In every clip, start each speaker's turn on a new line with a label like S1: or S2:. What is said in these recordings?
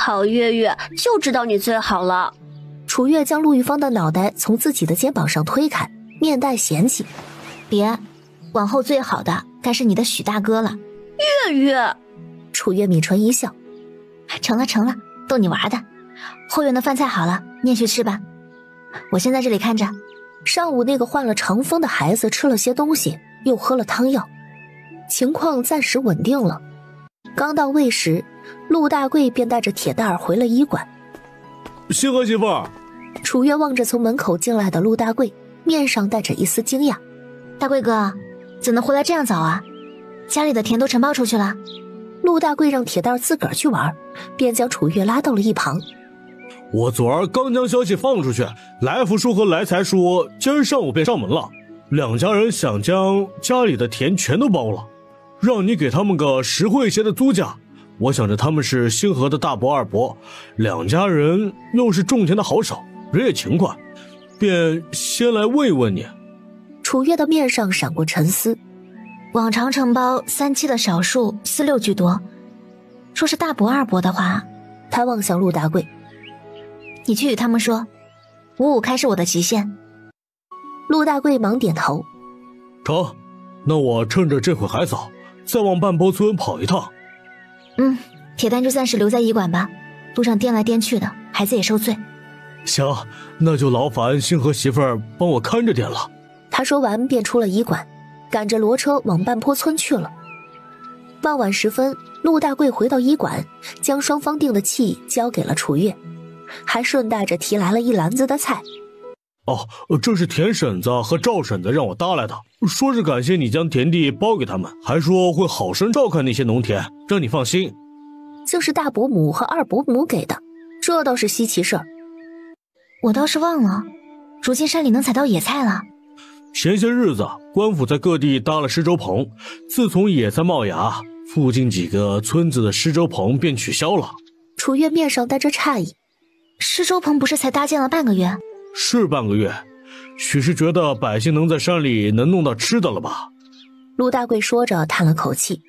S1: 好月月，就知道你最好了。
S2: 楚月将陆玉芳的脑袋从自己的肩膀上推开，面带嫌弃：“
S3: 别，往后最好的该是你的许大哥了。”
S1: 月月，
S2: 楚月抿唇一笑：“
S3: 成了，逗你玩的。后院的饭菜好了，你也去吃吧。我先在这里看着。”
S2: 上午那个患了肠风的孩子吃了些东西，又喝了汤药，情况暂时稳定了。刚到位时，陆大贵便带着铁蛋儿回了医馆。
S4: 星河媳妇儿，
S2: 楚月望着从门口进来的陆大贵，面上带着一丝惊讶：“
S3: 大贵哥，怎能回来这样早啊？家里的田都承包出去了。”
S2: 陆大贵让铁蛋儿自个儿去玩，便将楚月拉到了一旁。
S4: 我昨儿刚将消息放出去，来福叔和来财叔今儿上午便上门了，两家人想将家里的田全都包了，让你给他们个实惠些的租价。我想着他们是星河的大伯二伯，两家人又是种田的好手，人也勤快，便先来问一问你。
S2: 楚月的面上闪过沉思，
S3: 往常承包3期的少数4、6居多，说是大伯二伯的话，
S2: 他望向陆大贵：“
S3: 你去与他们说，55开是我的极限。”
S2: 陆大贵忙点头：“
S4: 成，那我趁着这会还早，再往半坡村跑一趟。”
S3: 铁蛋就暂时留在医馆吧，路上颠来颠去的，孩子也受罪。
S4: 行，那就劳烦星河媳妇儿帮我看着点了。
S2: 他说完便出了医馆，赶着骡车往半坡村去了。傍晚时分，陆大贵回到医馆，将双方订的契交给了楚月，还顺带着提来了一篮子的菜。
S4: 这是田婶子和赵婶子让我搭来的，说是感谢你将田地包给他们，还说会好生照看那些农田，让你放心。
S2: 竟是大伯母和二伯母给的，这倒是稀奇事儿。
S3: 我倒是忘了，如今山里能采到野菜了。
S4: 前些日子官府在各地搭了施粥棚，自从野菜冒芽，附近几个村子的施粥棚便取消了。
S2: 楚月面上带着诧异：“
S3: 施粥棚不是才搭建了半个月？”“
S4: 是半个月，许是觉得百姓能在山里能弄到吃的了吧。”
S2: 陆大贵说着叹了口气。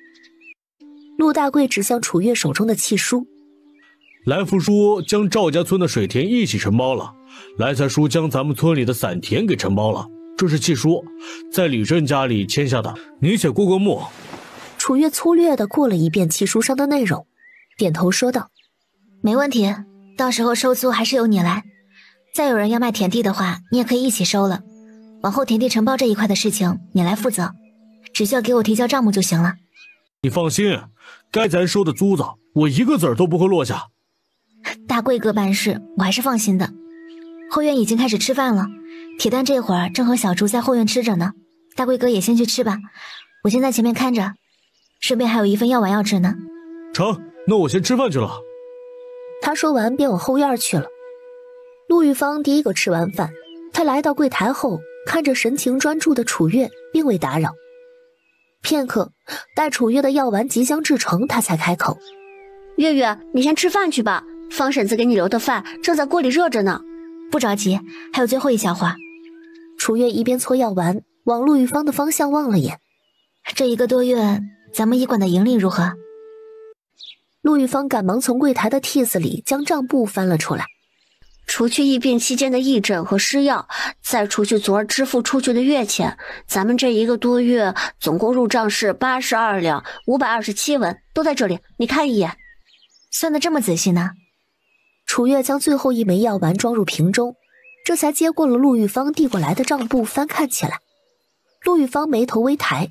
S2: 陆大贵指向楚月手中的契书：“
S4: 来福叔将赵家村的水田一起承包了，来财叔将咱们村里的散田给承包了，这是契书，在李振家里签下的，你且过目。”
S2: 楚月粗略地过了一遍契书上的内容，点头说道：“
S3: 没问题，到时候收租还是由你来。再有人要卖田地的话，你也可以一起收了。往后田地承包这一块的事情你来负责，只需要给我提交账目就行了。”“
S4: 你放心，该咱收的租子我一个子儿都不会落下。”“
S3: 大贵哥办事我还是放心的。后院已经开始吃饭了，铁蛋这会儿正和小猪在后院吃着呢，大贵哥也先去吃吧，我先在前面看着，顺便还有一份药丸要治呢。”“
S4: 成，那我先吃饭去了。”
S2: 他说完便往后院去了。陆玉芳第一个吃完饭，他来到柜台后，看着神情专注的楚月，并未打扰。片刻，待楚月的药丸即将制成，他才开口：“
S1: 月月，你先吃饭去吧，方婶子给你留的饭正在锅里热着呢。”“
S3: 不着急，还有最后一小会儿。”
S2: 楚月一边搓药丸，往陆玉芳的方向望了眼：“
S3: 这1个多月，咱们医馆的盈利如何？”
S2: 陆玉芳赶忙从柜台的屉子里将账簿翻了出来。
S1: 除去疫病期间的义诊和施药，再除去昨儿支付出去的月钱，咱们这1个多月总共入账是82两527文，都在这里，你看一眼。
S3: 算得这么仔细呢？
S2: 楚月将最后一枚药丸装入瓶中，这才接过了陆玉芳递过来的账簿翻看起来。陆玉芳眉头微抬：“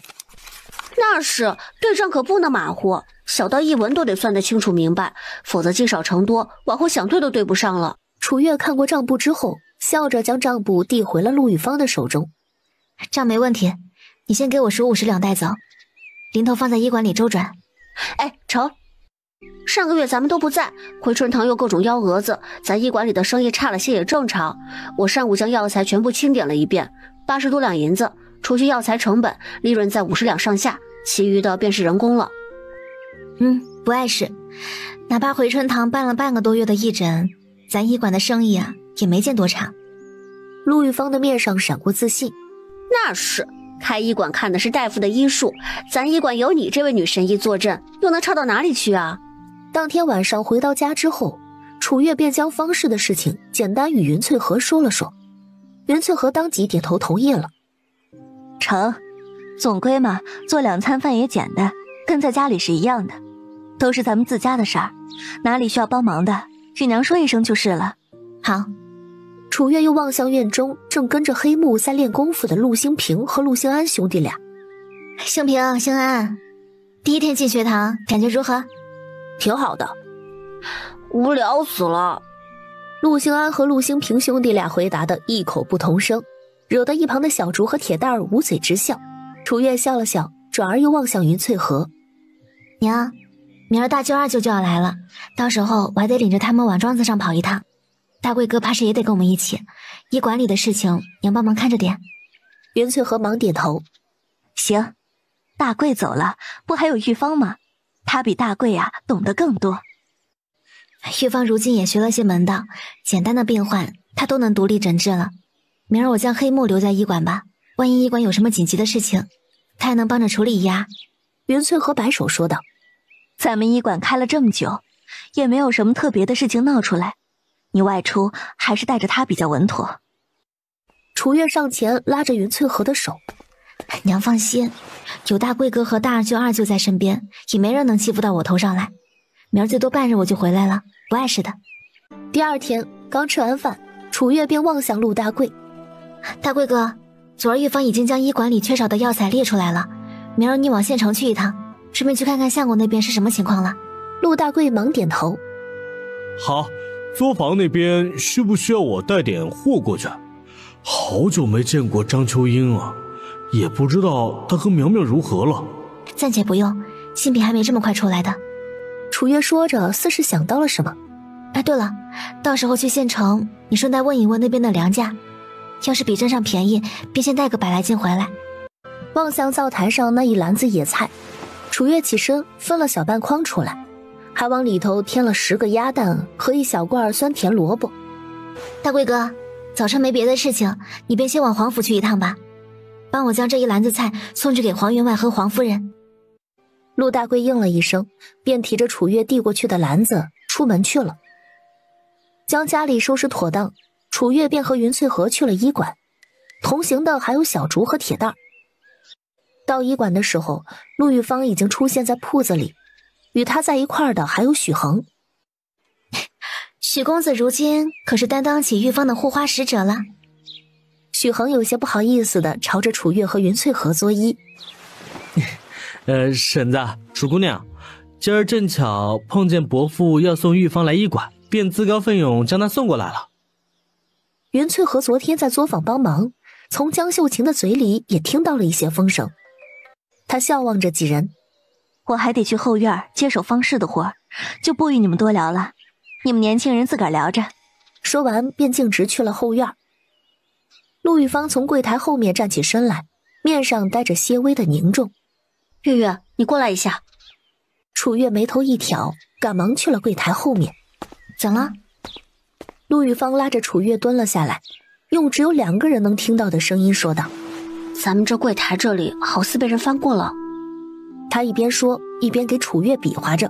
S1: 那是，对账可不能马虎，小到1文都得算得清楚明白，否则积少成多，往后想对都对不上了。”
S2: 楚月看过账簿之后，笑着将账簿递回了陆玉芳的手中。
S3: “账没问题，你先给我数50两带走，零头放在医馆里周转。”“
S1: 哎，成。上个月咱们都不在，回春堂又各种幺蛾子，咱医馆里的生意差了些也正常。我上午将药材全部清点了一遍，80多两银子，除去药材成本，利润在50两上下，其余的便是人工了。”“
S3: 不碍事，哪怕回春堂办了半个多月的义诊，咱医馆的生意啊也没见多差。”
S2: 陆玉芳的面上闪过自信：“
S1: 那是，开医馆看的是大夫的医术，咱医馆有你这位女神医坐镇，又能差到哪里去啊？”
S2: 当天晚上回到家之后，楚月便将方氏的事情简单与云翠和说了说。云翠和当即点头同意了。
S5: 成，总归嘛，做2餐饭也简单，跟在家里是一样的，都是咱们自家的事儿，哪里需要帮忙的，与娘说一声就是了。
S3: 好。
S2: 楚月又望向院中正跟着黑木在练功夫的陆星平和陆星安兄弟俩。
S3: 星平、星安，第一天进学堂，感觉如何？
S2: 挺好的。
S1: 无聊死了。
S2: 陆星安和陆星平兄弟俩回答的异口不同声，惹得一旁的小竹和铁蛋儿捂嘴直笑。楚月笑了笑，转而又望向云翠和。
S3: 娘，明儿大舅、二舅就要来了，到时候我还得领着他们往庄子上跑一趟。大贵哥怕是也得跟我们一起，医馆里的事情娘帮忙看着点。
S2: 云翠和忙点头。
S5: 行，大贵走了，不还有玉芳吗？她比大贵懂得更多。
S3: 玉芳如今也学了些门道，简单的病患她都能独立诊治了。明儿我将黑木留在医馆吧，万一医馆有什么紧急的事情，他也能帮着处理呀。
S2: 云翠和摆手说道。
S5: 咱们医馆开了这么久，也没有什么特别的事情闹出来，你外出还是带着他比较稳妥。
S2: 楚月上前拉着云翠和的手。
S3: 娘放心，有大贵哥和大二舅、二舅在身边，也没人能欺负到我头上来。明儿最多半日我就回来了，不碍事的。
S2: 第二天刚吃完饭，楚月便望向陆大贵。
S3: 大贵哥，昨儿玉芳已经将医馆里缺少的药材列出来了，明儿你往县城去一趟，顺便去看看相公那边是什么情况了。
S2: 陆大贵忙点头。
S4: 好，作坊那边需不需要我带点货过去？好久没见过张秋英啊，也不知道她和苗苗如何了。
S3: 暂且不用，新品还没这么快出来的。
S2: 楚月说着似是想到了什么。
S3: 哎，对了，到时候去县城你顺带问一问那边的粮价，要是比镇上便宜，便先带个100来斤回来。
S2: 望向灶台上那一篮子野菜，楚月起身分了小半筐出来，还往里头添了10个鸭蛋和一小罐酸甜萝卜。
S3: 大贵哥，早晨没别的事情，你便先往黄府去一趟吧，帮我将这一篮子菜送去给黄员外和黄夫人。
S2: 陆大贵应了一声，便提着楚月递过去的篮子出门去了。将家里收拾妥当，楚月便和云翠和去了医馆，同行的还有小竹和铁蛋儿。到医馆的时候，陆玉芳已经出现在铺子里，与他在一块儿的还有许恒。
S3: 许公子如今可是担当起玉芳的护花使者了。
S2: 许恒有些不好意思的朝着楚月和云翠和作揖。
S6: 婶子，楚姑娘，今儿正巧碰见伯父要送玉芳来医馆，便自告奋勇将她送过来了。
S2: 云翠和昨天在作坊帮忙，从江秀琴的嘴里也听到了一些风声。她笑望着几人。
S5: 我还得去后院接手方氏的活，就不与你们多聊了，你们年轻人自个儿聊着。
S2: 说完便径直去了后院。陆玉芳从柜台后面站起身来，面上带着些微的凝重。
S1: 月月，你过来一下。
S2: 楚月眉头一挑，赶忙去了柜台后面。
S3: 怎么？
S2: 陆玉芳拉着楚月蹲了下来，用只有2个人能听到的声音说道：
S1: 咱们这柜台这里好似被人翻过了。
S2: 他一边说一边给楚月比划着。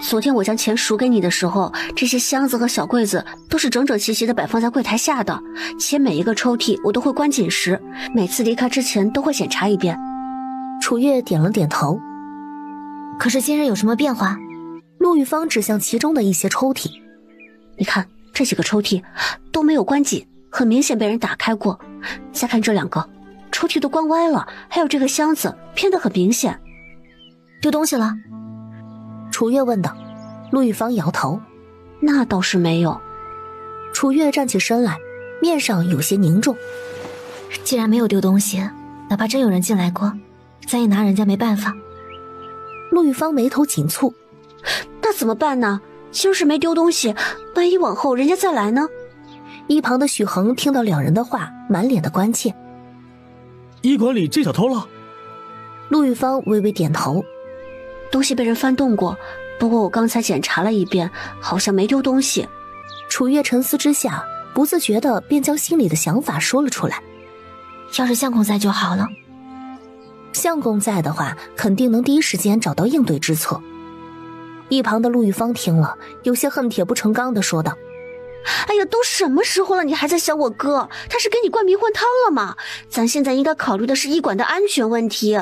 S1: 昨天我将钱赎给你的时候，这些箱子和小柜子都是整整齐齐的摆放在柜台下的，且每一个抽屉我都会关紧实，每次离开之前都会检查一遍。
S2: 楚月点了点头。
S3: 可是今日有什么变化？
S2: 陆玉芳指向其中的一些抽屉。
S1: 你看这几个抽屉都没有关紧，很明显被人打开过。再看这2个抽屉都关歪了，还有这个箱子偏得很明显。
S3: 丢东西了？
S2: 楚月问道。陆玉芳摇头。
S1: 那倒是没有。
S2: 楚月站起身来，面上有些凝重。
S3: 既然没有丢东西，哪怕真有人进来过，咱也拿人家没办法。
S2: 陆玉芳眉头紧蹙。
S1: 那怎么办呢？今儿是没丢东西，万一往后人家再来呢？
S2: 一旁的许恒听到2人的话，满脸的关切。
S4: 医馆里进小偷了？
S2: 陆玉芳微微点头。
S1: 东西被人翻动过，不过我刚才检查了一遍，好像没丢东西。
S2: 楚月沉思之下，不自觉地便将心里的想法说了出来。
S3: 要是相公在就好了。
S2: 相公在的话，肯定能第一时间找到应对之策。一旁的陆玉芳听了，有些恨铁不成钢地说道：“
S1: 哎呀，都什么时候了，你还在想我哥？他是给你灌迷魂汤了吗？咱现在应该考虑的是医馆的安全问题。”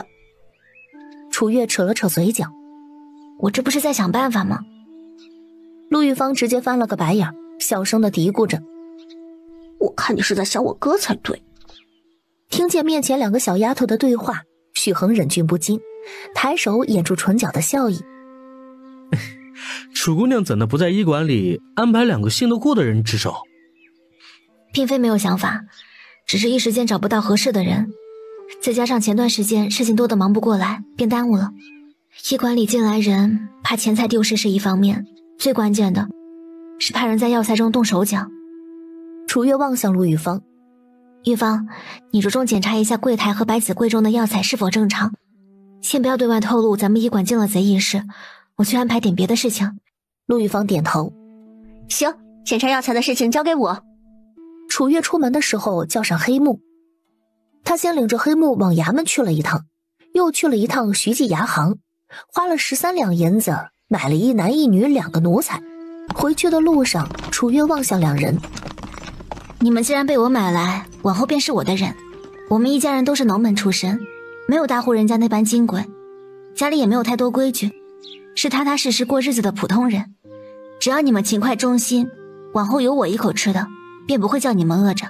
S2: 楚月扯了扯嘴角：“
S3: 我这不是在想办法吗？”
S2: 陆玉芳直接翻了个白眼，小声地嘀咕着：“
S1: 我看你是在想我哥才对。”
S2: 听见面前两个小丫头的对话，许恒忍俊不禁，抬手掩住唇角的笑意。
S6: 楚姑娘怎的不在医馆里安排2个信得过的人值守？
S3: 并非没有想法，只是一时间找不到合适的人，再加上前段时间事情多得忙不过来，便耽误了。医馆里进来人，怕钱财丢失是一方面，最关键的是怕人在药材中动手脚。
S2: 楚月望向陆玉芳：“
S3: 玉芳，你着重检查一下柜台和百子柜中的药材是否正常，先不要对外透露咱们医馆进了贼一事，我去安排点别的事情。”
S2: 陆玉芳点头：“
S1: 行，检查药材的事情交给我。”
S2: 楚月出门的时候叫上黑木，他先领着黑木往衙门去了一趟，又去了一趟徐记牙行，花了13两银子买了1男1女2个奴才。回去的路上，楚月望向2人：“
S3: 你们既然被我买来，往后便是我的人。我们一家人都是农门出身，没有大户人家那般金贵，家里也没有太多规矩，是踏踏实实过日子的普通人。只要你们勤快忠心，往后有我一口吃的，便不会叫你们饿着。”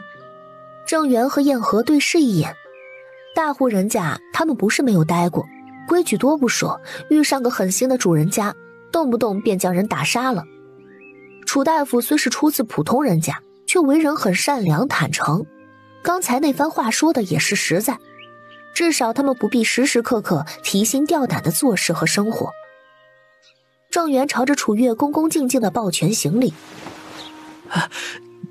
S2: 郑源和燕和对视一眼，大户人家他们不是没有待过，规矩多不说，遇上个狠心的主人家，动不动便将人打杀了。楚大夫虽是出自普通人家，却为人很善良坦诚，刚才那番话说的也是实在，至少他们不必时时刻刻提心吊胆的做事和生活。郑源朝着楚月恭恭敬敬的抱拳行礼：“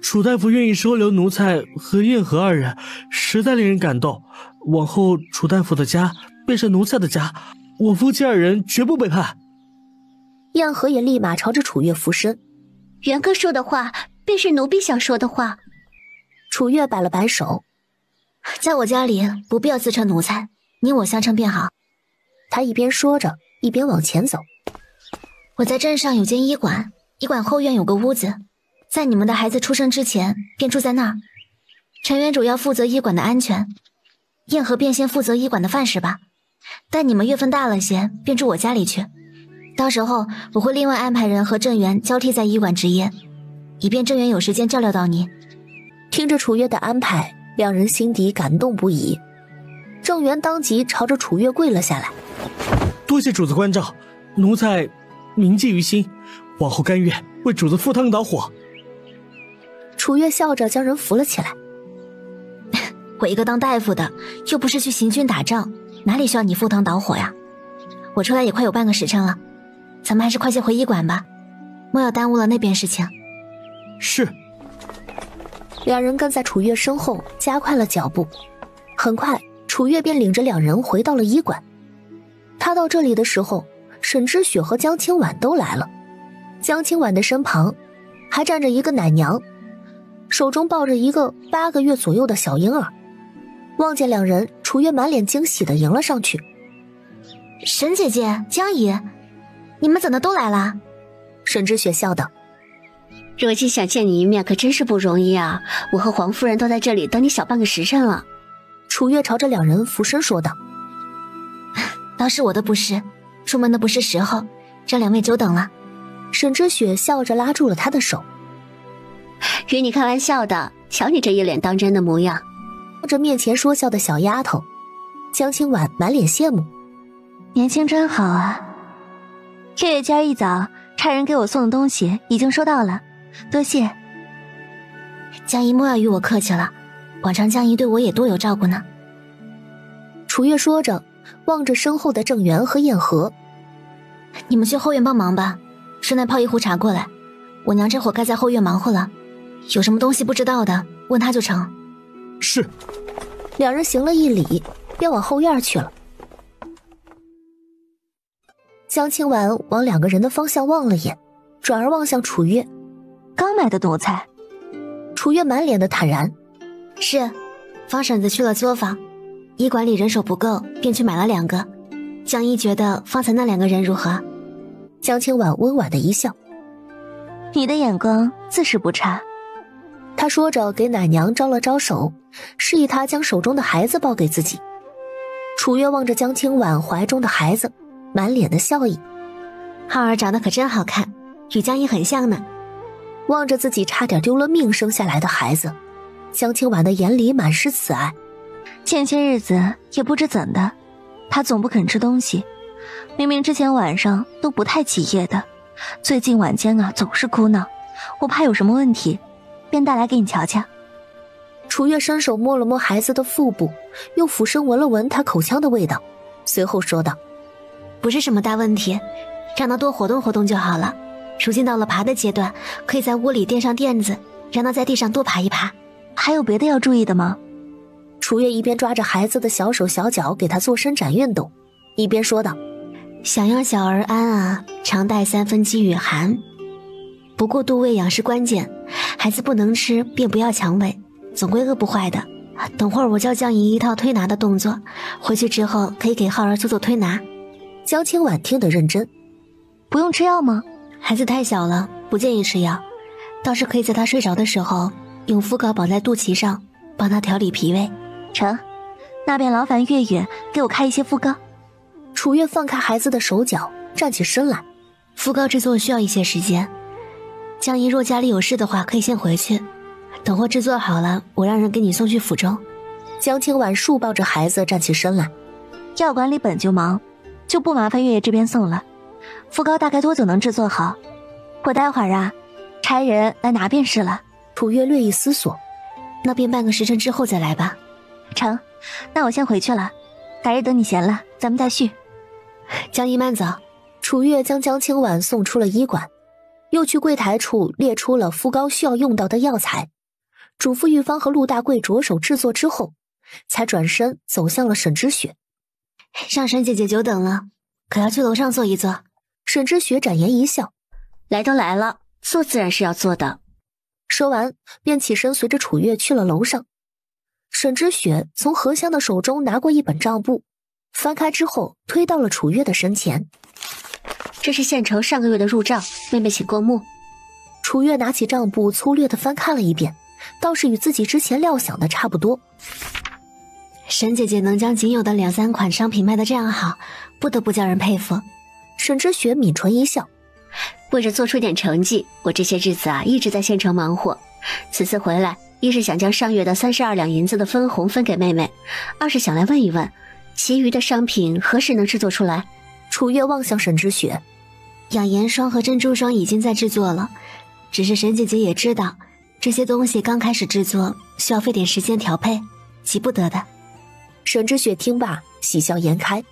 S6: 楚大夫愿意收留奴才和燕和2人，实在令人感动。往后楚大夫的家便是奴才的家，我夫妻2人绝不背叛。”
S2: 燕和也立马朝着楚月俯身：“
S1: 元哥说的话便是奴婢想说的话。”
S2: 楚月摆了摆手：“
S3: 在我家里不必要自称奴才，你我相称便好。”
S2: 他一边说着一边往前走：“
S3: 我在镇上有间医馆，医馆后院有个屋子，在你们的孩子出生之前便住在那儿。陈园主要负责医馆的安全，燕和便先负责医馆的饭食吧。待你们月份大了些，便住我家里去。到时候我会另外安排人和郑源交替在医馆值夜，以便郑源有时间照料到你。”
S2: 听着楚月的安排，2人心底感动不已。郑源当即朝着楚月跪了下来：“
S6: 多谢主子关照，奴才铭记于心，往后甘愿为主子赴汤蹈火。”
S2: 楚月笑着将人扶了起来：“
S3: 我一个当大夫的，又不是去行军打仗，哪里需要你赴汤蹈火呀？我出来也快有半个时辰了，咱们还是快些回医馆吧，莫要耽误了那边事情。”“
S6: 是。
S2: ”2人跟在楚月身后加快了脚步，很快楚月便领着2人回到了医馆。他到这里的时候，沈知雪和江清婉都来了。江清婉的身旁还站着一个奶娘，手中抱着一个8个月左右的小婴儿。望见2人，楚月满脸惊喜地迎了上去：“
S3: 沈姐姐，江姨，你们怎的都来了？”
S2: 沈知雪笑道：“
S1: 如今想见你一面可真是不容易啊，我和黄夫人都在这里等你小半个时辰了。”
S2: 楚月朝着2人俯身说道：“
S3: 倒是我的不是，出门的不是时候，让2位久等了。”
S2: 沈知雪笑着拉住了他的手：“
S1: 与你开玩笑的，瞧你这一脸当真的模样。”
S2: 望着面前说笑的小丫头，江清婉满脸羡慕：“
S5: 年轻真好啊！月月今儿一早差人给我送的东西已经收到了，多谢。”
S3: 江姨莫要与我客气了，往常江姨对我也多有照顾呢。
S2: 楚月说着，望着身后的郑源和燕和：“
S3: 你们去后院帮忙吧，顺带泡一壶茶过来。我娘这会该在后院忙活了，有什么东西不知道的，问她就成。”“
S6: 是。
S2: ”2人行了一礼，便往后院去了。江清婉往2个人的方向望了眼，转而望向楚月：“
S5: 刚买的奴才。”
S2: 楚月满脸的坦然：“
S3: 是，方婶子去了作坊，医馆里人手不够，便去买了2个。江姨觉得方才那2个人如何？”
S2: 江清婉温婉的一笑：“
S5: 你的眼光自是不差。”
S2: 他说着给奶娘招了招手，示意她将手中的孩子抱给自己。楚月望着江清婉怀中的孩子，满脸的笑意：“
S3: 浩儿长得可真好看，与江一很像呢。”
S2: 望着自己差点丢了命生下来的孩子，江清婉的眼里满是慈爱。
S5: 前些日子也不知怎的，他总不肯吃东西，明明之前晚上都不太起夜的，最近晚间总是哭闹，我怕有什么问题，便带来给你瞧瞧。
S2: 楚月伸手摸了摸孩子的腹部，又俯身闻了闻他口腔的味道，随后说道：“
S3: 不是什么大问题，让他多活动活动就好了。如今到了爬的阶段，可以在屋里垫上垫子，让他在地上多爬一爬。
S5: 还有别的要注意的吗？”
S2: 楚月一边抓着孩子的小手小脚给他做伸展运动，一边说道：“
S3: 想要小儿安啊，常带3分饥与寒。不过度喂养是关键，孩子不能吃便不要强喂，总归饿不坏的。等会儿我教江姨一套推拿的动作，回去之后可以给浩儿做做推拿。”
S2: 江清婉听得认真：“
S5: 不用吃药吗？
S3: 孩子太小了，不建议吃药，倒是可以在他睡着的时候用肤膏绑在肚脐上，帮他调理脾胃。”
S5: 成，那便劳烦月月给我开一些肤膏。
S2: 楚月放开孩子的手脚，站起身来：“
S3: 肤膏制作需要一些时间，江姨若家里有事的话可以先回去，等会制作好了我让人给你送去府中。”
S2: 江清婉束抱着孩子站起身来：“
S5: 药馆里本就忙，就不麻烦月月这边送了。肤膏大概多久能制作好？我待会儿差人来拿便是了。”
S2: 楚月略一思索：“
S3: 那便半个时辰之后再来吧。”
S5: 成，那我先回去了，改日等你闲了咱们再续。
S3: 江姨慢走。
S2: 楚月将江清婉送出了医馆，又去柜台处列出了肤膏需要用到的药材，嘱咐玉芳和陆大贵着手制作之后，才转身走向了沈之雪：“
S3: 让沈姐姐久等了，可要去楼上坐一坐。”
S2: 沈之雪展颜一笑：“
S1: 来都来了，做自然是要做的。”
S2: 说完便起身随着楚月去了楼上。沈之雪从何香的手中拿过一本账簿，翻开之后推到了楚月的身前：“
S1: 这是县城上个月的入账，妹妹请过目。”
S2: 楚月拿起账簿粗略地翻看了一遍，倒是与自己之前料想的差不多。
S3: 沈姐姐能将仅有的2、3款商品卖得这样好，不得不叫人佩服。
S2: 沈之雪抿唇一笑：“
S1: 为着做出点成绩，我这些日子一直在县城忙活。此次回来，一是想将上月的32两银子的分红分给妹妹，二是想来问一问，其余的商品何时能制作出来？”
S2: 楚月望向沈之雪：“
S3: 养颜霜和珍珠霜已经在制作了，只是沈姐姐也知道，这些东西刚开始制作需要费点时间调配，急不得的。”
S2: 沈之雪听罢喜笑颜开：“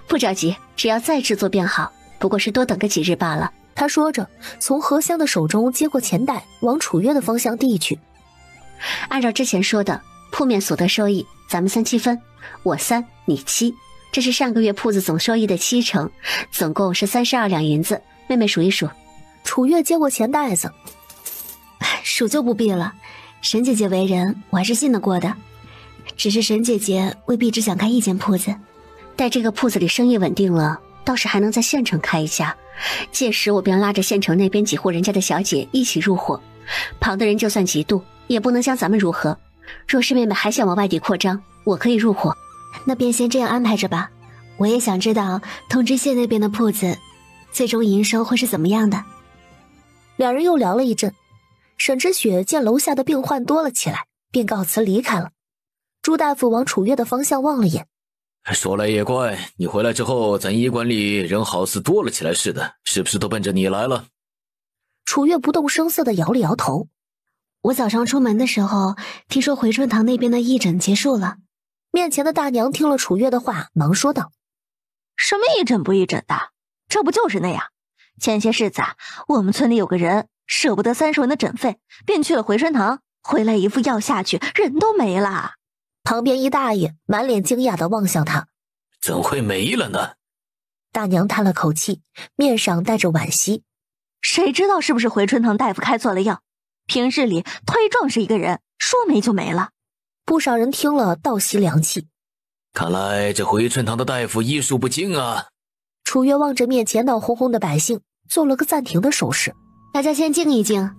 S1: 不着急，只要再制作便好，不过是多等个几日罢了。”
S2: 他说着从何香的手中接过钱袋，往楚月的方向递去：“
S1: 按照之前说的，铺面所得收益咱们3-7分，我3你7，这是上个月铺子总收益的70%，总共是32两银子，妹妹数一数。”
S2: 楚月接过钱袋子：“
S3: 数就不必了，沈姐姐为人我还是信得过的，只是沈姐姐未必只想开一间铺子，
S1: 待这个铺子里生意稳定了，倒是还能在县城开一家，届时我便拉着县城那边几户人家的小姐一起入伙，旁的人就算嫉妒也不能将咱们如何。若是妹妹还想往外地扩张，我可以入伙。”
S3: 那便先这样安排着吧。我也想知道通知县那边的铺子最终营收会是怎么样的。
S2: 两人又聊了一阵，沈之雪见楼下的病患多了起来，便告辞离开了。朱大夫往楚月的方向望了眼：“
S7: 说来也怪，你回来之后，咱医馆里人好似多了起来似的，是不是都奔着你来了？”
S2: 楚月不动声色地摇了摇头：“
S3: 我早上出门的时候，听说回春堂那边的义诊结束了。”
S2: 面前的大娘听了楚月的话，忙说道：“
S5: 什么义诊不义诊的？这不就是那样？前些日子我们村里有个人舍不得30文的诊费，便去了回春堂，回来一副药下去，人都没了。”
S2: 旁边一大爷满脸惊讶地望向他：“
S7: 怎会没了呢？”
S2: 大娘叹了口气，面上带着惋惜：“
S5: 谁知道是不是回春堂大夫开错了药？平日里忒壮实一个人，说没就没了。”
S2: 不少人听了倒吸凉气。
S7: 看来这回春堂的大夫医术不精啊。
S2: 楚月望着面前闹哄哄的百姓，做了个暂停的手势。
S3: 大家先静一静。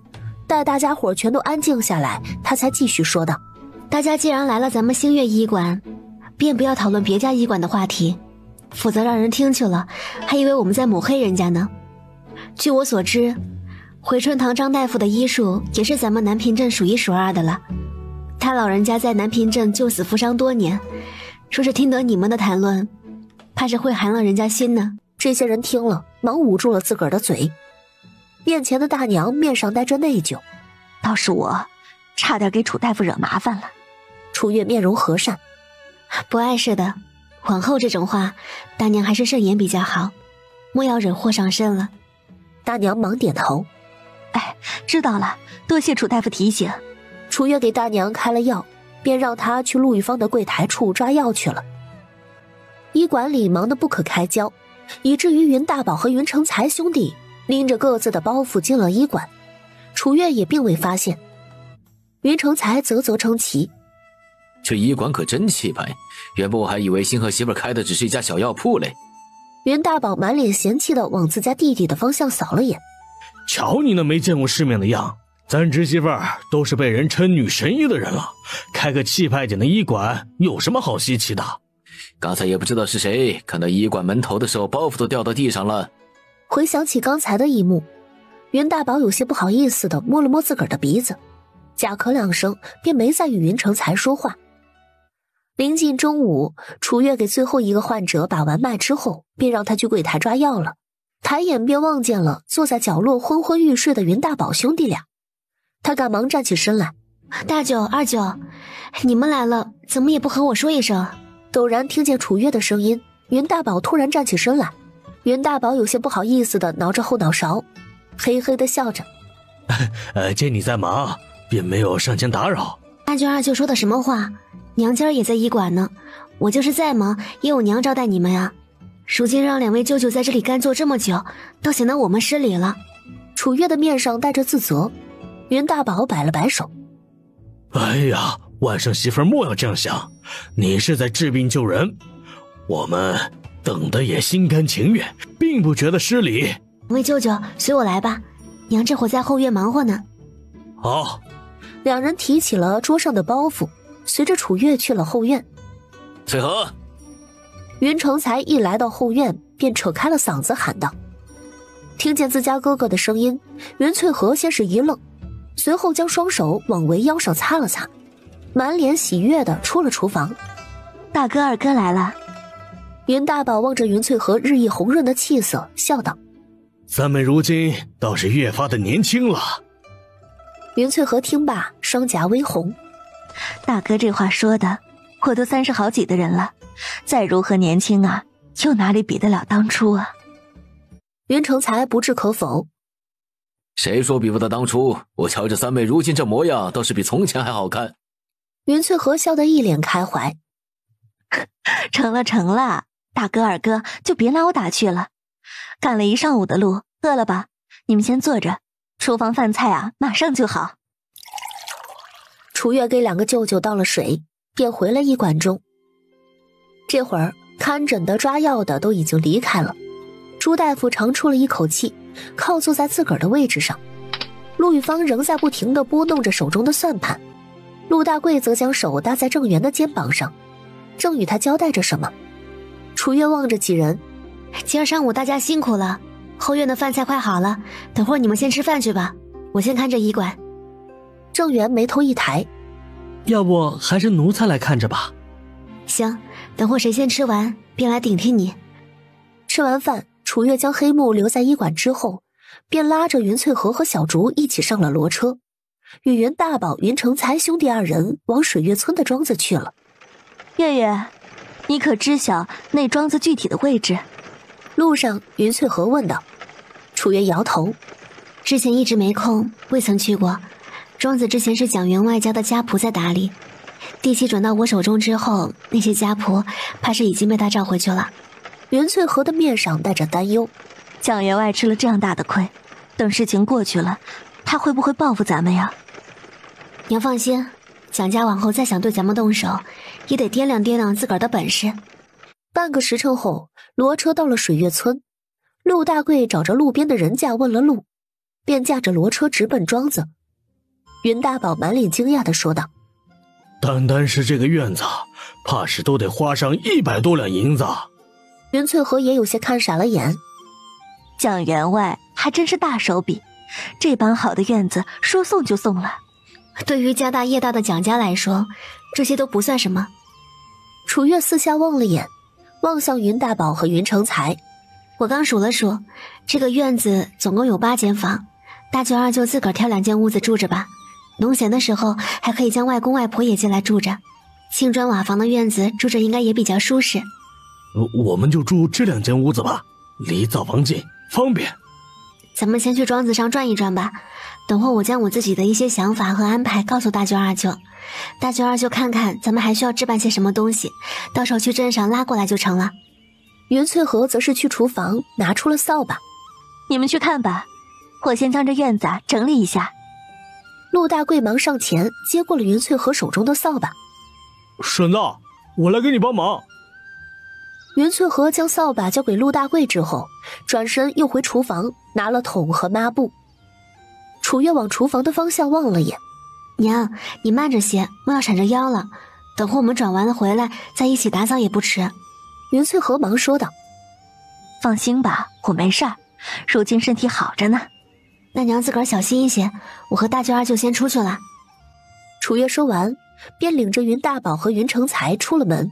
S2: 待大家伙全都安静下来，他才继续说道：
S3: 大家既然来了咱们星月医馆，便不要讨论别家医馆的话题，否则让人听去了，还以为我们在抹黑人家呢。据我所知，回春堂张大夫的医术也是咱们南平镇数一数二的了。他老人家在南平镇救死扶伤多年，说是听得你们的谈论，怕是会寒了人家心呢。
S2: 这些人听了，忙捂住了自个儿的嘴。面前的大娘面上带着内疚：
S5: 倒是我，差点给楚大夫惹麻烦了。
S2: 楚月面容和善：
S3: 不碍事的，往后这种话，大娘还是慎言比较好，莫要惹祸上身了。
S2: 大娘忙点头：
S5: 哎，知道了，多谢楚大夫提醒。
S2: 楚月给大娘开了药，便让她去陆玉芳的柜台处抓药去了。医馆里忙得不可开交，以至于云大宝和云成才兄弟拎着各自的包袱进了医馆，楚月也并未发现。云成才啧称奇：
S7: 这医馆可真气派，原本我还以为星河媳妇开的只是一家小药铺嘞。
S2: 云大宝满脸嫌弃地往自家弟弟的方向扫了眼：
S4: 瞧你那没见过世面的样，咱侄媳妇儿都是被人称女神医的人了，开个气派点的医馆有什么好稀奇的？
S7: 刚才也不知道是谁看到医馆门头的时候，包袱都掉到地上了。
S2: 回想起刚才的一幕，云大宝有些不好意思地摸了摸自个儿的鼻子，假咳两声，便没再与云成才说话。临近中午，楚月给最后一个患者把完脉之后，便让他去柜台抓药了。抬眼便望见了坐在角落昏昏欲睡的云大宝兄弟俩，他赶忙站起身来：
S3: 大舅、二舅，你们来了，怎么也不和我说一声？
S2: 陡然听见楚月的声音，云大宝突然站起身来。云大宝有些不好意思地挠着后脑勺，嘿嘿地笑着：
S4: 见你在忙，便没有上前打扰。
S3: 大舅、二舅说的什么话？娘家也在医馆呢，我就是再忙也有娘招待你们呀。如今让两位舅舅在这里干坐这么久，倒显得我们失礼了。
S2: 楚月的面上带着自责，云大宝摆了摆手：
S4: 哎呀，外甥媳妇莫要这样想，你是在治病救人，我们等的也心甘情愿，并不觉得失礼。
S3: 两位舅舅随我来吧，娘这会在后院忙活呢。
S4: 好。
S2: 两人提起了桌上的包袱，随着楚月去了后院。
S7: 翠禾，
S2: 云成才一来到后院，便扯开了嗓子喊道。听见自家哥哥的声音，云翠禾先是一愣，随后将双手往围腰上擦了擦，满脸喜悦地出了厨房。
S5: 大哥二哥来了。
S2: 云大宝望着云翠禾日益红润的气色，笑道：
S4: 三妹如今倒是越发的年轻了。
S2: 云翠禾听罢，双颊微红。
S5: 大哥这话说的，我都30好几的人了，再如何年轻啊，又哪里比得了当初啊？
S2: 云成才不置可否：
S7: 谁说比不得当初？我瞧这三妹如今这模样，倒是比从前还好看。
S2: 云翠禾笑得一脸开怀：
S5: 成了，大哥二哥就别拿我打趣了。赶了一上午的路，饿了吧？你们先坐着，厨房饭菜啊，马上就好。
S2: 楚月给两个舅舅倒了水，便回了医馆中。这会儿看诊的抓药的都已经离开了，朱大夫长出了一口气，靠坐在自个儿的位置上。陆玉芳仍在不停地拨弄着手中的算盘，陆大贵则将手搭在郑源的肩膀上，正与他交代着什么。楚月望着几人：
S3: 今儿上午大家辛苦了，后院的饭菜快好了，等会儿你们先吃饭去吧，我先看着医馆。
S2: 郑源眉头一抬：
S6: 要不还是奴才来看着吧。
S3: 行，等会儿谁先吃完，便来顶替你。
S2: 吃完饭，楚月将黑木留在医馆之后，便拉着云翠禾和小竹一起上了骡车，与云大宝、云成才兄弟二人往水月村的庄子去了。
S5: 月月，你可知晓那庄子具体的位置？
S2: 路上，云翠禾问道。楚月摇头：
S3: 之前一直没空，未曾去过。庄子之前是蒋员外家的家仆在打理，地契转到我手中之后，那些家仆怕是已经被他召回去了。
S2: 云翠禾的面上带着担忧：
S5: 蒋员外吃了这样大的亏，等事情过去了，他会不会报复咱们呀？
S3: 娘放心，蒋家往后再想对咱们动手，也得掂量掂量自个儿的本事。
S2: 半个时辰后，骡车到了水月村。陆大贵找着路边的人家问了路，便驾着骡车直奔庄子。云大宝满脸惊讶地说道：
S4: 单单是这个院子，怕是都得花上100多两银子。
S2: 云翠和也有些看傻了眼。
S5: 蒋员外还真是大手笔，这般好的院子说送就送了。
S3: 对于家大业大的蒋家来说，这些都不算什么。
S2: 楚月四下望了眼，望向云大宝和云成才。
S3: 我刚数了数，这个院子总共有8间房，大舅二舅自个儿挑2间屋子住着吧。农闲的时候还可以将外公外婆也接来住着。青砖瓦房的院子住着应该也比较舒适。
S4: 我们就住这2间屋子吧，离灶房近，方便。
S3: 咱们先去庄子上转一转吧，等会我将我自己的一些想法和安排告诉大舅二舅，大舅二舅看看咱们还需要置办些什么东西，到时候去镇上拉过来就成了。
S2: 云翠和则是去厨房拿出了扫把。
S5: 你们去看吧，我先将这院子整理一下。
S2: 陆大贵忙上前接过了云翠和手中的扫把。
S4: 婶子，我来给你帮忙。
S2: 云翠和将扫把交给陆大贵之后，转身又回厨房拿了桶和抹布。楚月往厨房的方向望了眼。
S3: 娘，你慢着些，莫要闪着腰了，等会我们转完了回来再一起打扫也不迟。
S2: 云翠和忙说道：
S5: 放心吧，我没事儿，如今身体好着呢。
S3: 那娘自个儿小心一些，我和大舅二舅先出去了。
S2: 楚月说完，便领着云大宝和云成才出了门。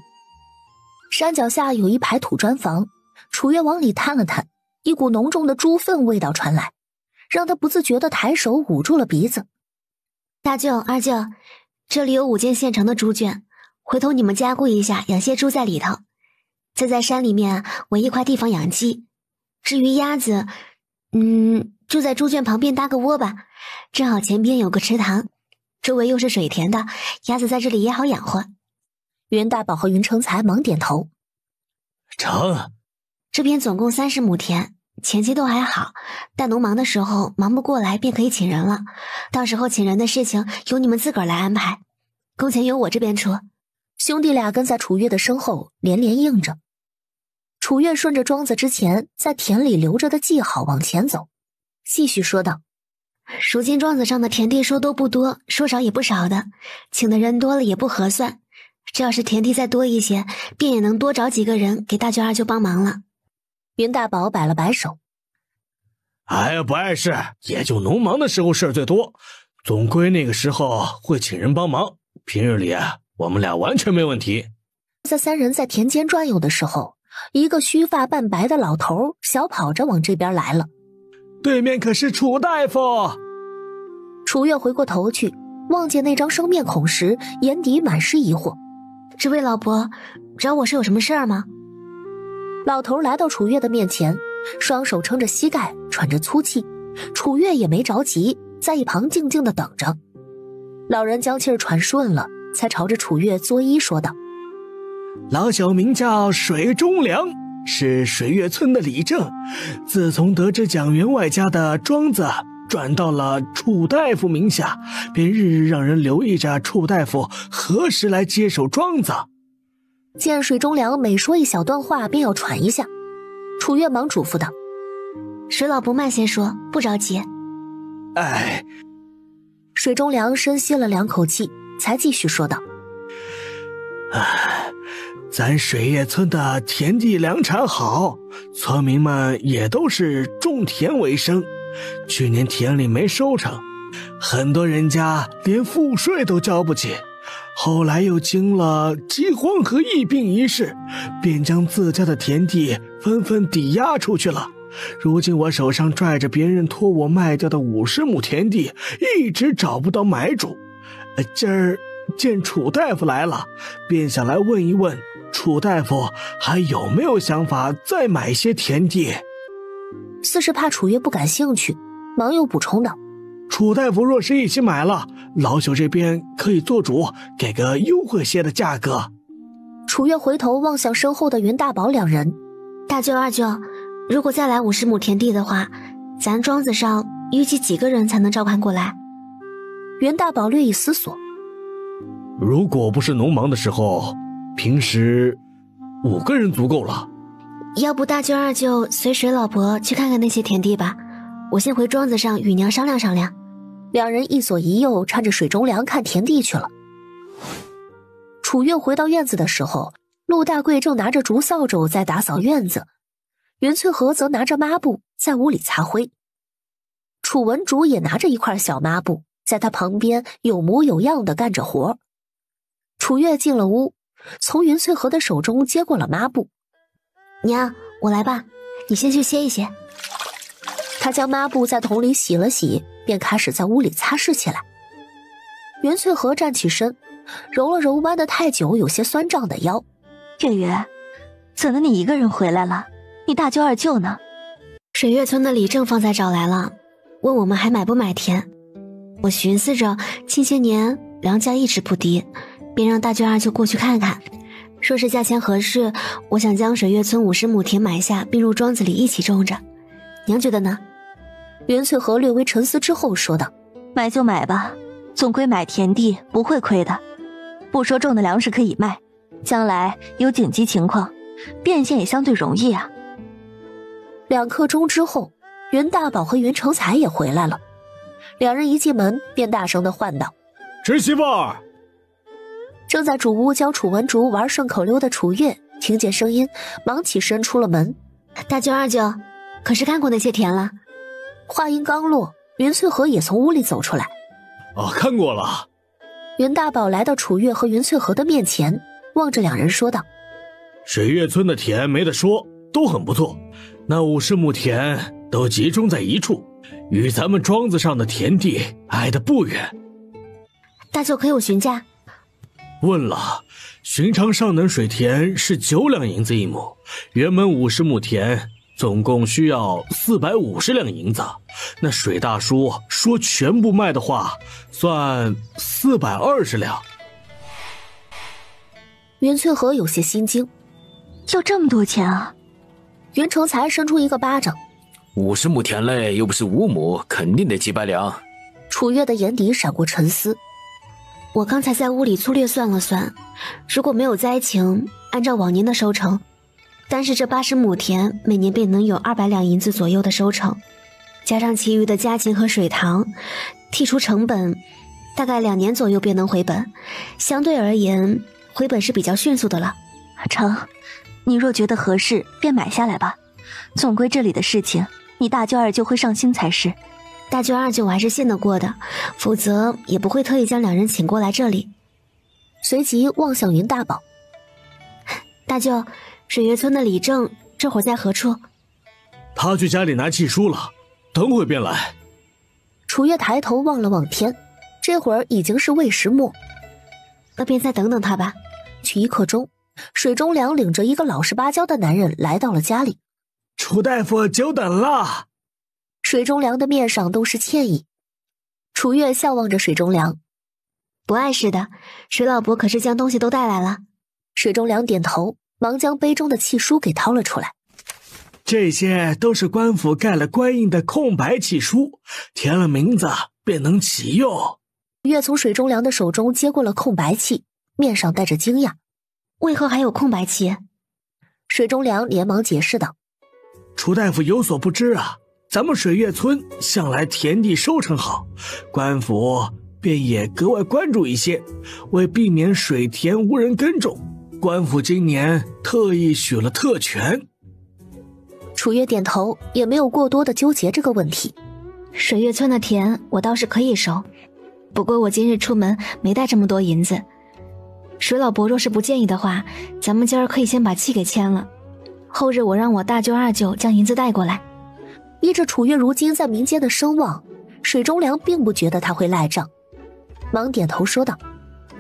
S2: 山脚下有一排土砖房，楚月往里探了探，一股浓重的猪粪味道传来，让他不自觉地抬手捂住了鼻子。
S3: 大舅二舅，这里有5间现成的猪圈，回头你们加固一下，养些猪在里头。再在山里面围一块地方养鸡。至于鸭子，就在猪圈旁边搭个窝吧，正好前边有个池塘，周围又是水田的，鸭子在这里也好养活。
S2: 云大宝和云成才忙点头。
S4: 成。
S3: 这边总共30亩田，前期都还好，但农忙的时候忙不过来便可以请人了，到时候请人的事情由你们自个儿来安排，工钱由我这边出。
S2: 兄弟俩跟在楚月的身后连连应着。楚月顺着庄子之前在田里留着的记号往前走，继续说道：
S3: 如今庄子上的田地说多不多，说少也不少的，请的人多了也不合算，这要是田地再多一些，便也能多找几个人给大舅二舅帮忙了。
S2: 云大宝摆了摆手：
S4: 哎呀，不碍事，也就农忙的时候事儿最多，总归那个时候会请人帮忙，平日里我们俩完全没问题。
S2: 在3人在田间转悠的时候，一个须发半白的老头小跑着往这边来了。
S4: 对面可是楚大夫。
S2: 楚月回过头去，望见那张生面孔时，眼底满是疑惑：
S3: 这位老伯，找我是有什么事儿吗？
S2: 老头来到楚月的面前，双手撑着膝盖，喘着粗气。楚月也没着急，在一旁静静地等着。老人将气儿喘顺了，才朝着楚月作揖说道：
S6: 老朽名叫水中良，是水月村的里正，自从得知蒋员外家的庄子转到了楚大夫名下，便日日让人留意着楚大夫何时来接手庄子。
S2: 见水中良每说一小段话便要喘一下，楚月忙嘱咐道：
S3: 水老伯慢些说，不着急。
S6: 哎，
S2: 水中良深吸了2口气，才继续说道：
S6: 咱水月村的田地粮产好，村民们也都是种田为生。去年田里没收成，很多人家连赋税都交不起，后来又经了饥荒和疫病一事，便将自家的田地纷纷抵押出去了。如今我手上拽着别人托我卖掉的50亩田地，一直找不到买主。今儿见楚大夫来了，便想来问一问楚大夫还有没有想法再买些田地。
S2: 似是怕楚月不感兴趣，忙又补充道：
S6: 楚大夫若是一起买了，老朽这边可以做主，给个优惠些的价格。
S2: 楚月回头望向身后的云大宝2人：
S3: 大舅二舅，如果再来50亩田地的话，咱庄子上预计几个人才能照看过来？
S2: 云大宝略一思索：
S4: 如果不是农忙的时候，平时5个人足够了。
S3: 要不大舅二舅随水老伯去看看那些田地吧，我先回庄子上与娘商量商量。
S2: 两人一左一右搀着水中梁看田地去了。楚月回到院子的时候，陆大贵正拿着竹扫帚在打扫院子，云翠荷则拿着抹布在屋里擦灰。楚文竹也拿着一块小抹布，在他旁边有模有样地干着活。楚月进了屋，从云翠荷的手中接过了抹布。
S3: 娘，我来吧，你先去歇一歇。
S2: 他将抹布在桶里洗了洗，便开始在屋里擦拭起来。云翠荷站起身，揉了揉弯得太久有些酸胀的腰。
S5: 月月，怎的你一个人回来了？你大舅二舅呢？
S3: 水月村的李正方才找来了，问我们还买不买田。我寻思着近些年粮价一直不低，便让大舅二舅过去看看，说是价钱合适，我想将水月村50亩田买下，并入庄子里一起种着。娘觉得呢？
S2: 云翠荷略微沉思之后说道：
S5: 买就买吧，总归买田地不会亏的。不说种的粮食可以卖，将来有紧急情况，变现也相对容易啊。
S2: 2刻钟之后，云大宝和云成才也回来了。两人一进门便大声地唤道：
S4: 侄媳妇儿！
S2: 正在主屋教楚文竹玩顺口溜的楚月听见声音，忙起身出了门。
S3: 大舅二舅，可是看过那些田了？
S2: 话音刚落，云翠荷也从屋里走出来。
S4: 看过了。
S2: 云大宝来到楚月和云翠荷的面前，望着两人说道：
S4: 水月村的田没得说，都很不错，那50亩田都集中在一处，与咱们庄子上的田地挨得不远。
S3: 大舅可有询价？
S4: 问了，寻常上等水田是9两银子1亩，原本50亩田总共需要450两银子，那水大叔说全部卖的话，算420两。
S2: 云翠荷有些心惊，
S5: 要这么多钱啊？
S2: 云成才伸出一个巴掌
S7: ，50亩田嘞，又不是5亩，肯定得几百两。
S2: 楚月的眼底闪过沉思。
S3: 我刚才在屋里粗略算了算，如果没有灾情，按照往年的收成，但是这80亩田每年便能有200两银子左右的收成，加上其余的家禽和水塘，剔除成本，大概2年左右便能回本。相对而言，回本是比较迅速的了。
S5: 成，你若觉得合适，便买下来吧。总归这里的事情，你大舅二舅会上心才是。
S3: 大舅二舅我还是信得过的，否则也不会特意将2人请过来这里。
S2: 随即望向云大宝：
S3: 大舅，水月村的李正这会儿在何处？
S4: 他去家里拿契书了，等会便来。
S2: 楚月抬头望了望天，这会儿已经是未时末，
S3: 那便再等等他吧。
S2: 去1刻钟，水中梁领着一个老实巴交的男人来到了家里。
S6: 楚大夫久等了。
S2: 水中梁的面上都是歉意。楚月笑望着水中梁：
S3: 不碍事的，水老伯可是将东西都带来了。
S2: 水中梁点头，忙将杯中的契书给掏了出来。
S6: 这些都是官府盖了官印的空白契书，填了名字便能启用。
S2: 月从水中梁的手中接过了空白契，面上带着惊讶：
S3: 为何还有空白契？
S2: 水中梁连忙解释道：
S6: 楚大夫有所不知啊，咱们水月村向来田地收成好，官府便也格外关注一些，为避免水田无人耕种，官府今年特意许了特权。
S2: 楚月点头，也没有过多的纠结这个问题。
S3: 水月村的田我倒是可以收，不过我今日出门没带这么多银子。水老伯若是不介意的话，咱们今儿可以先把契给签了，后日我让我大舅二舅将银子带过来。
S2: 依着楚月如今在民间的声望，水中梁并不觉得他会赖账，忙点头说道：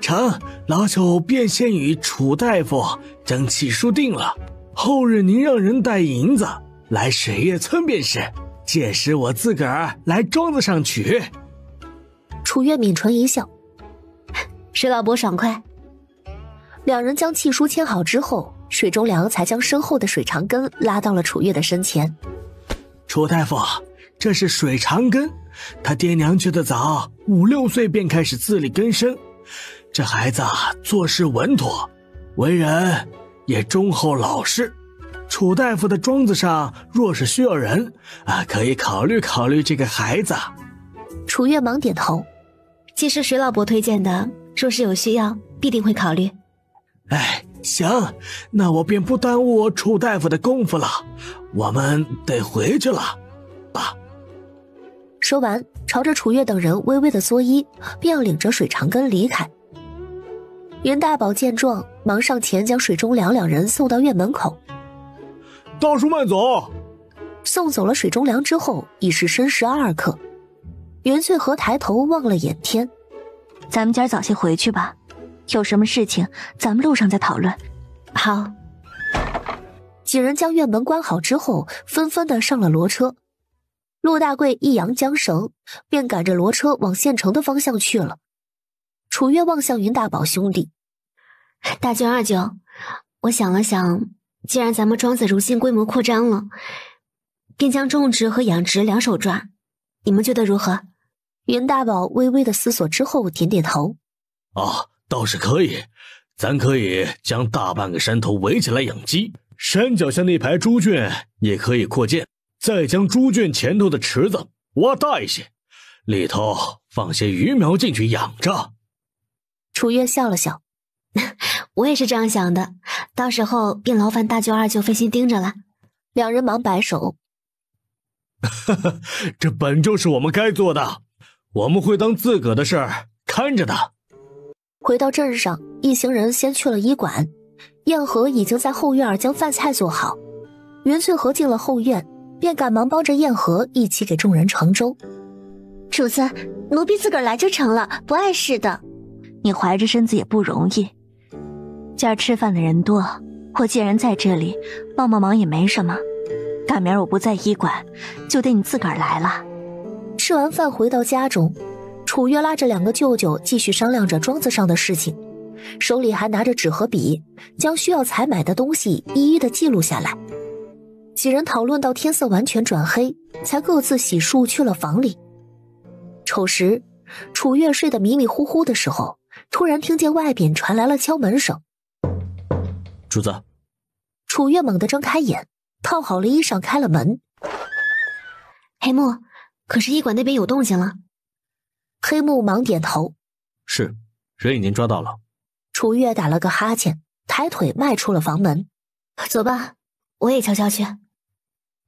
S6: 成，老朽便先与楚大夫将契书定了，后日您让人带银子来水月村便是，届时我自个儿来庄子上取。
S2: 楚月抿唇一笑：
S3: 水老伯爽快。
S2: 两人将契书签好之后，水中梁才将身后的水长根拉到了楚月的身前。
S6: 楚大夫，这是水长根，他爹娘去得早，5、6岁便开始自力更生，这孩子做事稳妥，为人也忠厚老实。楚大夫的庄子上若是需要人可以考虑考虑这个孩子。
S2: 楚月忙点头，
S3: 既是徐老伯推荐的，若是有需要必定会考虑。
S6: 行，那我便不耽误楚大夫的功夫了，我们得回去了。
S2: 说完，朝着楚月等人微微的作揖，便要领着水长根离开。云大宝见状，忙上前将水中良两人送到院门口。
S4: 大叔慢走。
S2: 送走了水中良之后，已是申时2刻。袁翠和抬头望了眼天，
S5: 咱们今儿早些回去吧，有什么事情咱们路上再讨论。
S3: 好。
S2: 几人将院门关好之后，纷纷的上了骡车。陆大贵一扬缰绳，便赶着骡车往县城的方向去了。楚月望向云大宝兄弟，
S3: 大舅二舅，我想了想，既然咱们庄子如今规模扩张了，便将种植和养殖两手抓，你们觉得如何？
S2: 云大宝微微的思索之后点点头。
S4: 倒是可以，咱可以将大半个山头围起来养鸡，山脚下那排猪圈也可以扩建，再将猪圈前头的池子挖大一些，里头放些鱼苗进去养着。
S2: 楚月笑了笑，
S3: 我也是这样想的，到时候便劳烦大舅二舅费心盯着了。
S2: 两人忙摆手，
S4: 这本就是我们该做的，我们会当自个的事儿看着的。
S2: 回到镇上，一行人先去了医馆，燕和已经在后院将饭菜做好。袁翠和进了后院，便赶忙帮着燕和一起给众人盛粥。
S1: 主子，奴婢自个儿来就成了，不碍事的。
S5: 你怀着身子也不容易，今儿吃饭的人多，我既然在这里，帮忙也没什么。赶明儿我不在医馆，就得你自个儿来了。
S2: 吃完饭回到家中，楚月拉着两个舅舅继续商量着庄子上的事情，手里还拿着纸和笔，将需要采买的东西一一的记录下来。几人讨论到天色完全转黑，才各自洗漱去了房里。丑时，楚月睡得迷迷糊糊的时候，突然听见外边传来了敲门声。
S4: 主子。
S2: 楚月猛地睁开眼，套好了衣裳开了门。
S3: 黑木，可是医馆那边有动静了。
S2: 黑木忙点头，
S4: 是，人已经抓到了。
S2: 楚月打了个哈欠，抬腿迈出了房门。
S3: 走吧，我也悄悄去。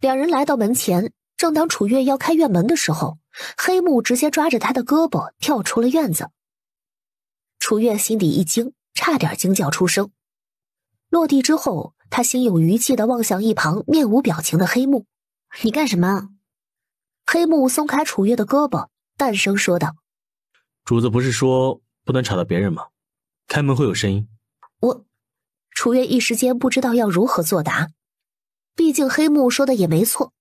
S2: 两人来到门前，正当楚月要开院门的时候，黑木直接抓着他的胳膊跳出了院子。楚月心底一惊，差点惊叫出声。落地之后，他心有余悸地望向一旁面无表情的黑木。
S3: 你干什么？
S2: 黑木松开楚月的胳膊，淡声说道：
S4: 主子不是说不能吵到别人吗？开门会有声音。
S2: 楚月一时间不知道要如何作答，毕竟黑木说的也没错。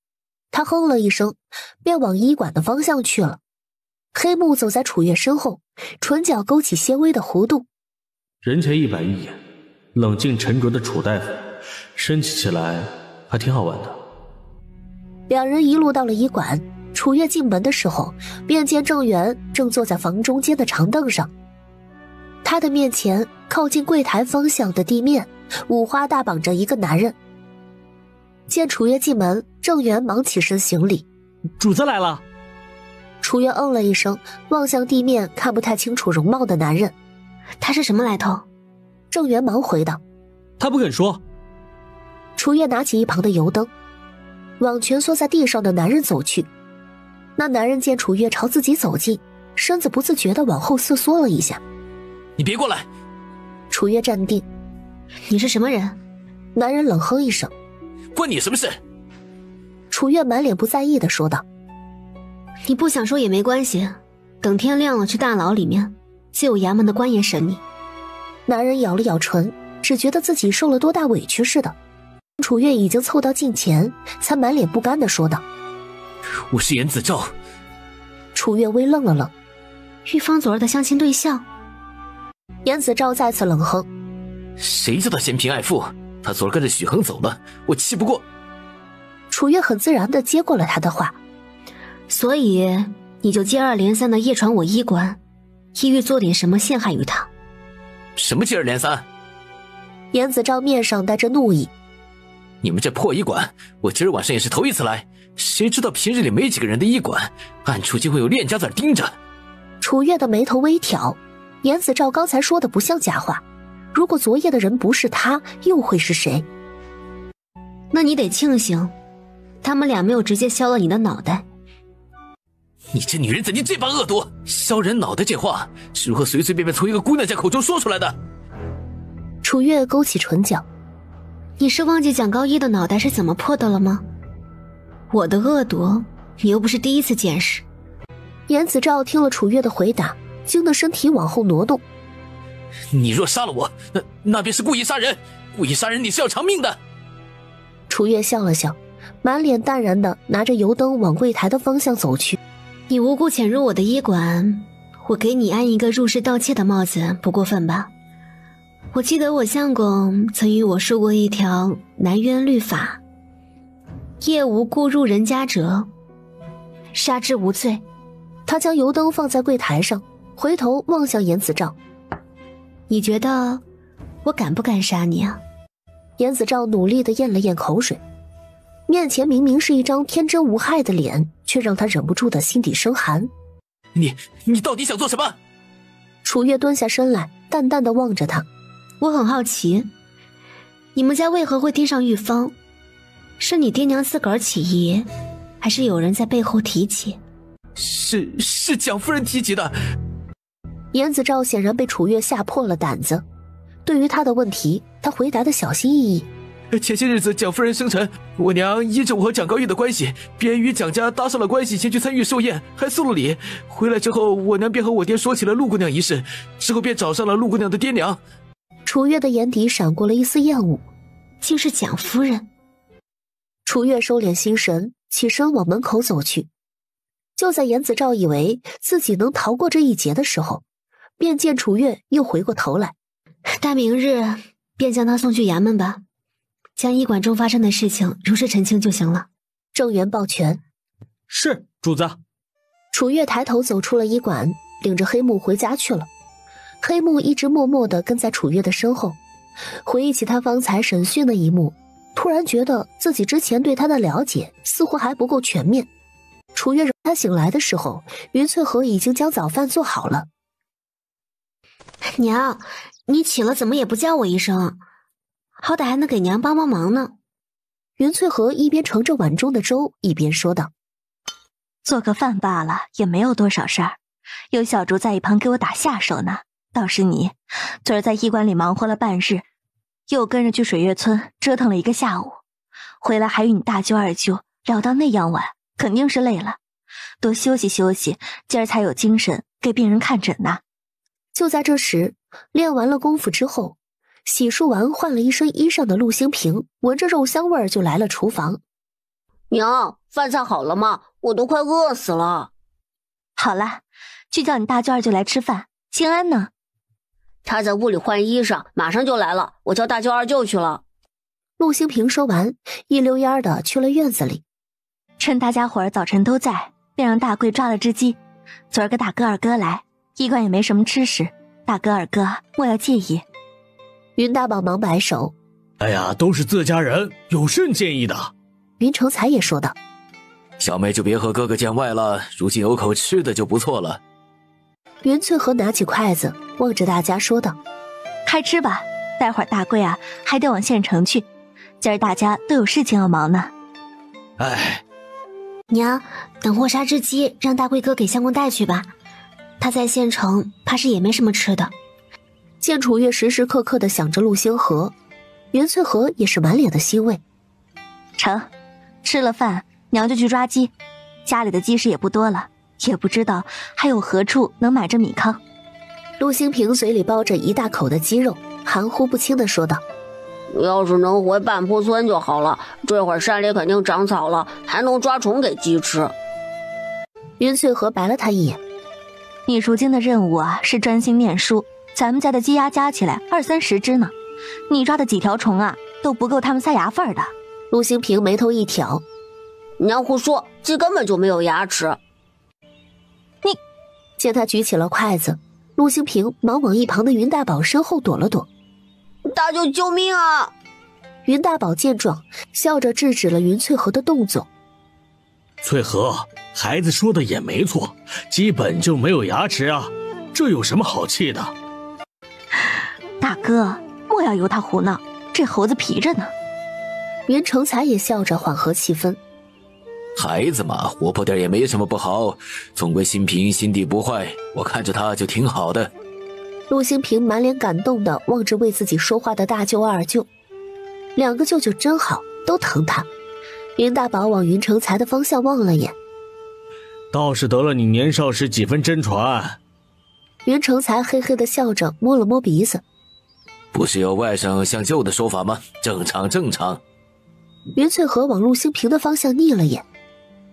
S2: 他哼了一声，便往医馆的方向去了。黑木走在楚月身后，唇角勾起些微的弧度。
S4: 人前一板一眼，冷静沉着的楚大夫，生气起来还挺好玩的。
S2: 两人一路到了医馆，楚月进门的时候，便见郑源正坐在房中间的长凳上。他的面前靠近柜台方向的地面，五花大绑着一个男人。见楚月进门，郑源忙起身行礼：
S8: 主子来了。
S2: 楚月嗯了一声，望向地面看不太清楚容貌的男人。
S3: 他是什么来头？
S2: 郑源忙回道：
S8: 他不肯说。
S2: 楚月拿起一旁的油灯，往蜷缩在地上的男人走去。那男人见楚月朝自己走近，身子不自觉地往后瑟缩了一下。
S7: 你别过来！
S2: 楚月站定。
S3: 你是什么人？
S2: 男人冷哼一声。
S7: 关你什么事？
S2: 楚月满脸不在意地说道：
S3: 你不想说也没关系，等天亮了去大牢里面，自有衙门的官爷审你。
S2: 男人咬了咬唇，只觉得自己受了多大委屈似的。楚月已经凑到近前，才满脸不甘地说道：
S7: 我是严子昭。
S2: 楚月微愣了愣。
S3: 玉芳昨儿的相亲对象。
S2: 严子昭再次冷哼：
S7: 谁叫他嫌贫爱富？他昨儿跟着许恒走了，我气不过。
S2: 楚月很自然地接过了他的话：
S3: 所以你就接二连三地夜闯我医馆，意欲做点什么陷害于他？
S7: 什么接二连三？
S2: 严子昭面上带着怒意：“
S7: 你们这破医馆，我今儿晚上也是头一次来，谁知道平日里没几个人的医馆，暗处竟会有练家子盯着。”
S2: 楚月的眉头微挑，严子昭刚才说的不像假话，如果昨夜的人不是他，又会是谁？
S1: 那你得庆幸，他们俩没有直接削了你的脑袋。
S7: 你这女人怎地这般恶毒？削人脑袋这话是如何随随便便从一个姑娘家口中说出来的？
S2: 楚月勾起唇角：“
S1: 你是忘记蒋高一的脑袋是怎么破的了吗？我的恶毒，你又不是第一次见识。”
S2: 严子昭听了楚月的回答，惊得身体往后挪动。
S7: 你若杀了我，那便是故意杀人，故意杀人你是要偿命的。
S2: 楚月笑了笑，满脸淡然的拿着油灯往柜台的方向走去。
S1: 你无故潜入我的医馆，我给你安一个入室盗窃的帽子，不过分吧？我记得我相公曾与我说过一条南渊律法：夜无故入人家者，杀之无罪。
S2: 他将油灯放在柜台上，回头望向严子昭：“
S1: 你觉得我敢不敢杀你啊？”
S2: 严子昭努力地咽了咽口水，面前明明是一张天真无害的脸，却让他忍不住的心底生寒。
S7: 你到底想做什么？
S2: 楚月蹲下身来，淡淡地望着他：“
S1: 我很好奇，你们家为何会盯上玉芳？是你爹娘自个儿起疑，还是有人在背后提起？”
S7: 是蒋夫人提及的。
S2: 严子昭显然被楚月吓破了胆子，对于他的问题，他回答的小心翼翼：“
S7: 前些日子蒋夫人生辰，我娘依着我和蒋高玉的关系，便与蒋家搭上了关系，前去参与寿宴，还送了礼。回来之后，我娘便和我爹说起了陆姑娘一事，之后便找上了陆姑娘的爹娘。”
S2: 楚月的眼底闪过了一丝厌恶：“
S1: 竟是蒋夫人。”
S2: 楚月收敛心神，起身往门口走去。就在严子昭以为自己能逃过这一劫的时候，便见楚月又回过头来：“
S1: 待明日便将他送去衙门吧，将医馆中发生的事情如实澄清就行了。”
S2: 郑源抱拳：“
S8: 是，主子。”
S2: 楚月抬头走出了医馆，领着黑木回家去了。黑木一直默默地跟在楚月的身后，回忆起他方才审讯的一幕，突然觉得自己之前对他的了解似乎还不够全面。楚月让他醒来的时候，云翠荷已经将早饭做好了。
S1: “娘，你起了怎么也不叫我一声，好歹还能给娘帮帮忙呢。”
S2: 云翠荷一边盛着碗中的粥，一边说道：“
S5: 做个饭罢了，也没有多少事儿。有小竹在一旁给我打下手呢。倒是你，昨儿在医馆里忙活了半日，又跟着去水月村折腾了一个下午，回来还与你大舅二舅聊到那样晚，肯定是累了。多休息休息，今儿才有精神给病人看诊呢。”
S2: 就在这时，练完了功夫之后，洗漱完换了一身衣裳的陆兴平闻着肉香味儿就来了厨房。
S1: “娘，饭菜好了吗？我都快饿死了。”“
S5: 好了，去叫你大舅二舅来吃饭。清安呢？”“
S1: 他在屋里换衣裳，马上就来了，我叫大舅二舅去了。”
S2: 陆兴平说完，一溜烟的去了院子里。
S5: 趁大家伙儿早晨都在，便让大贵抓了只鸡。昨儿个大哥二哥来，医馆也没什么吃食，大哥二哥莫要介意。
S2: 云大宝忙摆手：“
S4: 哎呀，都是自家人，有甚介意的？”
S2: 云成才也说道：“
S7: 小妹就别和哥哥见外了，如今有口吃的就不错了。”
S2: 云翠荷拿起筷子望着大家说道：“
S5: 开吃吧，待会儿大贵啊还得往县城去，今儿大家都有事情要忙呢。”“
S7: 哎，
S1: 娘，等货杀只鸡让大贵哥给相公带去吧，他在县城怕是也没什么吃的。”
S2: 见楚月时时刻刻地想着陆星河，云翠荷也是满脸的欣慰。
S5: “成，吃了饭娘就去抓鸡，家里的鸡食也不多了，也不知道还有何处能买着米糠。”
S2: 陆兴平嘴里包着一大口的鸡肉，含糊不清地说道：“
S1: 要是能回半坡村就好了，这会儿山里肯定长草了，还能抓虫给鸡吃。”
S2: 云翠荷白了他一眼：“
S5: 你如今的任务啊是专心念书，咱们家的鸡鸭加起来20-30只呢，你抓的几条虫啊都不够他们塞牙缝的。”
S2: 陆兴平眉头一挑：“
S1: 娘胡说，鸡根本就没有牙齿。”
S5: 你
S2: 见他举起了筷子，陆兴平忙往一旁的云大宝身后躲了躲。
S1: 大舅救命啊！
S2: 云大宝见状，笑着制止了云翠荷的动作。
S4: 翠荷，孩子说的也没错，基本就没有牙齿啊，这有什么好气的？
S5: 大哥，莫要由他胡闹，这猴子皮着呢。
S2: 云成才也笑着缓和气氛。
S7: 孩子嘛，活泼点也没什么不好，总归新平心地不坏，我看着他就挺好的。
S2: 陆新平满脸感动地望着为自己说话的大舅二舅，两个舅舅真好，都疼他。云大宝往云成才的方向望了眼，
S4: 倒是得了你年少时几分真传。
S2: 云成才嘿嘿地笑着摸了摸鼻子，
S7: 不是有外甥像舅的说法吗？正常正常。
S2: 云翠荷往陆新平的方向睨了眼，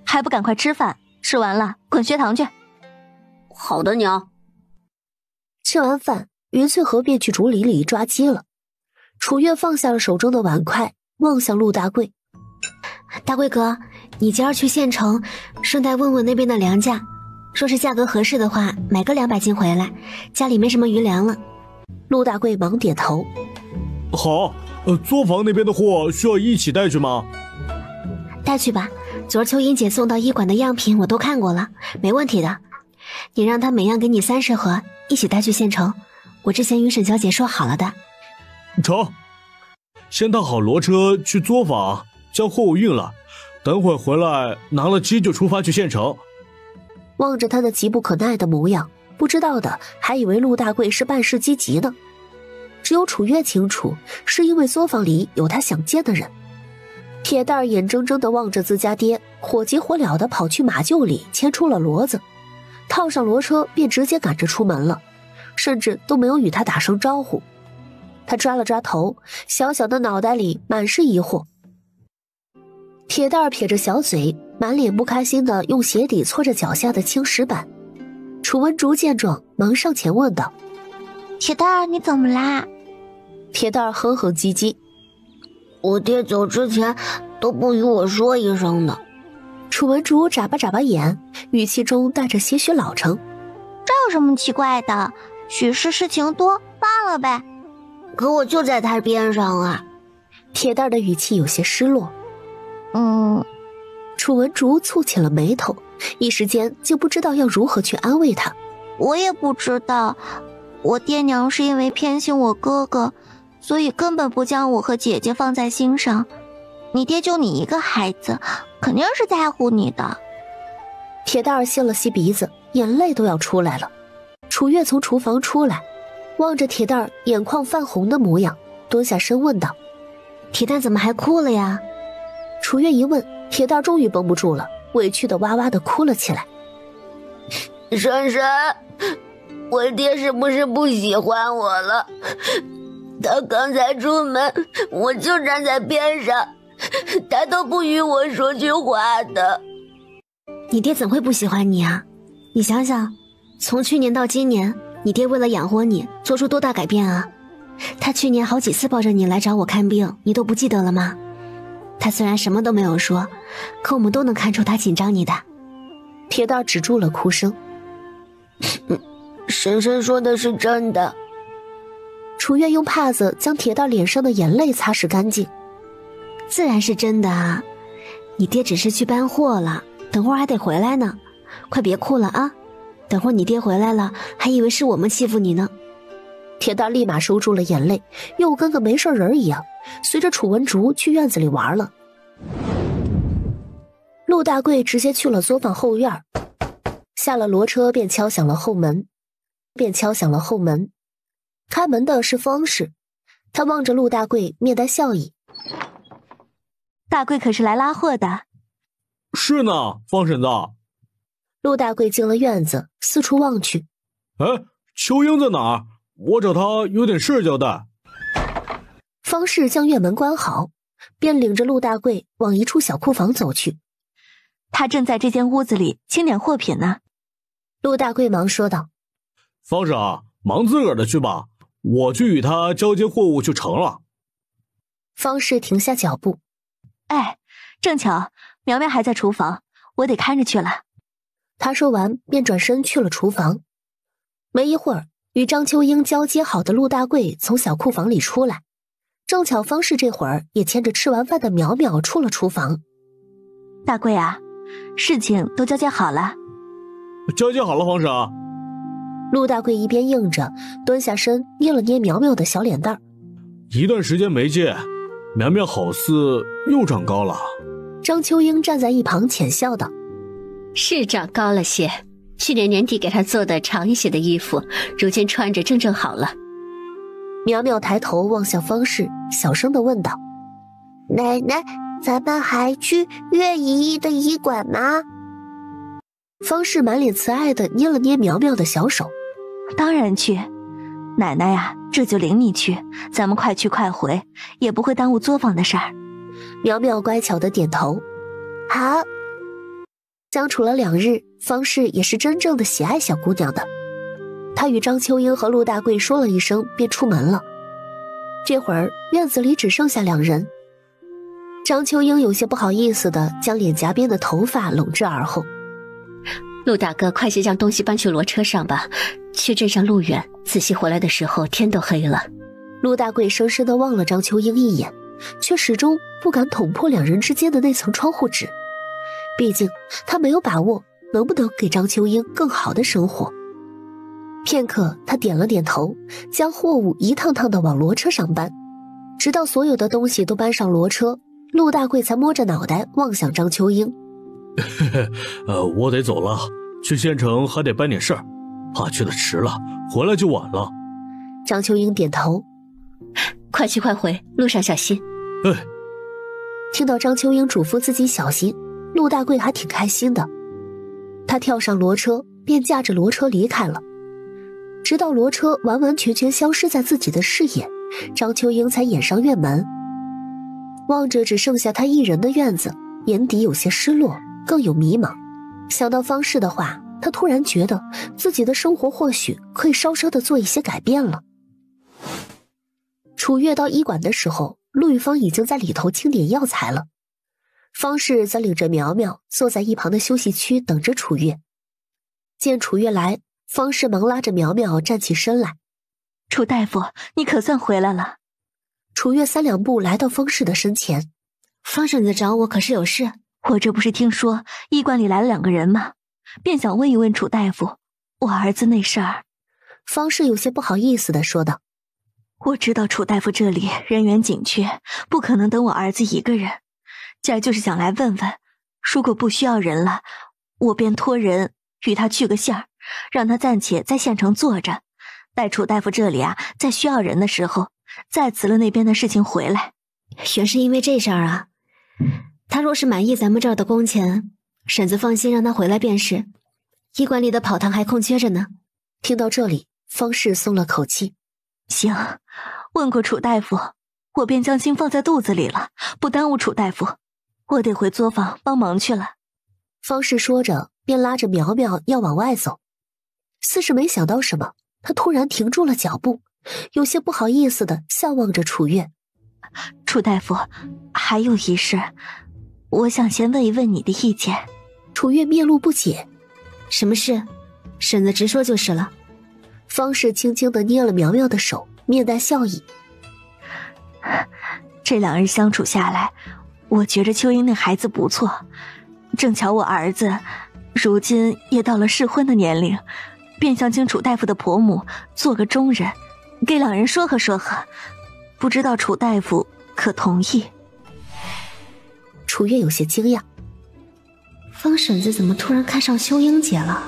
S5: 还不赶快吃饭？吃完了滚学堂去。
S1: 好的，娘。
S2: 吃完饭，云翠荷便去竹林里抓鸡了。楚月放下了手中的碗筷，望向陆大贵。
S3: 大贵哥，你今儿去县城，顺带问问那边的粮价，说是价格合适的话，买个200斤回来，家里没什么余粮了。
S2: 陆大贵忙点头。
S4: 好，作坊那边的货需要一起带去吗？
S3: 带去吧，昨儿秋英姐送到医馆的样品我都看过了，没问题的。你让她每样给你30盒，一起带去县城，我之前与沈小姐说好了的。
S4: 成，先搭好骡车去作坊，将货物运了，等会回来拿了鸡就出发去县城。
S2: 望着他的急不可耐的模样，不知道的还以为陆大贵是办事积极呢。只有楚月清楚，是因为作坊里有他想见的人。铁蛋儿眼睁睁地望着自家爹火急火燎地跑去马厩里牵出了骡子，套上骡车便直接赶着出门了，甚至都没有与他打声招呼。他抓了抓头，小小的脑袋里满是疑惑。铁蛋儿撇着小嘴，满脸不开心地用鞋底搓着脚下的青石板。楚文竹见状，忙上前问道：“
S5: 铁蛋儿，你怎么啦？”
S2: 铁蛋儿哼哼唧唧：“
S1: 我爹走之前都不与我说一声的。”
S2: 楚文竹眨巴眨巴眼，语气中带着些许老成：“
S5: 这有什么奇怪的？许是事情多罢了呗。”
S1: 可我就在他边上啊。
S2: 铁蛋儿的语气有些失落。楚文竹蹙起了眉头，一时间就不知道要如何去安慰他。
S5: 我也不知道，我爹娘是因为偏心我哥哥，所以根本不将我和姐姐放在心上。你爹就你一个孩子，肯定是在乎你的。
S2: 铁蛋儿吸了吸鼻子，眼泪都要出来了。楚月从厨房出来，望着铁蛋儿眼眶泛红的模样，蹲下身问道：“
S3: 铁蛋怎么还哭了呀？”
S2: 楚月一问，铁蛋终于绷不住了，委屈的哇哇的哭了起来。
S1: 婶婶，我爹是不是不喜欢我了？他刚才出门，我就站在边上，他都不与我说句话的。
S3: 你爹怎会不喜欢你啊？你想想，从去年到今年，你爹为了养活你，做出多大改变啊？他去年好几次抱着你来找我看病，你都不记得了吗？他虽然什么都没有说，可我们都能看出他紧张你的。
S2: 铁蛋止住了哭声。
S1: 婶婶说的是真的。
S2: 楚月用帕子将铁蛋脸上的眼泪擦拭干净。
S3: 自然是真的啊，你爹只是去搬货了，等会儿还得回来呢。快别哭了啊，等会儿你爹回来了，还以为是我们欺负你呢。
S2: 铁蛋立马收住了眼泪，又跟个没事人一样，随着楚文竹去院子里玩了。陆大贵直接去了作坊后院，下了骡车便敲响了后门。开门的是方氏，他望着陆大贵，面带笑意：“
S5: 大贵可是来拉货的。”“
S4: 是呢，方婶子。”
S2: 陆大贵进了院子，四处望去。
S4: “哎，秋英在哪儿？我找她有点事交代。”
S2: 方氏将院门关好，便领着陆大贵往一处小库房走去。
S5: “他正在这间屋子里清点货品呢。”
S2: 陆大贵忙说道。
S4: “方婶，忙自个儿的去吧，我去与他交接货物就成了。”
S2: 方氏停下脚步。
S5: “哎，正巧苗苗还在厨房，我得看着去了。”
S2: 他说完便转身去了厨房。没一会儿，与张秋英交接好的陆大贵从小库房里出来，正巧方氏这会儿也牵着吃完饭的淼淼出了厨房。
S5: 大贵啊，事情都交接好了。
S4: 交接好了，方婶。
S2: 陆大贵一边应着，蹲下身捏了捏淼淼的小脸蛋儿。
S4: 一段时间没见，淼淼好似又长高了。
S2: 张秋英站在一旁浅笑道：
S1: 是长高了些，去年年底给她做的长一些的衣服，如今穿着正好了。
S2: 淼淼抬头望向方氏，小声地问道：奶奶，咱们还去岳姨姨的医馆吗？方氏满脸慈爱地捏了捏淼淼的小手。
S5: 当然去，奶奶呀，这就领你去，咱们快去快回，也不会耽误作坊的事儿。
S2: 淼淼乖巧地点头。好。相处了2日，方氏也是真正的喜爱小姑娘的。她与张秋英和陆大贵说了一声，便出门了。这会儿院子里只剩下2人。张秋英有些不好意思地将脸颊边的头发拢至耳后。
S1: 陆大哥，快些将东西搬去骡车上吧，去镇上路远，仔细回来的时候天都黑了。
S2: 陆大贵深深地望了张秋英一眼，却始终不敢捅破2人之间的那层窗户纸。毕竟他没有把握能不能给张秋英更好的生活。片刻，他点了点头，将货物一趟趟地往骡车上搬，直到所有的东西都搬上骡车，陆大贵才摸着脑袋望向张秋英。
S4: 我得走了，去县城还得办点事儿，怕去的迟了，回来就晚了。
S2: 张秋英点头。
S1: 快去快回，路上小心。
S2: 听到张秋英嘱咐自己小心，陆大贵还挺开心的。他跳上骡车，便驾着骡车离开了。直到骡车完完全全消失在自己的视野，张秋英才掩上院门，望着只剩下他一人的院子，眼底有些失落，更有迷茫。想到方氏的话，他突然觉得自己的生活或许可以稍稍的做一些改变了。楚月到医馆的时候，陆玉芳已经在里头清点药材了。方氏则领着苗苗坐在一旁的休息区等着楚月。见楚月来，方氏忙拉着苗苗站起身来。
S5: 楚大夫，你可算回来了。
S2: 楚月3两步来到方氏的身前。
S3: 方婶子找我可是有事。
S5: 我这不是听说医馆里来了2个人吗？便想问一问楚大夫，我儿子那事儿。
S2: 方氏有些不好意思地说道：
S5: 我知道楚大夫这里人员紧缺，不可能等我儿子一个人，今儿就是想来问问，如果不需要人了，我便托人与他去个线儿，让他暂且在县城坐着，待楚大夫这里在需要人的时候，再辞了那边的事情回来。
S3: 原是因为这事儿啊。他若是满意咱们这儿的工钱，婶子放心让他回来便是。医馆里的跑堂还空缺着呢。
S2: 听到这里，方氏松了口气。
S5: 行，问过楚大夫，我便将心放在肚子里了，不耽误楚大夫。我得回作坊帮忙去了。
S2: 方氏说着，便拉着苗苗要往外走。似是没想到什么，他突然停住了脚步，有些不好意思地笑望着楚月。
S5: 楚大夫，还有一事，我想先问一问你的意见。
S2: 楚月面露不解。
S3: 什么事？婶子直说就是了。
S2: 方氏轻轻地捏了苗苗的手，面带笑意。
S5: 这2日相处下来，我觉着秋英那孩子不错，正巧我儿子如今也到了适婚的年龄，便想请楚大夫的婆母做个中人，给2人说和说和，不知道楚大夫可同意。
S2: 楚月有些惊讶，
S3: 方婶子怎么突然看上秋英姐了？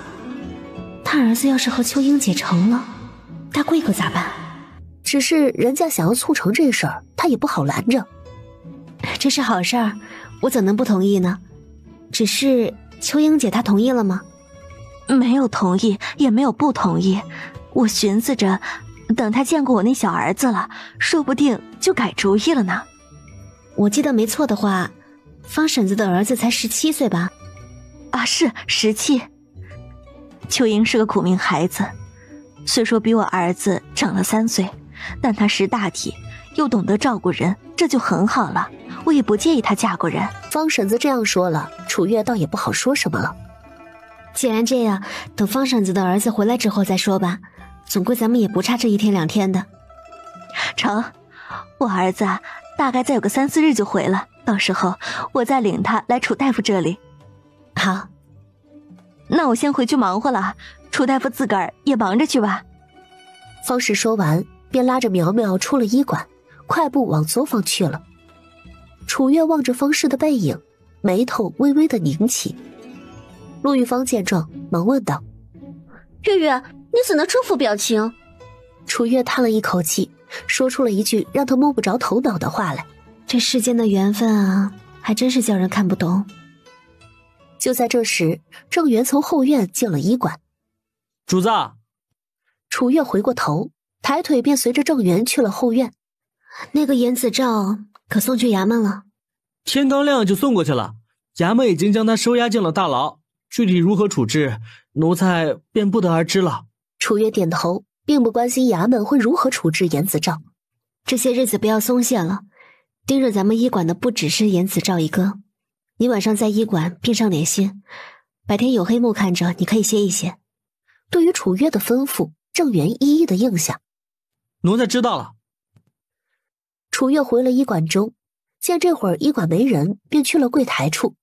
S3: 他儿子要是和秋英姐成了，大贵可咋办？
S2: 只是人家想要促成这事儿，他也不好拦着。
S3: 这是好事儿，我怎能不同意呢？只是秋英姐她同意了吗？
S5: 没有同意，也没有不同意。我寻思着，等她见过我那小儿子了，说不定就改主意了呢。
S3: 我记得没错的话，方婶子的儿子才17岁吧？
S5: 是17。秋英是个苦命孩子，虽说比我儿子长了3岁，但她识大体，又懂得照顾人，这就很好了。我也不介意她嫁过人。
S2: 方婶子这样说了，楚月倒也不好说什么了。
S3: 既然这样，等方婶子的儿子回来之后再说吧。总归咱们也不差这1天2天的。
S5: 成，我儿子大概再有个3、4日就回了，到时候我再领他来楚大夫这里。
S3: 好，
S5: 那我先回去忙活了，楚大夫自个儿也忙着去吧。
S2: 方氏说完，便拉着苗苗出了医馆，快步往作坊去了。楚月望着方氏的背影，眉头微微的拧起。陆玉芳见状，忙问道：“
S1: 月月，你怎的这副表情？”
S2: 楚月叹了一口气，说出了一句让他摸不着头脑的话来：“
S3: 这世间的缘分啊，还真是叫人看不懂。”
S2: 就在这时，郑源从后院进了医馆。
S8: 主子，
S2: 楚月回过头，抬腿便随着郑源去了后院。
S3: 那个严子照可送去衙门了？
S8: 天刚亮就送过去了，衙门已经将他收押进了大牢，具体如何处置，奴才便不得而知了。
S2: 楚月点头，并不关心衙门会如何处置严子照。
S3: 这些日子不要松懈了，盯着咱们医馆的不只是严子照一个。你晚上在医馆闭上点心，白天有黑幕看着，你可以歇一歇。
S2: 对于楚月的吩咐，郑源一一的应下。
S8: 奴才知道了。
S2: 楚月回了医馆中，见这会儿医馆没人，便去了柜台处，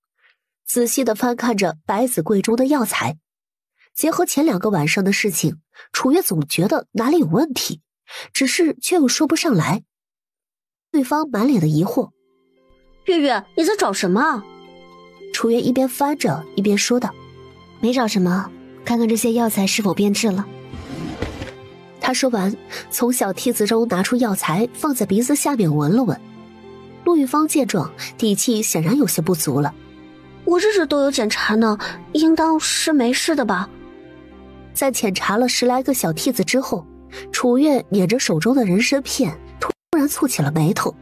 S2: 仔细的翻看着百子柜中的药材。结合前2个晚上的事情，楚月总觉得哪里有问题，只是却又说不上来。对方满脸的疑惑：“
S1: 月月，你在找什么？”
S2: 楚月一边翻着一边说道：“
S3: 没找什么，看看这些药材是否变质了。”
S2: 他说完，从小屉子中拿出药材，放在鼻子下面闻了闻。陆玉芳见状，底气显然有些不足了：“
S1: 我日日都有检查呢，应当是没事的吧？”
S2: 在检查了10来个小屉子之后，楚月捻着手中的人参片，突然蹙起了眉头：“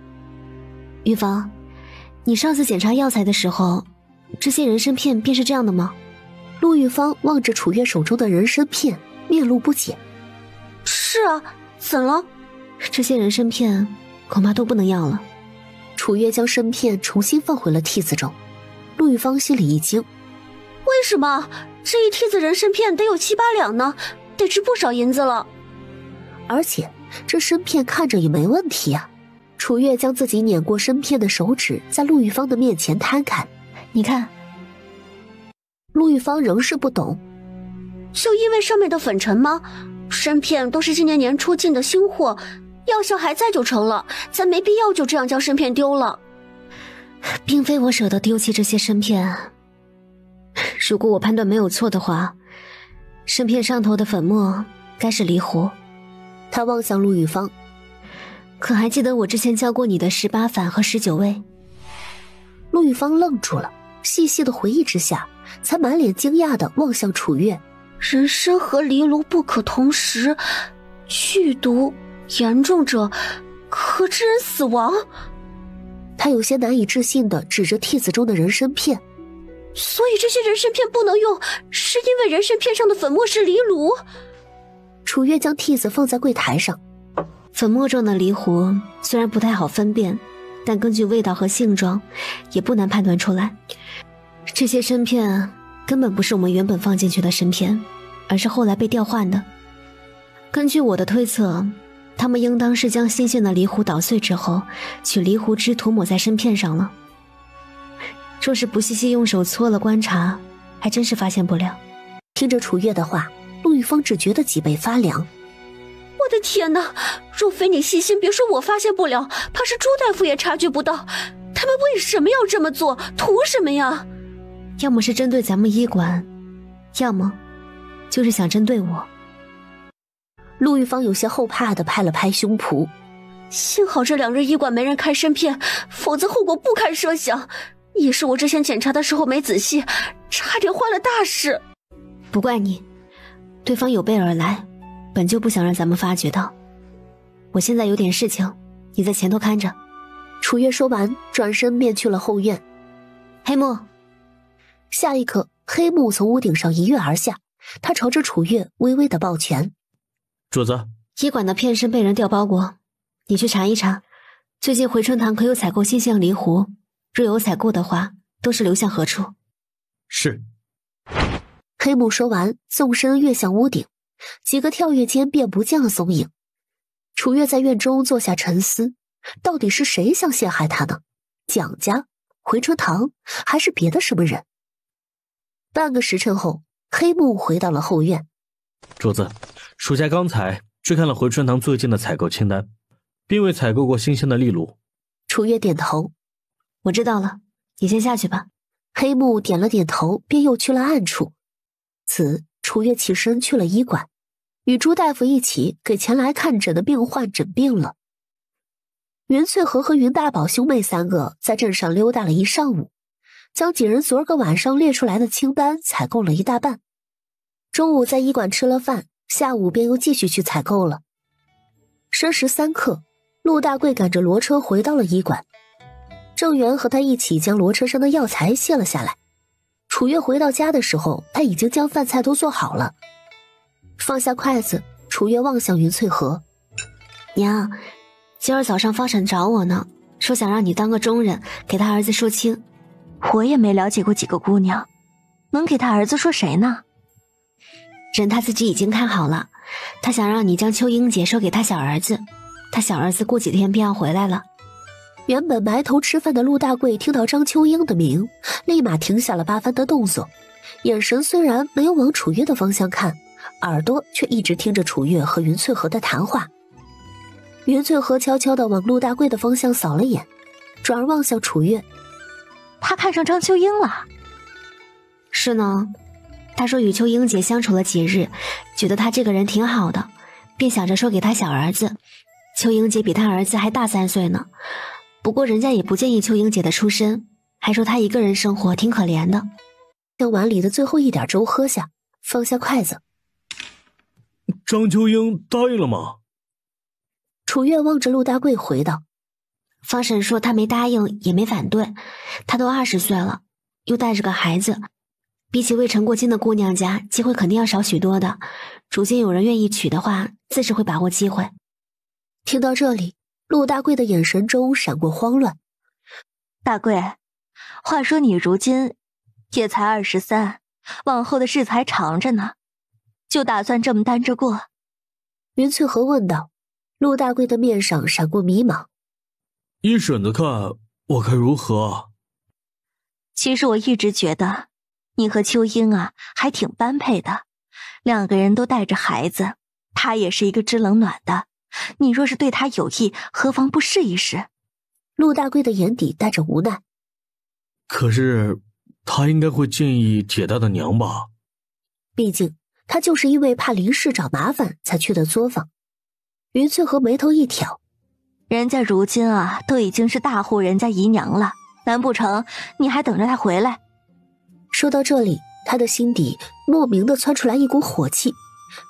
S3: 玉芳，你上次检查药材的时候，这些人参片便是这样的吗？”
S2: 陆玉芳望着楚月手中的人参片，面露不解：“
S1: 是啊，怎了？
S3: 这些人参片恐怕都不能要了。”
S2: 楚月将参片重新放回了屉子中。陆玉芳心里一惊：“
S1: 为什么？这一屉子人参片得有7、8两呢，得值不少银子了。
S2: 而且这参片看着也没问题啊。”楚月将自己碾过参片的手指在陆玉芳的面前摊开：“
S3: 你看。”
S2: 陆玉芳仍是不懂：“
S1: 就因为上面的粉尘吗？参片都是今年年初进的新货，药效还在就成了，咱没必要就这样将参片丢了。”
S3: 并非我舍得丢弃这些参片，如果我判断没有错的话，参片上头的粉末该是离糊。
S2: 他望向陆玉芳：“
S3: 可还记得我之前教过你的18反和19味？”
S2: 陆玉芳愣住了，细细的回忆之下，才满脸惊讶地望向楚月：“
S1: 人参和藜芦不可同时，剧毒严重者可致人死亡。”
S2: 他有些难以置信地指着屉子中的人参片：“
S1: 所以这些人参片不能用，是因为人参片上的粉末是藜芦？”
S2: 楚月将屉子放在柜台上：“
S3: 粉末状的藜糊虽然不太好分辨，但根据味道和性状，也不难判断出来。这些参片根本不是我们原本放进去的参片，而是后来被调换的。根据我的推测，他们应当是将新鲜的藜糊捣碎之后，取藜糊汁涂抹在参片上了。若是不细细用手搓了观察，还真是发现不了。”
S2: 听着楚月的话，陆玉芳只觉得脊背发凉。
S1: 我的天哪！若非你细心，别说我发现不了，怕是朱大夫也察觉不到。他们为什么要这么做？图什么呀？
S3: 要么是针对咱们医馆，要么就是想针对我。
S2: 陆玉芳有些后怕地拍了拍胸脯：“
S1: 幸好这2日医馆没人开参片，否则后果不堪设想。也是我之前检查的时候没仔细，差点坏了大事。”“
S3: 不怪你，对方有备而来，本就不想让咱们发觉到。我现在有点事情，你在前头看着。”
S2: 楚月说完，转身便去了后院。
S3: 黑木。
S2: 下一刻，黑木从屋顶上一跃而下，他朝着楚月微微的抱拳：“
S8: 主子，
S3: 医馆的片参被人调包过，你去查一查，最近回春堂可有采购新鲜藜糊？若有采购的话，都是流向何处？”
S8: 是。
S2: 黑木说完，纵身跃向屋顶，几个跳跃间便不见了踪影。楚月在院中坐下沉思，到底是谁想陷害他呢？蒋家、回春堂，还是别的什么人？半个时辰后，黑木回到了后院。
S8: 主子，属下刚才去看了回春堂最近的采购清单，并未采购过新鲜的栗炉。
S2: 楚月点头，
S3: 我知道了，你先下去吧。
S2: 黑木点了点头，便又去了暗处。楚月起身去了医馆，与朱大夫一起给前来看诊的病患诊病了。云翠和云大宝兄妹三个在镇上溜达了一上午，将几人昨个晚上列出来的清单采购了一大半。中午在医馆吃了饭，下午便又继续去采购了。申时3刻，陆大贵赶着骡车回到了医馆。郑源和他一起将骡车上的药材卸了下来。楚月回到家的时候，他已经将饭菜都做好了。放下筷子，楚月望向云翠和：“
S3: 娘，今儿早上方婶找我呢，说想让你当个中人，给他儿子说亲。
S5: 我也没了解过几个姑娘，能给他儿子说谁呢？
S3: 人他自己已经看好了，他想让你将秋英姐说给他小儿子，他小儿子过几天便要回来了。”
S2: 原本埋头吃饭的陆大贵听到张秋英的名，立马停下了8番的动作，眼神虽然没有往楚月的方向看，耳朵却一直听着楚月和云翠和的谈话。云翠和悄悄地往陆大贵的方向扫了眼，转而望向楚月：“
S5: 他看上张秋英了？”“
S3: 是呢，他说与秋英姐相处了几日，觉得她这个人挺好的，便想着说给他小儿子。秋英姐比他儿子还大3岁呢。不过人家也不介意秋英姐的出身，还说她一个人生活挺可怜的。”
S2: 将碗里的最后一点粥喝下，放下筷子。
S4: “张秋英答应了吗？”
S2: 楚月望着陆大贵回道：“
S3: 方婶说她没答应也没反对，她都20岁了，又带着个孩子，比起未成过亲的姑娘家，机会肯定要少许多的。如今有人愿意娶的话，自是会把握机会。”
S2: 听到这里，陆大贵的眼神中闪过慌乱。
S5: “大贵，话说你如今也才23，往后的日子还长着呢，就打算这么单着过？”
S2: 云翠和问道。陆大贵的面上闪过迷茫。
S4: “依婶子看，我该如何？”“
S5: 其实我一直觉得你和秋英啊还挺般配的，2个人都带着孩子，他也是一个知冷暖的，你若是对他有意，何妨不试一试？”
S2: 陆大贵的眼底带着无奈。
S4: “可是他应该会建议铁大的娘吧？
S2: 毕竟他就是因为怕林氏找麻烦才去的作坊。”云翠和眉头一挑：“
S5: 人家如今啊都已经是大户人家姨娘了，难不成你还等着他回来？”
S2: 说到这里，他的心底莫名地窜出来一股火气，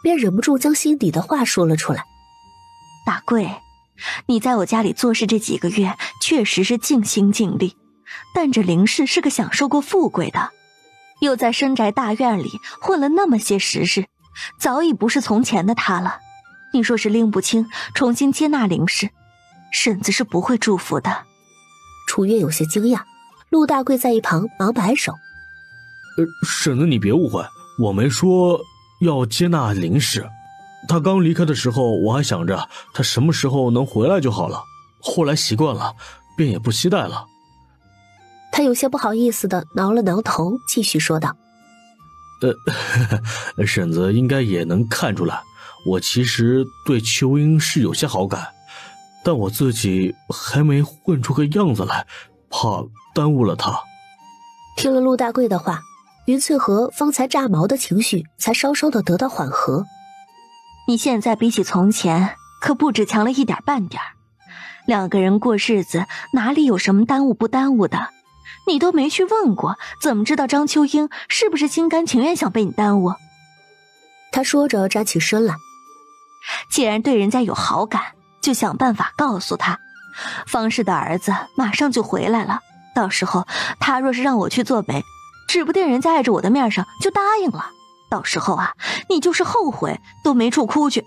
S2: 便忍不住将心底的话说了出来。
S5: “大贵，你在我家里做事这几个月确实是尽心尽力，但这林氏是个享受过富贵的，又在深宅大院里混了那么些时日，早已不是从前的他了。你若是拎不清，重新接纳林氏，婶子是不会祝福的。”
S2: 楚月有些惊讶，陆大贵在一旁忙摆手：“
S4: 婶子你别误会，我没说要接纳林氏。他刚离开的时候，我还想着他什么时候能回来就好了，后来习惯了，便也不期待了。”
S2: 他有些不好意思的挠了挠头，继续说道：“
S4: 婶子应该也能看出来，我其实对秋英是有些好感，但我自己还没混出个样子来，怕耽误了她。”
S2: 听了陆大贵的话，云翠和方才炸毛的情绪才稍稍的得到缓和。
S5: “你现在比起从前可不止强了一点半点，2个人过日子哪里有什么耽误不耽误的？你都没去问过，怎么知道张秋英是不是心甘情愿想被你耽误？”
S2: 他说着站起身来：“
S5: 既然对人家有好感，就想办法告诉他，方氏的儿子马上就回来了，到时候他若是让我去做媒，指不定人家碍着我的面上就答应了，到时候啊，你就是后悔都没处哭去。”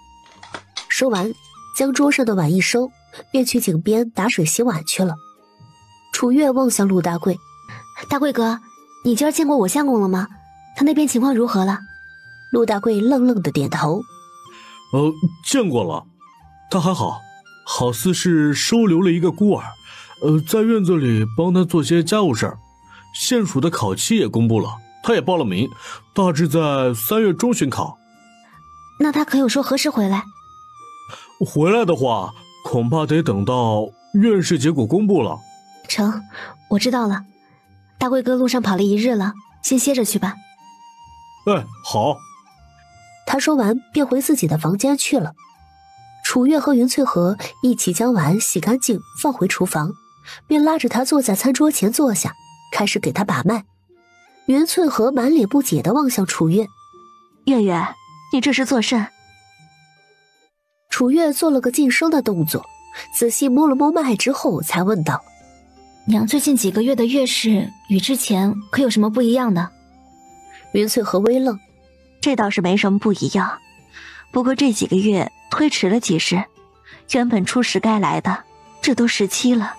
S2: 说完，将桌上的碗一收，便去井边打水洗碗去了。楚月望向陆大贵：“
S3: 大贵哥，你今儿见过我相公了吗？他那边情况如何了？”
S2: 陆大贵愣愣的点头，
S4: 见过了，他还好，好似是收留了一个孤儿，在院子里帮他做些家务事儿。县署的考期也公布了，他也报了名，大致在3月中旬考。
S3: 那他可有说何时回来？
S4: 回来的话，恐怕得等到院试结果公布了。
S3: 成，我知道了。大贵哥路上跑了1日了，先歇着去吧。
S4: 哎，好。
S2: 他说完便回自己的房间去了。楚月和云翠荷一起将碗洗干净放回厨房，便拉着他坐在餐桌前坐下，开始给他把脉。云翠荷满脸不解地望向楚月：“
S5: 月月，你这是做甚？”
S2: 楚月做了个噤声的动作，仔细摸了摸脉之后才问道：“
S3: 娘最近几个月的月事与之前可有什么不一样的？”
S2: 云翠荷微愣：“
S5: 这倒是没什么不一样，不过这几个月推迟了几时，原本初10该来的，这都17了。”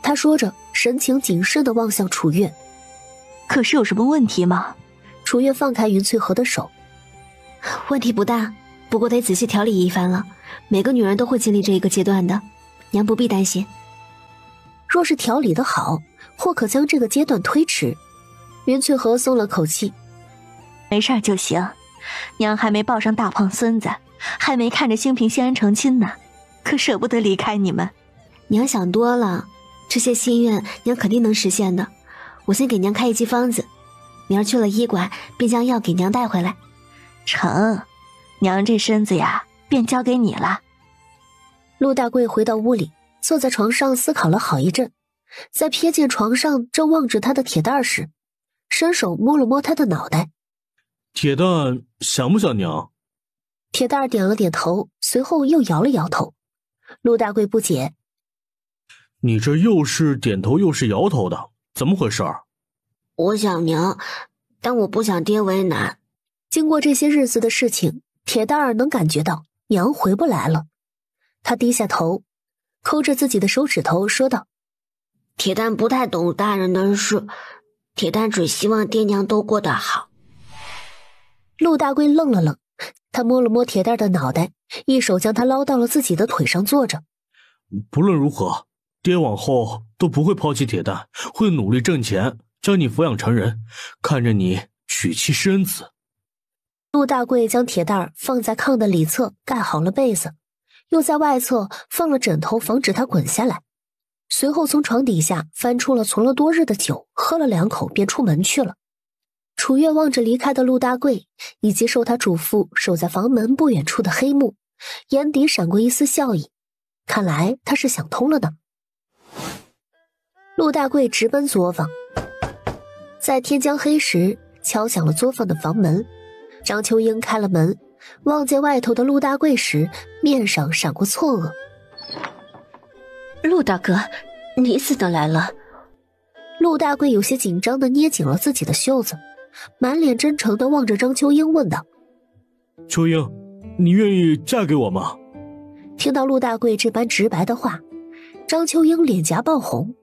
S2: 他说着，神情谨慎地望向楚月：“
S5: 可是有什么问题吗？”
S2: 楚月放开云翠荷的手：“
S3: 问题不大，不过得仔细调理一番了。每个女人都会经历这一个阶段的，娘不必担心。
S2: 若是调理得好，或可将这个阶段推迟。”云翠荷松了口气：“
S5: 没事就行，娘还没抱上大胖孙子，还没看着兴平先安成亲呢，可舍不得离开你们。”
S3: 娘想多了，这些心愿娘肯定能实现的。我先给娘开一剂方子，明儿去了医馆便将药给娘带回来。
S5: 成，娘这身子呀便交给你了。
S2: 陆大贵回到屋里，坐在床上思考了好一阵，在瞥见床上正望着他的铁蛋时，伸手摸了摸他的脑袋：“
S4: 铁蛋想不想娘？”
S2: 铁蛋点了点头，随后又摇了摇头。陆大贵不解：“
S4: 你这又是点头又是摇头的，怎么回事？”“
S1: 我想娘，但我不想爹为难。”
S2: 经过这些日子的事情，铁蛋儿能感觉到娘回不来了。他低下头，抠着自己的手指头说道：“
S1: 铁蛋不太懂大人的事，铁蛋只希望爹娘都过得好。”
S2: 陆大贵愣了愣，他摸了摸铁蛋的脑袋，一手将他捞到了自己的腿上坐着。
S4: “不论如何，爹往后都不会抛弃铁蛋，会努力挣钱，将你抚养成人，看着你娶妻生子。”
S2: 陆大贵将铁蛋放在炕的里侧，盖好了被子，又在外侧放了枕头，防止他滚下来。随后从床底下翻出了存了多日的酒，喝了2口便出门去了。楚月望着离开的陆大贵，以及受他嘱咐守在房门不远处的黑幕，眼底闪过一丝笑意，看来他是想通了呢。陆大贵直奔作坊，在天将黑时敲响了作坊的房门。张秋英开了门，望见外头的陆大贵时，面上闪过错愕：“
S1: 陆大哥，你怎么来了？”
S2: 陆大贵有些紧张地捏紧了自己的袖子，满脸真诚地望着张秋英问道：“
S4: 秋英，你愿意嫁给我吗？”
S2: 听到陆大贵这般直白的话，张秋英脸颊爆红。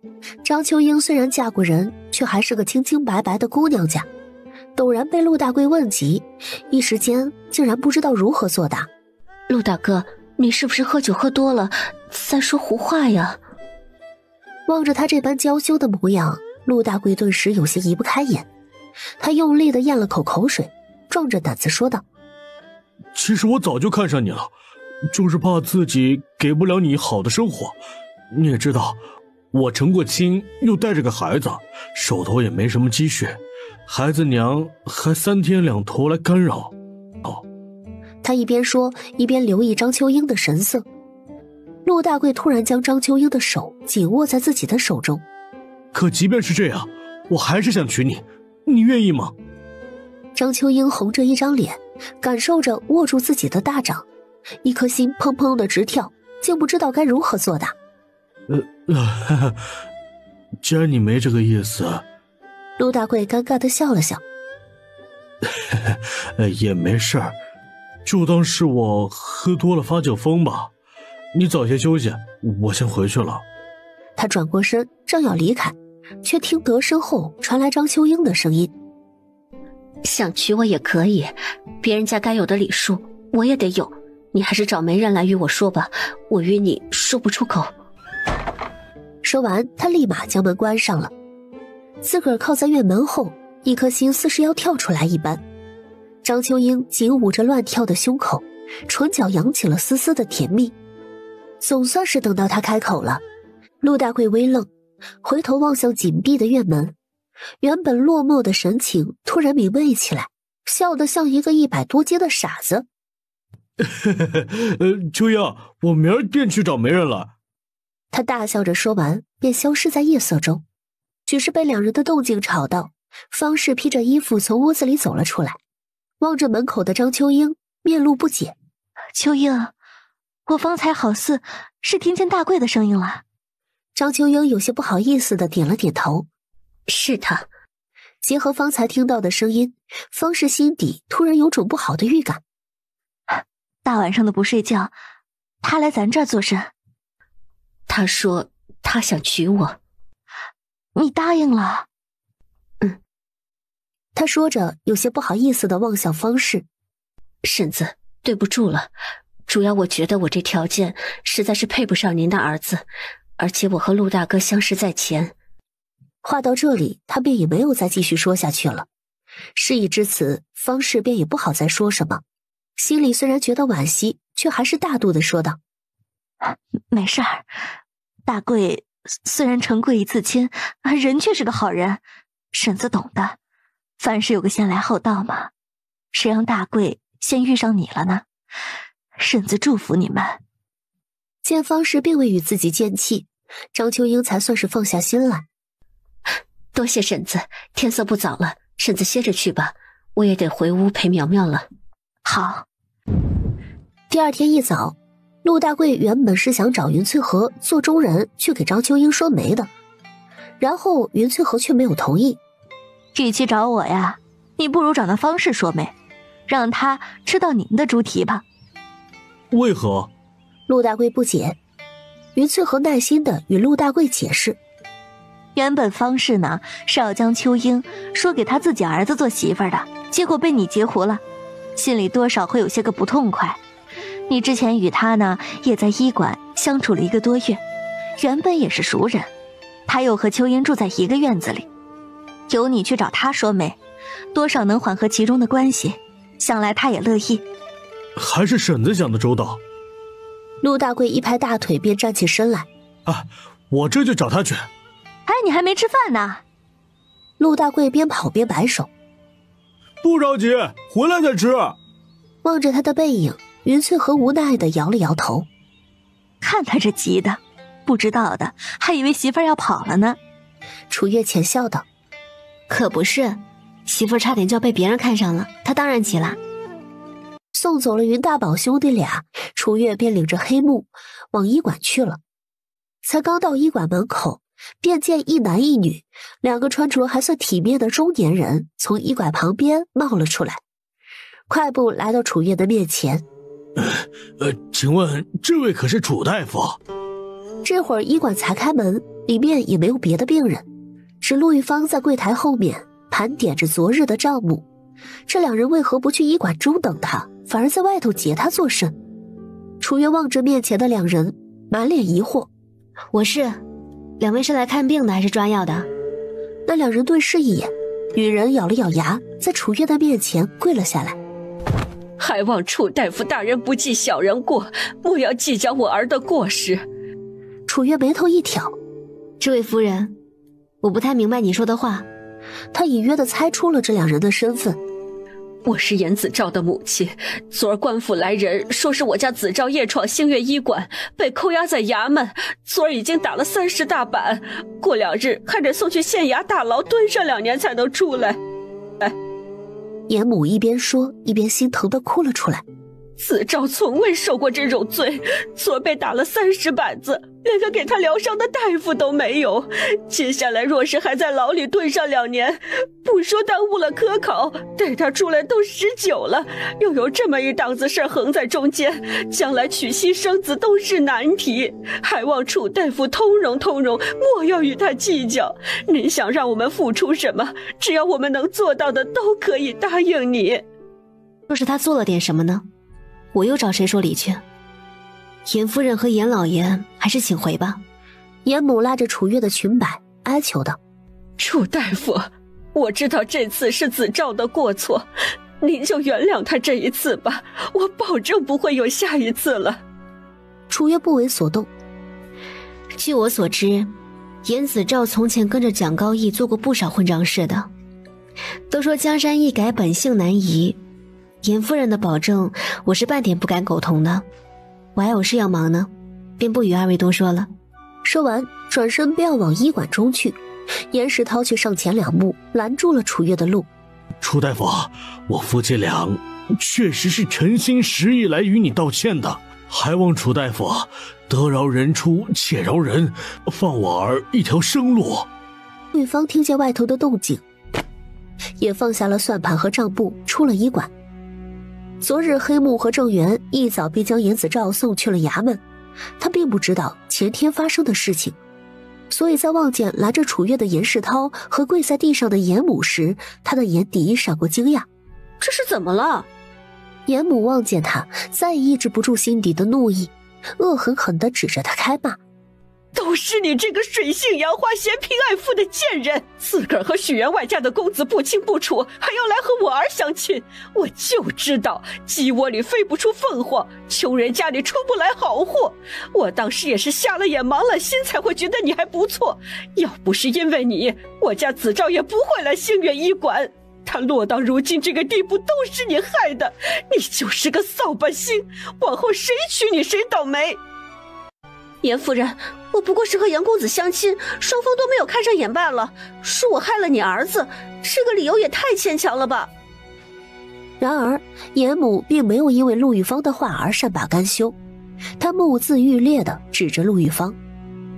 S2: 张秋英虽然嫁过人，却还是个清清白白的姑娘家，陡然被陆大贵问及，一时间竟然不知道如何作答。
S1: “陆大哥，你是不是喝酒喝多了，在说胡话呀？”
S2: 望着他这般娇羞的模样，陆大贵顿时有些移不开眼。他用力地咽了口口水，壮着胆子说道：“
S4: 其实我早就看上你了，就是怕自己给不了你好的生活。你也知道，我成过亲，又带着个孩子，手头也没什么积蓄，孩子娘还3天2头来干扰。”
S2: 他一边说，一边留意张秋英的神色。陆大贵突然将张秋英的手紧握在自己的手中。
S4: “可即便是这样，我还是想娶你，你愿意吗？”
S2: 张秋英红着一张脸，感受着握住自己的大掌，一颗心砰砰的直跳，竟不知道该如何作答。
S4: 既然你没这个意思，
S2: 陆大贵尴尬地笑了笑，
S4: 也没事儿，就当是我喝多了发酒疯吧。你早些休息，我先回去了。
S2: 他转过身正要离开，却听得身后传来张秋英的声音：“
S1: 想娶我也可以，别人家该有的礼数我也得有，你还是找媒人来与我说吧，我与你说不出口。
S2: 说完，他立马将门关上了，自个儿靠在院门后，一颗心似是要跳出来一般。张秋英紧捂着乱跳的胸口，唇角扬起了丝丝的甜蜜。总算是等到他开口了。陆大贵微愣，回头望向紧闭的院门，原本落寞的神情突然明媚起来，笑得像一个100多斤的傻子。
S4: 秋英，我明儿便去找媒人了。
S2: 他大笑着说完，便消失在夜色中。只是被两人的动静吵到，方氏披着衣服从屋子里走了出来，望着门口的张秋英，面露不解。
S5: 秋英，我方才好似是听见大贵的声音了。
S2: 张秋英有些不好意思地点了点头。
S1: 是他。
S2: 结合方才听到的声音，方氏心底突然有种不好的预感。
S5: 大晚上的不睡觉，他来咱这儿做甚？
S1: 他说他想娶我。
S5: 你答应了？
S2: 他说着有些不好意思地望向方氏。
S1: 婶子，对不住了，主要我觉得我这条件实在是配不上您的儿子，而且我和陆大哥相识在前。
S2: 话到这里，他便也没有再继续说下去了。事已至此，方氏便也不好再说什么，心里虽然觉得惋惜，却还是大度地说道：
S5: 没事儿，大贵虽然承贵一次亲，人却是个好人，婶子懂的，凡事有个先来后到嘛，谁让大贵先遇上你了呢？婶子祝福你们。
S2: 见方氏并未与自己见气，张秋英才算是放下心来。
S1: 多谢婶子，天色不早了，婶子歇着去吧，我也得回屋陪苗苗了。
S5: 好。
S2: 第二天一早，陆大贵原本是想找云翠和做中人去给张秋英说媒的，然后云翠和却没有同意。
S5: 与其找我呀，你不如找那方氏说媒，让他吃到您的猪蹄吧。
S4: 为何？
S2: 陆大贵不解。云翠和耐心地与陆大贵解释，
S5: 原本方氏呢是要将秋英说给他自己儿子做媳妇的，结果被你截胡了，心里多少会有些个不痛快。你之前与他呢也在医馆相处了1个多月，原本也是熟人，他又和秋英住在一个院子里，由你去找他说媒，多少能缓和其中的关系，想来他也乐意。
S4: 还是婶子想的周到。
S2: 陆大贵一拍大腿便站起身来，
S4: 我这就找他去。
S5: 你还没吃饭呢。
S2: 陆大贵边跑边摆手，
S4: 不着急，回来再吃。
S2: 望着他的背影，云翠和无奈地摇了摇头。
S5: 看他这急的，不知道的还以为媳妇儿要跑了呢。
S2: 楚月浅笑道：
S3: 可不是，媳妇儿差点就要被别人看上了，他当然急了。
S2: 送走了云大宝兄弟俩，楚月便领着黑木往医馆去了。才刚到医馆门口，便见一男一女2个穿着还算体面的中年人从医馆旁边冒了出来，快步来到楚月的面前。
S4: 请问这位可是楚大夫？
S2: 这会儿医馆才开门，里面也没有别的病人，只陆玉芳在柜台后面盘点着昨日的账目。这2人为何不去医馆中等他，反而在外头截他作甚？楚月望着面前的2人，满脸疑惑。
S3: 我是，2位是来看病的还是抓药的？
S2: 那2人对视一眼，女人咬了咬牙，在楚月的面前跪了下来。
S1: 还望楚大夫大人不计小人过，莫要计较我儿的过失。
S2: 楚月眉头一挑，
S3: 这位夫人，我不太明白你说的话。
S2: 他隐约地猜出了这2人的身份。
S1: 我是严子昭的母亲，昨儿官府来人说是我家子昭夜闯星月医馆，被扣押在衙门，昨儿已经打了30大板，过2日还得送去县衙大牢蹲上2年才能出来。
S2: 严母一边说一边心疼地哭了出来。
S1: 子昭从未受过这种罪，昨儿被打了30板子，连个给他疗伤的大夫都没有。接下来若是还在牢里蹲上2年，不说耽误了科考，待他出来都19了，又有这么一档子事儿横在中间，将来娶妻生子都是难题。还望楚大夫通融通融，莫要与他计较。您想让我们付出什么，只要我们能做到的，都可以答应你。
S3: 若是他做了点什么呢？
S2: 我又找谁说理去？严夫人和严老爷还是请回吧。严母拉着楚月的裙摆哀求道：
S9: 楚大夫，我知道这次是子昭的过错，您就原谅他这一次吧，我保证不会有下一次了。
S2: 楚月不为所动。据我所知，严子昭从前跟着蒋高义做过不少混账事的。都说江山易改，本性难移。严夫人的保证，我是半点不敢苟同的。我还有事要忙呢，便不与二位多说了。说完，转身便要往医馆中去。严世涛却上前2步，拦住了楚月的路。
S4: 楚大夫，我夫妻俩确实是诚心实意来与你道歉的，还望楚大夫得饶人处且饶人，放我儿一条生路。
S2: 对方听见外头的动静，也放下了算盘和账簿，出了医馆。昨日黑木和郑源一早便将严子昭送去了衙门，他并不知道前天发生的事情，所以在望见拦着楚月的严世涛和跪在地上的严母时，他的眼底闪过惊讶。
S1: 这是怎么了？
S2: 严母望见他，再也抑制不住心底的怒意，恶狠狠地指着他开骂：
S9: 都是你这个水性杨花、嫌贫爱富的贱人，自个儿和许员外家的公子不清不楚，还要来和我儿相亲。我就知道鸡窝里飞不出凤凰，穷人家里出不来好货。我当时也是瞎了眼盲了心，才会觉得你还不错。要不是因为你，我家子昭也不会来星月医馆。他落到如今这个地步，都是你害的。你就是个扫把星，往后谁娶你谁倒霉。
S1: 严夫人，我不过是和严公子相亲，双方都没有看上眼罢了。说我害了你儿子，这个理由也太牵强了吧。
S2: 然而严母并没有因为陆玉芳的话而善罢甘休，她目眦欲裂地指着陆玉芳：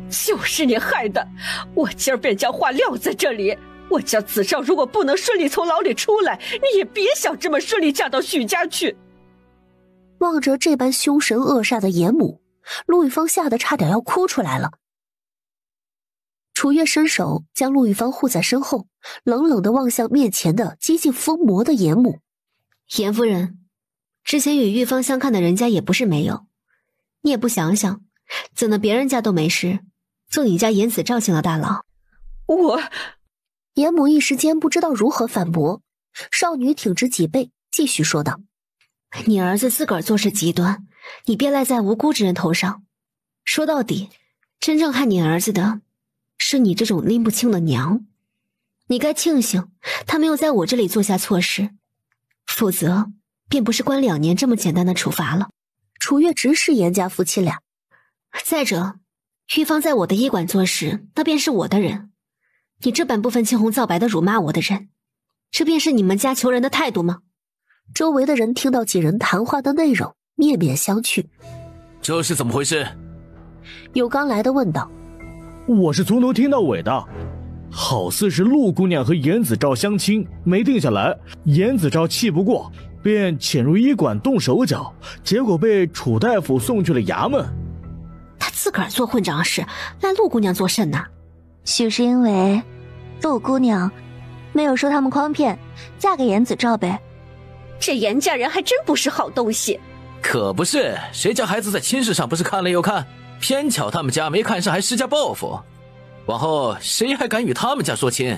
S9: 就是你害的，我今儿便将话撂在这里。我家子昭如果不能顺利从牢里出来，你也别想这么顺利嫁到许家去。
S2: 望着这般凶神恶煞的严母，陆玉芳吓得差点要哭出来了。楚月伸手将陆玉芳护在身后，冷冷地望向面前的接近疯魔的严母：严夫人，之前与玉芳相看的人家也不是没有，你也不想想，怎的别人家都没事，就你家严子昭进了大牢？严母一时间不知道如何反驳，少女挺直脊背，继续说道：你儿子自个儿做事极端，你别赖在无辜之人头上。说到底，真正害你儿子的是你这种拎不清的娘。你该庆幸他没有在我这里做下错事，否则便不是关2年这么简单的处罚了。楚月直视严家夫妻俩。再者，玉芳在我的医馆做事，那便是我的人。你这般不分青红皂白的辱骂我的人，这便是你们家求人的态度吗？周围的人听到几人谈话的内容，面面相觑。
S7: 这是怎么回事？
S2: 有刚来的问道。
S4: 我是从头听到尾的，好似是陆姑娘和严子昭相亲没定下来，严子昭气不过，便潜入医馆动手脚，结果被楚大夫送去了衙门。
S2: 他自个儿做混账事，赖陆姑娘做甚呢？
S5: 许是因为陆姑娘没有收他们诓骗，嫁给严子昭呗。
S9: 这严家人还真不是好东西。
S7: 可不是，谁家孩子在亲事上不是看了又看，偏巧他们家没看上还施加报复，往后谁还敢与他们家说亲？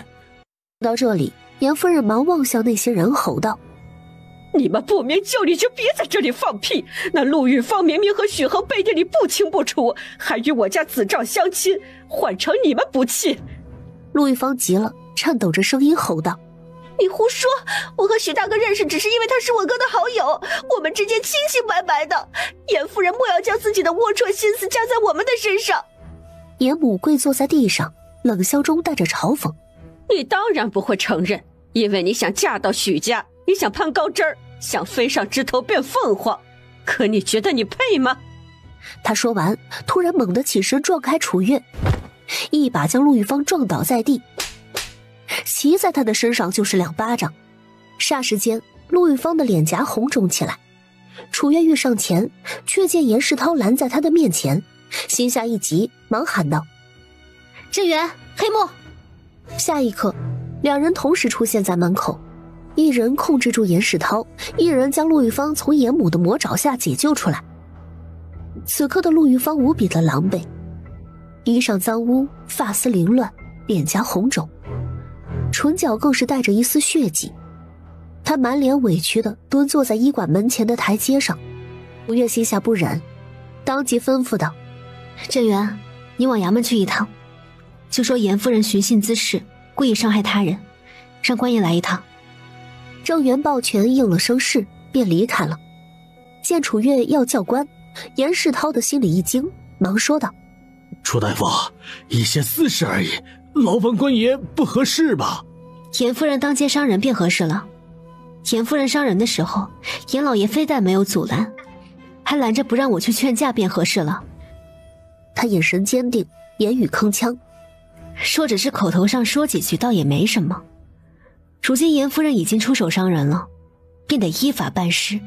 S2: 到这里，严夫人忙望向那些人吼道：
S9: 你们不明就里就别在这里放屁！那陆玉芳明明和许恒背地里不清不楚，还与我家子昭相亲，换成你们不气。
S2: 陆玉芳急了，颤抖着声音吼道：
S1: 你胡说！我和许大哥认识只是因为他是我哥的好友，我们之间清清白白的。严夫人莫要将自己的龌龊心思加在我们的身上。
S2: 严母跪坐在地上，冷笑中带着嘲讽：
S9: 你当然不会承认，因为你想嫁到许家，你想攀高枝儿，想飞上枝头变凤凰，可你觉得你配吗？
S2: 他说完，突然猛地起身撞开楚月，一把将陆玉芳撞倒在地，骑在他的身上就是2巴掌。霎时间，陆玉芳的脸颊红肿起来。楚月欲上前，却见严世涛拦在他的面前，心下一急，忙喊道：郑源，黑木！下一刻，2人同时出现在门口。一人控制住严世涛，一人将陆玉芳从严母的魔爪下解救出来。此刻的陆玉芳无比的狼狈，衣裳脏污，发丝凌乱，脸颊红肿，唇角更是带着一丝血迹。她满脸委屈地蹲坐在医馆门前的台阶上。楚月心下不忍，当即吩咐道：
S3: 郑源，你往衙门去一趟，就说严夫人寻衅滋事，故意伤害他人，让官爷来一趟。
S2: 郑源抱拳应了声是，便离开了。见楚月要叫官，严世涛的心里一惊，忙说道：
S4: 楚大夫，一些私事而已，劳烦官爷不合适吧？
S3: 严夫人当街伤人便合适了。严夫人伤人的时候，严老爷非但没有阻拦，还拦着不让我去劝架便合适了。
S2: 他眼神坚定，言语铿锵，
S3: 说只是口头上说几句倒也没什么，如今严夫人已经出手伤人了，便得依法办事，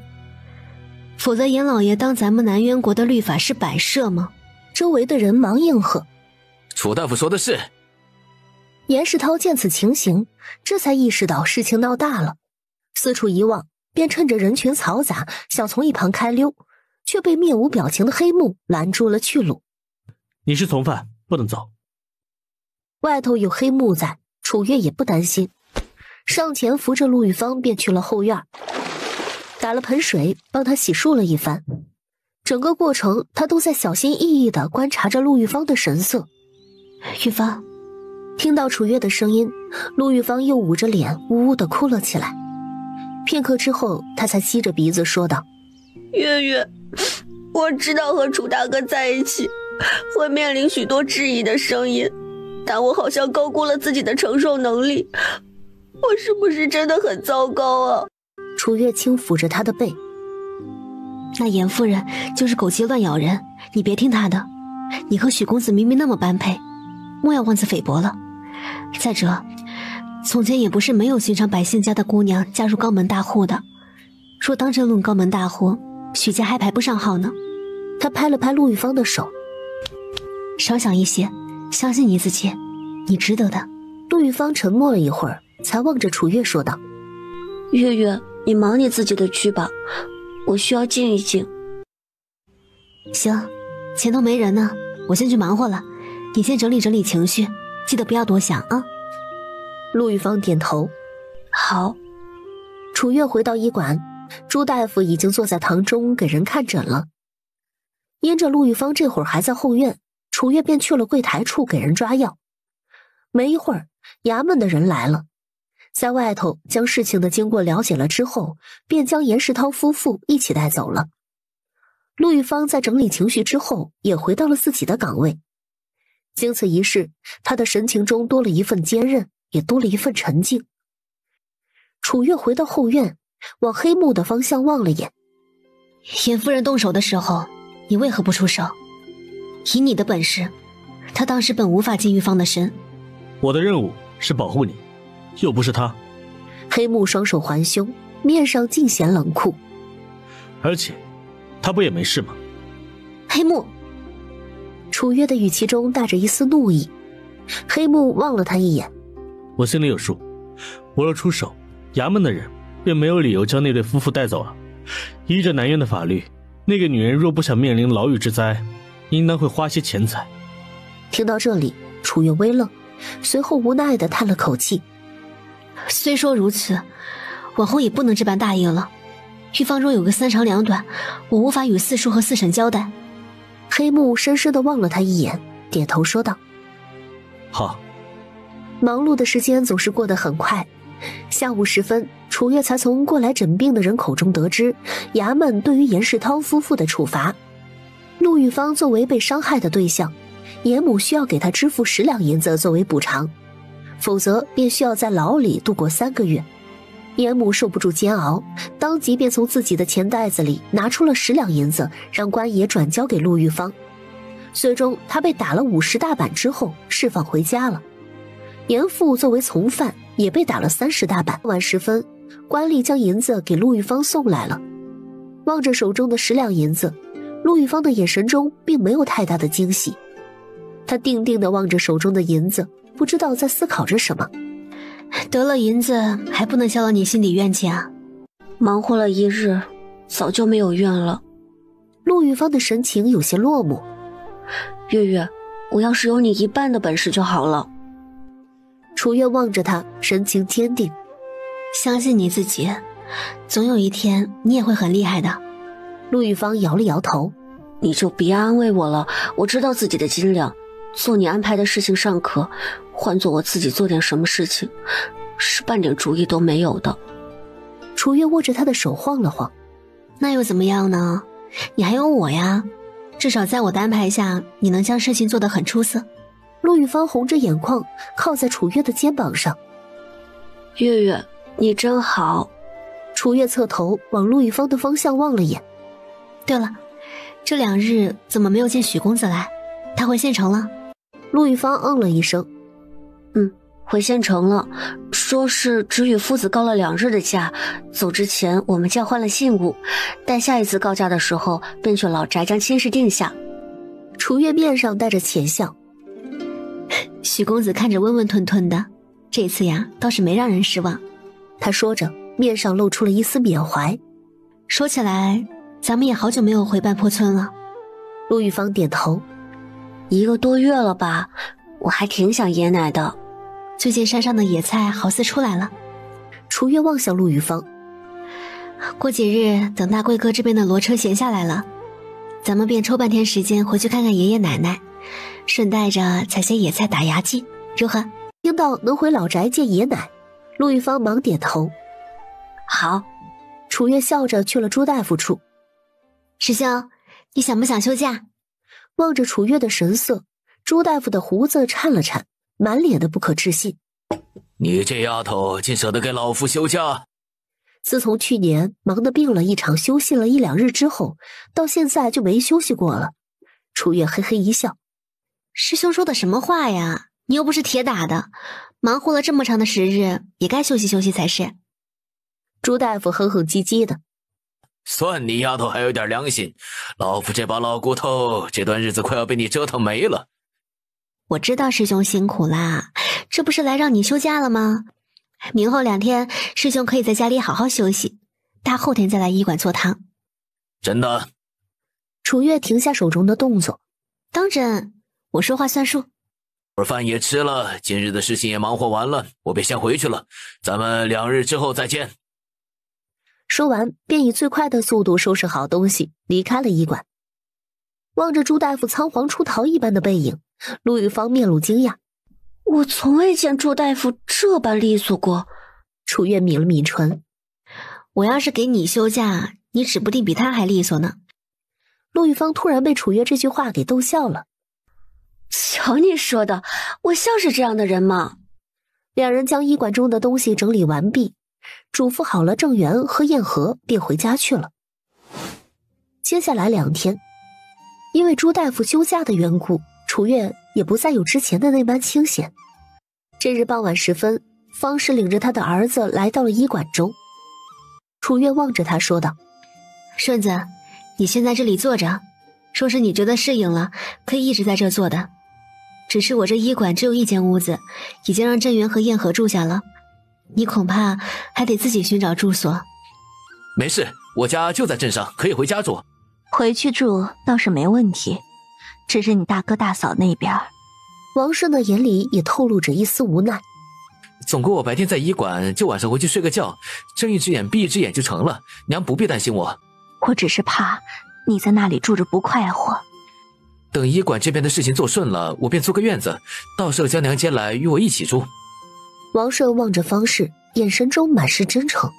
S3: 否则严老爷当咱们南渊国的律法是摆设吗？
S2: 周围的人忙应和：
S7: 楚大夫说的是。
S2: 严世涛见此情形，这才意识到事情闹大了，四处一望，便趁着人群嘈杂想从一旁开溜，却被面无表情的黑幕拦住了去路。
S4: 你是从犯，不能走。
S2: 外头有黑幕在，楚月也不担心，上前扶着陆玉芳便去了后院，打了盆水帮她洗漱了一番。整个过程他都在小心翼翼地观察着陆玉芳的神色。
S3: 玉芳，
S2: 听到楚月的声音，陆玉芳又捂着脸呜呜地哭了起来。片刻之后，他才吸着鼻子说道：
S1: 月月，我知道和楚大哥在一起会面临许多质疑的声音，但我好像高估了自己的承受能力，我是不是真的很糟糕啊？
S2: 楚月轻抚着他的背：
S3: 那严夫人就是狗急乱咬人，你别听她的。你和许公子明明那么般配，莫要妄自菲薄了。再者，从前也不是没有寻常百姓家的姑娘嫁入高门大户的，若当真论高门大户，许家还排不上号呢。
S2: 他拍了拍陆玉芳的手：
S3: 少想一些，相信你自己，你值得的。
S2: 陆玉芳沉默了一会儿，才望着楚月说道：
S1: 月月，你忙你自己的去吧，我需要静一静。
S3: 行，前头没人呢，我先去忙活了，你先整理整理情绪，记得不要多想啊。
S2: 陆玉芳点头：
S1: 好。
S2: 楚月回到医馆，朱大夫已经坐在堂中给人看诊了。因着陆玉芳这会儿还在后院，楚月便去了柜台处给人抓药。没一会儿，衙门的人来了，在外头将事情的经过了解了之后，便将严世涛夫妇一起带走了。陆玉芳在整理情绪之后，也回到了自己的岗位。经此一事，她的神情中多了一份坚韧，也多了一份沉静。楚月回到后院，往黑幕的方向望了眼。
S3: 严夫人动手的时候，你为何不出手？以你的本事，她当时本无法进玉芳的身。
S4: 我的任务是保护你，又不是他。
S2: 黑幕双手环胸，面上尽显冷酷。
S4: 而且他不也没事吗？
S3: 黑幕，
S2: 楚月的语气中带着一丝怒意。黑幕望了他一眼：
S4: 我心里有数，我若出手，衙门的人便没有理由将那对夫妇带走了。依着南院的法律，那个女人若不想面临牢狱之灾，应当会花些钱财。
S2: 听到这里，楚月微愣，随后无奈地叹了口气：
S3: 虽说如此，往后也不能这般大意了。玉芳若有个三长两短，我无法与四叔和四婶交代。
S2: 黑幕深深地望了他一眼，点头说道：
S4: 好。
S2: 忙碌的时间总是过得很快，下午时分，楚月才从过来诊病的人口中得知衙门对于严世涛夫妇的处罚。陆玉芳作为被伤害的对象，严母需要给他支付10两银子作为补偿，否则便需要在牢里度过3个月。严母受不住煎熬，当即便从自己的钱袋子里拿出了10两银子，让官爷转交给陆玉芳。最终他被打了50大板之后释放回家了。严父作为从犯也被打了30大板。晚时分，官吏将银子给陆玉芳送来了。望着手中的10两银子，陆玉芳的眼神中并没有太大的惊喜。他定定地望着手中的银子，不知道在思考着什么。
S3: 得了银子还不能消了你心底怨气啊？
S1: 忙活了一日，早就没有怨了。
S2: 陆玉芳的神情有些落寞。
S1: 月月，我要是有你1半的本事就好了。
S2: 楚月望着他，神情坚定。
S3: 相信你自己，总有一天你也会很厉害的。
S2: 陆玉芳摇了摇头。
S1: 你就别安慰我了，我知道自己的斤两，做你安排的事情尚可，换做我自己做点什么事情，是半点主意都没有的。
S2: 楚月握着他的手晃了晃。
S3: 那又怎么样呢？你还有我呀，至少在我的安排下，你能将事情做得很出色。
S2: 陆玉芳红着眼眶靠在楚月的肩膀上。
S1: 月月，你真好。
S2: 楚月侧头往陆玉芳的方向望了眼。
S3: 对了，这2日怎么没有见许公子来？他回县城了？
S2: 陆玉芳嗯了一声。
S1: 回县城了，说是只与夫子告了2日的假，走之前我们交换了信物，待下一次告假的时候便去老宅将亲事定下。
S2: 楚月面上带着浅笑。
S3: 许公子看着温温吞吞的，这次呀倒是没让人失望。
S2: 他说着，面上露出了一丝缅怀。
S3: 说起来，咱们也好久没有回半坡村了。
S2: 陆玉芳点头。
S1: 1个多月了吧，我还挺想爷奶的。
S3: 最近山上的野菜好似出来了。
S2: 楚月望向陆玉芳。
S3: 过几日等大贵哥这边的骡车闲下来了，咱们便抽半天时间回去看看爷爷奶奶，顺带着采些野菜打牙祭，如何？
S2: 听到能回老宅见爷奶，陆玉芳忙点头。
S1: 好。
S2: 楚月笑着去了朱大夫处。
S3: 师兄，你想不想休假？
S2: 望着楚月的神色，朱大夫的胡子颤了颤，满脸的不可置信。
S7: 你这丫头竟舍得给老夫休假？
S2: 自从去年忙得病了一场，休息了1、2日之后，到现在就没休息过了。楚月嘿嘿一笑。
S3: 师兄说的什么话呀？你又不是铁打的，忙活了这么长的时日，也该休息休息才是。
S2: 朱大夫哼哼唧唧的。
S7: 算你丫头还有点良心，老夫这把老骨头这段日子快要被你折腾没了。
S3: 我知道师兄辛苦啦，这不是来让你休假了吗？明后2天，师兄可以在家里好好休息，大后天再来医馆做汤。
S7: 真的？
S2: 楚月停下手中的动作。
S3: 当真，我说话算数。
S7: 会儿饭也吃了，今日的事情也忙活完了，我便先回去了，咱们2日之后再见。
S2: 说完，便以最快的速度收拾好东西，离开了医馆。望着朱大夫仓皇出逃一般的背影，陆玉芳面露惊讶。
S1: 我从未见朱大夫这般利索过。
S2: 楚月抿了抿唇。
S3: 我要是给你休假，你指不定比他还利索呢。
S2: 陆玉芳突然被楚月这句话给逗笑了。
S1: 瞧你说的，我像是这样的人吗？2
S2: 人将医馆中的东西整理完毕，嘱咐好了郑源和燕和，便回家去了。接下来2天，因为朱大夫休假的缘故，楚月也不再有之前的那般清闲。这日傍晚时分，方氏领着他的儿子来到了医馆中。楚月望着他说道：
S3: 顺子，你先在这里坐着，说是你觉得适应了，可以一直在这坐的。只是我这医馆只有1间屋子，已经让郑源和燕和住下了，你恐怕还得自己寻找住所。
S7: 没事，我家就在镇上，可以回家住。
S5: 回去住倒是没问题，只是你大哥大嫂那边。
S2: 王顺的眼里也透露着一丝无奈。
S7: 总归我白天在医馆，就晚上回去睡个觉，睁一只眼闭一只眼就成了，娘不必担心我。
S5: 我只是怕你在那里住着不快活。
S7: 等医馆这边的事情做顺了，我便租个院子，到时候将娘接来与我一起住。
S2: 王顺望着方氏，眼神中满是真诚。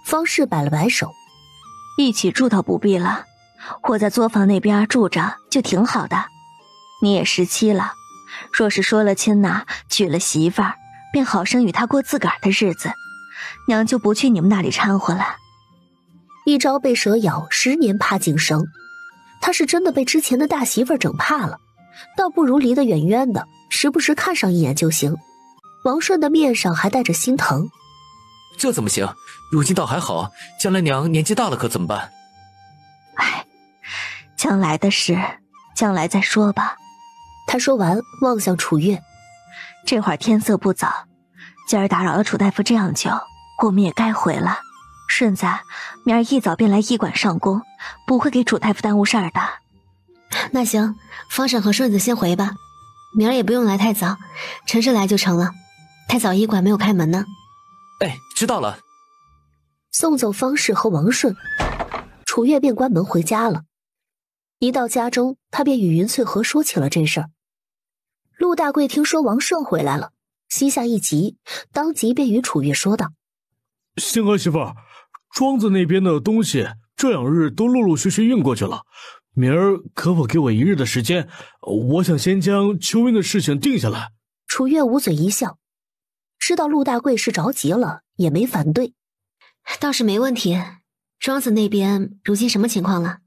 S2: 方氏摆了摆手：
S5: 一起住倒不必了，我在作坊那边住着就挺好的。你也17了，若是说了亲呐，娶了媳妇儿，便好生与他过自个儿的日子，娘就不去你们那里掺和了。
S2: 一朝被蛇咬，10年怕井绳。他是真的被之前的大媳妇儿整怕了，倒不如离得远远的，时不时看上一眼就行。王顺的面上还带着心疼。
S7: 这怎么行？如今倒还好，将来娘年纪大了可怎么办？
S5: 哎，将来的事将来再说吧。
S2: 他说完望向楚月。
S5: 这会儿天色不早，今儿打扰了楚大夫这样久，我们也该回了。顺子，明儿一早便来医馆上工，不会给楚大夫耽误事儿的。
S3: 那行，方婶和顺子先回吧，明儿也不用来太早，晨晨来就成了。太早医馆没有开门呢。
S7: 哎，知道了。
S2: 送走方氏和王顺，楚月便关门回家了。一到家中，他便与云翠和说起了这事儿。陆大贵听说王顺回来了，心下一急，当即便与楚月说道：
S4: 星儿媳妇儿，庄子那边的东西这2日都陆陆续续运过去了，明儿可否给我1日的时间？我想先将秋英的事情定下来。
S2: 楚月捂嘴一笑，知道陆大贵是着急了，也没反对。
S3: 倒是没问题。庄子那边如今什么情况了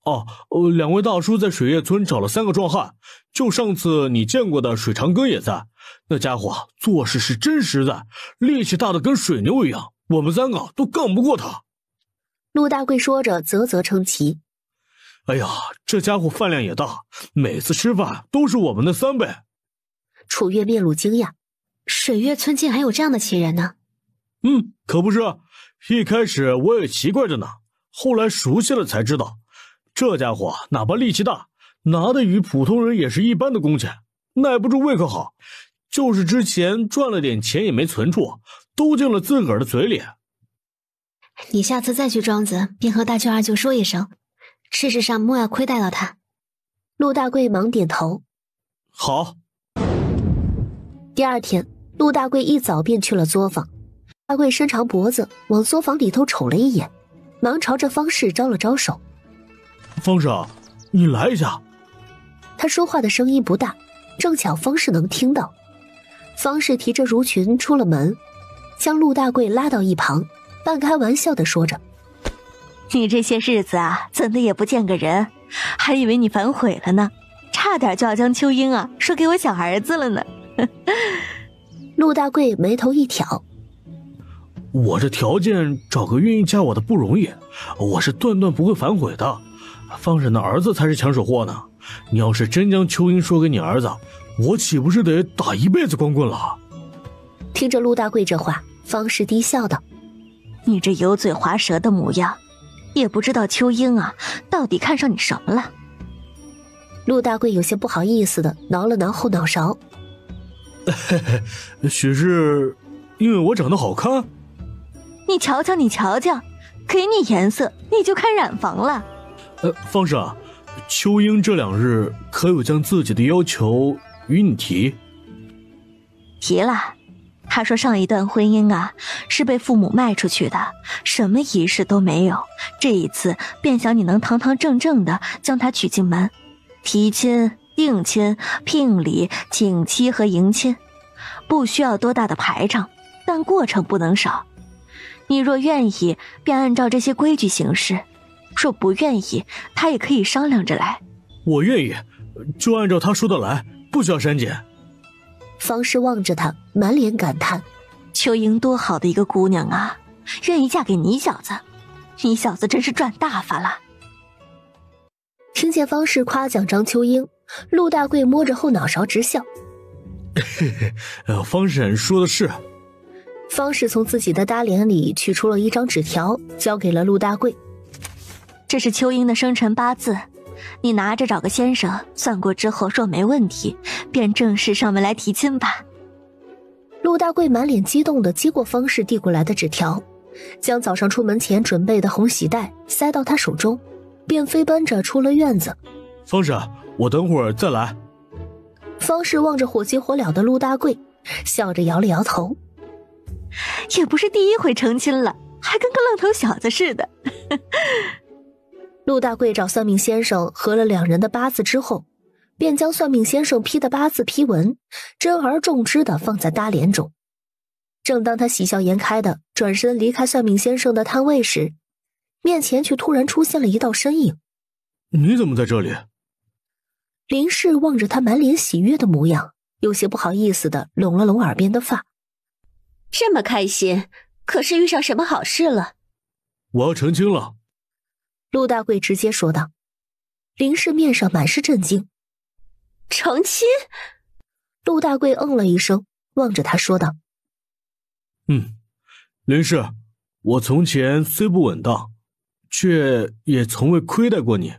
S3: ？2
S4: 位大叔在水月村找了3个壮汉，就上次你见过的水长庚也在。那家伙做事是真实在，力气大的跟水牛一样，我们3个都干不过他。
S2: 陆大贵说着啧啧称奇。
S4: 哎呀，这家伙饭量也大，每次吃饭都是我们的3倍。
S2: 楚月面露惊讶，
S3: 水月村竟还有这样的奇人呢？
S4: 可不是，一开始我也奇怪着呢，后来熟悉了才知道，这家伙哪怕力气大，拿的与普通人也是一般的工钱，耐不住胃口好，就是之前赚了点钱也没存住，都进了自个儿的嘴里。
S3: 你下次再去庄子，便和大舅二舅说一声，事实上莫要亏待到他。
S2: 陆大贵忙点头。
S4: 好。
S2: 第2天，陆大贵一早便去了作坊。大贵伸长脖子往作坊里头瞅了一眼，忙朝着方氏招了招手：
S4: 方氏，你来一下。
S2: 他说话的声音不大，正巧方氏能听到。方氏提着襦裙出了门，将陆大贵拉到一旁，半开玩笑地说着：
S5: 你这些日子啊，怎的也不见个人，还以为你反悔了呢，差点就要将秋英啊说给我小儿子了呢。
S2: 陆大贵眉头一挑：
S4: 我这条件找个愿意嫁我的不容易，我是断断不会反悔的。方婶的儿子才是抢手货呢，你要是真将秋英说给你儿子，我岂不是得打一辈子光棍了？
S2: 听着陆大贵这话，方氏低笑道：
S5: 你这油嘴滑舌的模样，也不知道秋英啊到底看上你什么了。
S2: 陆大贵有些不好意思的挠了挠后脑勺：
S4: 许是因为我长得好看？
S5: 你瞧瞧，你瞧瞧，给你颜色你就看染房了。
S4: 方婶，秋英这2日可有将自己的要求与你提？
S5: 提了，他说上一段婚姻啊是被父母卖出去的，什么仪式都没有，这一次便想你能堂堂正正的将他娶进门，提亲、定亲、聘礼、请妻和迎亲，不需要多大的排场，但过程不能少。你若愿意，便按照这些规矩行事；若不愿意，他也可以商量着来。
S4: 我愿意，就按照他说的来，不需要删减。
S2: 方氏望着他，满脸感叹：
S5: 秋英多好的一个姑娘啊，愿意嫁给你小子，你小子真是赚大发了。
S2: 听见方氏夸奖张秋英，陆大贵摸着后脑勺直笑：
S4: 方婶说的是。
S2: 方氏从自己的搭帘里取出了一张纸条，交给了陆大贵：
S5: 这是秋英的生辰八字，你拿着找个先生算过之后，若没问题，便正式上门来提亲吧。
S2: 陆大贵满脸激动地接过方氏递过来的纸条，将早上出门前准备的红喜带塞到他手中，便飞奔着出了院子。
S4: 方婶，我等会儿再来。
S2: 方氏望着火急火燎的陆大贵，笑着摇了摇头：
S5: 也不是第一回成亲了，还跟个愣头小子似的。
S2: 陆大贵找算命先生合了2人的八字之后，便将算命先生批的八字批文珍而重之地放在搭帘中。正当他喜笑颜开地转身离开算命先生的摊位时，面前却突然出现了一道身影。
S4: 你怎么在这里？
S2: 林氏望着他满脸喜悦的模样，有些不好意思地拢了拢耳边的发。
S1: 这么开心，可是遇上什么好事了？
S4: 我要成亲了。
S2: 陆大贵直接说道。林氏面上满是震惊。
S1: 成亲？
S2: 陆大贵嗯了一声，望着他说道：
S4: 林氏，我从前虽不稳当，却也从未亏待过你。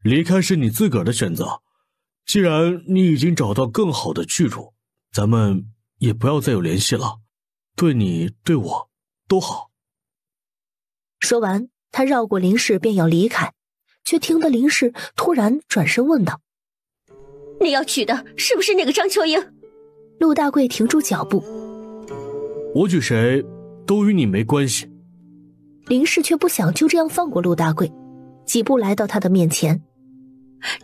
S4: 离开是你自个儿的选择，既然你已经找到更好的去处，咱们也不要再有联系了，对你对我都好。
S2: 说完，他绕过林氏便要离开，却听得林氏突然转身问道：
S1: 你要娶的是不是那个张秋英？
S2: 陆大贵停住脚步，
S4: 我娶谁都与你没关系。
S2: 林氏却不想就这样放过陆大贵，几步来到他的面前。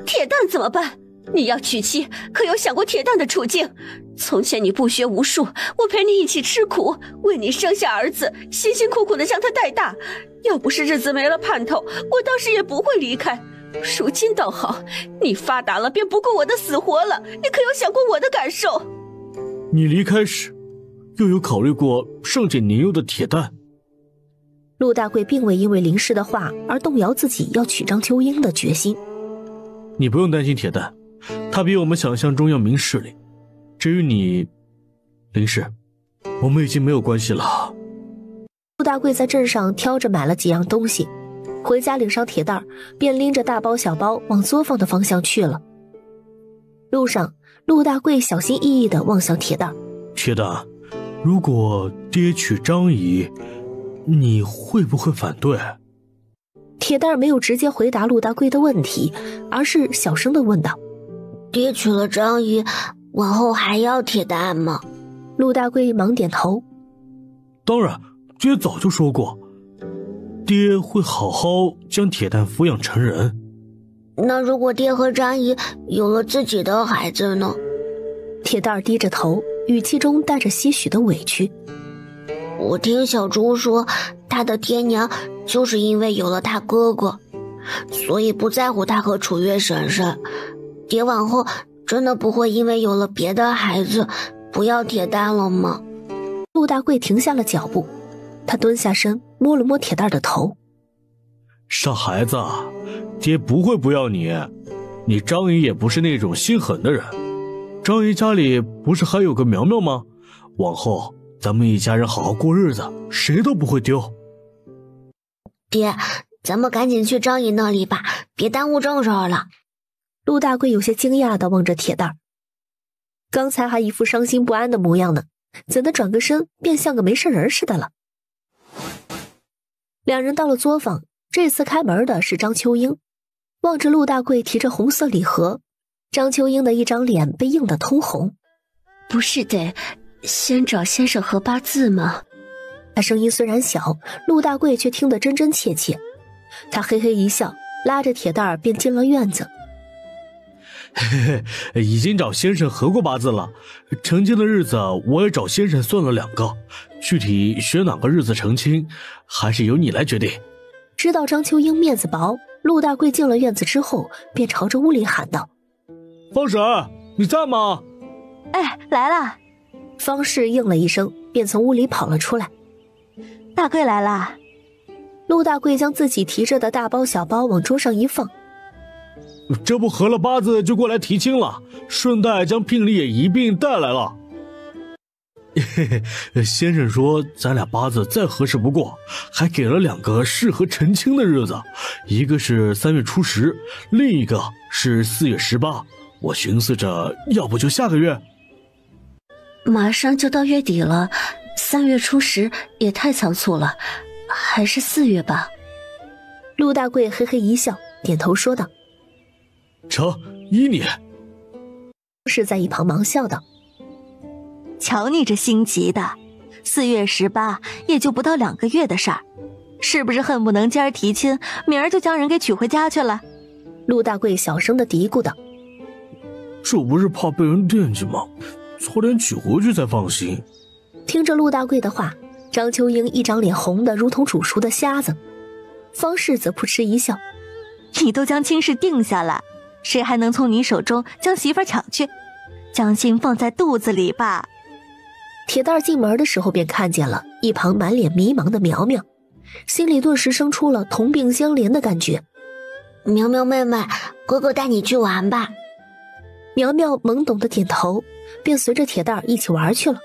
S1: 铁蛋怎么办？你要娶妻，可有想过铁蛋的处境？从前你不学无术，我陪你一起吃苦，为你生下儿子，辛辛苦苦的将他带大。要不是日子没了盼头，我当时也不会离开。如今倒好，你发达了便不顾我的死活了，你可有想过我的感受？
S4: 你离开时，又有考虑过尚且年幼的铁蛋？
S2: 陆大贵并未因为林氏的话而动摇自己要娶张秋英的决心。
S4: 你不用担心铁蛋，他比我们想象中要明事理。至于你，林氏，我们已经没有关系了。
S2: 陆大贵在镇上挑着买了几样东西，回家领上铁蛋，便拎着大包小包往作坊的方向去了。路上，陆大贵小心翼翼地望向铁蛋。
S4: 铁蛋，如果爹娶张姨，你会不会反对？
S2: 铁蛋没有直接回答陆大贵的问题，而是小声地问道：
S1: 爹娶了张姨，往后还要铁蛋吗？
S2: 陆大贵忙点头。
S4: 当然，爹早就说过，爹会好好将铁蛋抚养成人。
S1: 那如果爹和张姨有了自己的孩子呢？
S2: 铁蛋低着头，语气中带着些许的委屈。
S1: 我听小猪说，他的爹娘就是因为有了他哥哥，所以不在乎他和楚月婶婶。爹往后真的不会因为有了别的孩子不要铁蛋了吗？
S2: 陆大贵停下了脚步，他蹲下身摸了摸铁蛋的头。
S4: 傻孩子，爹不会不要你，你张姨也不是那种心狠的人。张姨家里不是还有个苗苗吗？往后咱们一家人好好过日子，谁都不会丢。
S1: 爹，咱们赶紧去张姨那里吧，别耽误正事儿了。
S2: 陆大贵有些惊讶地望着铁蛋，刚才还一副伤心不安的模样呢，怎的转个身便像个没事人似的了。两人到了作坊，这次开门的是张秋英。望着陆大贵提着红色礼盒，张秋英的一张脸被映得通红。
S1: 不是得先找先生合八字吗？
S2: 他声音虽然小，陆大贵却听得真真切切。他嘿嘿一笑，拉着铁蛋便进了院子。
S4: 嘿嘿，已经找先生合过八字了，成亲的日子我也找先生算了2个，具体选哪个日子成亲，还是由你来决定。
S2: 知道张秋英面子薄，陆大贵进了院子之后，便朝着屋里喊道：
S4: 方婶，你在吗？
S5: 哎，来了。
S2: 方氏应了一声，便从屋里跑了出来。
S5: 大贵来了。
S2: 陆大贵将自己提着的大包小包往桌上一放。
S4: 这不合了八字就过来提亲了，顺带将聘礼也一并带来了。嘿嘿，先生说咱俩八字再合适不过，还给了2个适合成亲的日子，一个是3月初10，另一个是4月18。我寻思着，要不就下个月。
S1: 马上就到月底了，3月初10也太仓促了，还是4月吧。
S2: 陆大贵嘿嘿一笑，点头说道：
S4: 成，依你。
S2: 是在一旁忙笑道：
S5: 瞧你这心急的，4月18也就不到2个月的事儿，是不是恨不能今儿提亲，明儿就将人给娶回家去了？
S2: 陆大贵小声的嘀咕道：
S4: 这不是怕被人惦记吗？早点娶回去才放心。
S2: 听着陆大贵的话，张秋英一张脸红得如同煮熟的虾子。方氏则扑哧一笑：
S5: 你都将亲事定下了，谁还能从你手中将媳妇抢去？将心放在肚子里吧。
S2: 铁蛋进门的时候便看见了一旁满脸迷茫的苗苗，心里顿时生出了同病相怜的感觉。
S1: 苗苗妹妹，哥哥带你去玩吧。
S2: 苗苗懵懂的点头，便随着铁蛋一起玩去了。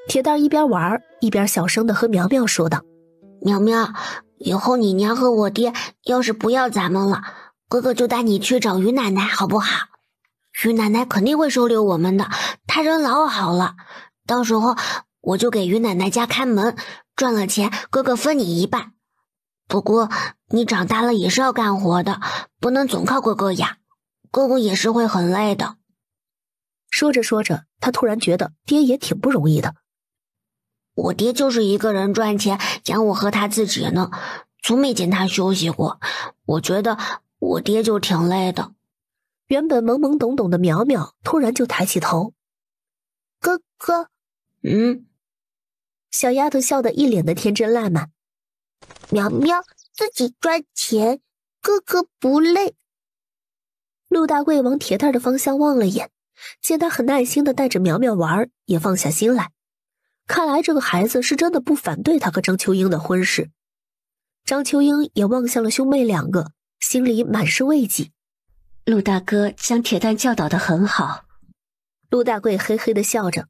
S2: 铁蛋一边玩一边小声地和苗苗说道：“
S1: 苗苗，以后你娘和我爹要是不要咱们了，哥哥就带你去找于奶奶好不好？于奶奶肯定会收留我们的，她人老好了。到时候我就给于奶奶家看门，赚了钱哥哥分你一半。不过你长大了也是要干活的，不能总靠哥哥养，哥哥也是会很累的。”
S2: 说着说着，他突然觉得爹也挺不容易的。
S1: 我爹就是一个人赚钱养我和他自己呢，从没见他休息过。我觉得我爹就挺累的。
S2: 原本懵懵懂懂的苗苗突然就抬起头：“哥哥。”小丫头笑得一脸的天真烂漫。苗苗自己赚钱，哥哥不累。陆大贵往铁蛋的方向望了眼，见他很耐心地带着苗苗玩，也放下心来。看来这个孩子是真的不反对他和张秋英的婚事。张秋英也望向了兄妹两个，心里满是慰藉。
S1: 陆大哥将铁蛋教导得很好。
S2: 陆大贵嘿嘿地笑着：“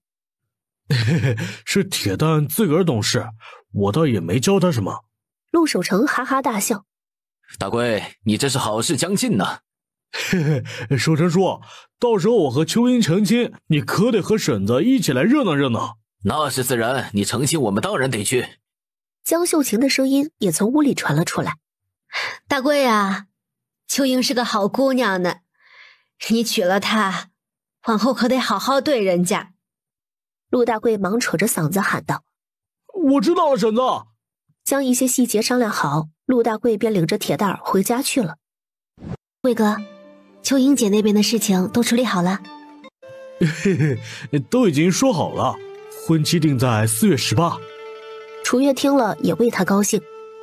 S4: 是铁蛋自个儿懂事，我倒也没教他什么。”
S2: 陆守成哈哈大笑：“
S7: 大贵，你这是好事将近呢。”“
S4: 守成叔，到时候我和秋英成亲，你可得和婶子一起来热闹热闹。”“
S7: 那是自然，你成亲我们当然得去。”
S2: 江秀琴的声音也从屋里传了出来：“
S10: 大贵啊，秋英是个好姑娘呢，你娶了她，往后可得好好对人家。”
S2: 陆大贵忙扯着嗓子喊道：“
S4: 我知道了，婶子。”
S2: 将一些细节商量好，陆大贵便领着铁蛋儿回家去了。
S3: 贵哥，秋英姐那边的事情都处理好了？
S4: 都已经说好了，婚期定在4月18。
S2: 楚月听了也为他高兴，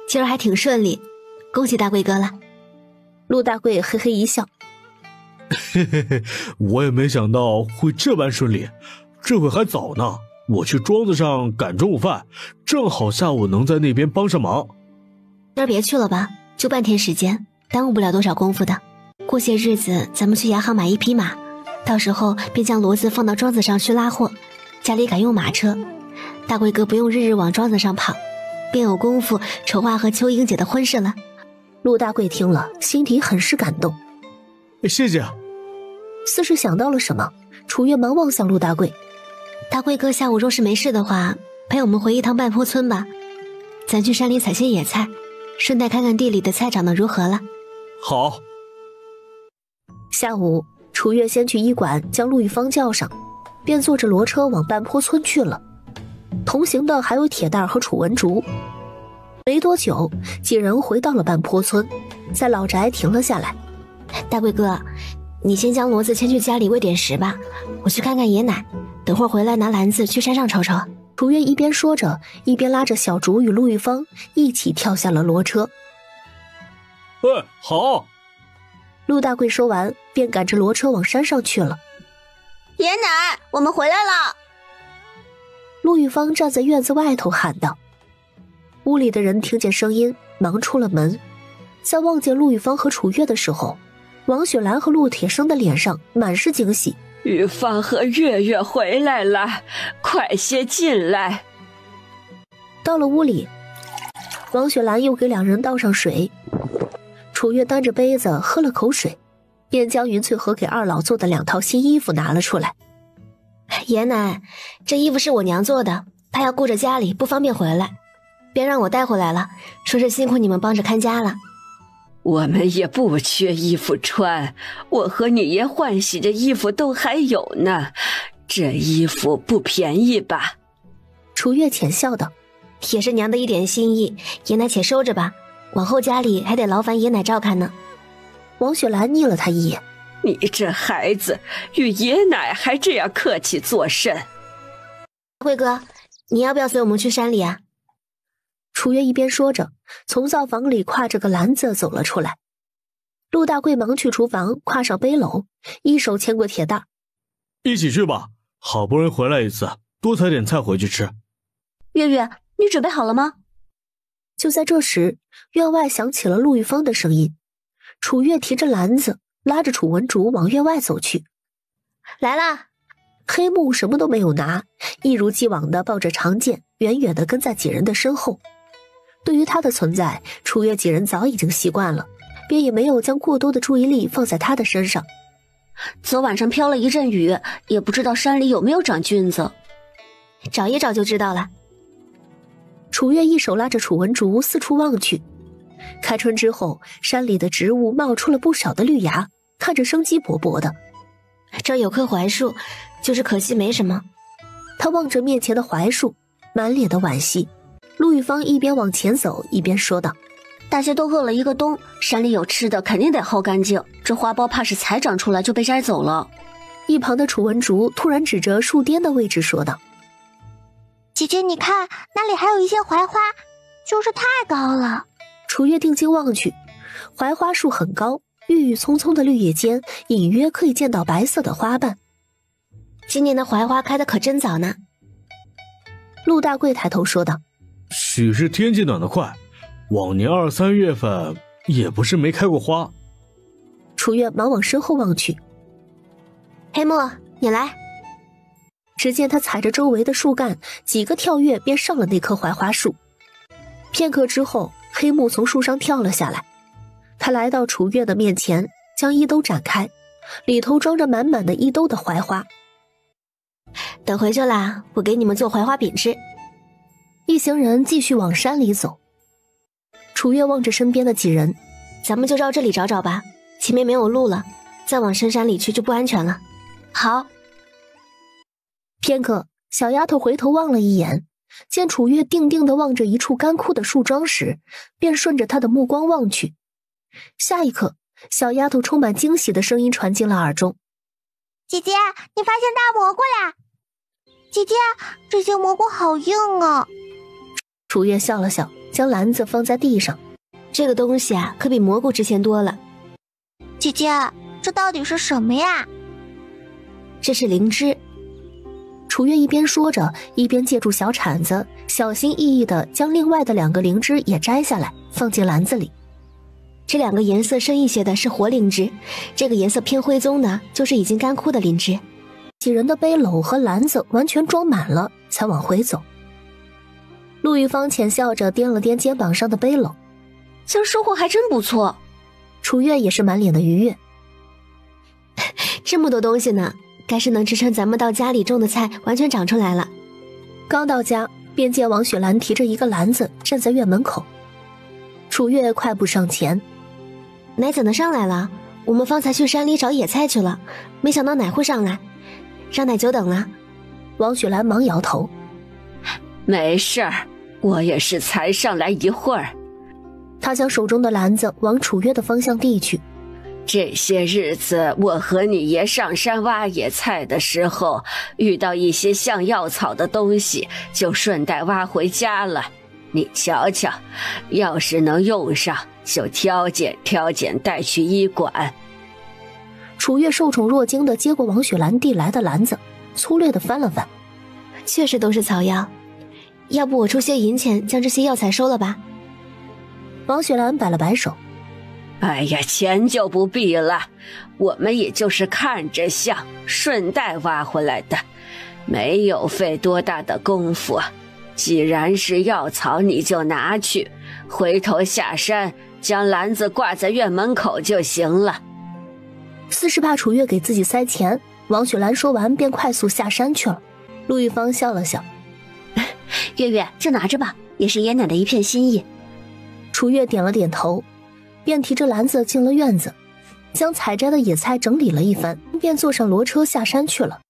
S3: 今儿还挺顺利，恭喜大贵哥了。
S2: 陆大贵嘿嘿一笑：“
S4: 我也没想到会这般顺利，这会还早呢。我去庄子上赶中午饭，正好下午能在那边帮上忙。”“
S3: 今儿别去了吧，就半天时间，耽误不了多少功夫的。过些日子咱们去牙行买一匹马，到时候便将骡子放到庄子上去拉货，家里改用马车。大贵哥不用日日往庄子上跑，便有功夫筹划和秋英姐的婚事了。”
S2: 陆大贵听了，心底很是感动。
S4: “谢谢。”
S2: 似是想到了什么，楚月忙望向陆大贵：“
S3: 大贵哥下午若是没事的话，陪我们回一趟半坡村吧，咱去山里采些野菜，顺带看看地里的菜长得如何了。”“
S4: 好。”
S2: 下午，楚月先去医馆将陆玉芳叫上，便坐着骡车往半坡村去了。同行的还有铁蛋和楚文竹。没多久，几人回到了半坡村，在老宅停了下来。
S3: “大贵哥，你先将骡子牵去家里喂点食吧，我去看看爷奶，等会儿回来拿篮子去山上瞅瞅。”
S2: 楚月一边说着，一边拉着小竹与陆玉芳一起跳下了骡车。
S4: “好。”
S2: 陆大贵说完，便赶着骡车往山上去了。
S1: “爷奶，我们回来了！”
S2: 陆玉芳站在院子外头喊道。屋里的人听见声音，忙出了门。在望见陆玉芳和楚月的时候，王雪兰和陆铁生的脸上满是惊喜。
S9: “玉芳和月月回来了，快些进来。”
S2: 到了屋里，王雪兰又给两人倒上水。楚月端着杯子喝了口水，便将云翠和给二老做的2套新衣服拿了出来。
S3: “爷奶，这衣服是我娘做的，她要顾着家里，不方便回来，便让我带回来了，说是辛苦你们帮着看家了。”“
S9: 我们也不缺衣服穿，我和你爷换洗的衣服都还有呢，这衣服不便宜吧？”
S2: 楚月浅笑道：“
S3: 也是娘的一点心意，爷奶且收着吧，往后家里还得劳烦爷奶照看呢。”
S2: 王雪兰睨了他一眼：“
S9: 你这孩子与爷奶还这样客气作甚？”“
S3: 贵哥，你要不要随我们去山里啊？”
S2: 楚月一边说着，从灶房里挎着个篮子走了出来。陆大贵忙去厨房挎上背篓，一手牵过铁蛋：“
S4: 一起去吧，好不容易回来一次，多采点菜回去吃。”“
S1: 月月，你准备好了吗？”
S2: 就在这时，院外响起了陆玉芳的声音。楚月提着篮子，拉着楚文竹往院外走去。
S3: “来啦！”
S2: 黑木什么都没有拿，一如既往地抱着长剑，远远地跟在几人的身后。对于他的存在，楚月几人早已经习惯了，便也没有将过多的注意力放在他的身上。
S1: 昨晚上飘了一阵雨，也不知道山里有没有长菌子，
S3: 找一找就知道了。
S2: 楚月一手拉着楚文竹四处望去，开春之后，山里的植物冒出了不少的绿芽，看着生机勃勃的。
S3: 这儿有棵槐树，就是可惜没什么。
S2: 他望着面前的槐树，满脸的惋惜。陆玉芳一边往前走一边说道：
S1: 大家都饿了一个冬，山里有吃的肯定得薅干净，这花苞怕是才长出来就被摘走了。
S2: 一旁的楚文竹突然指着树巅的位置说道：
S5: 姐姐你看，那里还有一些槐花，就是太高了。
S2: 楚月定睛望去，槐花树很高，郁郁葱葱的绿叶间隐约可以见到白色的花瓣。
S3: 今年的槐花开得可真早呢。
S2: 陆大贵抬头说道：
S4: 许是天气暖得快，往年2、3月份也不是没开过花。
S2: 楚月忙往身后望去，
S3: 黑木，你来。
S2: 只见他踩着周围的树干，几个跳跃便上了那棵槐花树。片刻之后，黑木从树上跳了下来，他来到楚月的面前，将衣兜展开，里头装着满满的一兜的槐花。
S3: 等回去啦，我给你们做槐花饼吃。
S2: 一行人继续往山里走。楚月望着身边的几人，
S3: 咱们就绕这里找找吧，前面没有路了，再往深山里去就不安全了。
S1: 好。
S2: 片刻，小丫头回头望了一眼，见楚月定定地望着一处干枯的树桩时，便顺着他的目光望去。下一刻，小丫头充满惊喜的声音传进了耳中：
S5: 姐姐，你发现大蘑菇啦！姐姐，这些蘑菇好硬啊！
S2: 楚月笑了笑，将篮子放在地上。
S3: 这个东西啊，可比蘑菇值钱多了。
S5: 姐姐，这到底是什么呀？
S3: 这是灵芝。
S2: 楚月一边说着，一边借助小铲子，小心翼翼地将另外的2个灵芝也摘下来，放进篮子里。
S3: 这2个颜色深一些的是活灵芝，这个颜色偏灰棕的就是已经干枯的灵芝。
S2: 几人的背篓和篮子完全装满了，才往回走。陆玉芳浅笑着掂了掂肩膀上的背篓，
S1: 今儿收获还真不错。
S2: 楚月也是满脸的愉悦。
S3: 这么多东西呢，该是能支撑咱们到家里种的菜完全长出来了。
S2: 刚到家，便见王雪兰提着一个篮子站在院门口。楚月快步上前：
S3: 奶怎的上来了？我们方才去山里找野菜去了，没想到奶会上来，让奶久等了。
S2: 王雪兰忙摇头：
S9: 没事儿，我也是才上来一会儿。
S2: 她将手中的篮子往楚月的方向递去。
S9: 这些日子我和你爷上山挖野菜的时候，遇到一些像药草的东西，就顺带挖回家了。你瞧瞧，要是能用上，就挑拣挑拣带去医馆。
S2: 楚月受宠若惊地接过王雪兰递来的篮子，粗略地翻了翻，
S3: 确实都是草药，要不我出些银钱将这些药材收了吧？
S2: 王雪兰摆了摆手：
S9: 哎呀，钱就不必了，我们也就是看着像，顺带挖回来的，没有费多大的功夫。既然是药草，你就拿去，回头下山将篮子挂在院门口就行了。
S2: 似是怕楚月给自己塞钱，王雪兰说完便快速下山去了。陆玉芳笑了笑：
S1: 月月，就拿着吧，也是爷奶的一片心意。
S2: 楚月点了点头，便提着篮子进了院子，将采摘的野菜整理了一番，便坐上骡车下山去了。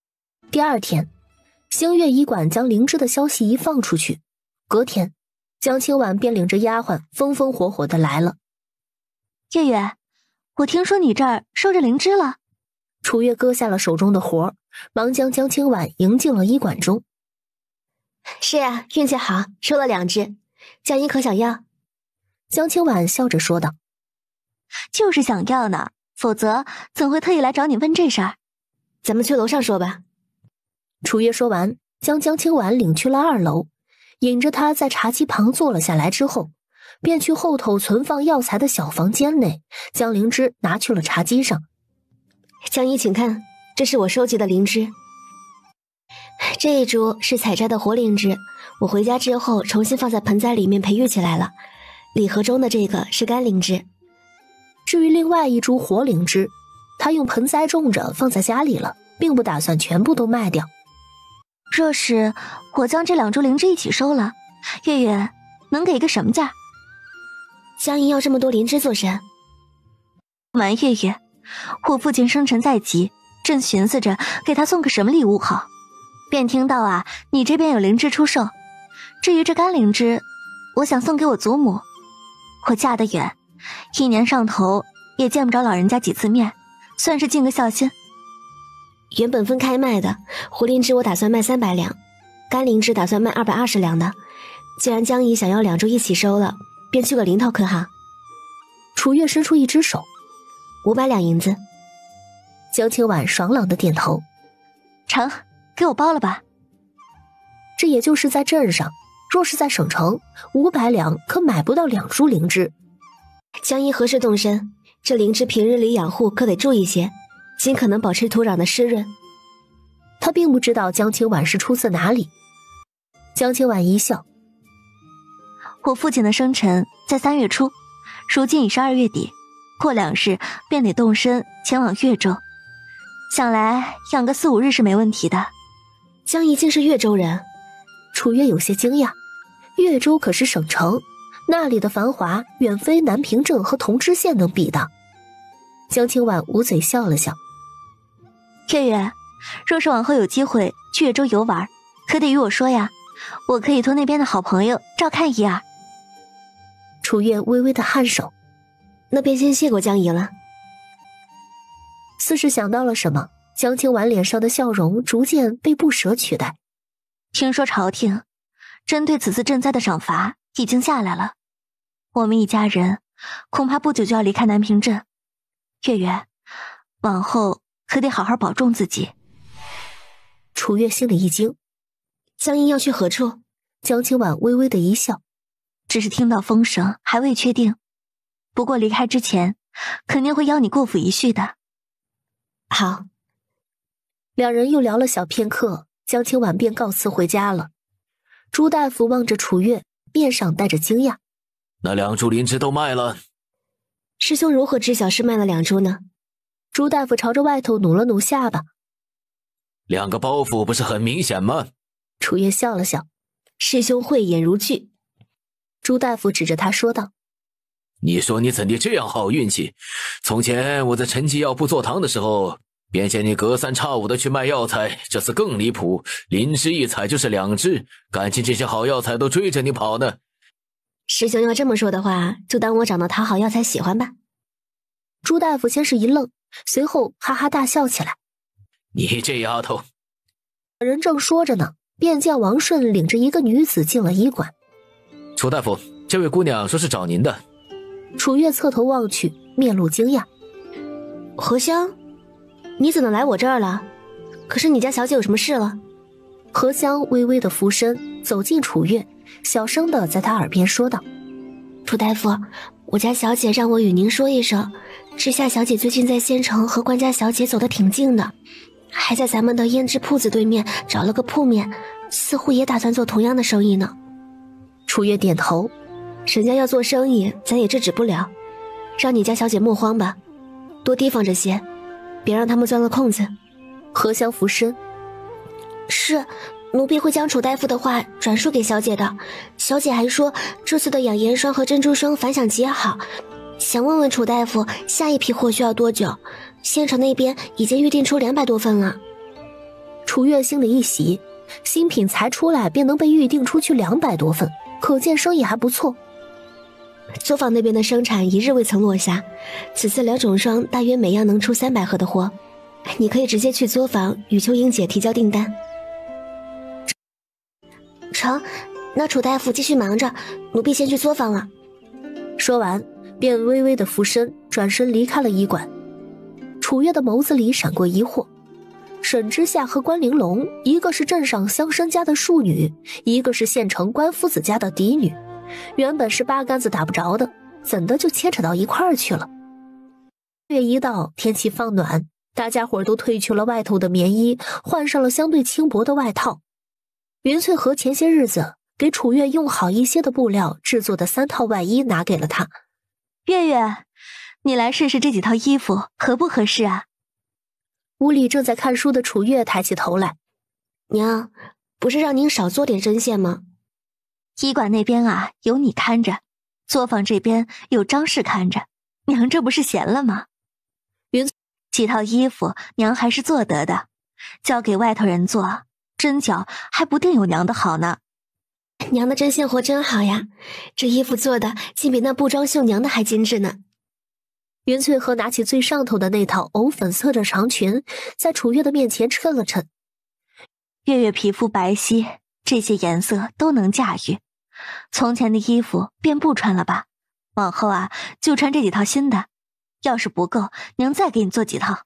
S2: 第二天，星月医馆将灵芝的消息一放出去，隔天，江清婉便领着丫鬟风风火火的来了。
S5: 月月，我听说你这儿收着灵芝了。
S2: 楚月搁下了手中的活，忙将江清婉迎进了医馆中。
S3: 是呀，运气好，收了2只，江医可想要？
S2: 江清婉笑着说道：
S5: 就是想要呢，否则怎会特意来找你问这事儿？
S3: 咱们去楼上说吧。
S2: 楚月说完，将江清婉领去了2楼，引着她在茶几旁坐了下来之后，便去后头存放药材的小房间内，将灵芝拿去了茶几上。
S3: 江医请看，这是我收集的灵芝，
S10: 这一株是采摘的活灵芝，我回家之后重新放在盆栽里面培育起来了。礼盒中的这个是干灵芝。
S2: 至于另外一株活灵芝，他用盆栽种着放在家里了，并不打算全部都卖掉。
S5: 若是我将这2株灵芝一起收了，月月能给个什么价？
S10: 江姨要这么多灵芝做甚？
S5: 完月月，我父亲生辰在即，正寻思着给他送个什么礼物好，便听到你这边有灵芝出售。至于这干灵芝，我想送给我祖母。我嫁得远，1年上头也见不着老人家几次面，算是尽个孝心。
S10: 原本分开卖的，活灵芝我打算卖300两，干灵芝打算卖220两的。既然江姨想要2株一起收了，便去个零头可好？
S2: 楚月伸出一只手
S10: ，500两银子。
S2: 江清婉爽朗的点头，
S5: 成，给我包了吧。
S2: 这也就是在镇上，若是在省城，500两可买不到2株灵芝。
S10: 江姨何时动身？这灵芝平日里养护可得注意些，尽可能保持土壤的湿润。
S2: 他并不知道江清婉是出自哪里。江清婉一笑，
S5: 我父亲的生辰在3月初，如今已是2月底，过2日便得动身前往越州，想来养个4、5日是没问题的。
S10: 江姨竟是越州人？
S2: 楚月有些惊讶，越州可是省城，那里的繁华远非南平镇和同知县能比的。江清婉捂嘴笑了笑，
S5: 月月，若是往后有机会去越州游玩，可得与我说呀，我可以托那边的好朋友照看一二。
S2: 楚月微微的颔首，
S10: 那便先谢过江姨了。
S2: 似是想到了什么，江清婉脸上的笑容逐渐被不舍取代。
S5: 听说朝廷针对此次赈灾的赏罚已经下来了，我们一家人恐怕不久就要离开南平镇。月月，往后可得好好保重自己。
S2: 楚月心里一惊，
S10: 江姨要去何处？
S2: 江清婉微微的一笑，
S5: 只是听到风声，还未确定。不过离开之前，肯定会邀你过府一叙的。
S10: 好。
S2: 两人又聊了小片刻，江清婉便告辞回家了。朱大夫望着楚月，面上带着惊讶：“
S7: 那2株灵芝都卖了？
S10: 师兄如何知晓是卖了2株呢？”
S2: 朱大夫朝着外头努了努下巴
S7: ：“2个包袱不是很明显吗？”
S2: 楚月笑了笑：“
S10: 师兄慧眼如炬。”
S2: 朱大夫指着他说道：“
S7: 你说你怎地这样好运气？从前我在陈记药铺坐堂的时候，便见你隔3差5的去卖药材，这次更离谱，灵芝一采就是2支，感情这些好药材都追着你跑呢。”
S10: 师兄要这么说的话，就当我长得讨好药材喜欢吧。
S2: 朱大夫先是一愣，随后哈哈大笑起来：“
S7: 你这丫头！”
S2: 人正说着呢，便见王顺领着一个女子进了医馆。
S7: “楚大夫，这位姑娘说是找您的。”
S2: 楚月侧头望去，面露惊讶：“
S10: 何香，你怎么来我这儿了？可是你家小姐有什么事了？”
S2: 何香微微的俯身走进楚月，小声的在他耳边说道：“
S10: 楚大夫，我家小姐让我与您说一声，知夏小姐最近在县城和官家小姐走得挺近的，还在咱们的胭脂铺子对面找了个铺面，似乎也打算做同样的生意呢。”
S2: 楚月点头：“
S10: 人家要做生意，咱也制止不了，让你家小姐莫慌吧，多提防着些，别让他们钻了空子。”
S2: 何香俯身：“
S10: 是，奴婢会将楚大夫的话转述给小姐的。小姐还说这次的养颜霜和珍珠霜反响极好，想问问楚大夫下一批货需要多久？县城那边已经预定出200多份了。”
S2: 楚月心里一喜，新品才出来便能被预定出去200多份，可见生意还不错。
S10: 作坊那边的生产一日未曾落下，此次2种霜大约每样能出300盒的货，你可以直接去作坊与秋英姐提交订单。成，那楚大夫继续忙着，奴婢先去作坊了。
S2: 说完便微微的俯身，转身离开了医馆。楚月的眸子里闪过疑惑，沈之夏和关玲珑，一个是镇上乡绅家的庶女，一个是县城官夫子家的嫡女，原本是八竿子打不着的，怎的就牵扯到一块儿去了？月一到，天气放暖，大家伙都褪去了外头的棉衣，换上了相对轻薄的外套，云翠和前些日子给楚月用好一些的布料制作的3套外衣拿给了他。
S5: 月月，你来试试这几套衣服合不合适啊？
S2: 屋里正在看书的楚月抬起头来。
S10: 娘，不是让您少做点针线吗？
S5: 医馆那边啊有你看着，作坊这边有张氏看着，娘这不是闲了吗？几套衣服娘还是做得的，交给外头人做，针脚还不定有娘的好呢。
S10: 娘的针线活真好呀，这衣服做的竟比那布装绣娘的还精致呢。
S2: 云翠和拿起最上头的那套藕粉色的长裙，在楚月的面前称了称。
S5: 月月皮肤白皙，这些颜色都能驾驭。从前的衣服便不穿了吧，往后啊就穿这几套新的，要是不够，娘再给你做几套。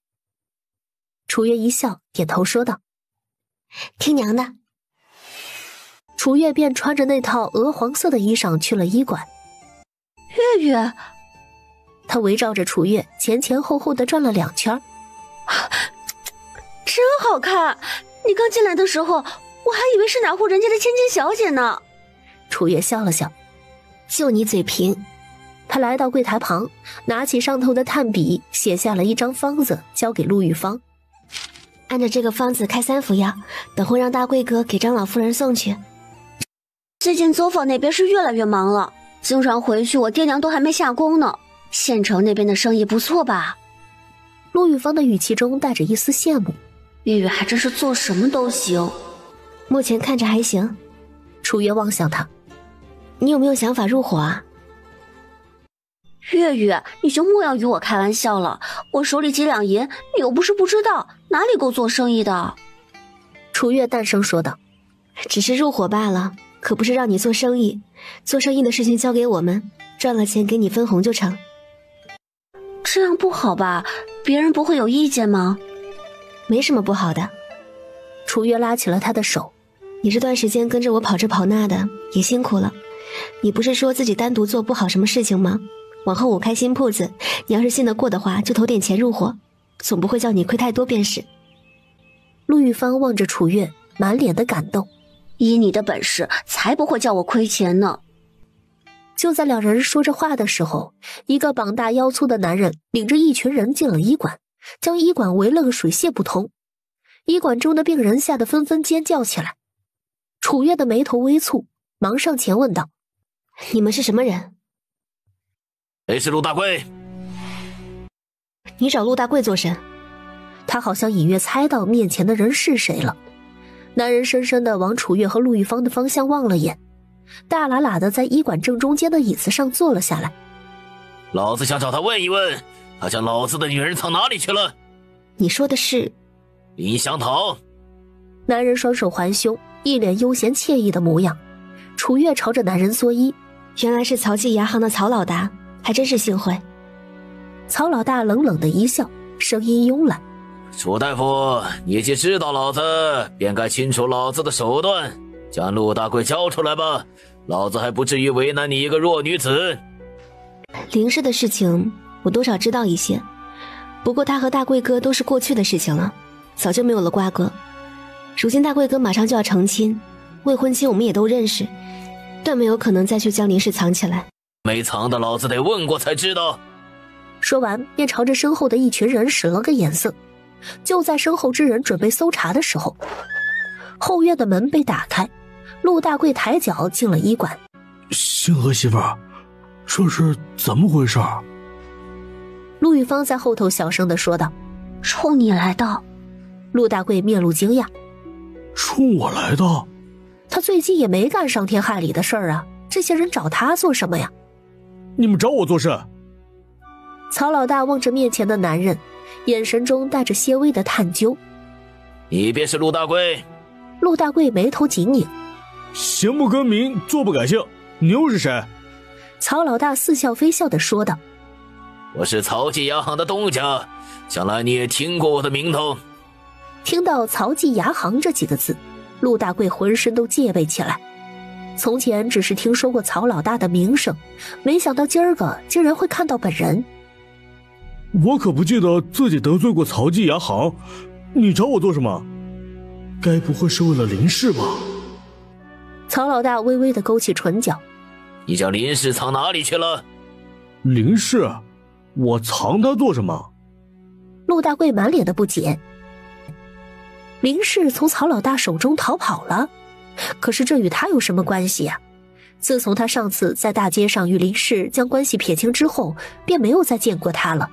S2: 楚月一笑，点头说道：“
S10: 听娘的。”
S2: 楚月便穿着那套鹅黄色的衣裳去了医馆。
S1: 月月，
S2: 他围绕着楚月前前后后的转了2圈。
S1: 真好看！你刚进来的时候，我还以为是哪户人家的千金小姐呢。
S2: 楚月笑了笑：“
S10: 就你嘴贫。”
S2: 他来到柜台旁，拿起上头的炭笔，写下了一张方子，交给陆玉芳。
S10: 按照这个方子开3副药，等会让大贵哥给张老夫人送去。
S1: 最近作坊那边是越来越忙了，经常回去我爹娘都还没下工呢。县城那边的生意不错吧？
S2: 陆玉芳的语气中带着一丝羡慕。
S1: 月月还真是做什么都行。
S10: 目前看着还行。
S2: 楚月望向他：“
S10: 你有没有想法入伙啊？”
S1: 月月，你就莫要与我开玩笑了，我手里几两银，你又不是不知道，哪里够做生意的？
S2: 楚月淡声说道：“
S10: 只是入伙罢了，可不是让你做生意。做生意的事情交给我们，赚了钱给你分红就成。”
S1: 这样不好吧？别人不会有意见吗？
S10: 没什么不好的。
S2: 楚月拉起了他的手：“
S10: 你这段时间跟着我跑这跑那的，也辛苦了。你不是说自己单独做不好什么事情吗？往后我开新铺子，你要是信得过的话，就投点钱入伙，总不会叫你亏太多便是。”
S2: 陆玉芳望着楚月，满脸的感动：“
S1: 以你的本事，才不会叫我亏钱呢。”
S2: 就在两人说着话的时候，一个膀大腰粗的男人领着一群人进了医馆，将医馆围了个水泄不通。医馆中的病人吓得纷纷尖叫起来。楚月的眉头微蹙，忙上前问道：“
S10: 你们是什么人？”“
S7: 谁是陆大贵？”“
S10: 你找陆大贵做甚？”
S2: 他好像隐约猜到面前的人是谁了。男人深深地往楚月和陆玉芳的方向望了眼，大喇喇地在医馆正中间的椅子上坐了下来。
S7: “老子想找他问一问，他将老子的女人藏哪里去了？”“
S10: 你说的是？”“
S7: 林香桃。”
S2: 男人双手环胸，一脸悠闲惬意的模样。楚月朝着男人作揖：“
S10: 原来是曹记牙行的曹老大，还真是幸会。”
S2: 曹老大冷冷的一笑，声音慵懒：“
S7: 楚大夫，你既知道老子，便该清楚老子的手段，将陆大贵交出来吧，老子还不至于为难你一个弱女子。”“
S10: 林氏的事情我多少知道一些，不过他和大贵哥都是过去的事情了，早就没有了瓜葛。如今大贵哥马上就要成亲，未婚妻我们也都认识，断没有可能再去将林氏藏起来。
S7: 没藏的老子得问过才知道。”
S2: 说完便朝着身后的一群人使了个眼色。就在身后之人准备搜查的时候，后院的门被打开，陆大贵抬脚进了医馆。
S4: “星河媳妇儿，这是怎么回事？”
S2: 陆玉芳在后头小声地说道。
S1: “冲你来的。”
S2: 陆大贵面露惊讶。
S4: “冲我来的？
S2: 他最近也没干伤天害理的事儿啊，这些人找他做什么呀？”“
S4: 你们找我做事？”
S2: 曹老大望着面前的男人，眼神中带着些微的探究。
S7: “你便是陆大贵？”
S2: 陆大贵眉头紧拧。
S4: “行不更名，坐不改姓，你又是谁？”
S2: 曹老大似笑非笑地说道。
S7: “我是曹记牙行的东家，想来你也听过我的名头。”
S2: 听到曹记牙行这几个字，陆大贵浑身都戒备起来。从前只是听说过曹老大的名声，没想到今儿个竟然会看到本人。
S4: “我可不记得自己得罪过曹记牙行，你找我做什么？该不会是为了林氏吧？”
S2: 曹老大微微的勾起唇角，
S7: 你将林氏藏哪里去了？
S4: 林氏？我藏他做什么？
S2: 陆大贵满脸的不解。林氏从曹老大手中逃跑了，可是这与他有什么关系呀？自从他上次在大街上与林氏将关系撇清之后，便没有再见过他了。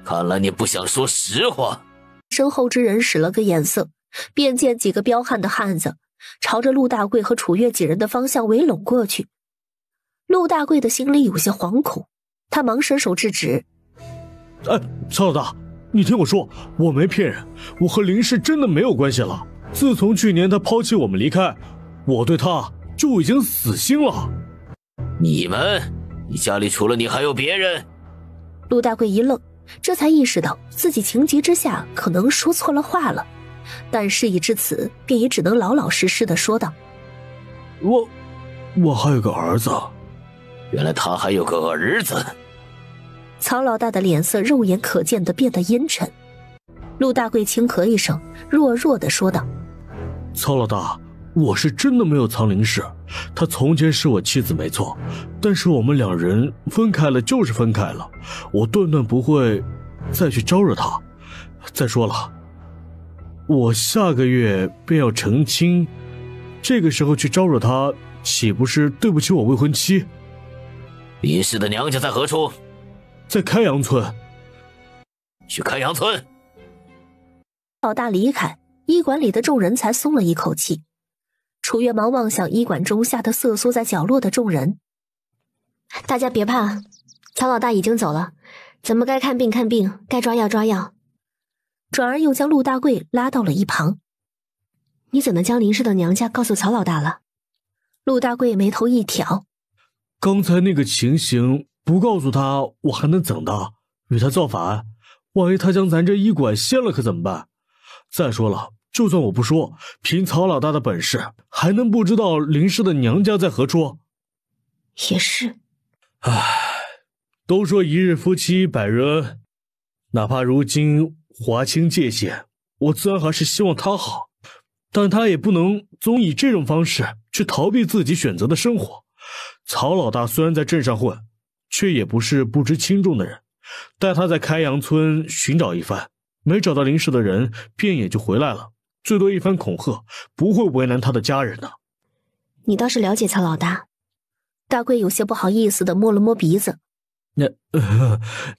S7: 看来你不想说实话。
S2: 身后之人使了个眼色，便见几个彪悍的汉子朝着陆大贵和楚月几人的方向围拢过去。陆大贵的心里有些惶恐，他忙伸手制止。
S4: 曹老大，你听我说，我没骗人，我和林氏真的没有关系了。自从去年他抛弃我们离开，我对他就已经死心了。
S7: 你家里除了你还有别人？
S2: 陆大贵一愣，这才意识到自己情急之下可能说错了话了，但事已至此，便也只能老老实实的说道：
S4: 我还有个儿子。
S7: 原来他还有个儿子。
S2: 曹老大的脸色肉眼可见的变得阴沉。陆大贵轻咳一声，弱弱的说道：
S4: 曹老大，我是真的没有藏林氏，她从前是我妻子没错，但是我们两人分开了就是分开了，我断断不会再去招惹她。再说了，我下个月便要成亲，这个时候去招惹她，岂不是对不起我未婚妻？
S7: 林氏的娘家在何处？
S4: 在开阳村。
S7: 去开阳村。
S2: 老大离开，医馆里的众人才松了一口气。楚月忙望向医馆中吓得瑟缩在角落的众人。
S10: 大家别怕，曹老大已经走了，咱们该看病看病，该抓药抓药。
S2: 转而又将陆大贵拉到了一旁。
S10: 你怎么将林氏的娘家告诉曹老大了？
S2: 陆大贵眉头一挑。
S4: 刚才那个情形不告诉他，我还能怎的？与他造反，万一他将咱这医馆掀了可怎么办？再说了，就算我不说，凭曹老大的本事，还能不知道林氏的娘家在何处？
S10: 也是。
S4: 唉，都说一日夫妻百日恩，哪怕如今划清界限，我自然还是希望他好，但他也不能总以这种方式去逃避自己选择的生活。曹老大虽然在镇上混，却也不是不知轻重的人，带他在开阳村寻找一番，没找到林氏的人，便也就回来了，最多一番恐吓，不会为难他的家人的。
S10: 你倒是了解曹老大。
S2: 大贵有些不好意思地摸了摸鼻子。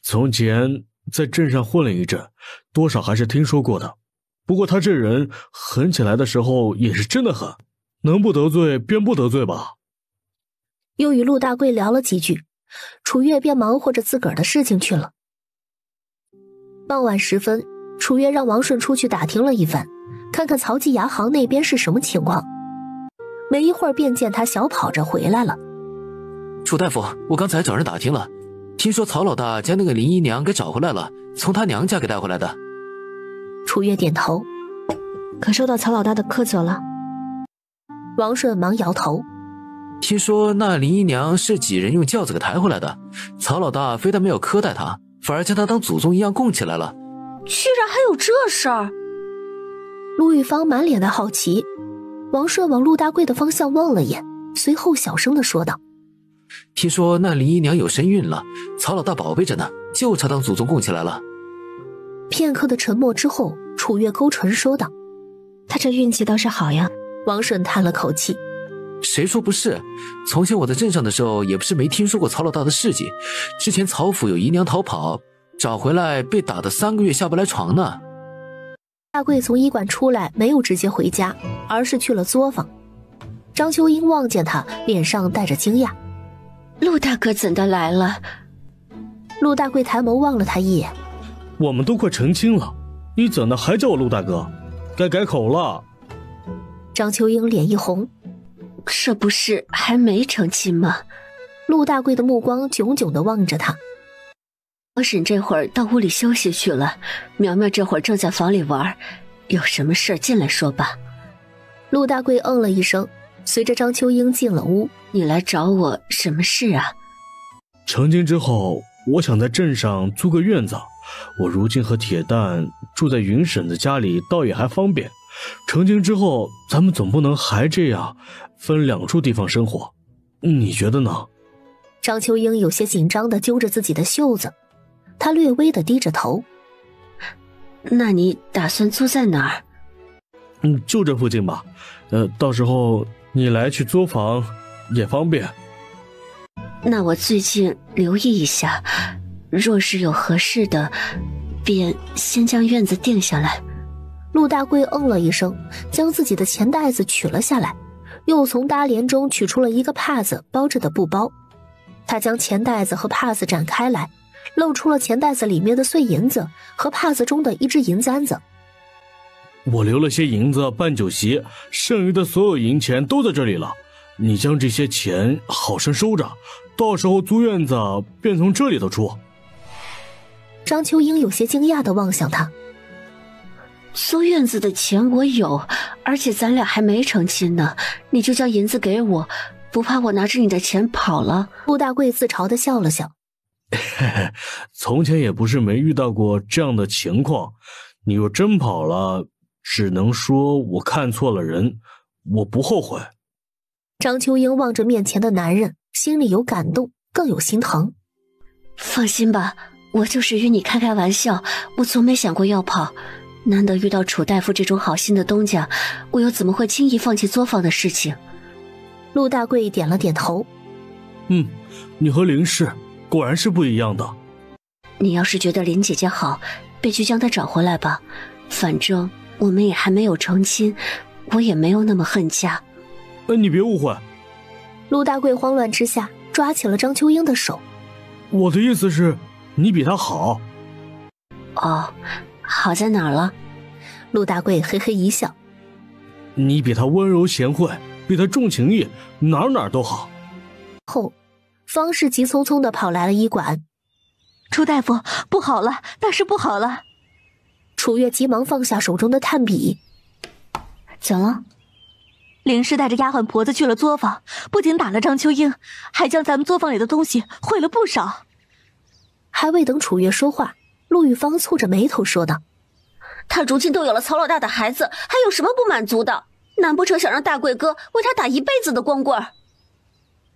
S4: 从前在镇上混了一阵，多少还是听说过的。不过他这人狠起来的时候也是真的狠，能不得罪便不得罪吧。
S2: 又与陆大贵聊了几句，楚月便忙活着自个儿的事情去了。傍晚时分，楚月让王顺出去打听了一番，看看曹记牙行那边是什么情况。没一会儿便见他小跑着回来了。
S7: 楚大夫，我刚才找人打听了，听说曹老大将那个林姨娘给找回来了，从他娘家给带回来的。
S2: 楚月点头。
S10: 可受到曹老大的苛责了？
S2: 王顺忙摇头。
S7: 听说那林姨娘是几人用轿子给抬回来的，曹老大非但没有苛待她，反而将她当祖宗一样供起来了。
S1: 居然还有这事儿！
S2: 陆玉芳满脸的好奇。王顺往陆大贵的方向望了眼，随后小声地说道：
S7: 听说那林姨娘有身孕了，曹老大宝贝着呢，就差当祖宗供起来了。
S2: 片刻的沉默之后，楚月勾唇说道：
S10: 他这运气倒是好呀。
S2: 王顺叹了口气：
S7: 谁说不是？从前我在镇上的时候，也不是没听说过曹老大的事迹。之前曹府有姨娘逃跑，找回来被打得3个月下不来床呢。
S2: 大贵从医馆出来，没有直接回家，而是去了作坊。张秋英望见他，脸上带着惊讶：
S1: 陆大哥怎的来了？
S2: 陆大贵抬眸望了他一眼：
S4: 我们都快成亲了，你怎的还叫我陆大哥？该改口了。
S2: 张秋英脸一红：
S1: 这不是还没成亲吗？
S2: 陆大贵的目光炯炯地望着他。
S1: 王婶这会儿到屋里休息去了，苗苗这会儿正在房里玩，有什么事进来说吧。
S2: 陆大贵嗯了一声，随着张秋英进了屋。
S1: 你来找我什么事啊？
S4: 成亲之后，我想在镇上租个院子，我如今和铁蛋住在云婶子家里，倒也还方便，成亲之后，咱们总不能还这样分两处地方生活，你觉得呢？
S2: 张秋英有些紧张地揪着自己的袖子，她略微地低着头。
S1: 那你打算租在哪儿？
S4: 就这附近吧，到时候你来去租房也方便。
S1: 那我最近留意一下，若是有合适的，便先将院子定下来。
S2: 陆大贵嗯了一声，将自己的钱袋子取了下来，又从搭帘中取出了一个帕子包着的布包。他将钱袋子和帕子展开来，露出了钱袋子里面的碎银子和帕子中的一只银簪子。
S4: 我留了些银子办酒席，剩余的所有银钱都在这里了，你将这些钱好生收着，到时候租院子便从这里头出。
S2: 张秋英有些惊讶地望向他。
S1: 租院子的钱我有，而且咱俩还没成亲呢，你就将银子给我，不怕我拿着你的钱跑了？
S2: 陆大贵自嘲地笑了笑。
S4: 从前也不是没遇到过这样的情况，你若真跑了，只能说我看错了人，我不后悔。
S2: 张秋英望着面前的男人，心里有感动，更有心疼。
S1: 放心吧，我就是与你开开玩笑，我从没想过要跑。难得遇到楚大夫这种好心的东家，我又怎么会轻易放弃作坊的事情？
S2: 陆大贵点了点头。
S4: 你和林氏果然是不一样的。
S1: 你要是觉得林姐姐好，便去将她找回来吧。反正我们也还没有成亲，我也没有那么恨家。
S4: 你别误会。
S2: 陆大贵慌乱之下抓起了张秋英的手。
S4: 我的意思是，你比她好。
S1: 哦，好在哪儿了？
S2: 陆大贵嘿嘿一笑。
S4: 你比她温柔贤惠，比她重情义，哪儿都好。
S2: 后，方氏急匆匆地跑来了医馆。
S5: 楚大夫，不好了，大事不好了！
S2: 楚月急忙放下手中的炭笔。
S5: 怎么了？林氏带着丫鬟婆子去了作坊，不仅打了张秋英，还将咱们作坊里的东西毁了不少。
S2: 还未等楚月说话，陆玉芳蹙着眉头说道：“
S1: 他如今都有了曹老大的孩子，还有什么不满足的？难不成想让大贵哥为他打一辈子的光棍？”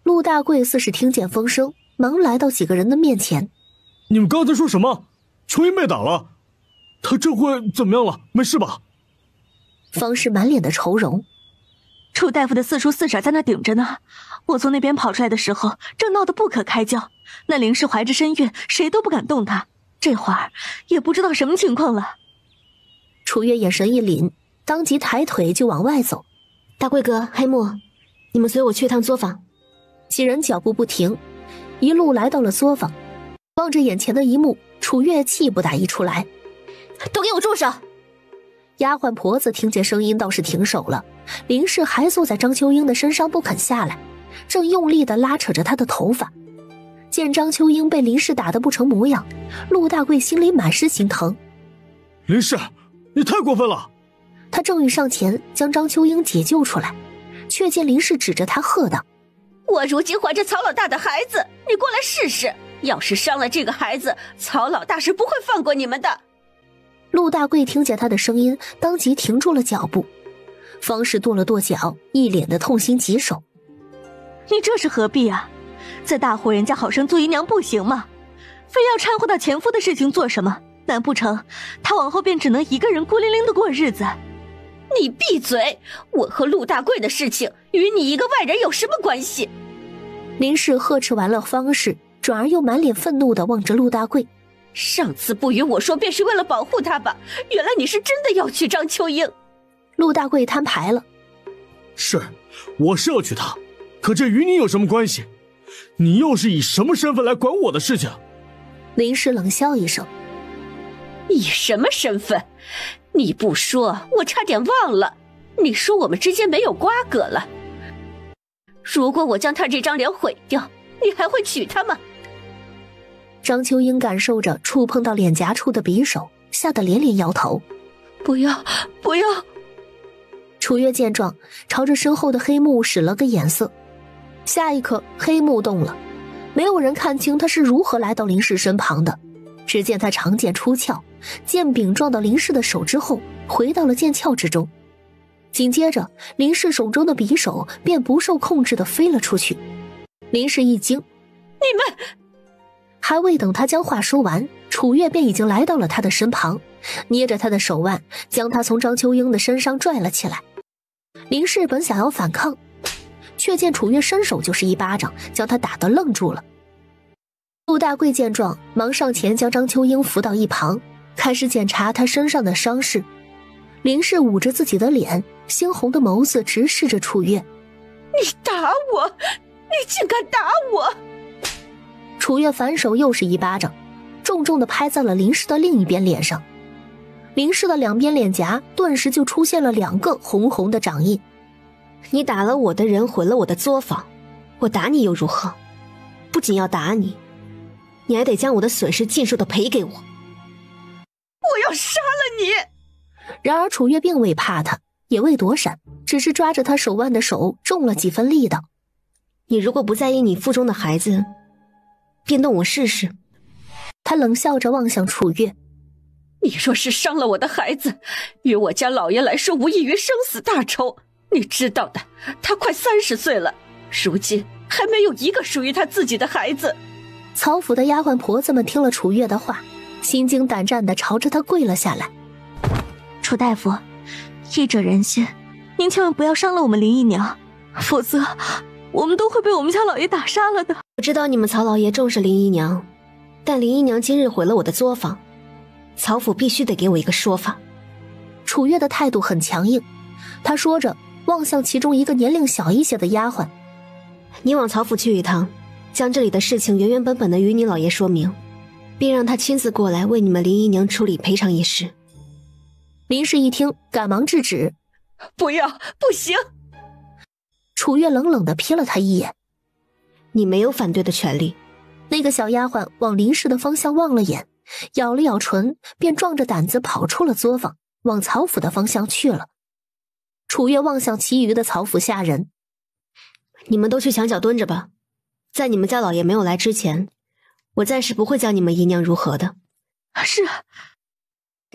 S2: 陆大贵似是听见风声，忙来到几个人的面前。
S4: 你们刚才说什么？秋英被打了？他这会怎么样了？没事吧？
S2: 方氏满脸的愁容。
S5: 楚大夫的四叔四婶在那顶着呢，我从那边跑出来的时候，正闹得不可开交。那林氏怀着身孕，谁都不敢动她，这会儿也不知道什么情况了。
S2: 楚月眼神一凛，当即抬腿就往外走。
S10: 大贵哥、黑木，你们随我去趟作坊。
S2: 几人脚步不停，一路来到了作坊。望着眼前的一幕，楚月气不打一处来。
S10: 都给我住手！
S2: 丫鬟婆子听见声音倒是停手了，林氏还坐在张秋英的身上不肯下来，正用力地拉扯着她的头发。见张秋英被林氏打得不成模样，陆大贵心里满是心疼。
S4: 林氏，你太过分了！
S2: 他正欲上前将张秋英解救出来，却见林氏指着他喝道：“
S1: 我如今怀着曹老大的孩子，你过来试试，要是伤了这个孩子，曹老大是不会放过你们的。”
S2: 陆大贵听见他的声音，当即停住了脚步。方氏跺了跺脚，一脸的痛心疾首：“
S5: 你这是何必啊？在大户人家好生做姨娘不行吗？非要掺和到前夫的事情做什么？难不成他往后便只能一个人孤零零的过日子？”
S1: 你闭嘴！我和陆大贵的事情与你一个外人有什么关系？
S2: 林氏呵斥完了方氏，转而又满脸愤怒地望着陆大贵。
S1: 上次不与我说，便是为了保护他吧？原来你是真的要娶张秋英。
S2: 陆大贵摊牌了：“
S4: 是，我是要娶她，可这与你有什么关系？你又是以什么身份来管我的事情？”
S2: 林氏冷笑一声：“
S1: 以什么身份？你不说，我差点忘了。你说我们之间没有瓜葛了。如果我将他这张脸毁掉，你还会娶她吗？”
S2: 张秋英感受着触碰到脸颊处的匕首，吓得连连摇头：“
S1: 不要，不要！”
S2: 楚月见状，朝着身后的黑木使了个眼色。下一刻，黑木动了，没有人看清他是如何来到林氏身旁的。只见他长剑出鞘，剑柄撞到林氏的手之后，回到了剑鞘之中，紧接着林氏手中的匕首便不受控制地飞了出去。林氏一惊，
S9: 你们……
S2: 还未等他将话说完，楚月便已经来到了他的身旁，捏着他的手腕，将他从张秋英的身上拽了起来。林氏本想要反抗，却见楚月伸手就是一巴掌，将他打得愣住了。陆大贵见状，忙上前将张秋英扶到一旁，开始检查他身上的伤势。林氏捂着自己的脸，猩红的眸子直视着楚月。
S9: 你打我！你竟敢打我！
S2: 楚月反手又是一巴掌，重重地拍在了林氏的另一边脸上。林氏的两边脸颊顿时就出现了2个红红的掌印。
S10: 你打了我的人，毁了我的作坊，我打你又如何？不仅要打你，你还得将我的损失尽数地赔给我。
S9: 我要杀了你！
S2: 然而楚月并未怕他，也未躲闪，只是抓着他手腕的手重了几分力道。
S10: 你如果不在意你腹中的孩子，便动我试试。
S2: 他冷笑着望向楚月。
S9: 你若是伤了我的孩子，于我家老爷来说无异于生死大仇。你知道的，他快30岁了，如今还没有一个属于他自己的孩子。
S2: 曹府的丫鬟婆子们听了楚月的话，心惊胆战地朝着他跪了下来。
S5: 楚大夫，医者仁心，您千万不要伤了我们林姨娘，否则我们都会被我们家老爷打杀了的。
S10: 我知道你们曹老爷重视林姨娘，但林姨娘今日毁了我的作坊，曹府必须得给我一个说法。
S2: 楚月的态度很强硬，他说着望向其中一个年龄小一些的丫鬟。
S10: 你往曹府去一趟，将这里的事情原原本本的与你老爷说明，并让他亲自过来为你们林姨娘处理赔偿一事。
S2: 林氏一听，赶忙制止。
S9: 不要，不行！
S2: 楚月冷冷地瞥了他一眼。
S10: 你没有反对的权利。
S2: 那个小丫鬟往林氏的方向望了眼，咬了咬唇，便壮着胆子跑出了作坊，往曹府的方向去了。楚月望向其余的曹府下人。
S10: 你们都去墙角蹲着吧，在你们家老爷没有来之前，我暂时不会将你们姨娘如何的。
S5: 是。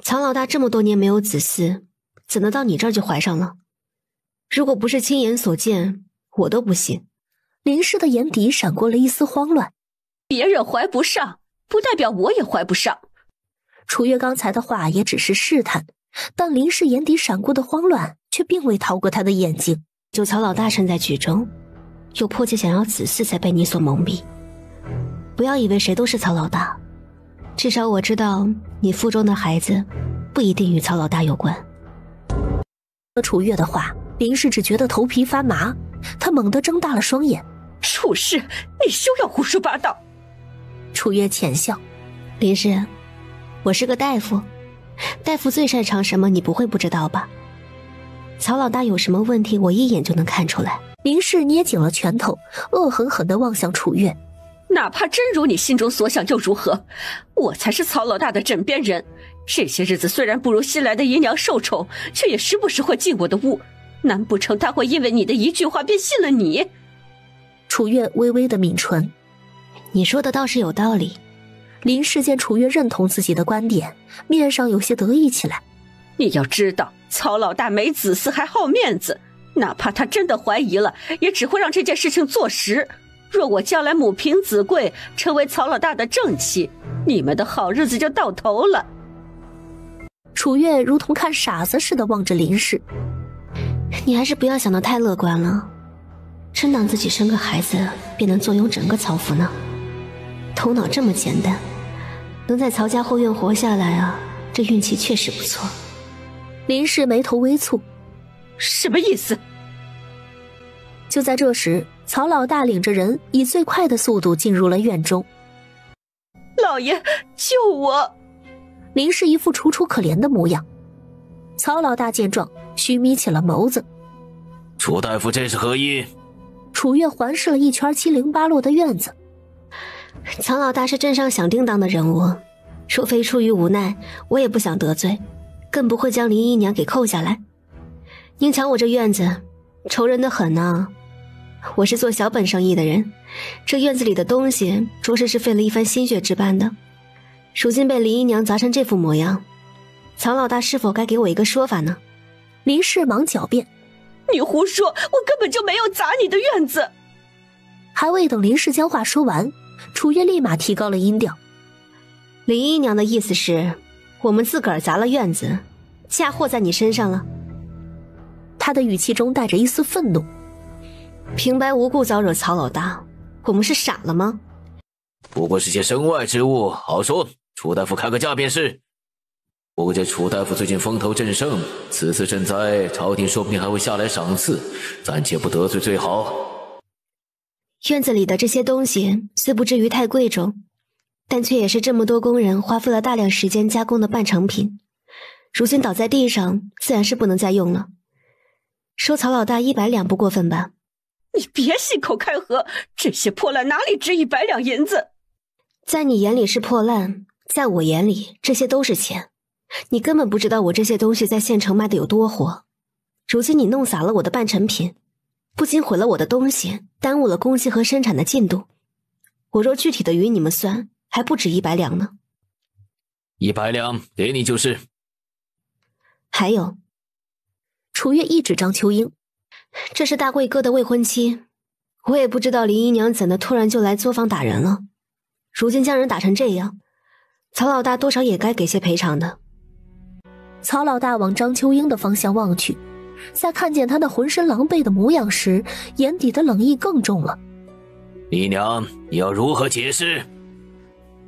S10: 曹老大这么多年没有子嗣，怎能到你这儿就怀上了？如果不是亲眼所见，我都不信。
S2: 林氏的眼底闪过了一丝慌乱。
S9: 别人怀不上，不代表我也怀不上。
S2: 楚月刚才的话也只是试探，但林氏眼底闪过的慌乱却并未逃过他的眼睛。
S10: 就曹老大身在局中，又迫切想要子嗣，才被你所蒙蔽。不要以为谁都是曹老大，至少我知道你腹中的孩子不一定与曹老大有关。
S2: 楚月的话，林氏只觉得头皮发麻，他猛地睁大了双眼。
S9: 楚氏，你休要胡说八道！
S2: 楚月浅笑。
S10: 林氏，我是个大夫，大夫最擅长什么你不会不知道吧？曹老大有什么问题，我一眼就能看出来。
S2: 林氏捏紧了拳头，恶狠狠地望向楚月。
S9: 哪怕真如你心中所想又如何？我才是曹老大的枕边人，这些日子虽然不如新来的姨娘受宠，却也时不时会进我的屋，难不成他会因为你的一句话便信了你？
S2: 楚月微微的抿唇。
S10: 你说的倒是有道理。
S2: 林氏见楚月认同自己的观点，面上有些得意起来。
S9: 你要知道，曹老大没子嗣还好面子，哪怕他真的怀疑了，也只会让这件事情坐实。若我将来母凭子贵，成为曹老大的正妻，你们的好日子就到头了。
S2: 楚月如同看傻子似的望着林氏。
S10: 你还是不要想得太乐观了，真当自己生个孩子便能坐拥整个曹府呢？头脑这么简单，能在曹家后院活下来啊，这运气确实不错。
S2: 林氏眉头微蹙。
S9: 什么意思？
S2: 就在这时，曹老大领着人以最快的速度进入了院中。
S9: 老爷，救我！
S2: 林氏一副楚楚可怜的模样。曹老大见状，虚眯起了眸子。
S7: 楚大夫这是何意？
S2: 楚月环视了一圈七零八落的院子。
S10: 曹老大是镇上响叮当的人物，若非出于无奈，我也不想得罪，更不会将林姨娘给扣下来。您瞧我这院子，愁人的很啊。我是做小本生意的人，这院子里的东西着实是费了一番心血置办的，如今被林姨娘砸成这副模样，曹老大是否该给我一个说法呢？
S2: 林氏忙狡辩：“
S9: 你胡说，我根本就没有砸你的院子。”
S2: 还未等林氏将话说完，楚月立马提高了音调：“
S10: 林姨娘的意思是，我们自个儿砸了院子，嫁祸在你身上了。”
S2: 他的语气中带着一丝愤怒：“
S10: 平白无故招惹曹老大，我们是傻了吗？”
S7: 不过是些身外之物，好说，楚大夫开个价便是。不过这楚大夫最近风头正盛，此次赈灾，朝廷说不定还会下来赏赐，暂且不得罪最好。
S10: 院子里的这些东西虽不至于太贵重，但却也是这么多工人花费了大量时间加工的半成品，如今倒在地上，自然是不能再用了。收曹老大100两不过分吧？
S9: 你别信口开河，这些破烂哪里值100两银子？
S10: 在你眼里是破烂，在我眼里这些都是钱。你根本不知道我这些东西在县城卖的有多火，如今你弄洒了我的半成品，不仅毁了我的东西，耽误了工期和生产的进度。我若具体的与你们算，还不止100两呢。
S7: 100两给你就是。
S10: 还有，
S2: 楚月一指张秋英，
S10: 这是大贵哥的未婚妻，我也不知道林姨娘怎的突然就来作坊打人了，如今将人打成这样，曹老大多少也该给些赔偿的。
S2: 曹老大往张秋英的方向望去，在看见他那浑身狼狈的模样时，眼底的冷意更重了。
S7: 姨娘，你要如何解释？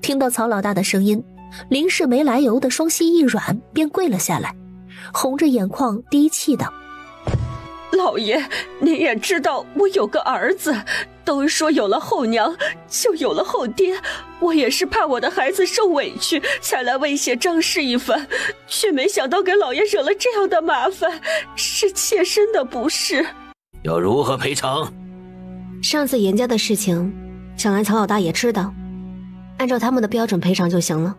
S2: 听到曹老大的声音，林氏没来由的双膝一软，便跪了下来，红着眼眶低气道：“
S9: 老爷，您也知道我有个儿子，都说有了后娘就有了后爹，我也是怕我的孩子受委屈才来威胁张氏一番，却没想到给老爷惹了这样的麻烦，是切身的不是。
S7: 要如何赔偿？
S10: 上次严家的事情，想来曹老大也知道，按照他们的标准赔偿就行了。”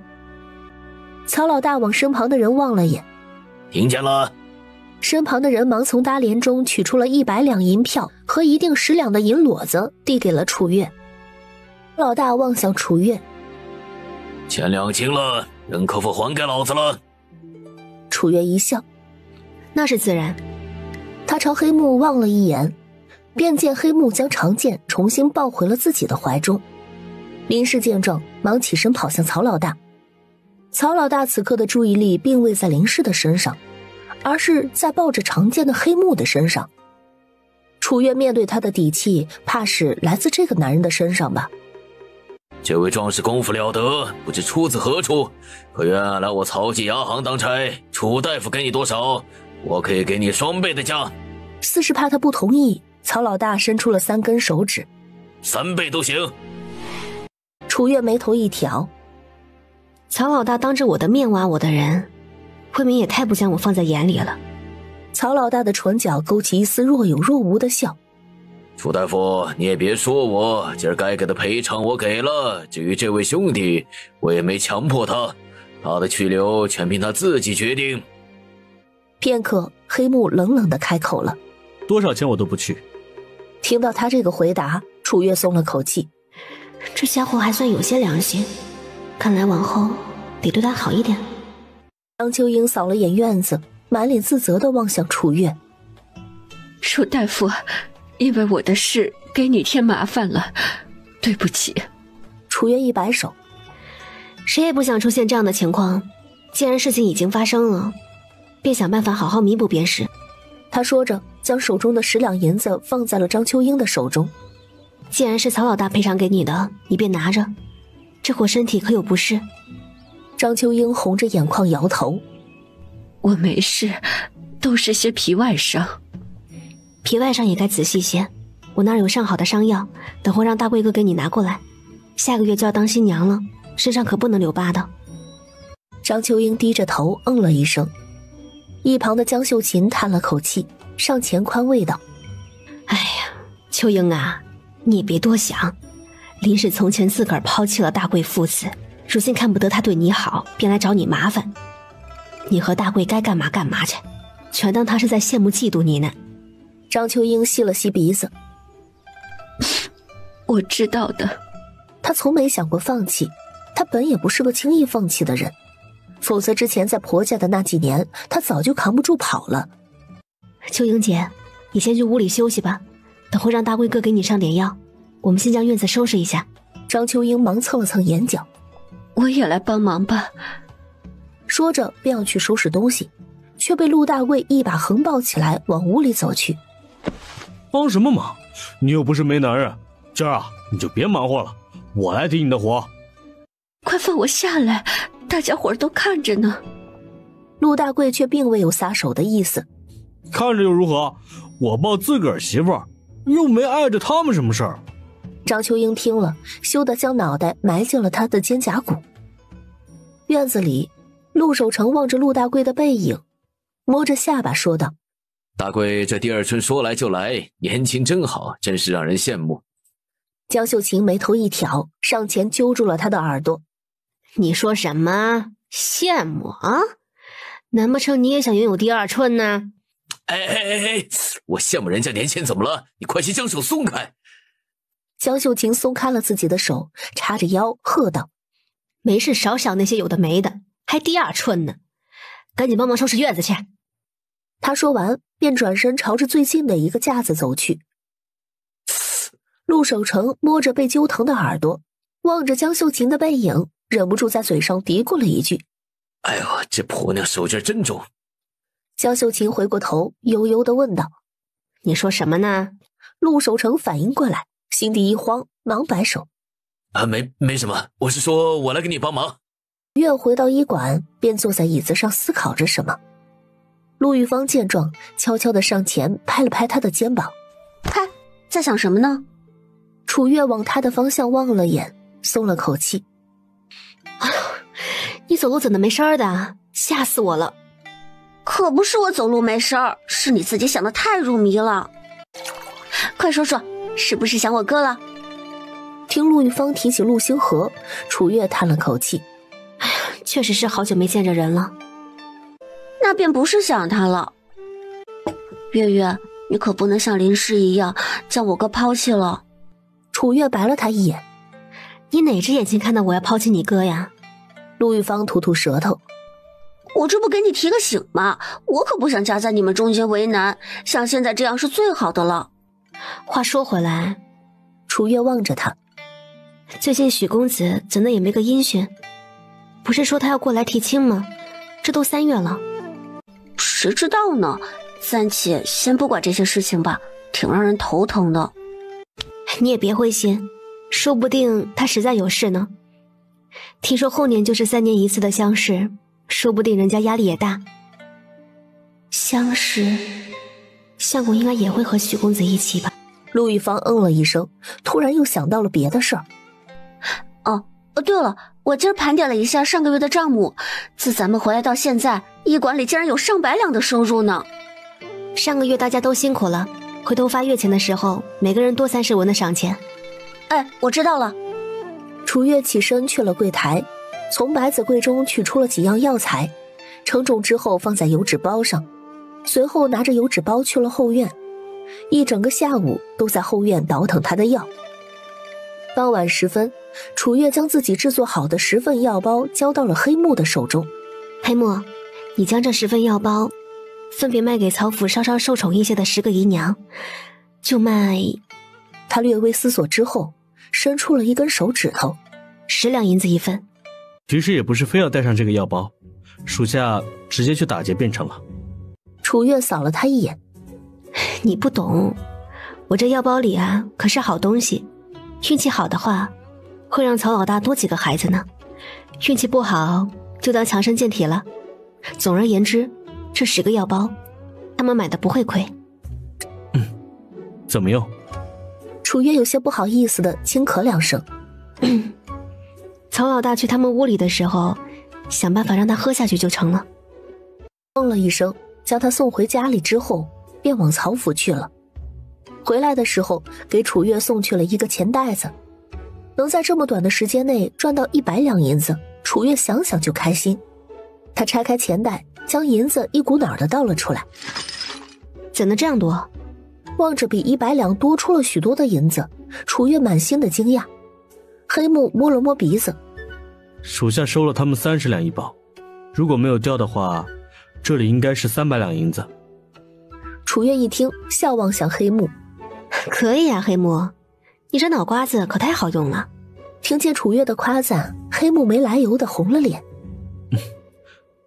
S2: 曹老大往身旁的人望了眼，
S7: 听见了。
S2: 身旁的人忙从搭帘中取出了100两银票和一定10两的银骡子，递给了楚月。老大望向楚月：“
S7: 钱两清了，人可否还给老子了？”
S2: 楚月一笑：“
S10: 那是自然。”
S2: 他朝黑木望了一眼，便见黑木将长剑重新抱回了自己的怀中。林氏见状，忙起身跑向曹老大。曹老大此刻的注意力并未在林氏的身上，而是在抱着长剑的黑木的身上。楚月面对他的底气，怕是来自这个男人的身上吧。
S7: 这位壮士功夫了得，不知出自何处，可愿来我曹记牙行当差，楚大夫给你多少，我可以给你双倍的价。
S2: 似是怕他不同意，曹老大伸出了3根手指
S7: ，3倍都行。
S2: 楚月眉头一挑，
S10: 曹老大当着我的面挖我的人，未免也太不将我放在眼里了。
S2: 曹老大的唇角勾起一丝若有若无的笑。
S7: 楚大夫，你也别说我，今儿该给的赔偿我给了，至于这位兄弟，我也没强迫他，他的去留全凭他自己决定。
S2: 片刻，黑木冷冷地开口了：“
S4: 多少钱我都不去。”
S2: 听到他这个回答，楚月松了口气，
S10: 这家伙还算有些良心，看来往后得对他好一点。
S2: 张秋英扫了眼院子，满脸自责地望向楚月：“
S9: 楚大夫，因为我的事给你添麻烦了，对不起。”
S2: 楚月一摆手：“
S10: 谁也不想出现这样的情况，既然事情已经发生了，便想办法好好弥补便是。”
S2: 他说着，将手中的10两银子放在了张秋英的手中。
S10: “既然是曹老大赔偿给你的，你便拿着，这伙身体可有不适？”
S2: 张秋英红着眼眶摇头：“
S9: 我没事，都是些皮外伤。”“
S10: 皮外伤也该仔细些，我那儿有上好的伤药，等会让大贵哥给你拿过来。下个月就要当新娘了，身上可不能留疤的。”
S2: 张秋英低着头嗯了一声。一旁的江秀琴叹了口气，上前宽慰道：“
S10: 哎呀，秋英啊，你也别多想，林氏从前自个儿抛弃了大贵父子，如今看不得他对你好，便来找你麻烦。你和大贵该干嘛干嘛去，全当他是在羡慕嫉妒你呢。”
S2: 张秋英吸了吸鼻子：“
S9: 我知道的。”
S2: 他从没想过放弃，他本也不是个轻易放弃的人，否则之前在婆家的那几年，他早就扛不住跑了。
S3: 秋英姐，你先去屋里休息吧，等会让大贵哥给你上点药。我们先将院子收拾一下。
S2: 张秋英忙蹭了蹭眼角，
S1: 我也来帮忙吧。
S2: 说着便要去收拾东西，却被陆大贵一把横抱起来往屋里走去。
S4: 帮什么忙？你又不是没男人，今儿啊你就别忙活了，我来抵你的活。
S1: 快放我下来，大家伙儿都看着呢。
S2: 陆大贵却并未有撒手的意思。
S4: 看着又如何？我抱自个儿媳妇儿，又没碍着他们什么事儿。
S2: 张秋英听了，羞得将脑袋埋进了他的肩胛骨。院子里，陆守成望着陆大贵的背影，摸着下巴说道：
S7: 大贵这第二春说来就来，年轻真好，真是让人羡慕。
S2: 江秀琴眉头一挑，上前揪住了他的耳朵。
S9: 你说什么？羡慕啊？难不成你也想拥有第二春呢？
S7: 哎，我羡慕人家年轻怎么了？你快些将手松开。
S2: 江秀琴松开了自己的手，叉着腰喝道：
S9: 没事少想那些有的没的，还第二春呢，赶紧帮忙收拾院子去。
S2: 他说完便转身朝着最近的一个架子走去。陆守成摸着被揪疼的耳朵，望着江秀琴的背影，忍不住在嘴上嘀咕了一句：
S7: 哎呦，这婆娘手劲真重。
S2: 江秀琴回过头悠悠地问道：
S9: 你说什么呢？
S2: 陆守成反应过来，心底一慌，忙摆手：
S7: 没什么，我是说我来给你帮忙。
S2: 月回到医馆，便坐在椅子上思考着什么。陆玉芳见状，悄悄地上前拍了拍他的肩膀：
S1: 嗨，在想什么呢？
S2: 楚月往他的方向望了眼，松了口气：
S9: 哎呦，你走路怎么没声的？吓死我了。
S1: 可不是我走路没事儿，是你自己想的太入迷了。快说说，是不是想我哥了？
S2: 听陆玉芳提起陆星河，楚月叹了口气：
S9: 哎呀，确实是好久没见着人了。
S1: 那便不是想他了。月月，你可不能像林氏一样将我哥抛弃了。
S2: 楚月白了他一眼：
S9: 你哪只眼睛看到我要抛弃你哥呀？
S2: 陆玉芳吐吐舌头：
S1: 我这不给你提个醒吗？我可不想夹在你们中间为难，像现在这样是最好的了。
S9: 话说回来，
S2: 楚月望着他，
S9: 最近许公子怎的也没个音讯？不是说他要过来提亲吗？这都3月了。
S1: 谁知道呢？暂且先不管这些事情吧，挺让人头疼的。
S9: 你也别灰心，说不定他实在有事呢。听说后年就是3年一次的乡试，说不定人家压力也大。乡试，相公应该也会和许公子一起吧？
S2: 陆玉芳嗯了一声，突然又想到了别的事儿。
S1: 对了，我今儿盘点了一下上个月的账目，自咱们回来到现在，医馆里竟然有上百两的收入呢。
S9: 上个月大家都辛苦了，回头发月钱的时候，每个人多30文的赏钱。
S1: 哎，我知道了。
S2: 楚月起身去了柜台，从百子柜中取出了几样药材，称重之后放在油纸包上，随后拿着油纸包去了后院，一整个下午都在后院倒腾他的药。傍晚时分，楚月将自己制作好的10份药包交到了黑木的手中。
S9: 黑木，你将这10份药包分别卖给曹府稍稍受宠一些的10个姨娘，就卖……
S2: 他略微思索之后，伸出了一根手指头
S9: ，10两银子一份。
S8: 其实也不是非要带上这个药包，属下直接去打劫便成了。
S2: 楚月扫了他一眼：
S9: 你不懂，我这药包里啊可是好东西，运气好的话会让曹老大多几个孩子呢，运气不好就当强身健体了。总而言之，这10个药包他们买的不会亏。
S8: 怎么用？
S2: 楚月有些不好意思的轻咳2声。
S9: 曹老大去他们屋里的时候，想办法让他喝下去就成了。
S2: 嗯了一声，将他送回家里之后，便往曹府去了。回来的时候，给楚月送去了一个钱袋子。能在这么短的时间内赚到100两银子，楚月想想就开心。他拆开钱袋，将银子一股脑的倒了出来。
S9: 怎的这样多？
S2: 望着比100两多出了许多的银子，楚月满心的惊讶。黑木摸了摸鼻子：
S8: 属下收了他们30两一包，如果没有掉的话，这里应该是300两银子。
S2: 楚月一听，笑望向黑木。
S10: 可以啊，黑木，你这脑瓜子可太好用了。
S2: 听见楚月的夸赞，黑木没来由的红了脸。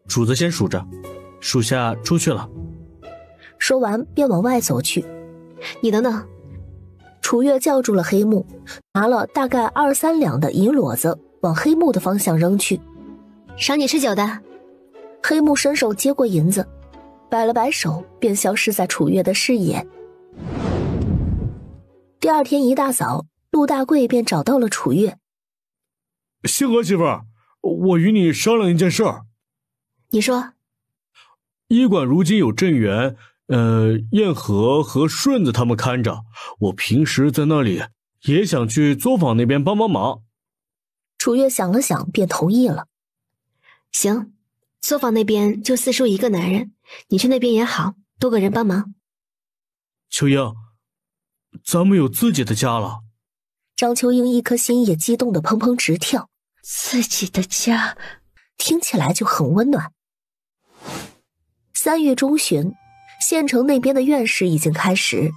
S8: 主子先数着，属下出去了。
S2: 说完便往外走去。
S10: 你等等。
S2: 楚月叫住了黑木，拿了大概2-3两的银骡子往黑木的方向扔去。
S10: 赏你吃酒的。
S2: 黑木伸手接过银子，摆了摆手，便消失在楚月的视野。第二天一大早，陆大贵便找到了楚月。
S4: 星河媳妇儿，我与你商量一件事儿。
S10: 你说。
S4: 医馆如今有镇员，燕和和顺子他们看着，我平时在那里也想去作坊那边帮帮忙。
S2: 楚月想了想，便同意了。
S10: 行，作坊那边就四叔一个男人，你去那边也好，多个人帮忙。
S4: 秋英，咱们有自己的家了。
S2: 张秋英一颗心也激动得砰砰直跳。
S1: 自己的家，
S2: 听起来就很温暖。3月中旬，县城那边的院试已经开始，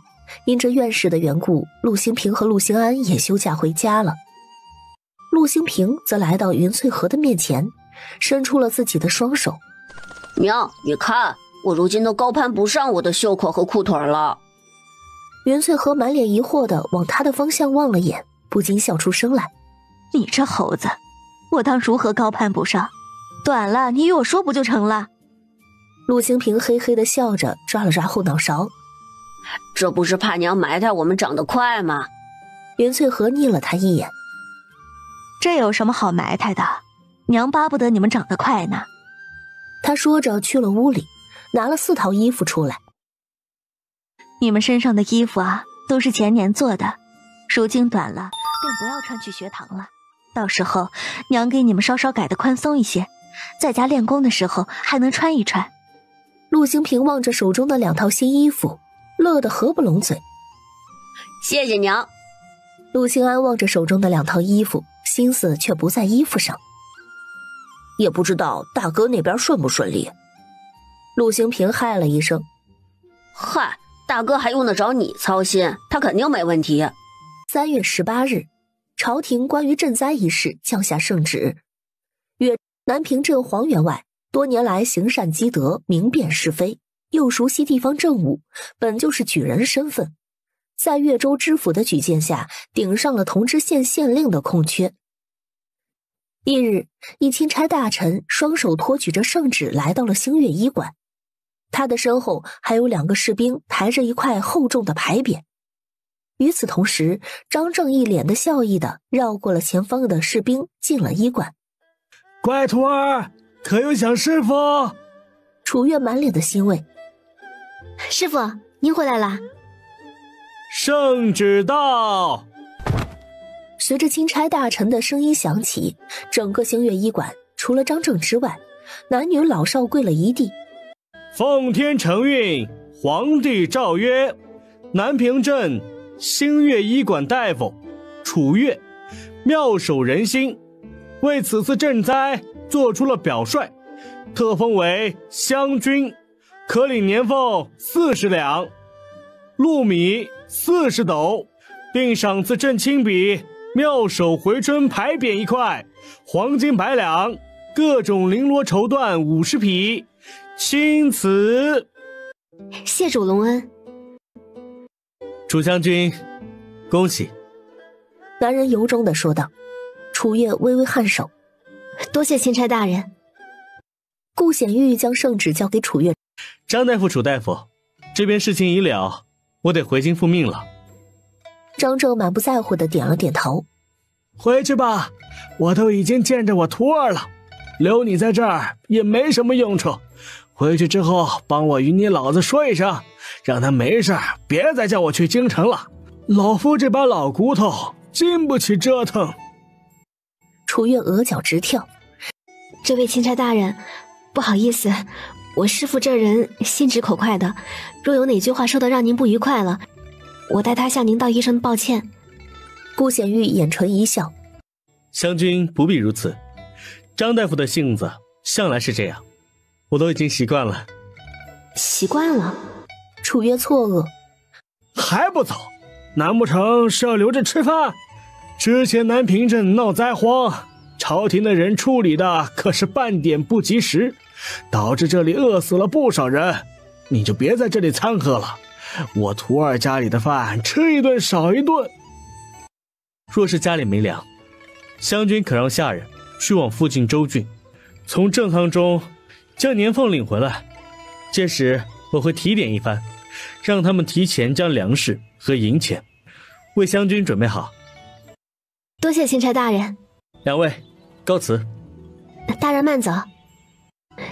S2: 因着院试的缘故，陆兴平和陆兴安也休假回家了。陆兴平则来到云翠荷的面前，伸出了自己的双手。
S1: 娘，你看，我如今都高攀不上我的袖口和裤腿了。
S2: 云翠荷满脸疑惑地往他的方向望了眼，不禁笑出声来。
S5: 你这猴子，我当如何高攀不上？短了你与我说不就成了？
S2: 陆兴平嘿嘿地笑着，抓了抓后脑勺。
S1: 这不是怕娘埋汰我们长得快吗？
S2: 云翠荷睨了他一眼。
S5: 这有什么好埋汰的？娘巴不得你们长得快呢。
S2: 他说着去了屋里，拿了4套衣服出来。
S5: 你们身上的衣服啊，都是前年做的，如今短了，便不要穿去学堂了。到时候娘给你们稍稍改的宽松一些，在家练功的时候还能穿一穿。
S2: 陆兴平望着手中的2套新衣服，乐得合不拢嘴。
S1: 谢谢娘。
S2: 陆兴安望着手中的2套衣服，心思却不在衣服上。也不知道大哥那边顺不顺利。陆兴平嗨了一声。
S1: 嗨，大哥还用得着你操心，他肯定没问题。
S2: 3月18日，朝廷关于赈灾一事降下圣旨，曰南平镇黄员外多年来行善积德，明辨是非，又熟悉地方政务，本就是举人身份，在越州知府的举荐下，顶上了同知县县令的空缺。翌日，一钦差大臣双手托举着圣旨来到了星月医馆，他的身后还有2个士兵抬着一块厚重的牌匾。与此同时，张正一脸的笑意的绕过了前方的士兵，进了医馆。
S6: 乖徒儿，可有想师傅？
S2: 楚月满脸的欣慰。
S10: 师傅，您回来啦。
S4: 圣旨到。
S2: 随着钦差大臣的声音响起，整个星月医馆除了张正之外，男女老少跪了一地。
S4: 奉天承运，皇帝诏曰：南平镇星月医馆大夫楚月妙手仁心，为此次赈灾做出了表率，特封为湘军，可领年俸40两，禄米40斗，并赏赐镇亲笔妙手回春牌匾1块，黄金100两，各种绫罗绸缎50匹，钦此。
S10: 谢主隆恩。
S8: 楚将军，恭喜。
S2: 男人由衷地说道。楚月微微颔首。
S10: 多谢钦差大人。
S2: 顾显玉将圣旨交给楚月。
S8: 张大夫、楚大夫，这边事情已了，我得回京复命了。
S2: 张正满不在乎地点了点头。
S6: 回去吧，我都已经见着我徒儿了，留你在这儿也没什么用处。回去之后帮我与你老子说一声，让他没事别再叫我去京城了。老夫这把老骨头经不起折腾。
S2: 楚月额角直跳。
S10: 这位钦差大人，不好意思，我师父这人心直口快的，若有哪句话说得让您不愉快了，我代他向您道一声抱歉。
S2: 顾显玉眼唇一笑。
S8: 湘军不必如此，张大夫的性子向来是这样，我都已经习惯了。
S10: 习惯了？
S2: 楚月错愕，
S6: 还不走？难不成是要留着吃饭？之前南平镇闹灾荒，朝廷的人处理的可是半点不及时，导致这里饿死了不少人。你就别在这里掺和了，我徒儿家里的饭吃一顿少一顿。
S8: 若是家里没粮，湘军可让下人去往附近州郡，从正仓中将年俸领回来。届时我会提点一番，让他们提前将粮食和银钱为湘军准备好。
S10: 多谢钦差大人。
S8: 两位告辞。
S10: 大人慢走。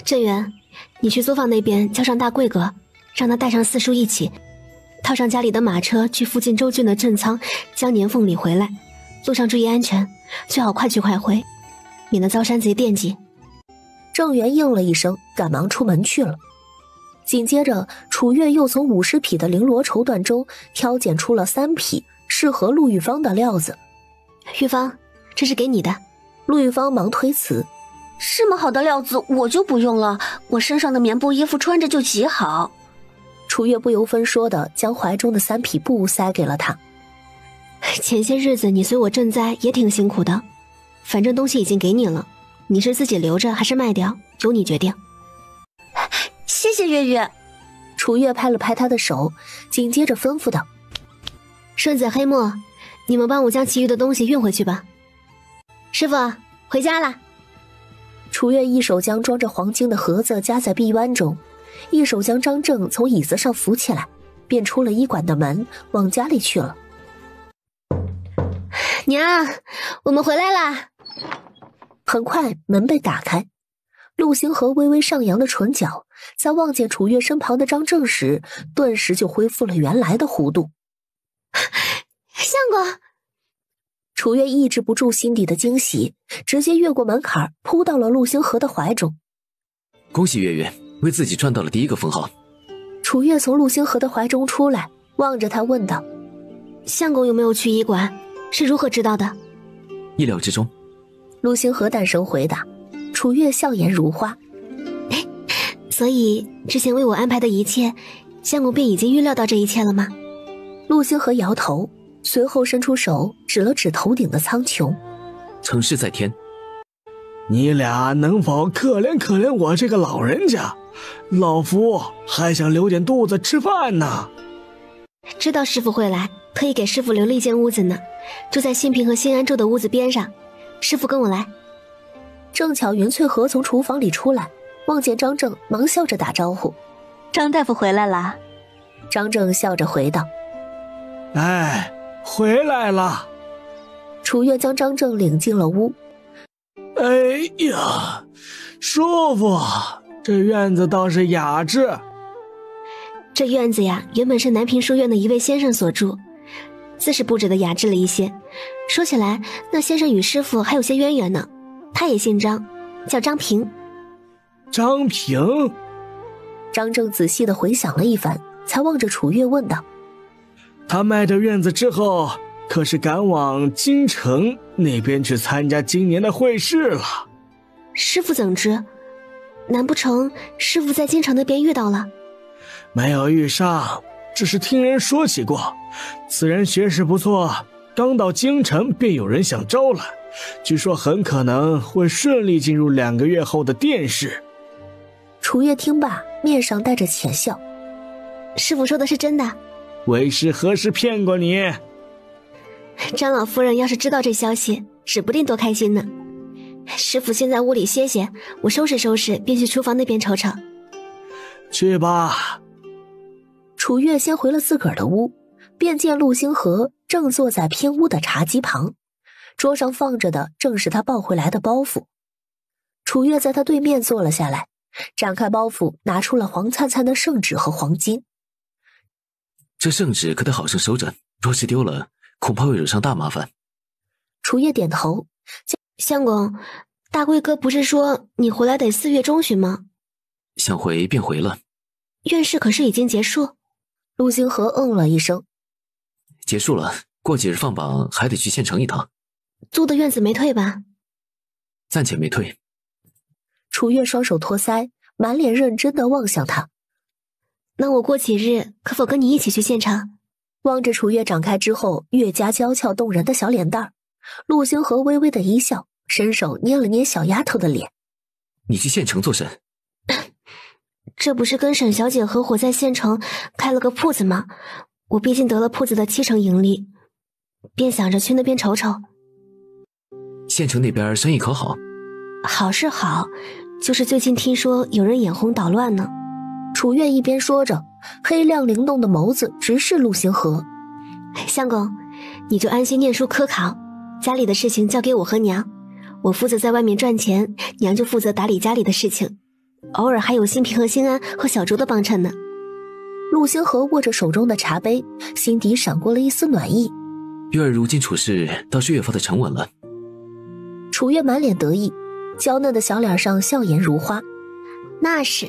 S10: 镇元，你去作坊那边叫上大贵阁，让他带上四叔一起，套上家里的马车去附近州郡的镇仓将年俸领回来。路上注意安全，最好快去快回，免得遭山贼惦记。
S2: 郑元应了一声，赶忙出门去了。紧接着，楚月又从50匹的绫罗绸缎中挑拣出了3匹适合陆玉芳的料子。
S10: 玉芳，这是给你的。
S2: 陆玉芳忙推辞：
S1: 这么好的料子我就不用了，我身上的棉布衣服穿着就极好。
S2: 楚月不由分说的将怀中的3匹布塞给了他。
S10: 前些日子你随我赈灾也挺辛苦的，反正东西已经给你了，你是自己留着还是卖掉，由你决定。
S1: 谢谢月月。
S2: 楚月拍了拍他的手，紧接着吩咐道：
S10: 顺子、黑墨，你们帮我将其余的东西运回去吧。师傅，回家啦。
S2: 楚月一手将装着黄金的盒子夹在臂弯中，一手将张正从椅子上扶起来，便出了医馆的门，往家里去了。
S10: 娘，我们回来啦。
S2: 很快门被打开，陆星河微微上扬的唇角在望见楚月身旁的张正时，顿时就恢复了原来的弧度。
S10: 相公！
S2: 楚月抑制不住心底的惊喜，直接越过门槛扑到了陆星河的怀中。
S7: 恭喜月月为自己赚到了第1个封号。
S2: 楚月从陆星河的怀中出来，望着他问道：
S10: 相公有没有去医馆？是如何知道的？
S7: 意料之中。
S2: 陆星河淡声回答。楚月笑颜如花。
S10: 所以之前为我安排的一切，相公便已经预料到这一切了吗？
S2: 陆星河摇头，随后伸出手指了指头顶的苍穹。
S7: 成事在天。
S6: 你俩能否可怜可怜我这个老人家？老夫还想留点肚子吃饭呢。
S10: 知道师傅会来，特意给师傅留了一间屋子呢，就在新平和新安住的屋子边上。师傅跟我来。
S2: 正巧云翠和从厨房里出来，望见张正，忙笑着打招呼：
S5: 张大夫回来啦。
S2: 张正笑着回道：
S6: 哎，回来了。
S2: 楚月将张正领进了屋。
S6: 哎呀，舒服，这院子倒是雅致。
S10: 这院子呀，原本是南平书院的一位先生所住，自是布置的雅致了一些。说起来，那先生与师傅还有些渊源呢，他也姓张，叫张平。
S6: 张平？
S2: 张正仔细地回想了一番，才望着楚月问道：
S6: 他卖掉院子之后，可是赶往京城那边去参加今年的会试了？
S10: 师傅怎知？难不成师傅在京城那边遇到了？
S6: 没有遇上，只是听人说起过，此人学识不错，刚到京城便有人想招揽，据说很可能会顺利进入2个月后的殿试。
S2: 楚月听罢，面上带着浅笑：
S10: 师傅说的是真的？
S6: 为师何时骗过你？
S10: 张老夫人要是知道这消息，指不定多开心呢。师傅先在屋里歇歇，我收拾收拾，便去厨房那边瞅瞅。
S6: 去吧。
S2: 楚月先回了自个儿的屋，便见陆星河正坐在偏屋的茶几旁，桌上放着的正是他抱回来的包袱。楚月在他对面坐了下来，展开包袱，拿出了黄灿灿的圣旨和黄金。
S7: 这圣旨可得好生收着，若是丢了，恐怕会惹上大麻烦。
S2: 楚月点头：
S10: 相公，大贵哥不是说你回来得4月中旬吗？
S7: 想回便回了。
S10: 院试可是已经结束？
S2: 陆星河嗯了一声：
S7: 结束了，过几日放榜还得去县城一趟。
S10: 租的院子没退吧？
S7: 暂且没退。
S2: 楚月双手托腮，满脸认真地望向他。
S10: 那我过几日可否跟你一起去县城？
S2: 望着楚月长开之后越加娇俏动人的小脸蛋儿，陆星河微微的一笑，伸手捏了捏小丫头的脸。
S7: 你去县城做甚？
S10: 这不是跟沈小姐合伙在县城开了个铺子吗？我毕竟得了铺子的70%盈利，便想着去那边瞅瞅。
S7: 县城那边生意可好？
S10: 好是好，就是最近听说有人眼红捣乱呢。
S2: 楚月一边说着，黑亮灵动的眸子直视陆星河。
S10: 相公，你就安心念书科考，家里的事情交给我和娘，我负责在外面赚钱，娘就负责打理家里的事情，偶尔还有新平和心安和小竹的帮衬呢。
S2: 陆星河握着手中的茶杯，心底闪过了一丝暖意。
S7: 月儿如今处事倒是越发的沉稳了。
S2: 楚月满脸得意，娇嫩的小脸上笑颜如花。
S10: 那是，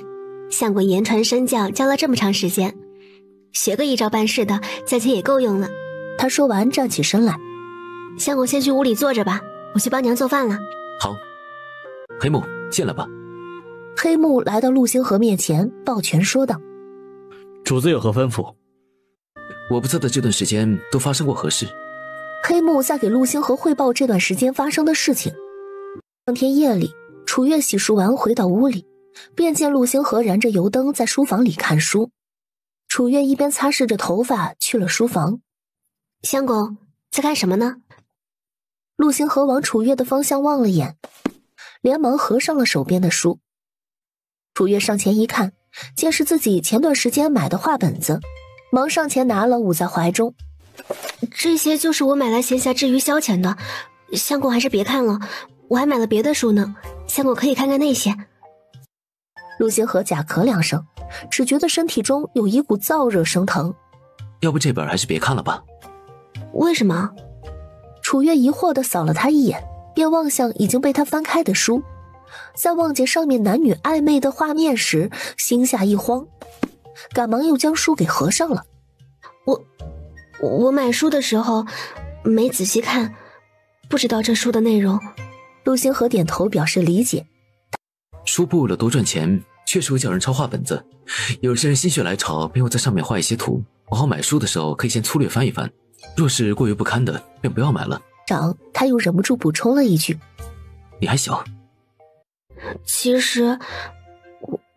S10: 相公言传身教教了这么长时间，学个一招半式的，价钱也够用了。
S2: 他说完站起身来。
S10: 相公先去屋里坐着吧，我去帮娘做饭了。
S7: 好。黑木，进来吧。
S2: 黑木来到陆星河面前，抱拳说道：
S8: 主子有何吩咐？
S7: 我不在的这段时间都发生过何事？
S2: 黑木在给陆星河汇报这段时间发生的事情。当天夜里，楚月洗漱完回到屋里，便见陆星河燃着油灯在书房里看书。楚月一边擦拭着头发去了书房。
S10: 相公在干什么呢？
S2: 陆星河往楚月的方向望了眼，连忙合上了手边的书。楚月上前一看，见是自己前段时间买的画本子，忙上前拿了捂在怀中。
S10: 这些就是我买来闲暇之余消遣的，相公还是别看了，我还买了别的书呢，相公可以看看那些。
S2: 陆星河假咳两声，只觉得身体中有一股燥热生疼。
S7: 要不这本还是别看了吧？
S10: 为什么？
S2: 楚月疑惑地扫了他一眼，便望向已经被他翻开的书，在望见上面男女暧昧的画面时，心下一慌，赶忙又将书给合上了。
S10: 我买书的时候没仔细看，不知道这书的内容。
S2: 陆星河点头表示理解。
S7: 书部为了多赚钱，确实会叫人抄画本子，有些人心血来潮便会在上面画一些图，往后买书的时候可以先粗略翻一翻，若是过于不堪的便不要买了。
S2: 长，他又忍不住补充了一句：
S7: 你还小。
S10: 其实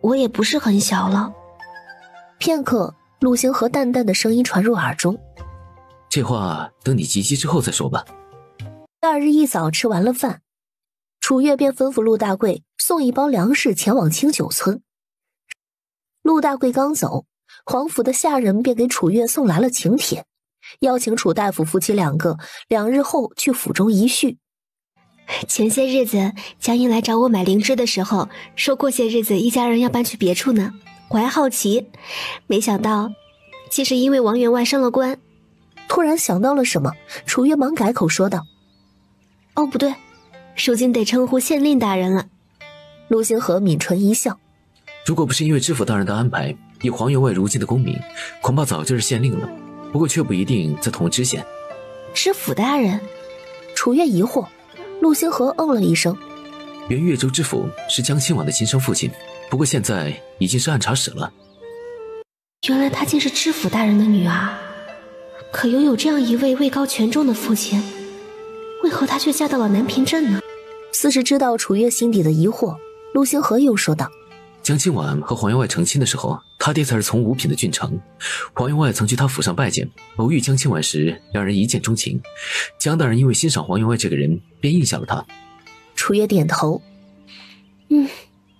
S10: 我也不是很小了。
S2: 片刻，陆星河淡淡的声音传入耳中：
S7: 这话等你及笄之后再说吧。
S2: 第二日一早吃完了饭，楚月便吩咐陆大贵送一包粮食前往清酒村。陆大贵刚走，皇府的下人便给楚月送来了请帖，邀请楚大夫夫妻2个2日后去府中一叙。
S10: 前些日子江英来找我买灵芝的时候，说过些日子一家人要搬去别处呢，我还好奇，没想到其实因为王员外升了官。
S2: 突然想到了什么，楚月忙改口说道：
S10: 哦不对，如今得称呼县令大人了。
S2: 陆星河抿唇一笑：
S7: 如果不是因为知府大人的安排，以黄员外如今的功名，恐怕早就是县令了，不过却不一定在同知县。
S10: 知府大人？
S2: 楚月疑惑。陆星河嗯了一声：
S7: 原越州知府是江亲婉的亲生父亲，不过现在已经是按察使了。
S10: 原来她竟是知府大人的女儿，可拥有这样一位位高权重的父亲，为何她却嫁到了南平镇呢？
S2: 似是知道楚月心底的疑惑，陆星河又说道：
S7: 江亲婉和黄员外成亲的时候，他爹才是从五品的郡丞，黄员外曾去他府上拜见，偶遇江亲婉时，两人一见钟情。江大人因为欣赏黄员外这个人，便应下了他。
S2: 楚月点头：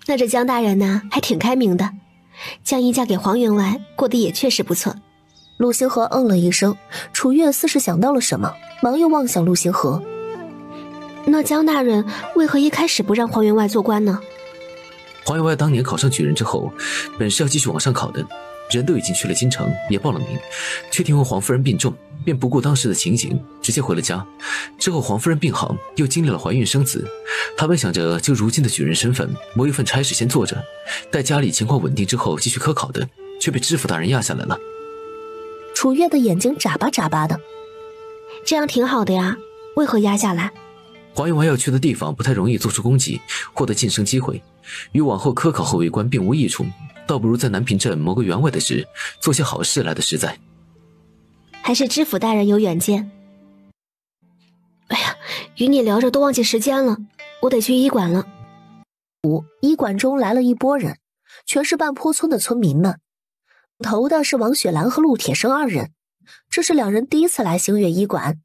S10: 那这江大人呢，还挺开明的。江一嫁给黄员外，过得也确实不错。
S2: 陆星河嗯了一声，楚月似是想到了什么，忙又望向陆星河：
S10: 那江大人为何一开始不让黄员外做官呢？
S7: 黄员外当年考上举人之后，本是要继续往上考的，人都已经去了京城，也报了名，却听闻黄夫人病重，便不顾当时的情形，直接回了家。之后黄夫人病好，又经历了怀孕生子，他本想着就如今的举人身份谋一份差事先做着，待家里情况稳定之后继续科考的，却被知府大人压下来了。
S2: 楚月的眼睛眨巴眨巴的：
S10: 这样挺好的呀，为何压下来？
S7: 黄员外要去的地方不太容易做出功绩，获得晋升机会，与往后科考后为官并无益处，倒不如在南平镇谋个员外的事，做些好事来的实在。
S2: 还是知府大人有远见。哎呀，与你聊着都忘记时间了，我得去医馆了。
S11: 医馆中来了一拨人，全是半坡村的村民们。头的是王雪兰和陆铁生二人，这是两人第一次来星月医馆。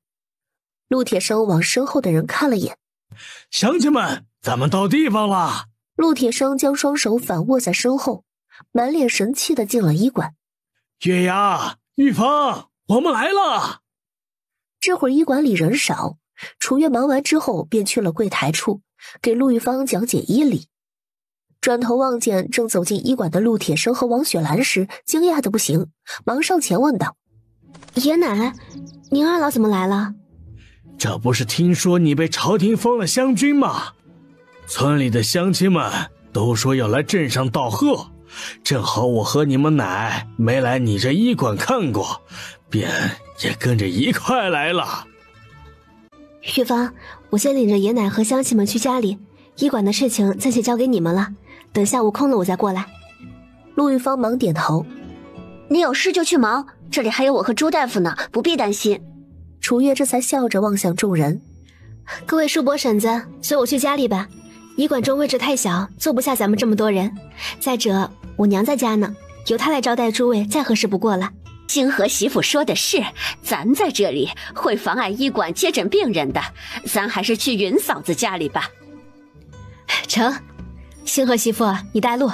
S11: 陆铁生往身后的人看了眼，
S6: 乡亲们，咱们到地方了。
S11: 陆铁生将双手反握在身后，满脸神气地进了医馆。
S6: 月牙、玉芳，我们来了。
S11: 这会儿医馆里人少，楚月忙完之后便去了柜台处，给陆玉芳讲解医理。转头望见正走进医馆的陆铁生和王雪兰时，惊讶的不行，忙上前问道：
S2: 爷奶，您二老怎么来了？
S6: 这不是听说你被朝廷封了乡君吗？村里的乡亲们都说要来镇上道贺，正好我和你们奶没来你这医馆看过，便也跟着一块来了。
S2: 玉芳，我先领着爷奶和乡亲们去家里，医馆的事情暂且交给你们了，等下午空了我再过来。
S11: 陆玉芳忙点头，
S1: 你有事就去忙，这里还有我和朱大夫呢，不必担心。
S11: 楚月这才笑着望向众人，
S2: 各位叔伯婶子，随我去家里吧，医馆中位置太小，坐不下咱们这么多人，再者我娘在家呢，由她来招待诸位再合适不过了。
S1: 星河媳妇说的是，咱在这里会妨碍医馆接诊病人的，咱还是去云嫂子家里吧。
S2: 成，星河媳妇你带路。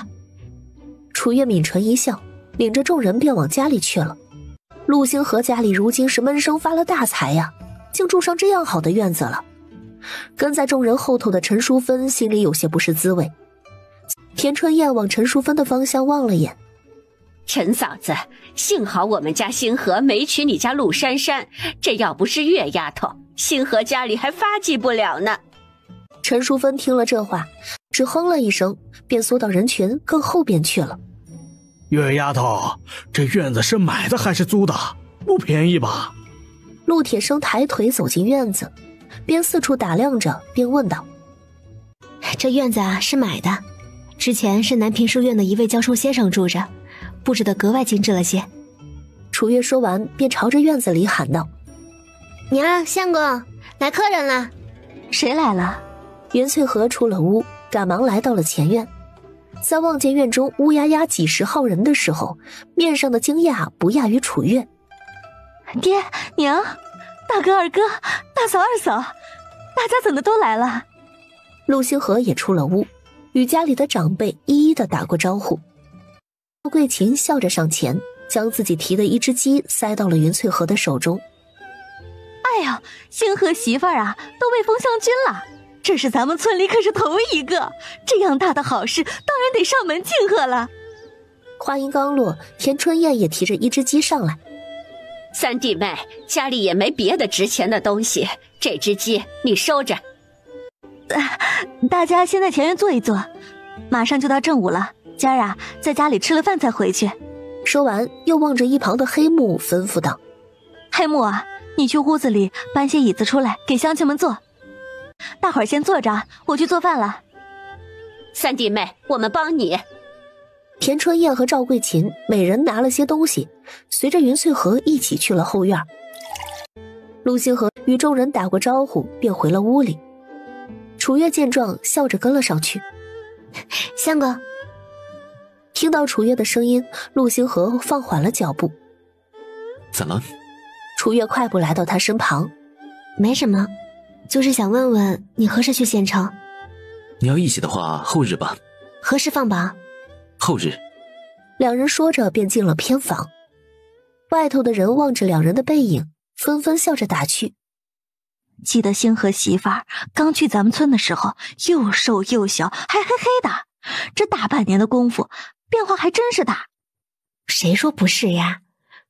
S11: 楚月抿唇一笑，领着众人便往家里去了。陆星河家里如今是闷声发了大财呀，竟住上这样好的院子了。跟在众人后头的陈淑芬心里有些不是滋味。田春燕往陈淑芬的方向望了眼，
S1: 陈嫂子，幸好我们家星河没娶你家陆珊珊，这要不是月丫头，星河家里还发迹不了呢。
S11: 陈淑芬听了这话，只哼了一声，便缩到人群更后边去了。
S6: 月丫头，这院子是买的还是租的？不便宜吧？
S11: 陆铁生抬腿走进院子，边四处打量着，边问道：
S2: 这院子是买的，之前是南平书院的一位教书先生住着，布置得格外精致了些。
S11: 楚月说完，便朝着院子里喊道：
S10: 娘，相公，来客人了。
S5: 谁来了？
S11: 云翠荷出了屋，赶忙来到了前院。在望见院中乌压压几十号人的时候，面上的惊讶不亚于楚月。
S5: 爹娘，大哥二哥，大嫂二嫂，大家怎么都来了？
S11: 陆星河也出了屋，与家里的长辈一一的打过招呼。赵桂琴笑着上前，将自己提的一只鸡塞到了云翠荷的手中。
S5: 哎呀，星河媳妇儿啊，都被封将军了，这是咱们村里可是头一个，这样大的好事，当然得上门庆贺了。
S11: 话音刚落，田春燕也提着一只鸡上来。
S1: 三弟妹，家里也没别的值钱的东西，这只鸡你收着。
S5: 大家先在前院坐一坐，马上就到正午了，今儿啊，在家里吃了饭才回去。
S11: 说完，又望着一旁的黑木吩咐道：
S5: 黑木啊，你去屋子里搬些椅子出来，给乡亲们坐。大伙儿先坐着，我去做饭了。
S1: 三弟妹，我们帮你。
S11: 田春燕和赵桂琴每人拿了些东西，随着云翠荷一起去了后院。陆星河与众人打过招呼，便回了屋里。楚月见状，笑着跟了上去。
S2: 相公。
S11: 听到楚月的声音，陆星河放缓了脚步。
S7: 怎么？
S11: 楚月快步来到他身旁。
S2: 没什么，就是想问问你何时去县城？
S7: 你要一起的话，后日吧。
S2: 何时放榜？
S7: 后日。
S11: 两人说着便进了偏房。外头的人望着两人的背影，纷纷笑着打趣。
S5: 记得星河媳妇儿刚去咱们村的时候，又瘦又小，还黑黑的，这大半年的功夫，变化还真是大。
S2: 谁说不是呀？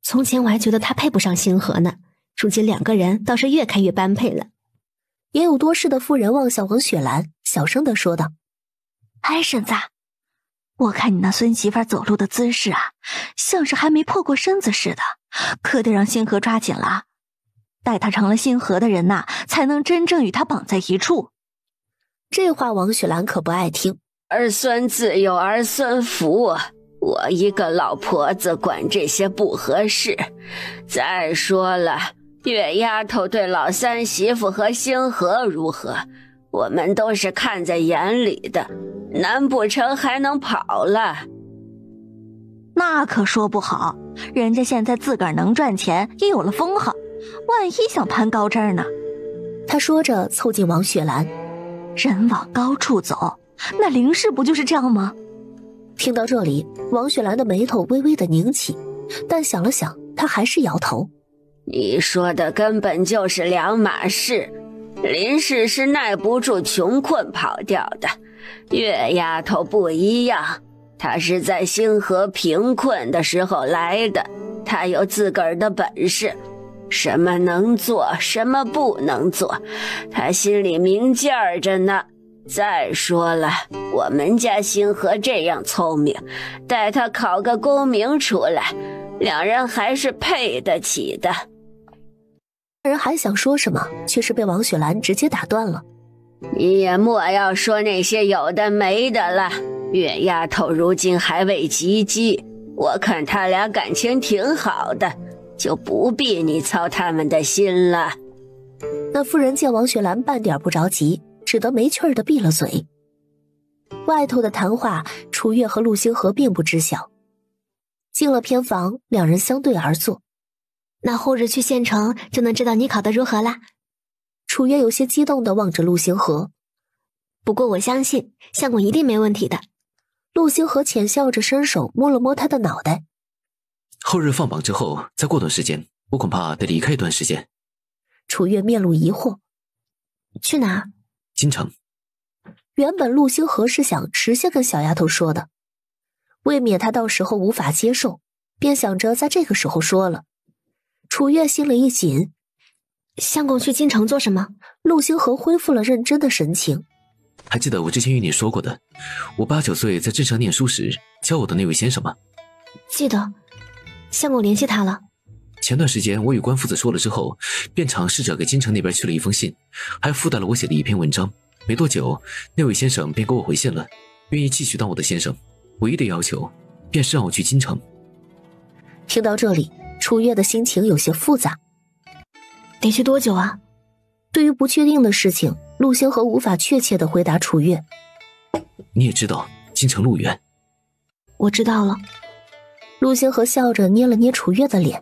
S2: 从前我还觉得她配不上星河呢，如今两个人倒是越看越般配了。
S11: 也有多事的妇人望向王雪兰，小声地说道：
S5: 哎，婶子，我看你那孙媳妇走路的姿势啊，像是还没破过身子似的，可得让星河抓紧了，待他成了星河的人呐，才能真正与他绑在一处。
S11: 这话王雪兰可不爱听。
S1: 儿孙自有儿孙福，
S12: 我一个老婆子管这些不合适。再说了，月丫头对老三媳妇和星河如何，我们都是看在眼里的，难不成还能跑了？
S5: 那可说不好，人家现在自个儿能赚钱，也有了封号，万一想攀高枝呢？
S11: 他说着凑近王雪兰，
S5: 人往高处走，那林氏不就是这样吗？
S11: 听到这里，王雪兰的眉头微微的拧起，但想了想，她还是摇头。
S12: 你说的根本就是两码事，林氏是耐不住穷困跑掉的，月丫头不一样，她是在星河贫困的时候来的，她有自个儿的本事，什么能做，什么不能做，她心里明镜着呢。再说了，我们家星河这样聪明，待他考个功名出来，两人还是配得起的。
S11: 人还想说什么，却是被王雪兰直接打断了。
S12: 你也莫要说那些有的没的了，月丫头如今还未及笄，我看他俩感情挺好的，就不必你操他们的心了。
S11: 那夫人见王雪兰半点不着急，只得没趣儿地闭了嘴。外头的谈话，楚月和陆星河并不知晓。进了偏房，两人相对而坐。
S10: 那后日去县城就能知道你考得如何啦。
S11: 楚月有些激动地望着陆星河。
S10: 不过我相信相公一定没问题的。
S11: 陆星河浅笑着伸手摸了摸他的脑袋。
S7: 后日放榜之后，再过段时间，我恐怕得离开一段时间。
S11: 楚月面露疑惑。
S10: 去哪儿？
S7: 京城。
S11: 原本陆星河是想迟些跟小丫头说的，未免他到时候无法接受，便想着在这个时候说了。楚月心里一紧，
S10: 相公去京城做什么？
S11: 陆星河恢复了认真的神情。
S7: 还记得我之前与你说过的，我8、9岁在镇上念书时教我的那位先生吗？
S10: 记得，相公联系他了。
S7: 前段时间我与官夫子说了之后，便尝试着给京城那边去了一封信，还附带了我写的一篇文章。没多久，那位先生便给我回信了，愿意继续当我的先生，唯一的要求便是让我去京城。
S11: 听到这里，楚月的心情有些复杂。
S10: 得去多久啊？
S11: 对于不确定的事情，陆星河无法确切地回答楚月。
S7: 你也知道京城路远。
S10: 我知道了。
S11: 陆星河笑着捏了捏楚月的脸。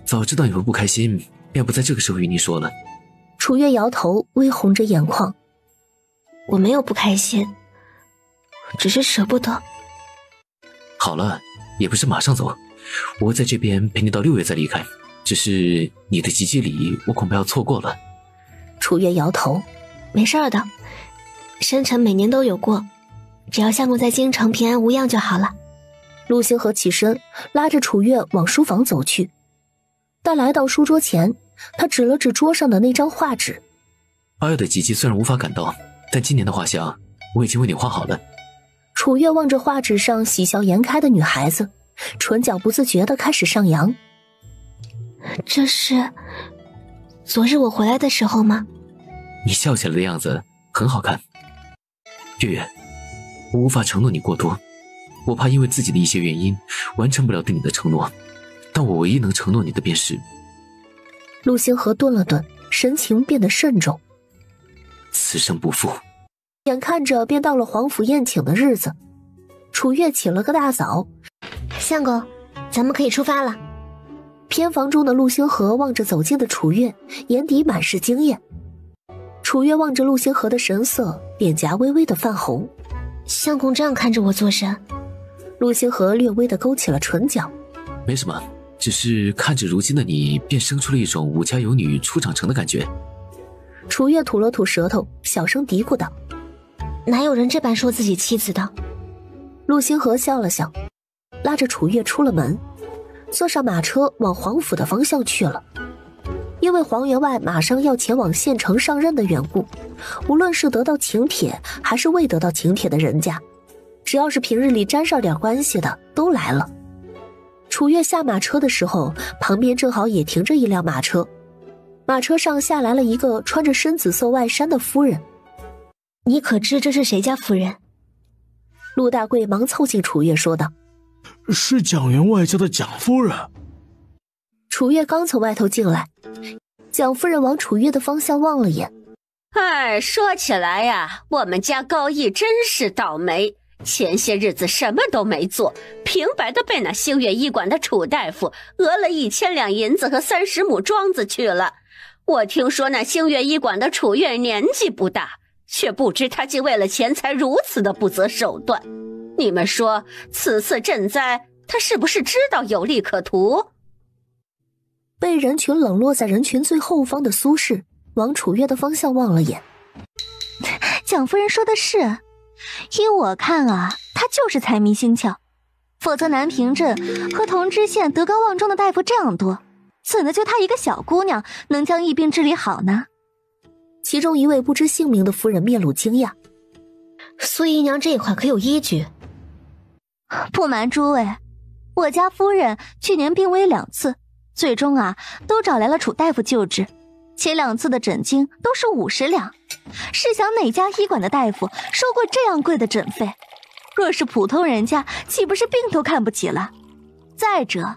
S7: 早知道你会不开心，便不在这个时候与你说了。
S11: 楚月摇头，微红着眼眶。
S10: 我没有不开心，只是舍不得。
S7: 好了，也不是马上走，我会在这边陪你到6月再离开，只是你的吉吉礼我恐怕要错过了。
S11: 楚月摇头。
S10: 没事的，生辰每年都有过，只要相公在京城平安无恙就好了。
S11: 陆星河起身，拉着楚月往书房走去。但来到书桌前，他指了指桌上的那张画纸。
S7: 8月的吉吉虽然无法赶到，但今年的画像我已经为你画好了。
S11: 楚月望着画纸上喜笑颜开的女孩子，唇角不自觉地开始上扬。
S10: 这是昨日我回来的时候吗？
S7: 你笑起来的样子很好看。月月，我无法承诺你过多，我怕因为自己的一些原因完成不了对你的承诺，但我唯一能承诺你的便是……
S11: 陆星河顿了顿，神情变得慎重。
S7: 此生不负。
S11: 眼看着便到了皇府宴请的日子，楚月起了个大早。
S10: 相公，咱们可以出发了。
S11: 偏房中的陆星河望着走近的楚月，眼底满是惊艳。楚月望着陆星河的神色，脸颊微微的泛红。
S10: 相公这样看着我做甚？
S11: 陆星河略微的勾起了唇角。
S7: 没什么，只是看着如今的你，便生出了一种武家有女初长成的感觉。
S11: 楚月吐了吐舌头，小声嘀咕道：“
S10: 哪有人这般说自己妻子的？”
S11: 陆星河笑了笑，拉着楚月出了门，坐上马车往皇府的方向去了。因为黄员外马上要前往县城上任的缘故，无论是得到请帖还是未得到请帖的人家，只要是平日里沾上点关系的都来了。楚月下马车的时候，旁边正好也停着一辆马车，马车上下来了一个穿着深紫色外衫的夫人。
S10: 你可知这是谁家夫人？
S11: 陆大贵忙凑近楚月说道：“
S6: 是蒋员外家的蒋夫人。”
S11: 楚月刚从外头进来，蒋夫人往楚月的方向望了眼。
S12: 哎，说起来呀，我们家高义真是倒霉，前些日子什么都没做，平白的被那星月医馆的楚大夫讹了1000两银子和30亩庄子去了。我听说那星月医馆的楚院年纪不大，却不知他竟为了钱财如此的不择手段。你们说此次赈灾，他是不是知道有利可图？
S11: 被人群冷落在人群最后方的苏轼往楚月的方向望了眼。
S5: 蒋夫人说的是，依我看啊，他就是财迷心窍，否则南平镇和同知县德高望重的大夫这样多，怎的就她一个小姑娘能将疫病治理好呢？
S11: 其中一位不知姓名的夫人面露惊讶。
S2: 苏姨娘这话可有依据？
S5: 不瞒诸位，我家夫人去年病危2次，最终啊都找来了楚大夫救治，且2次的诊金都是50两。试想哪家医馆的大夫收过这样贵的诊费？若是普通人家，岂不是病都看不起了？再者，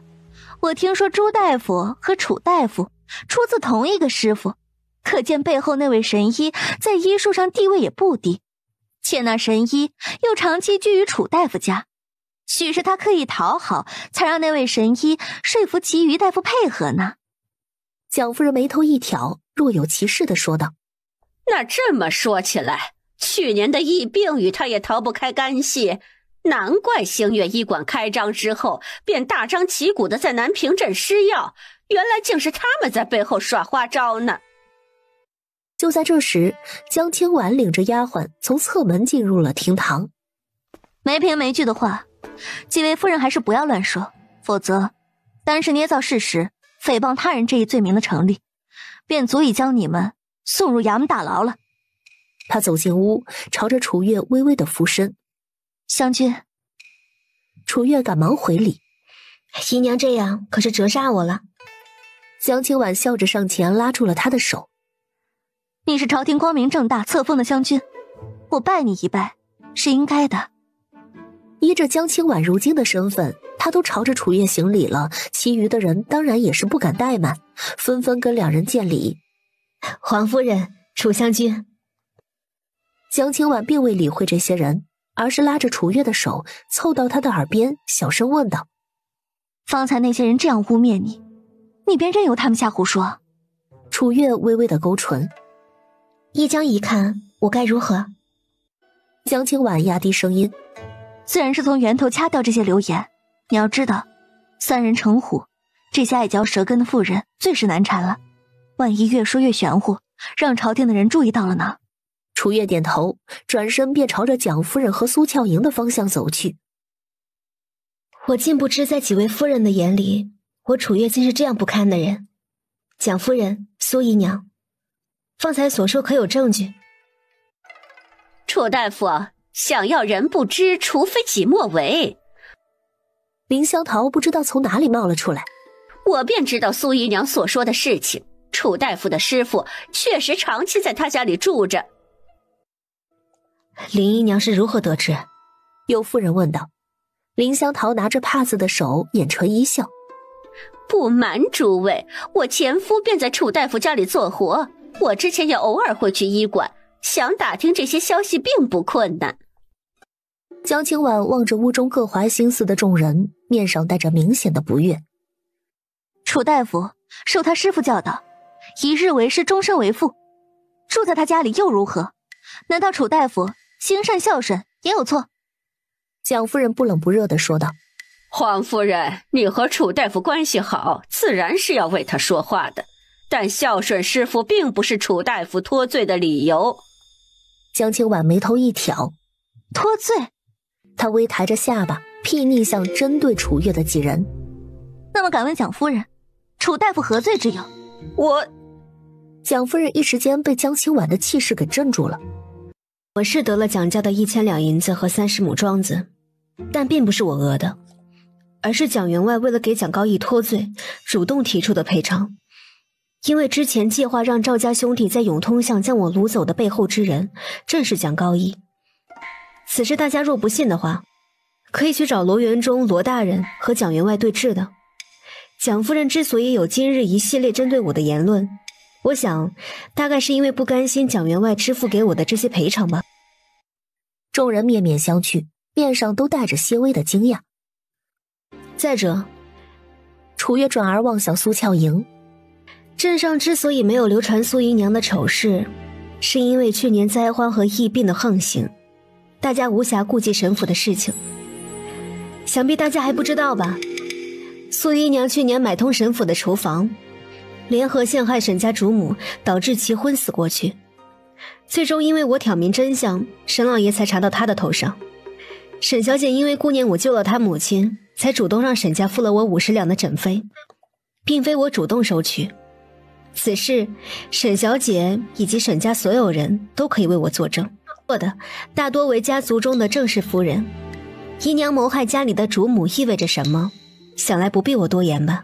S5: 我听说朱大夫和楚大夫出自同一个师傅，可见背后那位神医在医术上地位也不低，且那神医又长期居于楚大夫家，许是他刻意讨好，才让那位神医说服其余大夫配合呢。
S11: 蒋夫人眉头一挑，若有其事地说道：“
S12: 那这么说起来，去年的疫病与他也逃不开干系，难怪星月医馆开张之后便大张旗鼓的在南平镇施药，原来竟是他们在背后耍花招呢。”
S11: 就在这时，江清婉领着丫鬟从侧门进入了厅堂。
S5: 没凭没据的话，几位夫人还是不要乱说，否则单是捏造事实、诽谤他人这一罪名的成立，便足以将你们送入衙门大牢了。
S11: 他走进屋，朝着楚月微微的俯身：“
S5: 湘君。”
S11: 楚月赶忙回礼：“
S2: 姨娘这样可是折煞我了。”
S11: 江清婉笑着上前拉住了他的手：“
S5: 你是朝廷光明正大册封的湘君，我拜你一拜是应该的。”
S11: 依着江清婉如今的身份，他都朝着楚月行礼了，其余的人当然也是不敢怠慢，纷纷跟两人见礼。
S2: “皇夫人，楚湘君。”
S11: 江清婉并未理会这些人，而是拉着楚月的手凑到他的耳边小声问道：“
S5: 方才那些人这样污蔑你，你便任由他们瞎胡说？”
S11: 楚月微微的勾唇：“
S2: 一将一看，我该如何？”
S11: 江清婉压低声音：“
S5: 自然是从源头掐掉这些流言。你要知道，3人成虎，这些爱嚼舌根的妇人最是难缠了。万一越说越玄乎，让朝廷的人注意到了呢？”
S11: 楚月点头，转身便朝着蒋夫人和苏俏莹的方向走去。
S2: 我竟不知在几位夫人的眼里，我楚月竟是这样不堪的人。蒋夫人、苏姨娘，方才所说可有证据？
S12: 楚大夫，想要人不知，除非己莫为。
S11: 林香桃不知道从哪里冒了出来。
S12: 我便知道苏姨娘所说的事情，楚大夫的师傅确实长期在他家里住着。
S2: 林姨娘是如何得知？
S11: 有妇人问道。林香桃拿着帕子的手眼唇一笑：“
S12: 不瞒诸位，我前夫便在楚大夫家里做活，我之前也偶尔会去医馆，想打听这些消息并不困难。”
S11: 江清婉望着屋中各怀心思的众人，面上带着明显的不悦。
S5: 楚大夫受他师父教导，一日为师，终身为父，住在他家里又如何？难道楚大夫行善孝顺也有错？
S11: 蒋夫人不冷不热地说道：“
S12: 皇夫人，你和楚大夫关系好，自然是要为他说话的，但孝顺师傅并不是楚大夫脱罪的理由。”
S11: 江清婉眉头一挑：“
S5: 脱罪？”
S11: 她微抬着下巴，睥睨向针对楚月的几人。
S5: “那么敢问蒋夫人，楚大夫何罪之有？”
S11: 蒋夫人一时间被江清婉的气势给镇住了。
S2: “我是得了蒋家的1000两银子和30亩庄子，但并不是我讹的，而是蒋员外为了给蒋高义脱罪，主动提出的赔偿。因为之前计划让赵家兄弟在永通巷将我掳走的背后之人，正是蒋高义。
S13: 此事大家若不信的话，可以去找罗元忠罗大人和蒋员外对质的。蒋夫人之所以有今日一系列针对我的言论，我想大概是因为不甘心蒋员外支付给我的这些赔偿吧。
S2: 众人面面相觑，面上都带着些微的惊讶。
S13: 再者，
S2: 楚月转而望向苏俏莹，
S13: 镇上之所以没有流传苏姨娘的丑事，是因为去年灾荒和疫病的横行，大家无暇顾及沈府的事情。想必大家还不知道吧，苏姨娘去年买通沈府的厨房，联合陷害沈家主母，导致其昏死过去。最终因为我挑明真相，沈老爷才查到她的头上。沈小姐因为顾念我救了她母亲，才主动让沈家付了我50两的诊费，并非我主动收取。此事沈小姐以及沈家所有人都可以为我作证，做的大多为家族中的正室夫人。姨娘谋害家里的主母意味着什么，想来不必我多言吧。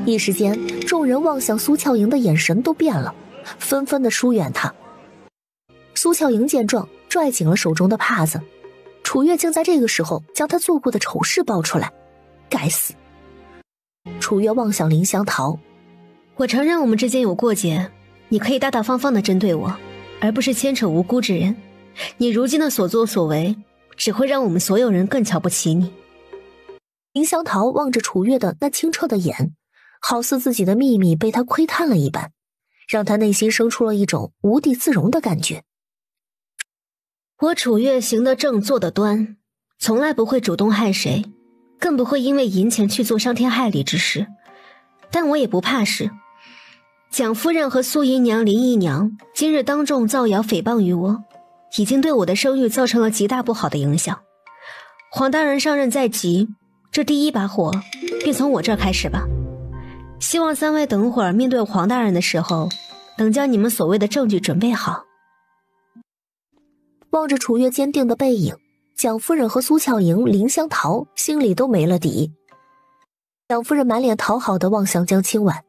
S2: 一时间众人望向苏俏莹的眼神都变了，纷纷的疏远她。苏俏莹见状拽紧了手中的帕子，楚月竟在这个时候将她做过的丑事爆出来，该死。楚月望向林香桃，
S13: 我承认我们之间有过节，你可以大大方方的针对我，而不是牵扯无辜之人。你如今的所作所为，只会让我们所有人更瞧不起你。
S2: 林香桃望着楚月的那清澈的眼，好似自己的秘密被他窥探了一般，让他内心生出了一种无地自容的感觉。
S13: 我楚月行得正，坐得端，从来不会主动害谁，更不会因为银钱去做伤天害理之事。但我也不怕事。蒋夫人和苏姨娘、林姨娘今日当众造谣诽谤于我，已经对我的声誉造成了极大不好的影响。黄大人上任在即，这第一把火便从我这儿开始吧。希望三位等会儿面对黄大人的时候，能将你们所谓的证据准备好。
S2: 望着楚月坚定的背影，蒋夫人和苏俏莹、林香桃心里都没了底。蒋夫人满脸讨好地望向江清婉，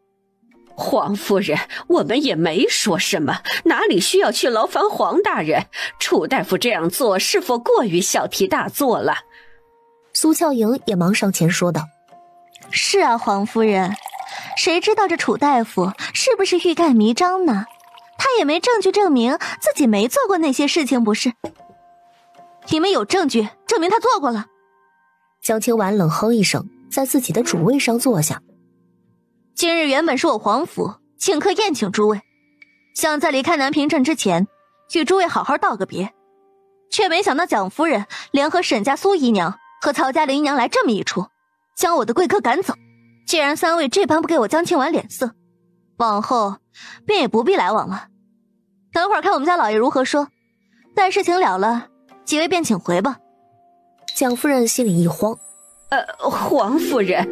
S9: 黄夫人，我们也没说什么，哪里需要去劳烦黄大人？楚大夫这样做是否过于小题大做了？
S2: 苏俏莹也忙上前说道：
S5: 是啊，黄夫人，谁知道这楚大夫是不是欲盖弥彰呢？他也没证据证明自己没做过那些事情，不是？你们有证据证明他做过了。
S2: 江清婉冷哼一声，在自己的主位上坐下。
S5: 今日原本是我黄府请客宴请诸位，想在离开南平镇之前与诸位好好道个别，却没想到蒋夫人联合沈家苏姨娘和曹家林姨娘来这么一出，将我的贵客赶走。既然三位这般不给我江清婉脸色，往后便也不必来往了。等会儿看我们家老爷如何说，待事情了了，几位便请回吧。
S2: 蒋夫人心里一慌，
S9: 黄夫人。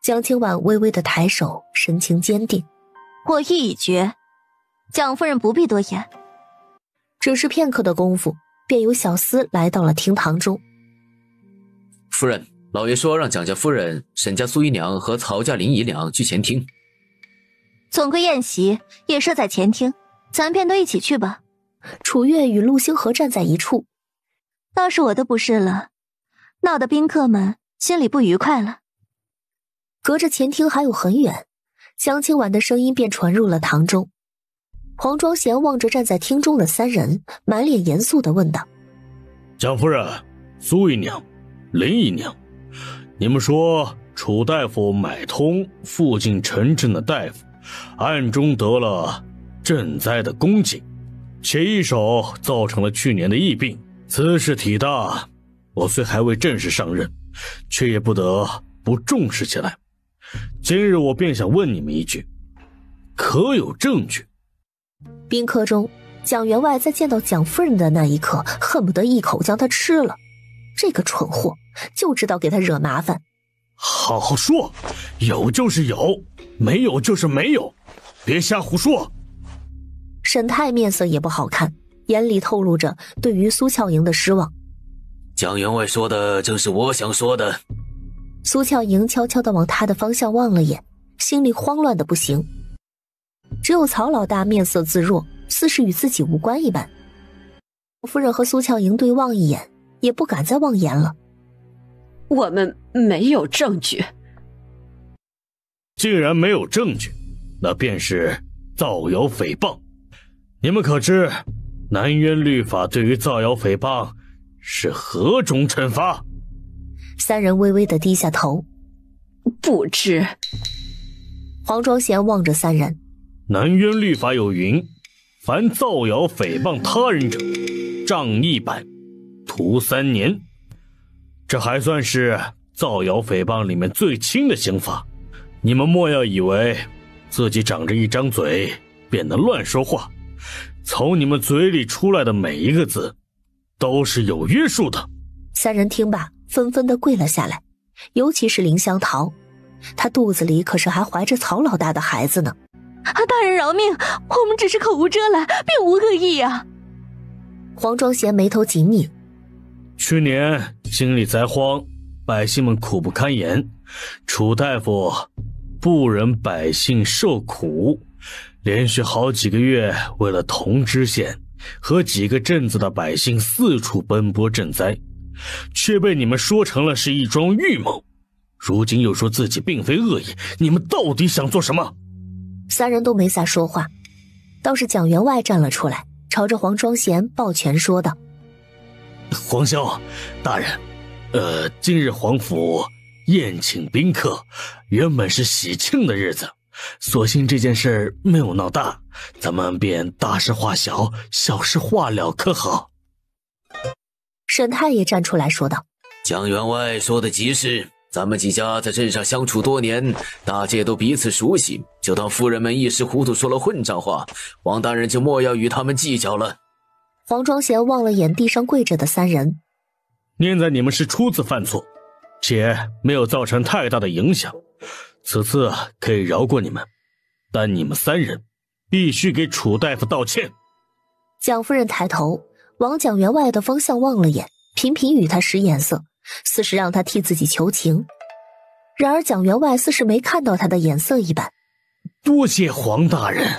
S2: 江清婉微微的抬手，神情坚定。
S5: 我意已决，蒋夫人不必多言。
S2: 只是片刻的功夫，便有小厮来到了厅堂中。
S7: 夫人，老爷说让蒋家夫人、沈家苏姨娘和曹家林姨娘去前厅。
S5: 总归宴席也设在前厅，咱便都一起去吧。
S2: 楚月与陆星河站在一处。
S5: 倒是我的不是了，闹得宾客们心里不愉快了。
S2: 隔着前厅还有很远，江清婉的声音便传入了堂中。黄庄贤望着站在厅中的三人，满脸严肃地问道：
S4: 蒋夫人、苏姨娘、林姨娘，你们说楚大夫买通附近城镇的大夫，暗中得了赈灾的功绩，且一手造成了去年的疫病，此事体大，我虽还未正式上任，却也不得不重视起来。今日我便想问你们一句，可有证据？
S2: 宾客中，蒋员外在见到蒋夫人的那一刻，恨不得一口将她吃了。这个蠢货就知道给他惹麻烦。
S4: 好好说，有就是有，没有就是没有，别瞎胡说。
S2: 沈泰面色也不好看，眼里透露着对于苏俏莹的失望。
S7: 蒋员外说的正是我想说的。
S2: 苏俏莹悄悄地往他的方向望了眼，心里慌乱的不行。只有曹老大面色自若，似是与自己无关一般。
S11: 夫人和苏俏莹对望一眼，也不敢再望言了。
S9: 我们没有证据。
S4: 既然没有证据，那便是造谣诽谤。你们可知南渊律法对于造谣诽谤是何种惩罚？
S11: 三人微微地低下头。
S9: 不知。
S11: 黄庄贤望着三人。
S4: 南渊律法有云，凡造谣诽谤他人者，杖100，徒3年。这还算是造谣诽谤里面最轻的刑罚。你们莫要以为自己长着一张嘴便能乱说话，从你们嘴里出来的每一个字都是有约束的。
S11: 三人听罢纷纷地跪了下来，尤其是林香桃，她肚子里可是还怀着曹老大的孩子呢。
S5: 大人饶命，我们只是口无遮拦，并无恶意啊。
S11: 黄庄贤眉头紧拧。
S4: 去年经历灾荒，百姓们苦不堪言，楚大夫不忍百姓受苦，连续好几个月为了同知县和几个镇子的百姓四处奔波赈灾，却被你们说成了是一桩预谋。如今又说自己并非恶意，你们到底想做什么？
S11: 三人都没再说话，倒是蒋员外站了出来，朝着黄庄贤抱拳说道：
S4: 皇兄大人，今日皇府宴请宾客，原本是喜庆的日子，所幸这件事没有闹大，咱们便大事化小，小事化了，可好？
S11: 沈太也站出来说道：
S7: 蒋员外说的极是，咱们几家在镇上相处多年，大家都彼此熟悉，就当夫人们一时糊涂说了混账话，王大人就莫要与他们计较了。
S11: 黄庄贤望了眼地上跪着的三人，
S4: 念在你们是初次犯错，且没有造成太大的影响，此次可以饶过你们，但你们三人必须给楚大夫道歉。
S11: 蒋夫人抬头往蒋员外的方向望了眼，频频与他使眼色，似是让他替自己求情。然而蒋员外似是没看到他的眼色一般。
S4: 多谢黄大人。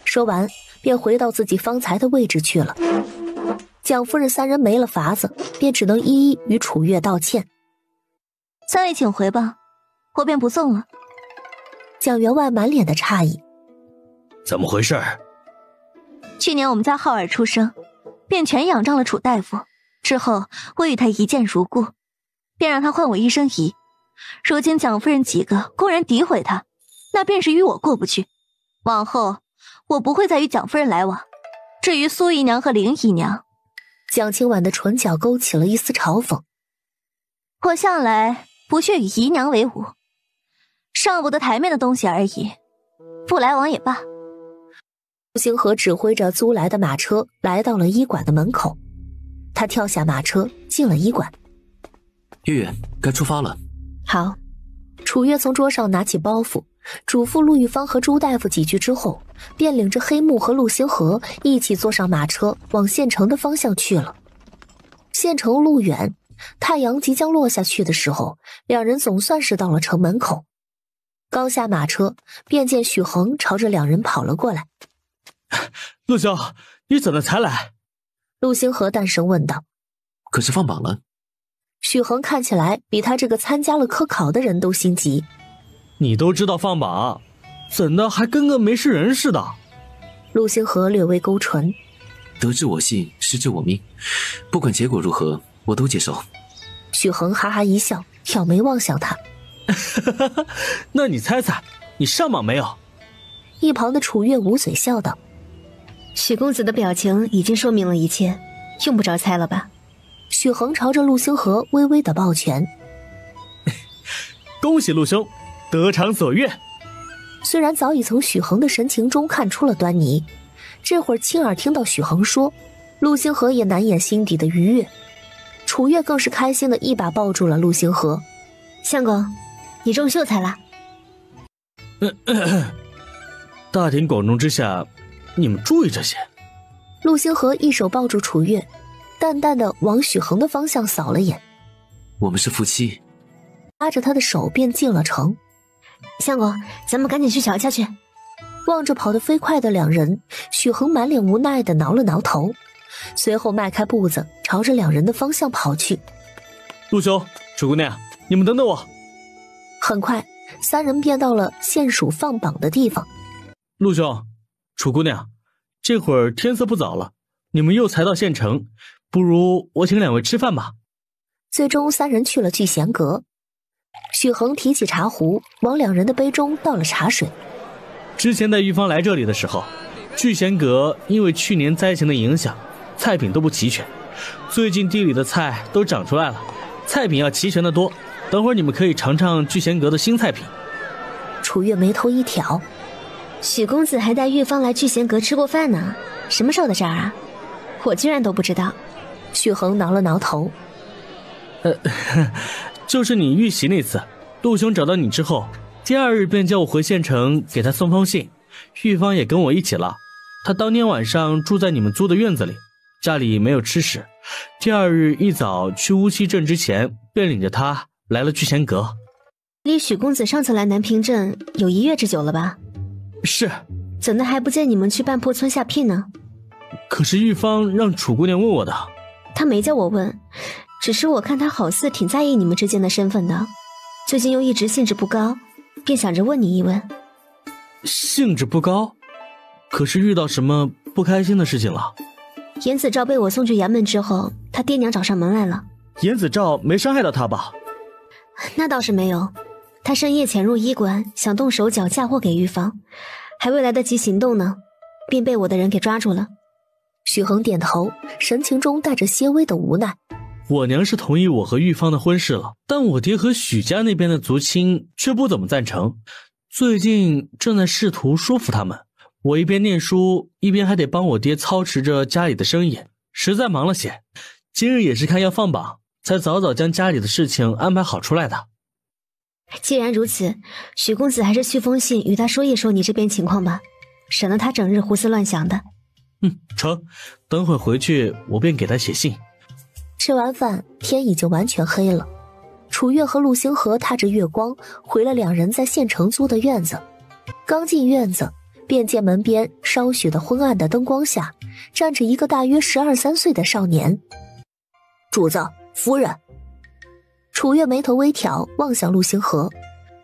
S11: 说完便回到自己方才的位置去了。蒋夫人三人没了法子，便只能一一与楚月道歉。
S5: 三位请回吧，我便不送了。
S11: 蒋员外满脸的诧异。
S4: 怎么回事？
S5: 去年我们家浩儿出生，便全仰仗了楚大夫，之后我与他一见如故，便让他换我一生仪。如今蒋夫人几个公然诋毁他，那便是与我过不去。往后我不会再与蒋夫人来往。至于苏姨娘和林姨娘，
S11: 蒋清婉的唇角勾起了一丝嘲讽。
S5: 我向来不屑与姨娘为伍，上不得台面的东西而已，不来往也罢。
S11: 陆星河指挥着租来的马车来到了医馆的门口，他跳下马车进了医馆。
S7: 月月，该出发了。
S5: 好。
S11: 楚月从桌上拿起包袱，嘱咐陆玉芳和朱大夫几句之后，便领着黑木和陆星河一起坐上马车往县城的方向去了。县城路远，太阳即将落下去的时候，两人总算是到了城门口。刚下马车，便见许恒朝着两人跑了过来。
S8: 陆兄，你怎么才来？
S11: 陆星河淡声问道。
S7: 可是放榜了。
S11: 许恒看起来比他这个参加了科考的人都心急。
S8: 你都知道放榜，怎的还跟个没事人似的？
S11: 陆星河略微勾唇。
S7: 得之我幸，失之我命，不管结果如何，我都接受。
S11: 许恒哈哈一笑，挑眉望向他。
S8: 那你猜猜，你上榜没有？
S11: 一旁的楚月捂嘴笑道。
S13: 许公子的表情已经说明了一切，用不着猜了吧？
S11: 许恒朝着陆星河微微的抱拳。
S8: 恭喜陆兄，得偿所愿。
S11: 虽然早已从许恒的神情中看出了端倪，这会儿亲耳听到许恒说，陆星河也难掩心底的愉悦。楚月更是开心的一把抱住了陆星河。
S13: 相公，你中秀才了。
S8: 大庭广众之下，你们注意这些。
S11: 陆星河一手抱住楚月，淡淡的往许恒的方向扫了眼。
S7: 我们是夫妻。
S11: 拉着他的手便进了城。
S13: 相公，咱们赶紧去瞧瞧去。
S11: 望着跑得飞快的两人，许恒满脸无奈的挠了挠头。随后迈开步子朝着两人的方向跑去。
S8: 陆兄，楚姑娘，你们等等我。
S11: 很快三人便到了县署放榜的地方。
S8: 陆兄，楚姑娘，这会儿天色不早了，你们又才到县城，不如我请两位吃饭吧。
S11: 最终三人去了聚贤阁。许恒提起茶壶，往两人的杯中倒了茶水。
S8: 之前带玉芳来这里的时候，聚贤阁因为去年灾情的影响，菜品都不齐全。最近地里的菜都长出来了，菜品要齐全得多。等会儿你们可以尝尝聚贤阁的新菜品。
S11: 楚月眉头一挑，
S13: 许公子还带玉芳来聚贤阁吃过饭呢，什么时候的事儿啊？我居然都不知道。
S11: 许恒挠了挠头，
S8: 就是你遇袭那次，陆兄找到你之后，第二日便叫我回县城给他送封信，玉芳也跟我一起了。他当天晚上住在你们租的院子里，家里没有吃食，第二日一早去乌溪镇之前，便领着他来了聚贤阁。
S13: 离许公子上次来南平镇有1月之久了吧？
S8: 是。
S13: 怎的还不见你们去半坡村下聘呢？
S8: 可是玉芳让楚姑娘问我的。
S13: 她没叫我问，只是我看她好似挺在意你们之间的身份的，最近又一直兴致不高，便想着问你一问。
S8: 兴致不高？可是遇到什么不开心的事情了？
S13: 严子照被我送去衙门之后，他爹娘找上门来了。
S8: 严子照没伤害到他吧？
S13: 那倒是没有，他深夜潜入医馆，想动手脚嫁祸给玉芳，还未来得及行动呢，便被我的人给抓住了。
S11: 许恒点头，神情中带着些微的无奈。
S8: 我娘是同意我和玉芳的婚事了，但我爹和许家那边的族亲却不怎么赞成，最近正在试图说服他们。我一边念书，一边还得帮我爹操持着家里的生意，实在忙了些。今日也是看要放榜，才早早将家里的事情安排好出来的。
S13: 既然如此，许公子还是续封信与他说一说你这边情况吧，省得他整日胡思乱想的。
S8: 成，等会回去我便给他写信。
S11: 吃完饭，天已经完全黑了。楚月和陆星河踏着月光回了两人在县城租的院子。刚进院子，便见门边稍许的昏暗的灯光下，站着一个大约12、13岁的少年。主子，夫人。楚月眉头微挑，望向陆星河。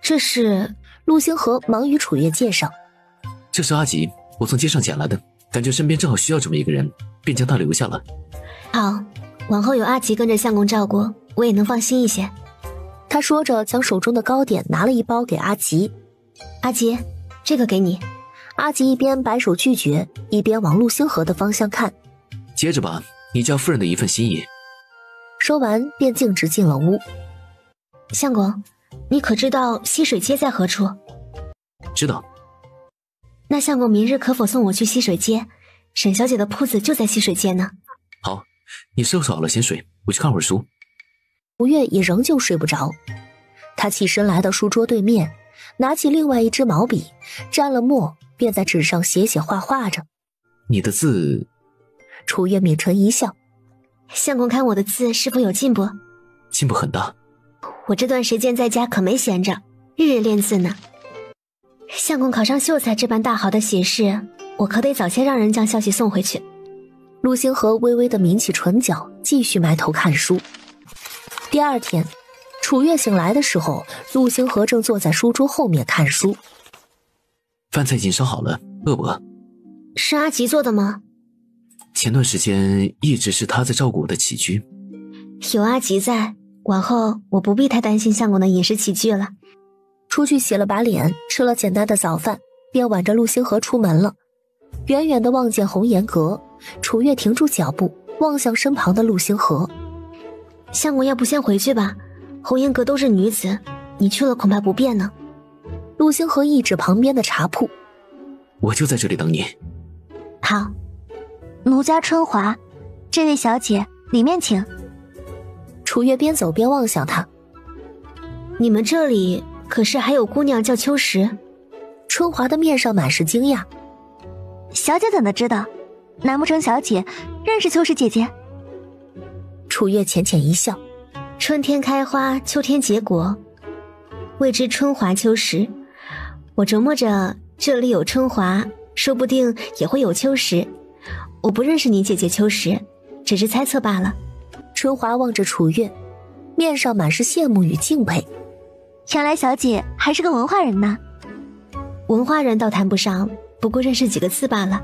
S13: 这是？
S11: 陆星河忙与楚月介绍。
S7: 这是阿吉，我从街上捡来的，感觉身边正好需要这么一个人，便将他留下了。
S13: 好，往后有阿吉跟着相公照顾，我也能放心一些。
S11: 他说着将手中的糕点拿了一包给阿吉。
S13: 阿吉，这个给你。
S11: 阿吉一边摆手拒绝，一边往陆星河的方向看。
S7: 接着吧，你家夫人的一份心意。
S11: 说完便径直进了屋。
S13: 相公，你可知道溪水街在何处？
S7: 知道。
S13: 那相公明日可否送我去溪水街？沈小姐的铺子就在溪水街呢。
S7: 好，你收拾好了先睡，我去看会儿书。
S11: 吴越也仍旧睡不着，他起身来到书桌对面，拿起另外一支毛笔，沾了墨，便在纸上写写画画着。
S7: 你的字？
S11: 楚月抿唇一笑。
S13: 相公看我的字是否有进步？
S7: 进步很大。
S13: 我这段时间在家可没闲着，日日练字呢。相公考上秀才这般大好的喜事，我可得早些让人将消息送回去。
S11: 陆星河微微地抿起唇角，继续埋头看书。第二天，楚月醒来的时候，陆星河正坐在书桌后面看书。
S7: 饭菜已经烧好了，饿不饿？
S13: 是阿吉做的吗？
S7: 前段时间一直是他在照顾我的起居。
S13: 有阿吉在，往后我不必太担心相公的饮食起居了。
S11: 出去洗了把脸，吃了简单的早饭，便挽着陆星河出门了。远远地望见红颜阁，楚月停住脚步，望向身旁的陆星河。
S13: 相公要不先回去吧，红颜阁都是女子，你去了恐怕不便呢。
S11: 陆星河一指旁边的茶铺。
S7: 我就在这里等你。
S5: 好。奴家春华，这位小姐里面请。
S11: 楚月边走边望向他。
S13: 你们这里可是还有姑娘叫秋实？
S11: 春华的面上满是惊讶。
S5: 小姐怎的知道？难不成小姐认识秋实姐姐？
S11: 楚月浅浅一笑。
S13: 春天开花，秋天结果，谓之春华秋实。我琢磨着这里有春华，说不定也会有秋实。我不认识你姐姐秋实，只是猜测罢了。
S2: 春华望着楚月，面上满是羡慕与敬佩。
S5: 原来小姐还是个文化人呢。
S13: 文化人倒谈不上，不过认识几个字罢了。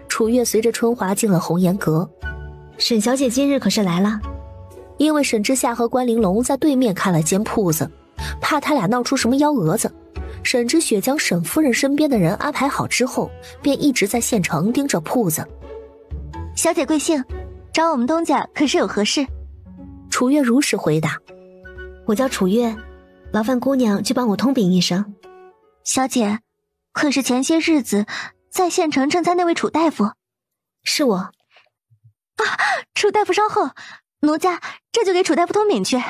S2: 楚月随着春华进了红颜阁。
S13: 沈小姐今日可是来了？
S2: 因为沈之夏和关玲珑在对面开了间铺子，怕他俩闹出什么幺蛾子，沈之雪将沈夫人身边的人安排好之后，便一直在县城盯着铺子。
S5: 小姐贵姓？找我们东家可是有何事？
S2: 楚月如实回答。
S13: 我叫楚月，劳烦姑娘去帮我通禀一声。
S5: 小姐，可是前些日子在县城正在那位楚大夫？
S13: 是我。
S5: 楚大夫稍后，奴家这就给楚大夫通禀去。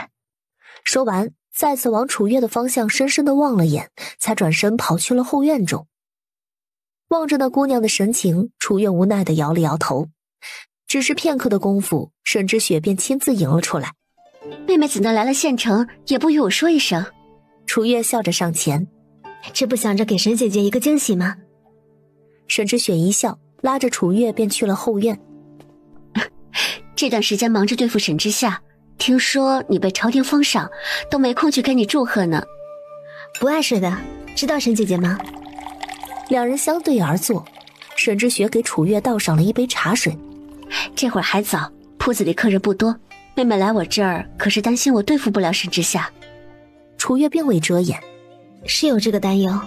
S2: 说完，再次往楚月的方向深深地望了眼，才转身跑去了后院中。望着那姑娘的神情，楚月无奈地摇了摇头。只是片刻的功夫，沈之雪便亲自迎了出来。
S1: 妹妹怎的来了县城，也不与我说一声？
S2: 楚月笑着上前，
S13: 这不想着给沈姐姐一个惊喜吗？
S2: 沈之雪一笑，拉着楚月便去了后院。
S1: 这段时间忙着对付沈之夏，听说你被朝廷封赏，都没空去跟你祝贺呢。
S13: 不碍事的，知道沈姐姐吗？
S2: 两人相对而坐，沈之雪给楚月倒上了一杯茶水。
S1: 这会儿还早，铺子里客人不多，妹妹来我这儿可是担心我对付不了沈之夏。
S2: 楚月并未遮掩，
S13: 是有这个担忧。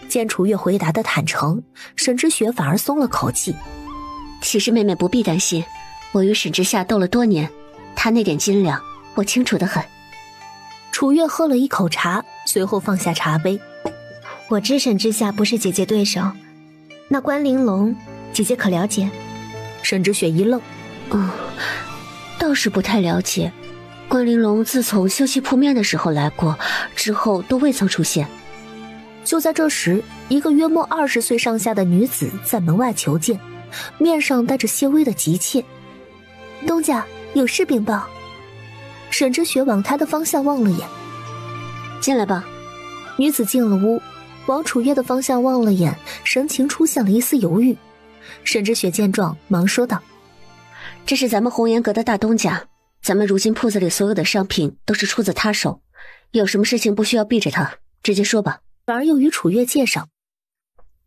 S2: 见楚月回答的坦诚，沈之雪反而松了口气。
S1: 其实妹妹不必担心，我与沈之夏斗了多年，他那点斤两我清楚得很。
S2: 楚月喝了一口茶，随后放下茶杯。
S13: 我知沈之夏不是姐姐对手，那关玲珑姐姐可了解？
S2: 沈之雪一愣，
S1: 倒是不太了解。关玲珑自从休息扑面的时候来过，之后都未曾出现。
S2: 就在这时，一个约莫20岁上下的女子在门外求见，面上带着些微的急切。东家有事禀报。沈之雪往她的方向望了眼，
S1: 进来吧。
S2: 女子进了屋，往楚月的方向望了眼，神情出现了一丝犹豫。沈之雪见状，忙说道：“
S1: 这是咱们红颜阁的大东家，咱们如今铺子里所有的商品都是出自他手，有什么事情不需要避着他，直接说吧。”
S2: 反而又与楚月介绍：“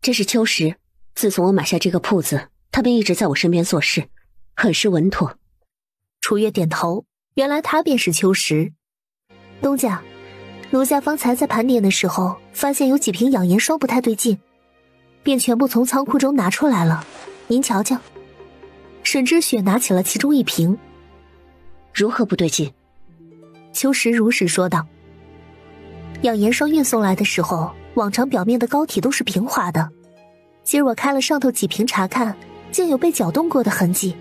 S1: 这是秋实，自从我买下这个铺子，他便一直在我身边做事，很是稳妥。”
S2: 楚月点头，原来他便是秋实。东家，奴家方才在盘点的时候，发现有几瓶养颜霜不太对劲，便全部从仓库中拿出来了，您瞧瞧。沈之雪拿起了其中一瓶。
S1: 如何不对劲？
S2: 秋实如实说道：“养颜霜运送来的时候，往常表面的膏体都是平滑的，今儿我开了上头几瓶查看，竟有被搅动过的痕迹。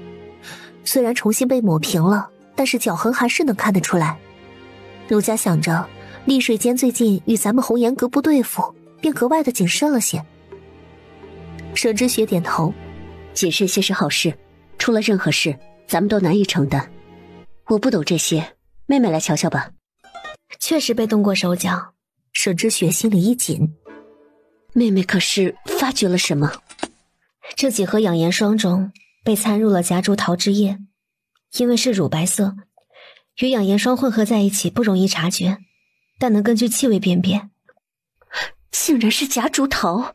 S2: 虽然重新被抹平了，但是脚痕还是能看得出来。奴家想着丽水间最近与咱们红颜阁不对付，便格外的谨慎了些。”沈之雪点头：“
S1: 谨慎些是好事，出了任何事，咱们都难以承担。我不懂这些，妹妹来瞧瞧吧。”
S13: 确实被动过手脚。
S2: 沈之雪心里一紧，
S1: 妹妹可是发觉了什么？
S13: 这几盒养颜霜中被掺入了夹竹桃之液，因为是乳白色，与养颜霜混合在一起不容易察觉，但能根据气味辨别。
S1: 竟然是夹竹桃！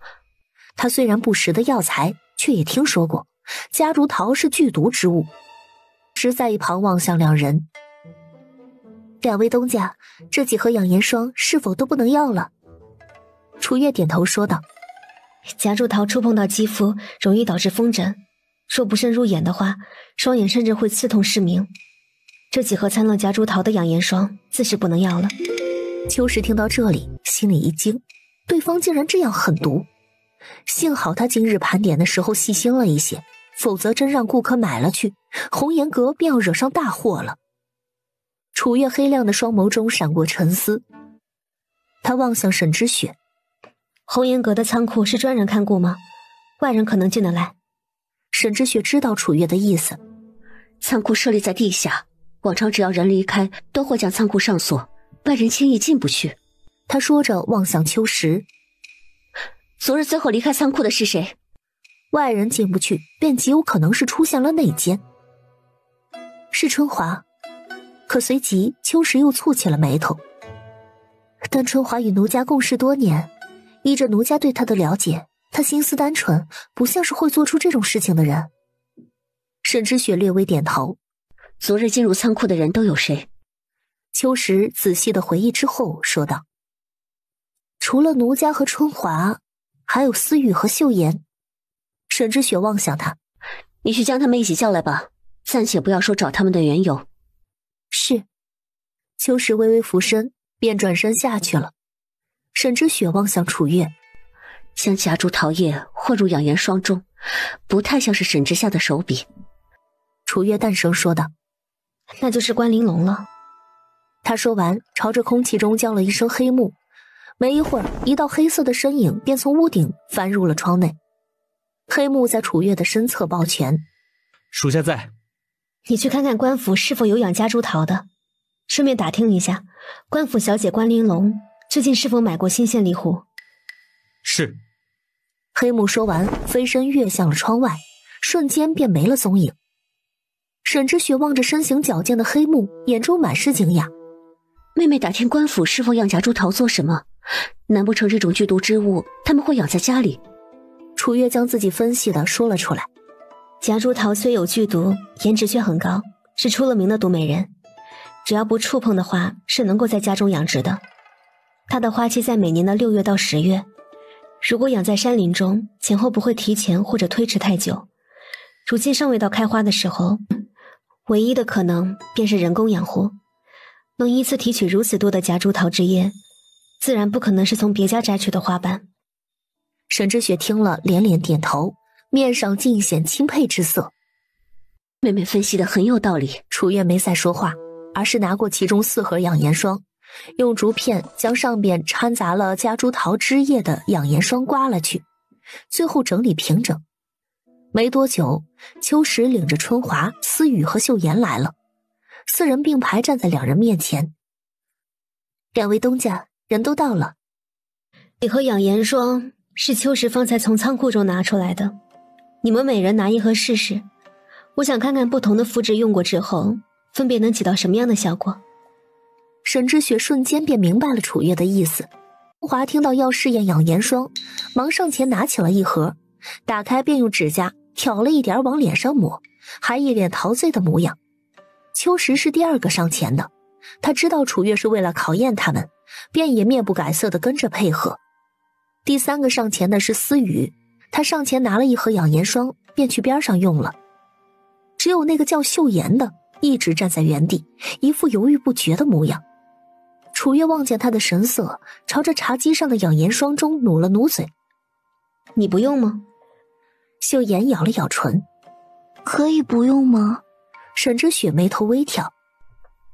S2: 他虽然不识的药材，却也听说过夹竹桃是剧毒之物。时在一旁望向两人：“两位东家，这几盒养颜霜是否都不能要了？”楚月点头说道：“
S13: 夹竹桃触碰到肌肤，容易导致风疹，若不慎入眼的话，双眼甚至会刺痛失明。这几盒掺了夹竹桃的养颜霜，自是不能要了。”
S2: 秋实听到这里，心里一惊，对方竟然这样狠毒。幸好他今日盘点的时候细心了一些，否则真让顾客买了去，红颜阁便要惹上大祸了。楚月黑亮的双眸中闪过沉思，他望向沈之雪：“
S13: 红颜阁的仓库是专人看顾吗？外人可能进得来？”
S2: 沈之雪知道楚月的意思，
S1: 仓库设立在地下，往常只要人离开，都会将仓库上锁，外人轻易进不去。
S2: 他说着望向秋实：“
S1: 昨日最后离开仓库的是谁？”
S11: 外人进不去，便极有可能是出现了内奸。是春华，可随即秋实又蹙起了眉头。但春华与奴家共事多年，依着奴家对他的了解，他心思单纯，不像是会做出这种事情的人。沈之雪略微点头。
S1: 昨日进入仓库的人都有谁？
S11: 秋实仔细的回忆之后说道：除了奴家和春华，还有思雨和秀妍。沈之雪望向他：
S1: 你去将他们一起叫来吧，暂且不要说找他们的缘由。
S11: 是。秋实微微俯身，便转身下去了。沈之雪望向楚月，
S1: 将夹竹桃叶混入养颜霜中，不太像是沈之下的手笔。
S11: 楚月淡声说道：
S13: 那就是关玲珑了。
S11: 他说完，朝着空气中叫了一声黑幕，没一会儿，一道黑色的身影便从屋顶翻入了窗内。黑幕在楚月的身侧抱拳：
S8: 属下在。
S13: 你去看看官府是否有养夹竹桃的，顺便打听一下官府小姐关玲珑最近是否买过新鲜梨糊。
S8: 是。
S11: 黑幕说完，飞身跃向了窗外，瞬间便没了踪影。沈之雪望着身形矫健的黑幕，眼中满是惊讶。
S1: 妹妹打听官府是否养夹竹桃做什么？难不成这种剧毒之物他们会养在家里？
S11: 楚月将自己分析的说了出来。
S13: 夹竹桃虽有剧毒，颜值却很高，是出了名的毒美人。只要不触碰的话，是能够在家中养殖的。它的花期在每年的6月到10月，如果养在山林中，前后不会提前或者推迟太久。如今尚未到开花的时候，唯一的可能便是人工养护。能依次提取如此多的夹竹桃之叶，自然不可能是从别家摘去的花瓣。
S11: 沈之雪听了连连点头，面上尽显钦佩之色。
S1: 妹妹分析的很有道理。
S11: 楚月没再说话，而是拿过其中4盒养颜霜，用竹片将上边掺杂了夹竹桃汁液的养颜霜刮了去，最后整理平整。没多久，秋实领着春华、思雨和秀妍来了，4人并排站在2人面前。2位东家，人都到了。
S13: 礼盒养颜霜是秋实方才从仓库中拿出来的，你们每人拿1盒试试。我想看看不同的肤质用过之后，分别能起到什么样的效果。
S11: 沈之雪瞬间便明白了楚月的意思。春华听到要试验养颜霜，忙上前拿起了1盒，打开便用指甲挑了一点往脸上抹，还一脸陶醉的模样。秋实是第2个上前的，他知道楚月是为了考验他们，便也面不改色的跟着配合。第3个上前的是思雨，他上前拿了1盒养颜霜，便去边上用了。只有那个叫秀妍的一直站在原地，一副犹豫不决的模样。楚月望见他的神色，朝着茶几上的养颜霜中努了努嘴：
S13: 你不用吗？
S11: 秀妍咬了咬唇：
S5: 可以不用吗？
S11: 沈之雪眉头微挑：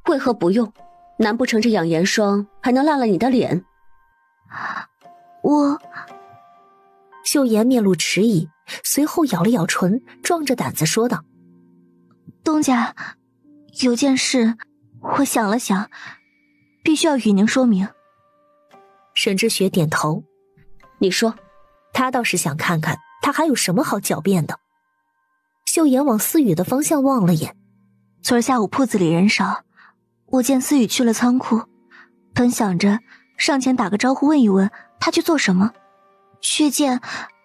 S1: 为何不用？难不成这养颜霜还能烂了你的脸？
S5: 我……
S11: 秀妍面露迟疑，随后咬了咬唇，壮着胆子说道：
S5: 东家，有件事我想了想，必须要与您说明。
S11: 沈之雪点头：
S1: 你说。
S11: 他倒是想看看他还有什么好狡辩的。秀妍往思雨的方向望了眼。
S5: 昨儿下午铺子里人少，我见思雨去了仓库，本想着上前打个招呼问一问他去做什么，却见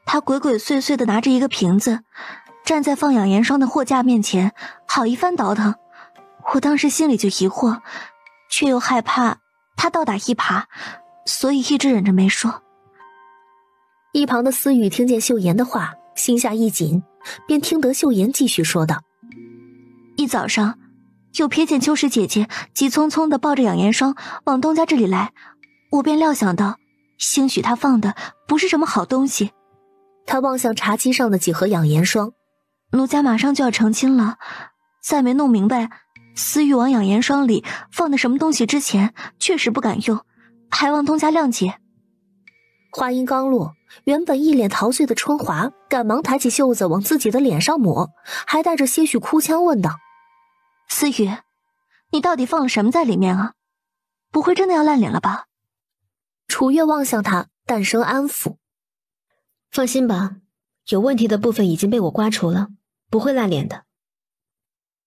S5: 他鬼鬼祟祟的拿着一个瓶子，站在放养颜霜的货架面前，好一番倒腾。我当时心里就疑惑，却又害怕他倒打一耙，所以一直忍着没说。
S11: 一旁的思雨听见秀妍的话，心下一紧，便听得秀妍继续说道：
S5: 一早上又瞥见秋实姐姐急匆匆地抱着养颜霜往东家这里来，我便料想到兴许她放的不是什么好东西。
S11: 他望向茶几上的几盒养颜霜，
S5: 奴家马上就要成亲了，在没弄明白思雨往养颜霜里放的什么东西之前，确实不敢用，还望东家谅解。
S11: 话音刚落，原本一脸陶醉的春华赶忙抬起袖子往自己的脸上抹，还带着些许哭腔问道：
S5: 思雨，你到底放了什么在里面啊？不会真的要烂脸了吧？
S11: 楚月望向他，淡声安抚：
S13: 放心吧，有问题的部分已经被我刮除了，不会烂脸的。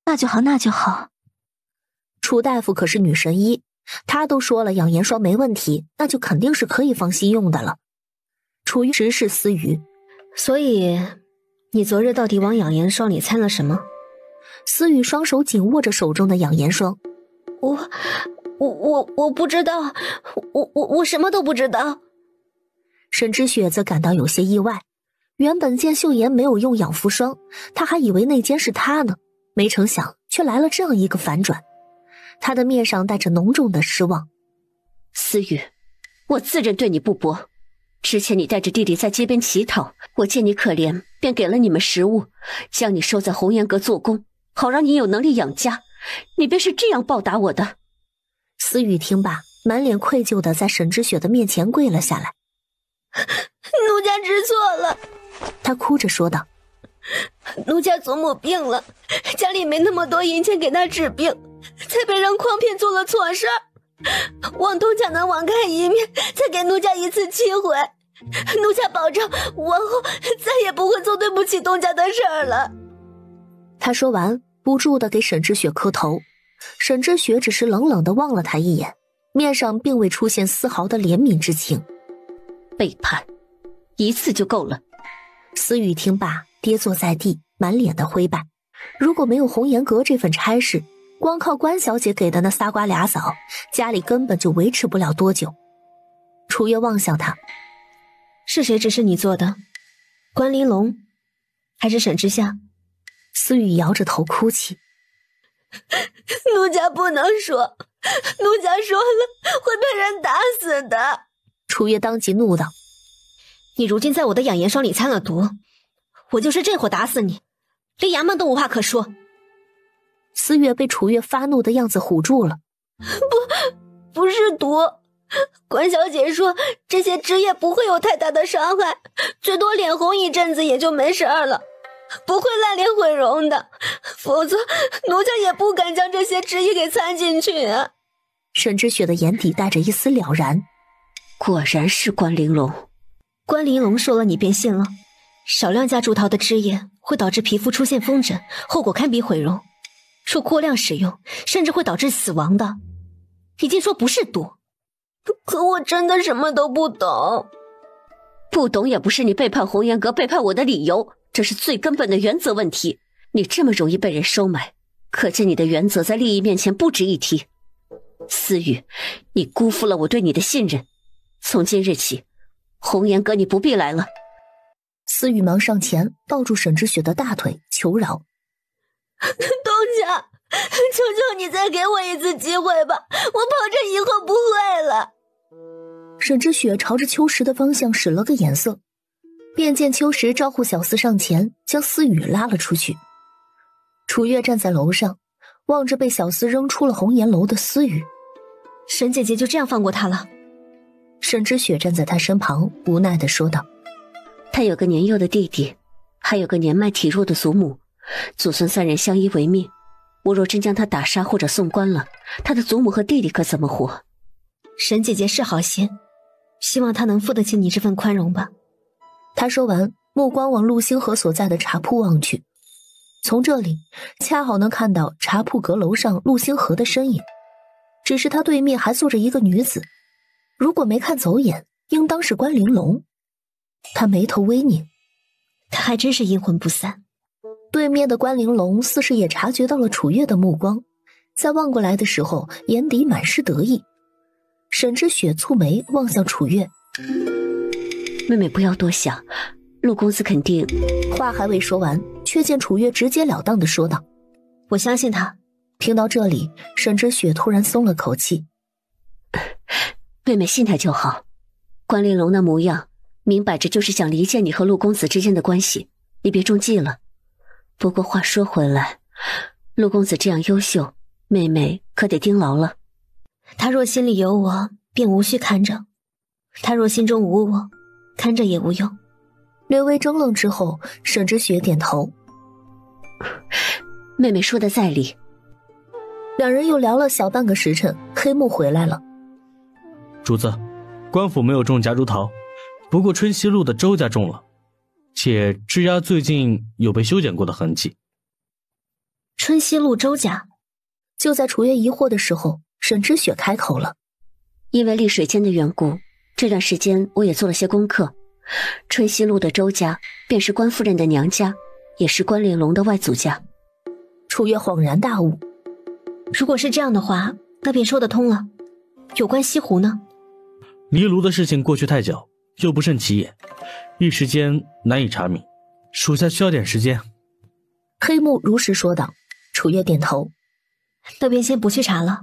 S5: 那就好，那就好。
S11: 楚大夫可是女神医，她都说了养颜霜没问题，那就肯定是可以放心用的了。楚玉直视思雨，
S13: 所以你昨日到底往养颜霜里掺了什么？
S11: 思雨双手紧握着手中的养颜霜。
S10: 我不知道，我什么都不知道。
S11: 沈之雪则感到有些意外，原本见秀妍没有用养肤霜，她还以为那间是她呢，没成想却来了这样一个反转。她的面上带着浓重的失望。
S1: 思雨，我自认对你不薄，之前你带着弟弟在街边乞讨，我见你可怜，便给了你们食物，将你收在红颜阁做工，好让你有能力养家，你便是这样报答我的。
S11: 思雨听罢，满脸愧疚地在沈之雪的面前跪了下来。
S10: 奴家知错了，
S11: 她哭着说道。
S10: 奴家祖母病了，家里没那么多银钱给她治病，才被人诓骗做了错事儿，望东家能网开一面，再给奴家一次机会。奴家保证往后再也不会做对不起东家的事儿了。
S11: 他说完不住地给沈之雪磕头，沈之雪只是冷冷地望了他一眼，面上并未出现丝毫的怜悯之情。
S1: 背叛一次就够了。
S11: 思雨听罢跌坐在地，满脸的灰败。如果没有红颜阁这份差事，光靠关小姐给的那仨瓜俩枣，家里根本就维持不了多久。楚月望向他，
S13: 是谁指示你做的？关玲珑还是沈之夏？
S11: 思雨摇着头哭泣。
S10: 奴家不能说，奴家说了会被人打死的。
S11: 楚月当即怒道：
S13: 你如今在我的养颜霜里掺了毒，我就是这会打死你，连衙门都无话可说。
S11: 思月被楚月发怒的样子唬住了。
S10: 不是毒，关小姐说这些汁液不会有太大的伤害，最多脸红一阵子也就没事了，不会烂脸毁容的，否则奴家也不敢将这些汁液给掺进去啊。
S11: 沈之雪的眼底带着一丝了然。
S1: 果然是关玲珑。
S13: 关玲珑说了你便信了？少量加竹桃的汁液会导致皮肤出现风疹，后果堪比毁容，若过量使用甚至会导致死亡的。已经说不是毒。
S10: 可我真的什么都不懂。
S1: 不懂也不是你背叛红颜阁背叛我的理由，这是最根本的原则问题。你这么容易被人收买，可见你的原则在利益面前不值一提。思雨，你辜负了我对你的信任，从今日起红颜阁你不必来了。
S11: 思雨忙上前抱住沈之雪的大腿求饶。
S10: 东家，求求你再给我一次机会吧，我保证以后不会了。
S11: 沈之雪朝着秋实的方向使了个眼色，便见秋实招呼小厮上前将思雨拉了出去。楚月站在楼上望着被小厮扔出了红颜楼的思雨。
S13: 沈姐姐就这样放过他了？
S11: 沈之雪站在他身旁无奈地说道。
S1: 他有个年幼的弟弟，还有个年迈体弱的祖母，祖孙三人相依为命，我若真将他打杀或者送官了，他的祖母和弟弟可怎么活？
S13: 沈姐姐是好心，希望他能付得起你这份宽容吧。
S11: 他说完目光往陆星河所在的茶铺望去，从这里恰好能看到茶铺阁楼上陆星河的身影，只是他对面还坐着一个女子，如果没看走眼，应当是关玲珑。他眉头微拧，
S13: 他还真是阴魂不散。
S11: 对面的关玲珑似是也察觉到了楚月的目光，在望过来的时候眼底满是得意。沈之雪蹙眉望向楚月。
S1: 妹妹不要多想，陆公子肯定……
S11: 话还未说完，却见楚月直截了当地说道：
S13: 我相信他。
S11: 听到这里，沈之雪突然松了口气。
S1: 妹妹信他就好，关玲珑那模样明摆着就是想离间你和陆公子之间的关系，你别中计了。不过话说回来，陆公子这样优秀，妹妹可得盯牢了。
S13: 他若心里有我，便无需看着；他若心中无我，看着也无用。
S11: 略微怔愣之后，沈之雪点头。
S1: 妹妹说的在理。
S11: 两人又聊了小半个时辰，黑木回来了。
S8: 主子，官府没有种夹竹桃，不过春熙路的周家种了。且枝丫最近有被修剪过的痕迹。
S2: 春熙路周家。就在楚月疑惑的时候，沈之雪开口了。
S1: 因为丽水间的缘故，这段时间我也做了些功课。春熙路的周家便是关夫人的娘家，也是关玲珑的外祖家。
S2: 楚月恍然大悟，
S13: 如果是这样的话，那便说得通了。有关西湖呢？
S8: 离炉的事情过去太久，又不甚起眼，一时间难以查明，属下需要点时间。
S2: 黑木如实说道。楚月点头，
S13: 那便先不去查了。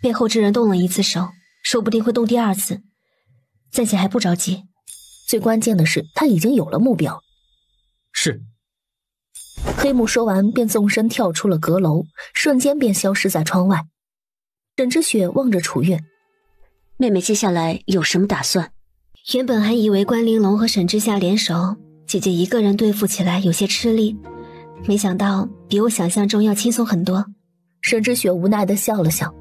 S13: 背后之人动了一次手，说不定会动第二次，暂且还不着急。
S2: 最关键的是，他已经有了目标。
S8: 是。
S2: 黑木说完便纵身跳出了阁楼，瞬间便消失在窗外。沈之雪望着楚月，
S1: 妹妹接下来有什么打算？
S13: 原本还以为关玲珑和沈之夏联手，姐姐一个人对付起来有些吃力，没想到比我想象中要轻松很多。
S2: 沈之雪无奈地笑了笑，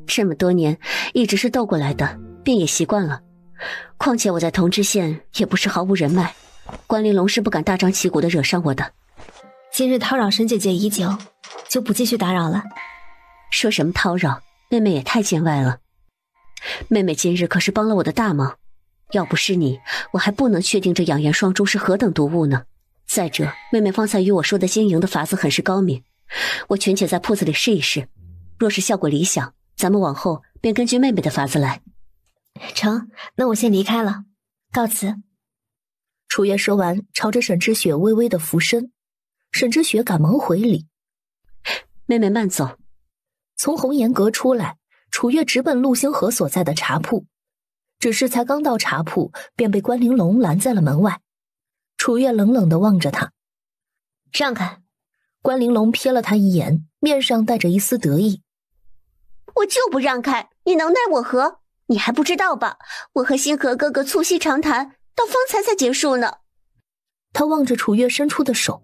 S1: 这么多年一直是斗过来的，便也习惯了。况且我在同知县也不是毫无人脉，关玲珑是不敢大张旗鼓地惹上我的。
S13: 今日叨扰沈姐姐已久，就不继续打扰了。
S1: 说什么叨扰，妹妹也太见外了。妹妹今日可是帮了我的大忙，要不是你，我还不能确定这养颜双珠是何等毒物呢。再者，妹妹方才与我说的经营的法子很是高明，我权且在铺子里试一试，若是效果理想，咱们往后便根据妹妹的法子来。
S13: 成，那我先离开了，告辞。
S2: 楚月说完，朝着沈之雪微微的俯身。沈之雪赶忙回礼，
S1: 妹妹慢走。
S2: 从红颜阁出来，楚月直奔陆星河所在的茶铺，只是才刚到茶铺，便被关玲珑拦在了门外。楚月冷冷地望着他，
S13: 让开。
S2: 关玲珑瞥了他一眼，面上带着一丝得意。
S1: 我就不让开，你能奈我何？你还不知道吧？我和星河哥哥促膝长谈，到方才结束呢。
S2: 他望着楚月伸出的手，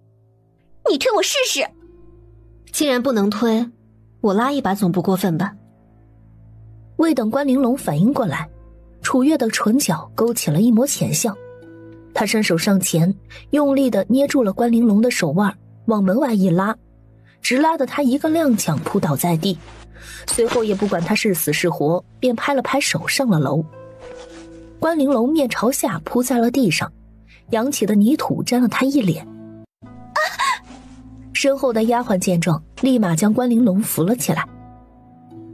S1: 你推我试试。
S13: 既然不能推，我拉一把总不过分吧？
S2: 未等关玲珑反应过来，楚月的唇角勾起了一抹浅笑。他伸手上前，用力地捏住了关玲珑的手腕，往门外一拉，直拉得他一个踉跄扑倒在地。随后也不管他是死是活，便拍了拍手上了楼。关玲珑面朝下扑在了地上，扬起的泥土沾了他一脸。身后的丫鬟见状，立马将关玲珑扶了起来。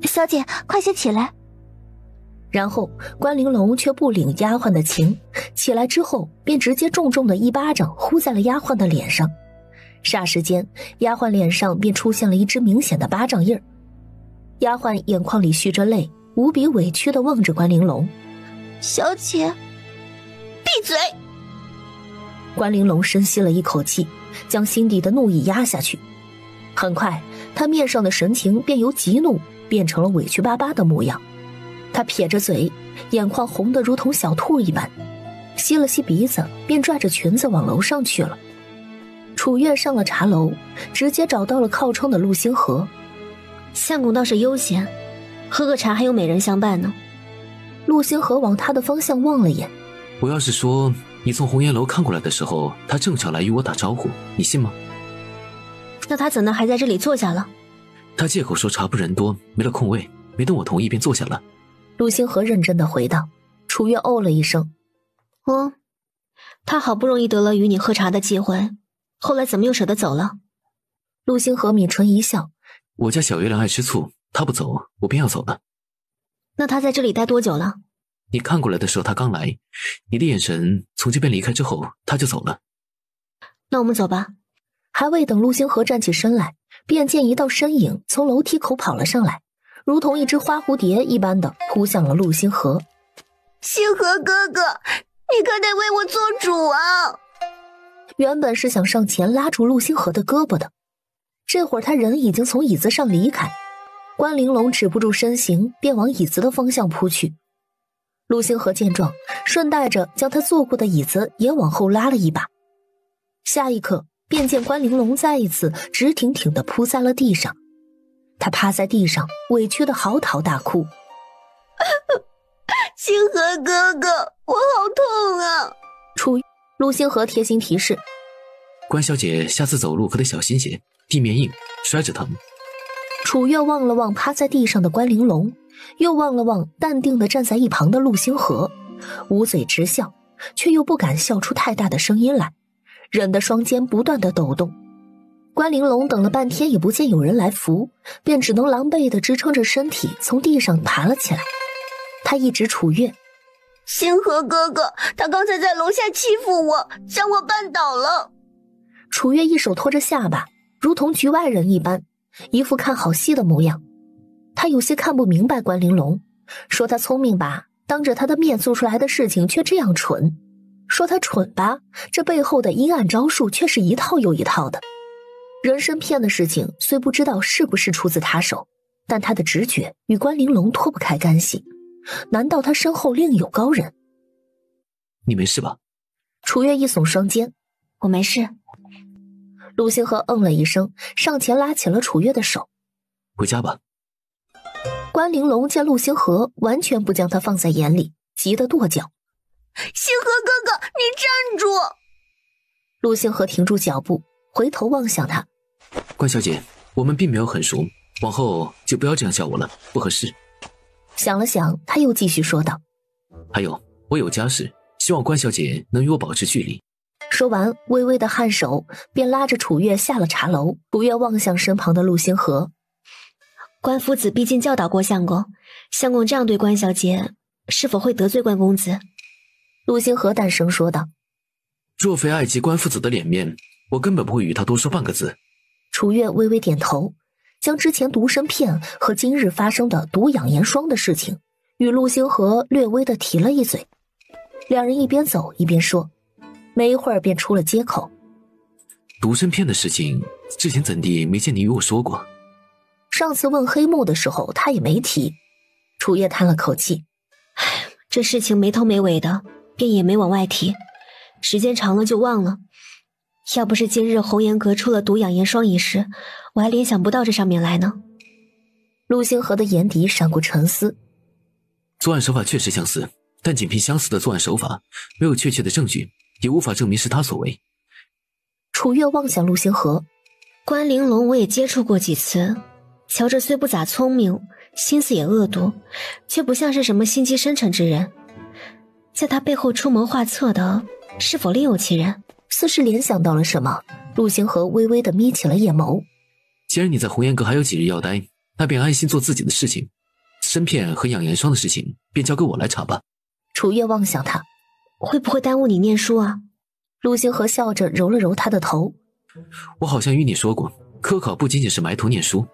S5: 小姐，快些起来。
S2: 然后关玲珑却不领丫鬟的情，起来之后便直接重重的一巴掌呼在了丫鬟的脸上。霎时间，丫鬟脸上便出现了一只明显的巴掌印儿。丫鬟眼眶里蓄着泪，无比委屈地望着关玲珑。
S5: 小姐，
S1: 闭嘴！
S2: 关玲珑深吸了一口气，将心底的怒意压下去。很快，她面上的神情便由极怒变成了委屈巴巴的模样。她撇着嘴，眼眶红得如同小兔一般，吸了吸鼻子，便拽着裙子往楼上去了。楚月上了茶楼，直接找到了靠窗的陆星河。
S13: 相公倒是悠闲，喝个茶还有美人相伴呢。
S2: 陆星河往他的方向望了眼。
S7: 我要是说你从红颜楼看过来的时候，他正巧来与我打招呼，你信吗？
S13: 那他怎能还在这里坐下了？
S7: 他借口说茶不人多，没了空位，没等我同意便坐下了。
S2: 陆星河认真地回道。楚月哦了一声。
S13: 哦，他好不容易得了与你喝茶的机会，后来怎么又舍得走了？
S2: 陆星河抿唇一笑。
S7: 我家小月亮爱吃醋，他不走，我便要走了。
S13: 那他在这里待多久了？
S7: 你看过来的时候他刚来，你的眼神从这边离开之后他就走了。
S13: 那我们走吧。
S2: 还未等陆星河站起身来，便见一道身影从楼梯口跑了上来，如同一只花蝴蝶一般的扑向了陆星河。
S1: 星河哥哥，你可得为我做主啊！
S2: 原本是想上前拉住陆星河的胳膊的，这会儿他人已经从椅子上离开，关玲珑止不住身形，便往椅子的方向扑去。陆星河见状，顺带着将他坐过的椅子也往后拉了一把。下一刻，便见关玲珑再一次直挺挺地扑在了地上。他趴在地上，委屈地嚎啕大哭。
S1: 星河哥哥，我好痛啊！
S11: 陆星河贴心提示：
S7: 关小姐下次走路可得小心些，地面硬，摔着疼。
S11: 楚月望了望趴在地上的关玲珑，又望了望淡定地站在一旁的陆星河，捂嘴直笑，却又不敢笑出太大的声音来，忍得双肩不断地抖动。关玲珑等了半天也不见有人来扶，便只能狼狈地支撑着身体从地上爬了起来。他一指楚月：
S1: 星河哥哥，他刚才在楼下欺负我，将我绊倒了。
S11: 楚月一手托着下巴，如同局外人一般，一副看好戏的模样。他有些看不明白关玲珑，说他聪明吧，当着他的面做出来的事情却这样蠢；说他蠢吧，这背后的阴暗招数却是一套又一套的。人参片的事情虽不知道是不是出自他手，但他的直觉与关玲珑脱不开干系。难道他身后另有高人？
S7: 你没事吧？
S11: 楚月一耸双肩：
S3: 我没事。
S11: 陆星河嗯了一声，上前拉起了楚月的手：
S7: 回家吧。
S11: 关玲珑见陆星河完全不将他放在眼里，急得跺脚：
S1: 星河哥哥，你站住！
S11: 陆星河停住脚步，回头望向他：
S7: 关小姐，我们并没有很熟，往后就不要这样叫我了，不合适。
S11: 想了想，他又继续说道：
S7: 还有，我有家室，希望关小姐能与我保持距离。
S11: 说完，微微的颔首，便拉着楚月下了茶楼。楚月望向身旁的陆星河：
S13: 关夫子毕竟教导过相公，相公这样对关小姐，是否会得罪关公子？
S11: 陆星河淡声说道：
S7: 若非碍及关夫子的脸面，我根本不会与他多说半个字。
S11: 楚月微微点头，将之前毒参片和今日发生的毒养颜霜的事情与陆星河略微的提了一嘴。两人一边走一边说，没一会儿便出了街口。
S7: 毒参片的事情，之前怎地没见你与我说过？
S11: 上次问黑木的时候，他也没提。楚月叹了口气：
S13: 这事情没头没尾的，便也没往外提，时间长了就忘了。要不是今日红颜阁出了毒养颜霜一事，我还联想不到这上面来呢。
S11: 陆星河的眼底闪过沉思。
S7: 作案手法确实相似，但仅凭相似的作案手法，没有确切的证据，也无法证明是他所为。
S11: 楚月望向陆星河：
S13: 关玲珑我也接触过几次，瞧着虽不咋聪明，心思也恶毒，却不像是什么心机深沉之人。在他背后出谋划策的，是否另有其人？
S11: 似是联想到了什么，陆星河微微地眯起了眼眸。
S7: 既然你在红颜阁还有几日要待，那便安心做自己的事情。参片和养颜霜的事情，便交给我来查吧。
S11: 楚月望向他：
S13: 会不会耽误你念书啊？
S11: 陆星河笑着揉了揉他的头：
S7: 我好像与你说过，科考不仅仅是埋头念书。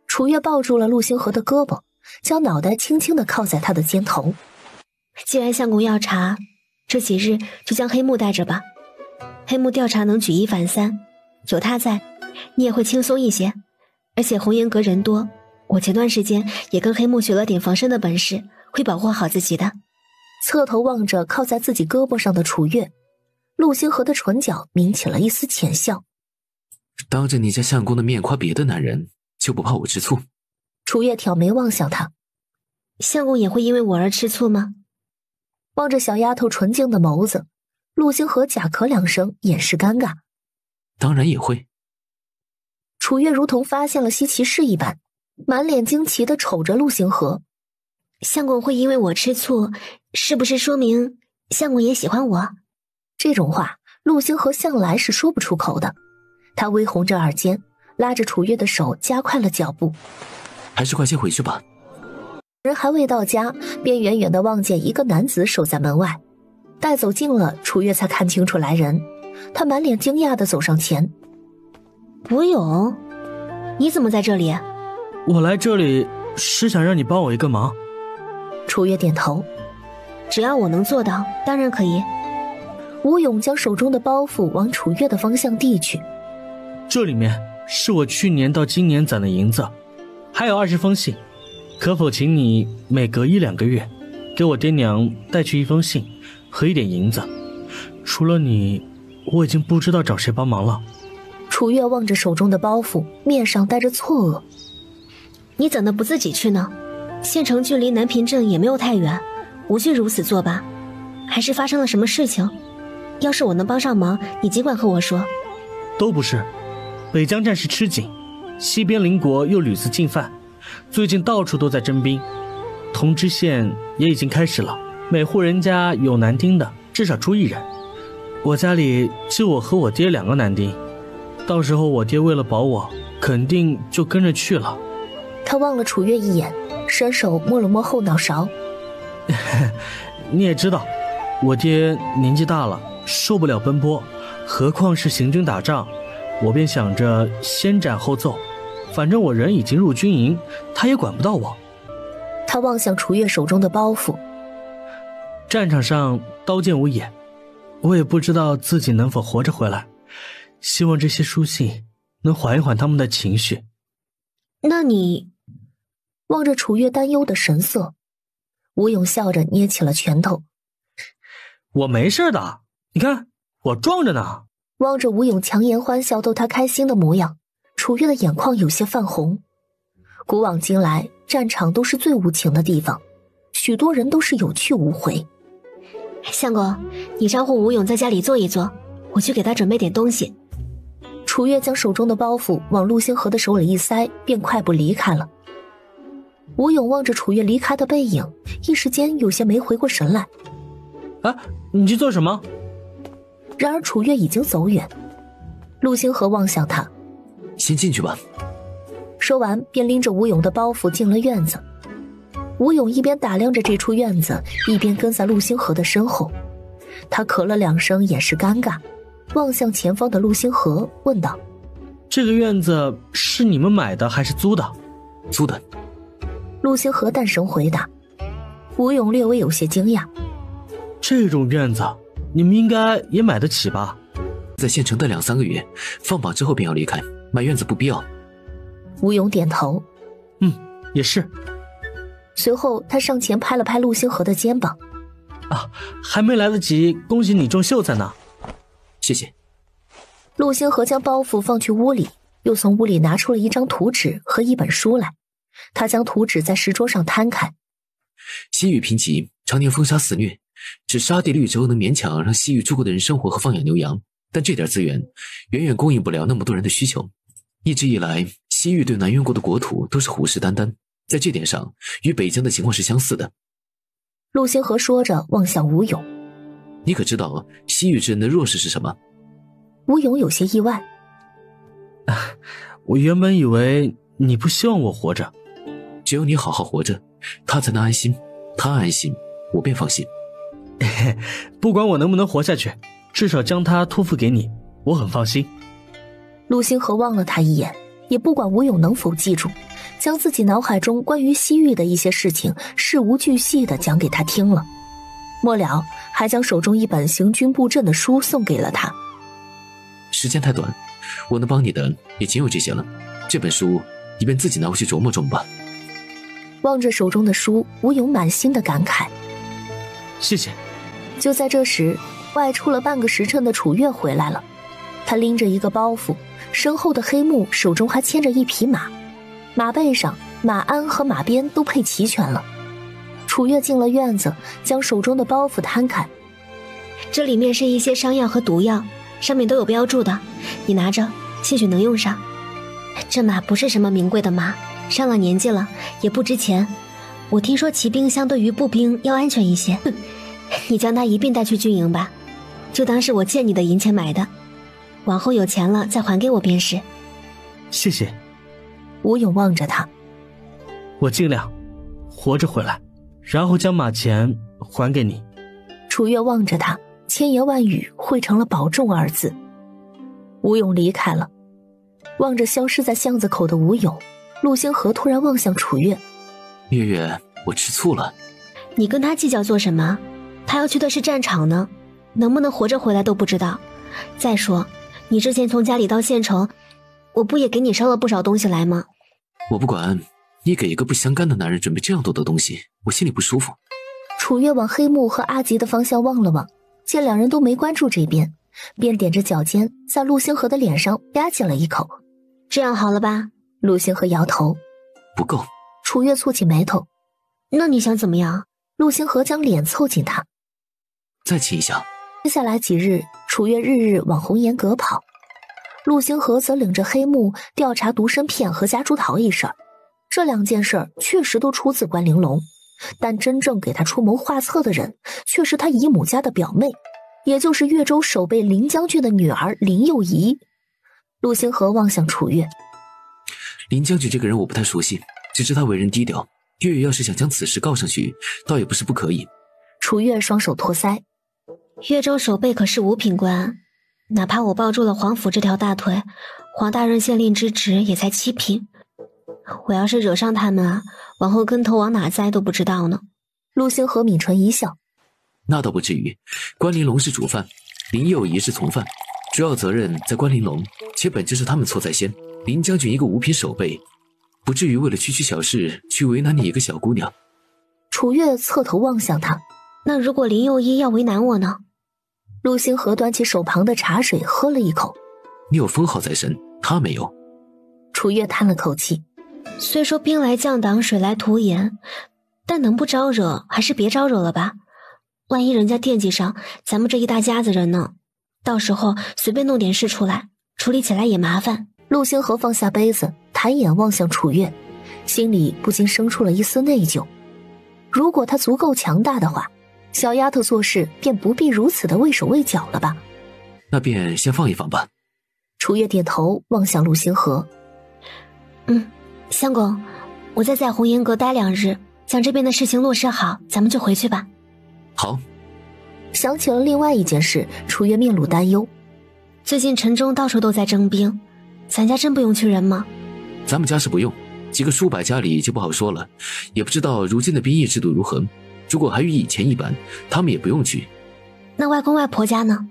S11: 楚月抱住了陆星河的胳膊，将脑袋轻轻地靠在他的肩头。
S13: 既然相公要查，这几日就将黑木带着吧。黑木调查能举一反三，有他在，你也会轻松一些。而且红颜阁人多，我前段时间也跟黑木学了点防身的本事，会保护好自己的。
S11: 侧头望着靠在自己胳膊上的楚月，陆星河的唇角抿起了一丝浅笑。
S7: 当着你家相公的面夸别的男人，就不怕我吃醋？
S11: 楚月挑眉望向他：
S13: 相公也会因为我而吃醋吗？
S11: 望着小丫头纯净的眸子，陆星河假咳两声，掩饰尴尬。
S7: 当然也会。
S11: 楚月如同发现了稀奇事一般，满脸惊奇地瞅着陆星河。
S13: 相公会因为我吃醋，是不是说明相公也喜欢我？
S11: 这种话，陆星河向来是说不出口的。他微红着耳尖，拉着楚月的手加快了脚步。
S7: 还是快些回去吧。
S11: 人还未到家，便远远地望见一个男子守在门外。待走近了，楚月才看清楚来人。他满脸惊讶地走上前：
S13: 伯勇，你怎么在这里？
S4: 我来这里是想让你帮我一个忙。
S11: 楚月点头：
S13: 只要我能做到，当然可以。
S11: 吴勇将手中的包袱往楚月的方向递去。
S4: 这里面是我去年到今年攒的银子，还有20封信，可否请你每隔1-2个月给我爹娘带去一封信和一点银子？除了你，我已经不知道找谁帮忙了。
S11: 楚月望着手中的包袱，面上带着错愕：
S13: 你怎的不自己去呢？县城距离南平镇也没有太远，无需如此做吧？还是发生了什么事情？要是我能帮上忙，你尽管和我说。
S8: 都不是，北疆战事吃紧，西边邻国又屡次进犯，最近到处都在征兵。同知县也已经开始了，每户人家有男丁的至少出1人。我家里就我和我爹2个男丁，到时候我爹为了保我，肯定就跟着去了。
S11: 他望了楚月一眼，伸手摸了摸后脑勺。
S8: 你也知道，我爹年纪大了，受不了奔波，何况是行军打仗，我便想着先斩后奏，反正我人已经入军营，他也管不到我。
S11: 他望向楚月手中的包袱。
S8: 战场上刀剑无眼，我也不知道自己能否活着回来，希望这些书信能缓一缓他们的情绪。
S13: 那你……
S11: 望着楚月担忧的神色，吴勇笑着捏起了拳头。
S8: 我没事的，你看我壮着呢。
S11: 望着吴勇强颜欢笑逗他开心的模样，楚月的眼眶有些泛红。古往今来，战场都是最无情的地方，许多人都是有去无回。
S13: 相公，你招呼吴勇在家里坐一坐，我去给他准备点东西。
S11: 楚月将手中的包袱往陆星河的手里一塞，便快步离开了。吴勇望着楚月离开的背影，一时间有些没回过神来。
S8: 你去做什么？
S11: 然而楚月已经走远。陆星河望向他，
S7: 先进去吧。
S11: 说完便拎着吴勇的包袱进了院子。吴勇一边打量着这处院子，一边跟在陆星河的身后。他咳了2声，掩饰尴尬，望向前方的陆星河问道：
S8: 这个院子是你们买的还是租的？
S7: 租的。
S11: 陆星河淡声回答。吴勇略微有些惊讶，
S8: 这种院子你们应该也买得起吧？
S7: 在县城待2-3个月，放榜之后便要离开，买院子不必要。
S11: 吴勇点头，
S8: 也是。
S11: 随后他上前拍了拍陆星河的肩膀，
S8: 还没来得及恭喜你中秀才呢。
S7: 谢谢。
S11: 陆星河将包袱放去屋里，又从屋里拿出了一张图纸和一本书来。他将图纸在石桌上摊开。
S7: 西域贫瘠，常年风沙肆虐，只沙地绿洲能勉强让西域诸国的人生活和放养牛羊，但这点资源远远供应不了那么多人的需求。一直以来，西域对南渊国的国土都是虎视眈眈，在这点上与北疆的情况是相似的。
S11: 陆星河说着望向吴勇，
S7: 你可知道西域之人的弱势是什么？
S11: 吴勇有些意外。
S8: 我原本以为你不希望我活着。
S7: 只有你好好活着，他才能安心，他安心，我便放心。
S8: 不管我能不能活下去，至少将他托付给你，我很放心。
S11: 陆星河望了他一眼，也不管吴勇能否记住，将自己脑海中关于西域的一些事情事无巨细地讲给他听了。末了，还将手中一本行军布阵的书送给了他。
S7: 时间太短，我能帮你的也仅有这些了。这本书你便自己拿回去琢磨琢磨吧。
S11: 望着手中的书，吴勇满心的感慨。
S8: 谢谢。
S11: 就在这时，外出了半个时辰的楚月回来了。他拎着一个包袱，身后的黑木手中还牵着一匹马，马背上马鞍和马鞭都配齐全了。楚月进了院子，将手中的包袱摊开。
S13: 这里面是一些伤药和毒药，上面都有标注的，你拿着，兴许能用上。这马不是什么名贵的马，上了年纪了，也不值钱。我听说骑兵相对于步兵要安全一些，你将它一并带去军营吧，就当是我借你的银钱买的，往后有钱了再还给我便是。
S8: 谢谢。
S11: 吴勇望着他，
S8: 我尽量活着回来，然后将马钱还给你。
S11: 楚月望着他，千言万语汇成了保重二字。吴勇离开了。望着消失在巷子口的吴勇，陆星河突然望向楚月。
S7: 月月，我吃醋了。
S13: 你跟他计较做什么？他要去的是战场呢，能不能活着回来都不知道。再说，你之前从家里到县城，我不也给你捎了不少东西来吗？
S7: 我不管，你给一个不相干的男人准备这样多的东西，我心里不舒服。
S11: 楚月往黑木和阿吉的方向望了望，见两人都没关注这边，便踮着脚尖在陆星河的脸上吧唧了一口。
S13: 这样好了吧？
S11: 陆星河摇头，
S7: 不够。
S11: 楚月蹙起眉头，
S13: 那你想怎么样？
S11: 陆星河将脸凑近他，
S7: 再亲一下。
S11: 接下来几日，楚月日日往红颜阁跑，陆星河则领着黑幕调查独参片和夹竹桃一事儿。这2件事确实都出自关玲珑，但真正给他出谋划策的人却是他姨母家的表妹，也就是越州守备林将军的女儿林幼仪。陆星河望向楚月，
S7: 林将军这个人我不太熟悉，只知他为人低调，月月要是想将此事告上去，倒也不是不可以。
S11: 楚月双手托腮，
S13: 越州守备可是5品官，哪怕我抱住了皇甫这条大腿，黄大人县令之职也才7品。我要是惹上他们，往后跟头往哪栽都不知道呢。
S11: 陆星河抿唇一笑，
S7: 那倒不至于，关玲珑是主犯，林幼仪是从犯，主要责任在关玲珑，且本就是他们错在先。林将军一个5品守备，不至于为了区区小事去为难你一个小姑娘。
S11: 楚月侧头望向他，
S13: 那如果林幼仪要为难我呢？
S11: 陆星河端起手旁的茶水喝了一口，
S7: 你有封号在身，他没有。
S11: 楚月叹了口气，
S13: 虽说兵来将挡，水来土掩，但能不招惹还是别招惹了吧，万一人家惦记上咱们这一大家子人呢，到时候随便弄点事出来，处理起来也麻烦。
S11: 陆星河放下杯子，抬眼望向楚月，心里不禁生出了一丝内疚。如果他足够强大的话，小丫头做事便不必如此的畏手畏脚了吧。
S7: 那便先放一放吧。
S11: 楚月点头望向陆星河，
S13: 相公，我再在红颜阁待2日，将这边的事情落实好，咱们就回去吧。
S7: 好。
S11: 想起了另外一件事，楚月面露担忧。
S13: 最近城中到处都在征兵，咱家真不用去人吗？
S7: 咱们家是不用，几个叔伯家里就不好说了，也不知道如今的兵役制度如何。如果还与以前一般，他们也不用去。
S13: 那外公外婆家呢？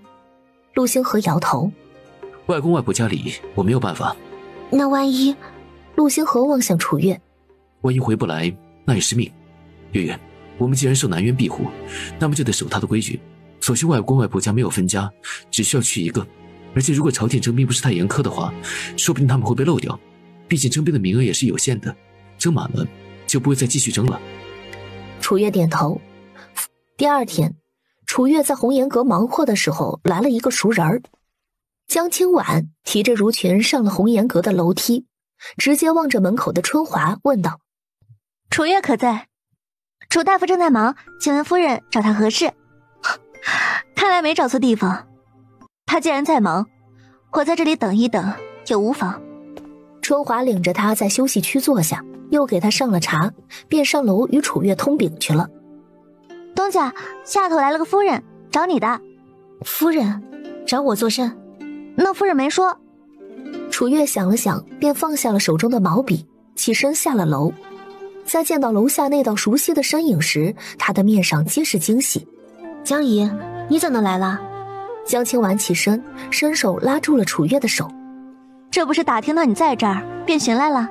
S11: 陆星河摇头，
S7: 外公外婆家里我没有办法。
S13: 那万一……
S11: 陆星河望向楚月，
S7: 万一回不来，那也是命。月月，我们既然受南渊庇护，那么就得守他的规矩。所幸外公外婆家没有分家，只需要去一个。而且如果朝廷征兵不是太严苛的话，说不定他们会被漏掉。毕竟征兵的名额也是有限的，征满了就不会再继续征了。
S11: 楚月点头。第2天，楚月在红颜阁忙活的时候，来了一个熟人儿。江清婉提着如裙上了红颜阁的楼梯，直接望着门口的春华问道：“
S5: 楚月可在？楚大夫正在忙，请问夫人找他何事？”看来没找错地方。他既然在忙，我在这里等一等也无妨。
S11: 春华领着他在休息区坐下，又给他上了茶，便上楼与楚月通禀去了。
S5: 东家，下头来了个夫人，找你的。
S13: 夫人？找我做甚？
S5: 那夫人没说。
S11: 楚月想了想，便放下了手中的毛笔，起身下了楼。在见到楼下那道熟悉的身影时，他的面上皆是惊喜。
S13: 江姨，你怎么来了？
S11: 江清婉起身，伸手拉住了楚月的手。
S5: 这不是打听到你在这儿，便寻来了。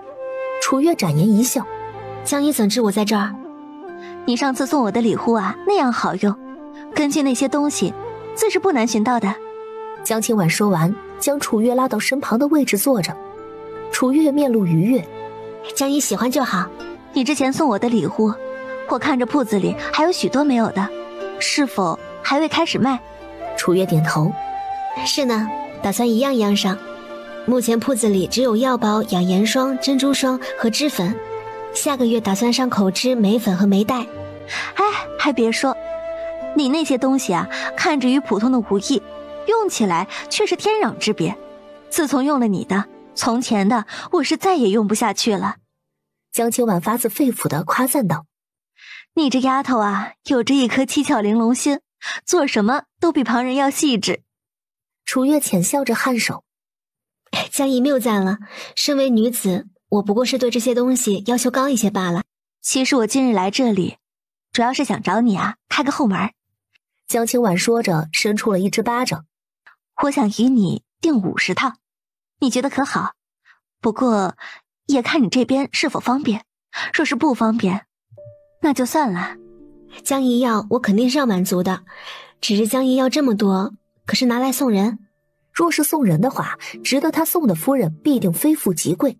S11: 楚月展颜一笑，
S13: 江姨怎知我在这儿？
S5: 你上次送我的礼物啊，那样好用，根据那些东西，自是不难寻到的。
S11: 江清婉说完，将楚月拉到身旁的位置坐着。楚月面露愉悦，
S13: 江姨喜欢就好。
S5: 你之前送我的礼物，我看着铺子里还有许多没有的，是否还未开始卖？
S11: 楚月点头，
S13: 是呢，打算一样一样上。目前铺子里只有药包、养颜霜、珍珠霜和脂粉，下个月打算上口脂、眉粉和眉黛。
S5: 哎，还别说，你那些东西啊，看着与普通的无异，用起来却是天壤之别。自从用了你的，从前的我是再也用不下去了。
S11: 江清婉发自肺腑地夸赞道：“
S5: 你这丫头啊，有着一颗七窍玲珑心，做什么都比旁人要细致。”
S11: 楚月浅笑着颔首：“
S13: 江姨谬赞了，身为女子，我不过是对这些东西要求高一些罢了。
S5: 其实我今日来这里，主要是想找你啊，开个后门。”
S11: 江清婉说着，伸出了一只巴掌：“
S5: 我想与你订50套，你觉得可好？不过也看你这边是否方便，若是不方便，那就算了。”
S13: 江姨要我肯定是要满足的，只是江姨要这么多，可是拿来送人。
S11: 若是送人的话，值得他送的夫人必定非富即贵，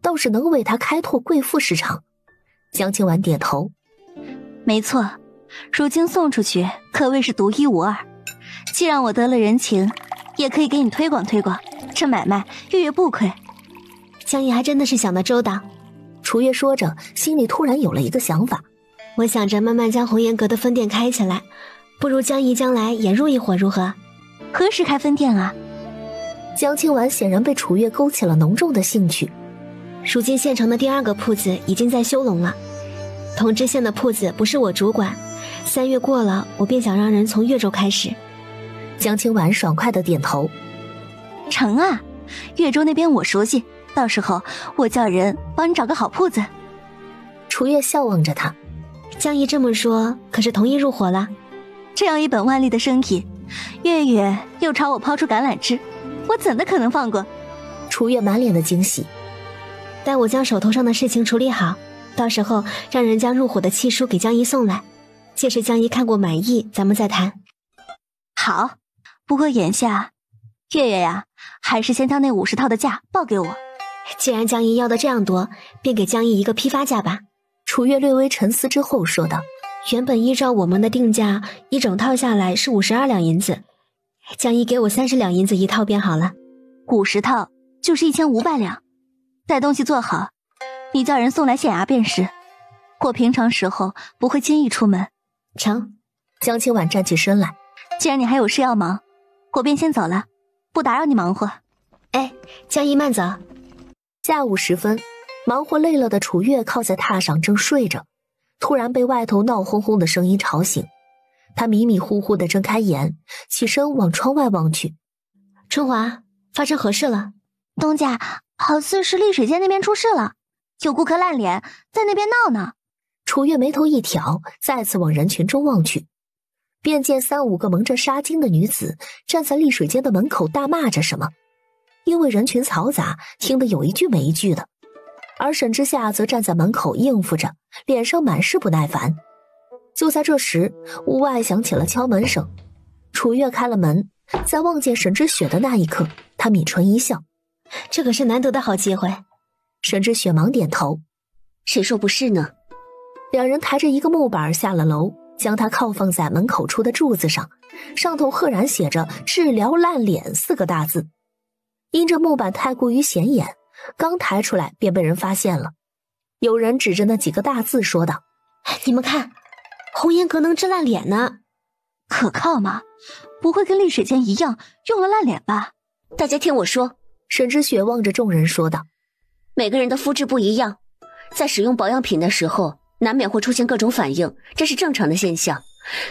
S11: 倒是能为他开拓贵妇市场。江清婉点头：“
S5: 没错，如今送出去可谓是独一无二。既然我得了人情，也可以给你推广推广，这买卖月月不亏。
S13: 江姨还真的是想得周到。
S2: 楚月说着，心里突然有了一个想法。
S13: 我想着慢慢将红颜阁的分店开起来，不如江姨将来也入一伙如何？
S5: 何时开分店啊？
S2: 江清婉显然被楚月勾起了浓重的兴趣。
S13: 如今县城的第2个铺子已经在修拢了，同知县的铺子不是我主管，3月过了，我便想让人从越州开始。
S2: 江清婉爽快地点头。
S5: 成啊，越州那边我熟悉，到时候我叫人帮你找个好铺子。
S2: 楚月笑望着他。
S13: 江姨这么说，可是同意入伙了？
S5: 这样一本万利的生意，月月又朝我抛出橄榄枝，我怎的可能放过？
S2: 楚月满脸的惊喜。
S13: 待我将手头上的事情处理好，到时候让人将入伙的契书给江姨送来，届时江姨看过满意，咱们再谈。
S5: 好，不过眼下月月呀，还是先将那50套的价报给我。
S13: 既然江姨要的这样多，便给江姨一个批发价吧。
S2: 楚月略微沉思之后说道。
S13: 原本依照我们的定价，一整套下来是52两银子，江姨给我30两银子一套便好了。
S5: 50套就是1500两，待东西做好，你叫人送来县衙便是。我平常时候不会轻易出门。
S13: 成。
S2: 江清婉站起身来。
S5: 既然你还有事要忙，我便先走了，不打扰你忙活。
S13: 哎，江姨慢走。
S2: 下午时分，忙活累了的楚月靠在榻上正睡着，突然被外头闹哄哄的声音吵醒。他迷迷糊糊地睁开眼，起身往窗外望去。
S13: 春华，发生何事了？
S5: 东家，好似是丽水街那边出事了，有顾客烂脸在那边闹呢。
S2: 楚月眉头一挑，再次往人群中望去，便见3、5个蒙着纱巾的女子站在丽水街的门口大骂着什么。因为人群嘈杂，听得有一句没一句的，而沈之夏则站在门口应付着，脸上满是不耐烦。就在这时，屋外响起了敲门声。楚月开了门，在望见沈之雪的那一刻，他抿唇一笑。
S13: 这可是难得的好机会。
S2: 沈之雪忙点头。
S1: 谁说不是呢？
S2: 两人抬着一个木板下了楼，将它靠放在门口处的柱子上，上头赫然写着治疗烂脸4个大字。因这木板太过于显眼，刚抬出来便被人发现了。有人指着那几个大字说道：
S13: 你们看，红颜阁能治烂脸呢。
S5: 可靠吗？不会跟丽水间一样用了烂脸吧？
S1: 大家听我说。
S2: 沈之雪望着众人说道：
S1: 每个人的肤质不一样，在使用保养品的时候难免会出现各种反应，这是正常的现象。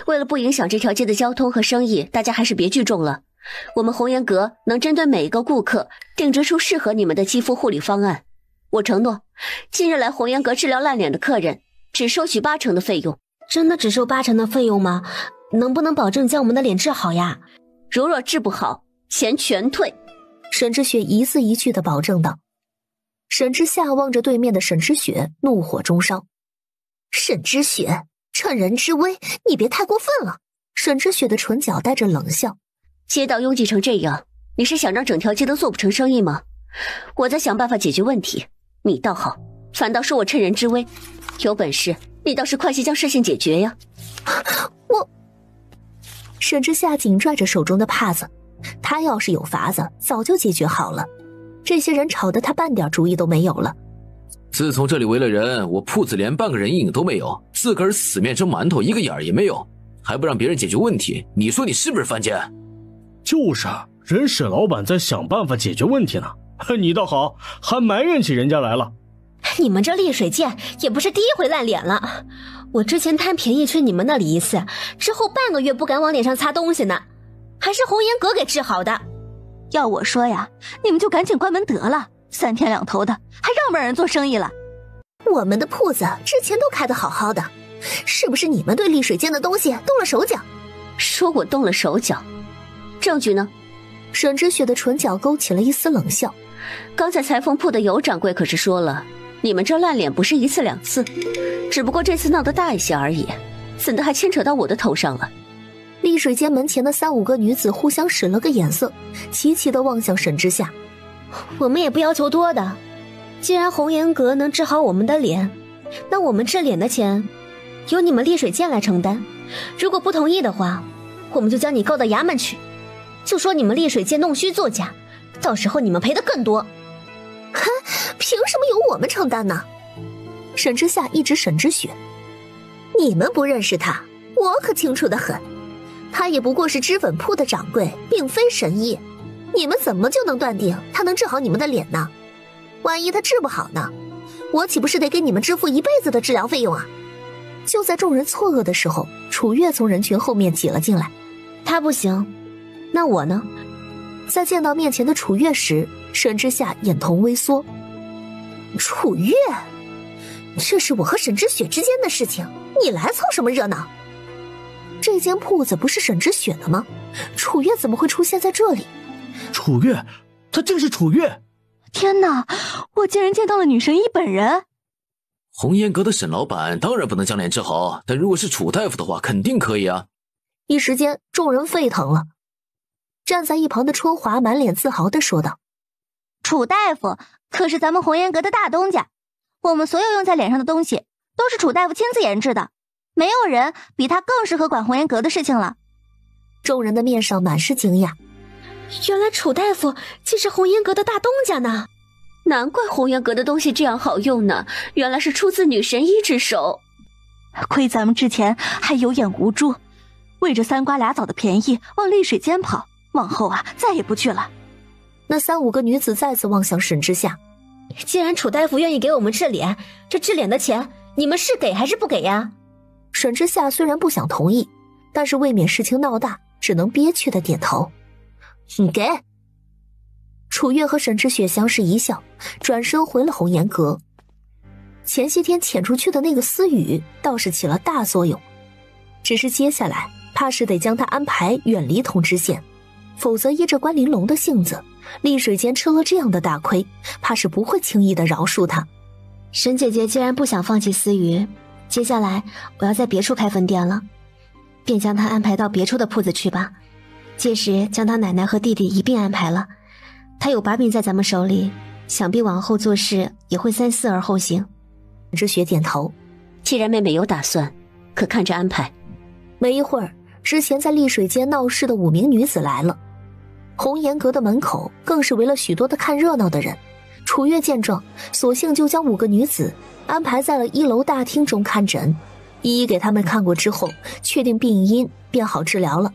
S1: 为了不影响这条街的交通和生意，大家还是别聚众了。我们红颜阁能针对每一个顾客定制出适合你们的肌肤护理方案。我承诺，近日来红颜阁治疗烂脸的客人只收取80%的费用。
S13: 真的只收80%的费用吗？能不能保证将我们的脸治好呀？
S1: 如若治不好，钱全退。
S2: 沈之雪一字一句地保证道。沈之夏望着对面的沈之雪，怒火中烧。沈之雪，趁人之危，你别太过分了。沈之雪的唇角带着冷笑。
S1: 街道拥挤成这样，你是想让整条街都做不成生意吗？我在想办法解决问题，你倒好，反倒说我趁人之危。有本事你倒是快些将事情解决呀。
S2: 我……沈之夏紧拽着手中的帕子，他要是有法子早就解决好了。这些人吵得他半点主意都没有了。
S7: 自从这里围了人，我铺子连半个人影都没有，自个儿死面蒸馒头一个眼儿也没有，还不让别人解决问题，你说你是不是犯贱？
S4: 就是人沈老板在想办法解决问题呢，你倒好，还埋怨起人家来了。
S13: 你们这丽水界也不是第一回烂脸了，我之前贪便宜去你们那里一次，之后半个月不敢往脸上擦东西呢，还是红颜阁给治好的。
S5: 要我说呀，你们就赶紧关门得了，3天2头的还让不让人做生意了？
S2: 我们的铺子之前都开得好好的，是不是你们对丽水间的东西动了手脚？
S1: 说我动了手脚，证据呢？
S2: 沈之雪的唇角勾起了一丝冷笑。
S1: 刚才裁缝铺的尤掌柜可是说了，你们这烂脸不是1次2次，只不过这次闹得大一些而已，怎的还牵扯到我的头上了？
S2: 丽水间门前的3、5个女子互相使了个眼色，齐齐地望向沈之夏。
S13: 我们也不要求多的，既然红颜阁能治好我们的脸，那我们治脸的钱由你们丽水间来承担。如果不同意的话，我们就将你告到衙门去，就说你们丽水界弄虚作假，到时候你们赔的更多。
S11: 哼，凭什么由我们承担呢？沈之夏一指沈之雪，你们不认识他，我可清楚得很。他也不过是脂粉铺的掌柜，并非神医。你们怎么就能断定他能治好你们的脸呢？万一他治不好呢？我岂不是得给你们支付一辈子的治疗费用啊？就在众人错愕的时候，楚月从人群后面挤了进来。
S13: 他不行，那我呢？
S11: 在见到面前的楚月时，沈之夏眼瞳微缩。楚月，这是我和沈之雪之间的事情，你来凑什么热闹？这间铺子不是沈之雪的吗？楚月怎么会出现在这里？
S4: 楚月，他竟是楚月！
S5: 天哪，我竟然见到了女神医本人！
S7: 红颜阁的沈老板当然不能将脸治好，但如果是楚大夫的话，肯定可以啊！
S11: 一时间，众人沸腾了。站在一旁的春华满脸自豪地说道：“
S5: 楚大夫可是咱们红颜阁的大东家，我们所有用在脸上的东西都是楚大夫亲自研制的。没有人比他更适合管红颜阁的事情了。”
S11: 众人的面上满是惊讶，
S13: 原来楚大夫竟是红颜阁的大东家呢！
S1: 难怪红颜阁的东西这样好用呢，原来是出自女神医之手。
S5: 亏咱们之前还有眼无珠，为这3瓜俩枣的便宜往丽水间跑，往后再也不去了。
S11: 那3、5个女子再次望向沈之夏。
S13: 既然楚大夫愿意给我们治脸，这治脸的钱你们是给还是不给呀？
S11: 沈之夏虽然不想同意，但是未免事情闹大，只能憋屈的点头。你给。楚月和沈之雪相视一笑，转身回了红颜阁。前些天遣出去的那个思雨倒是起了大作用，只是接下来怕是得将他安排远离通知县，否则依着关玲珑的性子，丽水间吃了这样的大亏，怕是不会轻易的饶恕他。
S13: 沈姐姐既然不想放弃思雨，接下来我要在别处开分店了，便将她安排到别处的铺子去吧。届时将她奶奶和弟弟一并安排了，她有把柄在咱们手里，想必往后做事也会3思而后行。
S11: 之雪点头，
S1: 既然妹妹有打算，可看着安排。
S11: 没一会儿，之前在丽水间闹事的5名女子来了，红颜阁的门口更是围了许多的看热闹的人。楚月见状，索性就将5个女子安排在了1楼大厅中看诊，一一给他们看过之后，确定病因便好治疗了。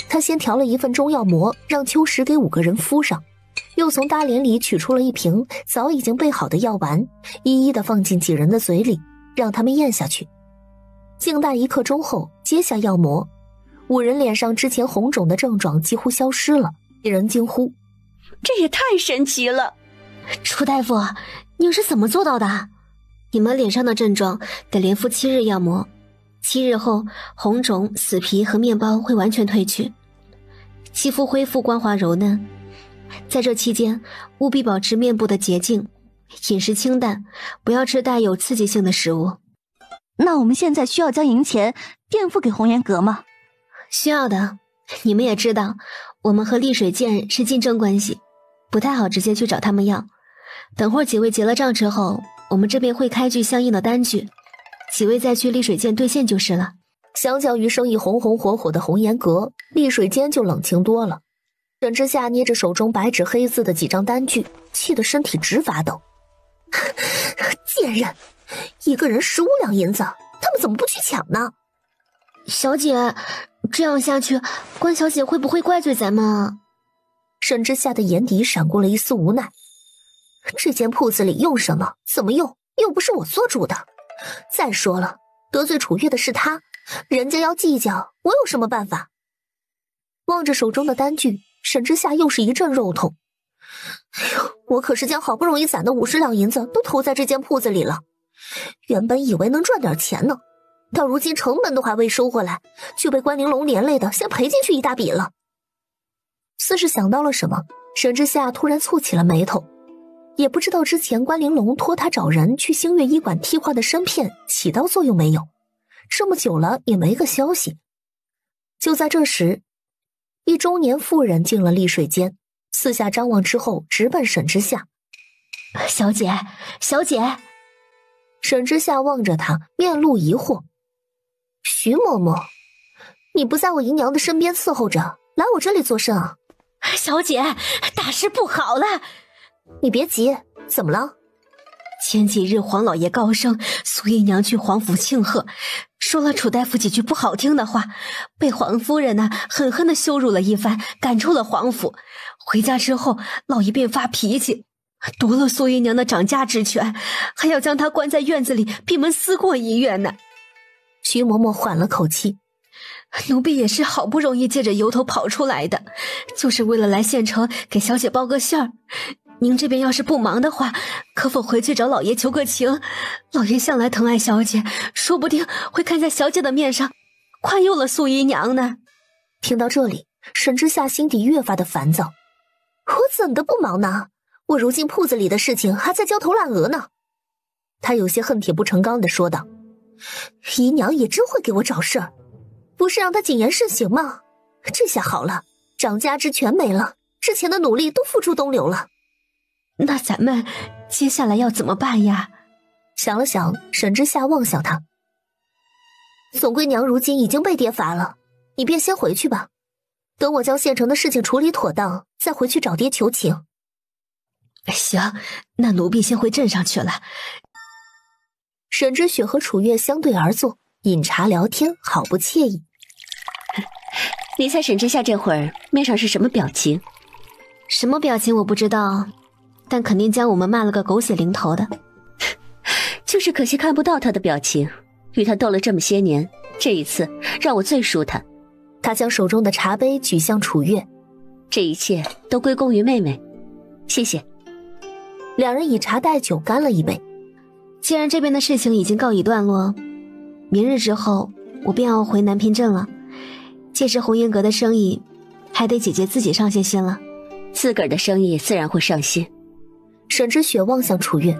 S11: 他先调了一份中药膜，让秋实给5个人敷上，又从搭帘里取出了一瓶早已经备好的药丸，一一的放进几人的嘴里，让他们咽下去。静待1刻钟后，揭下药膜，5人脸上之前红肿的症状几乎消失了，一人惊呼：“
S1: 这也太神奇了！”
S13: 楚大夫，你是怎么做到的？你们脸上的症状得连敷7日药膜，7日后红肿、死皮和面包会完全褪去，肌肤恢复光滑柔嫩。在这期间，务必保持面部的洁净，饮食清淡，不要吃带有刺激性的食物。
S5: 那我们现在需要将银钱垫付给红颜阁吗？
S13: 需要的。你们也知道，我们和丽水剑是竞争关系，不太好直接去找他们要。等会儿几位结了账之后，我们这边会开具相应的单据，几位再去丽水间兑现就是了。
S11: 相较于生意红红火火的红颜阁，丽水间就冷清多了。沈之夏捏着手中白纸黑字的几张单据，气得身体直发抖。贱人，1个人15两银子，他们怎么不去抢呢？
S13: 小姐，这样下去，关小姐会不会怪罪咱们啊？
S11: 沈之夏的眼底闪过了一丝无奈。这间铺子里用什么，怎么用，又不是我做主的。再说了，得罪楚月的是他，人家要计较，我有什么办法？望着手中的单据，沈之夏又是一阵肉痛。我可是将好不容易攒的50两银子都投在这间铺子里了，原本以为能赚点钱呢，到如今成本都还未收回来，就被关玲珑连累的先赔进去一大笔了。似是想到了什么，沈之夏突然蹙起了眉头，也不知道之前关玲珑托他找人去星月医馆替换的参片起到作用没有，这么久了也没个消息。就在这时，一中年妇人进了丽水间，四下张望之后直奔沈之夏。
S13: 小姐，小姐。
S11: 沈之夏望着她，面露疑惑。徐嬷嬷，你不在我姨娘的身边伺候着，来我这里做甚啊？
S13: 小姐，大事不好了！
S11: 你别急，怎么了？
S13: 前几日黄老爷高升，苏姨娘去皇府庆贺，说了楚大夫几句不好听的话，被皇夫人呢狠狠地羞辱了一番，赶出了皇府。回家之后，老爷便发脾气，夺了苏姨娘的掌家之权，还要将她关在院子里闭门思过一月呢。
S11: 徐嬷嬷缓了口气，
S13: 奴婢也是好不容易借着由头跑出来的，就是为了来县城给小姐报个信儿。您这边要是不忙的话，可否回去找老爷求个情？老爷向来疼爱小姐，说不定会看在小姐的面上，宽宥了苏姨娘呢。
S11: 听到这里，沈之夏心底越发的烦躁。我怎的不忙呢？我如今铺子里的事情还在焦头烂额呢。他有些恨铁不成钢地说道：姨娘也真会给我找事儿，不是让她谨言慎行吗？这下好了，掌家之权没了，之前的努力都付诸东流了。
S13: 那咱们接下来要怎么办呀？
S11: 想了想，沈之夏望向他。总归娘如今已经被爹罚了，你便先回去吧。等我将县城的事情处理妥当，再回去找爹求情。
S13: 行，那奴婢先回镇上去了。
S11: 沈之雪和楚月相对而坐，饮茶聊天，好不惬意。
S1: 你猜沈之夏这会儿面上是什么表情？
S3: 什么表情我不知道，但肯定将我们骂了个狗血淋头的。
S1: 就是可惜看不到他的表情，与他斗了这么些年，这一次让我最舒坦。
S11: 他将手中的茶杯举向楚月，
S1: 这一切都归功于妹妹，谢谢。
S11: 两人以茶代酒干了一杯。
S3: 既然这边的事情已经告一段落，明日之后我便要回南平镇了，届时红颜阁的生意还得姐姐自己上些心了。
S1: 自个儿的生意自然会上心。
S11: 沈之雪望向楚月，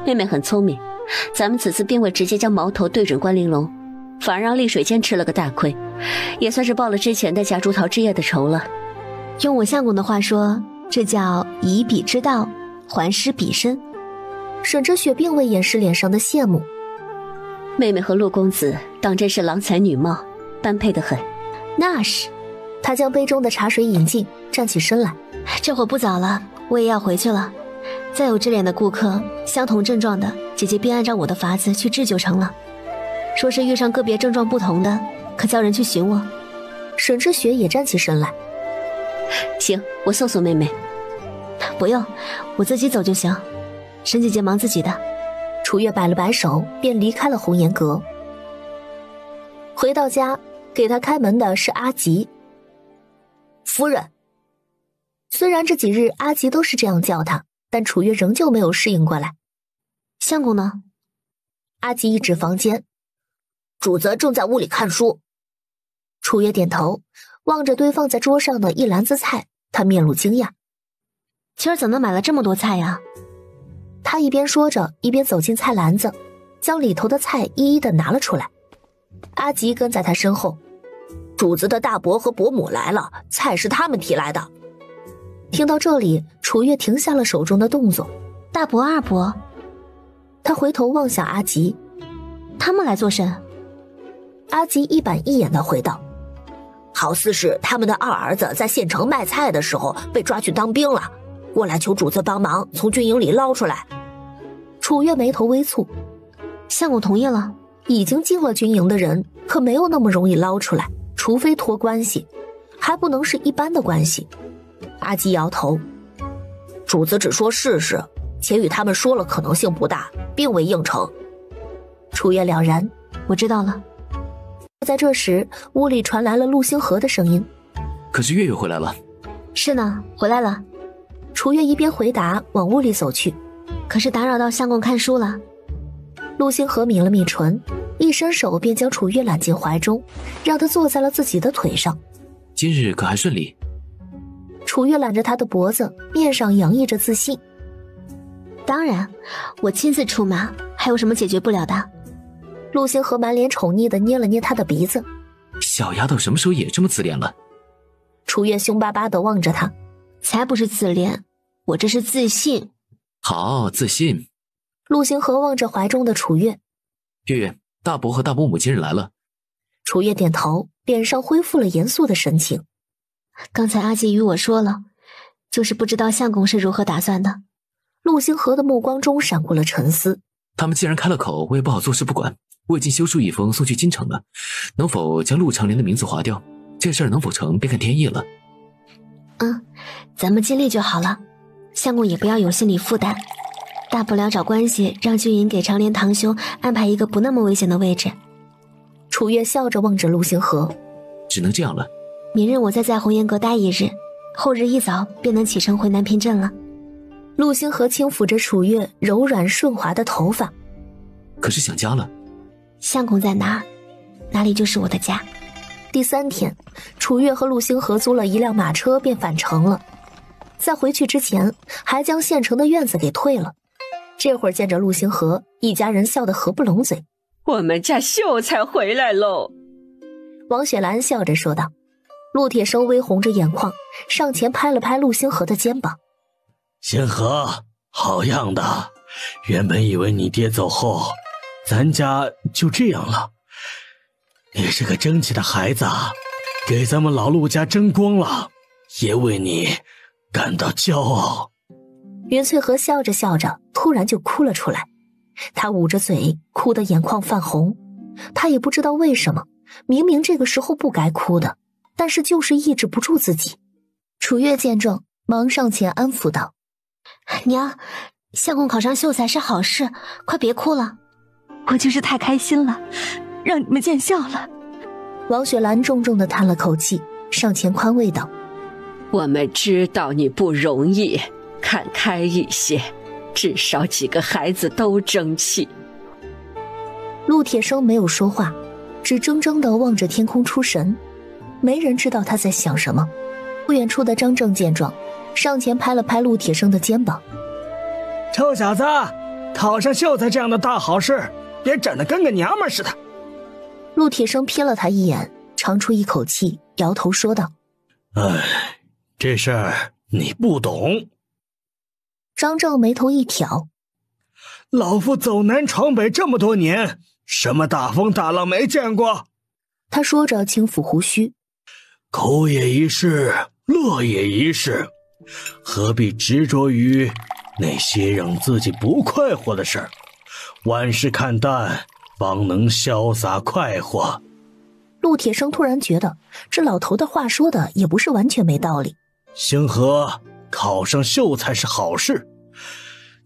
S1: 妹妹很聪明，咱们此次并未直接将矛头对准关玲珑，反而让丽水间吃了个大亏，也算是报了之前的夹竹桃之夜的仇了。
S3: 用我相公的话说，这叫以彼之道还施彼身。
S11: 沈之雪并未掩饰脸上的羡慕。
S1: 妹妹和陆公子当真是郎才女貌，般配得很。
S3: 那是。
S11: 他将杯中的茶水饮尽，站起身来。
S3: 这会不早了，我也要回去了。再有这脸的顾客，相同症状的，姐姐便按照我的法子去治就成了。说是遇上个别症状不同的，可叫人去寻我。
S11: 沈之雪也站起身来。
S1: 行，我送送妹妹。
S3: 不用，我自己走就行。沈姐姐忙自己的。
S11: 楚月摆了摆手，便离开了红颜阁。回到家，给他开门的是阿吉。夫人。虽然这几日阿吉都是这样叫他，但楚月仍旧没有适应过来。
S3: 相公呢？
S11: 阿吉一指房间，主子正在屋里看书。楚月点头，望着堆放在桌上的一篮子菜，他面露惊讶。
S3: 今儿怎么买了这么多菜呀？
S11: 他一边说着，一边走进菜篮子，将里头的菜一一的拿了出来。阿吉跟在他身后。主子的大伯和伯母来了，菜是他们提来的。听到这里，楚月停下了手中的动作。
S3: 大伯二伯。
S11: 他回头望向阿吉。
S3: 他们来做甚？
S11: 阿吉一板一眼地回道：好似是他们的二儿子在县城卖菜的时候被抓去当兵了，过来求主子帮忙从军营里捞出来。楚月眉头微蹙。
S3: 相公同意了。
S11: 已经进了军营的人可没有那么容易捞出来，除非托关系，还不能是一般的关系。阿吉摇头，主子只说试试，且与他们说了可能性不大，并未应承。楚月了然，
S3: 我知道了。
S11: 在这时，屋里传来了陆星河的声音：
S7: 可是月月回来了。
S3: 是呢，回来了。
S11: 楚月一边回答，往屋里走去。
S3: 可是打扰到相公看书了。
S11: 陆星河抿了抿唇，一伸手便将楚月揽进怀中，让他坐在了自己的腿上。
S7: 今日可还顺利？
S11: 楚月揽着他的脖子，面上洋溢着自信。
S3: 当然，我亲自出马，还有什么解决不了的？
S11: 陆星河满脸宠溺地捏了捏他的鼻子。
S7: 小丫头什么时候也这么自恋了？
S11: 楚月凶巴巴地望着他。
S3: 才不是自恋，我这是自信。
S7: 好，自信。
S11: 陆星河望着怀中的楚月。
S7: 月月，大伯和大伯母今日来了，
S11: 楚月点头，脸上恢复了严肃的神情。
S13: 刚才阿季与我说了，就是不知道相公是如何打算的。
S11: 陆星河的目光中闪过了沉思。
S7: 他们既然开了口，我也不好坐视不管。我已经修书一封送去京城了，能否将陆长莲的名字划掉？这事儿能否成，便看天意了。
S13: 咱们尽力就好了，相公也不要有心理负担，大不了找关系让军营给长莲堂兄安排一个不那么危险的位置。
S11: 楚月笑着望着陆星河，
S7: 只能这样了。
S13: 明日我再在红颜阁待一日，后日一早便能启程回南平镇了。
S11: 陆星河轻抚着楚月柔软顺滑的头发。
S7: 可是想家了。
S13: 相公在哪儿，哪里就是我的家。
S11: 第3天，楚月和陆星河租了一辆马车便返程了。在回去之前，还将县城的院子给退了。这会儿见着陆星河，一家人笑得合不拢嘴。
S9: 我们家秀才回来喽！
S11: 王雪兰笑着说道。陆铁生微红着眼眶，上前拍了拍陆星河的肩膀。
S6: 星河，好样的！原本以为你爹走后，咱家就这样了。你是个争气的孩子，给咱们老陆家争光了，也为你感到骄傲。
S11: 云翠荷笑着笑着，突然就哭了出来。她捂着嘴，哭得眼眶泛红。她也不知道为什么，明明这个时候不该哭的，但是就是抑制不住自己。楚月见状，忙上前安抚道：“
S13: 娘，相公考上秀才是好事，快别哭了。
S5: 我就是太开心了，让你们见笑了。”
S11: 王雪兰重重地叹了口气，上前宽慰道：“
S9: 我们知道你不容易，看开一些，至少几个孩子都争气。”
S11: 陆铁生没有说话，只怔怔地望着天空出神，没人知道他在想什么。不远处的张正见状，上前拍了拍陆铁生的肩膀：“
S6: 臭小子，考上秀才这样的大好事，别整得跟个娘们似的。”
S11: 陆铁生瞥了他一眼，长出一口气，摇头说道：“
S6: 哎，这事儿你不懂。”
S11: 张正眉头一挑：“
S6: 老夫走南闯北这么多年，什么大风大浪没见过？”
S11: 他说着轻抚胡须：“
S6: 苦也一世，乐也一世，何必执着于那些让自己不快活的事儿？万事看淡，方能潇洒快活。”
S11: 陆铁生突然觉得这老头的话说的也不是完全没道理。
S6: 星河，考上秀才是好事，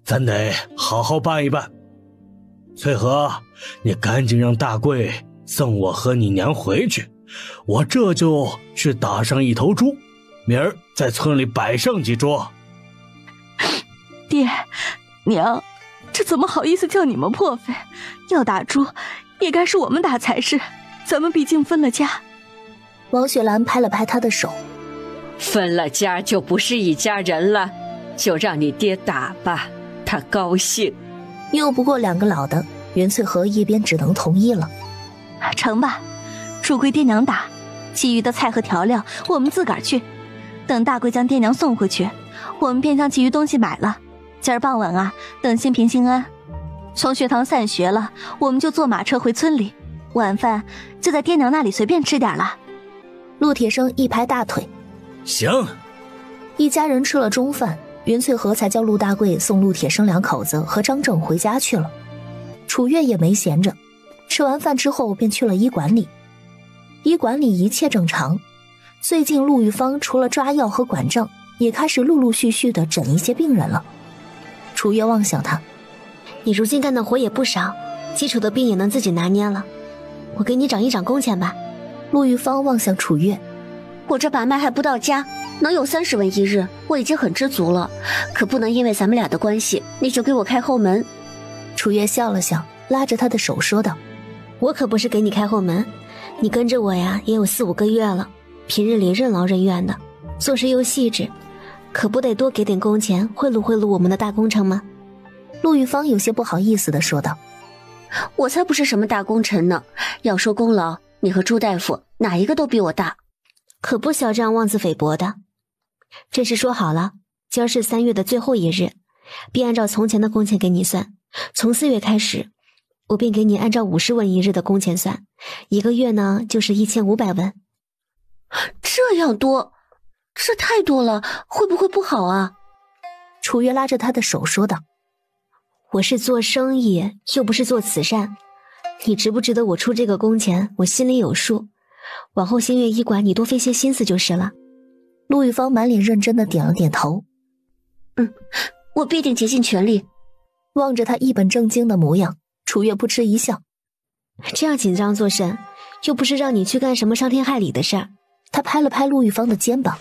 S6: 咱得好好办一办。翠荷，你赶紧让大贵送我和你娘回去，我这就去打上一头猪，明儿在村里摆上几桌。
S5: 爹娘，这怎么好意思叫你们破费？要打猪也该是我们打才是，咱们毕竟分了家。
S11: 王雪兰拍了拍他的手：“
S9: 分了家就不是一家人了，就让你爹打吧，他高兴。”
S11: 拗不过两个老的，袁翠荷一边只能同意了。
S5: 成吧，猪归爹娘打，其余的菜和调料我们自个儿去。等大贵将爹娘送回去，我们便将其余东西买了。今儿傍晚啊，等心平心安，从学堂散学了，我们就坐马车回村里，晚饭就在爹娘那里随便吃点了。
S11: 陆铁生一拍大腿：“
S6: 行！”
S11: 一家人吃了中饭，袁翠荷才叫陆大贵送陆铁生两口子和张正回家去了。楚月也没闲着，吃完饭之后便去了医馆里。医馆里一切正常，最近陆玉芳除了抓药和管账，也开始陆陆续续的诊一些病人了。楚月望向他：“
S13: 你如今干的活也不少，基础的病也能自己拿捏了，我给你涨一涨工钱吧。”
S11: 陆玉芳望向楚月：“
S1: 我这把脉还不到家，能有30文一日，我已经很知足了，可不能因为咱们俩的关系，你就给我开后门。”
S11: 楚月笑了笑，拉着他的手说道：“
S13: 我可不是给你开后门，你跟着我呀也有4、5个月了，平日里任劳任怨的，做事又细致，可不得多给点工钱，贿赂贿赂我们的大工程吗？”
S11: 陆玉芳有些不好意思地说道：“
S1: 我才不是什么大功臣呢，要说功劳，你和朱大夫哪一个都比我大，
S13: 可不小这样妄自菲薄的。这事说好了，今儿是3月的最后一日，便按照从前的工钱给你算，从4月开始，我便给你按照50文一日的工钱算，1个月呢就是1500文。
S1: 这样多，这太多了，会不会不好啊？
S11: 楚月拉着他的手说道：“
S13: 我是做生意，又不是做慈善，你值不值得我出这个工钱，我心里有数。往后星月医馆你多费些心思就是了。”
S11: 陆玉芳满脸认真的点了点头。
S1: 我必定竭尽全力。
S11: 望着他一本正经的模样，楚月扑哧一笑。
S13: 这样紧张做甚？又不是让你去干什么伤天害理的事儿。
S11: 他拍了拍陆玉芳的肩膀，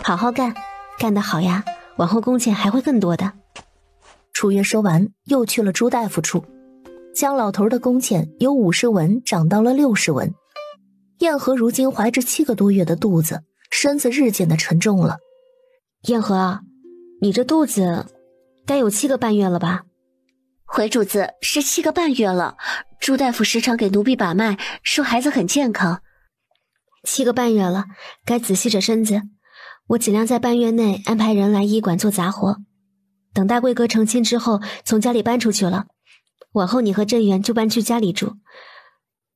S13: 好好干，干得好呀，往后工钱还会更多的。
S11: 楚月说完，又去了朱大夫处，将老头的工钱由50文涨到了60文。燕和如今怀着7个多月的肚子，身子日渐的沉重了。
S13: 燕和，你这肚子该有7个半月了吧？
S1: 回主子，是7个半月了。朱大夫时常给奴婢把脉，说孩子很健康。
S13: 7个半月了，该仔细着身子。我尽量在半月内安排人来医馆做杂活。等大贵哥成亲之后，从家里搬出去了，往后你和镇元就搬去家里住。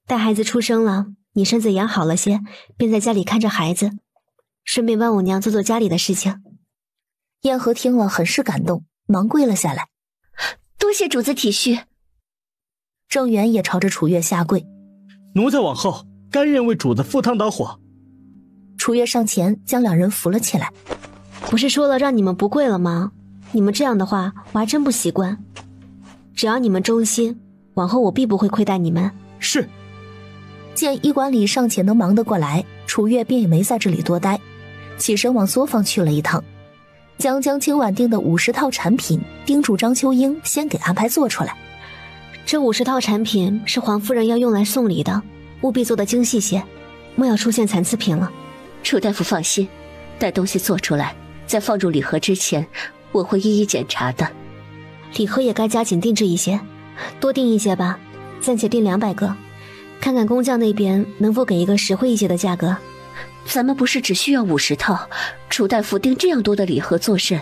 S13: 待孩子出生了，你身子养好了些，便在家里看着孩子，顺便帮我娘做做家里的事情。
S11: 燕和听了很是感动，忙跪了下来。
S1: 多谢主子体恤。
S11: 郑元也朝着楚月下跪。
S8: 奴才往后甘愿为主子赴汤蹈火。
S11: 楚月上前将两人扶了起来。
S13: 不是说了让你们不跪了吗？你们这样的话我还真不习惯。只要你们忠心，往后我必不会亏待你们。
S8: 是。
S11: 见医馆里尚且能忙得过来，楚月便也没在这里多待，起身往作坊去了一趟，将今晚订的50套产品叮嘱张秋英先给安排做出来。
S13: 这50套产品是皇夫人要用来送礼的，务必做得精细些，莫要出现残次品了。
S1: 楚大夫放心，待东西做出来，在放入礼盒之前，我会一一检查的。
S13: 礼盒也该加紧定制一些，多订一些吧，暂且订200个，看看工匠那边能否给一个实惠一些的价格。
S1: 咱们不是只需要50套，楚大夫订这样多的礼盒做甚？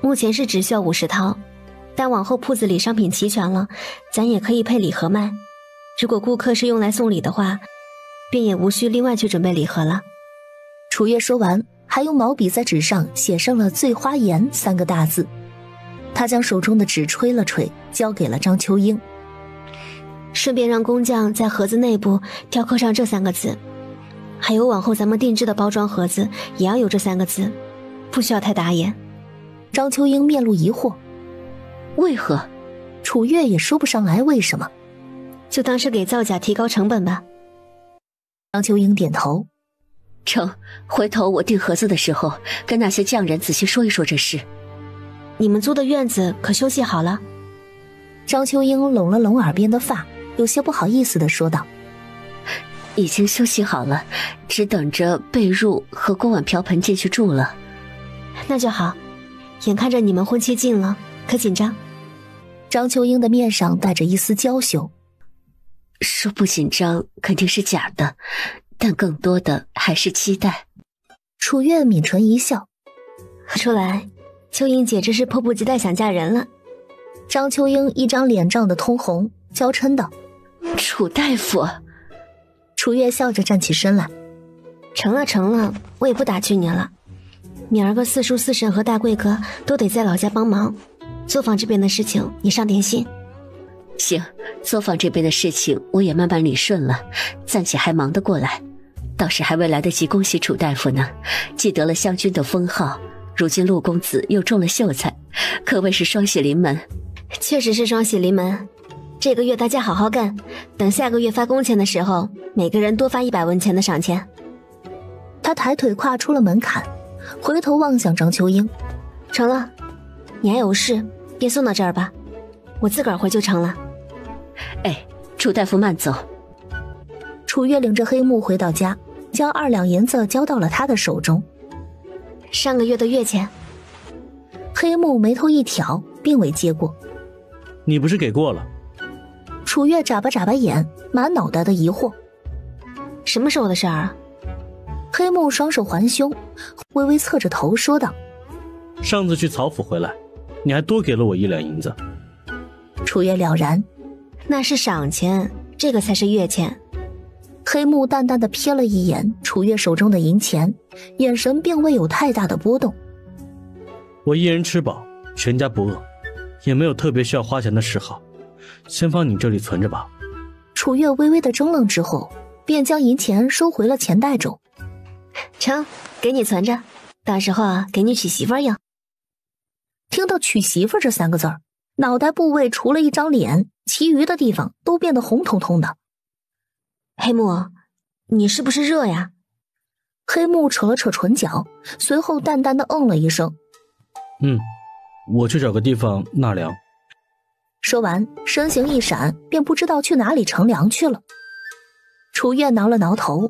S13: 目前是只需要50套，但往后铺子里商品齐全了，咱也可以配礼盒卖。如果顾客是用来送礼的话，便也无需另外去准备礼盒了。
S11: 楚月说完，还用毛笔在纸上写上了醉花颜3个大字。他将手中的纸吹了吹，交给了张秋英。
S13: 顺便让工匠在盒子内部雕刻上这3个字，还有往后咱们定制的包装盒子也要有这3个字，不需要太打眼。
S11: 张秋英面露疑惑，
S1: 为何？
S11: 楚月也说不上来为什么，
S13: 就当是给造假提高成本吧。
S11: 张秋英点头，
S1: 成，回头我订盒子的时候，跟那些匠人仔细说一说这事。
S13: 你们租的院子可修葺好了？
S11: 张秋英拢了拢耳边的发，有些不好意思地说道：
S1: 已经修葺好了，只等着被褥和锅碗瓢盆进去住了。
S13: 那就好，眼看着你们婚期近了，可紧张？
S11: 张秋英的面上带着一丝娇羞。
S1: 说不紧张肯定是假的，但更多的还是期待。
S11: 楚月抿唇一笑，
S13: 出来，秋英姐这是迫不及待想嫁人了。
S11: 张秋英一张脸涨得通红，娇嗔道：
S1: 楚大夫。
S11: 楚月笑着站起身来，
S13: 成了，我也不打趣你了。明儿个4叔4婶和大贵哥都得在老家帮忙，作坊这边的事情你上点心。
S1: 行，作坊这边的事情我也慢慢理顺了，暂且还忙得过来，倒是还未来得及恭喜楚大夫呢，既得了湘君的封号，如今陆公子又中了秀才，可谓是双喜临门。
S13: 确实是双喜临门，这个月大家好好干，等下个月发工钱的时候，每个人多发100文钱的赏钱。
S11: 他抬腿跨出了门槛，回头望向张秋英，
S13: 成了，你还有事，便送到这儿吧，我自个儿回就成了。
S1: 哎，楚大夫慢走。
S11: 楚月领着黑木回到家，将2两银子交到了他的手中。
S13: 上个月的月钱。
S11: 黑木眉头一挑，并未接过。
S8: 你不是给过了？
S11: 楚月眨巴眨巴眼，满脑袋的疑惑。
S13: 什么时候的事儿啊？
S11: 黑木双手环胸，微微侧着头说道：
S8: 上次去曹府回来，你还多给了我1两银子。
S11: 楚月了然，
S13: 那是赏钱，这个才是月钱。
S2: 黑木淡淡的瞥了一眼楚月手中的银钱，眼神并未有太大的波动。
S8: 我一人吃饱，全家不饿，也没有特别需要花钱的嗜好，先放你这里存着吧。
S2: 楚月微微的怔愣之后，便将银钱收回了钱袋中。
S13: 成，给你存着，到时候给你娶媳妇用。
S2: 听到娶媳妇这3个字儿，脑袋部位除了一张脸，其余的地方都变得红彤彤的。
S13: 黑木，你是不是热呀？
S2: 黑木扯了扯唇角，随后淡淡的嗯了一声。
S8: 我去找个地方纳凉。
S2: 说完，身形一闪，便不知道去哪里乘凉去了。楚月挠了挠头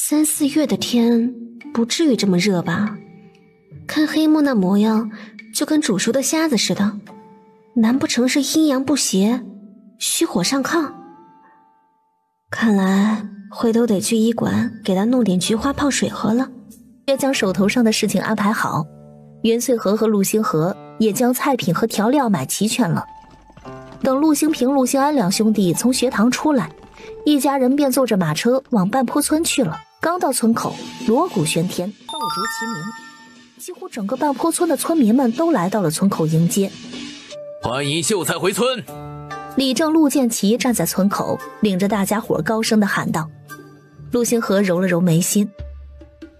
S13: ，3、4月的天不至于这么热吧？看黑木那模样，就跟煮熟的虾子似的，难不成是阴阳不协，虚火上亢？看来回头得去医馆给他弄点菊花泡水喝了。
S2: 月将手头上的事情安排好，袁穗和陆星河也将菜品和调料买齐全了。等陆星平、陆星安两兄弟从学堂出来，一家人便坐着马车往半坡村去了。刚到村口，锣鼓喧天，爆竹齐鸣，几乎整个半坡村的村民们都来到了村口迎接。
S7: 欢迎秀才回村！
S2: 李正、陆建奇站在村口，领着大家伙高声地喊道。陆星河揉了揉眉心，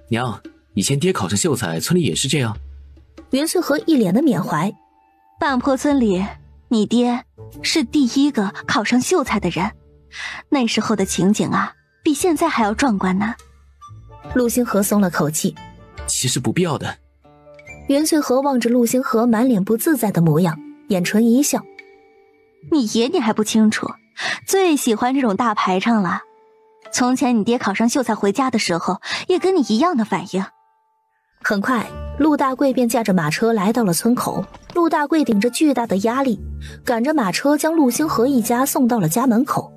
S7: 娘，以前爹考上秀才，村里也是这样。
S2: 袁穗和一脸的缅怀，
S5: 半坡村里你爹是第一个考上秀才的人，那时候的情景啊，比现在还要壮观呢。
S2: 陆星河松了口气，
S7: 其实不必要的。
S2: 袁穗和望着陆星河满脸不自在的模样，眼唇一笑，
S5: 你爷你还不清楚，最喜欢这种大排场了。从前你爹考上秀才回家的时候，也跟你一样的反应。
S2: 很快陆大贵便驾着马车来到了村口。陆大贵顶着巨大的压力，赶着马车将陆星河一家送到了家门口。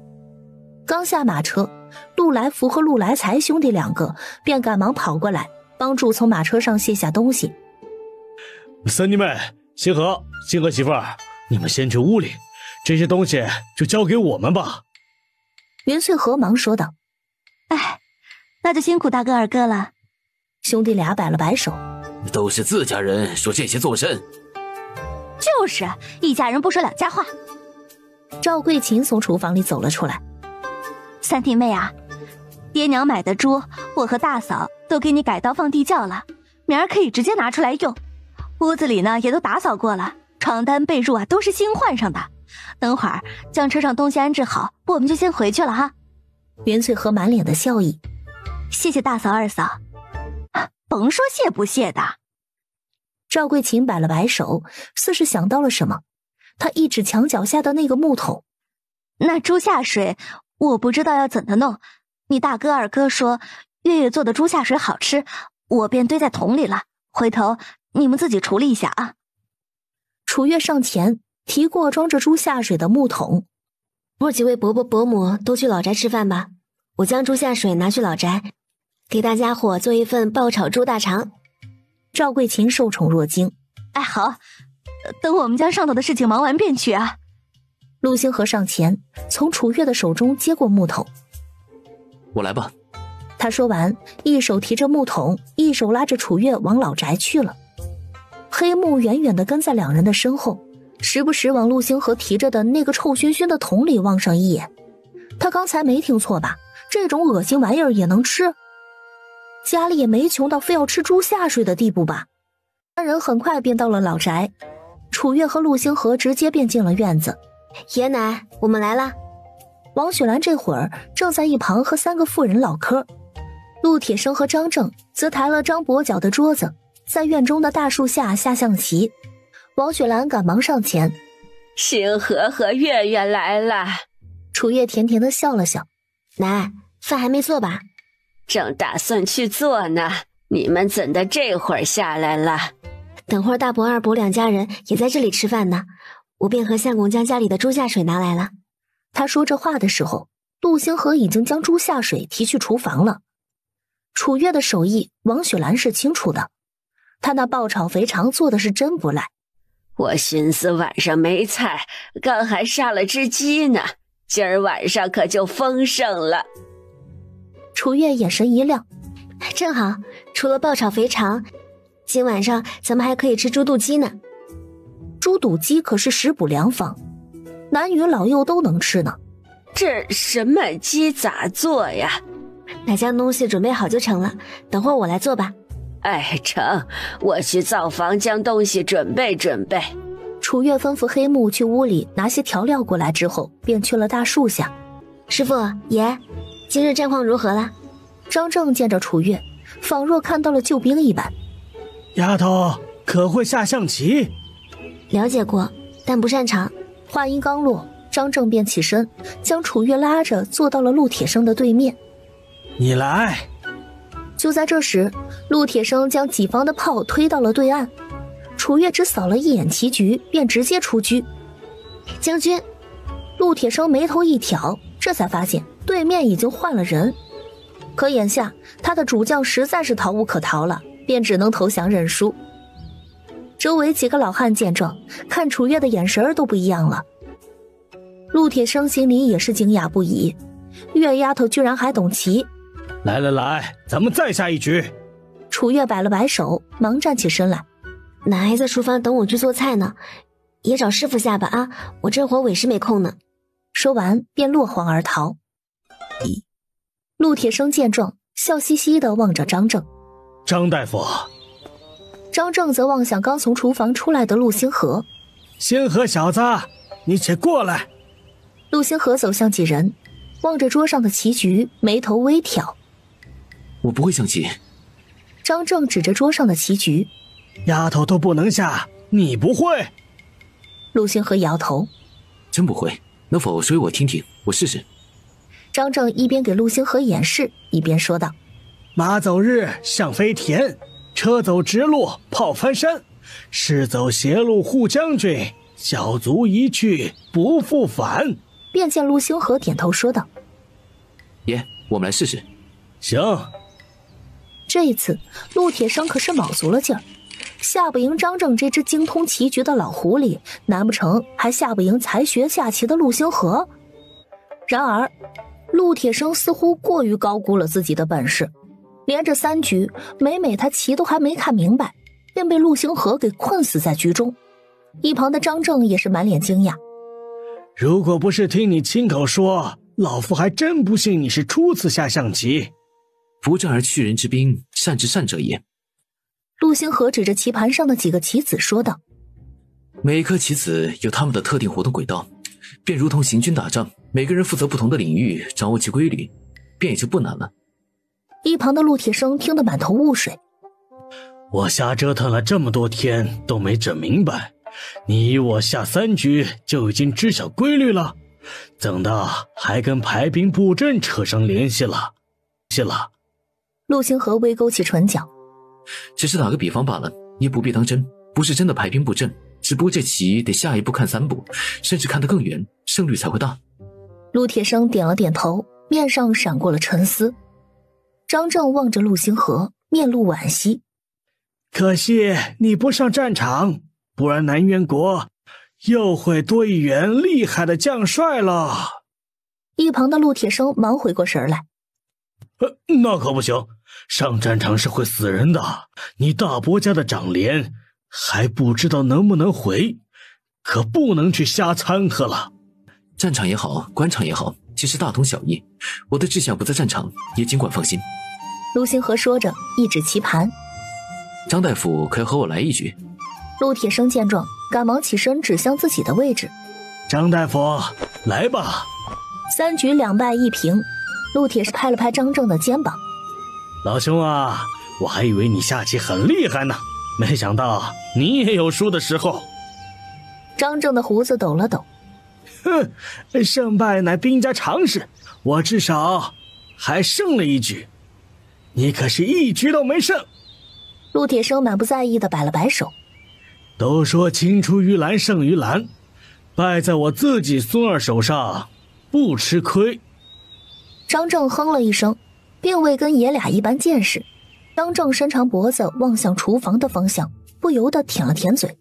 S2: 刚下马车，陆来福和陆来才兄弟2个便赶忙跑过来，帮助从马车上卸下东西。
S4: 三弟妹，星河媳妇儿，你们先去屋里，这些东西就交给我们吧。
S2: 袁穗和忙说道。
S5: 哎，那就辛苦大哥二哥了。
S2: 兄弟俩摆了摆手，
S7: 都是自家人，说这些做甚？
S5: 就是一家人不说两家话。
S2: 赵桂琴从厨房里走了出来。
S5: 三弟妹啊，爹娘买的猪，我和大嫂都给你改刀放地窖了，明儿可以直接拿出来用。屋子里呢也都打扫过了，床单被褥啊都是新换上的。等会儿将车上东西安置好，我们就先回去了哈。
S2: 袁穗和满脸的笑意，
S5: 谢谢大嫂二嫂。甭说谢不谢的。
S2: 赵桂琴摆了摆手，似是想到了什么，她一指墙角下的那个木桶。
S5: 那猪下水我不知道要怎么弄，你大哥二哥说月月做的猪下水好吃，我便堆在桶里了，回头你们自己处理一下啊。
S2: 楚月上前提过装着猪下水的木桶。
S13: 不是几位伯伯伯母都去老宅吃饭吧，我将猪下水拿去老宅，给大家伙做一份爆炒猪大肠。
S2: 赵桂琴受宠若惊。
S5: 哎，好，等我们将上头的事情忙完便去啊。
S2: 陆星河上前从楚月的手中接过木桶。
S7: 我来吧。
S2: 他说完，一手提着木桶，一手拉着楚月往老宅去了。黑木远远地跟在2人的身后，时不时往陆星河提着的那个臭熏熏的桶里望上一眼。他刚才没听错吧？这种恶心玩意儿也能吃？家里也没穷到非要吃猪下水的地步吧？3人很快便到了老宅，楚月和陆星河直接便进了院子。
S13: 爷奶，我们来啦。
S2: 王雪兰这会儿正在一旁和3个妇人唠嗑，陆铁生和张正则抬了张跛脚的桌子，在院中的大树下下象棋。王雪兰赶忙上前，
S12: 星河和月月来了。
S2: 楚月甜甜地笑了笑，
S13: 奶，饭还没做吧？
S12: 正打算去做呢，你们怎的这会儿下来了？
S13: 等会儿大伯二伯2家人也在这里吃饭呢，我便和相公将家里的猪下水拿来了。
S2: 他说这话的时候，陆星河已经将猪下水提去厨房了。楚月的手艺王雪兰是清楚的，他那爆炒肥肠做的是真不赖，
S12: 我寻思晚上没菜，刚还杀了只鸡呢，今儿晚上可就丰盛了。
S2: 楚月眼神一亮，
S13: 正好，除了爆炒肥肠，今晚上咱们还可以吃猪肚鸡呢。
S2: 猪肚鸡可是食补良方，男女老幼都能吃呢。
S12: 这什么鸡咋做呀？
S13: 把将东西准备好就成了，等会儿我来做吧。
S12: 哎，成，我去灶房将东西准备准备。
S2: 楚月吩咐黑木去屋里拿些调料过来之后，便去了大树下。
S13: 师傅爷，今日战况如何了？
S2: 张正见着楚月，仿若看到了救兵一般。
S6: 丫头可会下象棋？
S13: 了解过，但不擅长。
S2: 话音刚落，张正便起身，将楚月拉着坐到了陆铁生的对面。
S6: 你来。
S2: 就在这时，陆铁生将己方的炮推到了对岸。楚月只扫了一眼棋局，便直接出车。
S13: 将军，
S2: 陆铁生眉头一挑，这才发现对面已经换了人。可眼下他的主将实在是逃无可逃了，便只能投降认输。周围几个老汉见状，看楚月的眼神都不一样了。陆铁生心里也是惊讶不已，月丫头居然还懂棋。
S4: 来来来，咱们再下一局。
S2: 楚月摆了摆手，忙站起身来。
S13: 哪还在厨房等我去做菜呢？也找师傅下吧啊，我这会儿委实没空呢。
S2: 说完便落荒而逃。陆铁生见状，笑嘻嘻地望着张正。
S4: 张大夫。
S2: 张正则望向刚从厨房出来的陆星河。
S6: 星河小子，你且过来。
S2: 陆星河走向几人，望着桌上的棋局，眉头微挑。
S7: 我不会象棋。
S2: 张正指着桌上的棋局。
S6: 丫头都不能下，你不会？
S2: 陆星河摇头。
S7: 真不会，能否说给我听听，我试试。
S2: 张正一边给陆星河演示，一边说道：
S6: 马走日，象飞田，车走直路，炮翻山，士走斜路，护将军，小卒一去不复返。
S2: 便见陆星河点头说道：
S7: 爷，我们来试试。
S4: 行。
S2: 这一次陆铁生可是卯足了劲儿，下不赢张正这只精通棋局的老狐狸，难不成还下不赢才学下棋的陆星河？然而陆铁生似乎过于高估了自己的本事，连着3局，每他棋都还没看明白，便被陆星河给困死在局中。一旁的张正也是满脸惊讶。
S6: 如果不是听你亲口说，老夫还真不信你是初次下象棋。
S7: 不战而屈人之兵，善之善者也。
S2: 陆星河指着棋盘上的几个棋子说道：
S7: 每颗棋子有他们的特定活动轨道，便如同行军打仗，每个人负责不同的领域，掌握其规律，便也就不难了。
S2: 一旁的陆铁生听得满头雾水。
S4: 我瞎折腾了这么多天都没整明白，你我下3局就已经知晓规律了，怎的还跟排兵布阵扯上联系了？
S2: 陆星河微勾起唇角，
S7: 只是打个比方罢了，也不必当真，不是真的排兵布阵，只不过这棋得下一步看3步，甚至看得更远，胜率才会大。
S2: 陆铁生点了点头，面上闪过了沉思。张正望着陆星河，面露惋惜。
S6: 可惜你不上战场，不然南渊国又会多一员厉害的将帅了。
S2: 一旁的陆铁生忙回过神来。
S4: 那可不行，上战场是会死人的，你大伯家的长连还不知道能不能回，可不能去瞎掺和了。
S7: 战场也好，官场也好，其实大同小异，我的志向不在战场，也尽管放心。
S2: 陆星河说着，一指棋盘。
S7: 张大夫可要和我来一局？
S2: 陆铁生见状，赶忙起身指向自己的位置。
S6: 张大夫，来吧。
S2: 3局2败1平。陆铁拍了拍张正的肩膀：“
S4: 老兄啊，我还以为你下棋很厉害呢，没想到你也有输的时候。”
S2: 张正的胡子抖了抖：“
S6: 哼，胜败乃兵家常事，我至少还胜了1局，你可是1局都没胜。”
S2: 陆铁生满不在意地摆了摆手：“
S4: 都说青出于蓝胜于蓝，败在我自己孙儿手上，不吃亏。”
S2: 张正哼了一声，并未跟爷俩一般见识。张正伸长脖子望向厨房的方向，不由得舔了舔嘴。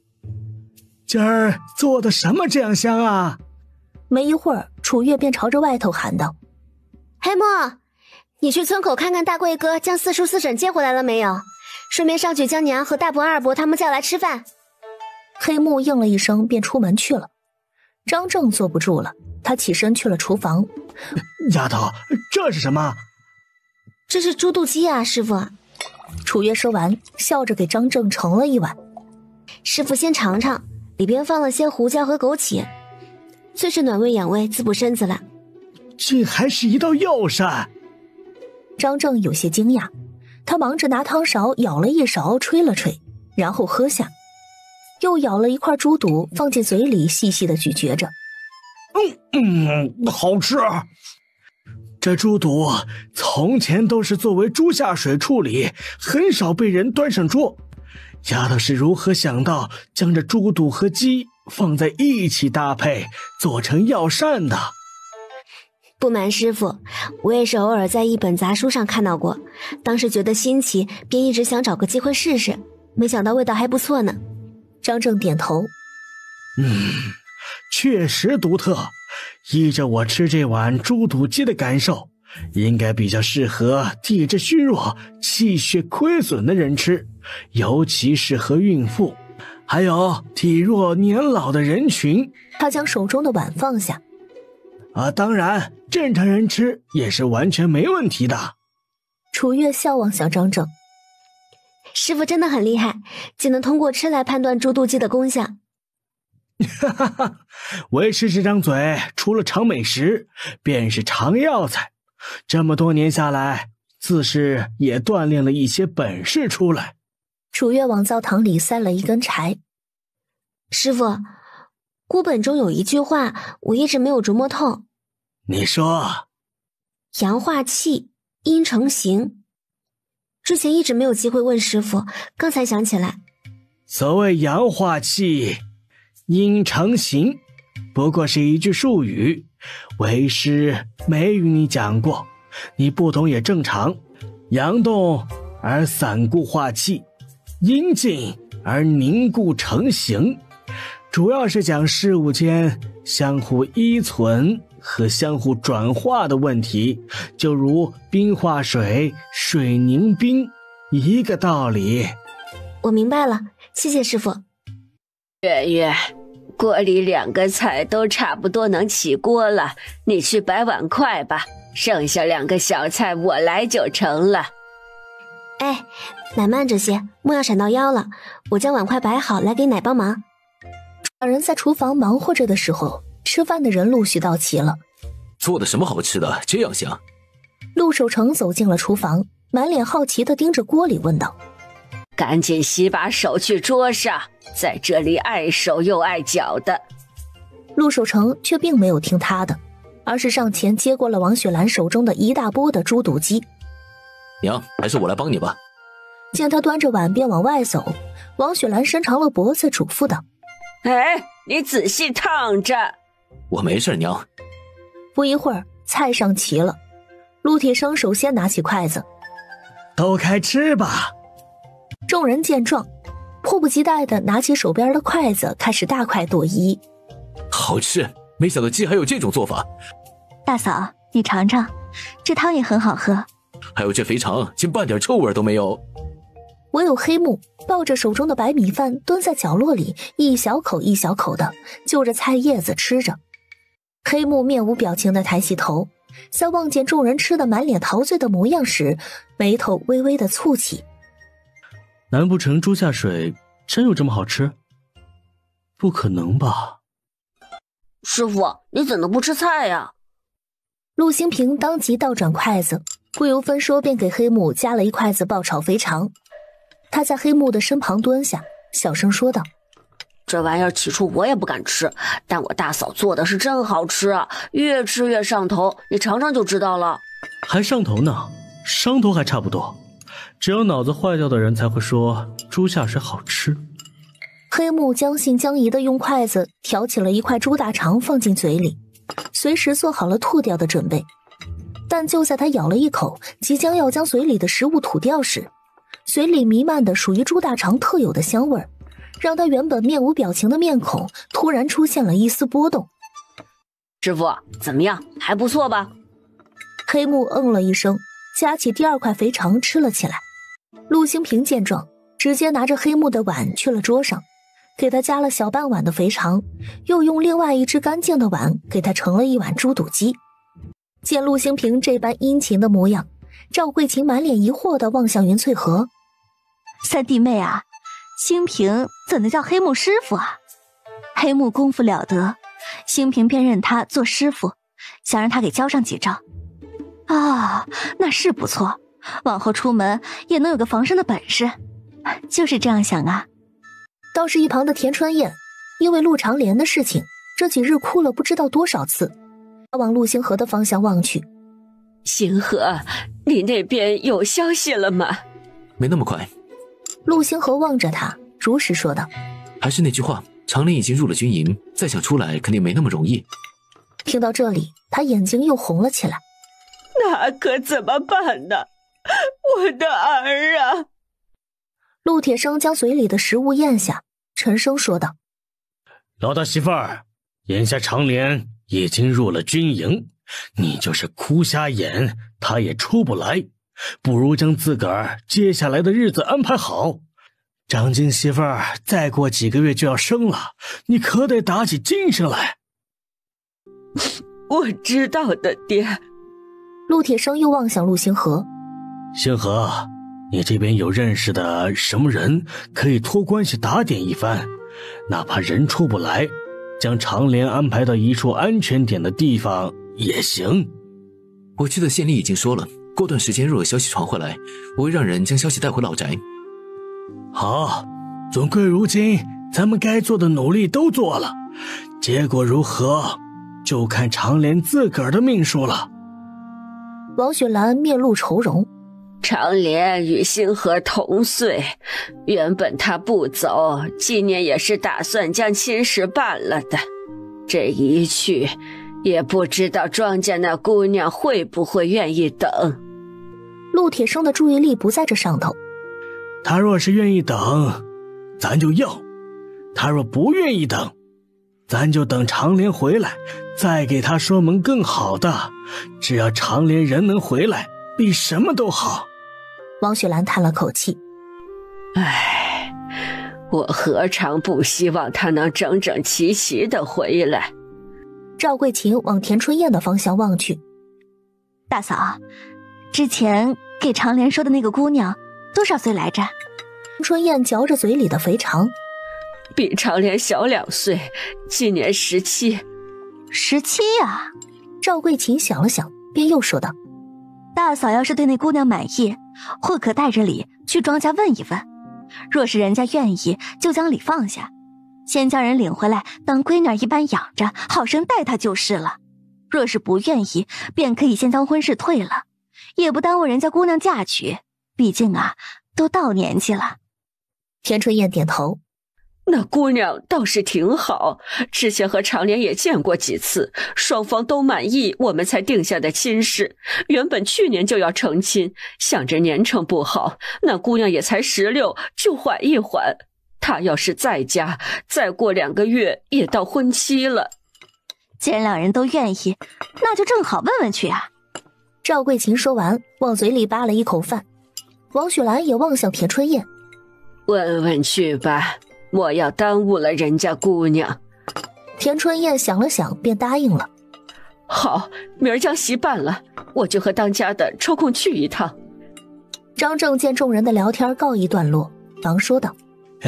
S6: 今儿做的什么这样香啊？
S11: 没一会儿，楚月便朝着外头喊道：
S10: 黑木，你去村口看看大贵哥将四叔四婶接回来了没有，顺便上去将娘和大伯二伯他们叫来吃饭。
S11: 黑木应了一声便出门去了。张正坐不住了，他起身去了厨房。
S6: 丫头，这是什么？
S10: 这是猪肚鸡啊，师傅。
S11: 楚月说完，笑着给张正盛了一碗。
S10: 师傅先尝尝，里边放了些胡椒和枸杞，最是暖胃养胃，滋补身子了。
S6: 竟还是一道药膳。
S11: 张正有些惊讶，他忙着拿汤勺舀了一勺，吹了吹，然后喝下，又舀了一块猪肚放进嘴里，细细的咀嚼着。
S6: 好吃。这猪肚从前都是作为猪下水处理，很少被人端上桌。丫头是如何想到将这猪肚和鸡放在一起搭配，做成药膳的？
S10: 不瞒师傅，我也是偶尔在一本杂书上看到过，当时觉得新奇，便一直想找个机会试试，没想到味道还不错呢。
S11: 张正点头。
S6: 确实独特。依着我吃这碗猪肚鸡的感受，应该比较适合体质虚弱、气血亏损的人吃，尤其适合孕妇，还有体弱年老的人群。
S11: 他将手中的碗放下。
S6: 当然，正常人吃也是完全没问题的。
S11: 楚月笑望向张正，
S10: 师傅真的很厉害，竟能通过吃来判断猪肚鸡的功效。
S6: 哈哈哈，为师这张嘴，除了尝美食，便是尝药材。这么多年下来，自是也锻炼了一些本事出来。
S11: 楚月往灶堂里塞了一根柴。
S10: 师傅，古本中有一句话，我一直没有琢磨透。
S6: 你说？
S10: 阳化气，阴成形。之前一直没有机会问师傅，刚才想起来。
S6: 所谓阳化气，阴成形，不过是一句术语，为师没与你讲过，你不懂也正常。阳动而散固化气，阴静而凝固成形，主要是讲事物间相互依存和相互转化的问题，就如冰化水，水凝冰，一个道理。
S10: 我明白了，谢谢师傅。
S12: 月月，锅里2个菜都差不多能起锅了，你去摆碗筷吧，剩下2个小菜我来就成了。
S10: 哎，奶慢着些，莫要闪到腰了，我将碗筷摆好，来给奶帮忙。
S11: 两人在厨房忙活着的时候，吃饭的人陆续到齐了。
S7: 做的什么好吃的，这样香？
S11: 陆守成走进了厨房，满脸好奇地盯着锅里问道：
S12: 赶紧洗把手去桌上，在这里碍手又碍脚的。
S11: 陆守成却并没有听他的，而是上前接过了王雪兰手中的一大钵的猪肚鸡。
S7: 娘，还是我来帮你吧。
S11: 见他端着碗便往外走，王雪兰伸长了脖子嘱咐道：
S12: 哎，你仔细烫着。
S7: 我没事，娘。
S11: 不一会儿，菜上齐了。陆铁生首先拿起筷子，
S6: 都开吃吧。
S11: 众人见状，迫不及待地拿起手边的筷子，开始大快朵颐。
S7: 好吃，没想到鸡还有这种做法。
S5: 大嫂，你尝尝，这汤也很好喝。
S7: 还有这肥肠，竟半点臭味都没有。
S11: 唯有黑木抱着手中的白米饭蹲在角落里，一小口一小口的就着菜叶子吃着。黑木面无表情地抬起头，在望见众人吃得满脸陶醉的模样时，眉头微微地蹙起。
S8: 难不成猪下水真有这么好吃？不可能吧。
S1: 师傅，你怎能不吃菜呀？
S11: 陆兴平当即倒转筷子，不由分说便给黑木夹了一筷子爆炒肥肠。他在黑木的身旁蹲下，小声说道：
S1: 这玩意儿起初我也不敢吃，但我大嫂做的是真好吃啊，越吃越上头，你尝尝就知道了。
S8: 还上头呢？上头还差不多，只有脑子坏掉的人才会说猪下水好吃。
S11: 黑木将信将疑地用筷子挑起了一块猪大肠放进嘴里，随时做好了吐掉的准备。但就在他咬了一口，即将要将嘴里的食物吐掉时，嘴里弥漫的属于猪大肠特有的香味儿，让他原本面无表情的面孔突然出现了一丝波动。
S12: 师傅，怎么样？还不错吧？
S11: 黑木嗯了一声，夹起第2块肥肠吃了起来。陆星平见状，直接拿着黑木的碗去了桌上，给他夹了小半碗的肥肠，又用另外一只干净的碗给他盛了一碗猪肚鸡。见陆星平这般殷勤的模样，赵桂琴满脸疑惑地望向云翠荷。
S5: 三弟妹啊，星平怎能叫黑木师傅啊？黑木功夫了得，星平便认他做师傅，想让他给教上几招。啊，那是不错，往后出门也能有个防身的本事。就是这样想啊。
S11: 倒是一旁的田春燕，因为陆长莲的事情，这几日哭了不知道多少次。他往陆星河的方向望去。
S12: 星河，你那边有消息了吗？
S7: 没那么快。
S11: 陆星河望着他，如实说道。
S7: 还是那句话，长莲已经入了军营，再想出来肯定没那么容易。
S11: 听到这里，他眼睛又红了起来。
S9: 那可怎么办呢？我的儿啊！
S11: 陆铁生将嘴里的食物咽下，沉声说道：
S4: 老大媳妇儿，眼下长莲已经入了军营，你就是哭瞎眼，他也出不来，不如将自个儿接下来的日子安排好。长金媳妇儿再过几个月就要生了，你可得打起精神来。
S9: 我知道的，爹。
S11: 陆铁生又望向陆星河。
S4: 星河，你这边有认识的什么人可以托关系打点一番，哪怕人出不来，将长莲安排到一处安全点的地方也行。
S7: 我记得县令已经说了，过段时间若有消息传回来，我会让人将消息带回老宅。
S6: 好，总归如今咱们该做的努力都做了，结果如何就看长莲自个儿的命数了。
S11: 王雪兰面露愁容。
S12: 长莲与星河同岁，原本他不走，今年也是打算将亲事办了的。这一去，也不知道庄家那姑娘会不会愿意等。
S11: 陆铁生的注意力不在这上头。
S6: 他若是愿意等，咱就要；他若不愿意等，咱就等长莲回来，再给他说门更好的。只要长莲人能回来，比什么都好。
S11: 王雪兰叹了口气。
S12: 唉，我何尝不希望他能整整齐齐的回来。
S11: 赵桂琴往田春燕的方向望去。
S5: 大嫂，之前给长莲说的那个姑娘多少岁来着？
S11: 春燕嚼着嘴里的肥肠。
S12: 比长莲小2岁，今年17。
S5: 17啊！
S11: 赵桂琴想了想，便又说道：
S5: 大嫂要是对那姑娘满意，或可带着礼去庄家问一问，若是人家愿意，就将礼放下，先将人领回来当闺女一般养着，好生待她就是了。若是不愿意，便可以先将婚事退了，也不耽误人家姑娘嫁娶，毕竟啊，都到年纪了。
S11: 田春燕点头。
S12: 那姑娘倒是挺好，之前和长莲也见过几次，双方都满意，我们才定下的亲事。原本去年就要成亲，想着年成不好，那姑娘也才16，就缓一缓。她要是在家，再过2个月也到婚期了。
S5: 既然两人都愿意，那就正好问问去啊。
S11: 赵桂琴说完，往嘴里扒了一口饭。王雪兰也望向田春燕。
S12: 问问去吧，莫要耽误了人家姑娘。
S11: 田春燕想了想，便答应了。
S12: 好，明儿将席办了，我就和当家的抽空去一趟。
S11: 张正见众人的聊天告一段落，忙说道：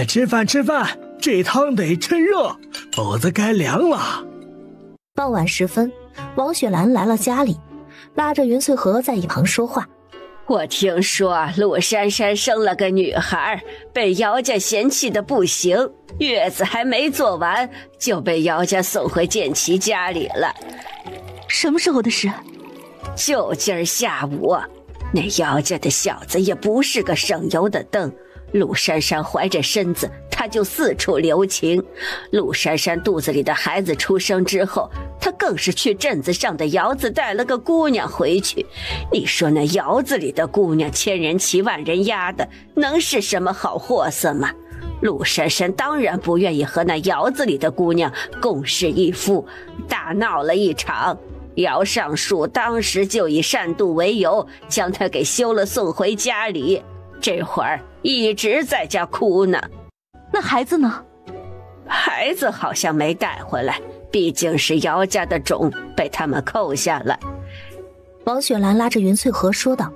S6: 吃饭吃饭，这汤得趁热，否则该凉了。
S11: 傍晚时分，王雪兰来了家里，拉着云翠荷在一旁说话。
S12: 我听说陆珊珊生了个女孩，被姚家嫌弃的不行，月子还没做完就被姚家送回建奇家里了。
S5: 什么时候的事？
S12: 就今儿下午。那姚家的小子也不是个省油的灯，陆珊珊怀着身子，他就四处留情。陆珊珊肚子里的孩子出生之后，他更是去镇子上的窑子带了个姑娘回去。你说那窑子里的姑娘千人骑万人压的，能是什么好货色吗？陆珊珊当然不愿意和那窑子里的姑娘共侍一夫，大闹了一场。姚尚书当时就以善妒为由，将她给休了送回家里，这会儿一直在家哭呢。
S5: 那孩子呢？
S12: 孩子好像没带回来，毕竟是姚家的种，被他们扣下了。
S11: 王雪兰拉着云翠荷说道：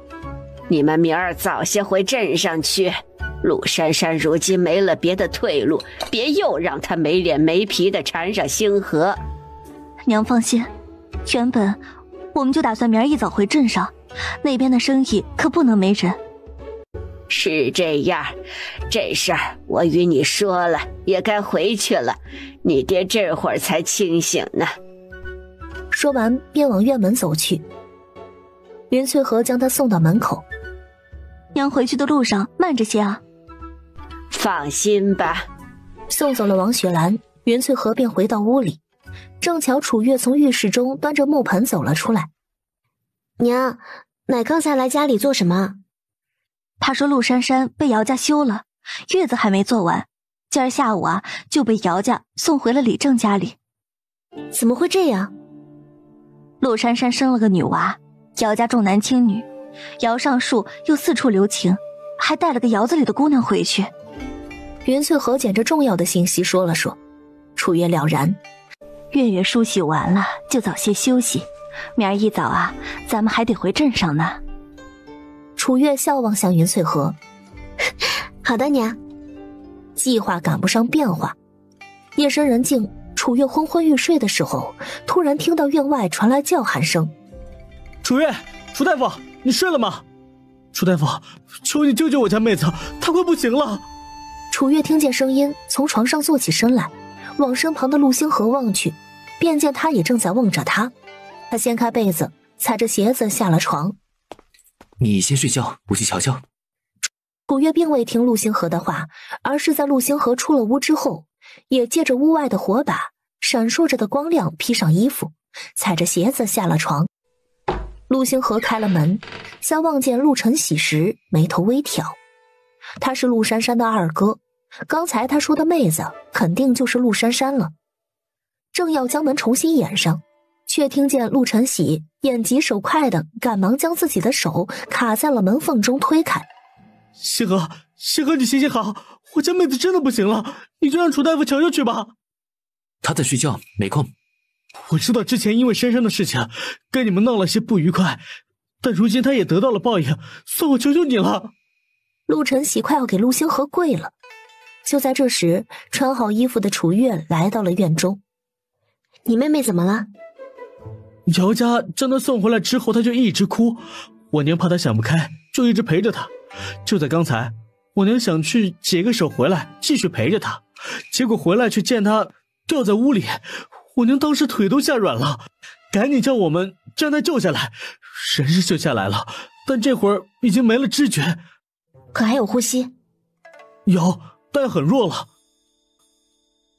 S12: 你们明儿早些回镇上去，陆珊珊如今没了别的退路，别又让她没脸没皮的缠上星河。
S5: 娘放心，原本我们就打算明儿一早回镇上，那边的生意可不能没人。
S12: 是这样，这事儿我与你说了，也该回去了。你爹这会儿才清醒呢。
S11: 说完便往院门走去。云翠荷将他送到门口。
S5: 娘回去的路上慢着些啊。
S12: 放心吧。
S11: 送走了王雪兰，云翠荷便回到屋里。正巧楚月从浴室中端着木盆走了出来。
S10: 娘，奶刚才来家里做什么？
S5: 他说陆珊珊被姚家休了，月子还没做完，今儿下午啊就被姚家送回了李正家里。
S10: 怎么会这样？
S5: 陆珊珊生了个女娃，姚家重男轻女，姚尚树又四处留情，还带了个窑子里的姑娘回去。
S11: 云翠荷捡着重要的信息说了说。楚月了然。
S5: 月月梳洗完了就早些休息，明儿一早啊咱们还得回镇上呢。
S11: 楚月笑望向云翠荷。
S10: 好的，娘。
S11: 计划赶不上变化。夜深人静，楚月昏昏欲睡的时候，突然听到院外传来叫喊声。
S4: 楚月，楚大夫，你睡了吗？楚大夫，求你救救我家妹子，她快不行了。
S11: 楚月听见声音，从床上坐起身来，往身旁的陆星河望去，便见他也正在望着他。他掀开被子，踩着鞋子下了床。
S7: 你先睡觉，我去瞧瞧。
S11: 楚月并未听陆星河的话，而是在陆星河出了屋之后，也借着屋外的火把闪烁着的光亮披上衣服，踩着鞋子下了床。陆星河开了门，在望见陆晨喜时眉头微挑。他是陆珊珊的二哥，刚才他说的妹子肯定就是陆珊珊了。正要将门重新掩上，却听见陆晨喜眼疾手快的赶忙将自己的手卡在了门缝中推开。
S4: 西河，你行行好，我家妹子真的不行了，你就让楚大夫瞧瞧去吧。
S7: 她在睡觉，没空。
S4: 我知道之前因为珊珊的事情跟你们闹了些不愉快，但如今她也得到了报应，算我求求你了。
S11: 陆晨喜快要给陆星河跪了。就在这时，穿好衣服的楚月来到了院中。
S10: 你妹妹怎么了？
S4: 姚家将她送回来之后，她就一直哭，我娘怕她想不开，就一直陪着她。就在刚才，我娘想去解个手回来继续陪着她，结果回来却见她掉在屋里，我娘当时腿都吓软了，赶紧叫我们将她救下来。人是救下来了，但这会儿已经没了知觉。
S10: 可还有呼吸？
S4: 有，但很弱了。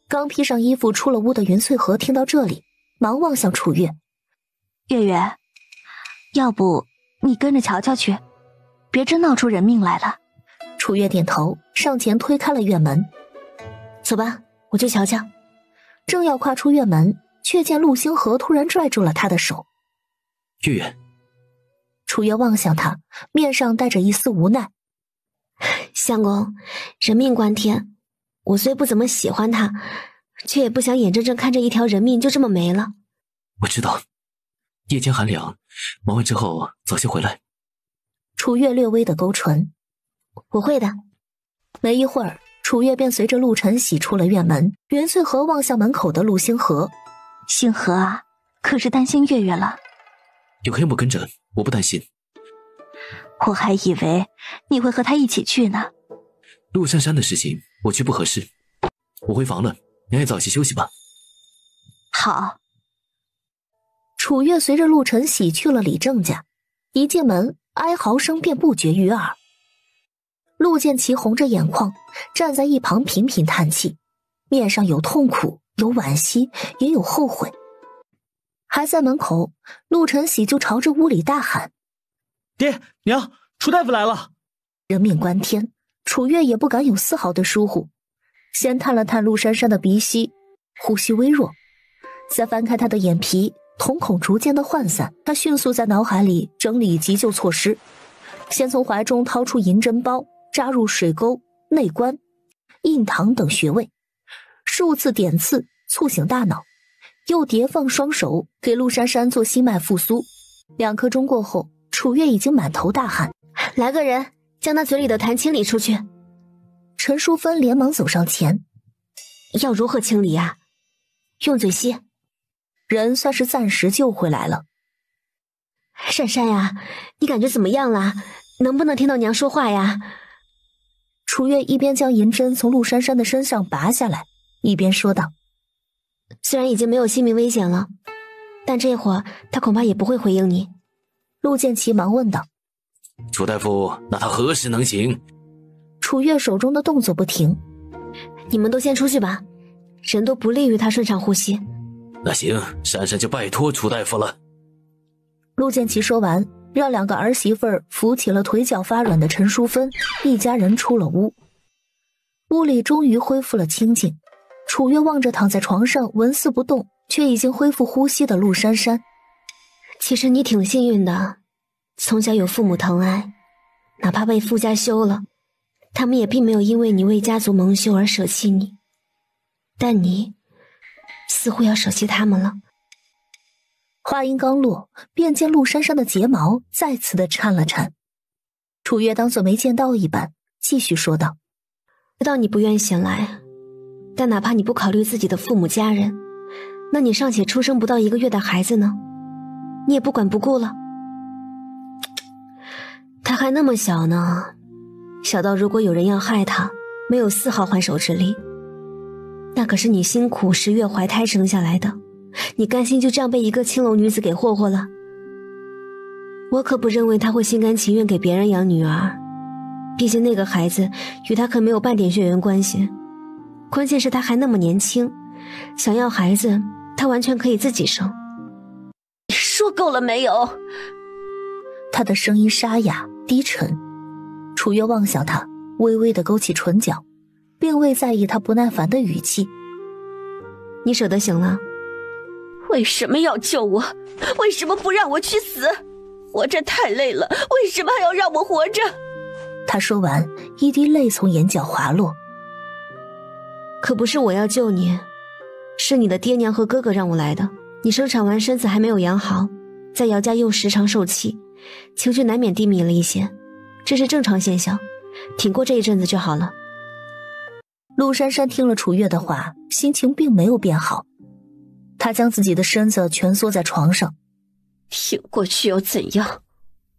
S11: 刚披上衣服出了屋的云翠荷听到这里，忙望向楚月。
S5: 月月，要不你跟着瞧瞧去，别真闹出人命来了。
S11: 楚月点头，上前推开了院门。
S10: 走吧，我去瞧瞧。
S11: 正要跨出院门，却见陆星河突然拽住了他的手。
S7: 月月。
S11: 楚月望向他，面上带着一丝无奈。
S10: 相公，人命关天，我虽不怎么喜欢他，却也不想眼睁睁看着一条人命就这么没了。
S7: 我知道，夜间寒凉，忙完之后早些回来。
S11: 楚月略微的勾唇。
S10: 我会的。
S11: 没一会儿，楚月便随着陆晨喜出了院门。袁翠荷望向门口的陆星河。
S5: 星河啊，可是担心月月了。
S7: 有黑木跟着，我不担心。
S5: 我还以为你会和他一起去呢。
S7: 陆珊珊的事情我去不合适，我回房了，娘也早些休息吧。
S5: 好。
S11: 楚月随着陆晨喜去了李正家，一进门，哀嚎声便不绝于耳。陆建奇红着眼眶，站在一旁频频叹气，面上有痛苦，有惋惜，也有后悔。还在门口，陆晨喜就朝着屋里大喊：
S4: 爹娘，楚大夫来了！
S11: 人命关天，楚月也不敢有丝毫的疏忽，先探了探陆珊珊的鼻息，呼吸微弱，再翻开她的眼皮，瞳孔逐渐的涣散。他迅速在脑海里整理急救措施，先从怀中掏出银针包，扎入水沟、内关、印堂等穴位，数次点刺促醒大脑，又叠放双手给陆珊珊做心脉复苏。2刻钟过后，楚月已经满头大汗。
S13: 来个人将他嘴里的痰清理出去。
S11: 陈淑芬连忙走上前。
S13: 要如何清理啊？用嘴吸。
S11: 人算是暂时救回来了。
S13: 珊珊呀，你感觉怎么样了？能不能听到娘说话呀？
S11: 楚月一边将银针从陆珊珊的身上拔下来，一边说道：
S13: 虽然已经没有性命危险了，但这会儿他恐怕也不会回应你。
S11: 陆剑奇忙问道：
S7: 楚大夫，那他何时能行？
S11: 楚月手中的动作不停。
S13: 你们都先出去吧，人都不利于他顺畅呼吸。
S7: 那行，珊珊就拜托楚大夫了。
S11: 陆剑奇说完，让2个儿媳妇儿扶起了腿脚发软的陈淑芬，一家人出了屋。屋里终于恢复了清静。楚月望着躺在床上纹丝不动却已经恢复呼吸的陆珊珊。
S13: 其实你挺幸运的，从小有父母疼爱，哪怕被夫家休了，他们也并没有因为你为家族蒙羞而舍弃你，但你似乎要舍弃他们了。
S11: 话音刚落，便见陆珊珊的睫毛再次的颤了颤。楚月当作没见到一般，继续说道：
S13: 知道你不愿醒来，但哪怕你不考虑自己的父母家人，那你尚且出生不到1个月的孩子呢，你也不管不顾了。他还那么小呢，小到如果有人要害他，没有丝毫还手之力。那可是你辛苦10月怀胎生下来的，你甘心就这样被一个青楼女子给霍霍了？我可不认为他会心甘情愿给别人养女儿，毕竟那个孩子与他可没有半点血缘关系。关键是他还那么年轻，想要孩子他完全可以自己生。
S1: 你说够了没有？
S11: 他的声音沙哑低沉。楚月望向他，微微的勾起唇角，并未在意他不耐烦的语气。
S13: 你舍得醒了？
S1: 为什么要救我？为什么不让我去死？活着太累了，为什么还要让我活着？
S11: 他说完，一滴泪从眼角滑落。
S13: 可不是我要救你，是你的爹娘和哥哥让我来的。你生产完身子还没有养好，在姚家又时常受气，情绪难免低迷了一些，这是正常现象，挺过这一阵子就好了。
S11: 陆珊珊听了楚月的话，心情并没有变好。她将自己的身子蜷缩在床上。
S1: 挺过去又怎样？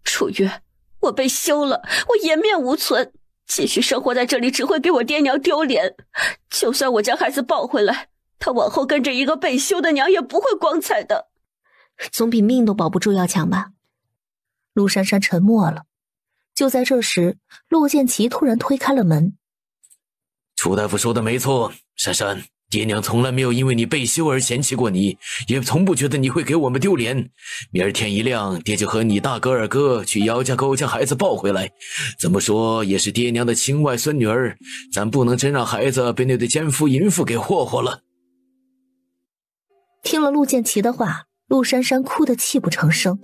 S1: 楚月，我被休了，我颜面无存，继续生活在这里只会给我爹娘丢脸。就算我将孩子抱回来，他往后跟着一个被休的娘也不会光彩的。
S13: 总比命都保不住要强吧。
S11: 陆珊珊沉默了。就在这时，陆剑奇突然推开了门。
S7: 楚大夫说的没错，珊珊，爹娘从来没有因为你被休而嫌弃过你，也从不觉得你会给我们丢脸。明儿天一亮，爹就和你大哥二哥去姚家沟将孩子抱回来。怎么说也是爹娘的亲外孙女儿，咱不能真让孩子被那对奸夫淫妇给霍霍了。
S11: 听了陆剑奇的话，陆珊珊哭得泣不成声。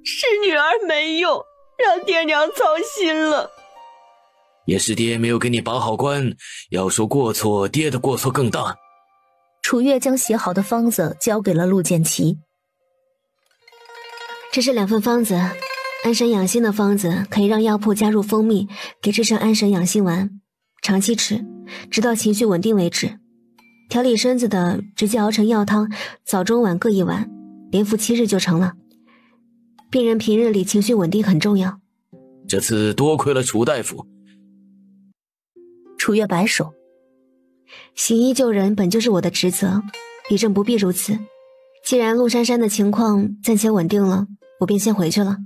S1: 是女儿没用，让爹娘操心了。
S7: 也是爹没有给你把好关，要说过错，爹的过错更大。
S11: 楚月将写好的方子交给了陆剑奇。
S13: 这是2份方子，安神养心的方子可以让药铺加入蜂蜜，给制成安神养心丸，长期吃，直到情绪稳定为止。调理身子的直接熬成药汤，早中晚各1碗，连服7日就成了。病人平日里情绪稳定很重要。
S7: 这次多亏了楚大夫。
S11: 楚月摆手，
S13: 行医救人本就是我的职责，李正不必如此。既然陆珊珊的情况暂且稳定了，我便先回去了。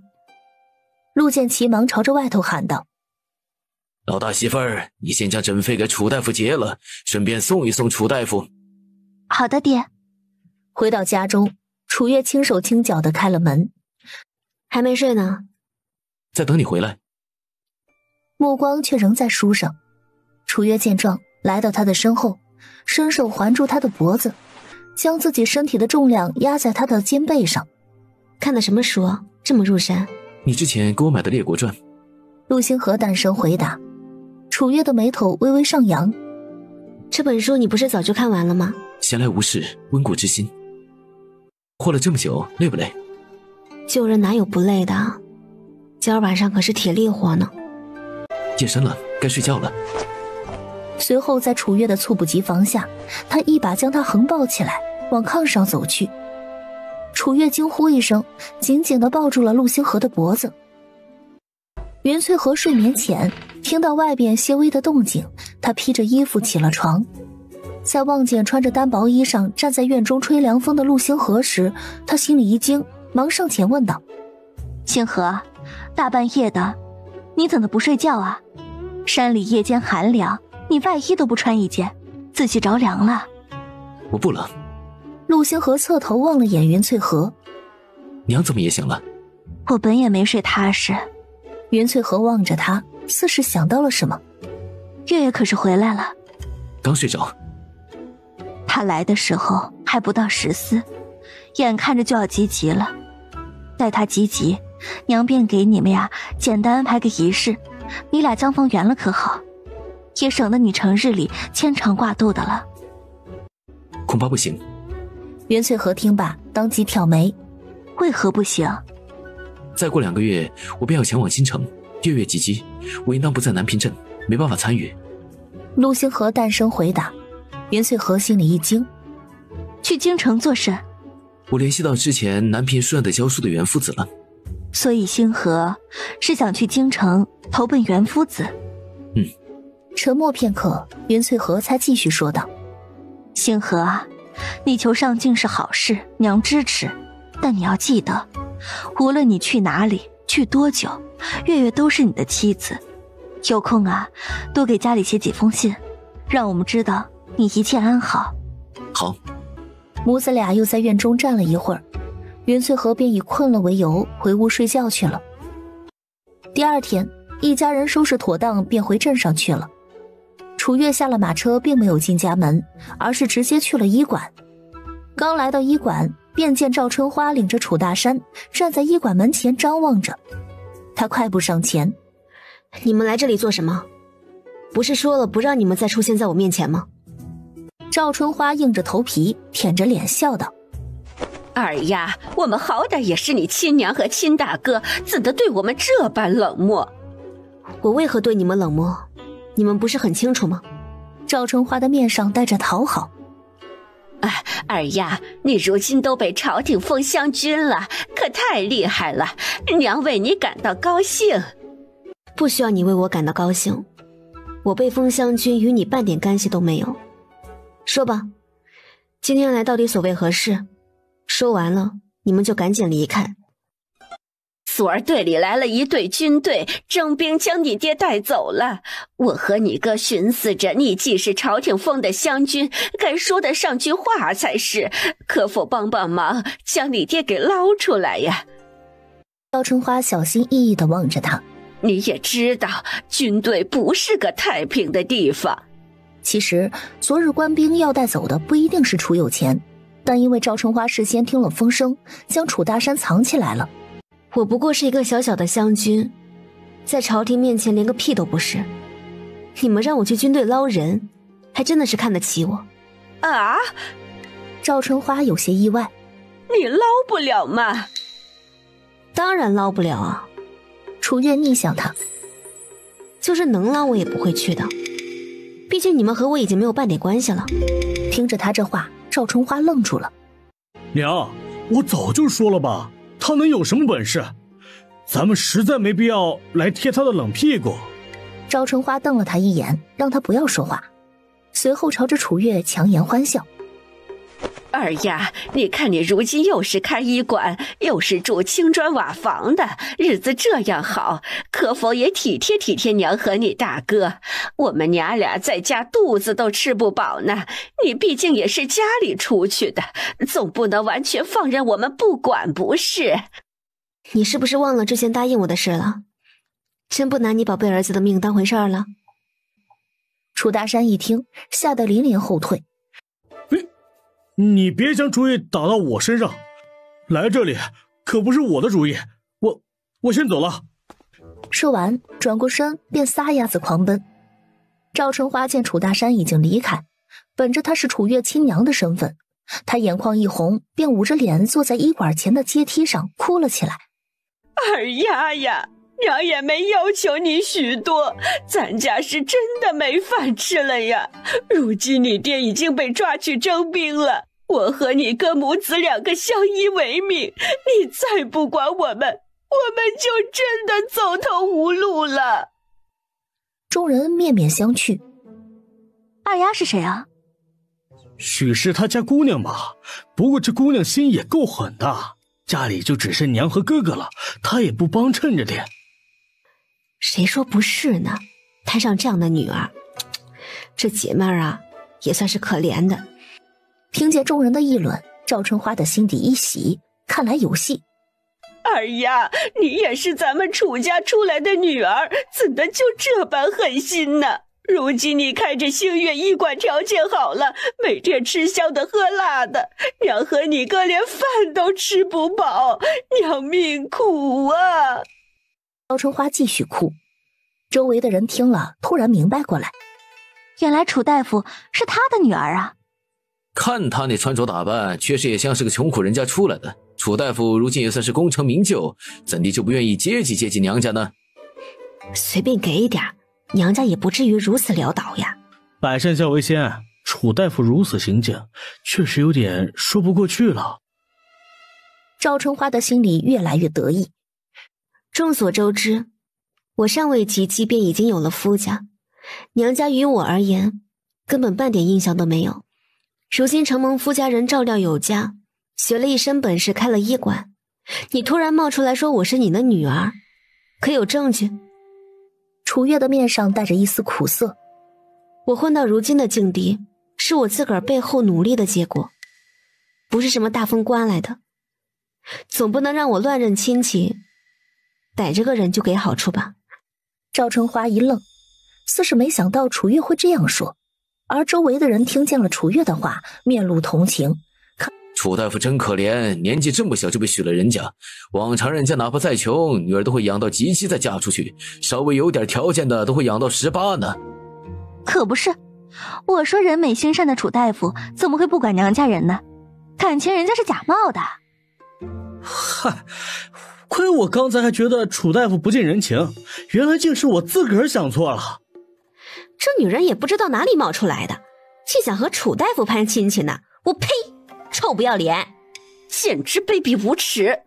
S11: 陆剑奇忙朝着外头喊道：
S7: 老大媳妇儿，你先将诊费给楚大夫结了，顺便送一送楚大夫。
S5: 好的，爹。
S11: 回到家中，楚月轻手轻脚地开了门。
S13: 还没睡呢。
S7: 在等你回来。
S11: 目光却仍在书上。
S2: 楚月见状，来到他的身后，伸手环住他的脖子，将自己身体的重量压在他的肩背上。
S13: 看的什么书啊，这么入神？
S7: 你之前给我买的《列国传》。
S2: 陆星河淡声回答。楚月的眉头微微上扬。
S13: 这本书你不是早就看完了吗？
S7: 闲来无事，温故知新。画了这么久，累不累？
S13: 救人哪有不累的？今儿晚上可是体力活呢。
S7: 夜深了，该睡觉了。
S2: 随后在楚月的猝不及防下，他一把将他横抱起来，往炕上走去。楚月惊呼一声，紧紧地抱住了陆星河的脖子。袁翠河睡眠浅，听到外边些微的动静，他披着衣服起了床。在望见穿着单薄衣裳站在院中吹凉风的陆星河时，他心里一惊，忙上前问道：
S5: 星河，大半夜的，你怎么不睡觉啊？山里夜间寒凉，你外衣都不穿一件，自己着凉了。
S7: 我不冷。
S2: 陆星河侧头望了眼袁翠河。
S7: 娘怎么也醒了？
S5: 我本也没睡踏实。
S2: 袁翠河望着他，似是想到了什么。
S5: 月月可是回来了。
S7: 刚睡着。
S5: 他来的时候还不到14，眼看着就要及笄了。待他及笄，娘便给你们呀简单安排个仪式，你俩将房圆了可好？也省得你成日里牵肠挂肚的了。
S7: 恐怕不行。
S2: 袁翠河听罢，当即挑眉。
S5: 为何不行？
S7: 再过2个月，我便要前往京城，月月及笄，我应当不在南平镇，没办法参与。
S2: 陆星河淡声回答。袁翠河心里一惊。
S5: 去京城做甚？
S7: 我联系到之前南平书院的教书的袁夫子了。
S5: 所以星河是想去京城投奔袁夫子。
S2: 沉默片刻，袁翠河才继续说道：
S5: 星河啊，你求上进是好事，娘支持，但你要记得，无论你去哪里，去多久，月月都是你的妻子。有空啊，多给家里写几封信，让我们知道你一切安好。
S7: 好。
S2: 母子俩又在院中站了一会儿，袁翠河便以困了为由回屋睡觉去了。第二天，一家人收拾妥当便回镇上去了。楚月下了马车，并没有进家门，而是直接去了医馆。刚来到医馆，便见赵春花领着楚大山站在医馆门前张望着。他快步上前：
S13: 你们来这里做什么？不是说了不让你们再出现在我面前吗？
S2: 赵春花硬着头皮，舔着脸笑道：
S12: 二丫，我们好歹也是你亲娘和亲大哥，怎的对我们这般冷漠？
S13: 我为何对你们冷漠？你们不是很清楚吗？
S2: 赵春花的面上带着讨好。
S12: 二丫，你如今都被朝廷封将军了，可太厉害了，娘为你感到高兴。
S13: 不需要你为我感到高兴，我被封将军与你半点干系都没有。说吧，今天来到底所为何事？说完了，你们就赶紧离开。
S12: 索儿队里来了一队军队，征兵将你爹带走了。我和你哥寻思着，你既是朝廷封的将军，该说得上句话才是，可否帮帮忙，将你爹给捞出来呀？
S2: 赵春花小心翼翼地望着他。
S12: 你也知道，军队不是个太平的地方。
S2: 其实昨日官兵要带走的不一定是楚有钱，但因为赵春花事先听了风声，将楚大山藏起来了。
S13: 我不过是一个小小的将军，在朝廷面前连个屁都不是。你们让我去军队捞人，还真的是看得起我
S12: 啊！
S2: 赵春花有些意外。
S12: 你捞不了吗？
S13: 当然捞不了啊。
S2: 楚月逆向他，
S13: 就是能捞我也不会去的，毕竟你们和我已经没有半点关系了。
S2: 听着他这话，赵春花愣住了。
S4: 娘，我早就说了吧，他能有什么本事？咱们实在没必要来贴他的冷屁股。
S2: 赵春花瞪了他一眼，让他不要说话，随后朝着楚月强颜欢笑。
S12: 二丫，你看你如今又是开医馆，又是住青砖瓦房的，日子这样好，可否也体贴体贴娘和你大哥？我们娘俩在家肚子都吃不饱呢，你毕竟也是家里出去的，总不能完全放任我们不管不是？
S13: 你是不是忘了之前答应我的事了？真不拿你宝贝儿子的命当回事儿了？
S2: 楚大山一听，吓得连连后退。
S4: 你别将主意打到我身上，来这里可不是我的主意，我先走了。
S2: 说完，转过身便撒丫子狂奔。赵春花见楚大山已经离开，本着他是楚月亲娘的身份，她眼眶一红，便捂着脸坐在医馆前的阶梯上哭了起来。
S9: 二丫呀，娘也没要求你许多，咱家是真的没饭吃了呀。如今你爹已经被抓去征兵了，我和你哥母子2个相依为命，你再不管我们就真的走投无路了。
S2: 众人面面相觑。
S5: 二丫是谁啊？
S4: 许是他家姑娘吧，不过这姑娘心也够狠的，家里就只剩娘和哥哥了，她也不帮衬着点。
S13: 谁说不是呢？摊上这样的女儿，这姐妹儿啊，也算是可怜的。
S2: 听见众人的议论，赵春花的心底一喜，看来有戏。
S9: 二丫，你也是咱们楚家出来的女儿，怎的就这般狠心呢？如今你看这星月医馆条件好了，每天吃香的喝辣的，娘和你哥连饭都吃不饱，娘命苦啊！
S2: 赵春花继续哭，周围的人听了突然明白过来，
S5: 原来楚大夫是他的女儿啊。
S7: 看他那穿着打扮，确实也像是个穷苦人家出来的。楚大夫如今也算是功成名就，怎地就不愿意接济娘家呢？
S13: 随便给一点，娘家也不至于如此潦倒呀。
S4: 百善孝为先，楚大夫如此行径，确实有点说不过去了。
S2: 赵春花的心里越来越得意。
S13: 众所周知，我尚未及笄便已经有了夫家，娘家于我而言根本半点印象都没有。如今承蒙夫家人照料有加，学了一身本事，开了医馆，你突然冒出来说我是你的女儿，可有证据？
S2: 楚月的面上带着一丝苦涩。
S13: 我混到如今的境地，是我自个儿背后努力的结果，不是什么大风刮来的。总不能让我乱认亲戚，逮着个人就给好处吧。
S2: 赵春花一愣，似是没想到楚月会这样说，而周围的人听见了楚月的话，面露同情。
S7: 楚大夫真可怜，年纪这么小就被许了人家。往常人家哪怕再穷，女儿都会养到及笄再嫁出去，稍微有点条件的都会养到18呢。
S5: 可不是，我说人美心善的楚大夫怎么会不管娘家人呢？感情人家是假冒的。
S4: 嗨，亏我刚才还觉得楚大夫不近人情，原来竟是我自个儿想错了。
S13: 这女人也不知道哪里冒出来的，竟想和楚大夫攀亲戚呢！我呸！臭不要脸，
S9: 简直卑鄙无耻！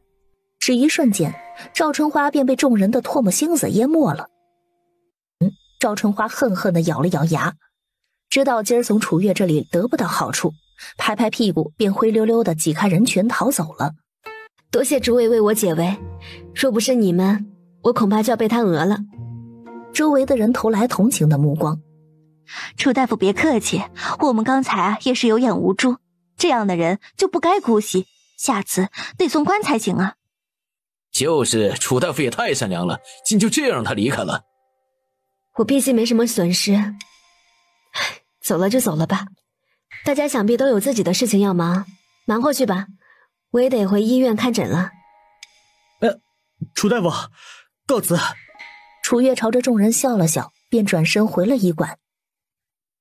S2: 只一瞬间，赵春花便被众人的唾沫星子淹没了。赵春花恨恨地咬了咬牙，知道今儿从楚月这里得不到好处，拍拍屁股便灰溜溜地挤开人群逃走了。
S13: 多谢诸位为我解围，若不是你们，我恐怕就要被他讹了。
S2: 周围的人投来同情的目光。
S5: 楚大夫别客气，我们刚才也是有眼无珠，这样的人就不该姑息，下次得送官才行啊。
S7: 就是楚大夫也太善良了，竟就这样让他离开了。
S13: 我毕竟没什么损失，走了就走了吧。大家想必都有自己的事情要忙，忙活去吧。我也得回医院看诊了。
S4: 楚大夫，告辞。
S2: 楚月朝着众人笑了笑，便转身回了医馆。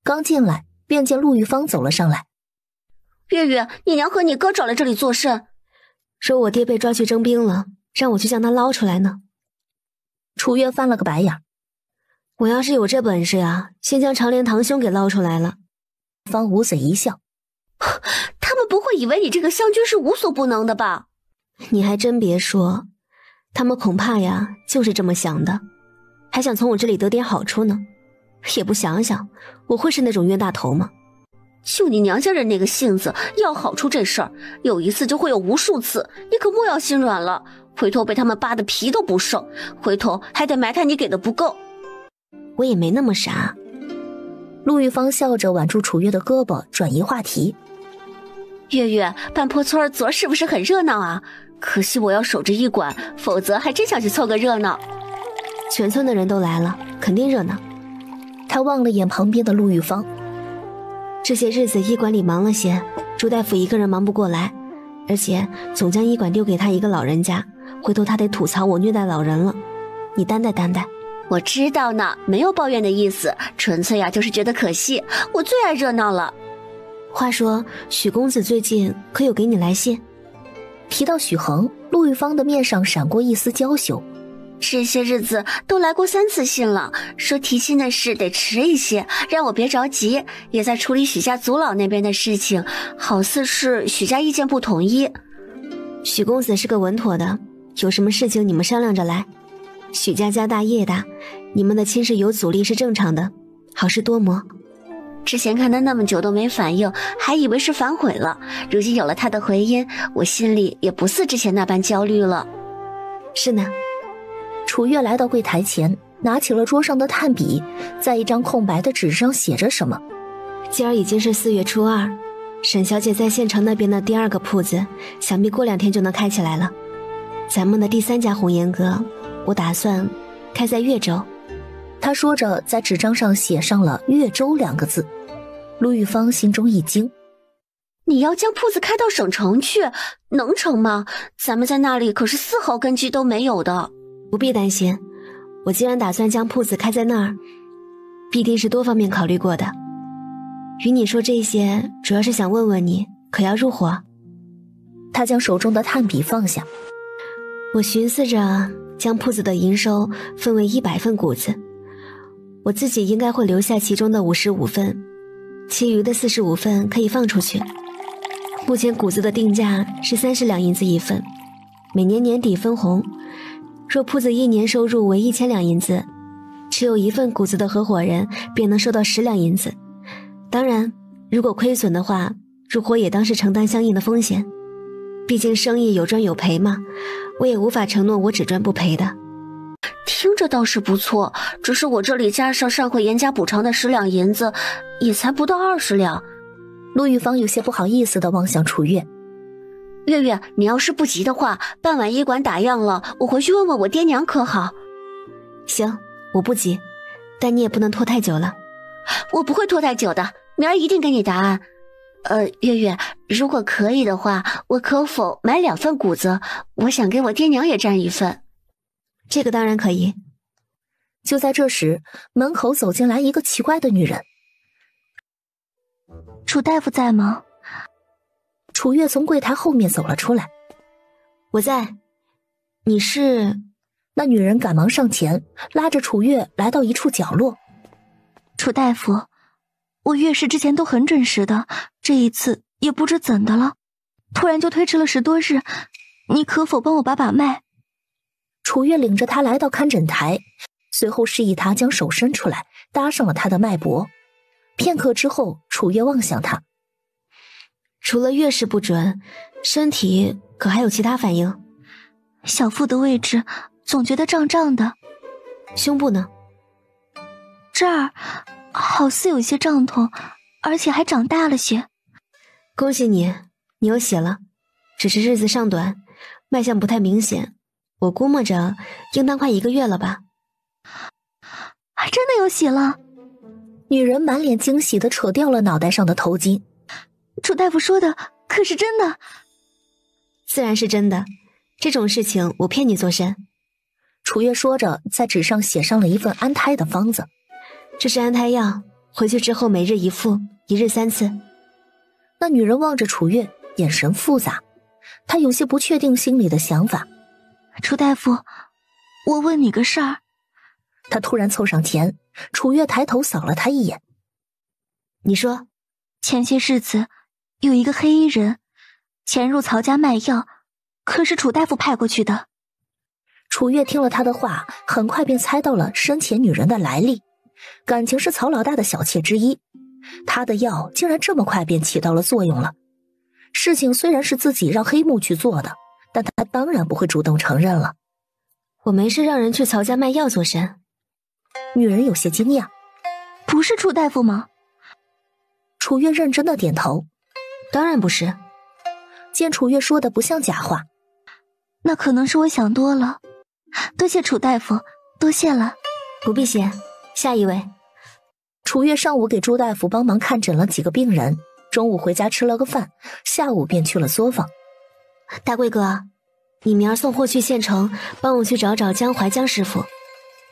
S2: 刚进来，便见陆玉芳走了上来。
S1: 月月，你娘和你哥找来这里做甚？
S13: 说我爹被抓去征兵了，让我去将他捞出来呢。
S2: 楚月翻了个白眼。
S13: 我要是有这本事啊，先将长莲堂兄给捞出来了。
S2: 方捂嘴一笑，
S1: 他们不会以为你这个湘军是无所不能的吧？
S13: 你还真别说，他们恐怕呀就是这么想的，还想从我这里得点好处呢。也不想想，我会是那种冤大头吗？
S1: 就你娘家人那个性子，要好处这事儿，有一次就会有无数次，你可莫要心软了，回头被他们扒的皮都不剩，回头还得埋汰你给的不够。
S13: 我也没那么傻。
S2: 陆玉芳笑着挽住楚月的胳膊，转移话题。
S1: 月月，半坡村昨儿是不是很热闹啊？可惜我要守着医馆，否则还真想去凑个热闹。
S13: 全村的人都来了，肯定热闹。
S2: 他望了眼旁边的陆玉芳。
S13: 这些日子医馆里忙了些，朱大夫一个人忙不过来，而且总将医馆丢给他一个老人家，回头他得吐槽我虐待老人了。你担待担待。
S1: 我知道呢，没有抱怨的意思，纯粹呀就是觉得可惜，我最爱热闹了。
S13: 话说许公子最近可有给你来信？
S2: 提到许恒，陆玉芳的面上闪过一丝娇羞。
S1: 这些日子都来过3次信了，说提亲的事得迟一些，让我别着急，也在处理许家族老那边的事情，好似是许家意见不统一。
S13: 许公子是个稳妥的，有什么事情你们商量着来。许家家大业大，你们的亲事有阻力是正常的，好事多磨。
S1: 之前看他那么久都没反应，还以为是反悔了，如今有了他的回音，我心里也不似之前那般焦虑了。
S13: 是呢。
S2: 楚月来到柜台前，拿起了桌上的炭笔，在一张空白的纸上写着什么。
S13: 今儿已经是4月初2，沈小姐在县城那边的第2个铺子，想必过2天就能开起来了。咱们的第3家红颜阁，我打算开在越州。
S2: 他说着，在纸张上写上了越州2个字。陆玉芳心中一惊，
S1: 你要将铺子开到省城去，能成吗？咱们在那里可是丝毫根基都没有的。
S13: 不必担心，我既然打算将铺子开在那儿，必定是多方面考虑过的。与你说这些，主要是想问问你，可要入伙？
S2: 他将手中的炭笔放下。
S13: 我寻思着将铺子的营收分为100份谷子，我自己应该会留下其中的55份，其余的45份可以放出去。目前谷子的定价是30两银子一份，每年年底分红。若铺子1年收入为1000两银子，持有1份谷子的合伙人便能收到10两银子。当然，如果亏损的话，入伙也当是承担相应的风险。毕竟生意有赚有赔嘛，我也无法承诺我只赚不赔的。
S1: 听着倒是不错，只是我这里加上上回严加补偿的10两银子，也才不到20两。
S2: 陆玉芳有些不好意思地望向楚月。
S1: 月月，你要是不急的话，傍晚医馆打烊了，我回去问问我爹娘可好？
S13: 行，我不急，但你也不能拖太久了。
S1: 我不会拖太久的，明儿一定给你答案。月月，如果可以的话，我可否买2份谷子？我想给我爹娘也占1份。
S13: 这个当然可以。
S2: 就在这时，门口走进来一个奇怪的女人。
S5: 楚大夫在吗？
S2: 楚月从柜台后面走了出来。
S13: 我在。你是？
S2: 那女人赶忙上前，拉着楚月来到一处角落。
S5: 楚大夫，我月事之前都很准时的，这一次也不知怎的了，突然就推迟了10多日，你可否帮我把把脉？
S2: 楚月领着他来到看诊台，随后示意他将手伸出来，搭上了他的脉搏。片刻之后，楚月望向他。
S13: 除了月事不准，身体可还有其他反应？
S5: 小腹的位置总觉得胀胀的。
S13: 胸部呢？
S5: 这儿好似有些胀痛，而且还长大了些。
S13: 恭喜你，你有血了，只是日子尚短，脉象不太明显，我估摸着应当快1个月了吧。
S5: 还真的有血了。
S2: 女人满脸惊喜地扯掉了脑袋上的头巾。
S5: 楚大夫说的可是真的？
S13: 自然是真的，这种事情我骗你做甚？
S2: 楚月说着，在纸上写上了一份安胎的方子。
S13: 这是安胎药，回去之后每日1服，1日3次。
S2: 那女人望着楚月，眼神复杂，她有些不确定心里的想法。
S5: 楚大夫，我问你个事儿。
S2: 她突然凑上前，楚月抬头扫了她一眼。
S13: 你说。
S5: 前些日子有一个黑衣人潜入曹家卖药，可是楚大夫派过去的。
S2: 楚月听了他的话，很快便猜到了生前女人的来历，感情是曹老大的小妾之一。他的药竟然这么快便起到了作用了。事情虽然是自己让黑木去做的，但他当然不会主动承认了。
S13: 我没事让人去曹家卖药做甚？
S2: 女人有些惊讶。
S5: 不是楚大夫吗？
S2: 楚月认真的点头。
S13: 当然不是。
S2: 见楚月说的不像假话。
S5: 那可能是我想多了。多谢楚大夫，多谢了。
S13: 不必谢，下一位。
S11: 楚月上午给朱大夫帮忙看诊了几个病人，中午回家吃了个饭，下午便去了作坊。
S13: 大贵哥，你明儿送货去县城，帮我去找找江淮江师傅。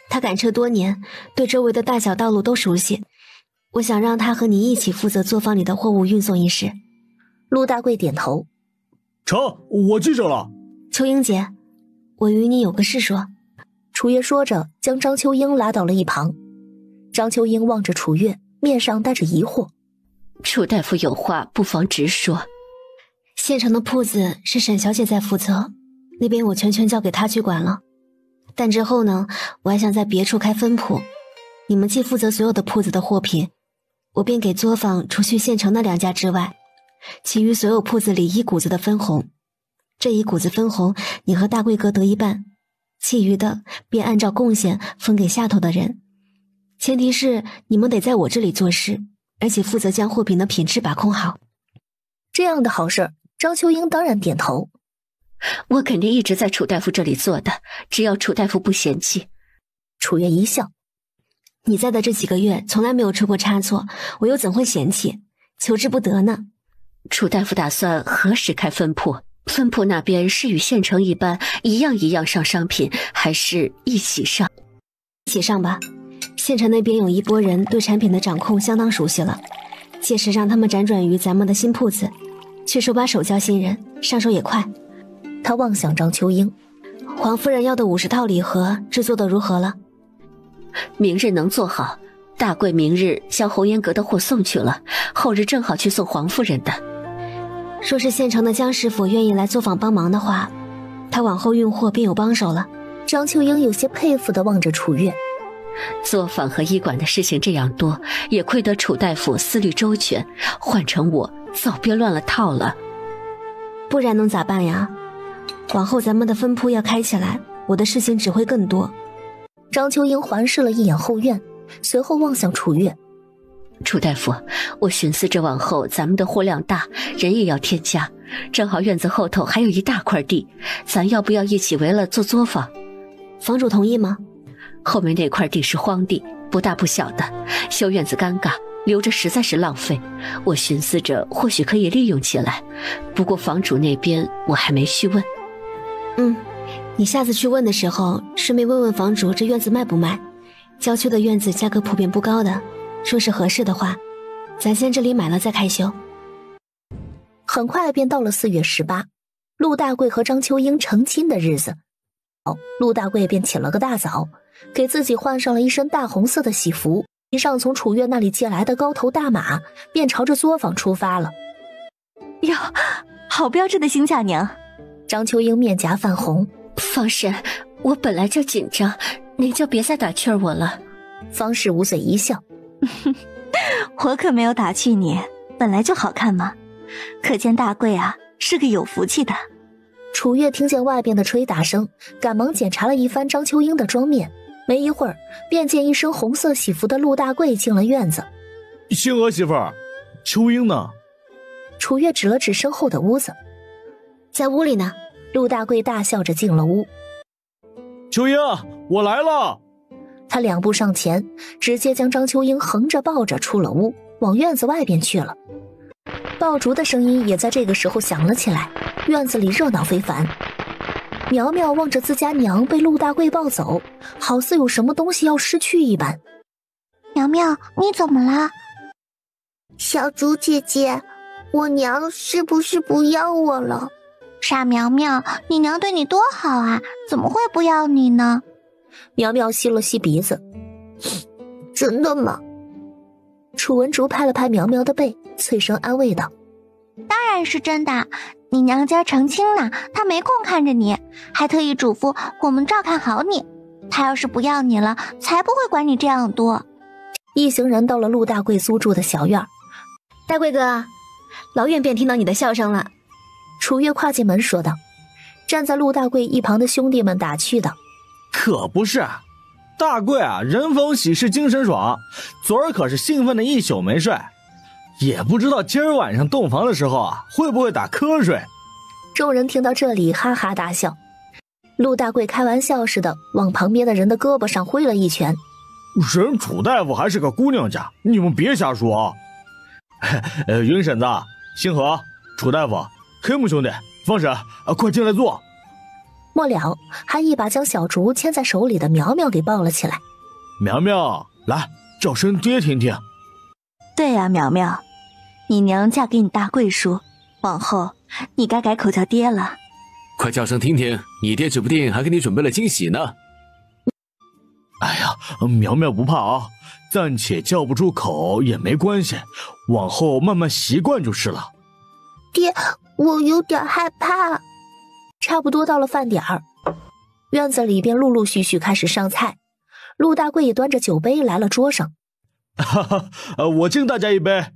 S13: 他赶车多年，对周围的大小道路都熟悉。我想让他和你一起负责作坊里的货物运送一事。
S11: 陆大贵点头。
S4: 成，我记着了。
S13: 秋英姐，我与你有个事说。
S11: 楚月说着，将张秋英拉到了一旁。张秋英望着楚月，面上带着疑惑。
S1: 楚大夫有话不妨直说。
S13: 县城的铺子是沈小姐在负责，那边我全权交给她去管了。但之后呢，我还想在别处开分铺，你们既负责所有的铺子的货品，我便给作坊除去县城那2家之外，其余所有铺子里1股子的分红。这1股子分红，你和大贵哥得一半，其余的便按照贡献分给下头的人。前提是你们得在我这里做事，而且负责将货品的品质把控好。
S11: 这样的好事，张秋英当然点头。
S1: 我肯定一直在楚大夫这里做的，只要楚大夫不嫌弃。
S11: 楚月一笑。
S13: 你在的这几个月从来没有出过差错，我又怎会嫌弃？求之不得呢。
S1: 楚大夫打算何时开分铺？分铺那边是与县城一般一样上商品，还是一起上？
S13: 一起上吧。县城那边有一拨人对产品的掌控相当熟悉了，届时让他们辗转于咱们的新铺子，去手把手教新人，上手也快。
S11: 他望向张秋英。
S13: 黄夫人要的50套礼盒制作的如何了？
S1: 明日能做好，大贵明日将红颜阁的货送去了，后日正好去送黄夫人的。
S13: 若是县城的江师傅愿意来作坊帮忙的话，他往后运货便有帮手了。
S11: 张秋英有些佩服地望着楚月。
S1: 作坊和医馆的事情这样多，也亏得楚大夫思虑周全，换成我早便乱了套了。
S13: 不然能咋办呀？往后咱们的分铺要开起来，我的事情只会更多。
S11: 张秋英环视了一眼后院，随后望向楚月。
S1: 楚大夫，我寻思着往后咱们的货量大，人也要添加，正好院子后头还有一大块地，咱要不要一起围了做作坊？
S13: 房主同意吗？
S1: 后面那块地是荒地，不大不小的，修院子尴尬，留着实在是浪费。我寻思着或许可以利用起来，不过房主那边我还没去问。
S13: 你下次去问的时候，顺便问问房主这院子卖不卖。郊区的院子价格普遍不高的，若是合适的话，咱先这里买了再开修。
S11: 很快便到了4月18，陆大贵和张秋英成亲的日子。陆大贵便起了个大早，给自己换上了一身大红色的喜服，骑上从楚月那里借来的高头大马，便朝着作坊出发了。
S5: 哟，好标致的新嫁娘！
S11: 张秋英面颊泛红。
S1: 方婶，我本来就紧张，您就别再打趣我了。
S11: 方氏捂嘴一笑。
S5: 我可没有打趣你，本来就好看嘛。可见大贵啊，是个有福气的。
S11: 楚月听见外边的吹打声，赶忙检查了一番张秋英的妆面，没一会儿便见一身红色喜服的陆大贵进了院子。
S4: 星娥媳妇儿，秋英呢？
S11: 楚月指了指身后的屋子。
S13: 在屋里呢。
S11: 陆大贵大笑着进了屋。
S4: 秋英，我来了。
S11: 他2步上前，直接将张秋英横着抱着出了屋，往院子外边去了。爆竹的声音也在这个时候响了起来，院子里热闹非凡。苗苗望着自家娘被陆大贵抱走，好似有什么东西要失去一般。
S10: 苗苗，你怎么了？小竹姐姐，我娘是不是不要我了？傻苗苗，你娘对你多好啊，怎么会不要你呢？
S11: 苗苗吸了吸鼻子。
S10: 真的吗？
S11: 楚文竹拍了拍苗苗的背，脆声安慰道：
S10: 当然是真的，你娘家成亲了，她没空看着你，还特意嘱咐我们照看好你，她要是不要你了，才不会管你这样多。
S11: 一行人到了陆大贵租住的小院。
S13: 大贵哥，老远便听到你的笑声了。
S11: 楚月跨进门说道。站在陆大贵一旁的兄弟们打趣道：
S4: 可不是，大贵啊，人逢喜事精神爽，昨儿可是兴奋的一宿没睡，也不知道今儿晚上洞房的时候啊，会不会打瞌睡。
S11: 众人听到这里哈哈大笑。陆大贵开玩笑似的往旁边的人的胳膊上挥了一拳，
S4: 人楚大夫还是个姑娘家，你们别瞎说啊！云婶子、星河、楚大夫、黑木兄弟、方婶，快进来坐。
S11: 末了，还一把将小竹牵在手里的苗苗给抱了起来。
S4: 苗苗，来叫声爹听听。
S5: 对呀，苗苗，你娘嫁给你大贵叔，往后你该改口叫爹了。
S7: 快叫声听听，你爹指不定还给你准备了惊喜呢。
S4: 哎呀，苗苗不怕啊，暂且叫不出口也没关系，往后慢慢习惯就是了。
S10: 爹，我有点害怕。
S11: 差不多到了饭点儿，院子里便陆陆续续开始上菜。陆大贵也端着酒杯来了桌上。
S4: 哈哈，我敬大家一杯。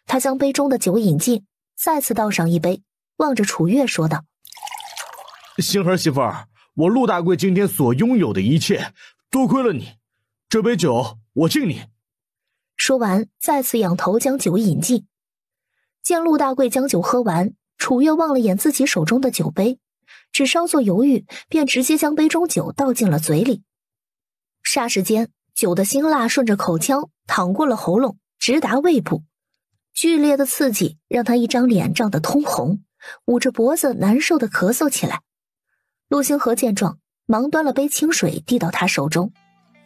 S11: 他将杯中的酒饮尽，再次倒上一杯，望着楚月说道：
S4: 星河媳妇儿，我陆大贵今天所拥有的一切，多亏了你，这杯酒我敬你。
S11: 说完，再次仰头将酒饮尽。见陆大贵将酒喝完，楚月望了眼自己手中的酒杯，只稍作犹豫，便直接将杯中酒倒进了嘴里。霎时间，酒的辛辣顺着口腔淌过了喉咙，直达胃部，剧烈的刺激让他一张脸涨得通红，捂着脖子难受的咳嗽起来。陆星河见状，忙端了杯清水递到他手中。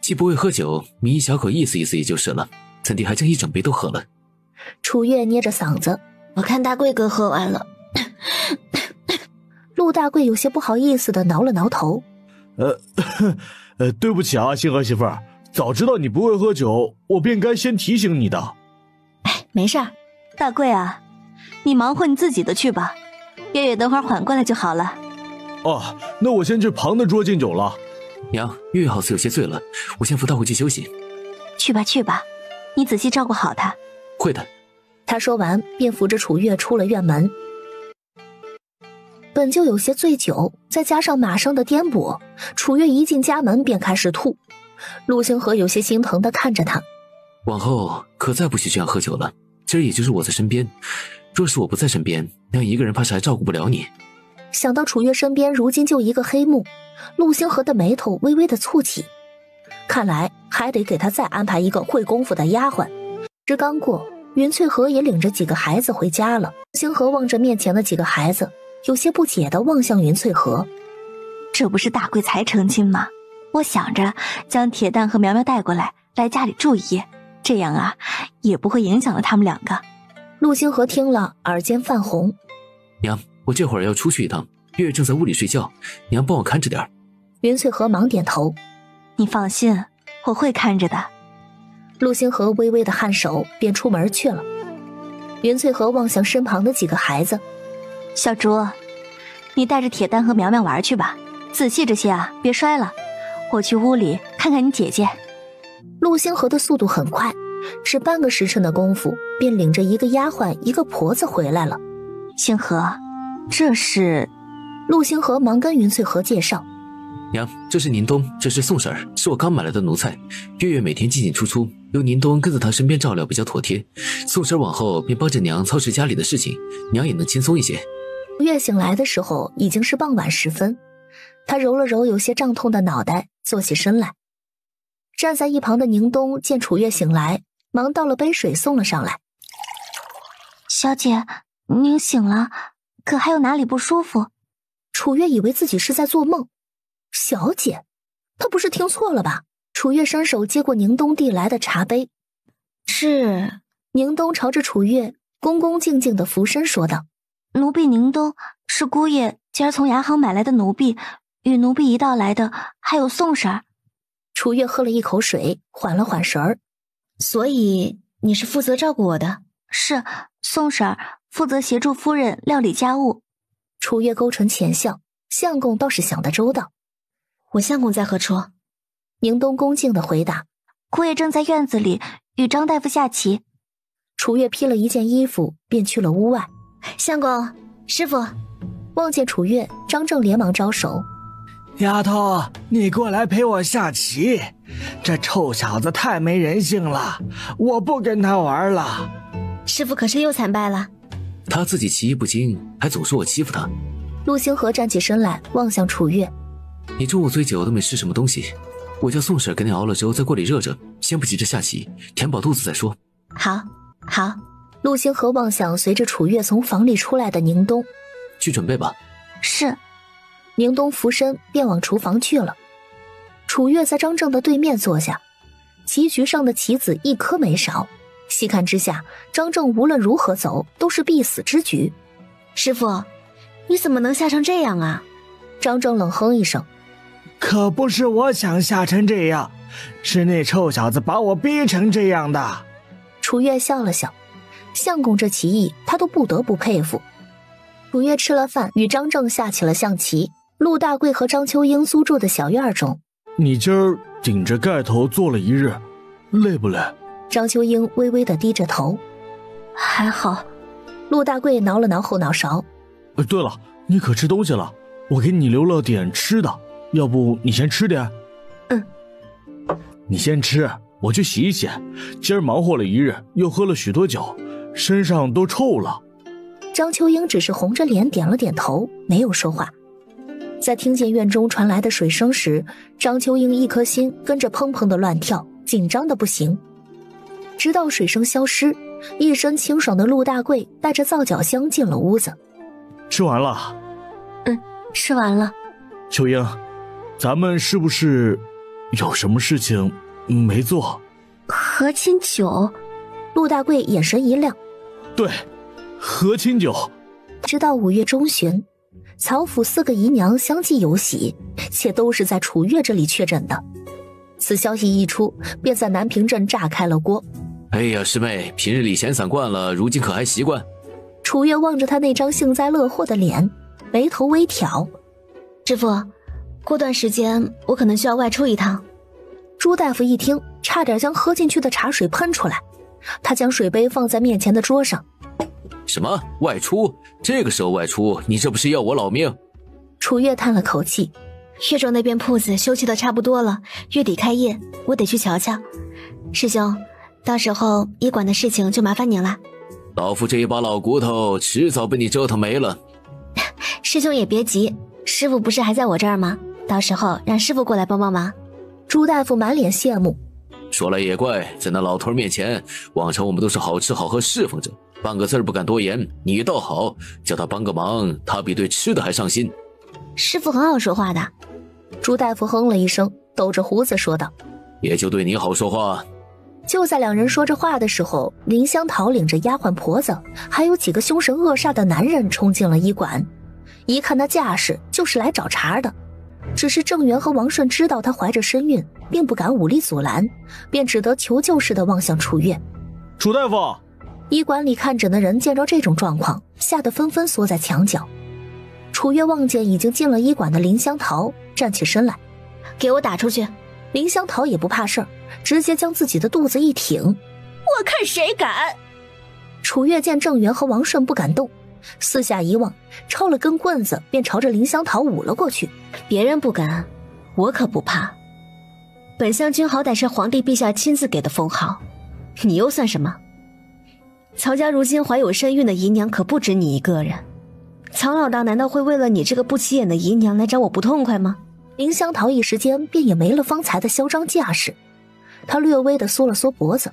S7: 既不会喝酒，抿一小口意思意思也就是了，怎地还将一整杯都喝了？
S11: 楚月捏着嗓子，
S10: 我看大贵哥喝完了。
S11: 陆大贵有些不好意思的挠了挠头。
S4: 对不起啊，星河媳妇儿，早知道你不会喝酒，我便该先提醒你的。
S5: 没事儿，大贵啊，你忙活你自己的去吧，月月等会儿缓过来就好了。
S4: 哦，那我先去旁的桌敬酒了。
S7: 娘，月月好似有些醉了，我先扶她回去休息。
S5: 去吧去吧，你仔细照顾好她。
S7: 会的。
S11: 他说完便扶着楚月出了院门。本就有些醉酒，再加上马上的颠簸，楚月一进家门便开始吐。陆星河有些心疼地看着他，
S7: 往后可再不许这样喝酒了，今儿也就是我在身边，若是我不在身边，娘一个人怕是还照顾不了你。
S11: 想到楚月身边如今就一个黑幕，陆星河的眉头微微的蹙起，看来还得给他再安排一个会功夫的丫鬟。时刚过，云翠河也领着几个孩子回家了。星河望着面前的几个孩子，有些不解地望向云翠河。
S5: 这不是大贵才成亲吗？我想着将铁蛋和苗苗带过来家里住一夜，这样啊也不会影响了他们两个。
S11: 陆星河听了耳尖泛红。
S7: 娘，我这会儿要出去一趟，月月正在屋里睡觉，娘帮我看着点。
S11: 云翠河忙点头。
S5: 你放心，我会看着的。
S11: 陆星河微微的颔首，便出门去了。云翠河望向身旁的几个孩子，
S5: 小竹，你带着铁蛋和苗苗玩去吧，仔细这些啊，别摔了。我去屋里看看你姐姐。
S11: 陆星河的速度很快，只半个时辰的功夫，便领着一个丫鬟一个婆子回来了。
S5: 星河，这是……
S11: 陆星河忙跟云翠河介绍。
S7: 娘，这是宁冬，这是宋婶儿，是我刚买来的奴才。月月每天进进出出，由宁冬跟在她身边照料比较妥帖。宋婶儿往后便帮着娘操持家里的事情，娘也能轻松一些。
S11: 月醒来的时候已经是傍晚时分，他揉了揉有些胀痛的脑袋，坐起身来。站在一旁的宁冬见楚月醒来，忙倒了杯水送了上来。
S5: 小姐，您醒了，可还有哪里不舒服？
S11: 楚月以为自己是在做梦。小姐，他不是听错了吧？楚月伸手接过宁冬递来的茶杯。
S5: 是。
S11: 宁冬朝着楚月恭恭敬敬的俯身说道：
S5: 奴婢宁冬是姑爷今儿从衙行买来的奴婢，与奴婢一道来的还有宋婶儿。
S11: 楚月喝了一口水，缓了缓神儿。
S13: 所以你是负责照顾我的？
S5: 是，宋婶儿负责协助夫人料理家务。
S11: 楚月勾唇浅笑，相公倒是想得周到。
S13: 我相公在何处？
S11: 宁冬恭敬地回答：
S5: 姑爷正在院子里与张大夫下棋。
S11: 楚月披了一件衣服，便去了屋外。
S13: 相公，师傅。
S11: 望见楚月，张正连忙招手：
S6: 丫头，你过来陪我下棋。这臭小子太没人性了，我不跟他玩了。
S13: 师傅可是又惨败了？
S7: 他自己棋艺不精，还总说我欺负他。
S11: 陆星河站起身来，望向楚月：
S7: 你中午醉酒都没吃什么东西，我叫宋婶给你熬了粥，在锅里热着，先不急着下棋，填饱肚子再说。
S3: 好，好。
S11: 陆星河望向随着楚月从房里出来的宁东，
S7: 去准备吧。
S5: 是。
S11: 宁东俯身便往厨房去了。楚月在张正的对面坐下，棋局上的棋子一颗没少。细看之下，张正无论如何走都是必死之局。
S13: 师傅，你怎么能下成这样啊？
S11: 张正冷哼一声，
S6: 可不是我想下成这样，是那臭小子把我逼成这样的。
S11: 楚月笑了笑，相公这棋艺他都不得不佩服。楚月吃了饭，与张正下起了象棋。陆大贵和张秋英租住的小院中，
S4: 你今儿顶着盖头坐了一日，累不累？
S11: 张秋英微微地低着头，
S1: 还好。
S11: 陆大贵挠了挠后脑勺，
S4: 对了，你可吃东西了，我给你留了点吃的，要不你先吃点？你先吃，我去洗一洗，今儿忙活了一日，又喝了许多酒，身上都臭了。
S11: 张秋英只是红着脸点了点头，没有说话。在听见院中传来的水声时，张秋英一颗心跟着砰砰的乱跳，紧张的不行。直到水声消失，一身清爽的陆大贵带着皂角香进了屋子。
S4: 吃完了？
S1: 吃完了。
S4: 秋英，咱们是不是有什么事情没做？
S1: 和亲酒。
S11: 陆大贵眼神一亮，
S4: 对，和亲酒。
S11: 直到5月中旬，曹府4个姨娘相继有喜，且都是在楚月这里确诊的。此消息一出，便在南平镇炸开了锅。
S7: 哎呀，师妹，平日里闲散惯了，如今可还习惯？
S11: 楚月望着他那张幸灾乐祸的脸，眉头微挑。
S13: 师傅，过段时间我可能需要外出一趟。
S11: 朱大夫一听，差点将喝进去的茶水喷出来。他将水杯放在面前的桌上。
S7: 什么外出？这个时候外出，你这不是要我老命？
S11: 楚月叹了口气，
S13: 岳州那边铺子修葺的差不多了，月底开业，我得去瞧瞧。师兄，到时候医馆的事情就麻烦您了。
S7: 老夫这一把老骨头迟早被你折腾没了。
S13: 师兄也别急，师傅不是还在我这儿吗？到时候让师傅过来帮帮忙。
S11: 朱大夫满脸羡慕。
S7: 说来也怪，在那老头面前，往常我们都是好吃好喝侍奉着，半个字不敢多言。你倒好，叫他帮个忙，他比对吃的还上心。
S13: 师傅很好说话的。
S11: 朱大夫哼了一声，抖着胡子说道：
S7: 也就对你好说话。
S11: 就在两人说着话的时候，林香桃领着丫鬟婆子还有几个凶神恶煞的男人冲进了医馆。一看那架势，就是来找茬的。只是郑源和王顺知道她怀着身孕，并不敢武力阻拦，便只得求救似的望向楚月。
S4: 楚大夫！
S11: 医馆里看诊的人见着这种状况，吓得纷纷缩在墙角。楚月望见已经进了医馆的林香桃，站起身来，
S13: 给我打出去。
S11: 林香桃也不怕事儿，直接将自己的肚子一挺。
S1: 我看谁敢！
S11: 楚月见郑源和王顺不敢动，四下一望，抄了根棍子便朝着林香桃舞了过去。
S13: 别人不敢，我可不怕。本将军好歹是皇帝陛下亲自给的封号，你又算什么？曹家如今怀有身孕的姨娘可不止你一个人，曹老大难道会为了你这个不起眼的姨娘来找我不痛快吗？
S11: 林香桃一时间便也没了方才的嚣张架势，她略微地缩了缩脖子。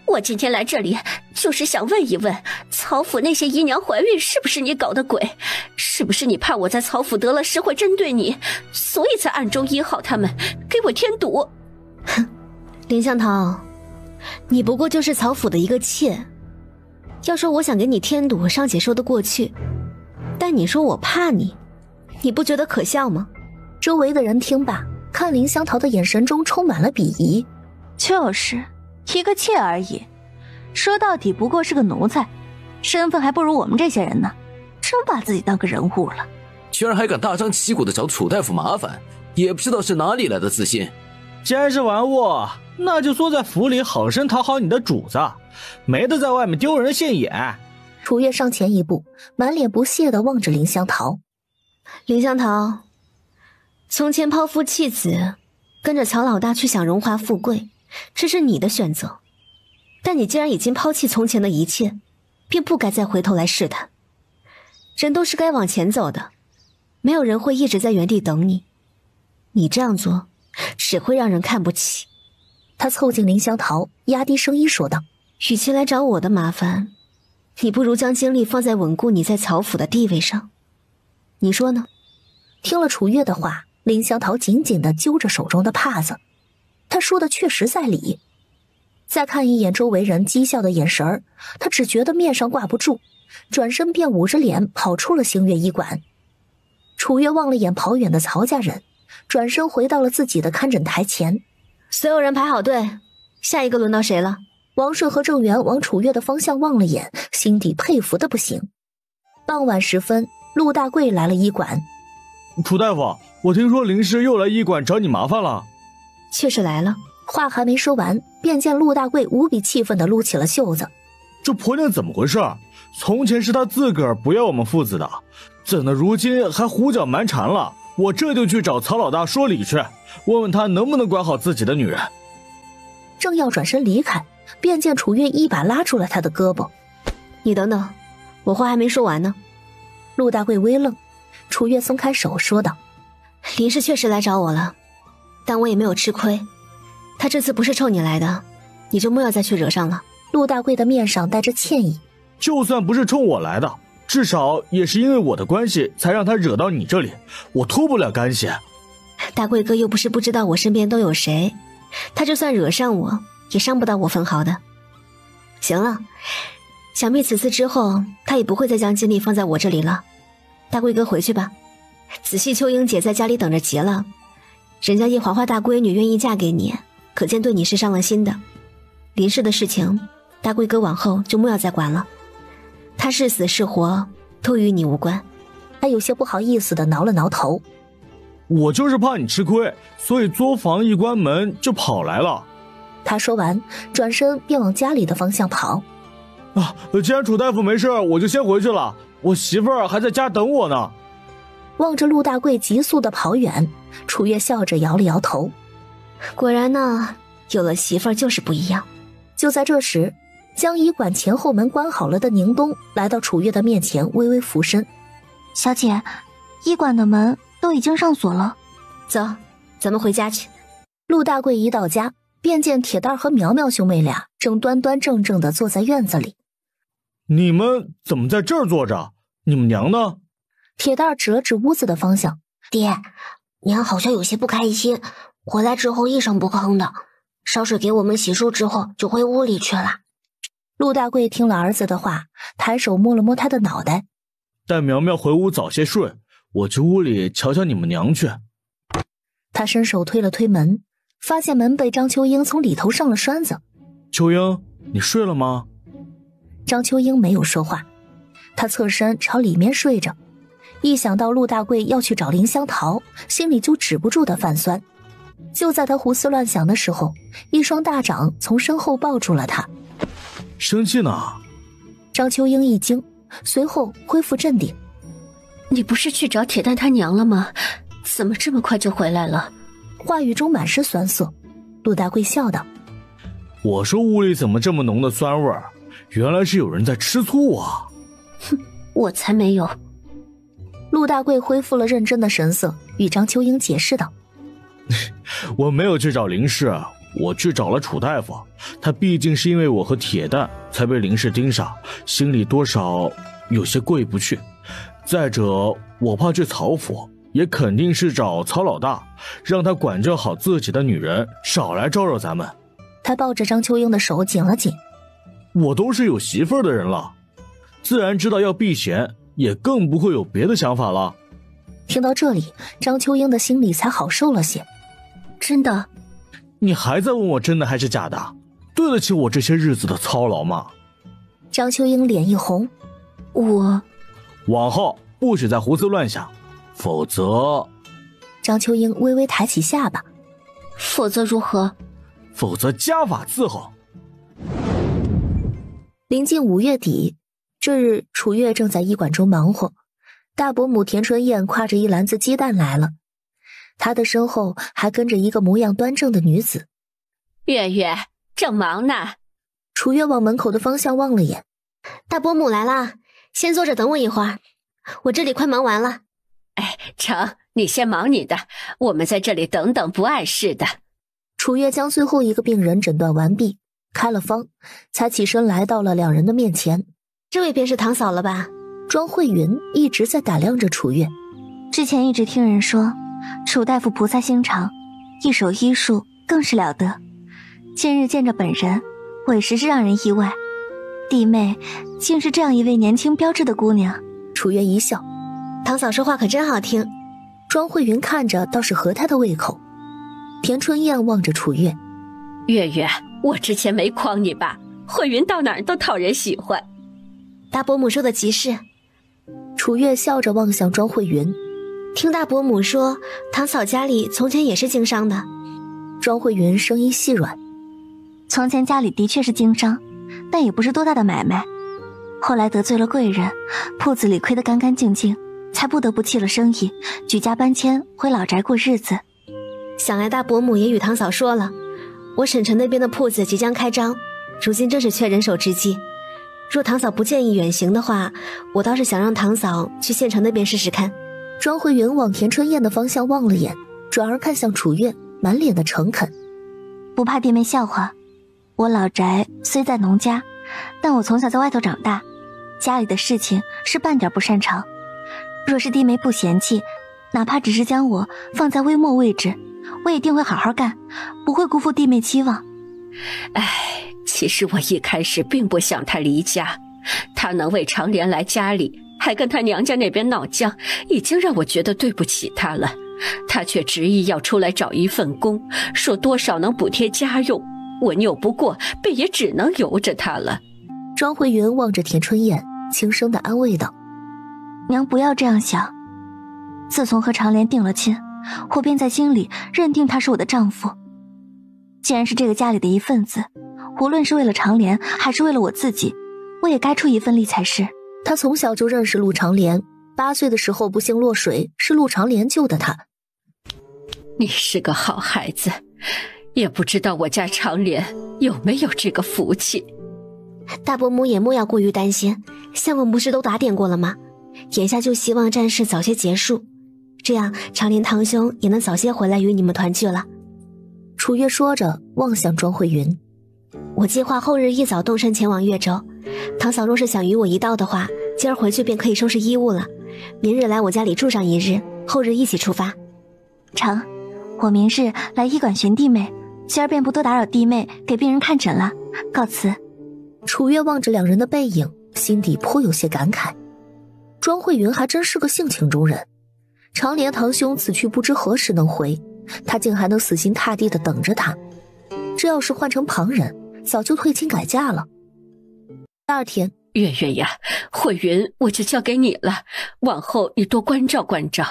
S1: 我今天来这里就是想问一问，曹府那些姨娘怀孕是不是你搞的鬼？是不是你怕我在曹府得了势会针对你，所以才暗中医好他们，给我添堵？
S13: 哼，林香桃，你不过就是曹府的一个妾，要说我想给你添堵尚且说得过去，但你说我怕你，你不觉得可笑吗？
S11: 周围的人听罢，看林香桃的眼神中充满了鄙夷。
S5: 就是一个妾而已，说到底不过是个奴才，身份还不如我们这些人呢，真把自己当个人物了。
S7: 居然还敢大张旗鼓的找楚大夫麻烦，也不知道是哪里来的自信。
S8: 既然是玩物，那就缩在府里好生讨好你的主子，没得在外面丢人现眼。
S11: 楚月上前一步，满脸不屑地望着林香桃。
S13: 林香桃，从前抛夫弃子，跟着曹老大去享荣华富贵，这是你的选择。但你既然已经抛弃从前的一切，便不该再回头来试探。人都是该往前走的，没有人会一直在原地等你。你这样做只会让人看不起。
S11: 他凑近林香桃，压低声音说道：“
S13: 与其来找我的麻烦，你不如将精力放在稳固你在曹府的地位上。你说呢？”
S11: 听了楚月的话，林香桃紧紧地揪着手中的帕子。他说的确实在理。再看一眼周围人讥笑的眼神儿，他只觉得面上挂不住，转身便捂着脸跑出了星月医馆。楚月望了眼跑远的曹家人，转身回到了自己的看诊台前。
S13: 所有人排好队，下一个轮到谁了？
S11: 王顺和郑源往楚月的方向望了眼，心底佩服的不行。傍晚时分，陆大贵来了医馆。
S4: 楚大夫，我听说林氏又来医馆找你麻烦了。
S13: 确实来了。
S11: 话还没说完，便见陆大贵无比气愤地撸起了袖子。
S4: 这婆娘怎么回事？从前是她自个儿不要我们父子的，怎的如今还胡搅蛮缠了？我这就去找曹老大说理去，问问他能不能管好自己的女人。
S11: 正要转身离开，便见楚月一把拉住了他的胳膊。
S13: 你等等，我话还没说完呢。
S11: 陆大贵微愣，楚月松开手说道：“
S13: 林氏确实来找我了，但我也没有吃亏。他这次不是冲你来的，你就莫要再去惹上了。”
S11: 陆大贵的面上带着歉意：“
S4: 就算不是冲我来的，至少也是因为我的关系才让他惹到你这里，我脱不了干系。”
S13: 大贵哥又不是不知道我身边都有谁，他就算惹上我，也伤不到我分毫的。行了，想必此次之后，他也不会再将精力放在我这里了。大贵哥回去吧，仔细秋英姐在家里等着急了，人家叶华华大闺女愿意嫁给你，可见对你是上了心的。林氏的事情，大贵哥往后就莫要再管了，他是死是活都与你无关。
S11: 他有些不好意思地挠了挠头：“
S4: 我就是怕你吃亏，所以作坊一关门就跑来了。”
S11: 他说完，转身便往家里的方向跑。
S4: 既然楚大夫没事，我就先回去了，我媳妇儿还在家等我呢。
S11: 望着陆大贵急速地跑远，楚月笑着摇了摇头。
S13: 果然呢，有了媳妇儿就是不一样。
S11: 就在这时，将医馆前后门关好了的宁冬来到楚月的面前，微微俯身：“
S5: 小姐，医馆的门都已经上锁了。”
S13: 走，咱们回家去。
S11: 陆大贵一到家，便见铁蛋和苗苗兄妹俩正端端正正地坐在院子里。
S4: “你们怎么在这儿坐着？你们娘呢？”
S11: 铁蛋指了指屋子的方向：“
S10: 爹，娘好像有些不开心，回来之后一声不吭的，烧水给我们洗漱之后就回屋里去了。”
S11: 陆大贵听了儿子的话，抬手摸了摸他的脑袋：“
S4: 带苗苗回屋早些睡，我去屋里瞧瞧你们娘去。”
S11: 他伸手推了推门，发现门被张秋英从里头上了栓子。
S4: “秋英，你睡了吗？”
S11: 张秋英没有说话，她侧身朝里面睡着。一想到陆大贵要去找林香桃，心里就止不住的泛酸。就在他胡思乱想的时候，一双大掌从身后抱住了他。
S4: “生气呢？”
S11: 张秋英一惊，随后恢复镇定：“
S1: 你不是去找铁蛋他娘了吗？怎么这么快就回来了？”
S11: 话语中满是酸涩。陆大贵笑道：“
S4: 我说屋里怎么这么浓的酸味儿？原来是有人在吃醋啊！”“
S1: 哼，我才没有。”
S11: 陆大贵恢复了认真的神色，与张秋英解释道：“
S4: 我没有去找林氏，我去找了楚大夫。他毕竟是因为我和铁蛋才被林氏盯上，心里多少有些过意不去。再者，我怕去曹府，也肯定是找曹老大，让他管教好自己的女人，少来招惹咱们。”
S11: 他抱着张秋英的手紧了紧：“
S4: 我都是有媳妇儿的人了，自然知道要避嫌，也更不会有别的想法了。”
S11: 听到这里，张秋英的心里才好受了些。
S1: “真的？
S4: 你还在问我真的还是假的？对得起我这些日子的操劳吗？”
S11: 张秋英脸一红：“
S1: 我……
S4: 往后不许再胡思乱想，否则……”
S11: 张秋英微微抬起下巴：“
S1: 否则如何？”“
S4: 否则家法伺候。”
S11: 临近5月底，这日楚月正在医馆中忙活，大伯母田春燕挎着一篮子鸡蛋来了，她的身后还跟着一个模样端正的女子。
S12: “月月，正忙呢。”
S11: 楚月往门口的方向望了眼：“
S13: 大伯母来了，先坐着等我一会儿，我这里快忙完了。”“
S12: 哎，成，你先忙你的，我们在这里等等，不碍事的。
S11: 楚月将最后一个病人诊断完毕，开了方，才起身来到了两人的面前。
S13: 这位便是堂嫂了吧？
S11: 庄慧云一直在打量着楚月。
S5: 之前一直听人说，楚大夫菩萨心肠，一手医术更是了得。今日见着本人，委实是让人意外。弟妹竟是这样一位年轻标致的姑娘。
S11: 楚月一笑，
S13: 堂嫂说话可真好听。
S11: 庄慧云看着倒是合她的胃口。田春燕望着楚月，
S12: 月月，我之前没诓你吧？慧云到哪儿都讨人喜欢。
S13: 大伯母说的极是。
S11: 楚月笑着望向庄慧云，
S13: 听大伯母说，堂嫂家里从前也是经商的。
S11: 庄慧云声音细软，
S5: 从前家里的确是经商，但也不是多大的买卖。后来得罪了贵人，铺子里亏得干干净净，才不得不弃了生意，举家搬迁回老宅过日子。
S13: 想来大伯母也与堂嫂说了，我省城那边的铺子即将开张，如今正是缺人手之际。若堂嫂不建议远行的话，我倒是想让堂嫂去县城那边试试看。
S11: 庄慧云往田春燕的方向望了眼，转而看向楚月，满脸的诚恳。
S5: 不怕弟妹笑话，我老宅虽在农家，但我从小在外头长大，家里的事情是半点不擅长。若是弟妹不嫌弃，哪怕只是将我放在微末位置，我也定会好好干，不会辜负弟妹期望。
S12: 其实我一开始并不想他离家，他能为长莲来家里，还跟他娘家那边闹僵，已经让我觉得对不起他了。他却执意要出来找一份工，说多少能补贴家用，我拗不过，便也只能由着他了。
S11: 庄慧云望着田春燕，轻声地安慰道：
S5: 娘不要这样想，自从和长莲定了亲，我便在心里认定他是我的丈夫。既然是这个家里的一份子，无论是为了长莲还是为了我自己，我也该出一份力才是。
S11: 他从小就认识陆长莲，8岁的时候不幸落水，是陆长莲救的他。
S12: 你是个好孩子，也不知道我家长莲有没有这个福气。
S13: 大伯母也莫要过于担心，相公不是都打点过了吗？眼下就希望战事早些结束，这样长莲堂兄也能早些回来与你们团聚了。
S11: 楚月说着望向庄慧云，
S13: 我计划后日一早动身前往越州，堂嫂若是想与我一道的话，今儿回去便可以收拾衣物了，明日来我家里住上一日，后日一起出发。
S5: 成，我明日来医馆寻弟妹，今儿便不多打扰弟妹给病人看诊了，告辞。
S11: 楚月望着两人的背影，心底颇有些感慨。庄慧云还真是个性情中人，长莲堂兄此去不知何时能回，他竟还能死心塌地地等着他。这要是换成旁人，早就退亲改嫁了。第二天，
S12: 月月呀，慧云我就交给你了，往后你多关照关照。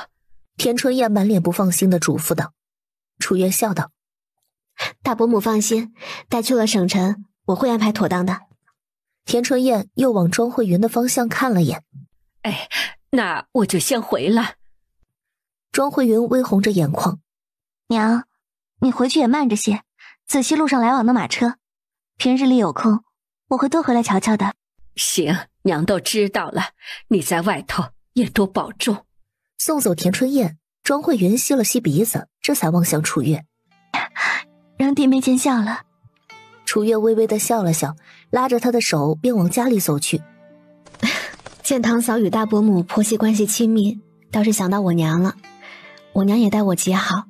S11: 田春燕满脸不放心地嘱咐道。楚月笑道：
S13: 大伯母放心，待去了省城，我会安排妥当的。
S11: 田春燕又往庄慧云的方向看了眼。
S12: 那我就先回了。
S11: 庄慧云微红着眼眶：
S5: 娘，你回去也慢着些，仔细路上来往的马车，平日里有空我会多回来瞧瞧的。
S12: 行，娘都知道了，你在外头也多保重。
S11: 送走田春燕，庄慧云吸了吸鼻子，这才望向楚月：
S5: 让弟妹见笑了。
S11: 楚月微微地笑了笑，拉着他的手便往家里走去。
S13: 见堂嫂与大伯母婆媳关系亲密，倒是想到我娘了。我娘也待我极好，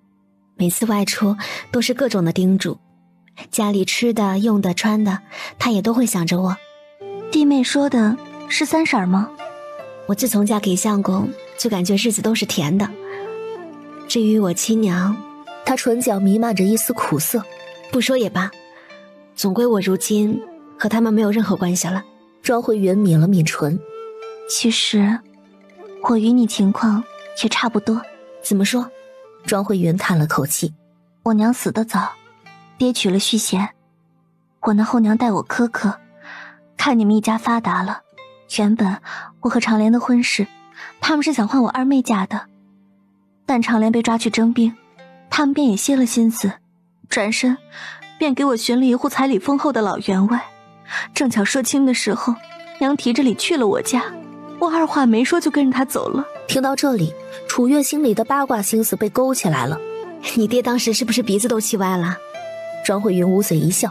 S13: 每次外出都是各种的叮嘱，家里吃的用的穿的，她也都会想着我。
S5: 弟妹说的是三婶吗？
S13: 我自从嫁给相公，就感觉日子都是甜的。至于我亲娘，
S11: 她唇角弥漫着一丝苦涩。
S13: 不说也罢，总归我如今和他们没有任何关系了。
S11: 庄慧云抿了抿唇。
S5: 其实我与你情况也差不多。
S13: 怎么说？
S11: 庄慧云叹了口气。
S5: 我娘死得早，爹娶了续弦，我那后娘待我苛刻，看你们一家发达了，原本我和长莲的婚事他们是想换我二妹嫁的，但长莲被抓去征兵，他们便也歇了心思，转身便给我寻了一户彩礼丰厚的老员外。正巧说亲的时候，娘提着礼去了我家，我二话没说就跟着他走了。
S11: 听到这里，楚月心里的八卦心思被勾起来了。
S13: 你爹当时是不是鼻子都气歪了？
S11: 张慧云捂嘴一笑，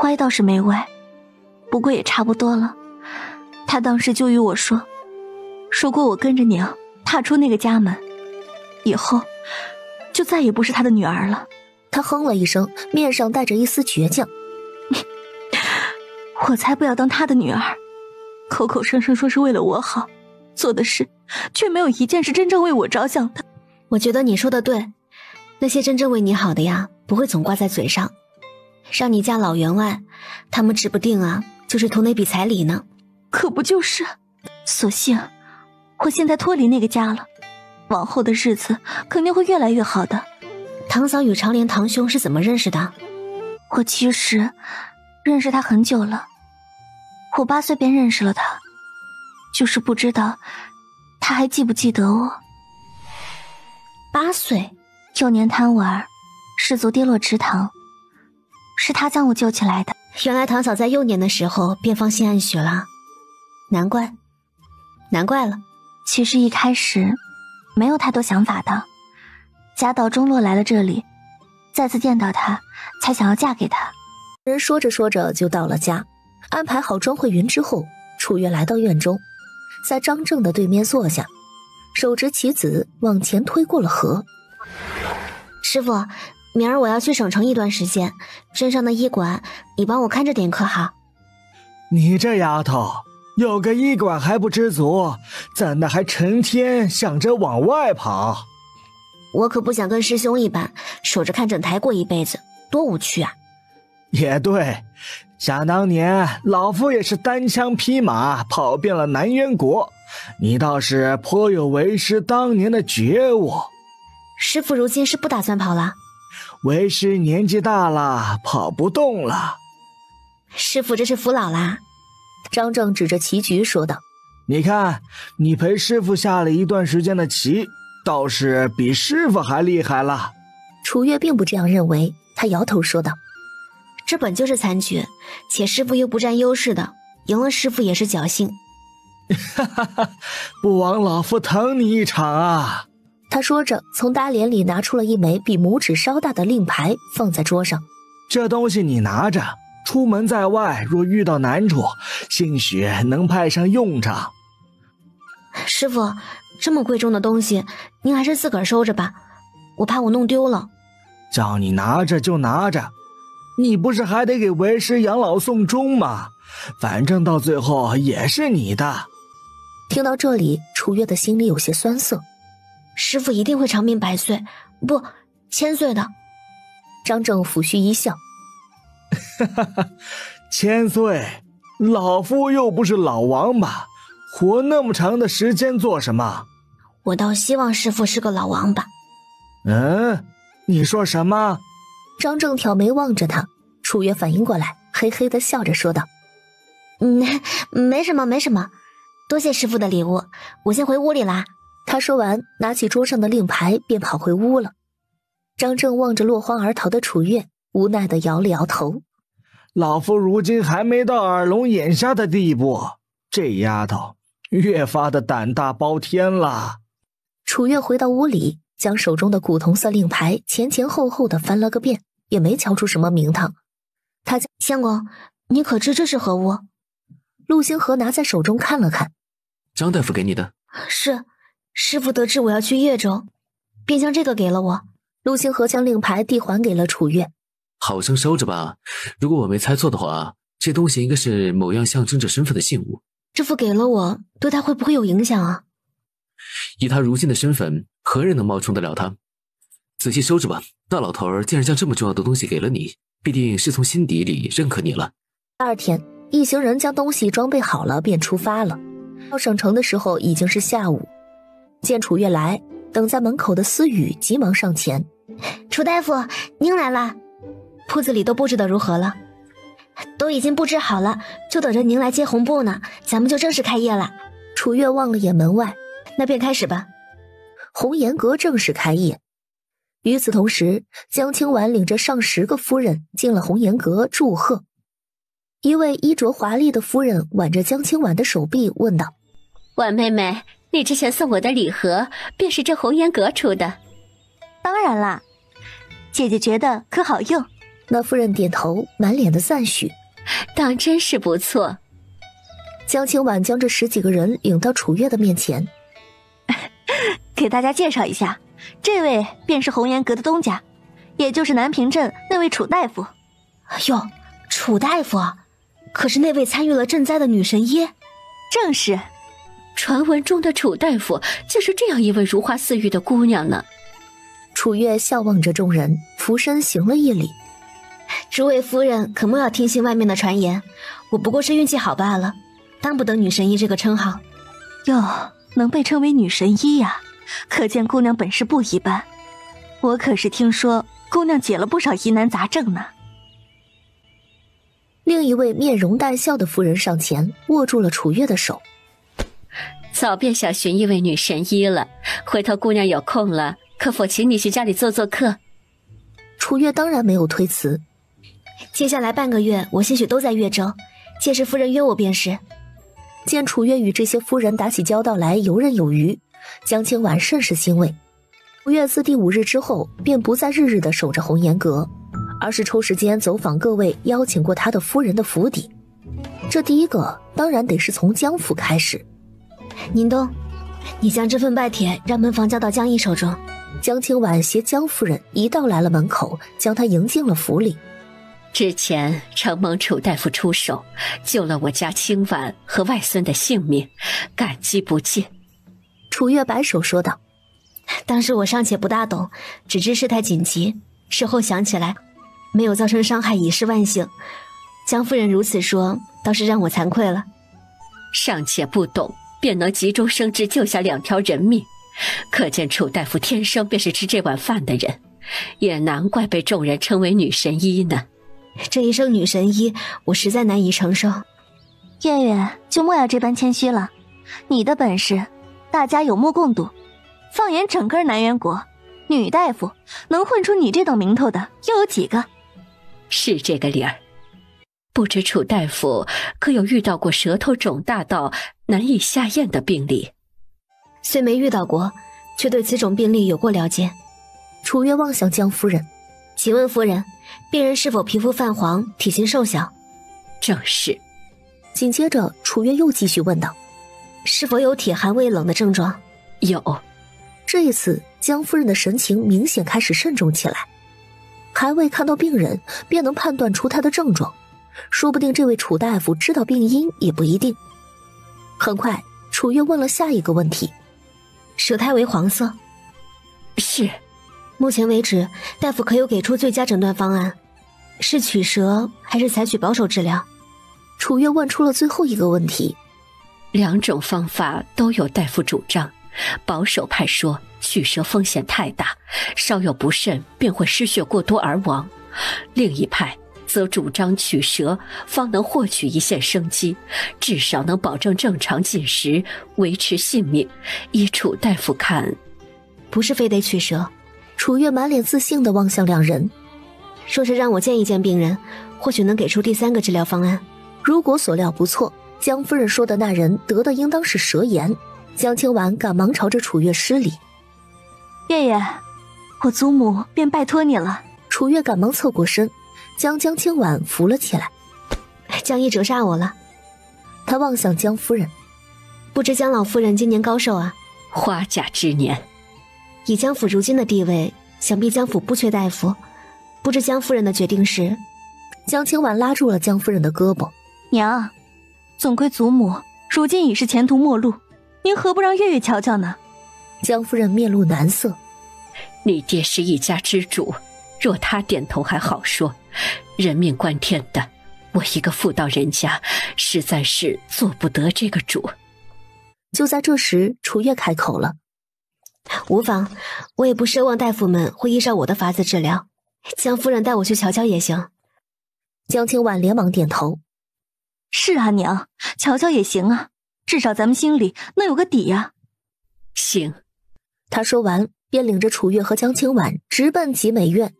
S5: 歪倒是没歪，不过也差不多了。他当时就与我说过我跟着娘踏出那个家门以后，就再也不是他的女儿了。
S11: 他哼了一声，面上带着一丝倔强。
S5: 我才不要当他的女儿，口口声声说是为了我好，做的事却没有一件是真正为我着想的。
S13: 我觉得你说的对，那些真正为你好的呀，不会总挂在嘴上。让你嫁老员外，他们指不定啊，就是图那笔彩礼呢。
S5: 可不就是，所幸我现在脱离那个家了，往后的日子肯定会越来越好的。
S13: 堂嫂与长莲堂兄是怎么认识的？
S5: 我其实认识他很久了，我8岁便认识了他，就是不知道他还记不记得我。
S13: 8岁，
S5: 幼年贪玩，失足跌落池塘，是他将我救起来的。
S13: 原来堂嫂在幼年的时候便芳心暗许了，难怪了。
S5: 其实一开始没有太多想法的，家道中落来了这里，再次见到他，才想要嫁给他。
S11: 人说着说着就到了家，安排好庄慧云之后，楚月来到院中，在张正的对面坐下，手执棋子往前推过了河。
S13: 师傅，明儿我要去省城一段时间，镇上的医馆你帮我看着点可好？
S6: 你这丫头有个医馆还不知足，怎的还成天想着往外跑？
S13: 我可不想跟师兄一般守着看诊台过一辈子，多无趣啊。
S6: 也对，想当年老夫也是单枪匹马跑遍了南渊国，你倒是颇有为师当年的觉悟。
S13: 师父如今是不打算跑了？
S6: 为师年纪大了，跑不动了。
S13: 师父这是服老啦。
S11: 张正指着棋局说道，
S6: 你看，你陪师父下了一段时间的棋，倒是比师父还厉害了。
S11: 楚月并不这样认为，他摇头说道，
S13: 这本就是残局，且师父又不占优势的，赢了师父也是侥幸。
S6: 哈哈哈，不枉老夫疼你一场啊。
S11: 他说着，从搭帘里拿出了一枚比拇指稍大的令牌，放在桌上。
S6: 这东西你拿着，出门在外若遇到难处，兴许能派上用场。
S13: 师父，这么贵重的东西，您还是自个儿收着吧，我怕我弄丢了。
S6: 叫你拿着就拿着，你不是还得给为师养老送终吗？反正到最后也是你的。
S11: 听到这里，楚月的心里有些酸涩。
S13: 师父一定会长命百岁，不，1000岁的。
S11: 张正抚须一笑，
S6: 哈哈哈，1000岁，老夫又不是老王八，活那么长的时间做什么？
S13: 我倒希望师父是个老王八。
S6: 你说什么？
S11: 张正挑眉望着他，楚月反应过来，嘿嘿地笑着说道，
S13: 没什么，多谢师父的礼物，我先回屋里啦。
S11: 他说完，拿起桌上的令牌便跑回屋了。张正望着落荒而逃的楚月，无奈地摇了摇头。
S6: 老夫如今还没到耳聋眼瞎的地步，这丫头越发的胆大包天了。
S11: 楚月回到屋里，将手中的古铜色令牌前前后后地翻了个遍，也没瞧出什么名堂。他
S13: 相公，你可知这是何物？
S11: 陆星河拿在手中看了看，
S7: 张大夫给你的。
S13: 是，师父得知我要去叶州，便将这个给了我。
S11: 陆星河将令牌递还给了楚月，
S7: 好生收着吧，如果我没猜错的话，这东西应该是某样象征着身份的信物。
S13: 师父给了我，对他会不会有影响啊？
S7: 以他如今的身份，何人能冒充得了他？仔细收着吧，那老头儿既然将这么重要的东西给了你，必定是从心底里认可你了。
S11: 第二天，一行人将东西装备好了便出发了。到省城的时候已经是下午，见楚月来，等在门口的思雨急忙上前，
S13: 楚大夫，您来了，铺子里都布置得如何了？都已经布置好了，就等着您来接红布呢，咱们就正式开业了。
S11: 楚月望了眼门外，
S13: 那便开始吧。
S11: 红颜阁正式开业。与此同时，江清婉领着上10个夫人进了红颜阁祝贺。一位衣着华丽的夫人挽着江清婉的手臂问道：
S1: 婉妹妹，你之前送我的礼盒便是这红颜阁出的？
S5: 当然啦，姐姐觉得可好用？
S11: 那夫人点头，满脸的赞许。
S1: 当真是不错。
S11: 江清婉将这10几个人领到楚月的面前，
S5: 给大家介绍一下，这位便是红颜阁的东家，也就是南平镇那位楚大夫。
S13: 哟，楚大夫，可是那位参与了赈灾的女神医？
S5: 正是。
S1: 传闻中的楚大夫就是这样一位如花似玉的姑娘呢。
S11: 楚月笑望着众人，俯身行了一礼。
S13: 诸位夫人可莫要听信外面的传言，我不过是运气好罢了，当不得女神医这个称号。
S5: 哟，能被称为女神医呀，可见姑娘本事不一般。我可是听说姑娘解了不少疑难杂症呢。
S11: 另一位面容淡笑的夫人上前握住了楚月的手。
S1: 早便想寻一位女神医了，回头姑娘有空了，可否请你去家里做做客？
S11: 楚月当然没有推辞。
S13: 接下来半个月我些许都在越州，届时夫人约我便是。
S11: 见楚月与这些夫人打起交道来游刃有余，江清婉甚是欣慰。楚月自第5日之后便不再日日的守着红颜阁，而是抽时间走访各位邀请过他的夫人的府邸。这第一个当然得是从江府开始。
S13: 宁东，你将这份拜帖让门房交到江毅手中。
S11: 江清婉携江夫人一道来了门口，将她迎进了府里。
S1: 之前承蒙楚大夫出手，救了我家清婉和外孙的性命，感激不尽。
S11: 楚月摆手说道：
S13: 当时我尚且不大懂，只知事态紧急，事后想起来没有造成伤害已是万幸。江夫人如此说，倒是让我惭愧了。
S1: 尚且不懂，便能急中生智救下2条人命，可见楚大夫天生便是吃这碗饭的人，也难怪被众人称为女神医呢。
S13: 这一声女神医，我实在难以承受。
S5: 月月就莫要这般谦虚了，你的本事大家有目共睹。放眼整个南园国，女大夫能混出你这等名头的又有几个？
S1: 是这个理儿。不知楚大夫可有遇到过舌头肿大到难以下咽的病例？
S13: 虽没遇到过，却对此种病例有过了解。
S11: 楚月望向江夫人，
S13: 请问夫人，病人是否皮肤泛黄，体型瘦小？
S1: 正是。
S11: 紧接着楚月又继续问道：
S13: 是否有体寒胃冷的症状？
S1: 有。
S11: 这一次江夫人的神情明显开始慎重起来，还未看到病人便能判断出他的症状，说不定这位楚大夫知道病因也不一定。很快楚月问了下一个问题：
S13: 舌苔为黄色？
S1: 是。
S13: 目前为止大夫可有给出最佳诊断方案？是取舌还是采取保守治疗？
S11: 楚月问出了最后一个问题。
S1: 2种方法都有大夫主张。保守派说取舌风险太大，稍有不慎便会失血过多而亡，另一派则主张取舌方能获取一线生机，至少能保证正常进食，维持性命。依楚大夫看，
S13: 不是非得取舌。
S11: 楚月满脸自信地望向2人，
S13: 若是让我见一见病人，或许能给出第3个治疗方案。
S11: 如果所料不错，江夫人说的那人得的应当是舌炎。江清婉赶忙朝着楚月施礼：
S5: 月月，我祖母便拜托你了。
S11: 楚月赶忙侧过身，将江清婉扶了起来。
S13: 江毅折煞我了。
S11: 他望向江夫人，
S13: 不知江老夫人今年高寿啊？
S1: 花甲之年。
S13: 以江府如今的地位，想必江府不缺大夫，不知江夫人的决定是？
S11: 江清婉拉住了江夫人的胳膊：
S5: 娘，总归祖母如今已是前途末路，您何不让月月瞧瞧呢？
S11: 江夫人面露难色：
S1: 你爹是一家之主，若他点头还好说，人命关天的，我一个妇道人家，实在是做不得这个主。
S11: 就在这时，楚月开口了：
S13: 无妨，我也不奢望大夫们会依照我的法子治疗，江夫人带我去瞧瞧也行。
S11: 江清婉连忙点头：
S5: 是啊，娘，瞧瞧也行啊，至少咱们心里能有个底呀。
S1: 行。
S11: 他说完便领着楚月和江清婉直奔集美院。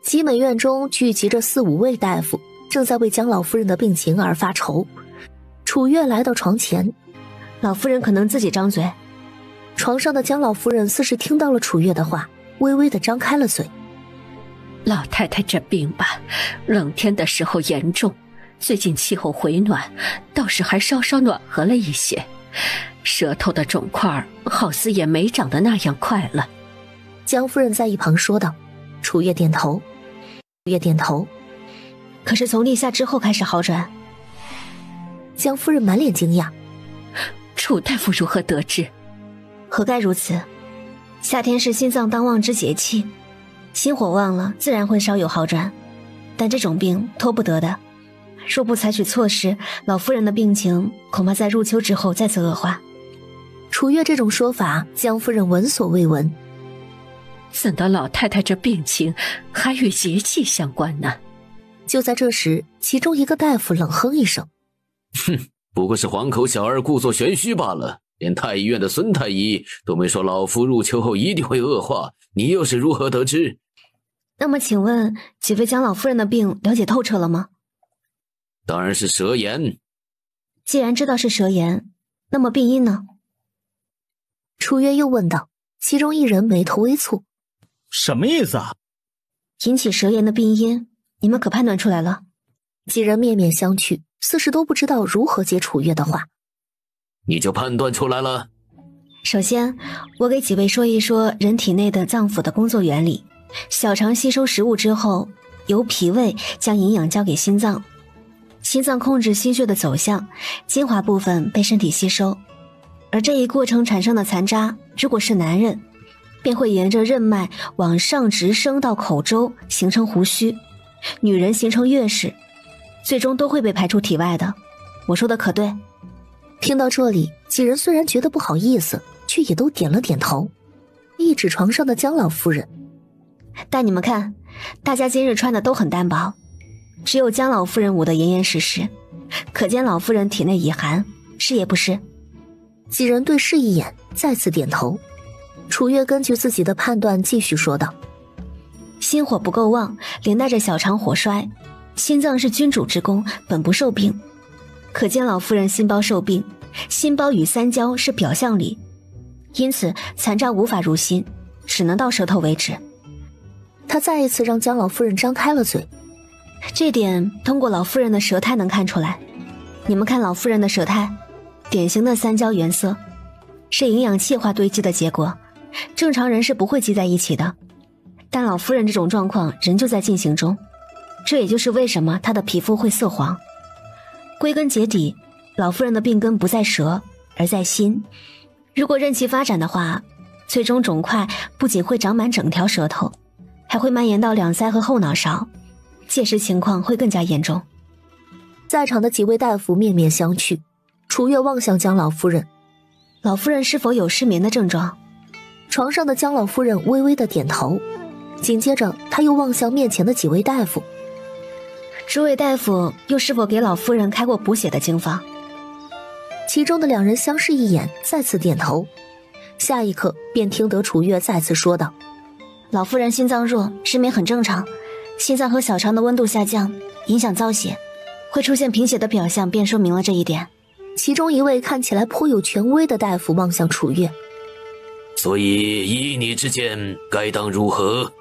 S11: 集美院中聚集着4、5位大夫，正在为江老夫人的病情而发愁。楚月来到床前，
S13: 老夫人可能自己张嘴。
S11: 床上的江老夫人似是听到了楚月的话，微微的张开了嘴。
S9: 老太太这病吧，冷天的时候严重，最近气候回暖，倒是还稍稍暖和了一些。舌头的肿块好似也没长得那样快了。
S11: 江夫人在一旁说道。楚月点头。楚月点头。
S13: 可是从立夏之后开始好转。
S11: 江夫人满脸惊讶。
S9: 楚大夫如何得知？
S13: 何该如此？夏天是心脏当旺之节气，心火旺了，自然会稍有好转。但这种病拖不得的，若不采取措施，老夫人的病情恐怕在入秋之后再次恶化。
S11: 楚月这种说法，江夫人闻所未闻。
S9: 怎的老太太这病情还与节气相关呢？
S11: 就在这时，其中一个大夫冷哼一声：“
S14: 哼，不过是黄口小儿故作玄虚罢了。连太医院的孙太医都没说老夫入秋后一定会恶化，你又是如何得知？”
S13: 那么请问几位江老夫人的病了解透彻了吗？
S14: 当然是舌炎。
S13: 既然知道是舌炎，那么病因呢？
S11: 楚月又问道。其中一人眉头微蹙。
S4: 什么意思啊？
S13: 引起舌炎的病因，你们可判断出来了？
S11: 几人面面相觑，似是都不知道如何接楚月的话。
S14: 你就判断出来了？
S13: 首先，我给几位说一说人体内的脏腑的工作原理。小肠吸收食物之后，由脾胃将营养交给心脏，心脏控制心血的走向，精华部分被身体吸收。而这一过程产生的残渣，如果是男人，便会沿着任脉往上直升到口周，形成胡须；女人形成月事，最终都会被排出体外的。我说的可对？
S11: 听到这里，几人虽然觉得不好意思，却也都点了点头。一指床上的江老夫人：“
S13: 但你们看，大家今日穿的都很单薄，只有江老夫人捂得严严实实，可见老夫人体内已寒，是也不是？”
S11: 几人对视一眼，再次点头。楚月根据自己的判断继续说道：“
S13: 心火不够旺，连带着小肠火衰。心脏是君主之宫，本不受病，可见老夫人心包受病。心包与三焦是表象里，因此残渣无法入心，只能到舌头为止。”
S11: 他再一次让江老夫人张开了嘴。
S13: 这点通过老夫人的舌苔能看出来。你们看老夫人的舌苔，典型的三焦原色，是营养气化堆积的结果，正常人是不会积在一起的。但老夫人这种状况仍旧在进行中，这也就是为什么她的皮肤会色黄。归根结底，老夫人的病根不在舌，而在心。如果任其发展的话，最终肿块不仅会长满整条舌头，还会蔓延到两腮和后脑勺，届时情况会更加严重。
S11: 在场的几位大夫面面相觑。楚月望向江老夫人：“
S13: 老夫人是否有失眠的症状？”
S11: 床上的江老夫人微微的点头，紧接着他又望向面前的几位大夫：“
S13: 诸位大夫又是否给老夫人开过补血的经方？”
S11: 其中的两人相视一眼，再次点头。下一刻便听得楚月再次说道：“
S13: 老夫人心脏弱，失眠很正常，心脏和小肠的温度下降，影响造血，会出现贫血的表象，便说明了这一点。”
S11: 其中一位看起来颇有权威的大夫望向楚月：“
S14: 所以依你之见，该当如何？”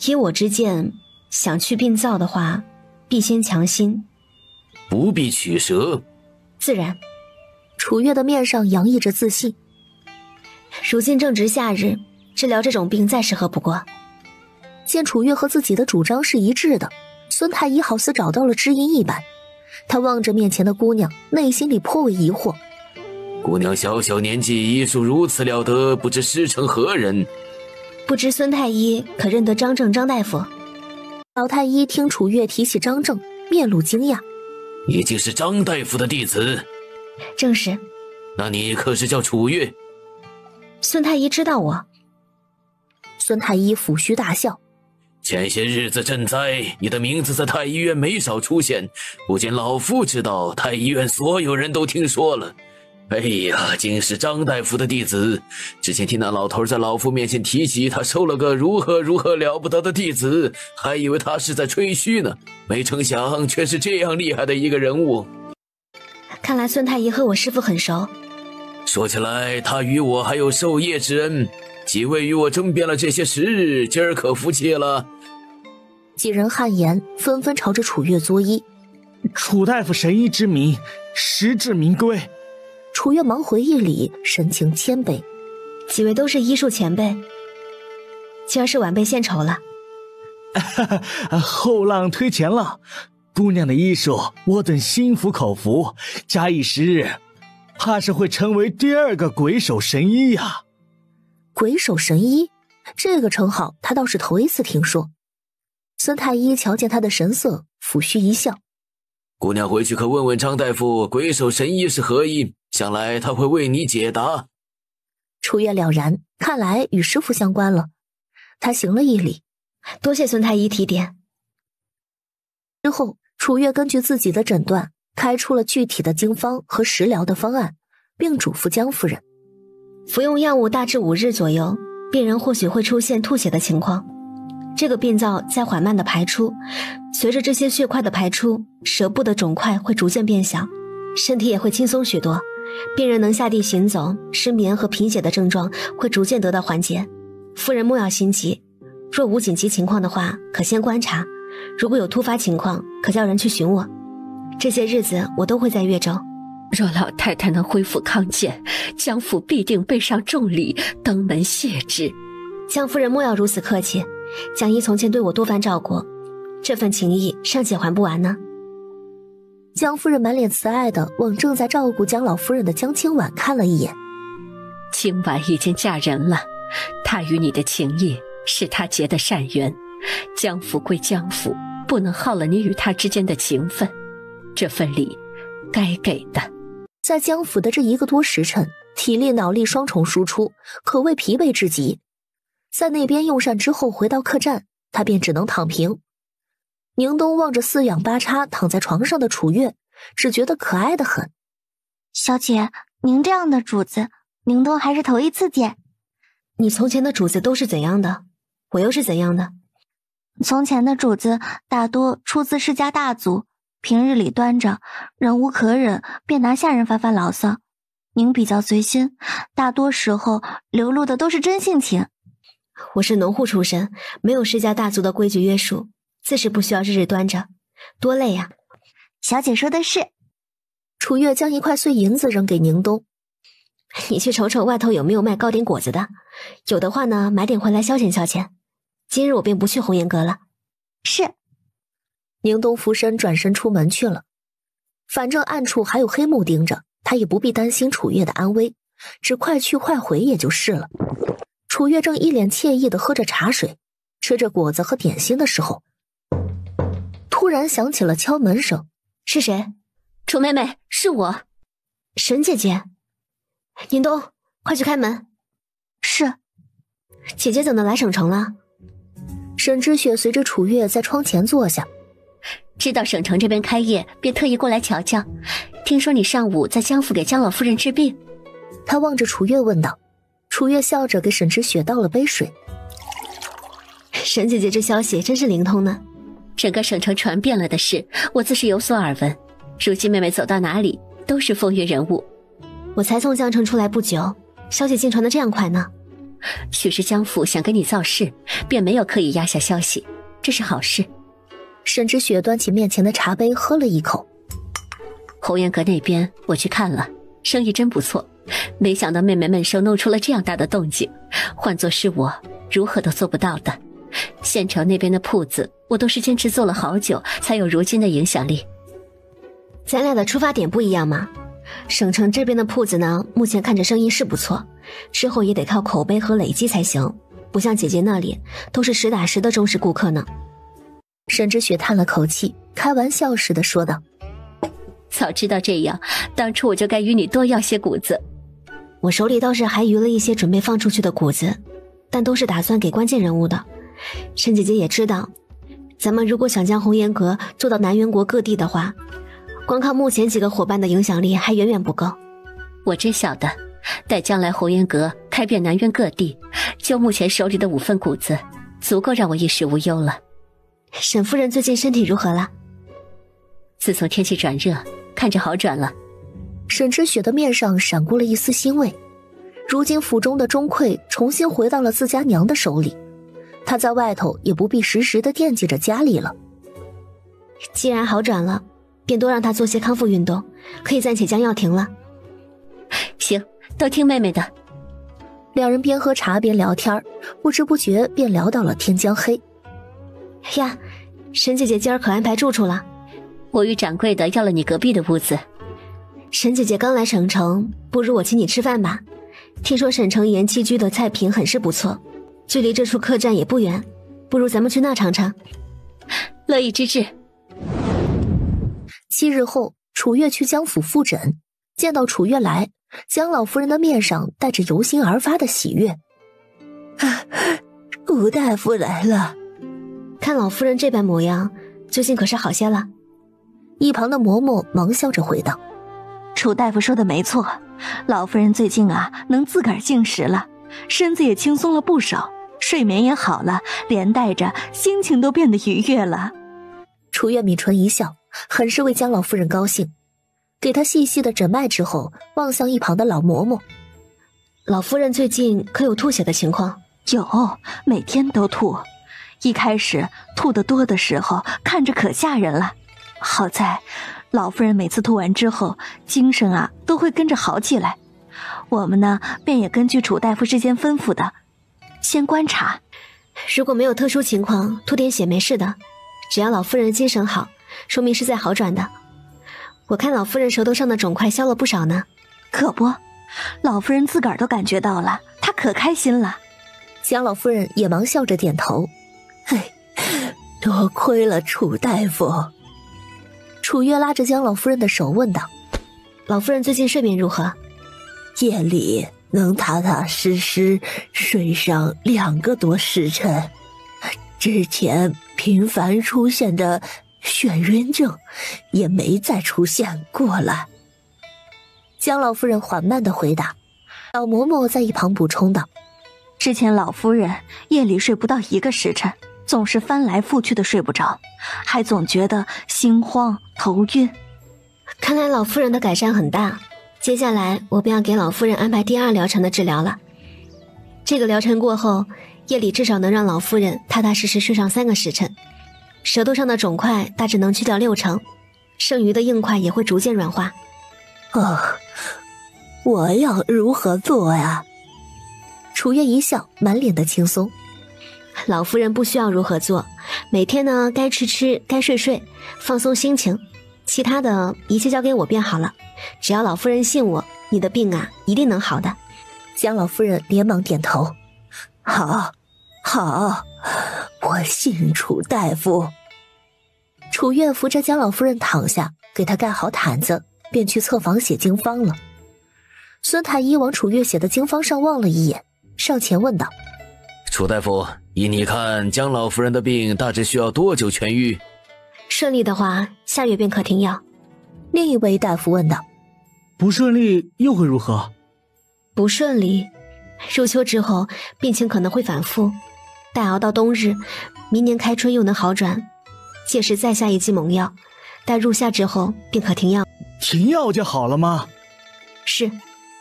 S13: 依我之见，想去病灶的话，必先强心，
S14: 不必取舌。
S13: 自然。
S11: 楚月的面上洋溢着自信。
S13: 如今正值夏日，治疗这种病再适合不过。
S11: 见楚月和自己的主张是一致的，孙太医好似找到了知音一般。他望着面前的姑娘，内心里颇为疑惑。
S14: 姑娘小小年纪，医术如此了得，不知师承何人？
S13: 不知孙太医可认得张正张大夫？
S11: 老太医听楚月提起张正，面露惊讶。
S14: 你竟是张大夫的弟子？
S13: 正是。
S14: 那你可是叫楚月？
S13: 孙太医知道我。
S11: 孙太医抚须大笑。
S14: 前些日子赈灾，你的名字在太医院没少出现，不仅老夫知道，太医院所有人都听说了。哎呀，竟是张大夫的弟子！之前听那老头在老夫面前提起他收了个如何了不得的弟子，还以为他是在吹嘘呢，没成想却是这样厉害的一个人物。
S13: 看来孙太医和我师父很熟。
S14: 说起来，他与我还有授业之恩，几位与我争辩了这些时日，今儿可服气了。
S11: 几人汗颜，纷纷朝着楚月作揖。
S6: 楚大夫神医之名，实至名归。
S11: 楚月忙回一礼，神情谦卑。
S13: 几位都是医术前辈，今儿是晚辈献丑了。
S6: 后浪推前浪，姑娘的医术我等心服口服，假以时日，怕是会成为第2个鬼手神医呀。
S11: 鬼手神医这个称号他倒是头一次听说。孙太医瞧见他的神色，抚须一笑。
S14: 姑娘回去可问问张大夫，鬼手神医是何意，想来他会为你解答。
S11: 楚月了然，看来与师父相关了。他行了一礼，
S13: 多谢孙太医提点。
S11: 之后楚月根据自己的诊断开出了具体的经方和食疗的方案，并嘱咐江夫人
S13: 服用药物大致5日左右，病人或许会出现吐血的情况。这个病灶在缓慢的排出，随着这些血块的排出，舌部的肿块会逐渐变小，身体也会轻松许多，病人能下地行走，失眠和贫血的症状会逐渐得到缓解。夫人莫要心急，若无紧急情况的话，可先观察，如果有突发情况，可叫人去寻我。这些日子我都会在越州。
S9: 若老太太能恢复康健，江府必定备上重礼，登门谢之。
S13: 江夫人莫要如此客气，江姨从前对我多番照顾，这份情谊尚且还不完呢。
S11: 江夫人满脸慈爱地往正在照顾江老夫人的江清婉看了一眼。
S9: 清婉已经嫁人了，她与你的情谊是她结的善缘，江府归江府，不能耗了你与她之间的情分，这份礼该给的。
S11: 在江府的这1个多时辰，体力脑力双重输出，可谓疲惫至极。在那边用膳之后回到客栈，他便只能躺平。宁冬望着四仰八叉躺在床上的楚月，只觉得可爱得很。
S5: 小姐，您这样的主子，宁冬还是头一次见。
S13: 你从前的主子都是怎样的？我又是怎样的？
S5: 从前的主子大多出自世家大族，平日里端着，忍无可忍便拿下人发发牢骚。您比较随心，大多时候流露的都是真性情。
S13: 我是农户出身，没有世家大族的规矩约束，自是不需要日日端着，多累呀。
S5: 小姐说的是。
S11: 楚月将1块碎银子扔给宁冬，
S13: 你去瞅瞅外头有没有卖糕点果子的，有的话呢，买点回来消遣消遣。今日我便不去红颜阁了。
S5: 是。
S11: 宁冬俯身转身出门去了。反正暗处还有黑幕盯着，他也不必担心楚月的安危，只快去快回也就是了。楚月正一脸惬意地喝着茶水，吃着果子和点心的时候，突然响起了敲门声。
S13: 是谁？
S1: 楚妹妹，是我。
S13: 沈姐姐。宁冬，快去开门。
S5: 是。
S13: 姐姐怎么来省城了？
S11: 沈之雪随着楚月在窗前坐下。
S1: 知道省城这边开业，便特意过来瞧瞧。听说你上午在江府给江老夫人治病。
S11: 他望着楚月问道。楚月笑着给沈之雪倒了杯水。
S13: 沈姐姐这消息真是灵通呢。
S1: 整个省城传遍了的事，我自是有所耳闻。如今妹妹走到哪里，都是风云人物。
S13: 我才从江城出来不久，消息竟传得这样快呢。
S1: 许是江府想跟你造势，便没有刻意压下消息，这是好事。
S11: 沈之雪端起面前的茶杯喝了一口。
S1: 红颜阁那边我去看了，生意真不错。没想到妹妹闷声弄出了这样大的动静，换作是我，如何都做不到的。县城那边的铺子，我都是坚持做了好久，才有如今的影响力。
S13: 咱俩的出发点不一样嘛。省城这边的铺子呢，目前看着生意是不错，之后也得靠口碑和累积才行，不像姐姐那里都是实打实的忠实顾客呢。
S11: 沈之雪叹了口气，开玩笑似的说道：
S1: 早知道这样，当初我就该与你多要些谷子。
S13: 我手里倒是还余了一些准备放出去的谷子，但都是打算给关键人物的。沈姐姐也知道，咱们如果想将红颜阁做到南元国各地的话，光靠目前几个伙伴的影响力还远远不够。
S1: 我真晓得，待将来红颜阁开遍南渊各地，就目前手里的5份谷子，足够让我衣食无忧了。
S13: 沈夫人最近身体如何了？
S1: 自从天气转热，看着好转了。
S2: 沈之雪的面上闪过了一丝欣慰。如今府中的钟馗重新回到了自家娘的手里，他在外头也不必时时的惦记着家里了。
S13: 既然好转了，便多让他做些康复运动，可以暂且将药停了。
S1: 行，都听妹妹的。
S2: 两人边喝茶边聊天，不知不觉便聊到了天将黑。
S13: 呀，沈姐姐今儿可安排住处了？
S1: 我与掌柜的要了你隔壁的屋子。
S13: 沈姐姐刚来省城，不如我请你吃饭吧。听说省城盐七居的菜品很是不错，距离这处客栈也不远，不如咱们去那尝尝。
S1: 乐意之至。
S2: 7日后，楚月去江府复诊，见到楚月来，江老夫人的面上带着由心而发的喜悦。
S11: 楚大夫来了。
S13: 看老夫人这般模样，最近可是好些了？
S2: 一旁的嬷嬷忙笑着回道：
S5: 楚大夫说的没错，老夫人最近能自个儿进食了，身子也轻松了不少，睡眠也好了，连带着心情都变得愉悦了。
S2: 楚月抿唇一笑，很是为江老夫人高兴，给她细细的诊脉之后，望向一旁的老嬷嬷：
S13: 老夫人最近可有吐血的情况？
S5: 有，每天都吐。一开始吐得多的时候，看着可吓人了。好在老夫人每次吐完之后，精神都会跟着好起来。我们呢，便也根据楚大夫事先吩咐的，先观察。
S13: 如果没有特殊情况，吐点血没事的。只要老夫人精神好，说明是在好转的。我看老夫人舌头上的肿块消了不少呢。
S5: 可不，老夫人自个儿都感觉到了，她可开心了。
S2: 江老夫人也忙笑着点头。
S11: 多亏了楚大夫。
S2: 楚月拉着江老夫人的手问道：
S13: 老夫人最近睡眠如何？
S11: 夜里能踏踏实实睡上2个多时辰，之前频繁出现的眩晕症也没再出现过了。
S2: 江老夫人缓慢地回答。老嬷嬷在一旁补充道：
S5: 之前老夫人夜里睡不到1个时辰，总是翻来覆去的睡不着，还总觉得心慌头晕。
S13: 看来老夫人的改善很大，接下来我便要给老夫人安排第2疗程的治疗了。这个疗程过后，夜里至少能让老夫人踏踏实实睡上3个时辰，舌头上的肿块大致能去掉60%，剩余的硬块也会逐渐软化。
S11: 我要如何做呀？
S2: 楚月一笑，满脸的轻松。
S13: 老夫人不需要如何做，每天呢该吃吃，该睡睡，放松心情，其他的一切交给我便好了。只要老夫人信我，你的病一定能好的。
S2: 江老夫人连忙点头：
S11: 好，我信楚大夫。
S2: 楚月扶着江老夫人躺下，给她盖好毯子，便去侧房写经方了。孙太医往楚月写的经方上望了一眼，上前问道：
S14: 楚大夫，依你看，江老夫人的病大致需要多久痊愈？
S13: 顺利的话，下月便可停药。
S2: 另一位大夫问道：
S4: 不顺利又会如何？
S13: 不顺利，入秋之后病情可能会反复，待熬到冬日，明年开春又能好转，届时再下一剂猛药，待入夏之后便可停药。
S4: 停药就好了吗？
S13: 是。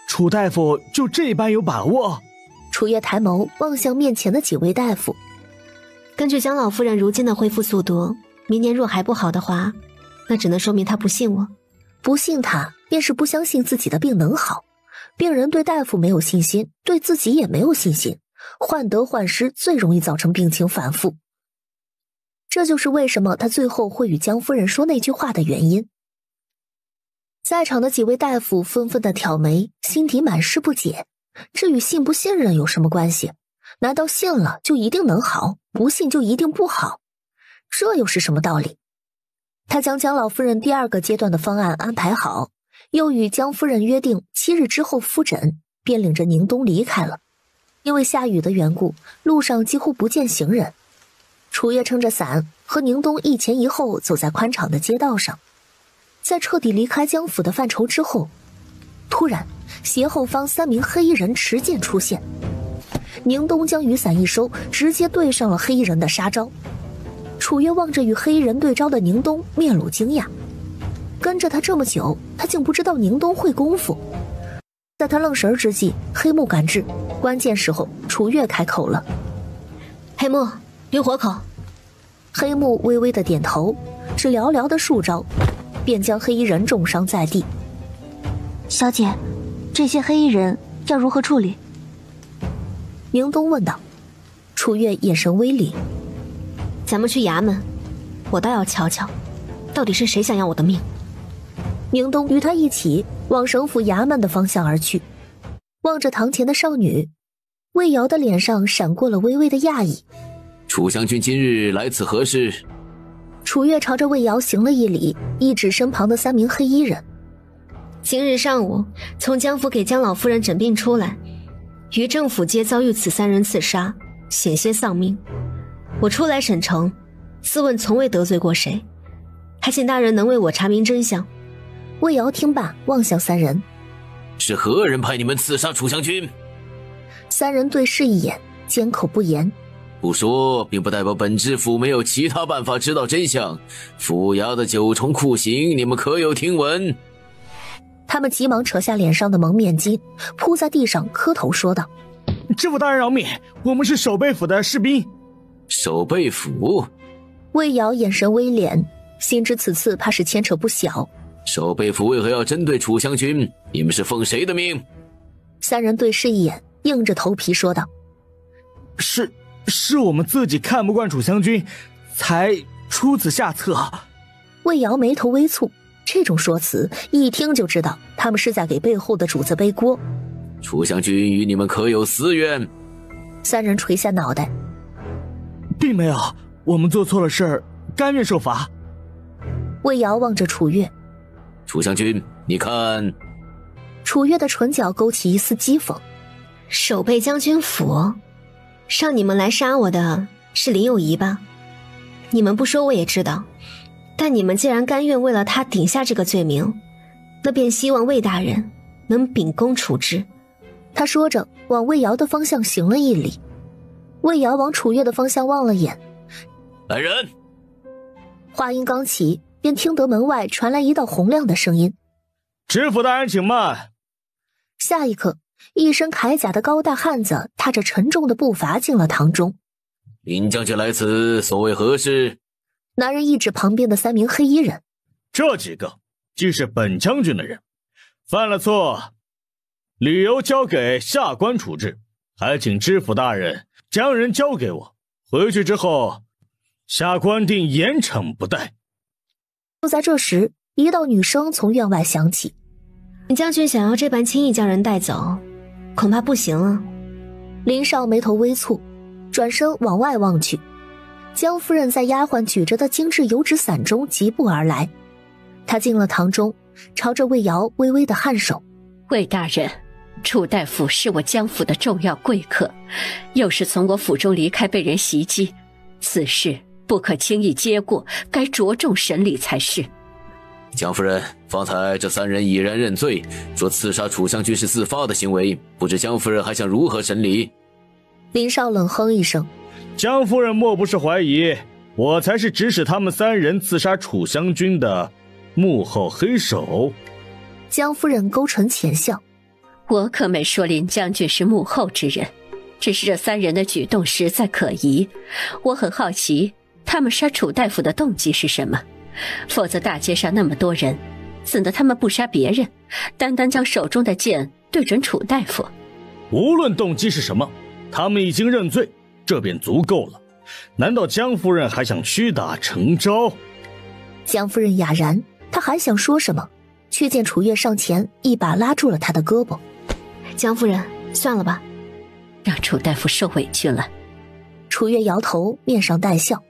S4: 楚大夫就这般有把握？
S2: 楚月抬眸望向面前的几位大夫。
S13: 根据江老夫人如今的恢复速度，明年若还不好的话，那只能说明她不信我。
S2: 不信她，便是不相信自己的病能好。病人对大夫没有信心，对自己也没有信心，患得患失最容易造成病情反复。这就是为什么他最后会与江夫人说那句话的原因。在场的几位大夫纷纷的挑眉，心底满是不解。这与信不信任有什么关系？难道信了就一定能好，不信就一定不好？这又是什么道理？他将江老夫人第2个阶段的方案安排好，又与江夫人约定7日之后复诊，便领着宁冬离开了。因为下雨的缘故，路上几乎不见行人。楚月撑着伞，和宁冬一前一后走在宽敞的街道上。在彻底离开江府的范畴之后，突然斜后方3名黑衣人持剑出现。宁冬将雨伞一收，直接对上了黑衣人的杀招。楚月望着与黑衣人对招的宁冬，面露惊讶。
S11: 跟着他这么久，他竟不知道宁东会功夫。在他愣神之际，黑木赶至，关键时候楚月开口了：“
S13: 黑木，留活口。”
S11: 黑木微微的点头，只寥寥的数招，便将黑衣人重伤在地。
S5: 小姐，这些黑衣人要如何处理？
S11: 宁东问道。楚月眼神微厉：“
S13: 咱们去衙门，我倒要瞧瞧，到底是谁想要我的命。”
S11: 宁东与他一起往省府衙门的方向而去。望着堂前的少女，魏瑶的脸上闪过了微微的讶异。
S14: 楚将军今日来此何事？
S11: 楚月朝着魏瑶行了一礼，一指身旁的3名黑衣人。
S13: 今日上午从江府给江老夫人诊病出来，于政府街遭遇此3人刺杀，险些丧命。我初来省城，自问从未得罪过谁，还请大人能为我查明真相。
S11: 魏瑶听罢，望向3人：“
S14: 是何人派你们刺杀楚将军
S11: ？”3人对视一眼，缄口不言。
S14: 不说，并不代表本知府没有其他办法知道真相。府衙的9重酷刑，你们可有听闻？
S11: 他们急忙扯下脸上的蒙面巾，扑在地上磕头说道：“
S4: 知府大人饶命，我们是守备府的士兵。”
S14: 守备府？
S11: 魏瑶眼神微敛，心知此次怕是牵扯不小。
S14: 守备府为何要针对楚将军？你们是奉谁的命
S11: ？3人对视一眼，硬着头皮说道：“
S4: 是我们自己看不惯楚将军，才出此下策。”
S11: 魏瑶眉头微蹙，这种说辞一听就知道他们是在给背后的主子背锅。
S14: 楚将军与你们可有私怨
S11: ？3人垂下脑袋：“
S4: 并没有，我们做错了事儿，甘愿受罚。”
S11: 魏瑶望着楚月：“
S14: 楚将军，你看。”
S11: 楚月的唇角勾起一丝讥讽：“
S13: 守备将军府，让你们来杀我的是林有仪吧？你们不说我也知道，但你们既然甘愿为了他顶下这个罪名，那便希望魏大人能秉公处置。”
S11: 他说着往魏瑶的方向行了一礼。魏瑶往楚月的方向望了眼：“
S14: 来人！”
S11: 话音刚起，便听得门外传来一道洪亮的声音：“
S4: 知府大人请慢。”
S11: 下一刻，一身铠甲的高大汉子踏着沉重的步伐进了堂中。
S14: “林将军来此，所谓何事？”
S11: 男人一指旁边的3名黑衣人：“
S4: 这几个既是本将军的人，犯了错，理由交给下官处置，还请知府大人将人交给我，回去之后，下官定严惩不贷。”
S11: 就在这时，一道女声从院外响起：“
S13: 林将军想要这般轻易将人带走，恐怕不行了。”
S11: 林少眉头微蹙，转身往外望去。江夫人在丫鬟举着的精致油纸伞中疾步而来，她进了堂中，朝着魏瑶微微的颔首：“
S9: 魏大人，楚大夫是我江府的重要贵客，又是从我府中离开被人袭击，此事不可轻易接过，该着重审理才是。”
S14: 江夫人，方才这3人已然认罪，说刺杀楚将军是自发的行为，不知江夫人还想如何审理？
S11: 林少冷哼一声：“
S4: 江夫人莫不是怀疑我才是指使他们3人刺杀楚将军的幕后黑手？”
S11: 江夫人勾唇浅笑：“
S9: 我可没说林将军是幕后之人，只是这3人的举动实在可疑，我很好奇他们杀楚大夫的动机是什么。否则大街上那么多人，怎的他们不杀别人，单单将手中的剑对准楚大夫？
S4: 无论动机是什么，他们已经认罪，这便足够了。难道江夫人还想屈打成招？”
S11: 江夫人哑然，她还想说什么，却见楚月上前一把拉住了她的胳膊：“
S13: 江夫人，算了吧，
S9: 让楚大夫受委屈了。”
S11: 楚月摇头，面上带笑：“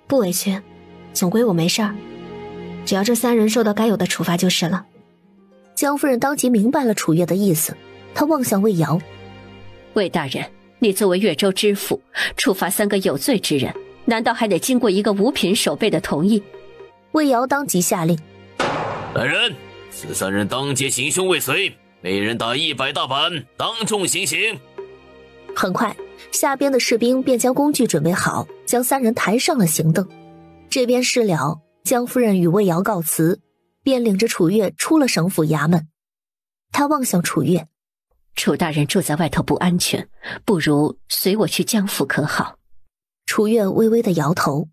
S13: 不委屈，总归我没事儿，只要这3人受到该有的处罚就是了。”
S11: 江夫人当即明白了楚月的意思，她望向魏瑶：“
S9: 魏大人，你作为越州知府，处罚3个有罪之人，难道还得经过一个五品守备的同意？”
S11: 魏瑶当即下令：“
S14: 来人，此3人当街行凶未遂，每人打100大板，当众行刑。”
S11: 很快，下边的士兵便将工具准备好，将3人抬上了刑凳。这边事了，江夫人与魏瑶告辞，便领着楚月出了省府衙门。他望向楚月，
S12: 楚大人住在外头不安全，不如随我去江府可好？
S11: 楚月微微的摇头。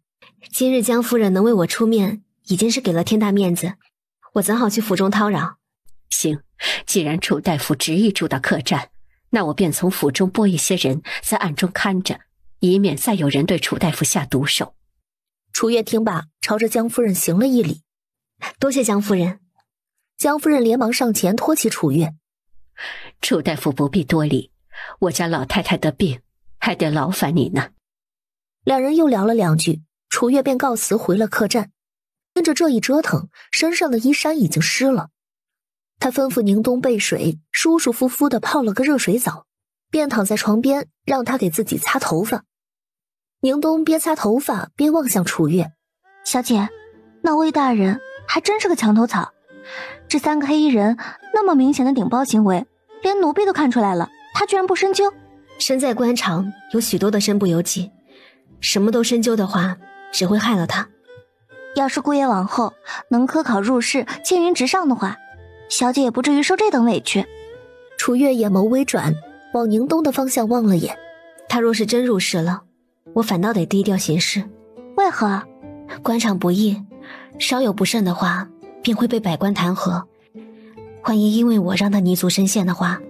S13: 今日江夫人能为我出面，已经是给了天大面子，我怎好去府中叨扰？
S12: 行，既然楚大夫执意住到客栈，那我便从府中拨一些人在暗中看着，以免再有人对楚大夫下毒手。
S11: 楚月听罢，朝着江夫人行了一礼。
S13: 多谢江夫人。
S11: 江夫人连忙上前托起楚月。
S12: 楚大夫不必多礼，我家老太太的病还得劳烦你呢。
S11: 两人又聊了两句，楚月便告辞回了客栈。跟着这一折腾，身上的衣衫已经湿了。他吩咐宁冬备水，舒舒服服地泡了个热水澡，便躺在床边让他给自己擦头发。宁冬边擦头发边望向楚月。
S5: 小姐，那魏大人还真是个墙头草。这3个黑衣人那么明显的顶包行为，连奴婢都看出来了，他居然不深究。
S13: 身在官场，有许多的身不由己，什么都深究的话，只会害了他。
S5: 要是姑爷往后能科考入仕，青云直上的话，小姐也不至于受这等委屈。
S11: 楚月眼眸微转，往宁冬的方向望了眼。
S13: 他若是真入仕了，我反倒得低调行事。
S5: 为何？
S13: 官场不易，稍有不慎的话，便会被百官弹劾。万一因为我让他泥足深陷的话，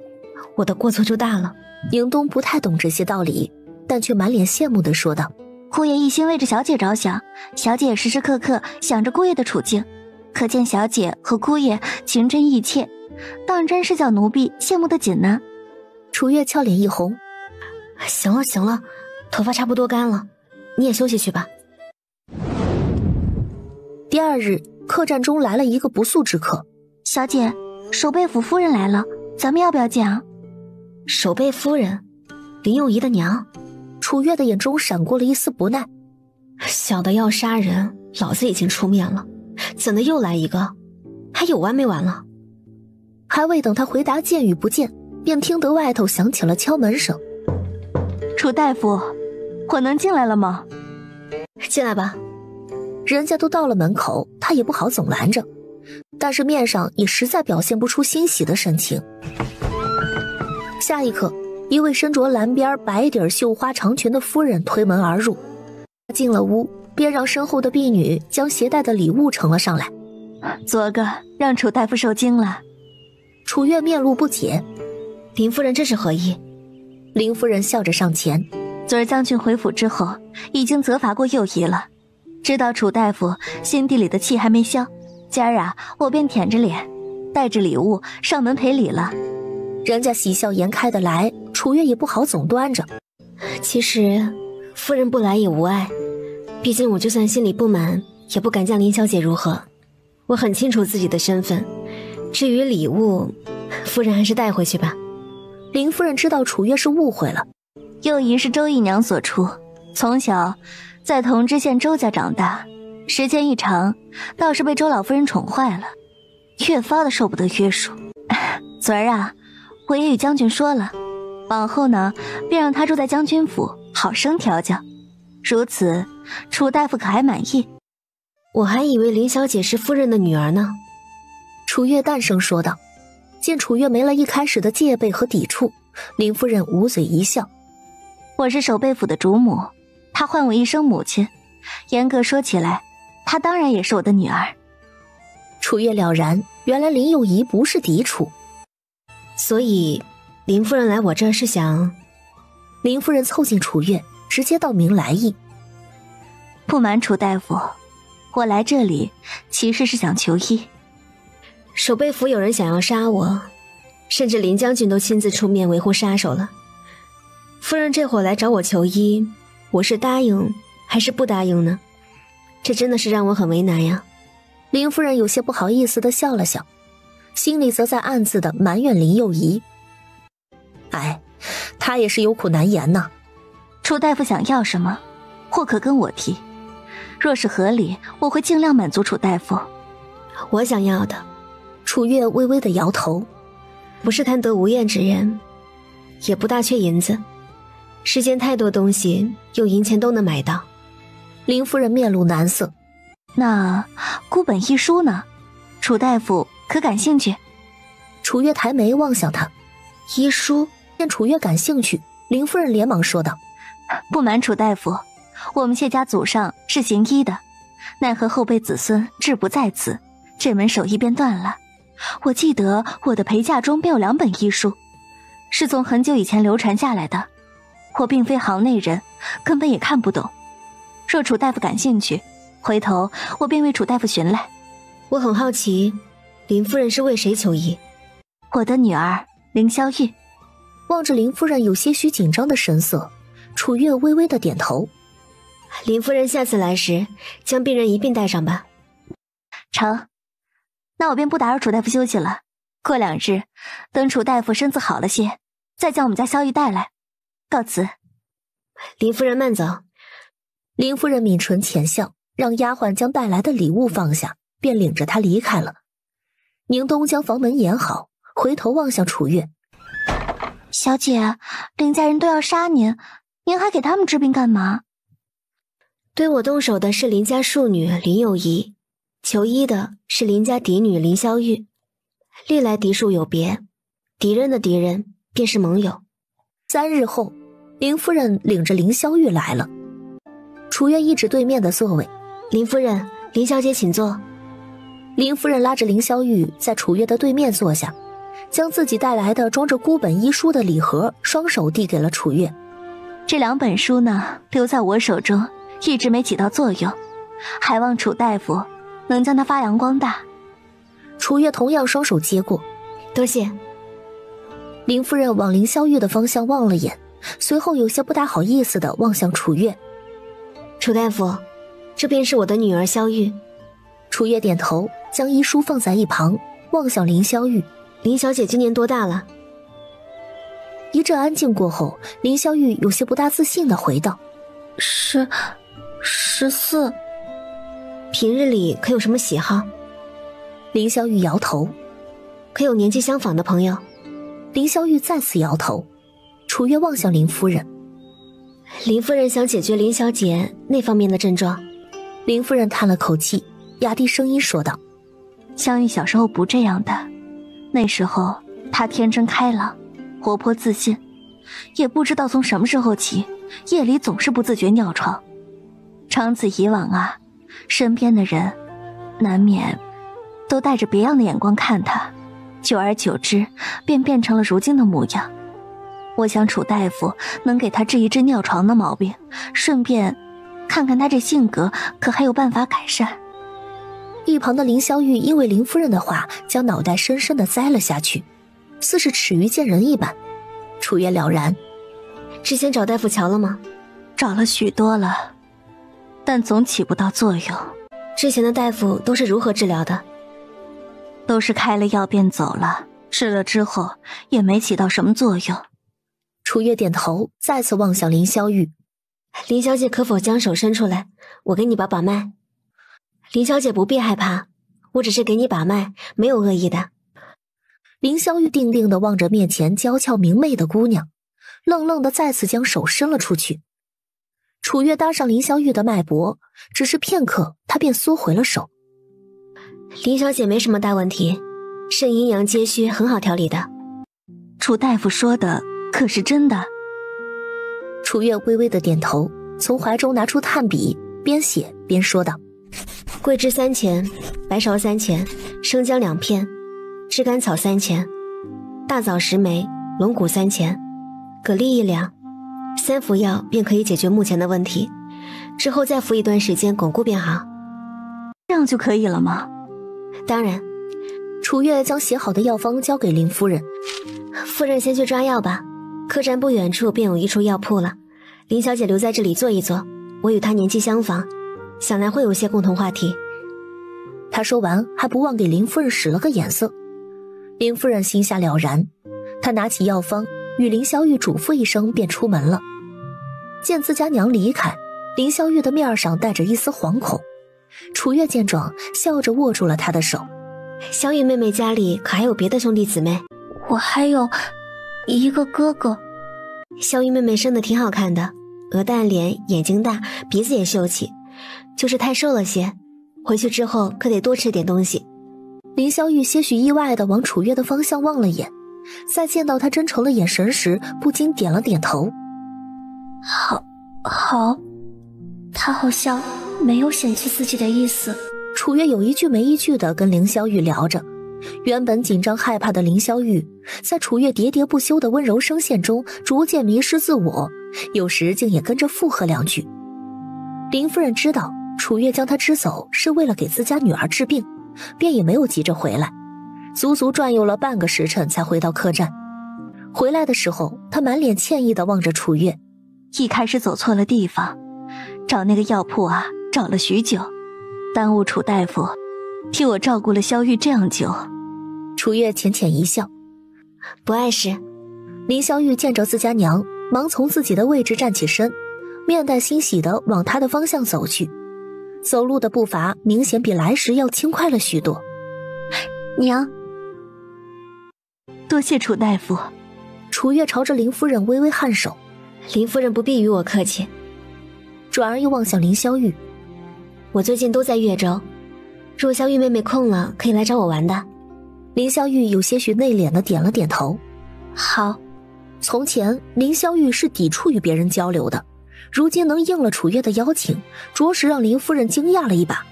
S13: 我的过错就大了。
S11: 宁冬不太懂这些道理，但却满脸羡慕地说道：
S5: 姑爷一心为着小姐着想，小姐也时时刻刻想着姑爷的处境，可见小姐和姑爷情真意切，当真是叫奴婢羡慕的紧呢。
S11: 楚月俏脸一红，
S13: 行了行了，头发差不多干了，你也休息去吧。
S11: 第二日，客栈中来了一个不速之客。
S5: 小姐，守备府夫人来了，咱们要不要见啊？
S13: 守备夫人，林幼仪的娘。
S11: 楚月的眼中闪过了一丝不耐。
S13: 小的要杀人，老子已经出面了，怎的又来一个？还有完没完了？
S11: 还未等他回答见与不见，便听得外头响起了敲门声。
S5: 楚大夫，我能进来了吗？
S13: 进来吧。
S11: 人家都到了门口，他也不好总拦着，但是面上也实在表现不出欣喜的神情。下一刻，一位身着蓝边白底绣花长裙的夫人推门而入，进了屋，便让身后的婢女将携带的礼物呈了上来。
S5: 昨个让楚大夫受惊了。
S11: 楚月面露不解，
S13: 林夫人这是何意？
S11: 林夫人笑着上前，
S5: 昨儿将军回府之后，已经责罚过幼仪了，知道楚大夫心底里的气还没消，今儿啊，我便舔着脸，带着礼物上门赔礼了。
S11: 人家喜笑颜开的来，楚月也不好总端着。
S13: 其实夫人不来也无碍，毕竟我就算心里不满，也不敢将林小姐如何。我很清楚自己的身份，至于礼物，夫人还是带回去吧。
S11: 林夫人知道楚月是误会了，
S5: 幼仪是周姨娘所出，从小在同知县周家长大，时间一长，倒是被周老夫人宠坏了，越发的受不得约束。昨儿啊，我也与将军说了，往后呢，便让他住在将军府，好生调教。如此，楚大夫可还满意？
S13: 我还以为林小姐是夫人的女儿呢。
S11: 楚月淡声说道。见楚月没了一开始的戒备和抵触，林夫人捂嘴一笑：
S5: 我是守备府的主母，她唤我一声母亲，严格说起来，她当然也是我的女儿。
S11: 楚月了然，原来林幼仪不是嫡储。
S13: 所以林夫人来我这儿是想……
S11: 林夫人凑近楚月，直接道明来意。
S5: 不瞒楚大夫，我来这里其实是想求医。
S13: 守备府有人想要杀我，甚至林将军都亲自出面维护杀手了。夫人这会来找我求医，我是答应还是不答应呢？这真的是让我很为难呀。
S11: 林夫人有些不好意思地笑了笑，心里则在暗自的埋怨林幼仪。哎，她也是有苦难言呐。
S5: 楚大夫想要什么，或可跟我提，若是合理，我会尽量满足楚大夫。
S13: 我想要的，
S11: 楚月微微的摇头，
S13: 不是贪得无厌之人，也不大缺银子，世间太多东西用银钱都能买到。
S11: 林夫人面露难色。
S5: 那孤本一书呢？楚大夫可感兴趣？
S11: 楚月抬眉望向他，
S2: 医书。
S11: 见楚月感兴趣，林夫人连忙说道：
S5: 不瞒楚大夫，我们谢家祖上是行医的，奈何后辈子孙志不在此，这门手艺便断了。我记得我的陪嫁中便有2本医书，是从很久以前流传下来的，我并非行内人，根本也看不懂。若楚大夫感兴趣，回头我便为楚大夫寻来。
S13: 我很好奇，林夫人是为谁求医？
S5: 我的女儿凌霄玉。
S11: 望着林夫人有些许紧张的神色，楚月微微的点头。
S13: 林夫人下次来时，将病人一并带上吧。
S5: 成，那我便不打扰楚大夫休息了。过2日，等楚大夫身子好了些，再将我们家萧玉带来。告辞。
S13: 林夫人慢走。
S11: 林夫人抿唇浅笑，让丫鬟将带来的礼物放下，便领着她离开了。宁冬将房门掩好，回头望向楚月。
S5: 小姐，林家人都要杀您，您还给他们治病干嘛？
S13: 对我动手的是林家庶女林有仪，求医的是林家嫡女林霄玉。历来嫡庶有别，敌人的敌人便是盟友。
S11: 3日后，林夫人领着林霄玉来了。楚月一指对面的座位，
S13: 林夫人，林小姐请坐。
S11: 林夫人拉着林霄玉在楚月的对面坐下，将自己带来的装着孤本医书的礼盒双手递给了楚月。
S5: 这2本书呢，留在我手中一直没起到作用，还望楚大夫能将它发扬光大。
S11: 楚月同样双手接过，
S13: 多谢。
S11: 林夫人往林霄玉的方向望了眼，随后有些不大好意思地望向楚月。
S13: 楚大夫，这便是我的女儿萧玉。
S11: 楚月点头，将医书放在一旁，望向林霄玉。
S13: 林小姐今年多大了？
S11: 一阵安静过后，林霄玉有些不大自信地回道
S13: 14。平日里可有什么喜好？
S11: 林霄玉摇头。
S13: 可有年纪相仿的朋友？
S11: 林霄玉再次摇头。楚月望向林夫人。
S13: 林夫人想解决林小姐那方面的症状。
S11: 林夫人叹了口气，压低声音说道：
S5: 湘玉小时候不这样的，那时候她天真开朗，活泼自信，也不知道从什么时候起，夜里总是不自觉尿床。长此以往啊，身边的人难免都带着别样的眼光看她，久而久之便变成了如今的模样。我想楚大夫能给她治一治尿床的毛病，顺便看看她这性格可还有办法改善。
S11: 一旁的林霄玉因为林夫人的话，将脑袋深深地栽了下去，似是耻于见人一般。楚月了然。
S13: 之前找大夫瞧了吗？
S5: 找了许多了，但总起不到作用。
S13: 之前的大夫都是如何治疗的？
S5: 都是开了药便走了，治了之后也没起到什么作用。
S11: 楚月点头，再次望向林霄玉。
S13: 林小姐可否将手伸出来，我给你把把脉。林小姐不必害怕，我只是给你把脉，没有恶意的。
S11: 林霄玉定定地望着面前娇俏明媚的姑娘，愣愣地再次将手伸了出去。楚月搭上林霄玉的脉搏，只是片刻，她便缩回了手。
S13: 林小姐没什么大问题，肾阴阳皆虚，很好调理的。
S5: 楚大夫说的可是真的？
S11: 楚月微微的点头，从怀中拿出炭笔，边写边说道：
S13: 桂枝3钱，白芍3钱，生姜2片，炙甘草3钱，大枣10枚，龙骨3钱，蛤蜊1两，3服药便可以解决目前的问题，之后再服一段时间巩固便好。
S5: 这样就可以了吗？
S13: 当然。
S11: 楚月将写好的药方交给林夫人。
S13: 夫人先去抓药吧，客栈不远处便有一处药铺了。林小姐留在这里坐一坐，我与她年纪相仿，想来会有些共同话题。
S11: 他说完还不忘给林夫人使了个眼色。林夫人心下了然，她拿起药方与林霄玉嘱咐一声便出门了。见自家娘离开，林霄玉的面上带着一丝惶恐。楚月见状，笑着握住了她的手。
S13: 小雨妹妹家里可还有别的兄弟姊妹？
S1: 我还有一个哥哥。
S13: 小雨妹妹生得挺好看的，鹅蛋脸，眼睛大，鼻子也秀气，就是太瘦了些，回去之后可得多吃点东西。
S2: 林萧玉些许意外地往楚月的方向望了眼，在见到他真诚的眼神时，不禁点了点头。
S1: 好，他好像没有嫌弃自己的意思。
S2: 楚月有一句没一句地跟林萧玉聊着，原本紧张害怕的林萧玉，在楚月喋喋不休的温柔声线中逐渐迷失自我，有时竟也跟着附和两句。林夫人知道楚月将她支走是为了给自家女儿治病，便也没有急着回来，足足转悠了半个时辰才回到客栈。回来的时候，她满脸歉意地望着楚月。
S5: 一开始走错了地方，找那个药铺啊，找了许久，耽误楚大夫替我照顾了萧玉这样久。
S2: 楚月浅浅一笑，
S13: 不碍事。
S2: 林萧玉见着自家娘，忙从自己的位置站起身，面带欣喜地往她的方向走去，走路的步伐明显比来时要轻快了许多。
S5: 娘，多谢楚大夫。
S2: 楚月朝着林夫人微微颔首。
S13: 林夫人不必与我客气。
S2: 转而又望向林萧玉，
S13: 我最近都在越州，若萧玉妹妹空了，可以来找我玩的。
S2: 林萧玉有些许内敛地点了点头。
S1: 好。
S2: 从前林萧玉是抵触与别人交流的，如今能应了楚月的邀请，着实让林夫人惊讶了一把。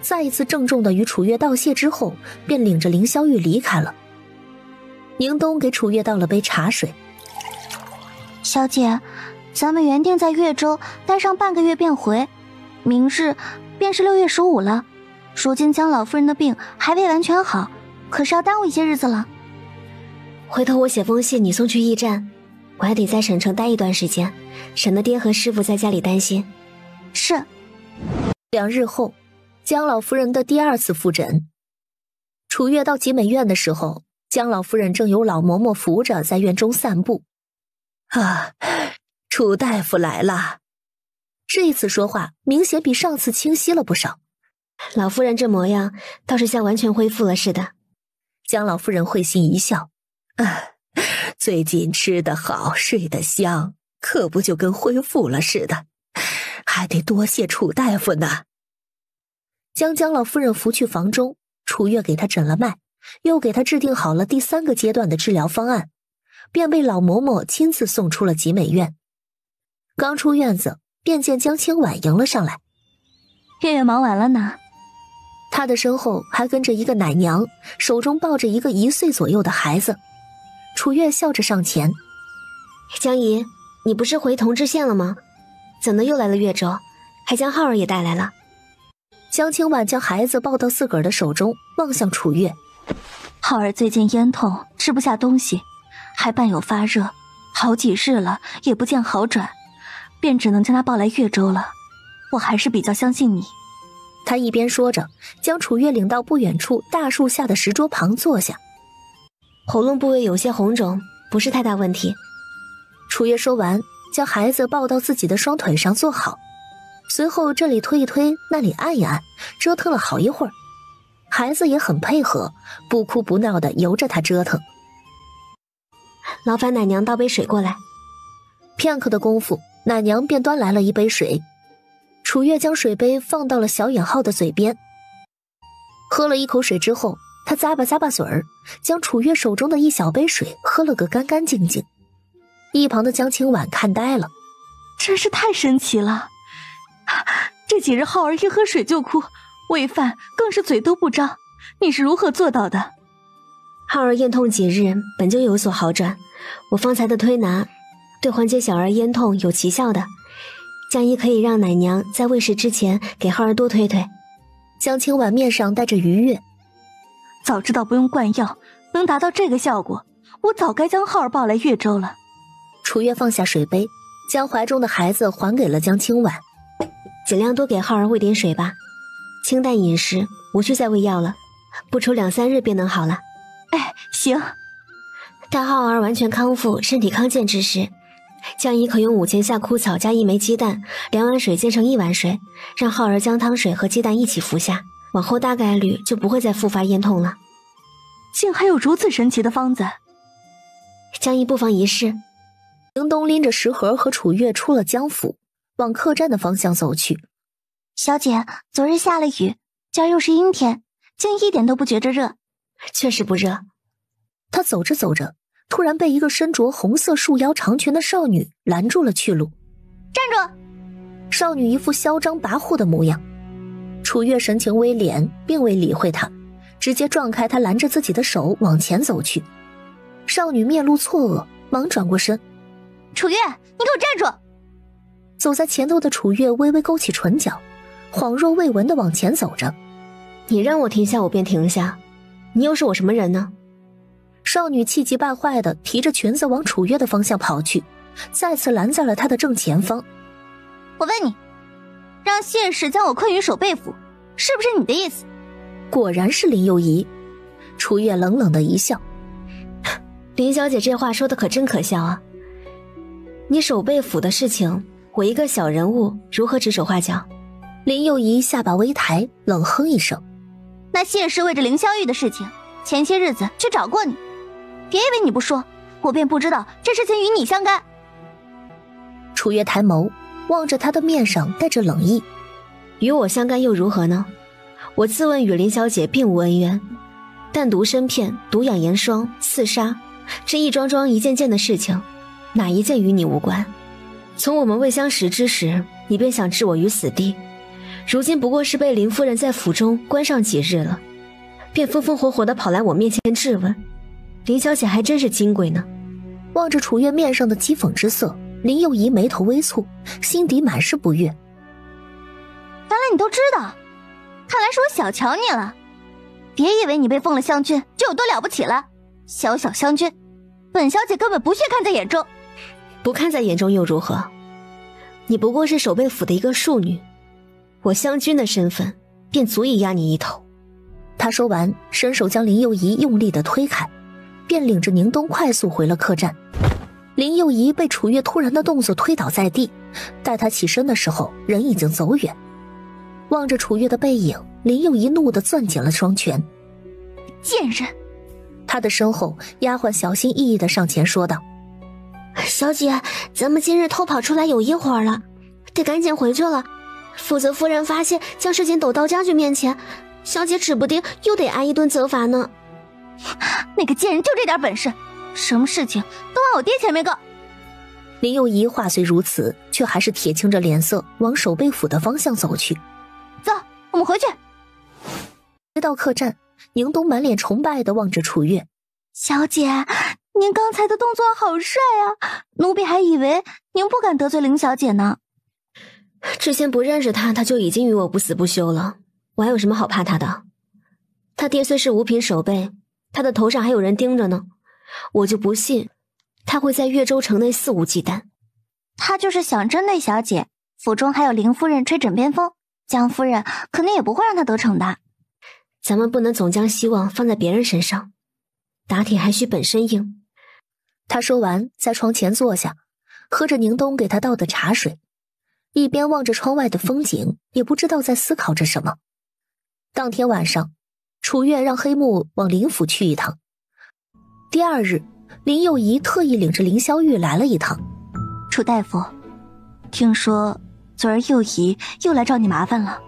S2: 再一次郑重地与楚月道谢之后，便领着林萧玉离开了。宁冬给楚月倒了杯茶水。
S5: 小姐，咱们原定在越州待上半个月便回，明日便是6月15了。如今江老夫人的病还未完全好，可是要耽误一些日子了。
S13: 回头我写封信你送去驿站，我还得在省城待一段时间，省得爹和师傅在家里担心。
S5: 是。
S2: 2日后，江老夫人的第2次复诊。楚月到集美院的时候，江老夫人正由老嬷嬷扶着在院中散步。楚大夫来了。这次说话明显比上次清晰了不少。
S13: 老夫人这模样倒是像完全恢复了似的。
S2: 江老夫人会心一笑，最近吃得好，睡得香，可不就跟恢复了似的，还得多谢楚大夫呢。将江老夫人扶去房中，楚月给她诊了脉，又给她制定好了第3个阶段的治疗方案，便被老嬷嬷亲自送出了集美院。刚出院子，便见江清婉迎了上来。
S5: 月月忙完了呢。
S2: 她的身后还跟着一个奶娘，手中抱着一个1岁左右的孩子。楚月笑着上前：
S13: 江姨，你不是回同治县了吗？怎么又来了越州，还将浩儿也带来了？
S2: 江清婉将孩子抱到自个儿的手中，望向楚月。
S5: 浩儿最近咽痛，吃不下东西，还伴有发热，好几日了也不见好转，便只能将他抱来越州了。我还是比较相信你。
S2: 他一边说着，将楚月领到不远处大树下的石桌旁坐下。
S13: 喉咙部位有些红肿，不是太大问题。
S2: 楚月说完，将孩子抱到自己的双腿上坐好，随后这里推一推，那里按一按，折腾了好一会儿。孩子也很配合，不哭不闹的由着他折腾。
S13: 劳烦奶娘倒杯水过来。
S2: 片刻的功夫，奶娘便端来了一杯水。楚月将水杯放到了小远浩的嘴边，喝了一口水之后，他咂巴咂巴嘴儿，将楚月手中的一小杯水喝了个干干净净。一旁的江清婉看呆了，
S5: 真是太神奇了。这几日浩儿一喝水就哭，喂饭更是嘴都不张，你是如何做到的？
S13: 浩儿咽痛几日，本就有所好转，我方才的推拿对缓解小儿咽痛有奇效的。江姨可以让奶娘在喂食之前给浩儿多推推。
S2: 江清婉面上带着愉悦，
S5: 早知道不用灌药，能达到这个效果，我早该将浩儿抱来越州了。
S2: 楚月放下水杯，将怀中的孩子还给了江清婉。
S13: 尽量多给浩儿喂点水吧，清淡饮食，无需再喂药了，不出2、3日便能好了。
S5: 行。
S13: 待浩儿完全康复，身体康健之时，江姨可用5钱下枯草加1枚鸡蛋，2碗水煎成1碗水，让浩儿将汤水和鸡蛋一起服下，往后大概率就不会再复发咽痛了。
S5: 竟还有如此神奇的方子，
S13: 江姨不妨一试。
S2: 凌冬拎着食盒和楚月出了江府，往客栈的方向走去。
S5: 小姐，昨日下了雨，今儿又是阴天，竟一点都不觉着热，
S13: 确实不热。
S2: 他走着走着，突然被一个身着红色束腰长裙的少女拦住了去路。
S3: 站住！
S2: 少女一副嚣张跋扈的模样。楚月神情微敛，并未理会她，直接撞开她拦着自己的手往前走去。少女面露错愕，忙转过身。
S3: 楚月，你给我站住！
S2: 走在前头的楚月微微勾起唇角，恍若未闻地往前走着。
S13: 你让我停下我便停下，你又是我什么人呢？
S2: 少女气急败坏地提着裙子往楚月的方向跑去，再次拦在了他的正前方。
S3: 我问你，让谢氏将我困于守备府，是不是你的意思？
S2: 果然是林幼仪。楚月冷冷的一笑。
S13: 林小姐这话说的可真可笑啊！你守备府的事情，我一个小人物如何指手画脚？
S2: 林幼仪下巴微抬，冷哼一声。
S3: 那谢氏为着凌霄玉的事情，前些日子去找过你，别以为你不说，我便不知道这事情与你相干。
S2: 楚月抬眸，望着他的面上带着冷意。
S13: 与我相干又如何呢？我自问与林小姐并无恩怨，但毒参片、毒养颜霜、刺杀，这一桩桩一件件的事情，哪一件与你无关？从我们未相识之时，你便想置我于死地，如今不过是被林夫人在府中关上几日了，便风风火火地跑来我面前质问。林小姐还真是金贵呢。
S2: 望着楚月面上的讥讽之色，林幼仪眉头微蹙，心底满是不悦。
S3: 原来你都知道，看来是我小瞧你了。别以为你被封了湘君就有多了不起了，小小湘君，本小姐根本不屑看在眼中。
S13: 不看在眼中又如何？你不过是守备府的一个庶女，我湘君的身份便足以压你一头。
S2: 他说完，伸手将林幼仪用力地推开，便领着宁冬快速回了客栈。林幼仪被楚月突然的动作推倒在地，待他起身的时候，人已经走远。望着楚月的背影，林幼仪怒地攥紧了双拳。
S3: 贱人！
S2: 他的身后，丫鬟小心翼翼地上前说道：“
S10: 小姐，咱们今日偷跑出来有一会儿了，得赶紧回去了，否则夫人发现将事情抖到家眷面前，小姐指不定又得挨一顿责罚呢。”
S3: 那个贱人就这点本事，什么事情都往我爹前面告。
S2: 林幼仪话虽如此，却还是铁青着脸色往守备府的方向走去。
S3: 走，我们回去。
S2: 回到客栈，宁冬满脸崇拜地望着楚月。
S3: 小姐，您刚才的动作好帅啊，奴婢还以为您不敢得罪林小姐呢。
S13: 之前不认识他，他就已经与我不死不休了，我还有什么好怕他的？他爹虽是五品守备，他的头上还有人盯着呢，我就不信他会在越州城内肆无忌惮。
S3: 他就是想针对小姐，府中还有林夫人吹枕边风，江夫人肯定也不会让他得逞的。
S13: 咱们不能总将希望放在别人身上，打铁还需本身硬。
S2: 他说完，在窗前坐下，喝着宁冬给他倒的茶水，一边望着窗外的风景，也不知道在思考着什么。当天晚上，楚月让黑木往林府去一趟。第二日，林幼仪特意领着林霄玉来了一趟。
S3: 楚大夫，听说昨儿幼仪又来找你麻烦了。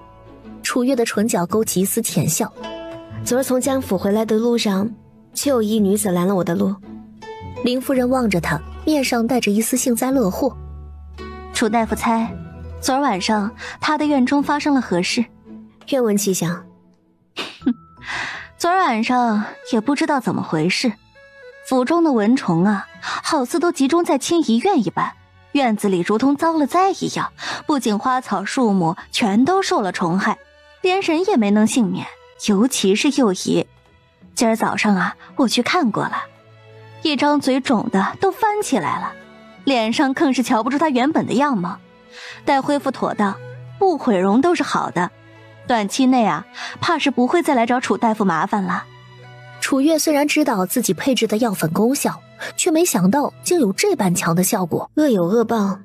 S2: 楚月的唇角勾起一丝浅笑。
S13: 昨儿从江府回来的路上，却有一女子拦了我的路。
S2: 林夫人望着他，面上带着一丝幸灾乐祸。
S3: 楚大夫猜，昨儿晚上他的院中发生了何事？
S13: 愿闻其详。
S3: 昨儿晚上也不知道怎么回事，府中的蚊虫啊，好似都集中在清怡院一般，院子里如同遭了灾一样，不仅花草树木全都受了虫害，连人也没能幸免，尤其是幼仪。今儿早上啊，我去看过了，一张嘴肿的都翻起来了，脸上更是瞧不出他原本的样貌。待恢复妥当，不毁容都是好的，短期内啊，怕是不会再来找楚大夫麻烦了。
S2: 楚月虽然知道自己配制的药粉功效，却没想到竟有这般强的效果。
S13: 恶有恶报，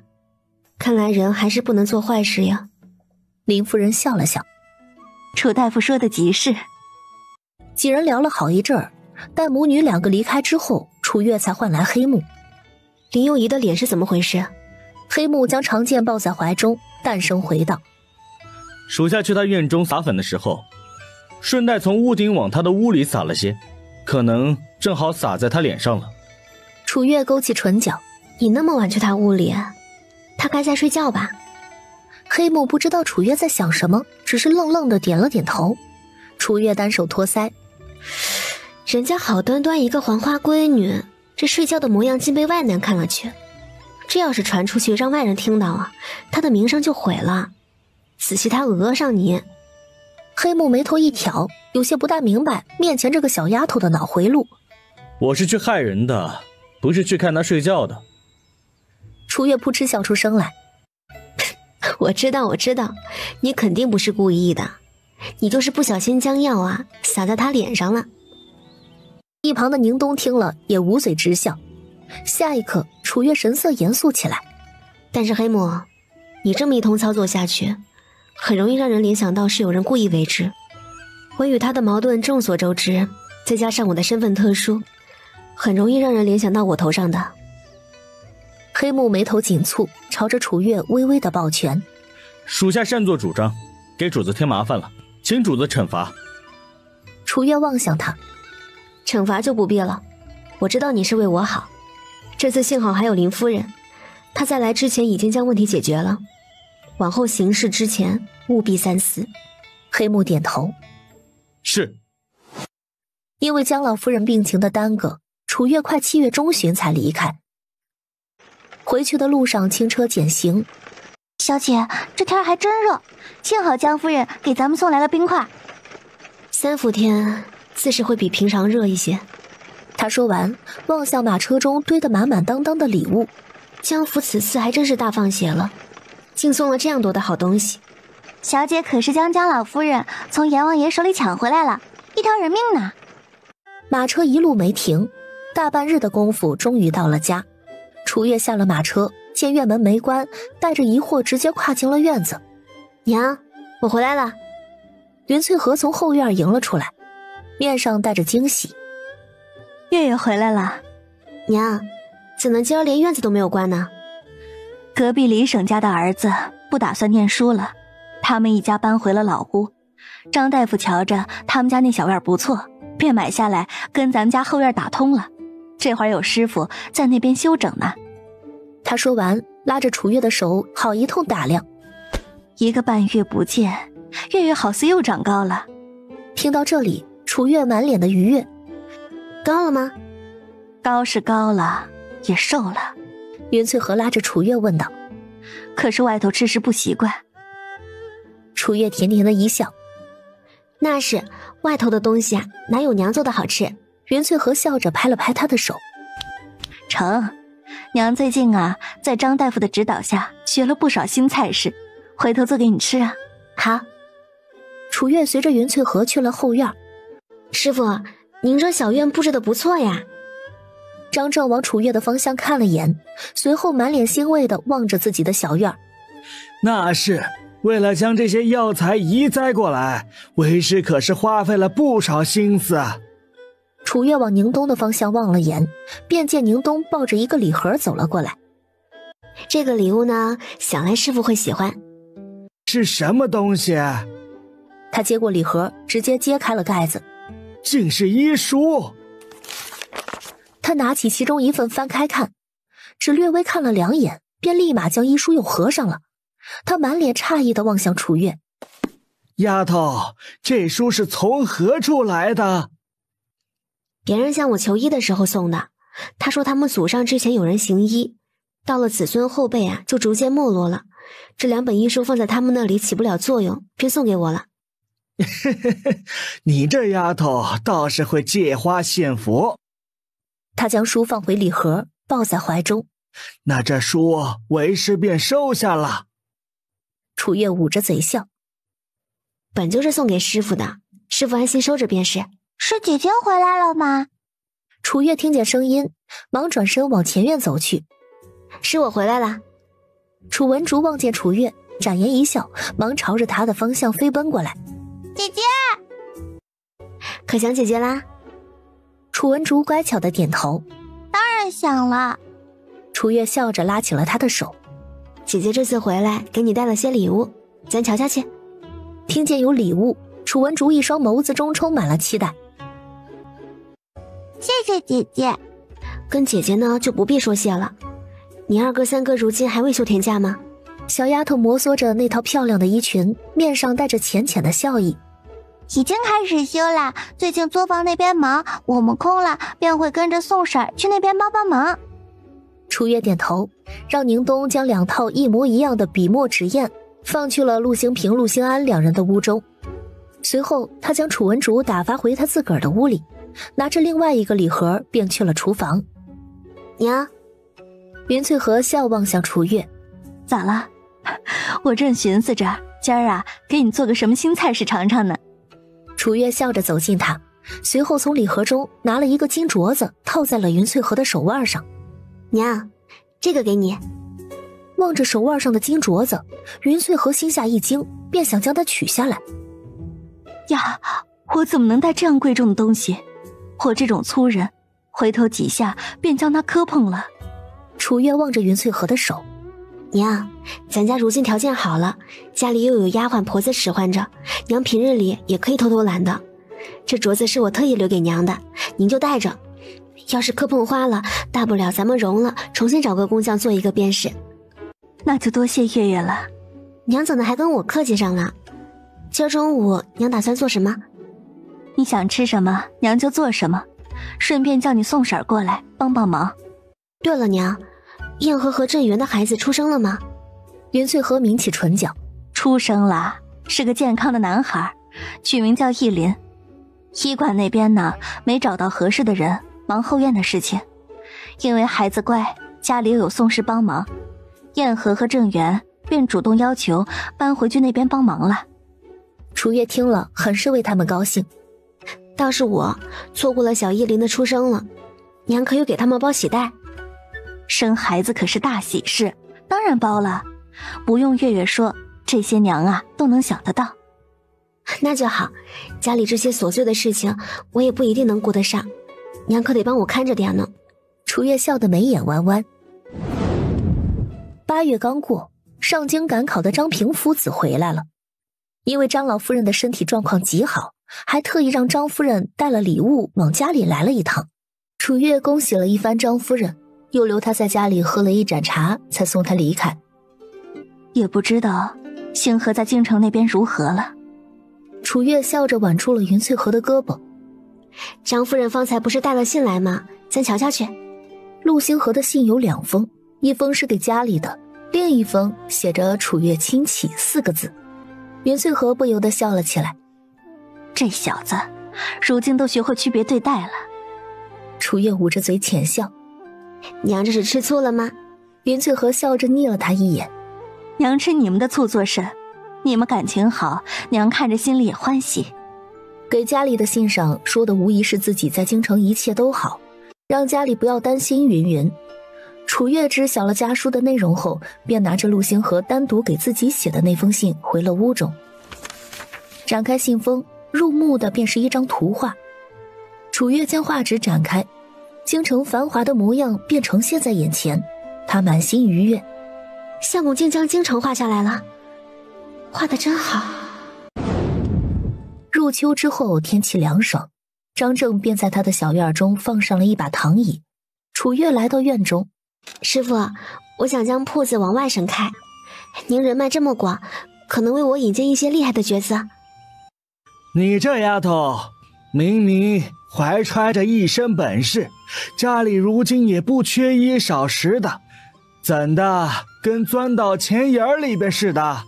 S13: 看来人还是不能做坏事呀。
S2: 林夫人笑了笑。
S3: 楚大夫说的极是。
S2: 几人聊了好一阵儿，待母女两个离开之后，楚月才唤来黑木。
S13: 林幼仪的脸是怎么回事？
S2: 黑木将长剑抱在怀中，淡声回道：
S8: 属下去他院中撒粉的时候，顺带从屋顶往他的屋里撒了些，可能正好洒在他脸上了。
S2: 楚月勾起唇角，
S13: 你那么晚去他屋里，他该在睡觉吧？
S2: 黑木不知道楚月在想什么，只是愣愣的点了点头。楚月单手托腮，
S13: 人家好端端一个黄花闺女，这睡觉的模样竟被外男看了去。这要是传出去让外人听到啊，他的名声就毁了。仔细他讹上你。
S2: 黑木眉头一挑，有些不大明白面前这个小丫头的脑回路。
S8: 我是去害人的，不是去看她睡觉的。
S2: 楚月扑哧笑出声来。
S13: 我知道，你肯定不是故意的，你就是不小心将药啊洒在他脸上了。
S2: 一旁的宁冬听了也捂嘴直笑。下一刻，楚月神色严肃起来。
S13: 但是黑木，你这么一通操作下去，很容易让人联想到是有人故意为之。我与他的矛盾众所周知，再加上我的身份特殊，很容易让人联想到我头上的。
S2: 黑木眉头紧蹙，朝着楚月微微的抱拳。
S8: 属下擅作主张，给主子添麻烦了，请主子惩罚。
S2: 楚月望向他，
S13: 惩罚就不必了，我知道你是为我好。这次幸好还有林夫人，她在来之前已经将问题解决了，往后行事之前务必三思。
S2: 黑木点头。
S8: 是。
S2: 因为江老夫人病情的耽搁，楚月快7月中旬才离开。回去的路上轻车简行。
S5: 小姐，这天还真热，幸好江夫人给咱们送来了冰块。
S13: 3伏天自是会比平常热一些。
S2: 他说完，望向马车中堆得满满当当的礼物。
S13: 江府此次还真是大放血了，竟送了这样多的好东西。
S5: 小姐可是将江老夫人从阎王爷手里抢回来了，一条人命呢。
S2: 马车一路没停，大半日的功夫终于到了家。楚月下了马车，见院门没关，带着疑惑直接跨进了院子。
S13: 娘，我回来了。
S2: 云翠荷从后院迎了出来，面上带着惊喜。
S5: 月月回来了。
S13: 娘，怎能今儿连院子都没有关呢？
S5: 隔壁李省家的儿子不打算念书了，他们一家搬回了老屋。张大夫瞧着他们家那小院不错，便买下来跟咱们家后院打通了。这会儿有师傅在那边修整呢。
S2: 他说完，拉着楚月的手好一通打量。
S5: 1个半月不见，月月好似又长高了。
S2: 听到这里，楚月满脸的愉悦。
S13: 高了吗？
S5: 高是高了，也瘦了。
S2: 云翠荷拉着楚月问道。
S5: 可是外头吃食不习惯。
S2: 楚月甜甜的一笑。
S13: 那是，外头的东西啊，哪有娘做的好吃。
S2: 云翠荷笑着拍了拍他的手。
S5: 成，娘最近啊，在张大夫的指导下学了不少新菜式，回头做给你吃啊。
S13: 好。
S2: 楚月随着云翠荷去了后院。
S13: 师傅，您这小院布置的不错呀。
S2: 张正往楚月的方向看了眼，随后满脸欣慰地望着自己的小院。
S6: 那是，为了将这些药材移栽过来，为师可是花费了不少心思啊。
S2: 楚月往宁冬的方向望了眼，便见宁冬抱着一个礼盒走了过来。
S13: 这个礼物呢，想来师傅会喜欢。
S6: 是什么东西？
S2: 他接过礼盒，直接揭开了盖子。
S6: 竟是医书。
S2: 他拿起其中一份翻开看，只略微看了2眼，便立马将医书又合上了。他满脸诧异地望向楚月。
S6: 丫头，这书是从何处来的？
S13: 别人向我求医的时候送的。他说他们祖上之前有人行医，到了子孙后辈啊，就逐渐没落了。这2本医书放在他们那里起不了作用，便送给我了。
S6: 你这丫头倒是会借花献佛。
S2: 他将书放回礼盒，抱在怀中。
S6: 那这书为师便收下了。
S2: 楚月捂着嘴笑。
S13: 本就是送给师傅的，师傅安心收着便是。
S5: 是姐姐回来了吗？
S2: 楚月听见声音，忙转身往前院走去。
S13: 是我回来了。
S2: 楚文竹望见楚月，展颜一笑，忙朝着他的方向飞奔过来。
S5: 姐姐，
S13: 可想姐姐啦？
S2: 楚文竹乖巧的点头。
S5: 当然想了。
S2: 楚月笑着拉起了他的手。
S13: 姐姐这次回来给你带了些礼物，咱瞧瞧去。
S2: 听见有礼物，楚文竹一双眸子中充满了期待。
S10: 谢谢姐姐。跟姐姐呢就不必说谢了。你二哥三哥如今还未休天假吗？
S2: 小丫头摩挲着那套漂亮的衣裙，面上带着浅浅的笑意。
S5: 已经开始休啦，最近作坊那边忙，我们空了便会跟着宋婶去那边帮帮忙。
S2: 楚月点头，让宁冬将2套一模一样的笔墨纸砚放去了陆兴平、陆兴安2人的屋中。随后他将楚文竹打发回他自个儿的屋里，拿着另外一个礼盒便去了厨房。
S10: 娘，
S2: 云翠和笑望向楚月，
S5: 咋了？我正寻思着今儿啊给你做个什么新菜式尝尝呢。
S2: 楚月笑着走近他，随后从礼盒中拿了一个金镯子套在了云翠和的手腕上。
S10: 娘，这个给你。
S2: 望着手腕上的金镯子，云翠和心下一惊，便想将它取下来。
S5: 呀，我怎么能带这样贵重的东西？我这种粗人，回头几下便将它磕碰了。
S2: 楚月望着云翠和的手，
S10: 娘，咱家如今条件好了，家里又有丫鬟婆子使唤着，娘平日里也可以偷偷懒的。这镯子是我特意留给娘的，您就带着。要是磕碰花了，大不了咱们融了，重新找个工匠做一个便是。
S5: 那就多谢月月了。
S10: 娘怎么还跟我客气上了？今儿中午娘打算做什么？
S5: 你想吃什么，娘就做什么，顺便叫你宋婶过来帮帮忙。
S10: 对了，娘，燕和和郑源的孩子出生了吗？
S2: 云翠和抿起唇角，
S5: 出生了，是个健康的男孩，取名叫义林。医馆那边呢，没找到合适的人，忙后院的事情。因为孩子乖，家里又有宋氏帮忙，燕和和郑源便主动要求搬回去那边帮忙了。
S2: 楚月听了，很是为他们高兴。
S10: 倒是我错过了小义林的出生了，娘可有给他们包喜带？
S5: 生孩子可是大喜事，当然包了，不用月月说，这些娘啊都能想得到。
S10: 那就好，家里这些琐碎的事情我也不一定能顾得上，娘可得帮我看着点呢。
S2: 楚月笑得眉眼弯弯。8月刚过，上京赶考的张平夫子回来了。因为张老夫人的身体状况极好，还特意让张夫人带了礼物往家里来了一趟。楚月恭喜了一番张夫人，又留她在家里喝了一盏茶，才送她离开。
S5: 也不知道星河在京城那边如何了。
S2: 楚月笑着挽住了云翠荷的胳膊。
S10: 张夫人方才不是带了信来吗？咱瞧瞧去。
S2: 陆星河的信有2封，一封是给家里的，另一封写着楚月亲启4个字。云翠荷不由得笑了起来。
S5: 这小子如今都学会区别对待了。
S2: 楚月捂着嘴浅笑。
S10: 娘这是吃醋了吗？
S2: 云翠荷笑着睨了他一眼。
S5: 娘吃你们的醋做甚？你们感情好，娘看着心里也欢喜。
S2: 给家里的信上说的无疑是自己在京城一切都好，让家里不要担心云云。楚月知晓了家书的内容后，便拿着陆星河单独给自己写的那封信回了屋中。展开信封，入目的便是一张图画。楚月将画纸展开，京城繁华的模样便呈现在眼前，他满心愉悦。
S10: 相公竟将京城画下来了，画得真好。
S2: 入秋之后天气凉爽，张正便在他的小院中放上了一把躺椅。楚月来到院中，
S10: 师傅，我想将铺子往外省开，您人脉这么广，可能为我引荐一些厉害的角色。
S6: 你这丫头，明明怀揣着一身本事，家里如今也不缺衣少食的，怎的跟钻到钱眼里边似的？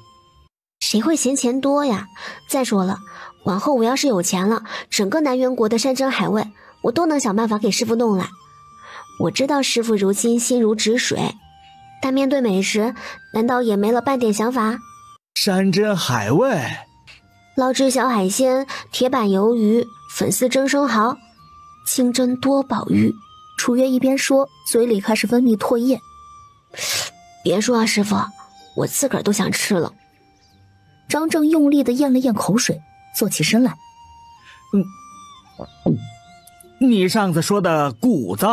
S10: 谁会嫌钱多呀？再说了，往后我要是有钱了，整个南园国的山珍海味，我都能想办法给师傅弄来。我知道师傅如今心如止水，但面对美食，难道也没了半点想法？
S6: 山珍海味，
S10: 捞汁小海鲜、铁板鱿鱼、粉丝蒸生蚝、清蒸多宝鱼。
S2: 楚月一边说，嘴里开始分泌唾液。
S10: 别说啊，师傅，我自个儿都想吃了。
S2: 张正用力地咽了咽口水，坐起身来。
S6: 你上次说的谷子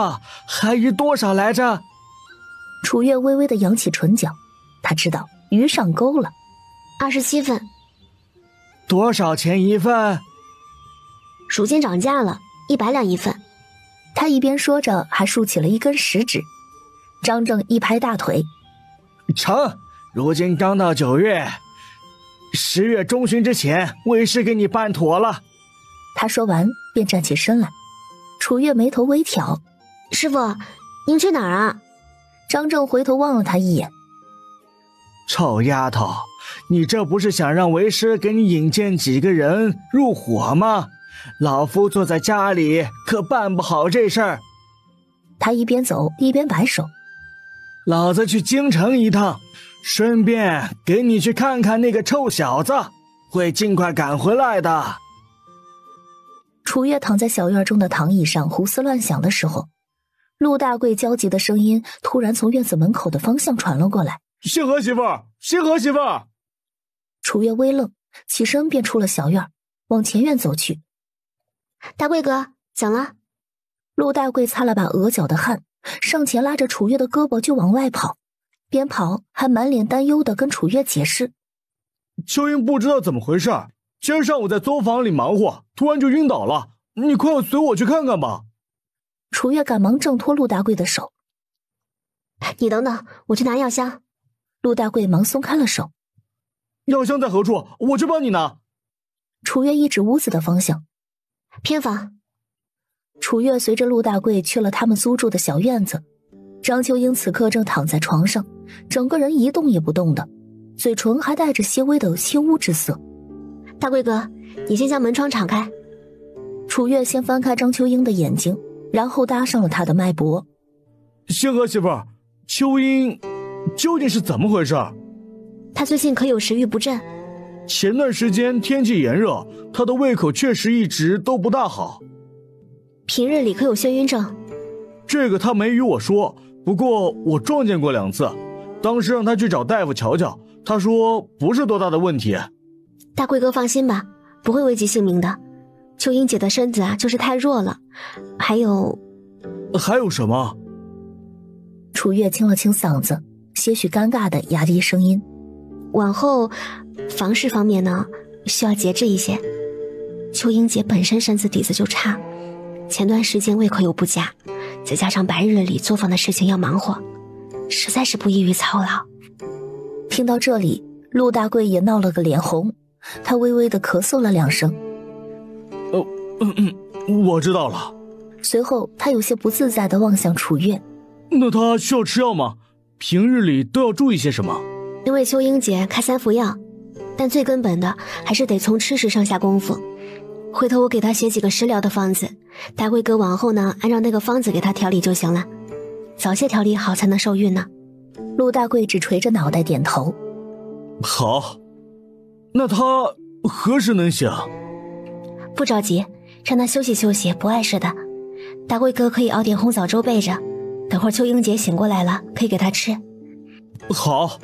S6: 还余多少来着？
S2: 楚月微微地扬起唇角，他知道鱼上钩了。
S10: 27份。
S6: 多少钱一份？
S10: 如今涨价了，100两一份。
S2: 他一边说着，还竖起了一根食指。张正一拍大腿：“
S6: 成，如今刚到9月，10月中旬之前，为师给你办妥了。”
S2: 他说完便站起身来。楚月眉头微挑：“
S10: 师傅，您去哪儿啊？”
S2: 张正回头望了他一眼：“
S6: 臭丫头，你这不是想让为师给你引荐几个人入伙吗？老夫坐在家里可办不好这事儿。”
S2: 他一边走一边摆手：“
S6: 老子去京城一趟，顺便给你去看看那个臭小子，会尽快赶回来的。”
S2: 楚月躺在小院中的躺椅上胡思乱想的时候，陆大贵焦急的声音突然从院子门口的方向传了过来：“
S4: 星河媳妇儿，星河媳妇儿！”
S2: 楚月微愣，起身便出了小院，往前院走去。
S10: “大贵哥，怎了？”
S2: 陆大贵擦了把额角的汗，上前拉着楚月的胳膊就往外跑，边跑还满脸担忧地跟楚月解释：“
S4: 秋英不知道怎么回事，今儿上午在作坊里忙活，突然就晕倒了。你快随我去看看吧。”
S2: 楚月赶忙挣脱陆大贵的手：“
S10: 你等等，我去拿药箱。”
S2: 陆大贵忙松开了手：“
S4: 药箱在何处？我去帮你拿。”
S2: 楚月一指屋子的方向：“
S10: 偏房。”
S2: 楚月随着陆大贵去了他们租住的小院子。张秋英此刻正躺在床上，整个人一动也不动的，嘴唇还带着些微的青乌之色。
S10: “大贵哥，你先将门窗敞开。”
S2: 楚月先翻开张秋英的眼睛，然后搭上了她的脉搏。
S4: “星河媳妇儿，秋英究竟是怎么回事？”“
S10: 她最近可有食欲不振。
S4: 前段时间天气炎热，她的胃口确实一直都不大好。”“
S10: 平日里可有眩晕症？”“
S4: 这个她没与我说，不过我撞见过2次，当时让她去找大夫瞧瞧，他说不是多大的问题。”“
S10: 大贵哥放心吧，不会危及性命的。秋英姐的身子啊，就是太弱了。还有
S4: 什么？”
S2: 楚月清了清嗓子，些许尴尬的压低声音：“
S10: 往后房事方面呢，需要节制一些。秋英姐本身身子底子就差，前段时间胃口又不佳，再加上白日里作坊的事情要忙活，实在是不易于操劳。”
S2: 听到这里，陆大贵也闹了个脸红，他微微的咳嗽了2声。
S4: 我知道了。
S2: 随后他有些不自在地望向楚月：“
S4: 那他需要吃药吗？平日里都要注意些什么？”“
S10: 因为秋英姐开3服药，但最根本的还是得从吃食上下功夫。回头我给她写几个食疗的方子，大贵哥往后呢，按照那个方子给她调理就行了。早些调理好才能受孕呢。”
S2: 陆大贵只垂着脑袋点头：“
S4: 好，那他何时能醒？”“
S10: 不着急，让他休息休息，不碍事的。大贵哥可以熬点红枣粥备着，等会儿秋英姐醒过来了，可以给她吃。”“
S4: 好。”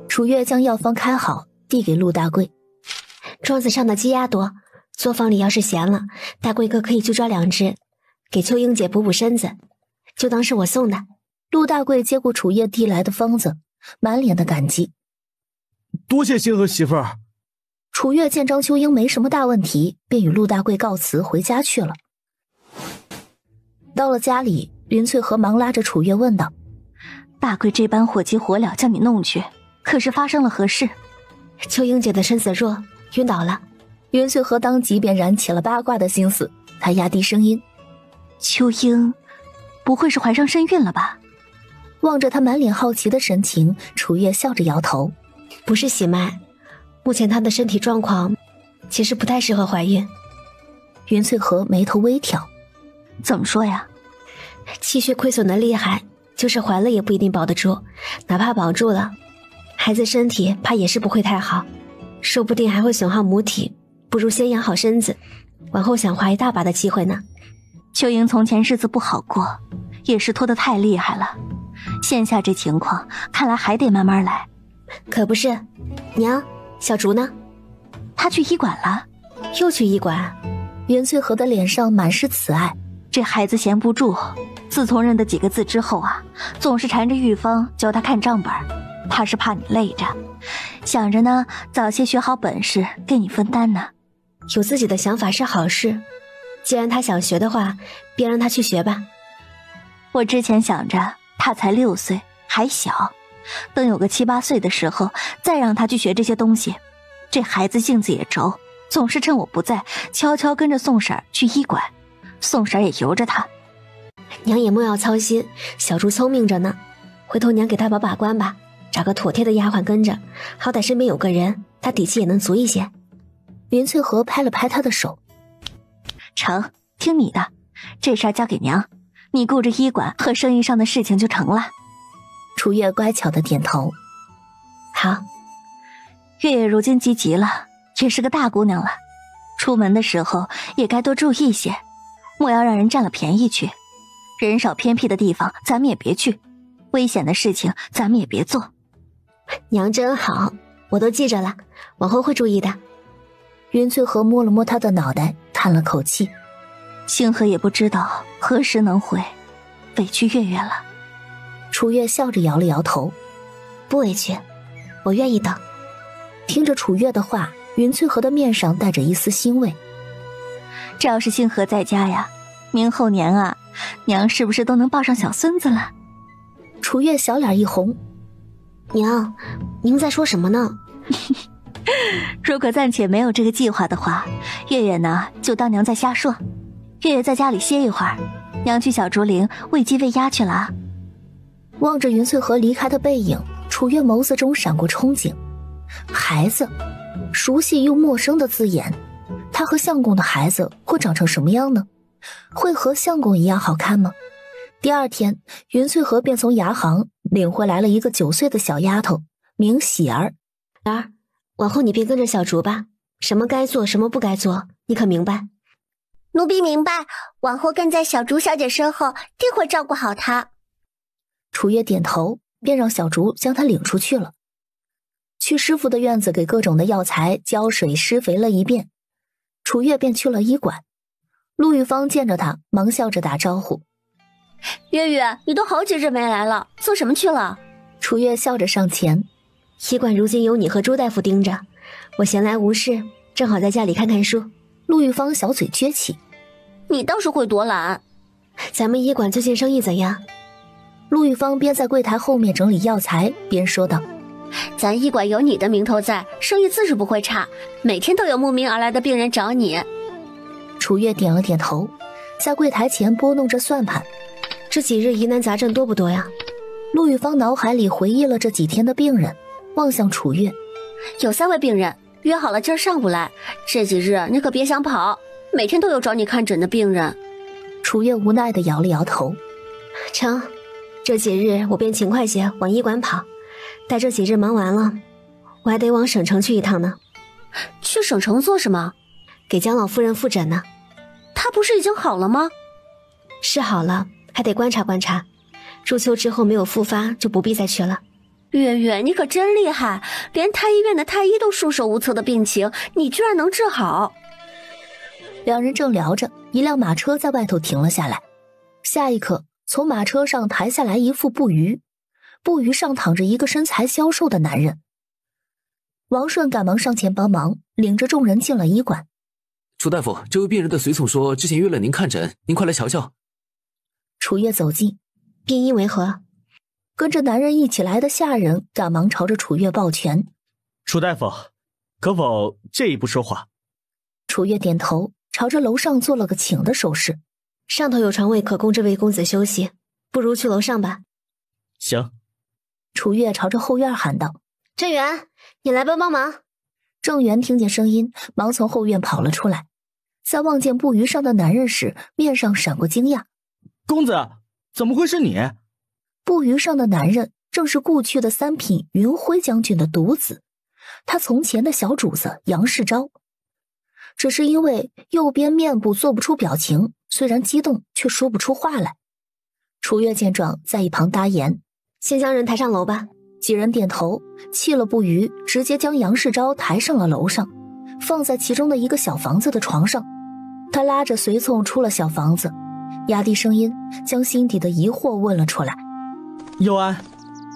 S2: 楚月将药方开好，递给陆大贵：“
S10: 庄子上的鸡鸭多，作坊里要是闲了，大贵哥可以去抓2只，给秋英姐补补身子，就当是我送的。”
S2: 陆大贵接过楚月递来的方子，满脸的感激：“
S4: 多谢星河媳妇儿。”
S2: 楚月见张秋英没什么大问题，便与陆大贵告辞回家去了。到了家里，云翠和忙拉着楚月问道：“
S5: 大贵这般火急火燎将你弄去，可是发生了何事？”“
S10: 秋英姐的身子弱，晕倒了。”
S2: 云翠和当即便燃起了八卦的心思，她压低声音：“
S5: 秋英不会是怀上身孕了吧？”
S2: 望着她满脸好奇的神情，楚月笑着摇头：“
S10: 不是喜脉，目前她的身体状况其实不太适合怀孕。”
S2: 云翠和眉头微挑：“
S5: 怎么说呀？”“
S10: 气血亏损的厉害，就是怀了也不一定保得住，哪怕保住了，孩子身体怕也是不会太好，说不定还会损耗母体，不如先养好身子，往后想怀一大把的机会呢。”“
S5: 秋英从前日子不好过，也是拖得太厉害了，现下这情况，看来还得慢慢来。”“
S10: 可不是，娘，小竹呢？”“
S5: 她去医馆了。”“
S10: 又去医馆？”
S2: 袁翠和的脸上满是慈爱。
S5: 这孩子闲不住，自从认得几个字之后啊，总是缠着玉芳教他看账本，他是怕你累着，想着呢早些学好本事给你分担呢。
S10: 有自己的想法是好事，
S13: 既然他想学的话，便让他去学吧。
S5: 我之前想着他才6岁，还小，等有个7、8岁的时候，再让他去学这些东西。这孩子性子也轴，总是趁我不在，悄悄跟着宋婶去医馆。宋婶也由着他。
S13: 娘也莫要操心，小猪聪明着呢，回头娘给他把关吧，找个妥帖的丫鬟跟着，好歹身边有个人，他底气也能足一些。
S2: 云翠荷拍了拍他的手，
S5: 成，听你的，这事儿交给娘，你顾着医馆和生意上的事情就成了。
S2: 楚月乖巧的点头。
S13: 好。
S5: 月月如今积极了，也是个大姑娘了，出门的时候也该多注意些，莫要让人占了便宜去。人少偏僻的地方咱们也别去，危险的事情咱们也别做。
S13: 娘真好，我都记着了，往后会注意的。
S2: 云翠荷摸了摸他的脑袋，叹了口气。
S5: 星河也不知道何时能回，委屈月月了。
S2: 楚月笑着摇了摇头，
S13: 不委屈，我愿意等。
S2: 听着楚月的话，云翠荷的面上带着一丝欣慰。
S5: 这要是星河在家呀，明后年啊，娘是不是都能抱上小孙子了？
S2: 楚月小脸一红，
S13: 娘，您在说什么呢？
S5: 如果暂且没有这个计划的话，月月呢就当娘在瞎说。月月在家里歇一会儿，娘去小竹林喂鸡喂鸭去了啊。
S2: 望着云翠荷离开的背影，楚月眸子中闪过憧憬。孩子，熟悉又陌生的字眼，他和相公的孩子会长成什么样呢？会和相公一样好看吗？第二天，云翠荷便从牙行领回来了一个9岁的小丫头，名喜儿。
S13: 儿，往后你便跟着小竹吧，什么该做，什么不该做，你可明白？
S1: 奴婢明白，往后跟在小竹小姐身后，定会照顾好她。
S2: 楚月点头，便让小竹将她领出去了。去师傅的院子给各种的药材浇水施肥了一遍，楚月便去了医馆。陆玉芳见着他，忙笑着打招呼：
S1: 月月，你都好几日没来了，做什么去了？
S2: 楚月笑着上前：
S13: 医馆如今有你和朱大夫盯着，我闲来无事，正好在家里看看书。
S2: 陆玉芳小嘴撅起：
S1: 你倒是会多懒。
S13: 咱们医馆最近生意怎样？
S2: 陆玉芳边在柜台后面整理药材边说道：
S1: 咱医馆有你的名头在，生意自是不会差，每天都有慕名而来的病人找你。
S2: 楚月点了点头，在柜台前拨弄着算盘。
S13: 这几日疑难杂症多不多呀？
S2: 陆玉芳脑海里回忆了这几天的病人，望向楚月：
S1: 有3位病人约好了今儿上午来，这几日你可别想跑，每天都有找你看诊的病人。
S2: 楚月无奈地摇了摇头：
S13: 成，这几日我便勤快些往医馆跑，待这几日忙完了，我还得往省城去一趟呢。
S1: 去省城做什么？
S13: 给江老夫人复诊呢。
S1: 她不是已经好了吗？
S13: 是好了，还得观察观察，入秋之后没有复发，就不必再去了。
S1: 月月，你可真厉害，连太医院的太医都束手无策的病情，你居然能治好。
S2: 两人正聊着，一辆马车在外头停了下来。下一刻，从马车上抬下来一副布鱼，布鱼上躺着一个身材消瘦的男人。王顺赶忙上前帮忙，领着众人进了医馆。
S7: 楚大夫，这位病人的随从说之前约了您看诊，您快来瞧瞧。
S2: 楚月走近：
S13: 病因为何？
S2: 跟着男人一起来的下人赶忙朝着楚月抱拳：
S8: 楚大夫，可否借一步说话？
S2: 楚月点头，朝着楼上做了个请的手势。
S13: 上头有床位可供这位公子休息，不如去楼上吧。
S8: 行。
S2: 楚月朝着后院喊道：
S13: 郑源，你来帮忙。
S2: 郑源听见声音，忙从后院跑了出来，在望见布鱼上的男人时，面上闪过惊讶：
S4: 公子，怎么会是你？
S2: 布鱼上的男人正是故去的3品云辉将军的独子，他从前的小主子杨世昭。只是因为右边面部做不出表情，虽然激动却说不出话来。楚月见状，在一旁搭言：
S13: 先将人抬上楼吧。
S2: 几人点头，弃了布鱼，直接将杨世昭抬上了楼上，放在其中的一个小房子的床上。他拉着随从出了小房子，压低声音将心底的疑惑问了出来：
S4: 佑安，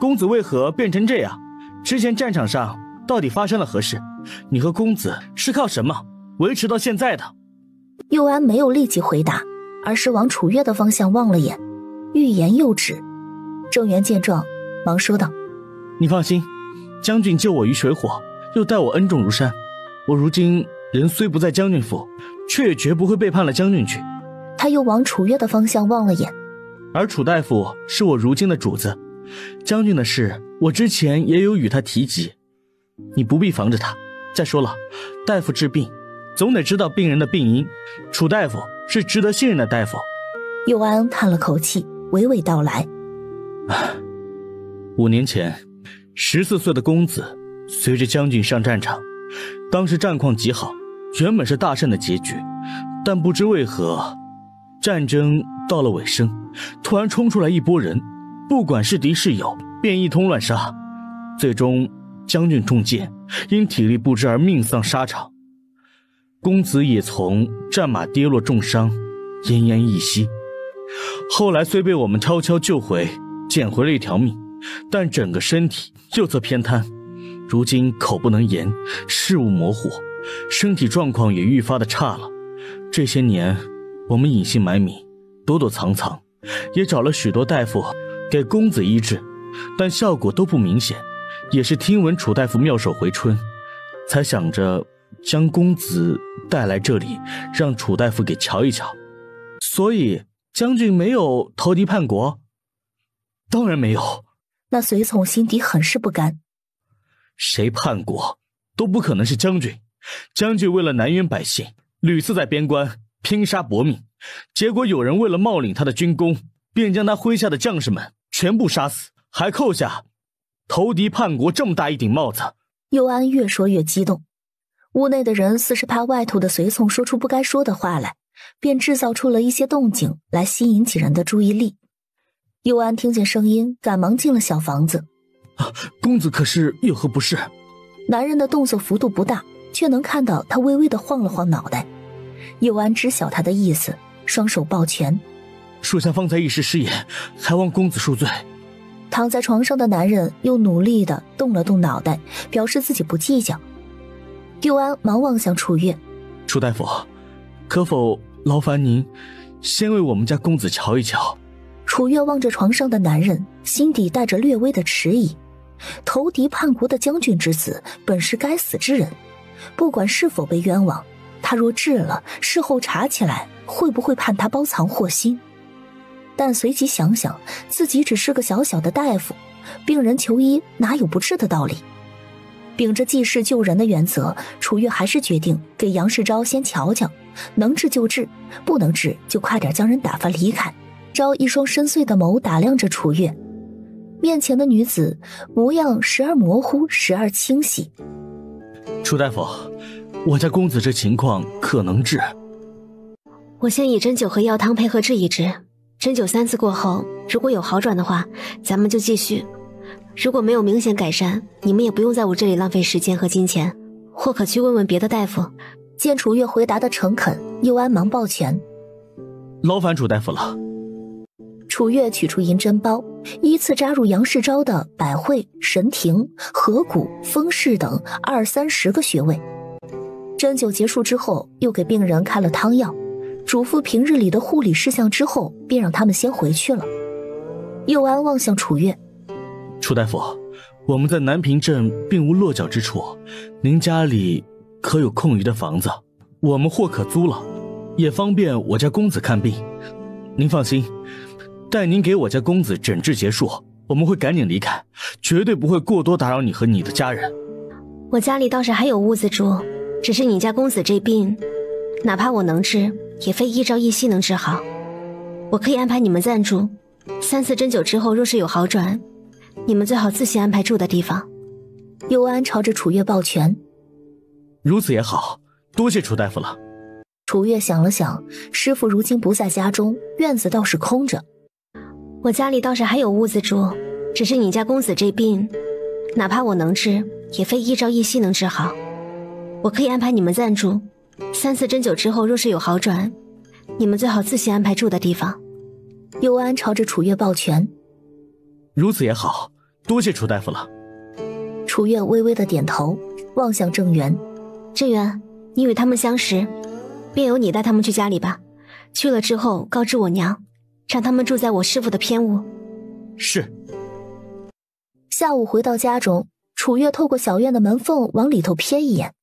S4: 公子为何变成这样？之前战场上到底发生了何事？你和公子是靠什么维持到现在的？
S2: 佑安没有立即回答，而是往楚月的方向望了眼，欲言又止。郑源见状，忙说道：“
S8: 你放心，将军救我于水火，又待我恩重如山。我如今人虽不在将军府，却也绝不会背叛了将军去。”
S2: 他又往楚月的方向望了眼。
S8: 而楚大夫是我如今的主子，将军的事我之前也有与他提及，你不必防着他。再说了，大夫治病总得知道病人的病因，楚大夫是值得信任的大夫。
S2: 佑安叹了口气，娓娓道来
S8: ：5年前14岁的公子随着将军上战场，当时战况极好，原本是大胜的结局，但不知为何战争到了尾声，突然冲出来一拨人，不管是敌是友，便一通乱杀，最终将军中箭，因体力不支而命丧沙场。公子也从战马跌落重伤，奄奄一息。后来虽被我们悄悄救回，捡回了一条命，但整个身体右侧偏瘫，如今口不能言，视物模糊，身体状况也愈发的差了。这些年我们隐姓埋名，躲躲藏藏，也找了许多大夫给公子医治，但效果都不明显。也是听闻楚大夫妙手回春，才想着将公子带来这里，让楚大夫给瞧一瞧。所以将军没有投敌叛国？当然没有。
S2: 那随从心底很是不甘。
S8: 谁叛国都不可能是将军。将军为了南渊百姓，屡次在边关拼杀搏命，结果有人为了冒领他的军功，便将他麾下的将士们全部杀死，还扣下投敌叛国这么大一顶帽子。
S2: 佑安越说越激动，屋内的人似是怕外头的随从说出不该说的话来，便制造出了一些动静来吸引起人的注意力。佑安听见声音，赶忙进了小房子。
S8: 公子可是有何不适？
S2: 男人的动作幅度不大，却能看到他微微地晃了晃脑袋。佑安知晓他的意思，双手抱拳：
S8: 属下方才一时失言，还望公子恕罪。
S2: 躺在床上的男人又努力地动了动脑袋，表示自己不计较。佑安忙望向楚月：
S8: 楚大夫，可否劳烦您先为我们家公子瞧一瞧？
S2: 楚月望着床上的男人，心底带着略微的迟疑。投敌叛国的将军之子本是该死之人，不管是否被冤枉，他若治了，事后查起来会不会判他包藏祸心？但随即想想，自己只是个小小的大夫，病人求医哪有不治的道理？秉着济世救人的原则，楚月还是决定给杨世昭先瞧瞧，能治就治，不能治就快点将人打发离开。昭一双深邃的眸打量着楚月，面前的女子模样时而模糊，时而清晰。
S8: 楚大夫，我家公子这情况可能治？
S13: 我先以针灸和药汤配合治一治，针灸3次过后，如果有好转的话，咱们就继续。如果没有明显改善，你们也不用在我这里浪费时间和金钱，或可去问问别的大夫。
S2: 见楚月回答的诚恳，佑安忙抱拳：
S8: 劳烦楚大夫了。
S2: 楚月取出银针包，依次扎入杨世昭的百会、神庭、合谷、风市等20-30个穴位。针灸结束之后，又给病人开了汤药，嘱咐平日里的护理事项之后，便让他们先回去了。佑安望向楚月：
S8: 楚大夫，我们在南平镇并无落脚之处，您家里可有空余的房子？我们或可租了，也方便我家公子看病。您放心，待您给我家公子诊治结束，我们会赶紧离开，绝对不会过多打扰你和你的家人。
S13: 我家里倒是还有屋子住，只是你家公子这病，哪怕我能治，也非依照一夕能治好。我可以安排你们暂住，3次针灸之后若是有好转，你们最好自行安排住的地方。
S2: 佑安朝着楚月抱拳：
S8: 如此也好，多谢楚大夫了。
S2: 楚月想了想，师傅如今不在家中，院子倒是空着。
S13: 我家里倒是还有屋子住，只是你家公子这病，哪怕我能治，也非依照一夕能治好。我可以安排你们暂住，3次针灸之后若是有好转，你们最好自行安排住的地方。
S2: 佑安朝着楚月抱拳：
S8: 如此也好，多谢楚大夫了。
S2: 楚月微微的点头，望向郑源：
S13: 郑源，你与他们相识？便由你带他们去家里吧。去了之后告知我娘，让他们住在我师父的偏屋。
S8: 是。
S2: 下午回到家中，楚月透过小院的门缝往里头瞥一眼，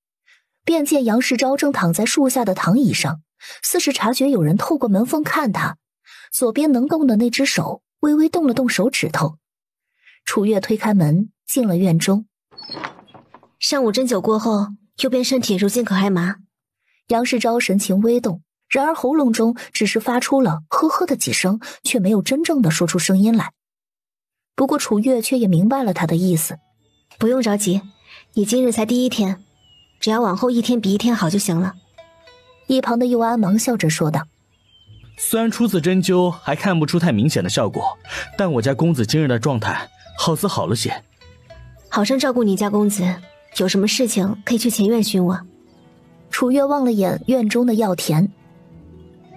S2: 便见杨世昭正躺在树下的躺椅上，似是察觉有人透过门缝看他，左边能动的那只手微微动了动手指头。楚月推开门进了院中。
S13: 上午针灸过后，右边身体如今可还麻？
S2: 杨世昭神情微动，然而喉咙中只是发出了呵呵的几声，却没有真正的说出声音来。不过楚月却也明白了他的意思。
S13: 不用着急，你今日才第1天，只要往后1天比1天好就行了。
S2: 一旁的佑安忙笑着说道。
S8: 虽然初次针灸还看不出太明显的效果，但我家公子今日的状态好似好了些。
S13: 好生照顾你家公子，有什么事情可以去前院寻我。
S2: 楚月望了眼院中的药田，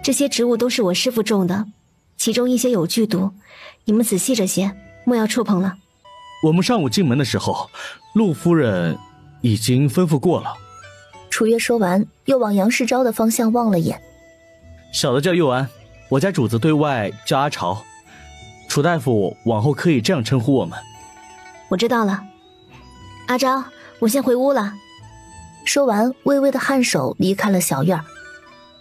S13: 这些植物都是我师父种的，其中一些有剧毒，你们仔细着些，莫要触碰了。
S8: 我们上午进门的时候，陆夫人已经吩咐过了。
S2: 楚月说完，又往杨世昭的方向望了眼。
S8: 小的叫佑安，我家主子对外叫阿朝，楚大夫往后可以这样称呼我们。
S13: 我知道了。阿昭，我先回屋了。
S2: 说完，微微的颔首离开了小院。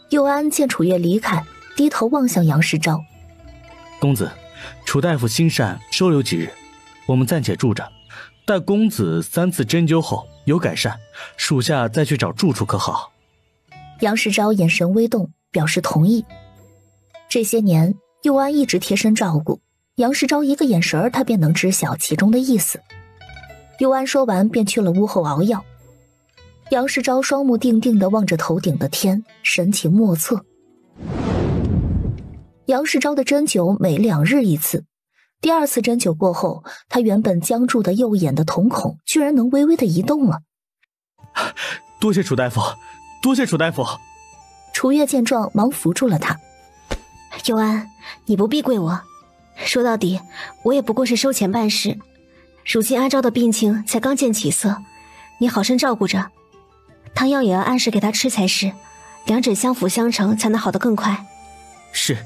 S2: 佑安见楚月离开，低头望向杨世昭。
S8: 公子，楚大夫心善，收留几日，我们暂且住着，待公子3次针灸后有改善，属下再去找住处可好？
S2: 杨世昭眼神微动，表示同意。这些年，佑安一直贴身照顾，杨世昭一个眼神他便能知晓其中的意思。佑安说完便去了屋后熬药。杨世昭双目定定地望着头顶的天，神情莫测。杨世昭的针灸每2日1次，第2次针灸过后，他原本僵住的右眼的瞳孔居然能微微地移动了。
S8: 多谢楚大夫，多谢楚大夫。
S2: 楚月见状忙扶住了他。
S13: 佑安，你不必跪我，说到底我也不过是收钱办事，如今阿昭的病情才刚见起色，你好生照顾着，汤药也要按时给他吃才是，两者相辅相成才能好得更快。
S8: 是。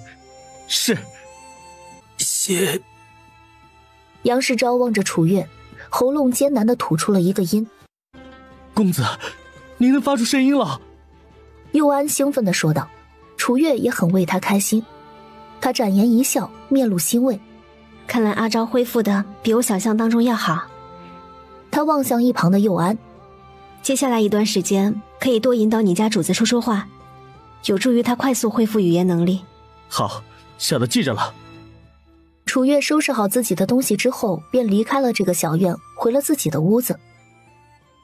S7: 谢。
S2: 杨世昭望着楚月，喉咙艰难地吐出了一个音。
S8: 公子，您能发出声音了。
S2: 佑安兴奋地说道。楚月也很为他开心，他展颜一笑，面露欣慰。
S13: 看来阿昭恢复的比我想象当中要好。
S2: 他望向一旁的佑安，
S13: 接下来一段时间可以多引导你家主子说说话，有助于他快速恢复语言能力。
S8: 好，小的记着了。
S2: 楚月收拾好自己的东西之后，便离开了这个小院，回了自己的屋子。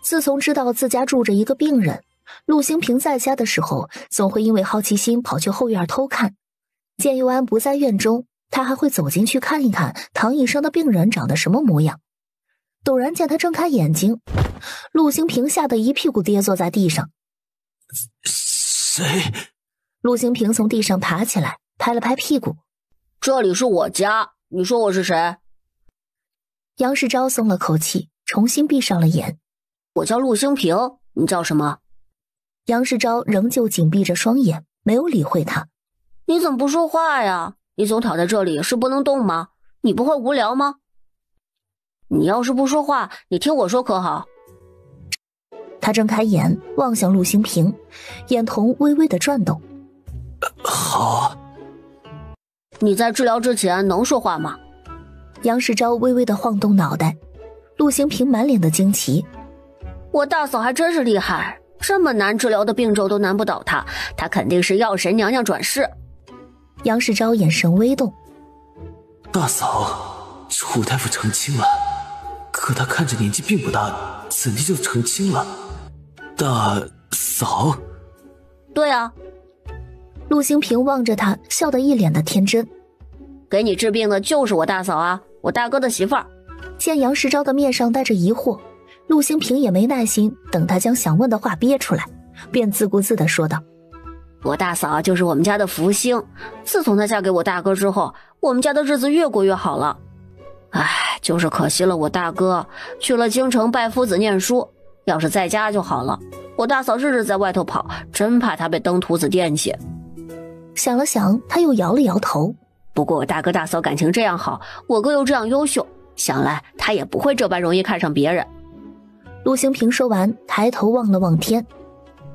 S2: 自从知道自家住着一个病人，陆兴平在家的时候，总会因为好奇心跑去后院偷看。见佑安不在院中，他还会走进去看一看躺椅上的病人长得什么模样。陡然见他睁开眼睛，陆兴平吓得一屁股跌坐在地上。
S7: 谁？
S2: 陆兴平从地上爬起来，拍了拍屁股。
S1: 这里是我家，你说我是谁？
S2: 杨世昭松了口气，重新闭上了眼。
S1: 我叫陆兴平，你叫什么？
S2: 杨世昭仍旧紧闭着双眼，没有理会他。
S1: 你怎么不说话呀？你总躺在这里是不能动吗？你不会无聊吗？你要是不说话，你听我说可好？
S2: 他睁开眼望向陆兴平，眼瞳微微的转动。
S7: 好。
S1: 你在治疗之前能说话吗？
S2: 杨世昭微微的晃动脑袋。陆兴平满脸的惊奇。
S1: 我大嫂还真是厉害，这么难治疗的病症都难不倒她，她肯定是药神娘娘转世。
S2: 杨世昭眼神微动。
S7: 大嫂，楚大夫成亲了，可他看着年纪并不大，怎地就成亲了？大嫂？
S1: 对啊。
S2: 陆兴平望着他，笑得一脸的天真。
S1: 给你治病的就是我大嫂啊，我大哥的媳妇儿。
S2: 见杨世昭的面上带着疑惑，陆兴平也没耐心等他将想问的话憋出来，便自顾自地说道：
S1: 我大嫂就是我们家的福星，自从她嫁给我大哥之后，我们家的日子越过越好了。唉，就是可惜了我大哥去了京城拜夫子念书，要是在家就好了。我大嫂日日在外头跑，真怕她被登徒子惦记。
S11: 想了想，他又摇了摇头。
S1: 不过我大哥大嫂感情这样好，我哥又这样优秀，想来他也不会这般容易看上别人。
S11: 陆星平说完，抬头望了望天。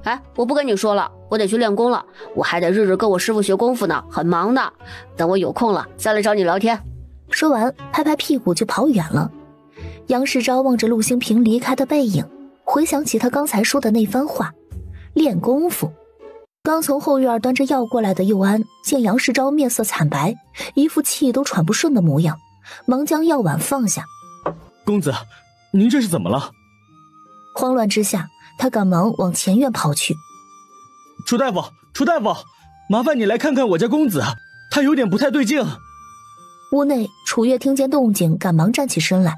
S1: 哎，我不跟你说了，我得去练功了，我还得日日跟我师傅学功夫呢，很忙的。等我有空了再来找你聊天。
S11: 说完，拍拍屁股就跑远了。杨世昭望着陆星平离开的背影，回想起他刚才说的那番话，练功夫。刚从后院端着药过来的佑安见杨世昭面色惨白，一副气都喘不顺的模样，忙将药碗放下。
S8: 公子，您这是怎么了？
S11: 慌乱之下，他赶忙往前院跑去。
S8: 楚大夫，楚大夫，麻烦你来看看我家公子，他有点不太对劲。
S11: 屋内，楚月听见动静，赶忙站起身来。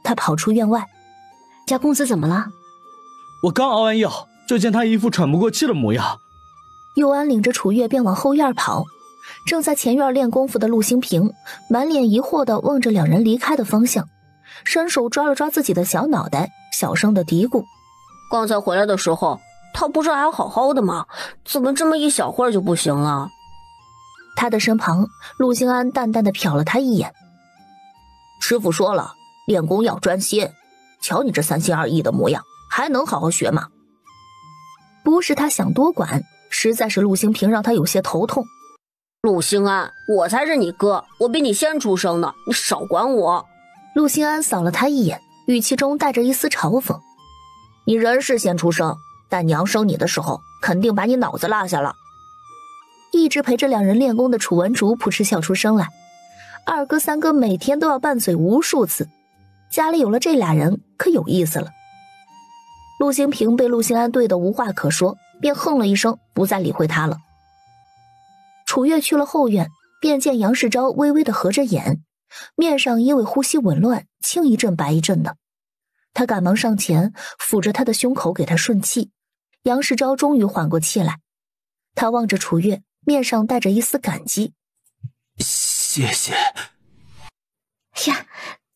S11: 他跑出院外。
S13: 家公子怎么了？
S8: 我刚熬完药，就见他一副喘不过气的模样。
S11: 佑安领着楚月便往后院跑，正在前院练功夫的陆星平满脸疑惑地望着两人离开的方向，伸手抓了抓自己的小脑袋，小声地嘀咕：
S1: 刚才回来的时候他不是还好好的吗？怎么这么一小会儿就不行了？
S11: 他的身旁，陆星安淡淡地瞟了他一眼。师傅说了，练功要专心，瞧你这三心二意的模样，还能好好学吗？不是他想多管，实在是陆星平让他有些头痛。
S1: 陆星安，我才是你哥，我比你先出生呢，你少管我。
S11: 陆星安扫了他一眼，语气中带着一丝嘲讽。你人是先出生，但娘生你的时候肯定把你脑子落下了。一直陪着两人练功的楚文竹扑哧笑出声来，二哥三哥每天都要拌嘴无数次，家里有了这俩人可有意思了。陆星平被陆星安对得无话可说，便哼了一声，不再理会他了。楚月去了后院，便见杨世昭微微的合着眼，面上因为呼吸紊乱，青一阵白一阵的。他赶忙上前抚着他的胸口给他顺气。杨世昭终于缓过气来，他望着楚月，面上带着一丝感激。
S14: 谢谢。
S13: 呀，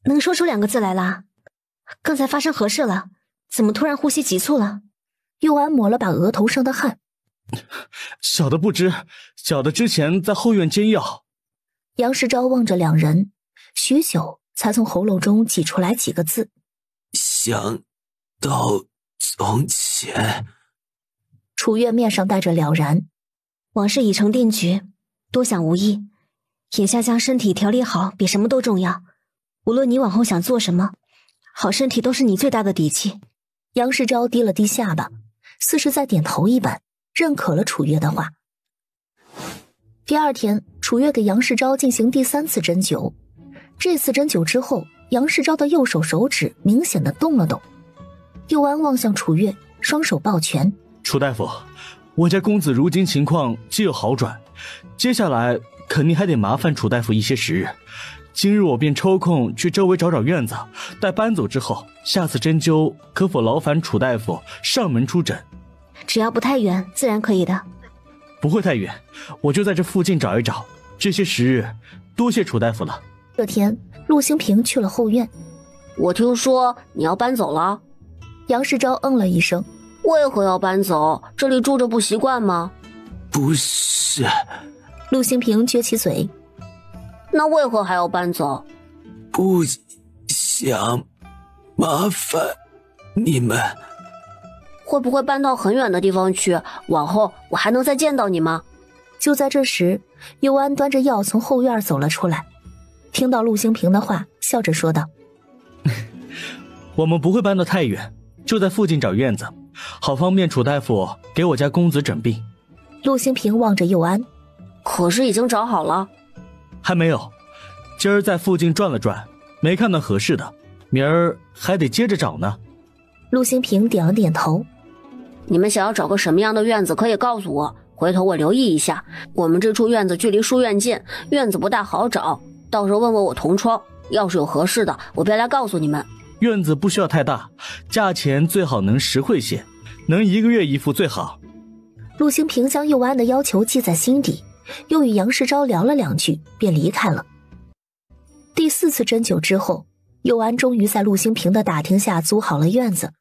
S13: 能说出2个字来了？刚才发生何事了？怎么突然呼吸急促了？
S11: 佑安抹了把额头上的汗。
S8: 小的不知，小的之前在后院煎药。
S11: 杨世昭望着两人，许久才从喉咙中挤出来几个字：
S14: 想到从前。
S11: 楚月面上带着了然。
S13: 往事已成定局，多想无益。眼下将身体调理好比什么都重要。无论你往后想做什么，好身体都是你最大的底气。
S11: 杨世昭低了低下巴，似是在点头一般，认可了楚月的话。第二天，楚月给杨世昭进行第3次针灸。这次针灸之后，杨世昭的右手手指明显的动了动。佑安望向楚月，双手抱拳：
S8: 楚大夫，我家公子如今情况既有好转，接下来肯定还得麻烦楚大夫一些时日。今日我便抽空去周围找找院子，待搬走之后，下次针灸可否劳烦楚大夫上门出诊？
S13: 只要不太远，自然可以的。
S8: 不会太远，我就在这附近找一找。这些时日，多谢楚大夫了。
S11: 这天，陆星平去了后院。
S1: 我听说你要搬走了。
S11: 杨世昭嗯了一声。
S1: 为何要搬走？这里住着不习惯吗？
S14: 不是。
S11: 陆星平撅起嘴。
S1: 那为何还要搬走？
S14: 不想麻烦你们。
S1: 会不会搬到很远的地方去？往后我还能再见到你吗？
S11: 就在这时，佑安端着药从后院走了出来，听到陆星平的话，笑着说道：
S8: 我们不会搬得太远，就在附近找院子，好方便楚大夫给我家公子诊病。
S11: 陆星平望着佑安：
S1: 可是已经找好了？
S8: 还没有，今儿在附近转了转，没看到合适的，明儿还得接着找呢。
S11: 陆星平点了点头。
S1: 你们想要找个什么样的院子可以告诉我，回头我留意一下。我们这处院子距离书院近，院子不大好找，到时候问问我同窗，要是有合适的，我便来告诉你们。
S8: 院子不需要太大，价钱最好能实惠些，能1个月一付最好。
S11: 陆星平将佑安的要求记在心底，又与杨世昭聊了2句，便离开了。第4次针灸之后，佑安终于在陆星平的打听下租好了院子。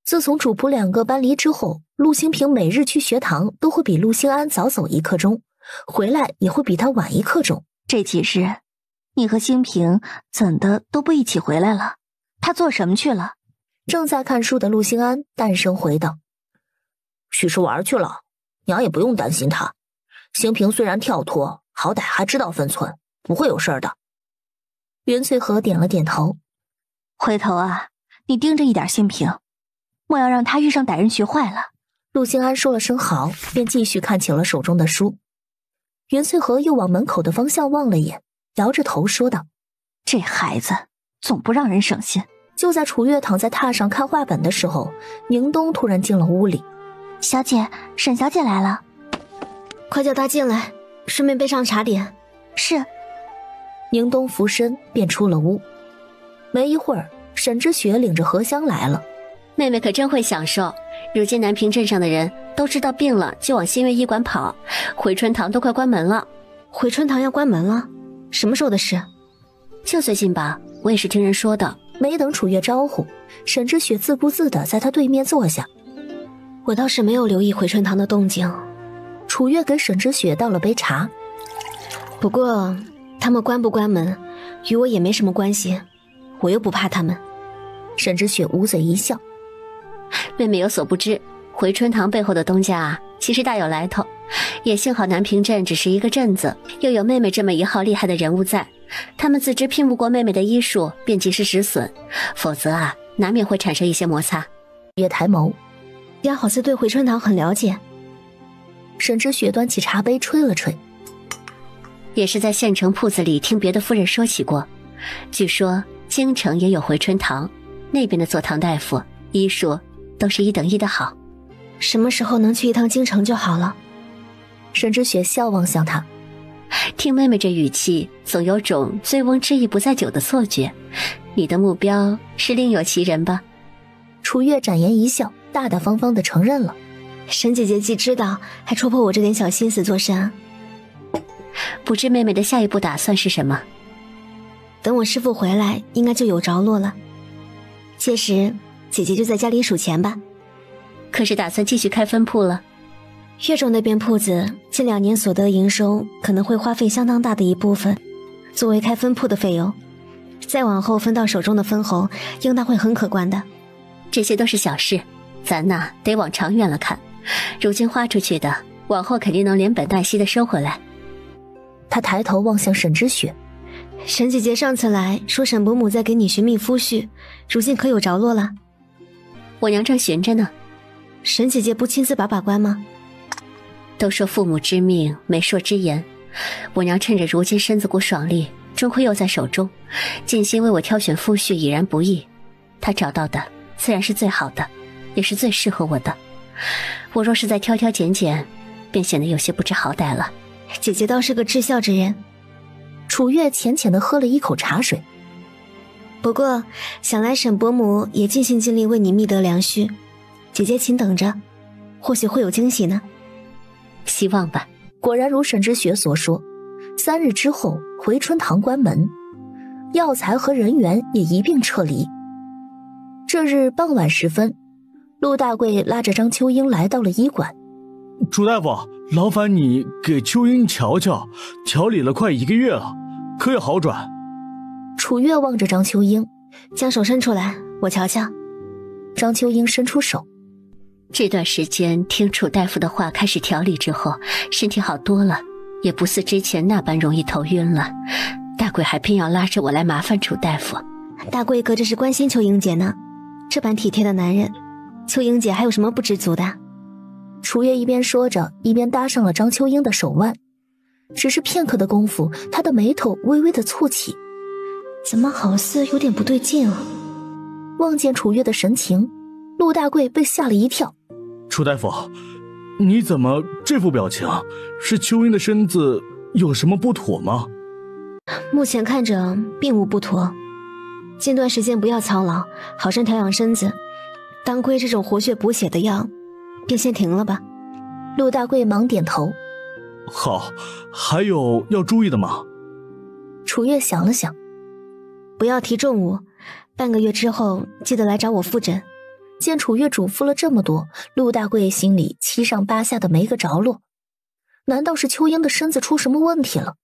S2: 自从主仆两个搬离之后，陆星平每日去学堂都会比陆星安早走1刻钟，回来也会比他晚1刻钟。
S5: 这几日，你和星平怎的都不一起回来了？他做什么去了？
S2: 正在看书的陆星安淡声回道：“许是玩去了，娘也不用担心他。星平虽然跳脱，好歹还知道分寸，不会有事的。”袁翠和点了点头。
S5: 回头啊，你盯着一点星平，莫要让他遇上歹人学坏了。
S2: 陆星安说了声好，便继续看起了手中的书。袁翠和又往门口的方向望了眼，摇着头说道：“
S5: 这孩子总不让人省心。”
S2: 就在楚月躺在榻上看画本的时候，宁冬突然进了屋里。
S5: “小姐，沈小姐来了。”“
S13: 快叫她进来，顺便备上茶点。”“
S5: 是。”
S2: 宁冬俯身便出了屋。没一会儿，沈之雪领着荷香来了。
S1: 妹妹可真会享受，如今南平镇上的人都知道病了就往新月医馆跑，回春堂都快关门了。
S13: 回春堂要关门了？什么时候的事？
S1: 就最近吧，我也是听人说的。
S2: 没等楚月招呼，沈之雪自顾自地在他对面坐下。
S13: 我倒是没有留意回春堂的动静。
S2: 楚月给沈之雪倒了杯茶。
S13: 不过他们关不关门与我也没什么关系，我又不怕他们。
S2: 沈之雪捂嘴一笑。
S1: 妹妹有所不知，回春堂背后的东家啊，其实大有来头。也幸好南平镇只是一个镇子，又有妹妹这么一号厉害的人物在，他们自知拼不过妹妹的医术，便及时止损，否则啊，难免会产生一些摩擦。
S2: 月抬眸，
S13: 丫好似对回春堂很了解。
S2: 沈之雪端起茶杯吹了吹。
S1: 也是在县城铺子里听别的夫人说起过，据说京城也有回春堂，那边的坐堂大夫医术都是1等1的好。
S13: 什么时候能去一趟京城就好了。
S2: 沈之雪笑望向他，
S1: 听妹妹这语气，总有种醉翁之意不在酒的错觉。你的目标是另有其人吧？
S2: 楚月展颜一笑，大大方方地承认了。
S13: 沈姐姐既知道，还戳破我这点小心思做甚？
S1: 不知妹妹的下一步打算是什么？
S13: 等我师父回来，应该就有着落了。届时，姐姐就在家里数钱吧。
S1: 可是打算继续开分铺了？
S13: 岳州那边铺子近2年所得营收可能会花费相当大的一部分作为开分铺的费用，再往后分到手中的分红应当会很可观的。
S1: 这些都是小事，咱呐得往长远了看。如今花出去的，往后肯定能连本带息的收回来。
S2: 他抬头望向沈之雪，
S13: 沈姐姐上次来说沈伯母在给你寻觅夫婿，如今可有着落了？
S1: 我娘正寻着呢。
S13: 沈姐姐不亲自把关吗？
S1: 都说父母之命，媒妁之言，我娘趁着如今身子骨爽利，钟馗又在手中，尽心为我挑选夫婿已然不易。她找到的自然是最好的，也是最适合我的。我若是再挑挑拣拣，便显得有些不知好歹了。
S13: 姐姐倒是个至孝之人。
S2: 楚月浅浅地喝了一口茶水。
S13: 不过想来沈伯母也尽心尽力为你觅得良婿，姐姐请等着，或许会有惊喜呢。
S1: 希望吧。
S2: 果然如沈之雪所说，3日之后回春堂关门，药材和人员也一并撤离。这日傍晚时分，陆大贵拉着张秋英来到了医馆。
S4: 朱大夫，劳烦你给秋英瞧瞧，调理了快1个月了，可有好转？
S2: 楚月望着张秋英，
S13: 将手伸出来，我瞧瞧。
S2: 张秋英伸出手。
S1: 这段时间听楚大夫的话，开始调理之后，身体好多了，也不似之前那般容易头晕了。大贵还偏要拉着我来麻烦楚大夫。
S13: 大贵哥这是关心秋英姐呢，这般体贴的男人，秋英姐还有什么不知足的？
S2: 楚月一边说着，一边搭上了张秋英的手腕。只是片刻的功夫，他的眉头微微的蹙起，
S13: 怎么好似有点不对劲啊？
S2: 望见楚月的神情，陆大贵被吓了一跳。
S4: 楚大夫，你怎么这副表情？是秋英的身子有什么不妥吗？
S13: 目前看着并无不妥，近段时间不要操劳，好生调养身子。当归这种活血补血的药，便先停了吧。
S2: 陆大贵忙点头。
S4: 好，还有要注意的吗？
S2: 楚月想了想，
S13: 不要提重物，半个月之后记得来找我复诊。
S2: 见楚月嘱咐了这么多，陆大贵心里七上八下的没个着落。难道是秋英的身子出什么问题了？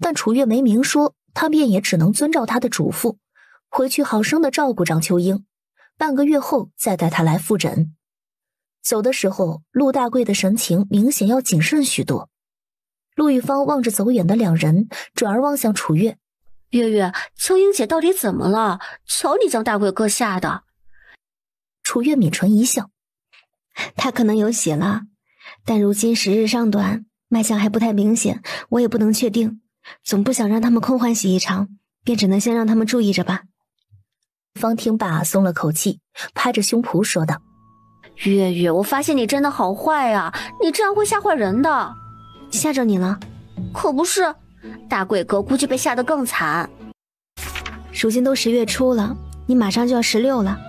S2: 但楚月没明说，他便也只能遵照他的嘱咐，回去好生的照顾张秋英，半个月后再带她来复诊。走的时候，陆大贵的神情明显要谨慎许多。陆玉芳望着走远的两人，转而望向楚月。
S1: 月月，秋英姐到底怎么了？瞧你将大贵哥吓的。
S2: 楚月抿唇一笑，
S13: 他可能有喜了，但如今时日尚短，脉象还不太明显，我也不能确定，总不想让他们空欢喜一场，便只能先让他们注意着吧。
S2: 方听罢松了口气，拍着胸脯说道：
S1: 月月，我发现你真的好坏啊，你这样会吓坏人的。
S13: 吓着你了？
S1: 可不是，大贵哥估计被吓得更惨。
S13: 如今都10月初了，你马上就要16了，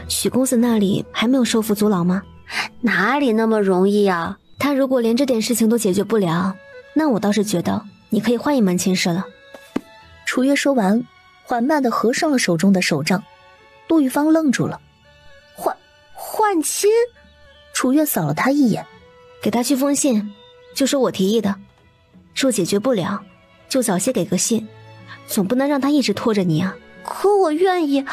S13: 许公子那里还没有收服祖老吗？
S1: 哪里那么容易啊？
S13: 他如果连这点事情都解决不了，那我倒是觉得你可以换一门亲事了。
S2: 楚月说完，缓慢地合上了手中的手杖。陆玉芳愣住了。
S1: 换亲？
S2: 楚月扫了他一眼，
S13: 给他去封信，就说我提议的，若解决不了，就早些给个信，总不能让他一直拖着你啊。
S1: 可我愿意。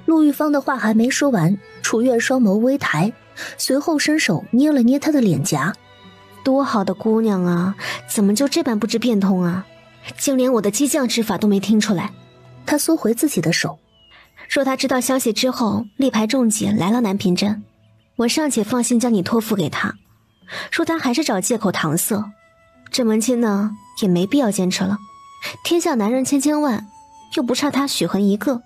S2: 陆玉芳的话还没说完，楚月双眸微抬，随后伸手捏了捏她的脸颊。
S13: 多好的姑娘啊，怎么就这般不知变通啊？竟连我的激将之法都没听出来。
S2: 她缩回自己的手。
S13: 若他知道消息之后力排众己来了南平镇，我尚且放心将你托付给他，若他还是找借口搪塞，这门亲呢也没必要坚持了。天下男人千千万，又不差他许恒一个。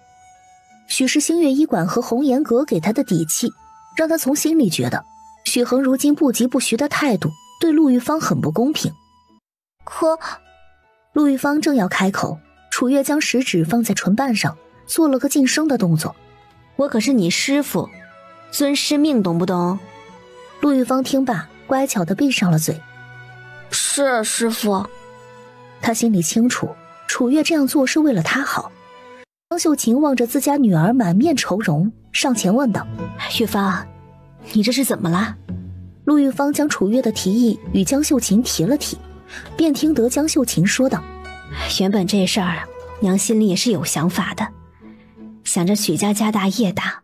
S2: 许是星月医馆和红颜阁给他的底气，让他从心里觉得许恒如今不疾不徐的态度对陆玉芳很不公平。
S1: 可
S2: 陆玉芳正要开口，楚月将食指放在唇瓣上，做了个噤声的动作。
S13: 我可是你师父，尊师命，懂不懂？
S2: 陆玉芳听罢，乖巧地闭上了嘴。
S1: 是师父。
S2: 他心里清楚，楚月这样做是为了他好。江秀琴望着自家女儿满面愁容，上前问道：
S13: 玉芳，你这是怎么了？
S2: 陆玉芳将楚月的提议与江秀琴提了提，便听得江秀琴说道：
S13: 原本这事儿娘心里也是有想法的，想着许家家大业大，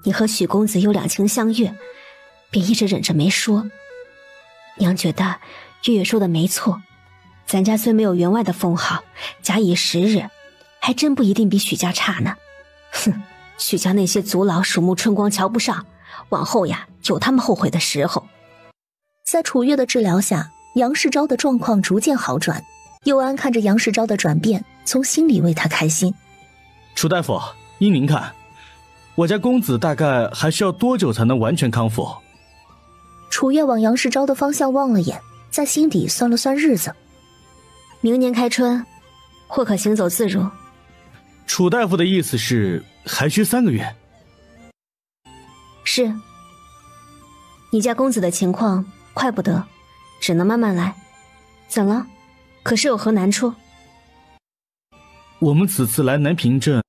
S13: 你和许公子又两情相悦，便一直忍着没说。娘觉得月月说的没错，咱家虽没有员外的封号，假以时日，还真不一定比许家差呢。哼，许家那些族老鼠目春光瞧不上，往后呀有他们后悔的时候。
S2: 在楚月的治疗下，杨世昭的状况逐渐好转。佑安看着杨世昭的转变，从心里为他开心。
S8: 楚大夫，依您看，我家公子大概还需要多久才能完全康复？
S2: 楚月往杨世昭的方向望了眼，在心底算了算日子。
S13: 明年开春，或可行走自如。
S8: 楚大夫的意思是还需3个月？
S13: 是。你家公子的情况快不得，只能慢慢来。怎了？可是有何难处？
S8: 我们此次来南平镇，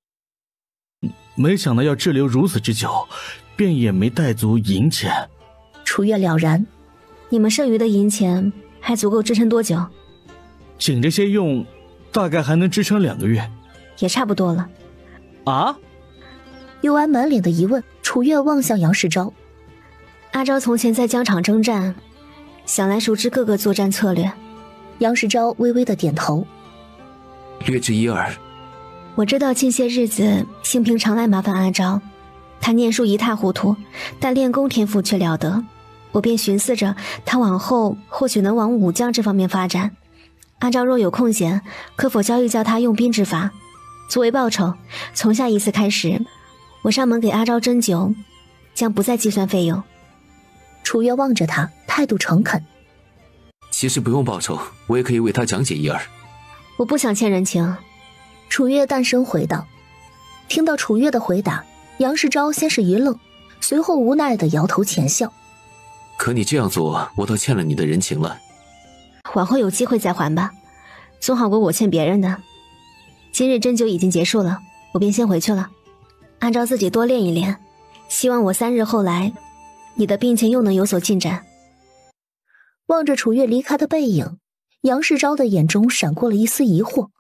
S8: 没想到要滞留如此之久，便也没带足银钱。
S2: 楚月了然。
S13: 你们剩余的银钱还足够支撑多久？
S8: 仅这些用，大概还能支撑2个月。
S13: 也差不多了。
S8: 啊？
S2: 佑安满脸的疑问，楚月望向杨世昭。
S13: 阿昭从前在疆场征战，想来熟知各个作战策略。
S2: 杨世昭微微的点头，
S14: 略知一二。
S13: 我知道近些日子兴平常来麻烦阿昭，他念书一塌糊涂，但练功天赋却了得。我便寻思着他往后或许能往武将这方面发展。阿昭若有空闲，可否教一教他用兵之法？作为报酬，从下一次开始，我上门给阿昭针灸，将不再计算费用。
S2: 楚月望着他，态度诚恳。
S14: 其实不用报酬，我也可以为他讲解一二。
S13: 我不想欠人情。
S2: 楚月淡声回道。听到楚月的回答，杨世昭先是一愣，随后无奈地摇头浅笑。
S14: 可你这样做，我倒欠了你的人情了。
S13: 往后有机会再还吧，总好过我欠别人的。今日针灸已经结束了，我便先回去了。按照自己多练一练，希望我3日后来，你的病情又能有所进展。
S2: 望着楚月离开的背影，杨世昭的眼中闪过了一丝疑惑。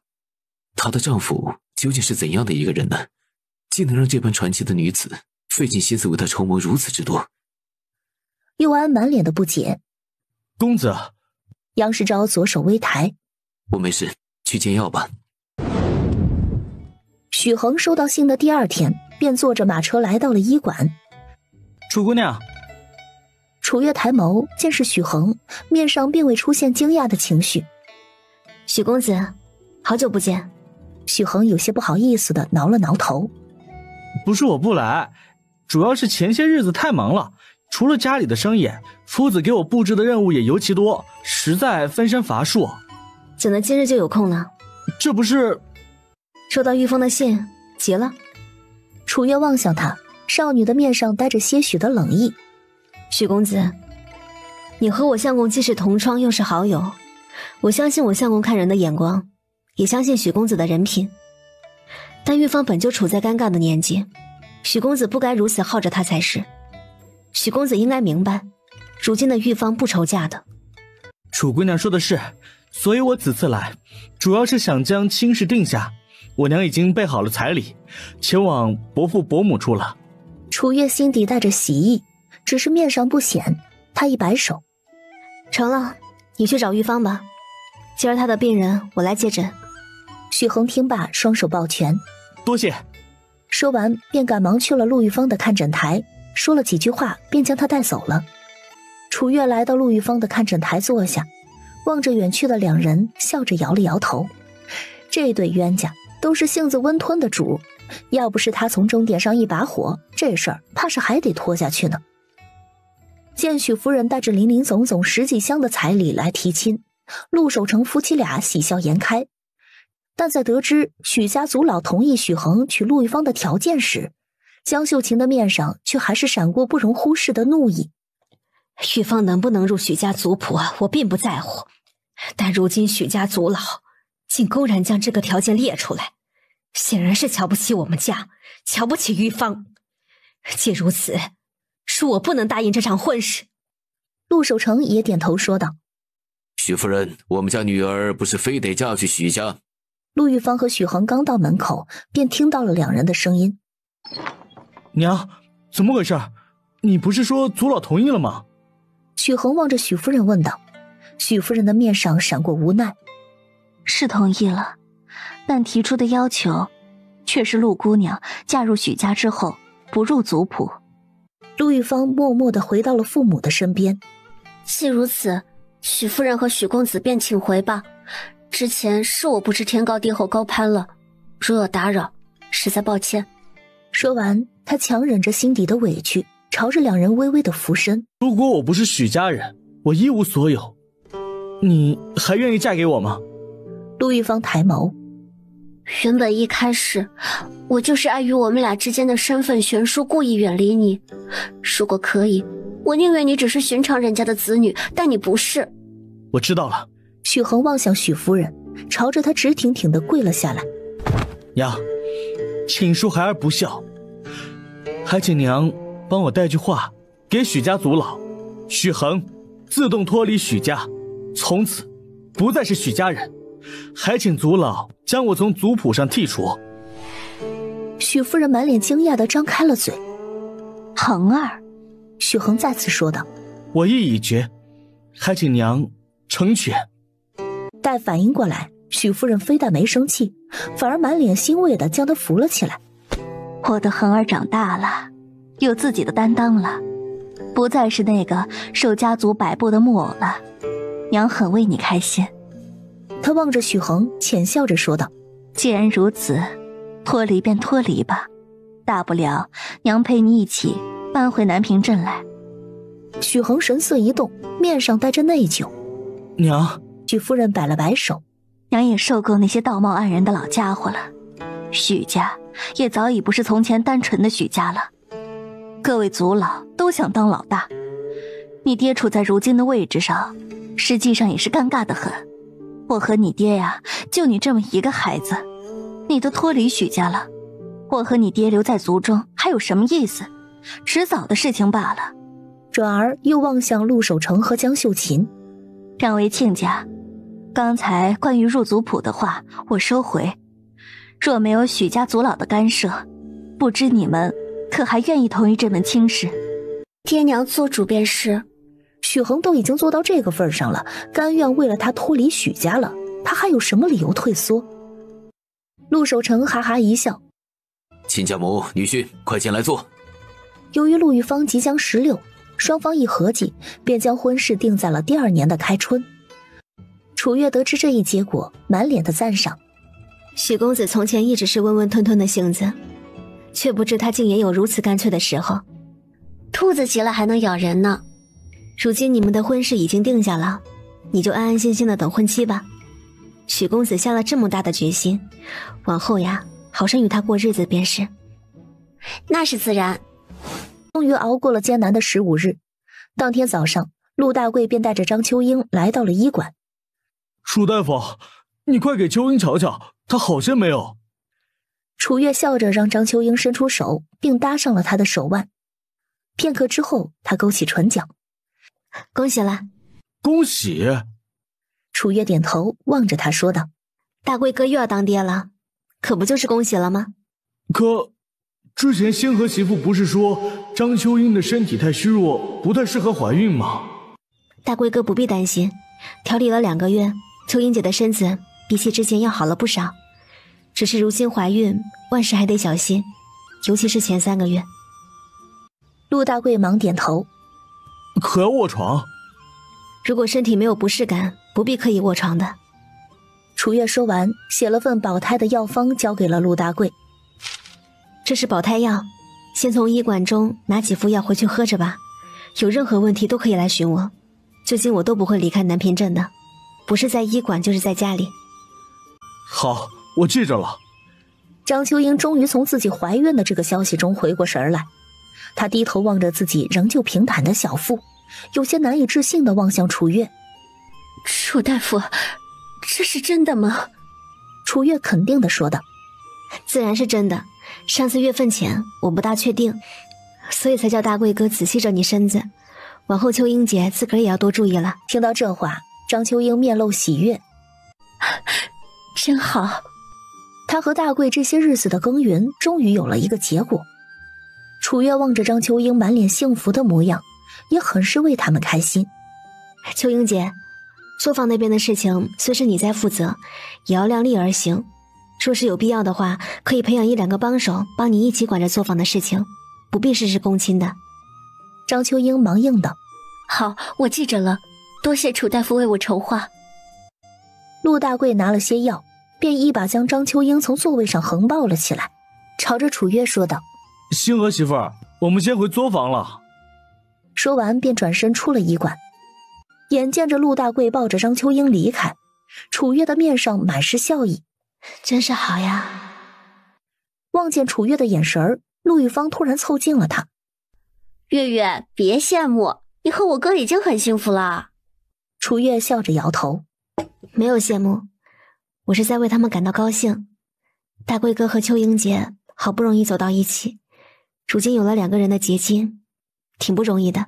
S14: 她的丈夫究竟是怎样的一个人呢？竟能让这般传奇的女子费尽心思为他筹谋如此之多？
S2: 佑安满脸的不解。
S8: 公子，
S2: 杨世昭左手微抬，
S14: 我没事，去煎药吧。
S2: 许恒收到信的第2天，便坐着马车来到了医馆。
S8: 楚姑娘。
S2: 楚月抬眸，见是许恒，面上并未出现惊讶的情绪。
S13: 许公子，好久不见。
S2: 许恒有些不好意思地挠了挠头。
S8: 不是我不来，主要是前些日子太忙了，除了家里的生意，夫子给我布置的任务也尤其多，实在分身乏术。
S13: 怎能今日就有空呢？
S8: 这不是……
S13: 收到玉凤的信，急了。
S2: 楚月望向他，少女的面上带着些许的冷意。
S13: 许公子，你和我相公既是同窗又是好友，我相信我相公看人的眼光，也相信许公子的人品。但玉芳本就处在尴尬的年纪，许公子不该如此耗着她才是。许公子应该明白，如今的玉芳不愁嫁的。
S8: 楚姑娘说的是，所以我此次来，主要是想将亲事定下。我娘已经备好了彩礼，前往伯父伯母处了。
S2: 楚月心底带着喜意，只是面上不显。他一摆手，
S13: 成了，你去找玉芳吧，今儿她的病人我来接诊。
S2: 许恒听罢，双手抱拳，
S8: 多谢。
S2: 说完便赶忙去了陆玉芳的看诊台，说了几句话便将她带走了。楚月来到陆玉芳的看诊台坐下，望着远去的2人，笑着摇了摇头。这对冤家都是性子温吞的主，要不是他从中点上一把火，这事儿怕是还得拖下去呢。见许夫人带着林林总总10几箱的彩礼来提亲，陆守成夫妻俩喜笑颜开。但在得知许家族老同意许恒娶陆玉芳的条件时，江秀琴的面上却还是闪过不容忽视的怒意。
S13: 玉芳能不能入许家族谱我并不在乎，但如今许家族老竟公然将这个条件列出来，显然是瞧不起我们家，瞧不起玉芳。既如此，恕我不能答应这场婚事。
S2: 陆守成也点头说道：
S14: 许夫人，我们家女儿不是非得嫁去许家。
S2: 陆玉芳和许恒刚到门口，便听到了2人的声音。
S8: 娘，怎么回事？你不是说族老同意了吗？
S2: 许恒望着许夫人问道。许夫人的面上闪过无奈。
S5: 是同意了，但提出的要求却是陆姑娘嫁入许家之后不入族谱。
S2: 陆玉芳默默地回到了父母的身边。
S1: 既如此，许夫人和许公子便请回吧。之前是我不知天高地厚高攀了，如有打扰，实在抱歉。
S2: 说完，他强忍着心底的委屈，朝着2人微微的俯身。
S8: 如果我不是许家人，我一无所有，你还愿意嫁给我吗？
S2: 陆玉芳抬眸。
S1: 原本一开始，我就是碍于我们俩之间的身份悬殊，故意远离你。如果可以，我宁愿你只是寻常人家的子女，但你不是。
S8: 我知道了。
S2: 许恒望向许夫人，朝着她直挺挺地跪了下来。
S8: 娘，请恕孩儿不孝，还请娘帮我带句话给许家族老，许恒自动脱离许家，从此不再是许家人，还请族老将我从族谱上剔除。
S2: 许夫人满脸惊讶地张开了嘴。
S5: 恒儿，
S2: 许恒再次说道：
S8: 我意已决，还请娘成全。
S2: 待反应过来，许夫人非但没生气，反而满脸欣慰地将她扶了起来。
S5: 我的恒儿长大了，有自己的担当了，不再是那个受家族摆布的木偶了，娘很为你开心。
S2: 她望着许恒，浅笑着说道：
S5: 既然如此，脱离便脱离吧，大不了娘陪你一起搬回南平镇来。
S2: 许恒神色一动，面上带着内疚。
S8: 娘，
S2: 许夫人摆了摆手，
S5: 娘也受够那些道貌岸然的老家伙了，许家也早已不是从前单纯的许家了。各位族老都想当老大，你爹处在如今的位置上，实际上也是尴尬的很。我和你爹呀，就你这么一个孩子，你都脱离许家了，我和你爹留在族中还有什么意思？迟早的事情罢了。
S11: 转而又望向陆守成和江秀琴。
S5: 两位亲家，刚才关于入族谱的话我收回，若没有许家族老的干涉，不知你们可还愿意同意这门亲事？
S1: 爹娘做主便是。
S11: 许恒都已经做到这个份上了，甘愿为了他脱离许家了，他还有什么理由退缩？陆守成哈哈一笑，
S14: 亲家母女婿快进来坐。
S11: 由于陆玉芳即将16，双方一合计，便将婚事定在了第2年的开春。楚月得知这一结果，满脸的赞赏。
S13: 许公子从前一直是温温吞吞的性子，却不知他竟也有如此干脆的时候。
S1: 兔子急了还能咬人呢。
S13: 如今你们的婚事已经定下了，你就安安心心的等婚期吧。许公子下了这么大的决心，往后呀，好生与他过日子便是。
S1: 那是自然。
S11: 终于熬过了艰难的15日，当天早上，陆大贵便带着张秋英来到了医馆。
S4: 楚大夫，你快给秋英瞧瞧，她好些没有？
S11: 楚月笑着让张秋英伸出手，并搭上了她的手腕。片刻之后，他勾起唇角。
S13: 恭喜了。
S4: 恭喜。
S11: 楚月点头，望着他说道：
S13: 大贵哥又要当爹了，可不就是恭喜了吗？
S4: 可之前星河媳妇不是说张秋英的身体太虚弱，不太适合怀孕吗？
S13: 大贵哥不必担心，调理了2个月，秋英姐的身子比起之前要好了不少。只是如今怀孕，万事还得小心，尤其是前3个月。
S11: 陆大贵忙点头。
S4: 可要卧床？
S13: 如果身体没有不适感，不必刻意卧床的。
S11: 楚月说完，写了份保胎的药方交给了陆大贵。
S13: 这是保胎药，先从医馆中拿几副药回去喝着吧，有任何问题都可以来寻我，最近我都不会离开南平镇的，不是在医馆就是在家里。
S4: 好，我记着了。
S11: 张秋英终于从自己怀孕的这个消息中回过神来，她低头望着自己仍旧平坦的小腹，有些难以置信地望向楚月。
S1: 楚大夫，这是真的吗？
S11: 楚月肯定地说道。
S13: 自然是真的，上次月份前我不大确定，所以才叫大贵哥仔细着你身子，往后秋英姐自个儿也要多注意了。
S11: 听到这话，张秋英面露喜悦。
S1: 真好。
S11: 她和大贵这些日子的耕耘终于有了一个结果。楚月望着张秋英满脸幸福的模样，也很是为他们开心。
S13: 秋英姐，作坊那边的事情虽是你在负责，也要量力而行，若是有必要的话，可以培养1、2个帮手帮你一起管着作坊的事情，不必事事躬亲的。
S11: 张秋英忙应道。
S1: 好，我记着了，多谢楚大夫为我筹划。
S11: 陆大贵拿了些药，便一把将张秋英从座位上横抱了起来，朝着楚月说道：
S4: 星河媳妇儿，我们先回作坊了。
S11: 说完便转身出了医馆。眼见着陆大贵抱着张秋英离开，楚月的面上满是笑意。
S13: 真是好呀。
S11: 望见楚月的眼神，陆玉芳突然凑近了他。
S1: 月月，别羡慕，你和我哥已经很幸福了。
S11: 楚月笑着摇头。
S13: 没有羡慕，我是在为他们感到高兴。大贵哥和秋英姐好不容易走到一起，如今有了2个人的结晶，挺不容易的。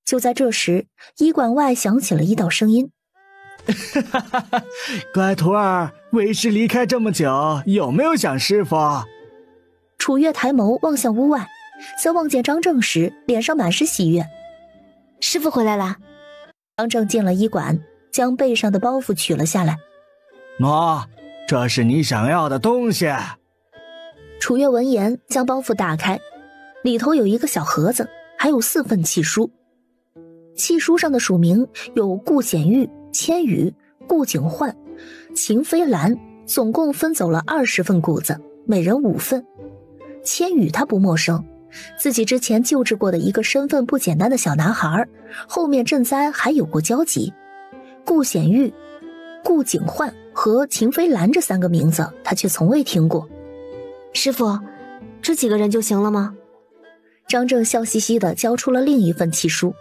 S11: 就在这时，医馆外响起了一道声音：
S6: 乖徒儿，为师离开这么久，有没有想师傅？
S11: 楚月抬眸望向屋外，在望见张正时，脸上满是喜悦。
S13: 师傅回来啦。
S11: 张正进了医馆，将背上的包袱取了下来。
S6: 喏，这是你想要的东西。
S11: 楚月闻言将包袱打开，里头有一个小盒子，还有4份契书。契书上的署名有顾显玉、千羽、顾景焕、秦飞兰，总共分走了20份谷子，每人5份。千羽他不陌生，自己之前救治过的一个身份不简单的小男孩，后面赈灾还有过交集。顾显玉、顾景焕和秦飞兰这3个名字他却从未听过。
S13: 师傅，这几个人就行了吗？
S11: 张正笑嘻嘻地交出了另一份契书。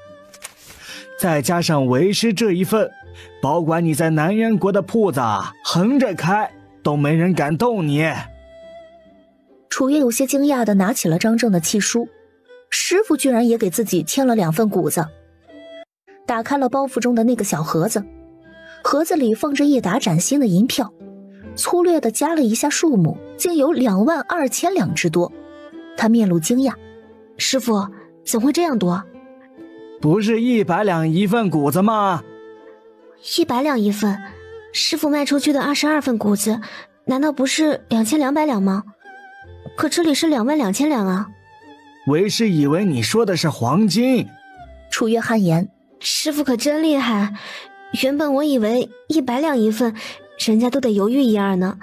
S6: 再加上为师这一份，保管你在南渊国的铺子横着开，都没人敢动你。
S2: 楚月有些惊讶地拿起了张正的契书，师傅居然也给自己添了2份谷子。打开了包袱中的那个小盒子，盒子里放着1沓崭新的银票，粗略地加了一下数目，竟有22000两之多。他面露惊讶：“
S13: 师傅，怎会这样多？
S6: 不是100两一份谷子吗
S10: ？100两一份，师傅卖出去的22份谷子，难道不是2200两吗？可这里是22000两啊！”
S6: 为师以为你说的是黄金。
S2: 楚月汗颜：“
S10: 师傅可真厉害，原本我以为100两一份，人家都得犹豫1、2呢，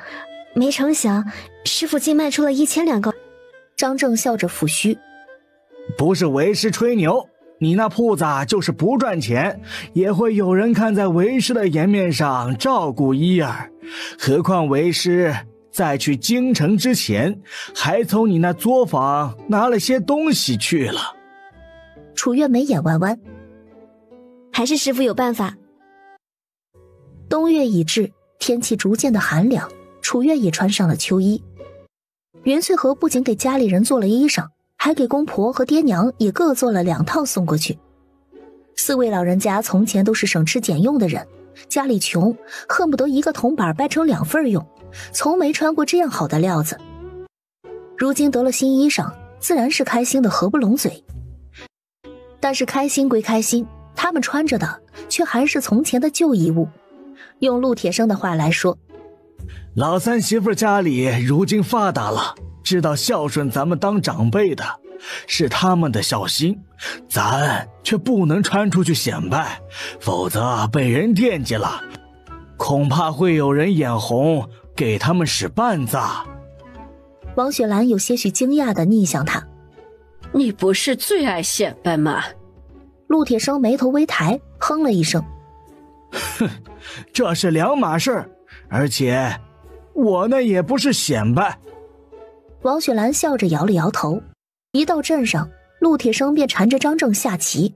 S10: 没成想师傅竟卖出了1000两个。”
S2: 张正笑着抚须：“
S6: 不是为师吹牛，你那铺子就是不赚钱，也会有人看在为师的颜面上照顾一二。何况为师在去京城之前，还从你那作坊拿了些东西去了。”
S2: 楚月眉眼弯弯：“
S10: 还是师傅有办法。”
S2: 冬月已至，天气逐渐的寒凉，楚月也穿上了秋衣。袁翠和不仅给家里人做了衣裳，还给公婆和爹娘也各做了2套送过去。4位老人家从前都是省吃俭用的人，家里穷，恨不得一个铜板掰成2份用，从没穿过这样好的料子。如今得了新衣裳，自然是开心的合不拢嘴。但是开心归开心，他们穿着的却还是从前的旧衣物。用陆铁生的话来说，
S6: 老三媳妇家里如今发达了，知道孝顺咱们当长辈的，是他们的孝心，咱却不能穿出去显摆，否则被人惦记了，恐怕会有人眼红，给他们使绊子。
S2: 王雪兰有些许惊讶地逆向他：“
S12: 你不是最爱显摆吗？”
S2: 陆铁生眉头微抬，哼了一声：“
S6: 哼，这是2码事，而且我呢也不是显摆。”
S2: 王雪兰笑着摇了摇头。一到镇上，陆铁生便缠着张正下棋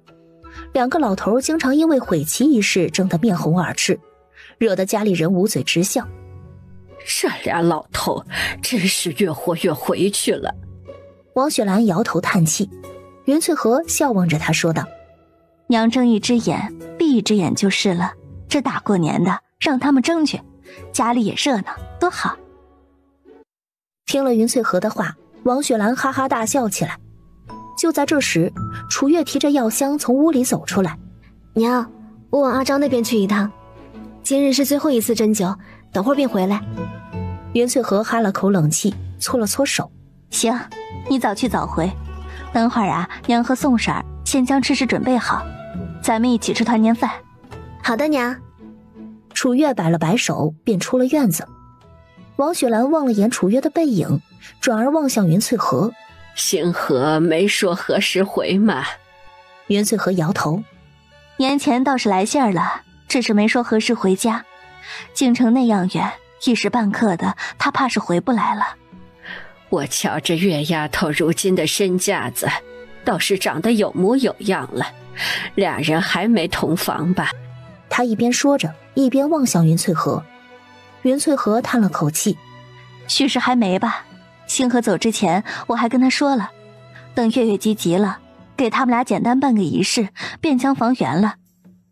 S2: ，2个老头经常因为毁棋一事争得面红耳赤，惹得家里人捂嘴直笑。
S12: 这俩老头真是越活越回去了。
S2: 王雪兰摇头叹气，袁翠和笑望着他说道：“
S5: 娘睁一只眼闭一只眼就是了，这大过年的让他们争去，家里也热闹，多好。”
S2: 听了云翠和的话，王雪兰哈哈大笑起来。就在这时，楚月提着药箱从屋里走出来：“
S10: 娘，我往阿昭那边去一趟，今日是最后一次针灸，等会儿便回来。”
S2: 云翠和哈了口冷气，搓了搓手：“
S5: 行，你早去早回，等会儿啊，娘和宋婶儿先将吃食准备好，咱们一起吃团年饭。”“
S10: 好的，娘。”
S2: 楚月摆了摆手，便出了院子。王雪兰望了眼楚月的背影，转而望向云翠和：“
S12: 星河没说何时回吗？”
S2: 云翠和摇头：“
S5: 年前倒是来信儿了，只是没说何时回家。京城那样远，一时半刻的，他怕是回不来了。”
S12: 我瞧这月丫头如今的身架子，倒是长得有模有样了。俩人还没同房吧？
S2: 他一边说着，一边望向云翠和。云翠和叹了口气：“
S5: 许是还没吧。星河走之前，我还跟他说了，等月月及急了，给他们俩简单办个仪式，便将房圆了。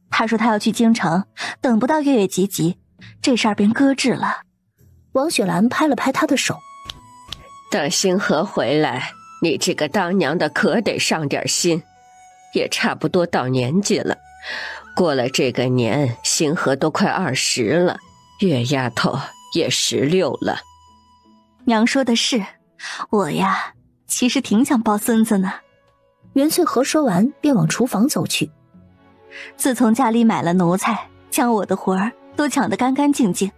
S5: 他说他要去京城，等不到月月及急，这事儿便搁置了。”
S2: 王雪兰拍了拍他的手：“
S12: 等星河回来，你这个当娘的可得上点心，也差不多到年纪了。过了这个年，星河都快20了，月丫头也16了。”
S5: 娘说的是，我呀，其实挺想抱孙子呢。
S2: 袁翠和说完，便往厨房走去。
S5: 自从家里买了奴才，将我的活儿都抢得干干净净，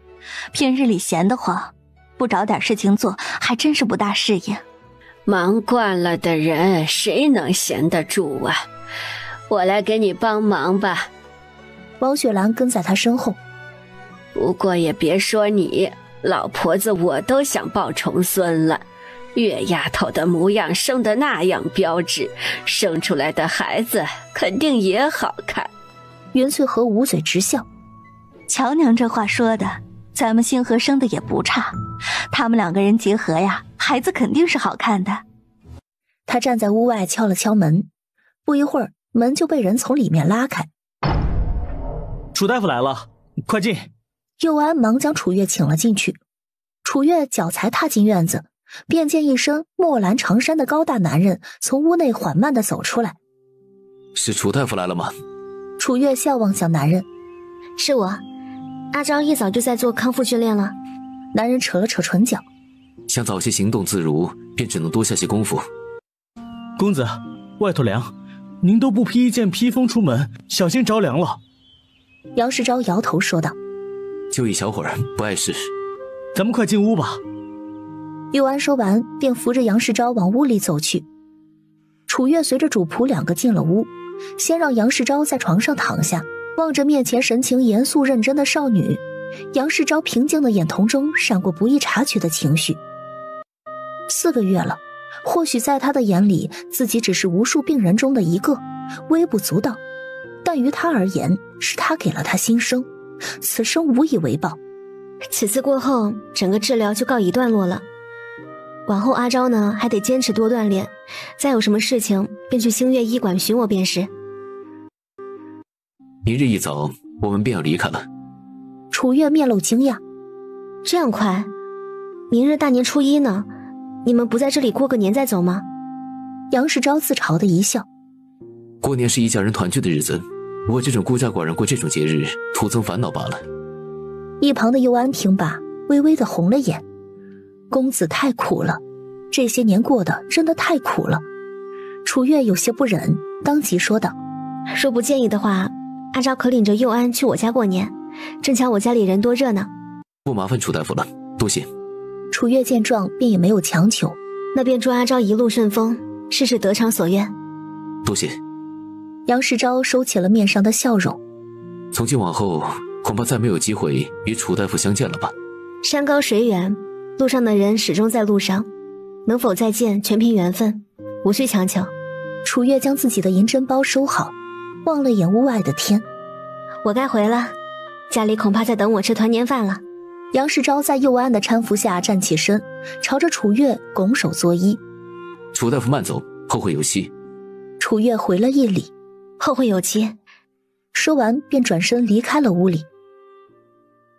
S5: 平日里闲得慌，不找点事情做，还真是不大适应。
S12: 忙惯了的人，谁能闲得住啊？我来给你帮忙吧。
S2: 王雪兰跟在他身后。
S12: 不过也别说你，老婆子我都想抱重孙了。月丫头的模样生得那样标致，生出来的孩子肯定也好看。
S2: 袁翠和捂嘴直笑。
S5: 乔娘这话说的，咱们星河生的也不差，他们2个人结合呀，孩子肯定是好看的。
S11: 他站在屋外敲了敲门，不一会儿门就被人从里面拉开。
S8: 楚大夫来了，快进。
S11: 佑安忙将楚月请了进去。楚月脚才踏进院子，便见一身墨蓝长衫的高大男人从屋内缓慢地走出来。
S14: 是楚大夫来了吗？
S11: 楚月笑望向男人。
S10: 是我，阿昭一早就在做康复训练了。
S11: 男人扯了扯唇角，
S14: 想早些行动自如，便只能多下些功夫。
S8: 公子，外头凉，您都不披一件披风出门，小心着凉了。
S11: 杨世昭摇头说道：
S14: 就一小会儿，不碍事。
S8: 咱们快进屋吧。
S11: 佑安说完便扶着杨世昭往屋里走去。楚月随着主仆两个进了屋，先让杨世昭在床上躺下，望着面前神情严肃认真的少女，杨世昭平静的眼瞳中闪过不易察觉的情绪。4个月了，或许在他的眼里，自己只是无数病人中的一个，微不足道，但于他而言，是他给了他新生，此生无以为报。
S10: 此次过后，整个治疗就告一段落了。往后阿昭呢，还得坚持多锻炼，再有什么事情便去星月医馆寻我便是。
S14: 明日一早，我们便要离开了。
S11: 楚月面露惊讶，
S10: 这样快？明日大年初一呢，你们不在这里过个年再走吗？
S11: 杨世昭自嘲的一笑。
S14: 过年是一家人团聚的日子，我这种孤家寡人过这种节日，徒增烦恼罢了。
S11: 一旁的佑安听罢，微微的红了眼。公子太苦了，这些年过得真的太苦了。楚月有些不忍，当即说道：
S10: 若不介意的话，阿昭可领着佑安去我家过年，正巧我家里人多热闹。
S14: 不麻烦楚大夫了，多谢。
S11: 楚月见状便也没有强求，
S10: 那便祝阿昭一路顺风，事事得偿所愿。
S14: 多谢。
S11: 杨世昭收起了面上的笑容。
S14: 从今往后，恐怕再没有机会与楚大夫相见了吧。
S10: 山高水远，路上的人始终在路上，能否再见全凭缘分，无需强求。
S11: 楚月将自己的银针包收好，望了眼屋外的天。
S10: 我该回了，家里恐怕在等我吃团年饭了。
S11: 杨世昭在佑安的搀扶下站起身，朝着楚月拱手作揖。
S14: 楚大夫慢走，后会有期。
S11: 楚月回了一礼，
S10: 后会有期。
S11: 说完便转身离开了屋里。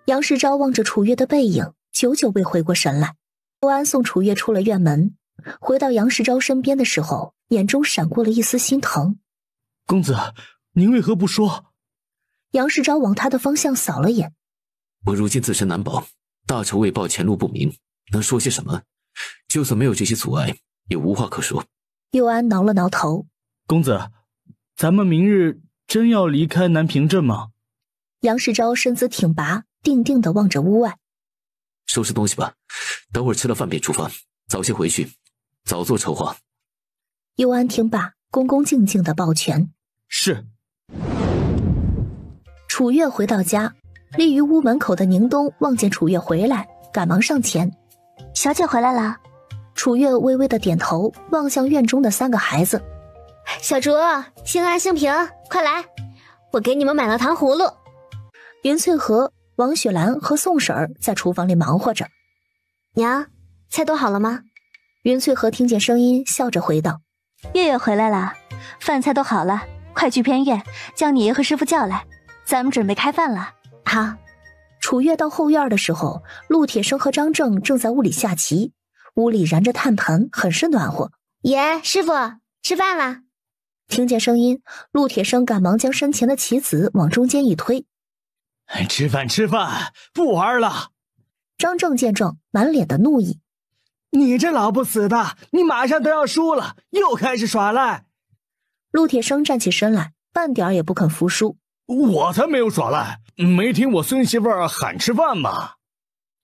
S11: 杨世昭望着楚月的背影，久久未回过神来。佑安送楚月出了院门，回到杨世昭身边的时候，眼中闪过了一丝心疼。
S4: 公子，您为何不说？
S11: 杨世昭往他的方向扫了眼。
S14: 我如今自身难保，大仇未报，前路不明，能说些什么？就算没有这些阻碍，也无话可说。
S11: 佑安挠了挠头。
S4: 公子，咱们明日真要离开南平镇吗？
S11: 杨世昭身子挺拔，定定地望着屋外。
S14: 收拾东西吧，等会儿吃了饭便出发，早些回去，早做筹划。
S11: 佑安听罢，恭恭敬敬地抱拳。
S4: 是。
S11: 楚月回到家，立于屋门口的宁冬望见楚月回来，赶忙上前。
S5: 小姐回来了。
S11: 楚月微微的点头，望向院中的3个孩子。
S10: 小竹、兴安、兴平，快来，我给你们买了糖葫芦。
S11: 云翠和、王雪兰和宋婶儿在厨房里忙活着。
S10: 娘，菜都好了吗？
S11: 云翠和听见声音，笑着回道：
S5: 月月回来了，饭菜都好了，快去偏院将你爷和师傅叫来，咱们准备开饭了。
S10: 好。
S11: 楚月到后院的时候，陆铁生和张正正在屋里下棋，屋里燃着炭盆，很是暖和。
S10: 爷，师傅，吃饭了。
S11: 听见声音，陆铁生赶忙将身前的棋子往中间一推。
S4: 吃饭吃饭，不玩了。
S11: 张正见状，满脸的怒意。
S6: 你这老不死的，你马上都要输了，又开始耍赖。
S11: 陆铁生站起身来，半点也不肯服输。
S4: 我才没有耍赖，没听我孙媳妇儿喊吃饭吗？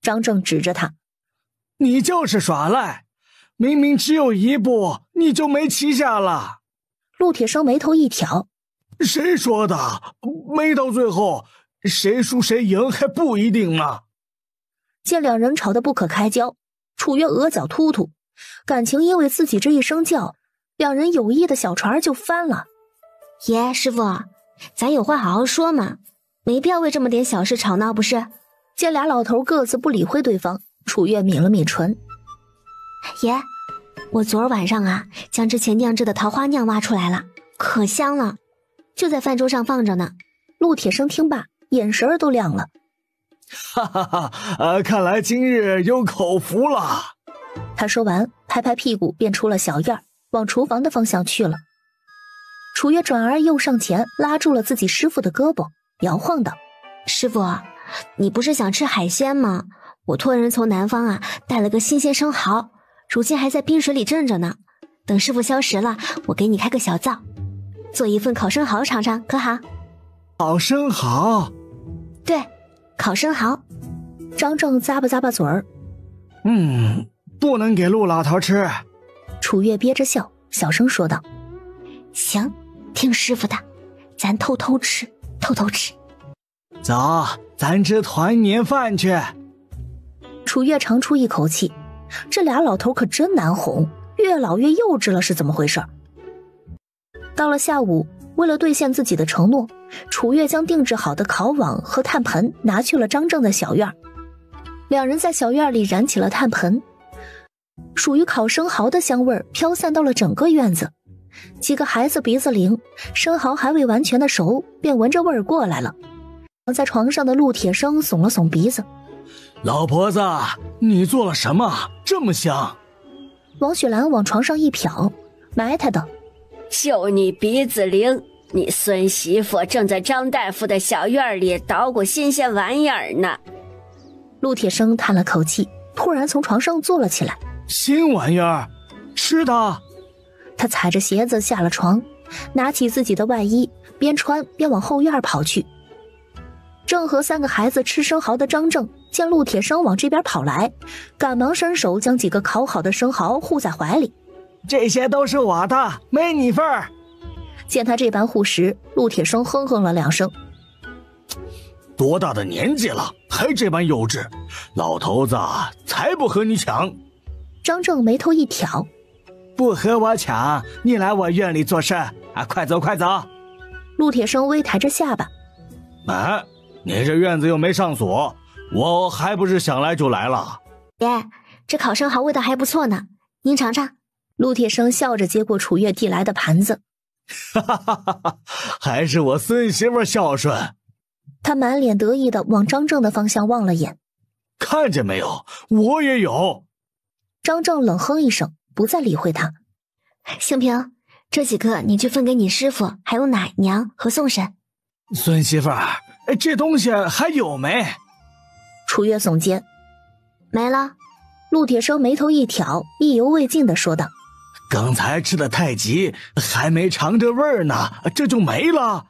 S11: 张正指着他。
S6: 你就是耍赖，明明只有一步，你就没棋下了。
S11: 陆铁生眉头一挑。
S6: 谁说的？没到最后，谁输谁赢还不一定呢。
S11: 见两人吵得不可开交，楚月额角突突，感情因为自己这一声叫，两人有意的小船就翻了。
S10: 爷，师傅，咱有话好好说嘛，没必要为这么点小事吵闹，不是？
S11: 见俩老头各自不理会对方，楚月抿了抿唇。
S10: 爷，我昨儿晚上啊，将之前酿制的桃花酿挖出来了，可香了，就在饭桌上放着呢。
S11: 陆铁生听罢，眼神儿都亮了。
S6: 哈哈哈！看来今日有口福了。
S11: 他说完，拍拍屁股便出了小院，往厨房的方向去了。楚月转而又上前拉住了自己师傅的胳膊，摇晃道：“
S10: 师傅，你不是想吃海鲜吗？我托人从南方啊带了个新鲜生蚝，如今还在冰水里镇着呢。等师傅消食了，我给你开个小灶，做一份烤生蚝尝尝，可好？”
S6: 烤生蚝？
S10: 对，烤生蚝。
S11: 张正咂巴咂巴嘴儿，
S6: 不能给陆老头吃。
S11: 楚月憋着笑，小声说道：“
S10: 行，听师傅的，咱偷偷吃，偷偷吃。”
S6: 走，咱吃团年饭去。
S11: 楚月长出一口气，这俩老头可真难哄，越老越幼稚了，是怎么回事？到了下午，为了兑现自己的承诺，楚月将定制好的烤网和炭盆拿去了张正的小院。两人在小院里燃起了炭盆，属于烤生蚝的香味飘散到了整个院子。几个孩子鼻子灵，生蚝还未完全的熟，便闻着味儿过来了。躺在床上的陆铁生耸了耸鼻子：“
S6: 老婆子，你做了什么？这么香？”
S11: 王雪兰往床上一瞟，埋汰道：“
S12: 就你鼻子灵，你孙媳妇正在张大夫的小院里捣鼓新鲜玩意儿呢。”
S11: 陆铁生叹了口气，突然从床上坐了起来：“
S6: 新玩意儿？吃的？”
S11: 他踩着鞋子下了床，拿起自己的外衣，边穿边往后院跑去。正和三个孩子吃生蚝的张正见陆铁生往这边跑来，赶忙伸手将几个烤好的生蚝护在怀里：“
S6: 这些都是我的，没你份儿。”
S11: 见他这般护食，陆铁生哼哼了两声：“
S6: 多大的年纪了，还这般幼稚，老头子才不和你抢。”
S11: 张正眉头一挑：“
S6: 不和我抢，你来我院里做事快走快走。”
S11: 陆铁生微抬着下巴：“
S6: 你这院子又没上锁，我还不是想来就来了。”“
S10: 爷，这烤生蚝味道还不错呢，您尝尝。”
S11: 陆铁生笑着接过楚月递来的盘子：“
S6: 哈哈哈哈，还是我孙媳妇孝顺。”
S11: 他满脸得意地往张正的方向望了眼：“
S6: 看见没有，我也有。”
S11: 张正冷哼一声，不再理会他：“
S10: 兴平，这几个你去分给你师傅，还有奶娘和宋婶。”“
S6: 孙媳妇儿，这东西还有没？”
S11: 楚月耸肩：“
S10: 没了。”
S11: 陆铁生眉头一挑，意犹未尽地说道：“
S6: 刚才吃的太急，还没尝着味儿呢，这就没了。”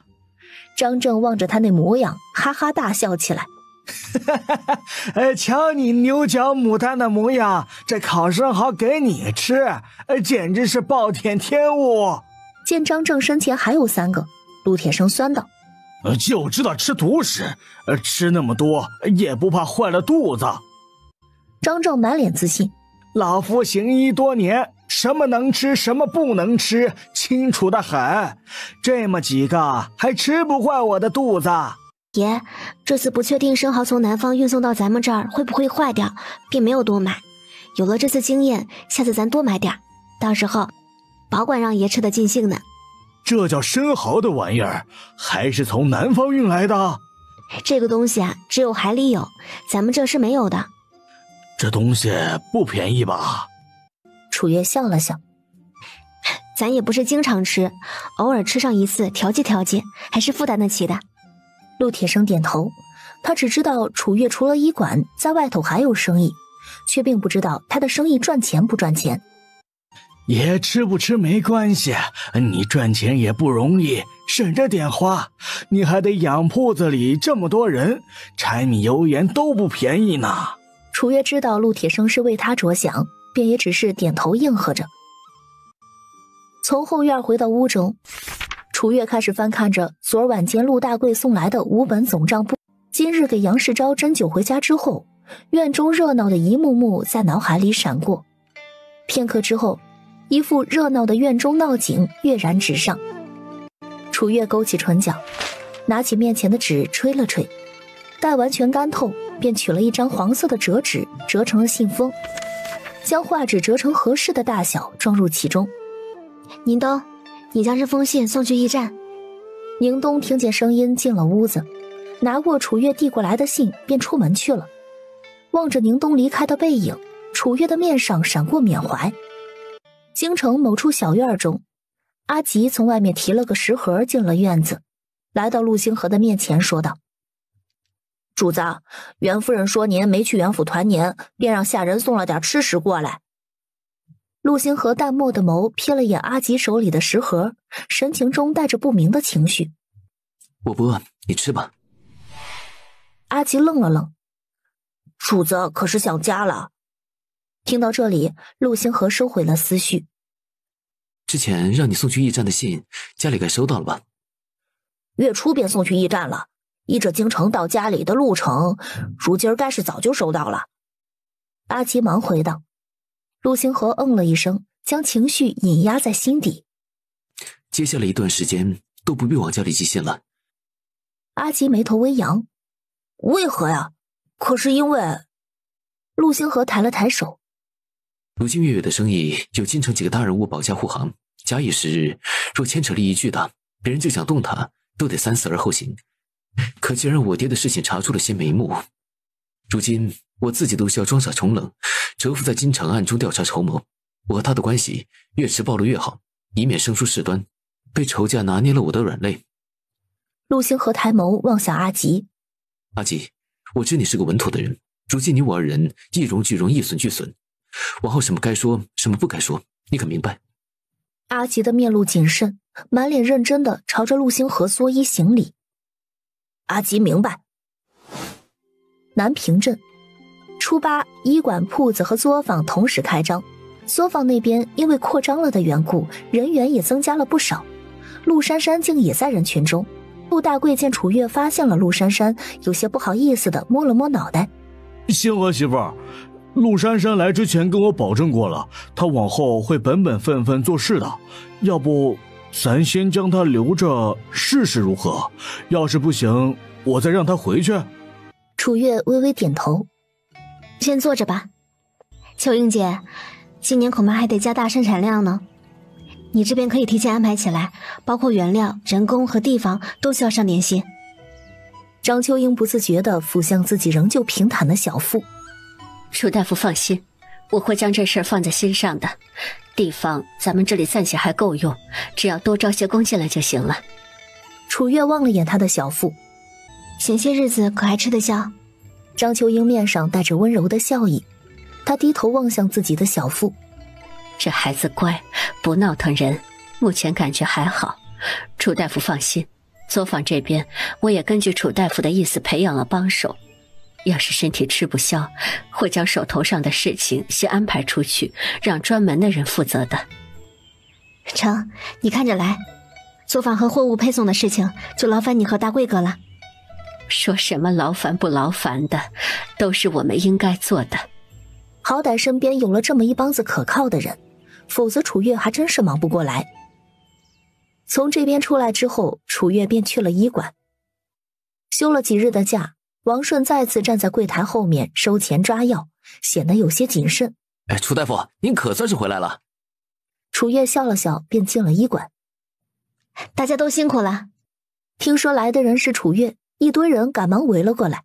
S11: 张正望着他那模样，哈哈大笑起来：“
S6: 瞧你牛角牡丹的模样，这烤生蚝给你吃，简直是暴殄天物。”
S11: 见张正身前还有三个，陆铁生酸道：“
S6: 就知道吃独食，吃那么多也不怕坏了肚子。”
S11: 张正满脸自信：“
S6: 老夫行医多年，什么能吃什么不能吃清楚得很，这么几个还吃不坏我的肚子。”“
S10: 爷，这次不确定生蚝从南方运送到咱们这儿会不会坏掉，并没有多买。有了这次经验，下次咱多买点，到时候保管让爷吃得尽兴呢。”“
S6: 这叫生蚝的玩意儿，还是从南方运来的？”“
S10: 这个东西啊，只有海里有，咱们这是没有的。”“
S6: 这东西不便宜吧？”
S11: 楚月笑了笑：“
S10: 咱也不是经常吃，偶尔吃上一次调剂调剂，还是负担得起的。”
S11: 陆铁生点头，他只知道楚月除了医馆，在外头还有生意，却并不知道他的生意赚钱不赚钱。
S6: “爷吃不吃没关系，你赚钱也不容易，省着点花。你还得养铺子里这么多人，柴米油盐都不便宜呢。”
S11: 楚月知道陆铁生是为他着想，便也只是点头应和着。从后院回到屋中，楚月开始翻看着昨晚间陆大贵送来的5本总账簿。今日给杨世钊斟酒回家之后，院中热闹的一幕幕在脑海里闪过。片刻之后，一副热闹的院中闹景跃然纸上。楚月勾起唇角，拿起面前的纸吹了吹，待完全干透，便取了一张黄色的折纸，折成了信封。
S2: 将画纸折成合适的大小装入其中。
S13: 宁东，你将这封信送去驿站。
S2: 宁东听见声音进了屋子，拿过楚月递过来的信便出门去了。望着宁东离开的背影，楚月的面上闪过缅怀。京城某处小院中，阿吉从外面提了个食盒进了院子，来到陆星河的面前说道：主子，袁夫人说您没去袁府团年，便让下人送了点吃食过来。陆星河淡漠的眸瞥了眼阿吉手里的食盒，神情中带着不明的情绪。
S14: 我不饿，你吃吧。
S2: 阿吉愣了愣，主子可是想家了？听到这里，陆星河收回了思绪。
S14: 之前让你送去驿站的信，家里该收到了吧？
S2: 月初便送去驿站了，依着京城到家里的路程，如今该是早就收到了。阿吉忙回道。陆星河嗯了一声，将情绪隐压在心底。
S14: 接下来一段时间都不必往家里寄信了。
S2: 阿吉眉头微扬，为何呀？可是因为……陆星河抬了抬手。
S14: 如今月月的生意有京城几个大人物保驾护航，假以时日，若牵扯利益巨大，别人就想动他，都得三思而后行。可既然我爹的事情查出了些眉目，如今我自己都需要装傻充愣，蛰伏在京城暗中调查筹谋。我和他的关系越迟暴露越好，以免生出事端，被仇家拿捏了我的软肋。
S2: 陆星河抬眸望向阿吉。
S14: 阿吉，我知你是个稳妥的人，如今你我二人一荣俱荣，一损俱损，往后什么该说，什么不该说，你可明白？
S2: 阿吉的面露谨慎，满脸认真地朝着陆星河作揖行礼。阿吉明白。南平镇初八，医馆、铺子和作坊同时开张。作坊那边因为扩张了的缘故，人员也增加了不少。陆珊珊竟也在人群中。陆大贵见楚月发现了陆珊珊，有些不好意思地摸了摸脑袋。
S4: 星河媳妇儿，陆珊珊来之前跟我保证过了，她往后会本本分分做事的。要不咱先将她留着试试如何？要是不行，我再让她回去。
S2: 楚月微微点头。
S13: 先坐着吧。秋英姐，今年恐怕还得加大生产量呢。你这边可以提前安排起来，包括原料、人工和地方都需要上点心。
S2: 张秋英不自觉地俯向自己仍旧平坦的小腹。
S1: 楚大夫放心，我会将这事儿放在心上的。地方咱们这里暂且还够用，只要多招些工进来就行了。
S2: 楚月望了眼他的小腹，
S13: 前些日子可还吃得消？
S2: 张秋英面上带着温柔的笑意，她低头望向自己的小腹。
S1: 这孩子乖，不闹腾人，目前感觉还好。楚大夫放心，作坊这边我也根据楚大夫的意思培养了帮手，要是身体吃不消，会将手头上的事情先安排出去，让专门的人负责的。
S13: 成，你看着来，作坊和货物配送的事情就劳烦你和大贵哥了。
S1: 说什么劳烦不劳烦的，都是我们应该做的。
S2: 好歹身边有了这么一帮子可靠的人，否则楚月还真是忙不过来。从这边出来之后，楚月便去了医馆。休了几日的假，王顺再次站在柜台后面收钱抓药，显得有些谨慎。
S14: 楚大夫，您可算是回来了。
S2: 楚月笑了笑，便进了医馆。
S13: 大家都辛苦了。
S2: 听说来的人是楚月，一堆人赶忙围了过来。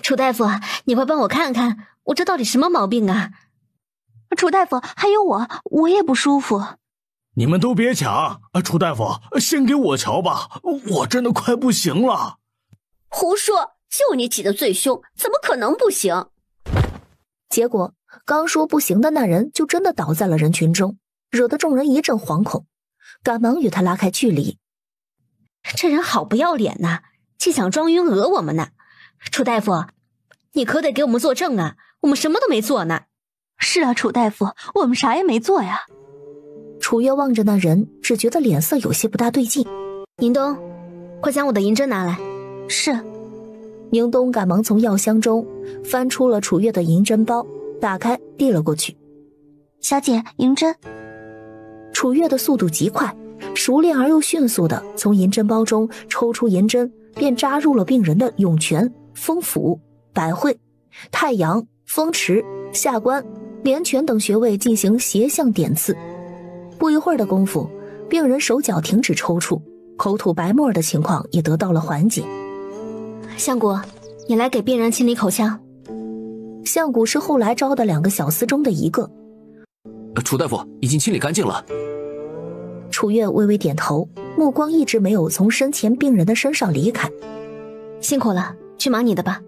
S13: 楚大夫，你快帮我看看，我这到底什么毛病啊？
S5: 楚大夫，还有我也不舒服。
S4: 你们都别抢，楚大夫，先给我瞧吧，我真的快不行了。
S1: 胡说，就你挤得最凶，怎么可能不行？
S2: 结果刚说不行的那人就真的倒在了人群中，惹得众人一阵惶恐，赶忙与他拉开距离。
S13: 这人好不要脸呐，竟想装晕讹我们呢！楚大夫，你可得给我们作证啊，我们什么都没做呢。
S5: 是啊，楚大夫，我们啥也没做呀。
S2: 楚月望着那人，只觉得脸色有些不大对劲。
S13: 宁东，快将我的银针拿来。
S5: 是。
S2: 宁东赶忙从药箱中翻出了楚月的银针包，打开递了过去。
S5: 小姐，银针。
S2: 楚月的速度极快，熟练而又迅速地从银针包中抽出银针，便扎入了病人的涌泉、风府、百会、太阳、风池、下关、连拳等穴位进行斜向点刺。不一会儿的功夫，病人手脚停止抽搐，口吐白沫的情况也得到了缓解。
S13: 相谷，你来给病人清理口腔。
S2: 相谷是后来招的2个小厮中的一个。
S14: 楚大夫已经清理干净了。
S2: 楚月微微点头，目光一直没有从身前病人的身上离开。
S13: 辛苦了，去忙你的吧。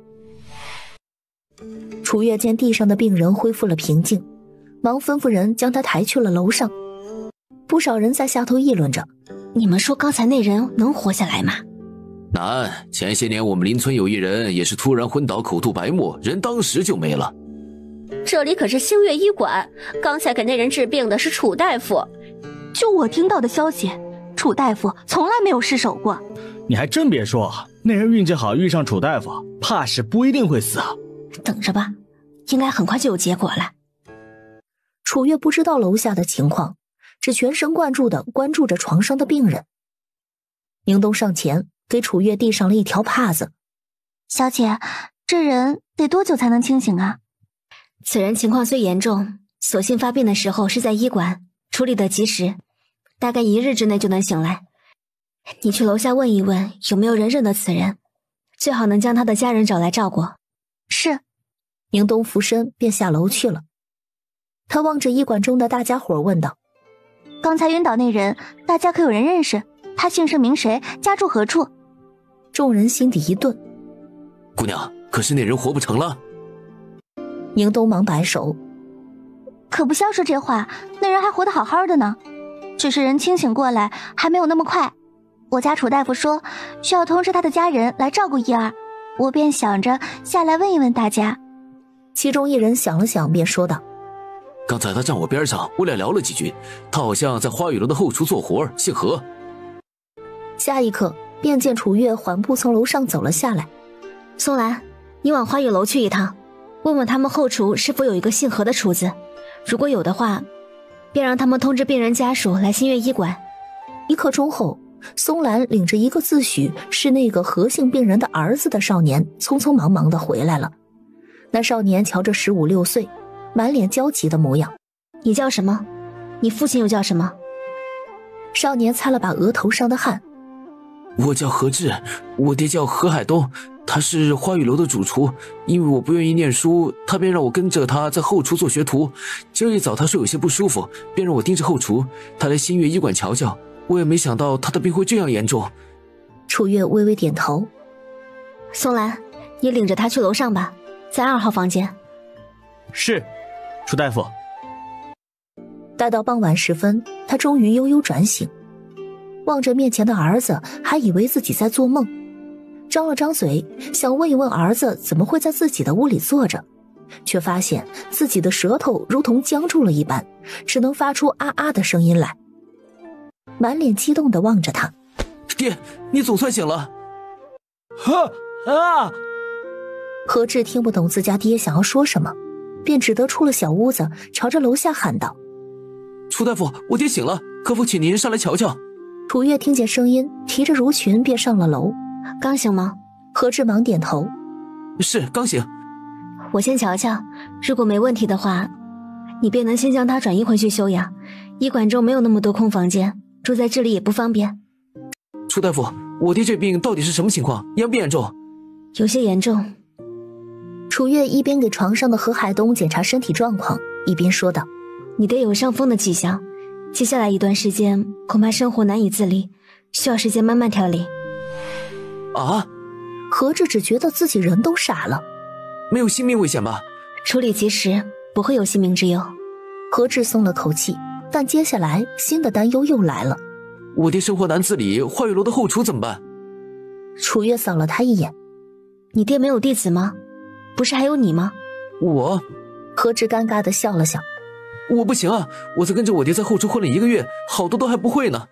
S2: 楚月见地上的病人恢复了平静，忙吩咐人将他抬去了楼上。不少人在下头议论着：
S13: 你们说刚才那人能活下来吗？
S14: 难，前些年我们邻村有一人也是突然昏倒，口吐白沫，人当时就没了。
S1: 这里可是星月医馆，刚才给那人治病的是楚大夫。
S5: 就我听到的消息，楚大夫从来没有失手过。
S8: 你还真别说，那人运气好遇上楚大夫，怕是不一定会死啊。
S13: 等着吧，应该很快就有结果了。
S2: 楚月不知道楼下的情况，只全神贯注地关注着床上的病人。宁东上前给楚月递上了一条帕子。
S5: 小姐，这人得多久才能清醒啊？
S13: 此人情况虽严重，所幸发病的时候是在医馆，处理得及时，大概1日之内就能醒来。你去楼下问一问，有没有人认得此人，最好能将他的家人找来照顾。
S5: 是。
S2: 宁东俯身便下楼去了。他望着医馆中的大家伙问道：
S5: 刚才晕倒那人，大家可有人认识？他姓甚名谁？家住何处？
S2: 众人心底一顿。
S14: 姑娘，可是那人活不成了？
S2: 宁东忙摆手：
S5: 可不消说这话，那人还活得好好的呢，只是人清醒过来还没有那么快。我家楚大夫说需要通知他的家人来照顾一二，我便想着下来问一问大家。
S2: 其中一人想了想便说道：
S14: 刚才他站我边上，我俩聊了几句，他好像在花雨楼的后厨做活，姓何。
S2: 下一刻便见楚月缓步从楼上走了下来。
S13: 松兰，你往花雨楼去一趟，问问他们后厨是否有一个姓何的厨子，如果有的话，便让他们通知病人家属来新月医馆。
S2: 1刻钟后，松兰领着一个自诩是那个何姓病人的儿子的少年匆匆忙忙地回来了。那少年瞧着15、16岁，满脸焦急的模样。
S13: 你叫什么？你父亲又叫什么？
S2: 少年擦了把额头上的汗。
S14: 我叫何志，我爹叫何海东，他是花雨楼的主厨。因为我不愿意念书，他便让我跟着他在后厨做学徒。今儿一早他说有些不舒服，便让我盯着后厨。他来新月医馆瞧瞧，我也没想到他的病会这样严重。
S2: 楚月微微点头。
S13: 松兰，你领着他去楼上吧，在2号房间。
S8: 是，楚大夫。
S2: 待到傍晚时分，他终于悠悠转醒，望着面前的儿子，还以为自己在做梦，张了张嘴想问一问儿子怎么会在自己的屋里坐着，却发现自己的舌头如同僵住了一般，只能发出啊啊的声音来。满脸激动地望着他：
S14: 爹，你总算醒了。
S2: 何志听不懂自家爹想要说什么，便只得出了小屋子，朝着楼下喊道：
S14: 楚大夫，我爹醒了，可否请您上来瞧瞧？
S2: 楚月听见声音，提着如裙便上了楼。
S13: 刚醒吗？
S2: 何志忙点头：
S14: 是，刚醒。
S13: 我先瞧瞧，如果没问题的话，你便能先将他转移回去休养。医馆中没有那么多空房间，住在这里也不方便。
S14: 楚大夫，我爹这病到底是什么情况？严不严重？
S13: 有些严重。
S2: 楚月一边给床上的何海东检查身体状况，一边说道：
S13: 你爹有伤风的迹象，接下来一段时间恐怕生活难以自理，需要时间慢慢调理。
S14: 啊！
S2: 何志只觉得自己人都傻了。
S14: 没有性命危险吧？
S13: 处理及时，不会有性命之忧。
S2: 何志松了口气，但接下来新的担忧又来了。
S14: 我爹生活难自理，花雨楼的后厨怎么办？
S2: 楚月扫了他一眼：
S13: 你爹没有弟子吗？不是还有你吗？
S14: 我……
S2: 何志尴尬地笑了笑：
S14: 我不行啊，我才跟着我爹在后厨混了1个月，好多都还不会呢。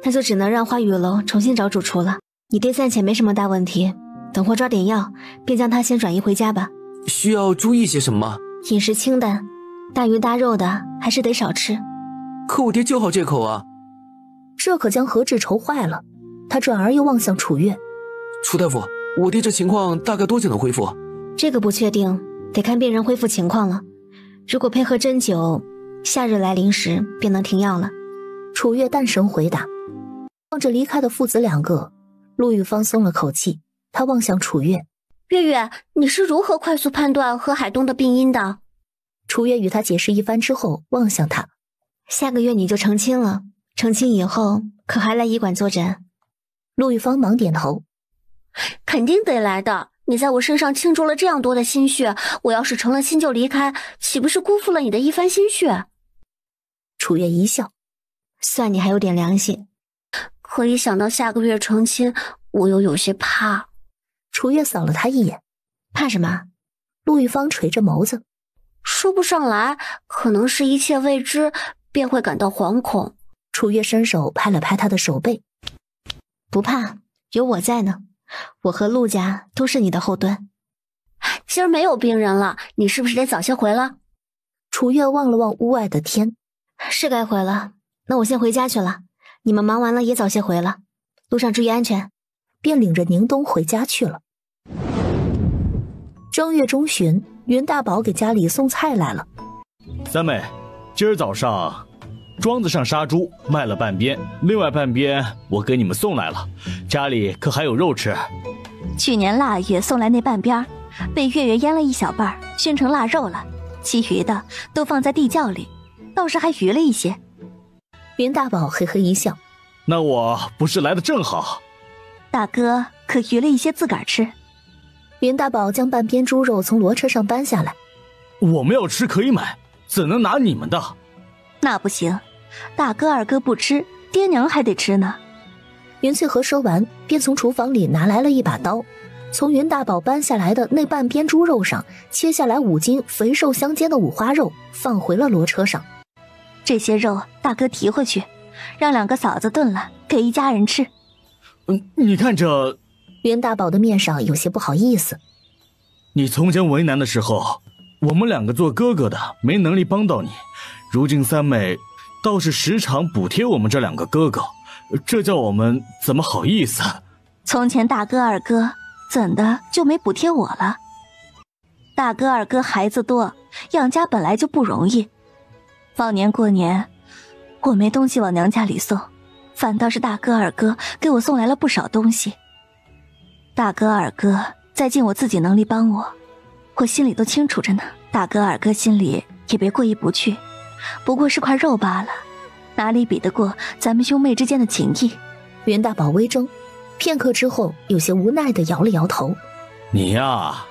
S13: 那就只能让花雨楼重新找主厨了。你爹暂且没什么大问题，等会抓点药，便将他先转移回家吧。
S14: 需要注意些什么吗？
S13: 饮食清淡，大鱼大肉的还是得少吃。
S14: 可我爹就好这口啊。
S2: 这可将何志愁坏了，他转而又望向楚月：
S14: 楚大夫，我爹这情况大概多久能恢复？
S13: 这个不确定，得看病人恢复情况了。如果配合针灸，夏日来临时便能停药了。
S2: 楚月淡声回答。望着离开的父子两个，陆玉芳松了口气，他望向楚月。
S1: 月月，你是如何快速判断何海东的病因的？
S2: 楚月与他解释一番之后，望向他。
S13: 下个月你就成亲了，成亲以后可还来医馆坐诊？
S2: 陆玉芳忙点头。
S1: 肯定得来的，你在我身上倾注了这样多的心血，我要是成了亲就离开，岂不是辜负了你的一番心血？
S2: 楚月一笑，
S13: 算你还有点良心。
S1: 可一想到下个月成亲，我又有些怕。
S2: 楚月扫了他一眼。
S13: 怕什么？
S2: 陆玉芳垂着眸子。
S1: 说不上来，可能是一切未知，便会感到惶恐。
S2: 楚月伸手拍了拍他的手背。
S13: 不怕，有我在呢。我和陆家都是你的后盾。
S1: 今儿没有病人了，你是不是得早些回了？
S2: 楚月望了望屋外的天。
S13: 是该回了，那我先回家去了。你们忙完了也早些回了，路上注意安全。
S2: 便领着宁冬回家去了。正月中旬，云大宝给家里送菜来了。
S8: 三妹，今儿早上庄子上杀猪卖了半边，另外半边我给你们送来了，家里可还有肉吃？
S5: 去年腊月送来那半边被月月腌了一小半，熏成腊肉了，其余的都放在地窖里，倒是还余了一些。
S2: 云大宝嘿嘿一笑，
S8: 那我不是来的正好？
S5: 大哥可余了一些自个儿吃。
S2: 云大宝将半边猪肉从骡车上搬下来。
S8: 我们要吃可以买，怎能拿你们的？
S5: 那不行，大哥二哥不吃，爹娘还得吃呢。
S2: 云翠和说完，便从厨房里拿来了一把刀，从云大宝搬下来的那半边猪肉上切下来5斤肥瘦相间的五花肉，放回了骡车上。
S5: 这些肉大哥提回去，让2个嫂子炖了，给一家人吃。
S8: 你看这……
S2: 云大宝的面上有些不好意思。
S8: 你从前为难的时候，我们2个做哥哥的没能力帮到你，如今三妹倒是时常补贴我们这2个哥哥，这叫我们怎么好意思？
S5: 从前大哥二哥怎的就没补贴我了？大哥二哥孩子多，养家本来就不容易。往年过年，我没东西往娘家里送，反倒是大哥二哥给我送来了不少东西。大哥二哥再尽我自己能力帮我，我心里都清楚着呢。大哥二哥心里也别过意不去，不过是块肉罢了，哪里比得过咱们兄妹之间的情谊？
S2: 云大宝微怔，片刻之后有些无奈地摇了摇头。
S8: 你呀，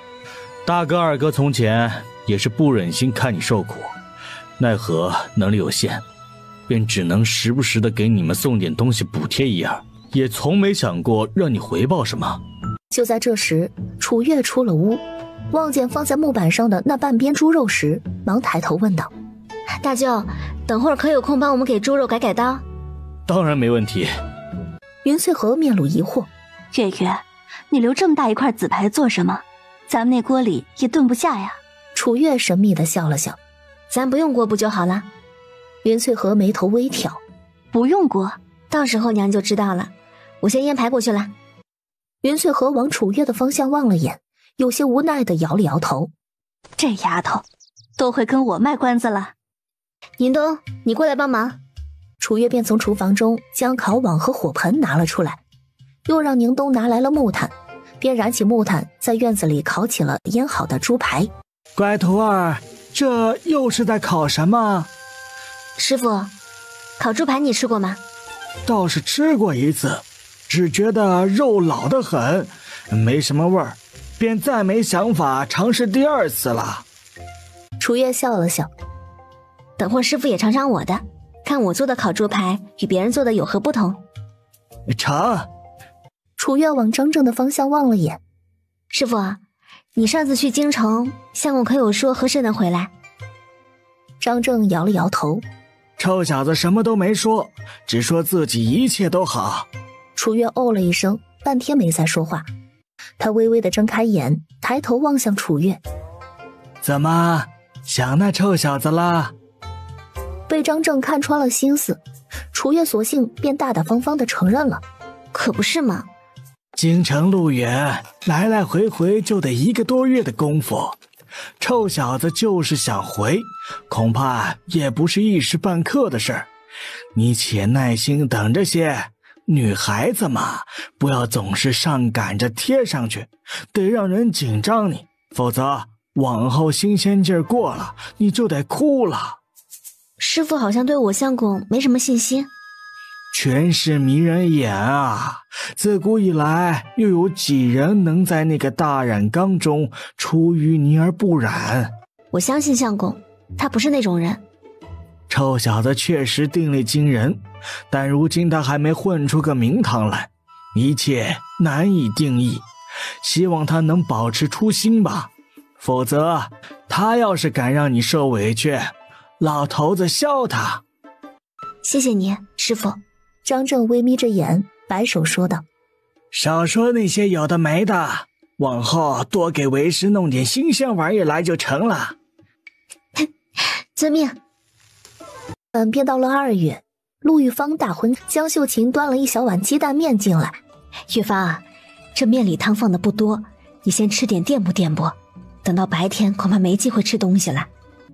S8: 大哥二哥从前也是不忍心看你受苦，奈何能力有限，便只能时不时的给你们送点东西补贴一二，也从没想过让你回报什么。
S2: 就在这时，楚月出了屋，望见放在木板上的那半边猪肉时，忙抬头问道：
S13: 大舅，等会儿可有空帮我们给猪肉改改刀？
S8: 当然没问题。
S2: 云翠和面露疑惑：
S5: 月月，你留这么大一块紫排做什么？咱们那锅里也炖不下呀。
S2: 楚月神秘地笑了笑：
S13: 咱不用锅不就好了？
S2: 云翠和眉头微挑：
S5: 不用锅，
S13: 到时候娘就知道了。我先腌排骨去了。
S2: 云翠和往楚月的方向望了眼，有些无奈地摇了摇头：
S5: 这丫头都会跟我卖关子了。
S13: 宁冬，你过来帮忙。
S2: 楚月便从厨房中将烤网和火盆拿了出来，又让宁冬拿来了木炭，便燃起木炭，在院子里烤起了腌好的猪排。
S6: 乖徒儿，这又是在烤什么？
S13: 师傅，烤猪排你吃过吗？
S6: 倒是吃过一次，只觉得肉老得很，没什么味儿，便再没想法尝试第2次了。
S2: 楚月笑了笑：
S13: 等会儿师傅也尝尝我的，看我做的烤猪排与别人做的有何不同。
S6: 成。
S2: 楚月往张正的方向望了眼：
S13: 师傅，你上次去京城，相公可有说何时能回来？
S2: 张正摇了摇头：
S6: 臭小子什么都没说，只说自己一切都好。
S2: 楚月哦了一声，半天没再说话。他微微地睁开眼，抬头望向楚月：
S6: 怎么想那臭小子了？
S2: 被张正看穿了心思，楚月索性便大大方方地承认了：
S13: 可不是嘛，
S6: 京城路远，来来回回就得1个多月的功夫，臭小子就是想回，恐怕也不是一时半刻的事儿。你且耐心等着些，女孩子嘛，不要总是上赶着贴上去，得让人紧张你，否则往后新鲜劲儿过了，你就得哭了。
S3: 师父好像对我相公没什么信心。
S6: 全是迷人眼啊！自古以来，又有几人能在那个大染缸中出淤泥而不染？
S3: 我相信相公，他不是那种人。
S6: 臭小子确实定力惊人，但如今他还没混出个名堂来，一切难以定义。希望他能保持初心吧，否则他要是敢让你受委屈，老头子笑他。
S3: 谢谢你，师父。
S2: 张正微眯着眼，摆手说道：“
S6: 少说那些有的没的，往后多给为师弄点新鲜玩意来就成了。”
S3: 遵命。
S2: 便到了2月，陆玉芳大婚，江秀琴端了一小碗鸡蛋面进来。
S3: 玉芳啊，这面里汤放的不多，你先吃点垫补垫补，等到白天恐怕没机会吃东西了。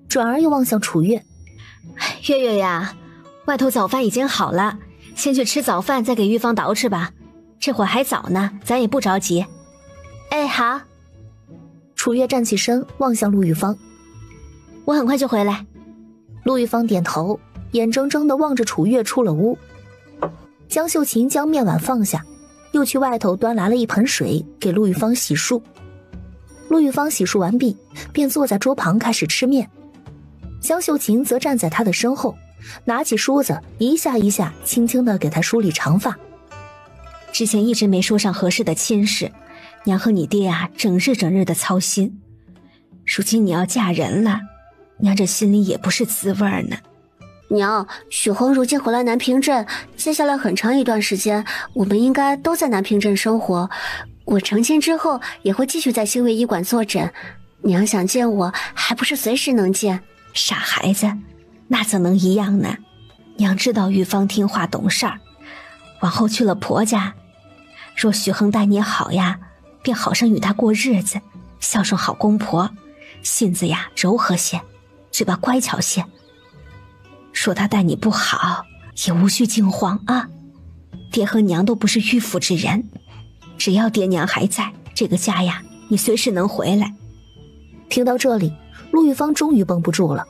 S2: 转而又望向楚月：“
S3: 月月呀，外头早饭已经好了。先去吃早饭，再给玉芳捯饬吧。这会儿还早呢，咱也不着急。”“哎，好。”
S2: 楚月站起身，望向陆玉芳：“
S3: 我很快就回来。”
S2: 陆玉芳点头，眼睁睁地望着楚月出了屋。江秀琴将面碗放下，又去外头端来了一盆水给陆玉芳洗漱。陆玉芳洗漱完毕，便坐在桌旁开始吃面。江秀琴则站在他的身后，拿起梳子一下一下轻轻地给他梳理长发。
S3: 之前一直没说上合适的亲事，娘和你爹啊整日的操心。如今你要嫁人了，娘这心里也不是滋味呢。
S1: 娘，许红如今回来南平镇，接下来很长一段时间，我们应该都在南平镇生活。我成亲之后也会继续在新卫医馆坐诊，娘想见我，还不是随时能见。
S3: 傻孩子，那怎能一样呢？娘知道玉芳听话懂事儿，往后去了婆家，若许恒待你好呀，便好生与他过日子，孝顺好公婆，性子呀柔和些，嘴巴乖巧些。说他待你不好，也无需惊慌啊。爹和娘都不是迂腐之人，只要爹娘还在，这个家呀，你随时能回来。
S2: 听到这里，陆玉芳终于绷不住了：“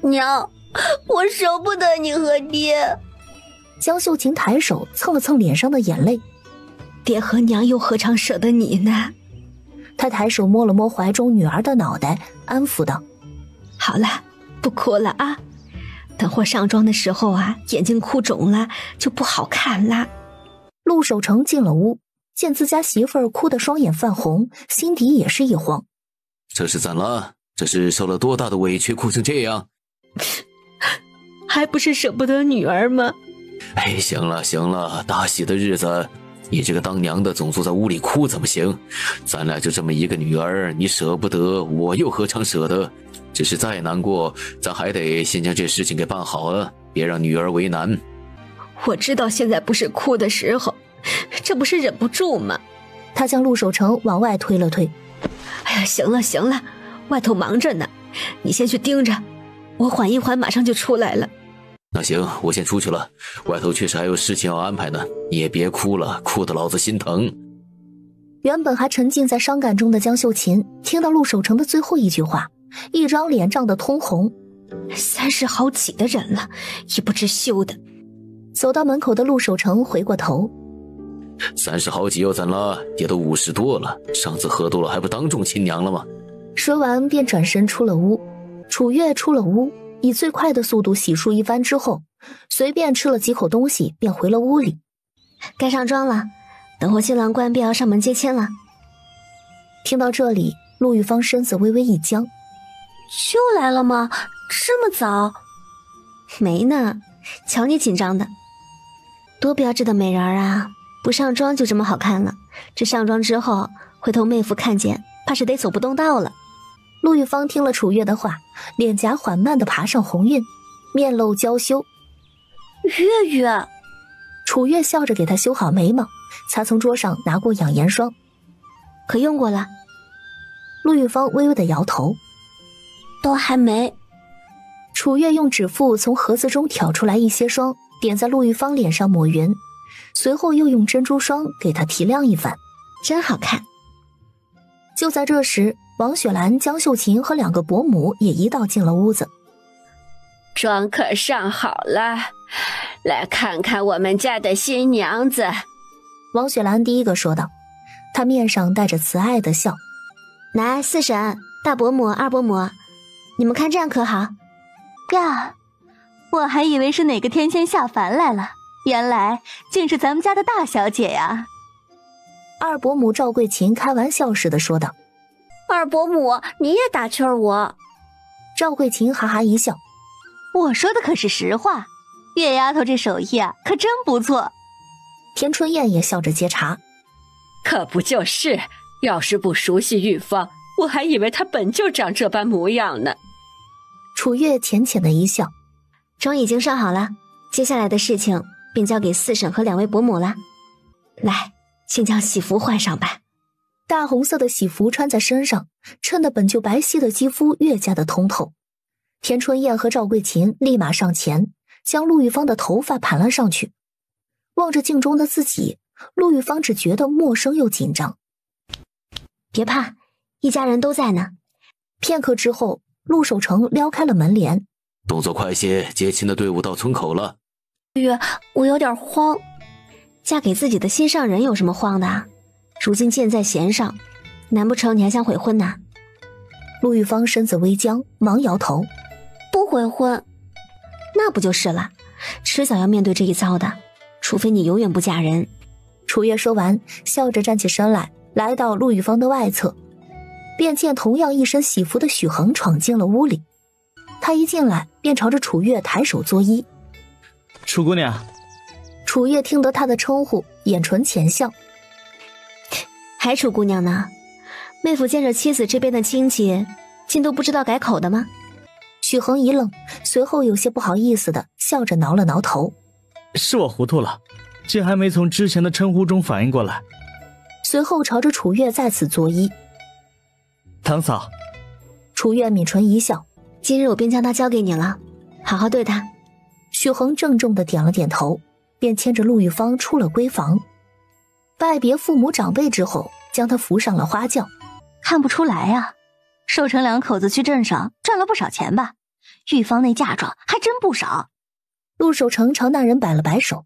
S1: 娘，我舍不得你和爹。”
S2: 江秀琴抬手蹭了蹭脸上的眼泪：“
S3: 爹和娘又何尝舍得你呢？”
S2: 她抬手摸了摸怀中女儿的脑袋，安抚道：“
S3: 好了，不哭了啊。等会上妆的时候啊，眼睛哭肿了就不好看啦。”
S2: 陆守成进了屋，见自家媳妇儿哭得双眼泛红，心底也是一慌：“
S14: 这是怎了？这是受了多大的委屈，哭成这样？”“
S3: 还不是舍不得女儿吗？”“
S14: 哎，行了，大喜的日子，你这个当娘的总坐在屋里哭怎么行？咱俩就这么一个女儿，你舍不得，我又何尝舍得？只是再难过，咱还得先将这事情给办好啊，别让女儿为难。”“
S3: 我知道现在不是哭的时候，这不是忍不住吗？”
S2: 他将陆守成往外推了推：“
S3: 哎呀，行了，外头忙着呢，你先去盯着，我缓一缓，马上就出来了。”“
S14: 那行，我先出去了，外头确实还有事情要安排呢，你也别哭了，哭得老子心疼。”
S2: 原本还沉浸在伤感中的江秀琴，听到陆守成的最后一句话，一张脸涨得通红。
S3: 30好几的人了，也不知羞的。
S2: 走到门口的陆守成回过头
S14: ：“30好几又怎了？爹都50多了，上次喝多了还不当众亲娘了吗？”
S2: 说完便转身出了屋。楚月出了屋，以最快的速度洗漱一番之后，随便吃了几口东西便回了屋里。
S3: “该上妆了，等会新郎官便要上门接亲了。”
S2: 听到这里，陆玉芳身子微微一僵：“
S1: 就来了吗？这么早？”“
S3: 没呢，瞧你紧张的，多标致的美人儿啊！不上妆就这么好看了，这上妆之后，回头妹夫看见，怕是得走不动道了。”
S2: 陆玉芳听了楚月的话，脸颊缓慢地爬上红晕，面露娇羞。
S1: “月月。”
S2: 楚月笑着给她修好眉毛，才从桌上拿过养颜霜。
S3: “可用过了。”
S2: 陆玉芳微微地摇头：“
S10: 都还没。
S2: 楚月用指腹从盒子中挑出来一些霜，点在陆玉芳脸上抹匀，随后又用珍珠霜给她提亮一番，
S13: 真好看。
S2: 就在这时，王雪兰、江秀琴和2个伯母也一道进了屋子。
S12: 妆可上好了，来看看我们家的新娘子。
S2: 王雪兰第一个说道，她面上带着慈爱的笑。
S13: 来，四婶、大伯母、二伯母，你们看这样可好？
S5: 呀，我还以为是哪个天仙下凡来了，原来竟是咱们家的大小姐呀。
S2: 二伯母赵桂琴开玩笑似的说道。
S1: 二伯母，你也打趣我。
S2: 赵桂琴哈哈一笑，
S5: 我说的可是实话，月丫头这手艺啊，可真不错。
S2: 田春燕也笑着接茬，
S9: 可不就是，要是不熟悉玉芳，我还以为她本就长这般模样呢。
S2: 楚月浅浅的一笑，
S13: 妆已经上好了，接下来的事情便交给四婶和2位伯母了。来，请将喜服换上吧。
S2: 大红色的喜服穿在身上，衬得本就白皙的肌肤越加的通透。田春燕和赵桂琴立马上前，将陆玉芳的头发盘了上去。望着镜中的自己，陆玉芳只觉得陌生又紧张。
S13: 别怕，一家人都在呢。
S2: 片刻之后，陆守成撩开了门帘，
S14: 动作快些，接亲的队伍到村口了。
S1: 月，我有点慌。
S13: 嫁给自己的心上人有什么慌的啊？如今箭在弦上，难不成你还想悔婚呐？
S2: 陆玉芳身子微僵，忙摇头，
S1: 不悔婚。
S13: 那不就是了，迟早要面对这一遭的，除非你永远不嫁人。
S2: 楚月说完，笑着站起身来，来到陆玉芳的外侧，便见同样一身喜服的许恒闯进了屋里。他一进来便朝着楚月抬手作揖。
S8: 楚姑娘。
S2: 楚月听得他的称呼，眼唇浅笑。
S13: 还楚姑娘呢？妹夫见着妻子这边的亲戚，竟都不知道改口的吗？
S2: 许恒一愣，随后有些不好意思的笑着挠了挠头。
S8: 是我糊涂了，竟还没从之前的称呼中反应过来。
S2: 随后朝着楚月再次作揖。
S8: 堂嫂。
S2: 楚月抿唇一笑，
S13: 今日我便将她交给你了，好好对她。
S2: 许恒郑重的点了点头，便牵着陆玉芳出了闺房。拜别父母长辈之后，将她扶上了花轿。
S5: 看不出来啊，守成2口子去镇上赚了不少钱吧？玉芳那嫁妆还真不少。
S2: 陆守成朝那人摆了摆手，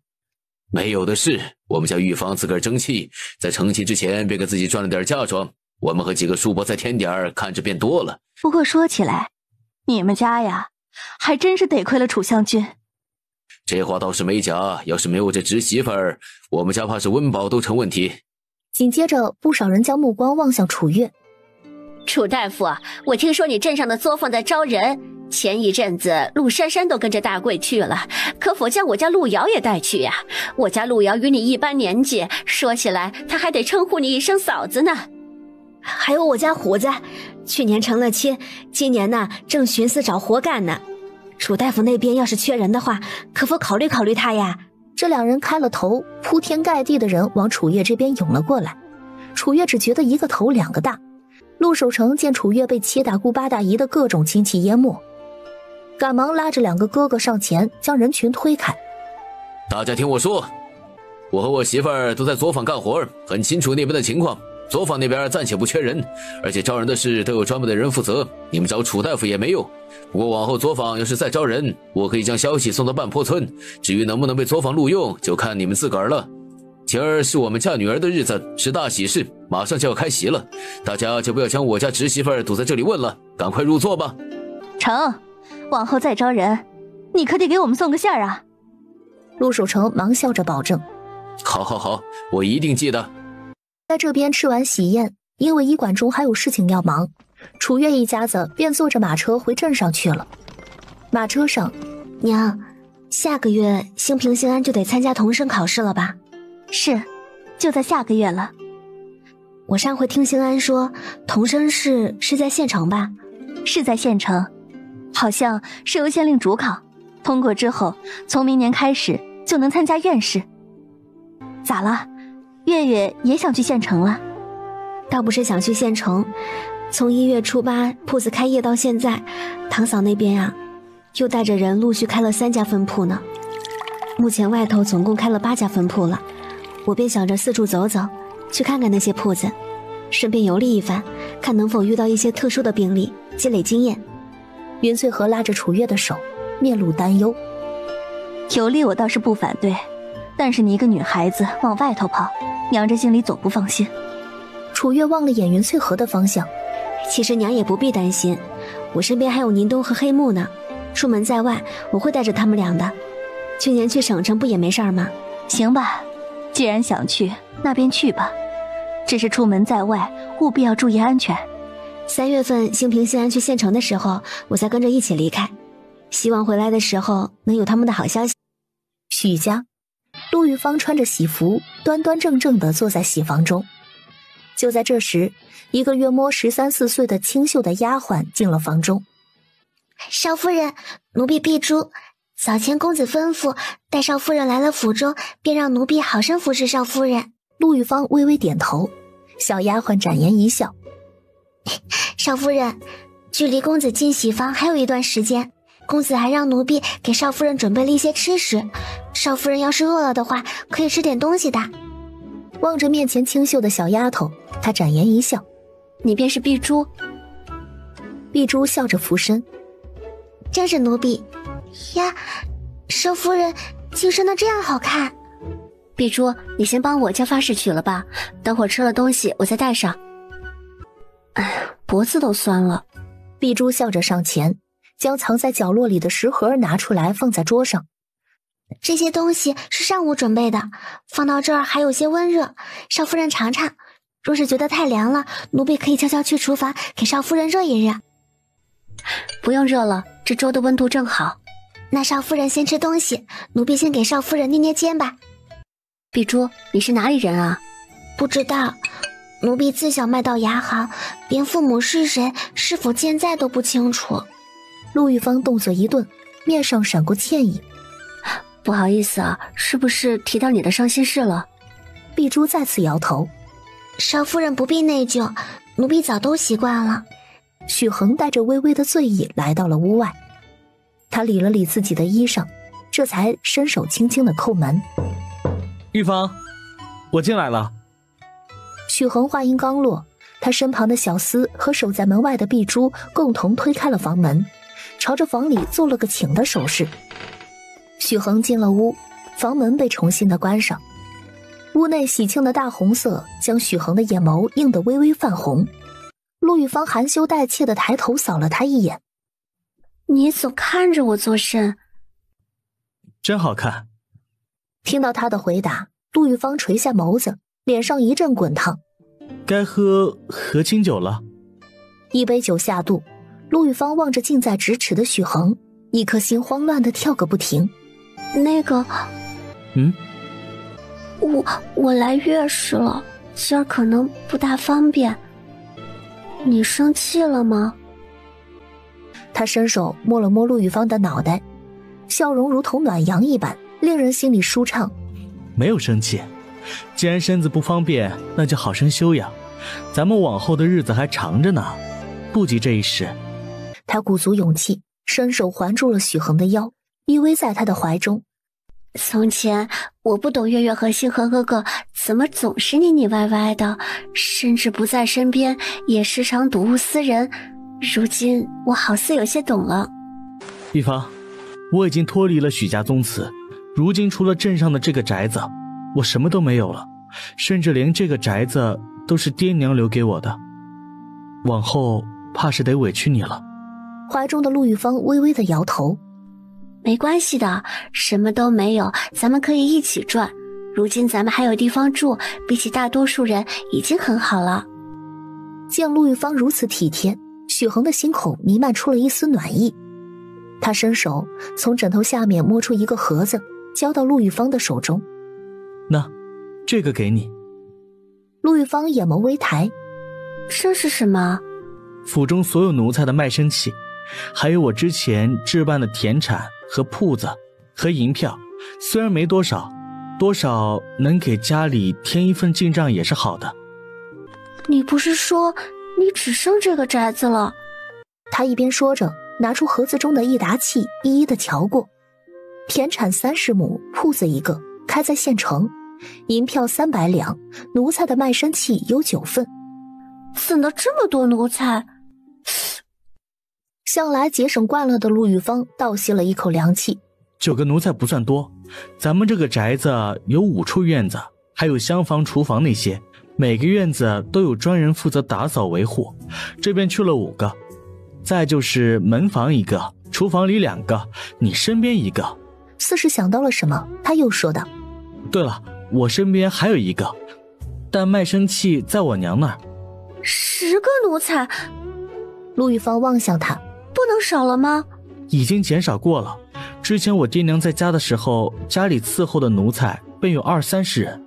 S14: 没有的事，我们家玉芳自个儿争气，在成亲之前便给自己赚了点嫁妆，我们和几个叔伯再添点，看着便多了。
S5: 不过说起来，你们家呀，还真是得亏了楚将军。
S14: 这话倒是没假，要是没有这侄媳妇儿，我们家怕是温饱都成问题。
S2: 紧接着，不少人将目光望向楚月。
S1: 楚大夫，我听说你镇上的作坊在招人，前一阵子陆珊珊都跟着大贵去了，可否将我家陆瑶也带去呀？我家陆瑶与你一般年纪，说起来他还得称呼你一声嫂子呢。
S13: 还有我家虎子，去年成了亲，今年呢正寻思找活干呢。楚大夫那边要是缺人的话，可否考虑考虑他呀？
S2: 这2人开了头，铺天盖地的人往楚月这边涌了过来。楚月只觉得一个头2个大。陆守成见楚月被7大姑8大姨的各种亲戚淹没，赶忙拉着2个哥哥上前，将人群推开。
S14: 大家听我说，我和我媳妇儿都在作坊干活，很清楚那边的情况。作坊那边暂且不缺人，而且招人的事都有专门的人负责，你们找楚大夫也没用。不过往后作坊要是再招人，我可以将消息送到半坡村，至于能不能被作坊录用，就看你们自个儿了。今儿是我们嫁女儿的日子，是大喜事，马上就要开席了，大家就不要将我家侄媳妇儿堵在这里问了，赶快入座吧。
S5: 成，往后再招人，你可得给我们送个信儿啊。
S2: 陆守成忙笑着保证。
S14: 好好好，我一定记得。
S2: 在这边吃完喜宴，因为医馆中还有事情要忙，楚月一家子便坐着马车回镇上去了。马车上，
S13: 娘，下个月兴平兴安就得参加童生考试了吧？
S5: 是，就在下个月了。
S13: 我上回听兴安说，童生试是在县城吧？
S5: 是在县城，好像是由县令主考，通过之后，从明年开始就能参加院试。咋了？月月也想去县城了？
S13: 倒不是想去县城，从1月初8铺子开业到现在，堂嫂那边啊，又带着人陆续开了3家分铺呢。目前外头总共开了8家分铺了，我便想着四处走走，去看看那些铺子，顺便游历一番，看能否遇到一些特殊的病例，积累经验。
S2: 云翠荷拉着楚月的手，面露担忧。
S5: 游历我倒是不反对，但是你一个女孩子往外头跑，娘这心里总不放心。
S2: 楚月望了眼云翠荷的方向，
S13: 其实娘也不必担心，我身边还有宁冬和黑木呢，出门在外我会带着他们俩的。去年去省城不也没事吗？
S5: 行吧，既然想去，那便去吧。只是出门在外，务必要注意安全。
S13: 3月份兴平信安去县城的时候，我才跟着一起离开，希望回来的时候能有他们的好消息。
S2: 许家，陆玉芳穿着喜服，端端正正地坐在喜房中。就在这时，一个约摸13、14岁的清秀的丫鬟进了房中。
S10: 少夫人，奴婢碧珠，早前公子吩咐，待少夫人来了府中，便让奴婢好生服侍少夫人。
S2: 陆玉芳微微点头，小丫鬟展颜一笑。
S10: 少夫人，距离公子进喜房还有一段时间，公子还让奴婢给少夫人准备了一些吃食，少夫人要是饿了的话，可以吃点东西的。
S2: 望着面前清秀的小丫头，她展颜一笑。
S13: 你便是碧珠？
S2: 碧珠笑着俯身。
S10: 正是奴婢呀，少夫人竟生得这样好看。
S1: 碧珠，你先帮我叫发饰取了吧，等会儿吃了东西我再戴上。哎，脖子都酸了。
S2: 碧珠笑着上前，将藏在角落里的食盒拿出来放在桌上。
S10: 这些东西是上午准备的，放到这儿还有些温热，少夫人尝尝。若是觉得太凉了，奴婢可以悄悄去厨房给少夫人热一热。
S1: 不用热了，这粥的温度正好。
S10: 那少夫人先吃东西，奴婢先给少夫人捏捏肩吧。
S1: 碧珠，你是哪里人啊？
S10: 不知道，奴婢自小卖到牙行，连父母是谁是否健在都不清楚。
S2: 陆玉芳动作一顿，面上闪过歉意。
S1: 不好意思啊，是不是提到你的伤心事了？
S2: 碧珠再次摇头。
S10: 少夫人不必内疚，奴婢早都习惯了。
S2: 许恒带着微微的醉意来到了屋外，他理了理自己的衣裳，这才伸手轻轻地叩门。
S8: 玉芳，我进来了。
S2: 许恒话音刚落，他身旁的小厮和守在门外的碧珠共同推开了房门，朝着房里做了个请的手势。许恒进了屋，房门被重新的关上。屋内喜庆的大红色将许恒的眼眸映得微微泛红。陆玉芳含羞带怯地抬头扫了他一眼。
S1: 你总看着我做甚？
S8: 真好看。
S2: 听到他的回答，陆玉芳垂下眸子，脸上一阵滚烫。
S8: 该喝清酒了。
S2: 一杯酒下肚，陆玉芳望着近在咫尺的许恒，一颗心慌乱地跳个不停。
S1: 那个，我来月事了，今儿可能不大方便。你生气了吗？
S2: 他伸手摸了摸陆玉芳的脑袋，笑容如同暖阳一般，令人心里舒畅。
S8: 没有生气，既然身子不方便，那就好生休养。咱们往后的日子还长着呢，不急这一时。
S2: 他鼓足勇气，伸手环住了许恒的腰，依偎在他的怀中。
S1: 从前我不懂月月和星河哥哥怎么总是腻腻歪歪的，甚至不在身边，也时常睹物思人。如今我好似有些懂了。
S8: 玉芳，我已经脱离了许家宗祠，如今除了镇上的这个宅子，我什么都没有了，甚至连这个宅子都是爹娘留给我的。往后怕是得委屈你了。
S2: 怀中的陆玉芳微微的摇头。
S1: 没关系的，什么都没有，咱们可以一起赚。如今咱们还有地方住，比起大多数人已经很好了。
S2: 见陆玉芳如此体贴，许恒的心口弥漫出了一丝暖意。他伸手从枕头下面摸出一个盒子，交到陆玉芳的手中。
S8: 那，这个给你。
S2: 陆玉芳眼眸微抬。
S1: 这是什么？
S8: 府中所有奴才的卖身契，还有我之前置办的田产和铺子和银票，虽然没多少，多少能给家里添一份进账也是好的。
S1: 你不是说你只剩这个宅子了。
S2: 他一边说着，拿出盒子中的一沓契，一一的瞧过。田产30亩，铺子1个，开在县城，银票300两，奴才的卖身契有9份。
S1: 怎的这么多奴才？
S2: 向来节省惯了的陆玉芳倒吸了一口凉气。
S8: 9个奴才不算多，咱们这个宅子有5处院子，还有厢房、厨房那些，每个院子都有专人负责打扫维护。这边去了5个，再就是门房1个，厨房里2个，你身边1个。
S2: 似是想到了什么，他又说道：
S8: 对了，我身边还有1个，但卖身契在我娘那儿。
S1: 10个奴才？
S2: 陆玉芳望向他，
S1: 不能少了吗？
S8: 已经减少过了，之前我爹娘在家的时候，家里伺候的奴才便有20-30人。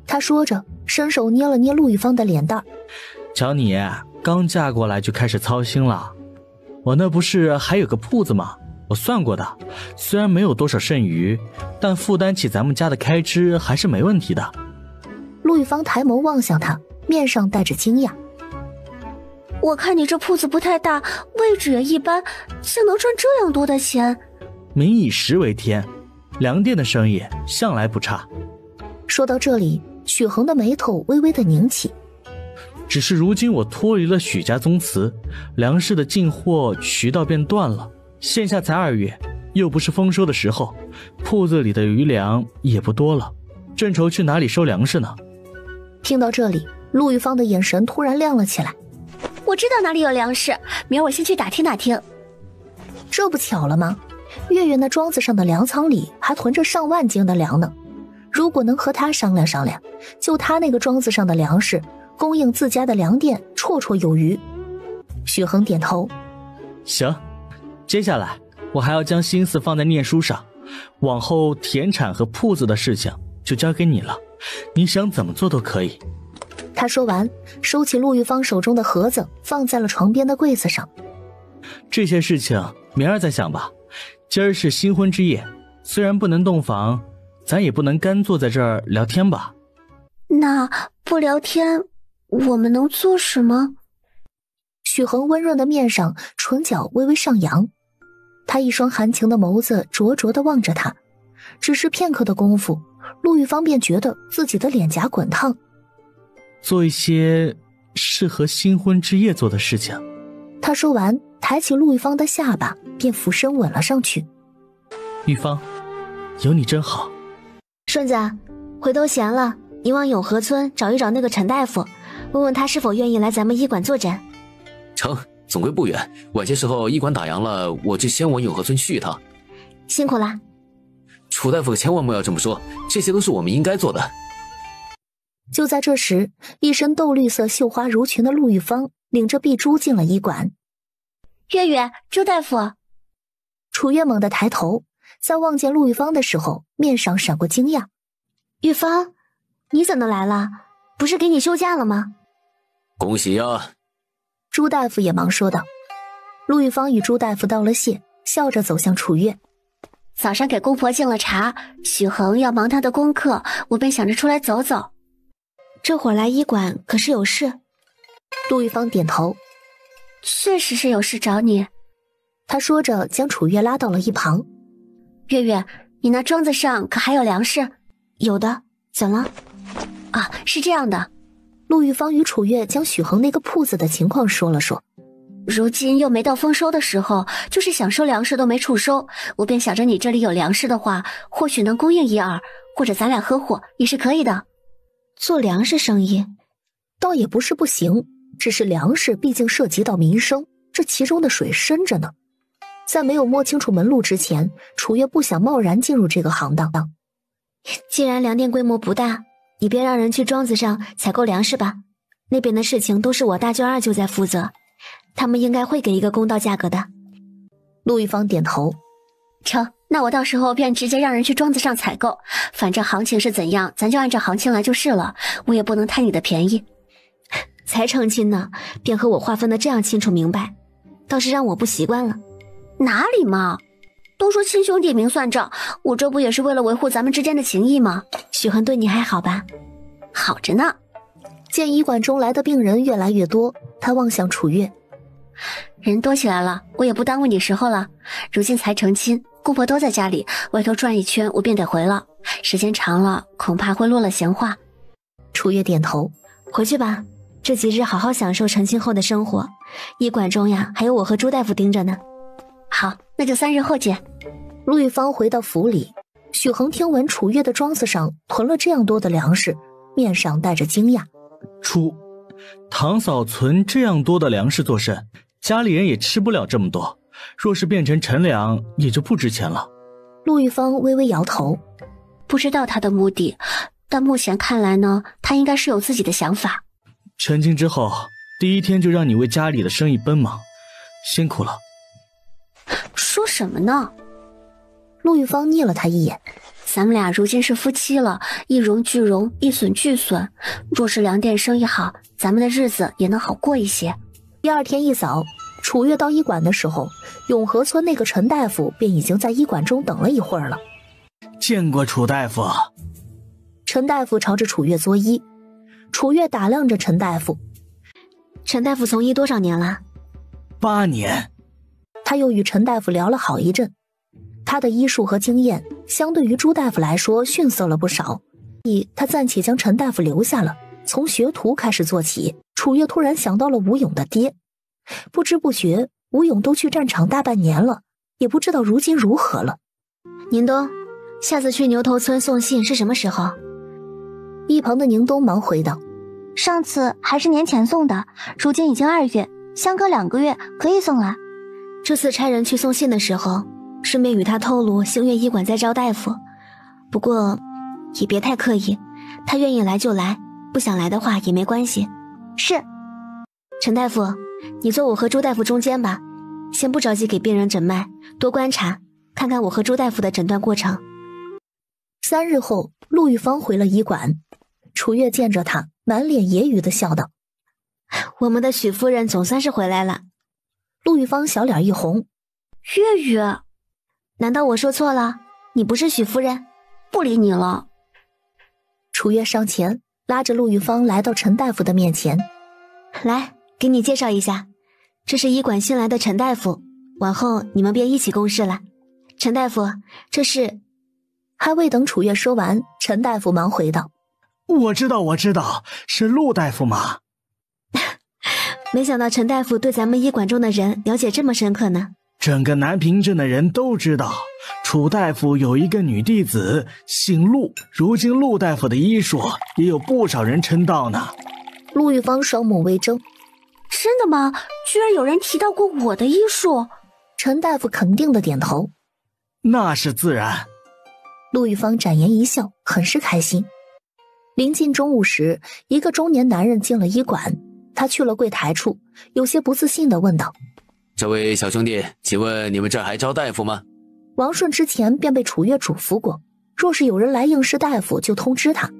S2: 他说着，伸手捏了捏陆玉芳的脸蛋。
S8: 瞧你刚嫁过来就开始操心了，我那不是还有个铺子吗？我算过的，虽然没有多少剩余，但负担起咱们家的开支还是没问题的。
S2: 陆玉芳抬眸望向他，面上带着惊讶。
S1: 我看你这铺子不太大，位置也一般，竟能赚这样多的钱。
S8: 民以食为天，粮店的生意向来不差。
S2: 说到这里，许恒的眉头微微的拧起。
S8: 只是如今我脱离了许家宗祠，粮食的进货渠道便断了，现下才2月，又不是丰收的时候，铺子里的余粮也不多了，正愁去哪里收粮食呢。
S2: 听到这里，陆玉芳的眼神突然亮了起来。
S1: 我知道哪里有粮食，明儿我先去打听打听。
S2: 这不巧了吗？月月那庄子上的粮仓里还囤着上万斤的粮呢，如果能和他商量商量，就他那个庄子上的粮食供应自家的粮店绰绰有余。许恒点头，
S8: 行，接下来我还要将心思放在念书上，往后田产和铺子的事情就交给你了，你想怎么做都可以。
S2: 他说完，收起陆玉芳手中的盒子，放在了床边的柜子上。
S8: 这些事情明儿再想吧，今儿是新婚之夜，虽然不能洞房，咱也不能干坐在这儿聊天吧。
S1: 那不聊天，我们能做什么？
S2: 许恒温润的面上唇角微微上扬，他一双含情的眸子灼灼地望着他，只是片刻的功夫，陆玉芳便觉得自己的脸颊滚烫。
S8: 做一些适合新婚之夜做的事情。
S2: 他说完，抬起陆玉芳的下巴，便俯身吻了上去。
S8: 玉芳，有你真好。
S3: 顺子，回头闲了，你往永和村找一找那个陈大夫，问问他是否愿意来咱们医馆坐诊。
S14: 成，总归不远，晚些时候医馆打烊了，我就先往永和村去一趟。
S3: 辛苦了。
S14: 楚大夫千万不要这么说，这些都是我们应该做的。
S2: 就在这时，一身豆绿色绣花襦裙的陆玉芳领着碧珠进了医馆。
S1: 月月，周大夫。
S2: 楚月猛地抬头，在望见陆玉芳的时候，面上闪过惊讶。
S3: 玉芳，你怎么来了？不是给你休假了吗？
S14: 恭喜呀！
S2: 朱大夫也忙说道。陆玉芳与朱大夫道了谢，笑着走向楚月。
S1: 早上给公婆敬了茶，许恒要忙他的功课，我便想着出来走走。
S3: 这会儿来医馆可是有事？
S2: 陆玉芳点头，
S1: 确实是有事找你。
S2: 他说着将楚月拉到了一旁。
S1: 月月，你那庄子上可还有粮食？
S3: 有的，怎了？
S1: 啊，是这样的。
S2: 陆玉芳与楚月将许恒那个铺子的情况说了说。
S1: 如今又没到丰收的时候，就是想收粮食都没处收，我便想着你这里有粮食的话，或许能供应1、2，或者咱俩合伙也是可以的。
S3: 做粮食生意
S2: 倒也不是不行，只是粮食毕竟涉及到民生，这其中的水深着呢。在没有摸清楚门路之前，楚月不想贸然进入这个行当。
S3: 既然粮店规模不大，你别让人去庄子上采购粮食吧，那边的事情都是我大舅二舅在负责，他们应该会给一个公道价格的。
S2: 陆玉芳点头，
S1: 成，那我到时候便直接让人去庄子上采购，反正行情是怎样，咱就按照行情来就是了，我也不能贪你的便宜。
S3: 才成亲呢，便和我划分的这样清楚明白，倒是让我不习惯了。
S1: 哪里嘛，都说亲兄弟明算账，我这不也是为了维护咱们之间的情谊吗？
S3: 许恒对你还好吧？
S1: 好着呢。
S2: 见医馆中来的病人越来越多，他望向楚月，
S1: 人多起来了，我也不耽误你时候了。如今才成亲，姑婆都在家里，外头转一圈我便得回了，时间长了恐怕会落了闲话。
S2: 楚月点头，
S13: 回去吧，这几日好好享受成亲后的生活。医馆中呀，还有我和朱大夫盯着呢。
S1: 好，那就3日后见。
S2: 陆玉芳回到府里，许恒听闻楚月的庄子上囤了这样多的粮食，面上带着惊讶。
S8: 堂嫂存这样多的粮食做甚？家里人也吃不了这么多，若是变成陈粮，也就不值钱了。
S2: 陆玉芳微微摇头，
S1: 不知道他的目的，但目前看来呢，他应该是有自己的想法。
S8: 成亲之后，第一天就让你为家里的生意奔忙，辛苦了。
S1: 说什么呢？
S2: 陆玉芳睨了他一眼，
S1: 咱们俩如今是夫妻了，一荣俱荣，一损俱损。若是粮店生意好，咱们的日子也能好过一些。
S2: 第二天一早，楚月到医馆的时候，永和村那个陈大夫便已经在医馆中等了一会儿了。
S6: 见过楚大夫。
S2: 陈大夫朝着楚月作揖，楚月打量着陈大夫。
S13: 陈大夫从医多少年了
S6: ？8年。
S2: 他又与陈大夫聊了好一阵，他的医术和经验相对于朱大夫来说逊色了不少，他暂且将陈大夫留下了，从学徒开始做起。楚月突然想到了吴勇的爹，不知不觉吴勇都去战场大半年了，也不知道如今如何了。
S13: 宁东，下次去牛头村送信是什么时候？
S2: 一旁的宁东忙回道，
S5: 上次还是年前送的，如今已经2月，相隔2个月可以送来。
S13: 这次差人去送信的时候，顺便与他透露星月医馆在招大夫，不过也别太刻意，他愿意来就来，不想来的话也没关系。
S5: 是。
S13: 陈大夫，你坐我和朱大夫中间吧，先不着急给病人诊脉，多观察，看看我和朱大夫的诊断过程。
S2: 3日后，陆玉芳回了医馆，楚月见着他，满脸揶揄地笑道：“
S13: 我们的许夫人总算是回来了。”
S2: 陆玉芳小脸一红：“
S1: 月月，
S13: 难道我说错了？你不是许夫人？
S1: 不理你了。”
S2: 楚月上前拉着陆玉芳来到陈大夫的面前：“
S13: 来，给你介绍一下，这是医馆新来的陈大夫，往后你们便一起共事了。陈大夫，这是……”
S2: 还未等楚月说完，陈大夫忙回道：“
S6: 我知道，是陆大夫嘛。”
S13: 没想到陈大夫对咱们医馆中的人了解这么深刻呢。
S6: 整个南平镇的人都知道，楚大夫有一个女弟子姓陆，如今陆大夫的医术也有不少人称道呢。
S2: 陆玉芳双目微睁：“
S1: 真的吗？居然有人提到过我的医术？”
S2: 陈大夫肯定的点头：“
S6: 那是自然。”
S2: 陆玉芳展颜一笑，很是开心。临近中午时，一个中年男人进了医馆，他去了柜台处，有些不自信地问道：“
S14: 这位小兄弟，请问你们这儿还招大夫吗？”
S2: 王顺之前便被楚月嘱咐过，若是有人来应试大夫，就通知他。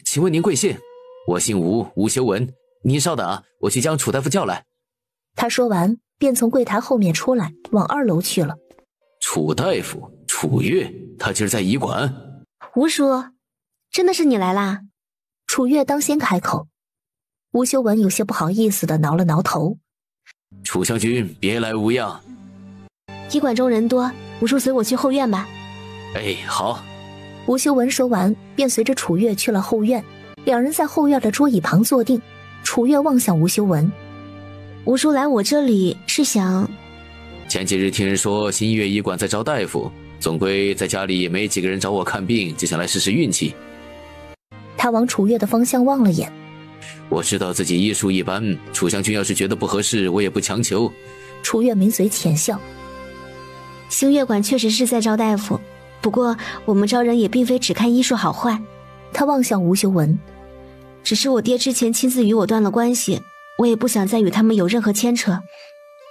S14: 请问您贵姓？我姓吴，吴修文。您稍等啊，我去将楚大夫叫来。
S2: 他说完，便从柜台后面出来，往2楼去了。
S14: 楚大夫，楚月，他今儿在医馆。
S13: 吴叔，真的是你来啦？
S2: 楚月当先开口。吴修文有些不好意思地挠了挠头：“
S14: 楚将军，别来无恙。
S13: 医馆中人多，吴叔随我去后院吧。”“
S14: 哎，好。”
S2: 吴修文说完，便随着楚月去了后院。两人在后院的桌椅旁坐定。楚月望向吴修文：“
S13: 吴叔来我这里是想……”“
S14: 前几日听人说新月医馆在招大夫，总归在家里也没几个人找我看病，就想来试试运气。”
S2: 他往楚月的方向望了眼：“
S14: 我知道自己医术一般，楚将军要是觉得不合适，我也不强求。”
S2: 楚月抿嘴浅笑：“
S13: 星月馆确实是在招大夫，不过我们招人也并非只看医术好坏。”
S2: 他望向吴修文：“
S13: 只是我爹之前亲自与我断了关系，我也不想再与他们有任何牵扯。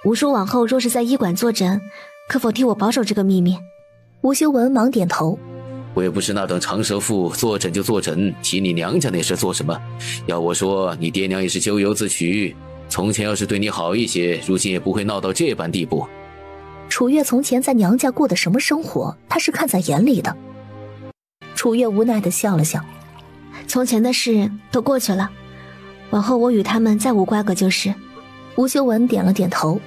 S13: 吴叔往后若是在医馆坐诊，可否替我保守这个秘密？”
S2: 吴修文忙点头：“
S14: 我也不是那等长舌妇，坐诊就坐诊，提你娘家那事做什么？要我说，你爹娘也是咎由自取。从前要是对你好一些，如今也不会闹到这般地步。”
S2: 楚月从前在娘家过的什么生活，他是看在眼里的。楚月无奈地笑了笑：“
S13: 从前的事都过去了，往后我与他们再无瓜葛就是。
S2: 吴修文点了点头。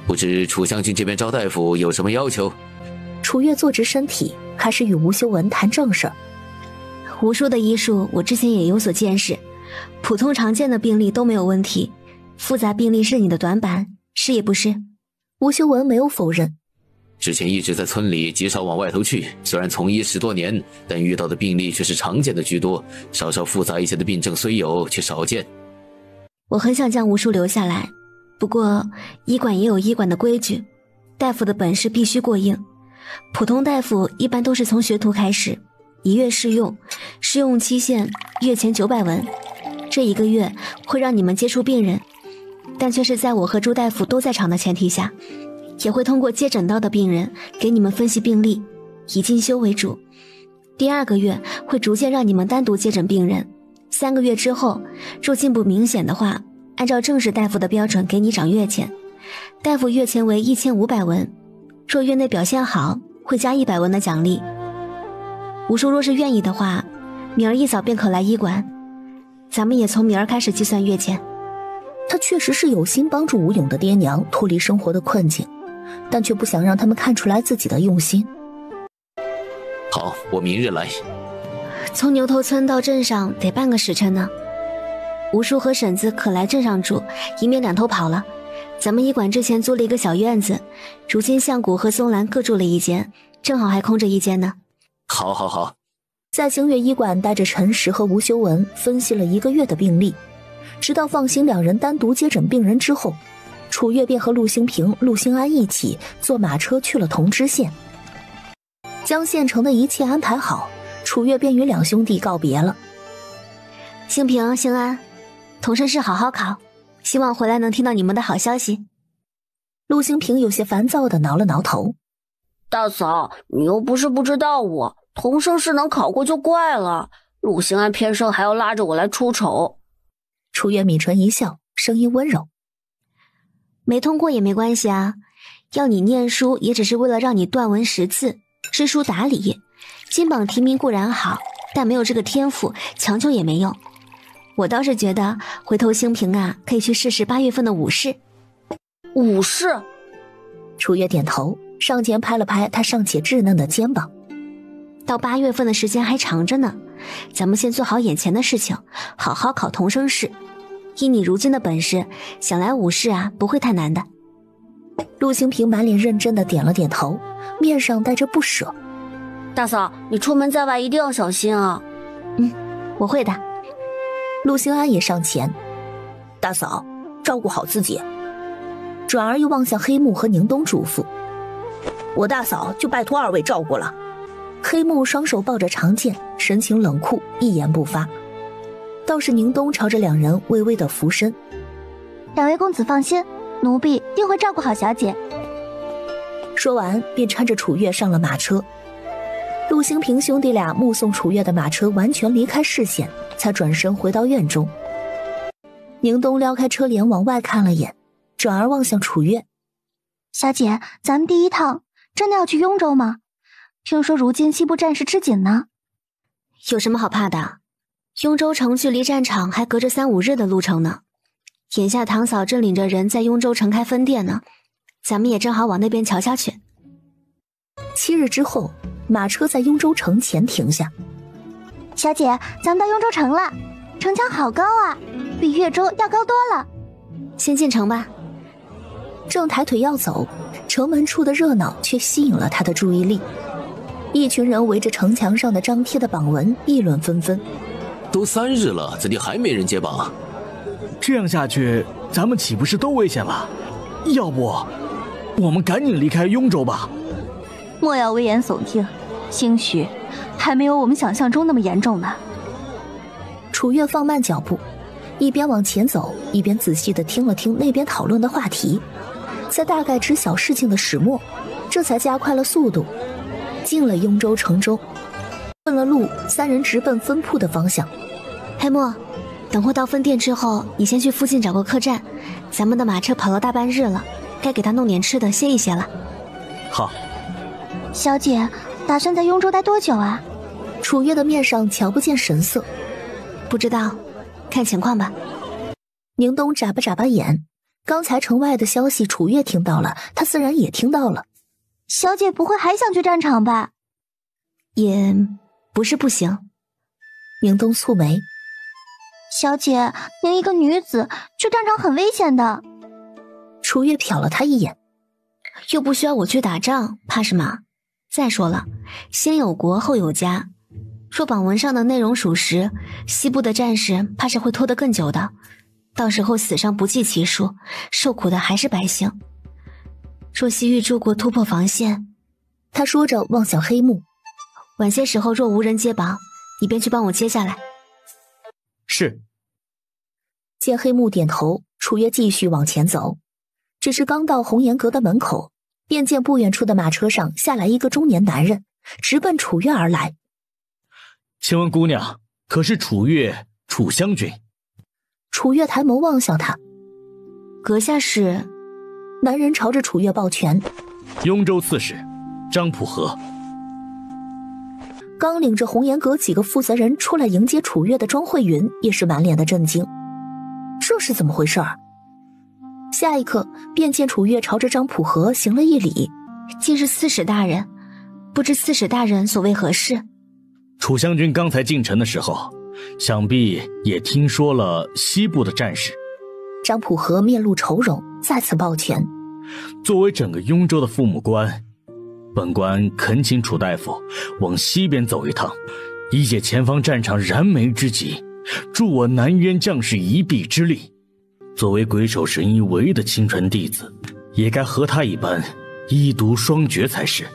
S14: 不知楚将军这边招大夫有什么要求？
S2: 楚月坐直身体，开始与吴修文谈正事儿。
S13: 吴叔的医术我之前也有所见识，普通常见的病例都没有问题，复杂病例是你的短板，是也不是？
S2: 吴修文没有否认。
S14: 之前一直在村里极少往外头去，虽然从医10多年，但遇到的病例却是常见的居多，稍稍复杂一些的病症虽有，却少见。
S13: 我很想将吴叔留下来，不过医馆也有医馆的规矩，大夫的本事必须过硬。普通大夫一般都是从学徒开始，1月试用，试用期限月前900文。这1个月会让你们接触病人，但却是在我和朱大夫都在场的前提下，也会通过接诊到的病人给你们分析病例，以进修为主。第2个月会逐渐让你们单独接诊病人，3个月之后，若进步明显的话，按照正式大夫的标准给你涨月钱，大夫月钱为1500文，若月内表现好，会加100文的奖励。吴叔若是愿意的话，明儿一早便可来医馆，咱们也从明儿开始计算月钱。
S2: 他确实是有心帮助吴勇的爹娘脱离生活的困境，但却不想让他们看出来自己的用心。
S14: 好，我明日来。
S13: 从牛头村到镇上得半个时辰呢。吴叔和婶子可来镇上住，以免两头跑了。咱们医馆之前租了一个小院子，如今相谷和松兰各住了一间，正好还空着一间呢。
S14: 好好好。
S2: 在星月医馆带着陈实和吴修文分析了1个月的病例，直到放心2人单独接诊病人之后，楚月便和陆兴平、陆兴安一起坐马车去了同知县。将县城的一切安排好，楚月便与2兄弟告别了。
S13: 兴平、兴安，同生试好好考，希望回来能听到你们的好消息。
S2: 陆兴平有些烦躁地挠了挠头。
S1: 大嫂，你又不是不知道我，同生试能考过就怪了，陆兴安偏生还要拉着我来出丑。
S2: 楚月抿唇一笑，声音温柔。
S13: 没通过也没关系啊，要你念书也只是为了让你断文识字，知书达理。金榜题名固然好，但没有这个天赋，强求也没用。我倒是觉得回头兴平啊，可以去试试8月份的武试。
S1: 武试？
S2: 楚月点头，上前拍了拍他尚且稚嫩的肩膀。
S13: 到8月份的时间还长着呢，咱们先做好眼前的事情，好好考同生试。以你如今的本事，想来武试啊，不会太难的。
S2: 陆兴平满脸认真的点了点头，面上带着不舍。
S1: 大嫂，你出门在外一定要小心啊。
S13: 我会的。
S2: 陆兴安也上前，大嫂，照顾好自己。转而又望向黑木和宁东嘱咐，我大嫂就拜托2位照顾了。黑木双手抱着长剑，神情冷酷，一言不发。倒是宁东朝着2人微微的俯身。
S5: 2位公子放心，奴婢定会照顾好小姐。
S2: 说完便搀着楚月上了马车。陆兴平兄弟俩目送楚月的马车完全离开视线，才转身回到院中。宁东撩开车帘往外看了眼，转而望向楚月。
S5: 小姐，咱们第一趟真的要去雍州吗？听说如今西部战事吃紧呢。
S13: 有什么好怕的？雍州城距离战场还隔着3、5日的路程呢。眼下堂嫂正领着人在雍州城开分店呢，咱们也正好往那边瞧瞧去。
S2: 7日之后，马车在雍州城前停下。
S5: 小姐，咱们到雍州城了，城墙好高啊，比越州要高多了。
S13: 先进城吧。
S2: 正抬腿要走，城门处的热闹却吸引了他的注意力。一群人围着城墙上的张贴的榜文议论纷纷。
S14: 都3日了，怎地还没人揭榜？
S6: 这样下去，咱们岂不是都危险了？要不，我们赶紧离开雍州吧。
S5: 莫要危言耸听，兴许还没有我们想象中那么严重呢。
S2: 楚月放慢脚步，一边往前走，一边仔细地听了听那边讨论的话题，在大概知晓事情的始末，这才加快了速度，进了雍州城中。问了路，3人直奔分铺的方向。
S13: 黑墨，等会到分店之后，你先去附近找个客栈，咱们的马车跑了大半日了，该给他弄点吃的歇一歇了。
S6: 好。
S5: 小姐，打算在雍州待多久啊？
S2: 楚月的面上瞧不见神色。
S13: 不知道，看情况吧。
S11: 宁冬眨巴眼，刚才城外的消息楚月听到了，他自然也听到了。
S5: 小姐不会还想去战场吧？
S13: 也不是不行。
S11: 宁冬蹙眉，
S5: 小姐，您一个女子去战场很危险的。
S11: 楚月瞟了他一眼，
S13: 又不需要我去打仗，怕什么？再说了，先有国后有家，若榜文上的内容属实，西部的战事怕是会拖得更久的，到时候死伤不计其数，受苦的还是百姓。若曦玉柱过突破防线，
S11: 他说着望向黑幕，
S13: 晚些时候若无人接榜，你便去帮我接下来。
S8: 是。
S11: 见黑幕点头，楚月继续往前走，只是刚到红颜阁的门口，便见不远处的马车上下来一个中年男人，直奔楚月而来。
S8: 请问姑娘，可是楚月楚将军？
S11: 楚月抬眸望向他，
S13: 阁下是？
S11: 男人朝着楚月抱拳，
S8: 雍州刺史张普和。
S11: 刚领着红颜阁几个负责人出来迎接楚月的庄慧云也是满脸的震惊，这是怎么回事儿？下一刻便见楚月朝着张普和行了一礼，
S13: 竟是刺史大人，不知刺史大人所谓何事？
S8: 楚将军刚才进城的时候，想必也听说了西部的战事。
S11: 张普和面露愁容，再次抱拳。
S8: 作为整个雍州的父母官，本官恳请楚大夫往西边走一趟，以解前方战场燃眉之急，助我南渊将士一臂之力。作为鬼手神医唯一的亲传弟子，也该和他一般医毒双绝才是。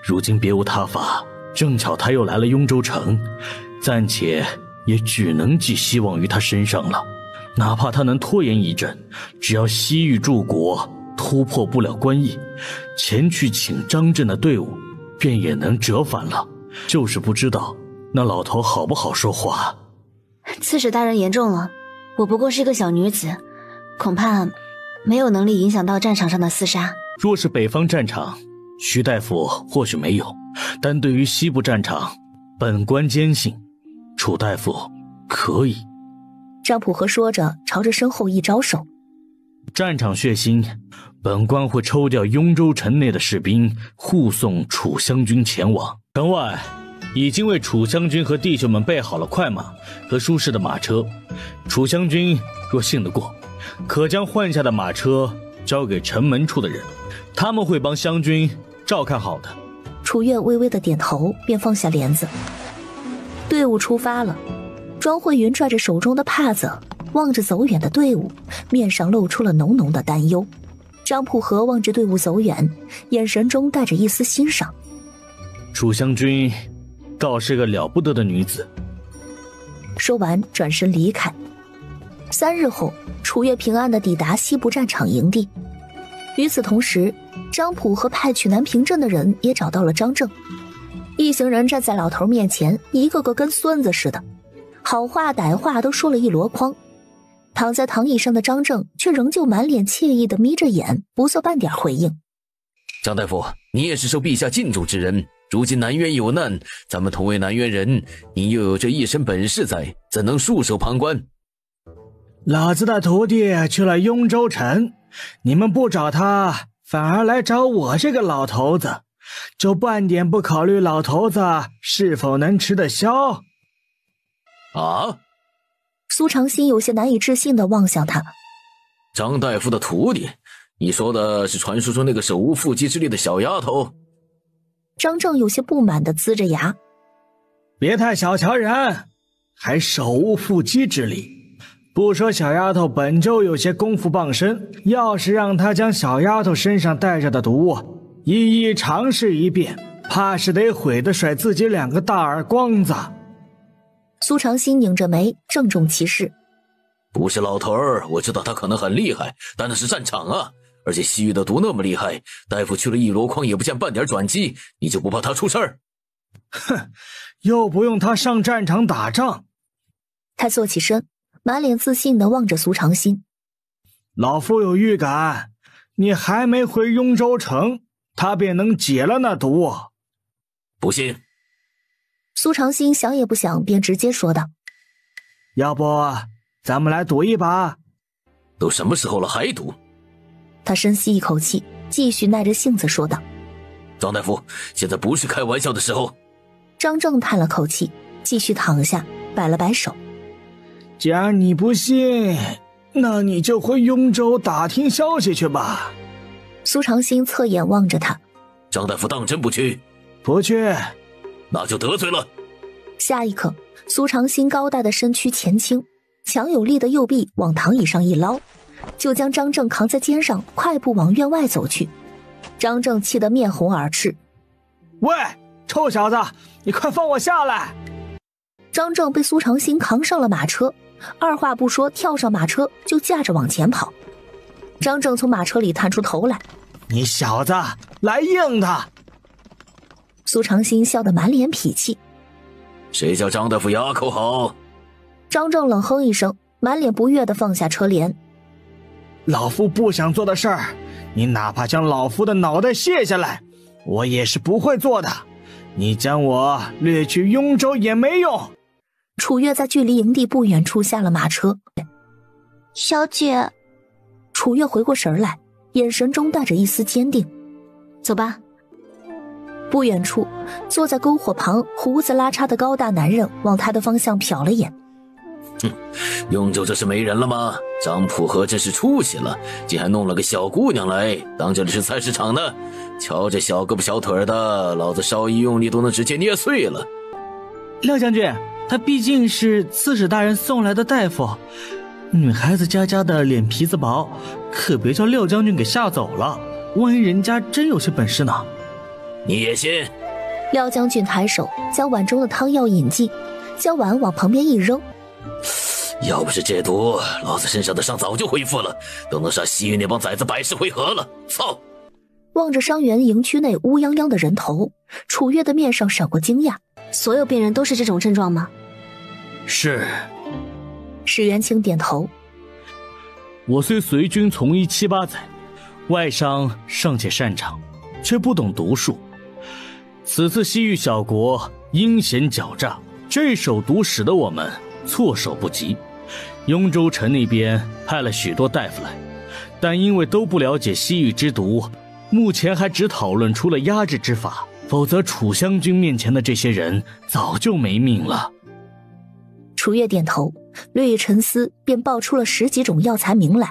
S8: 如今别无他法，正巧他又来了雍州城，暂且也只能寄希望于他身上了。哪怕他能拖延一阵，只要西域诸国突破不了关隘，前去请张震的队伍便也能折返了。就是不知道那老头好不好说话。
S13: 刺史大人言重了，我不过是一个小女子，恐怕没有能力影响到战场上的厮杀。
S8: 若是北方战场，徐大夫或许没有，但对于西部战场，本官坚信楚大夫可以。
S11: 张普和说着朝着身后一招手，
S8: 战场血腥，本官会抽调雍州城内的士兵护送楚将军前往。城外已经为楚将军和弟兄们备好了快马和舒适的马车，楚将军若信得过，可将换下的马车交给城门处的人，他们会帮湘军照看好的。
S11: 楚月微微的点头，便放下帘子。队伍出发了，庄慧云拽着手中的帕子，望着走远的队伍，面上露出了浓浓的担忧。张普和望着队伍走远，眼神中带着一丝欣赏。
S8: 楚将军倒是个了不得的女子。
S11: 说完转身离开。3日后，楚月平安地抵达西部战场营地。与此同时，张普和派去南平镇的人也找到了张正。一行人站在老头面前，一个个跟孙子似的，好话歹话都说了一箩筐。躺在躺椅上的张正却仍旧满脸惬意地眯着眼，不做半点回应。
S14: 张大夫，你也是受陛下敬重之人，如今南渊有难，咱们同为南渊人，您又有这一身本事在，怎能束手旁观？
S6: 老子的徒弟去了雍州城，你们不找他，反而来找我这个老头子，就半点不考虑老头子是否能吃得消？
S14: 啊！
S11: 苏长新有些难以置信地望向他。
S14: 张大夫的徒弟，你说的是传说中那个手无缚鸡之力的小丫头？
S11: 张正有些不满地呲着牙。
S6: 别太小瞧人，还手无缚鸡之力。不说小丫头本就有些功夫傍身，要是让她将小丫头身上带着的毒一一尝试一遍，怕是得毁得甩自己2个大耳光子。
S11: 苏长新拧着眉，郑重其事。
S14: 不是老头儿，我知道他可能很厉害，但那是战场啊，而且西域的毒那么厉害，大夫去了一箩筐也不见半点转机，你就不怕他出事儿？
S6: 哼，又不用他上战场打仗。
S11: 他坐起身，满脸自信地望着苏长新。
S6: 老夫有预感，你还没回雍州城，他便能解了那毒。
S14: 不信。
S11: 苏长新想也不想便直接说道：
S6: 要不咱们来赌一把？
S14: 都什么时候了还赌？
S11: 他深吸一口气，继续耐着性子说道：
S14: 张大夫，现在不是开玩笑的时候。
S11: 张正叹了口气，继续躺下，摆了摆手：
S6: 既然你不信，那你就回雍州打听消息去吧。
S11: 苏长兴侧眼望着他：
S14: 张大夫当真不去？
S6: 不去。
S14: 那就得罪了。
S11: 下一刻，苏长兴高大的身躯前倾，强有力的右臂往躺椅上一捞，就将张正扛在肩上，快步往院外走去。张正气得面红耳赤：
S6: 喂，臭小子，你快放我下来！
S11: 张正被苏长兴扛上了马车，二话不说跳上马车就驾着往前跑。张正从马车里探出头来：
S6: 你小子来硬的！
S11: 苏长兴笑得满脸痞气：
S14: 谁叫张大夫牙口好？
S11: 张正冷哼一声，满脸不悦地放下车帘：
S6: 老夫不想做的事儿，你哪怕将老夫的脑袋卸下来，我也是不会做的。你将我掠去雍州也没用。
S11: 楚月在距离营地不远处下了马车。
S5: 小姐。
S11: 楚月回过神来，眼神中带着一丝坚定：
S13: 走吧。
S11: 不远处，坐在篝火旁胡子拉碴的高大男人往他的方向瞟了眼：
S14: 哼，雍州这是没人了吗？张普和真是出息了，竟还弄了个小姑娘来当这里是菜市场呢。瞧这小胳膊小腿的，老子稍一用力都能直接捏碎了。
S8: 廖将军，他毕竟是刺史大人送来的大夫，女孩子家的脸皮子薄，可别叫廖将军给吓走了，万一人家真有些本事呢。
S14: 你也信？
S11: 廖将军抬手将碗中的汤药饮尽，将碗往旁边一扔：
S14: 要不是这毒，老子身上的伤早就恢复了，都能杀西域那帮崽子100回合了。操！
S11: 望着伤员营区内乌泱泱的人头，楚月的面上闪过惊讶：
S13: 所有病人都是这种症状吗？
S8: 是。
S11: 史元清点头：
S8: 我虽随军从医7、8载，外伤尚且擅长，却不懂毒术。此次西域小国阴险狡诈，这手毒使得我们措手不及。雍州城那边派了许多大夫来，但因为都不了解西域之毒，目前还只讨论出了压制之法，否则楚将军面前的这些人早就没命了。
S11: 楚月点头，略一沉思，便报出了10几种药材名来。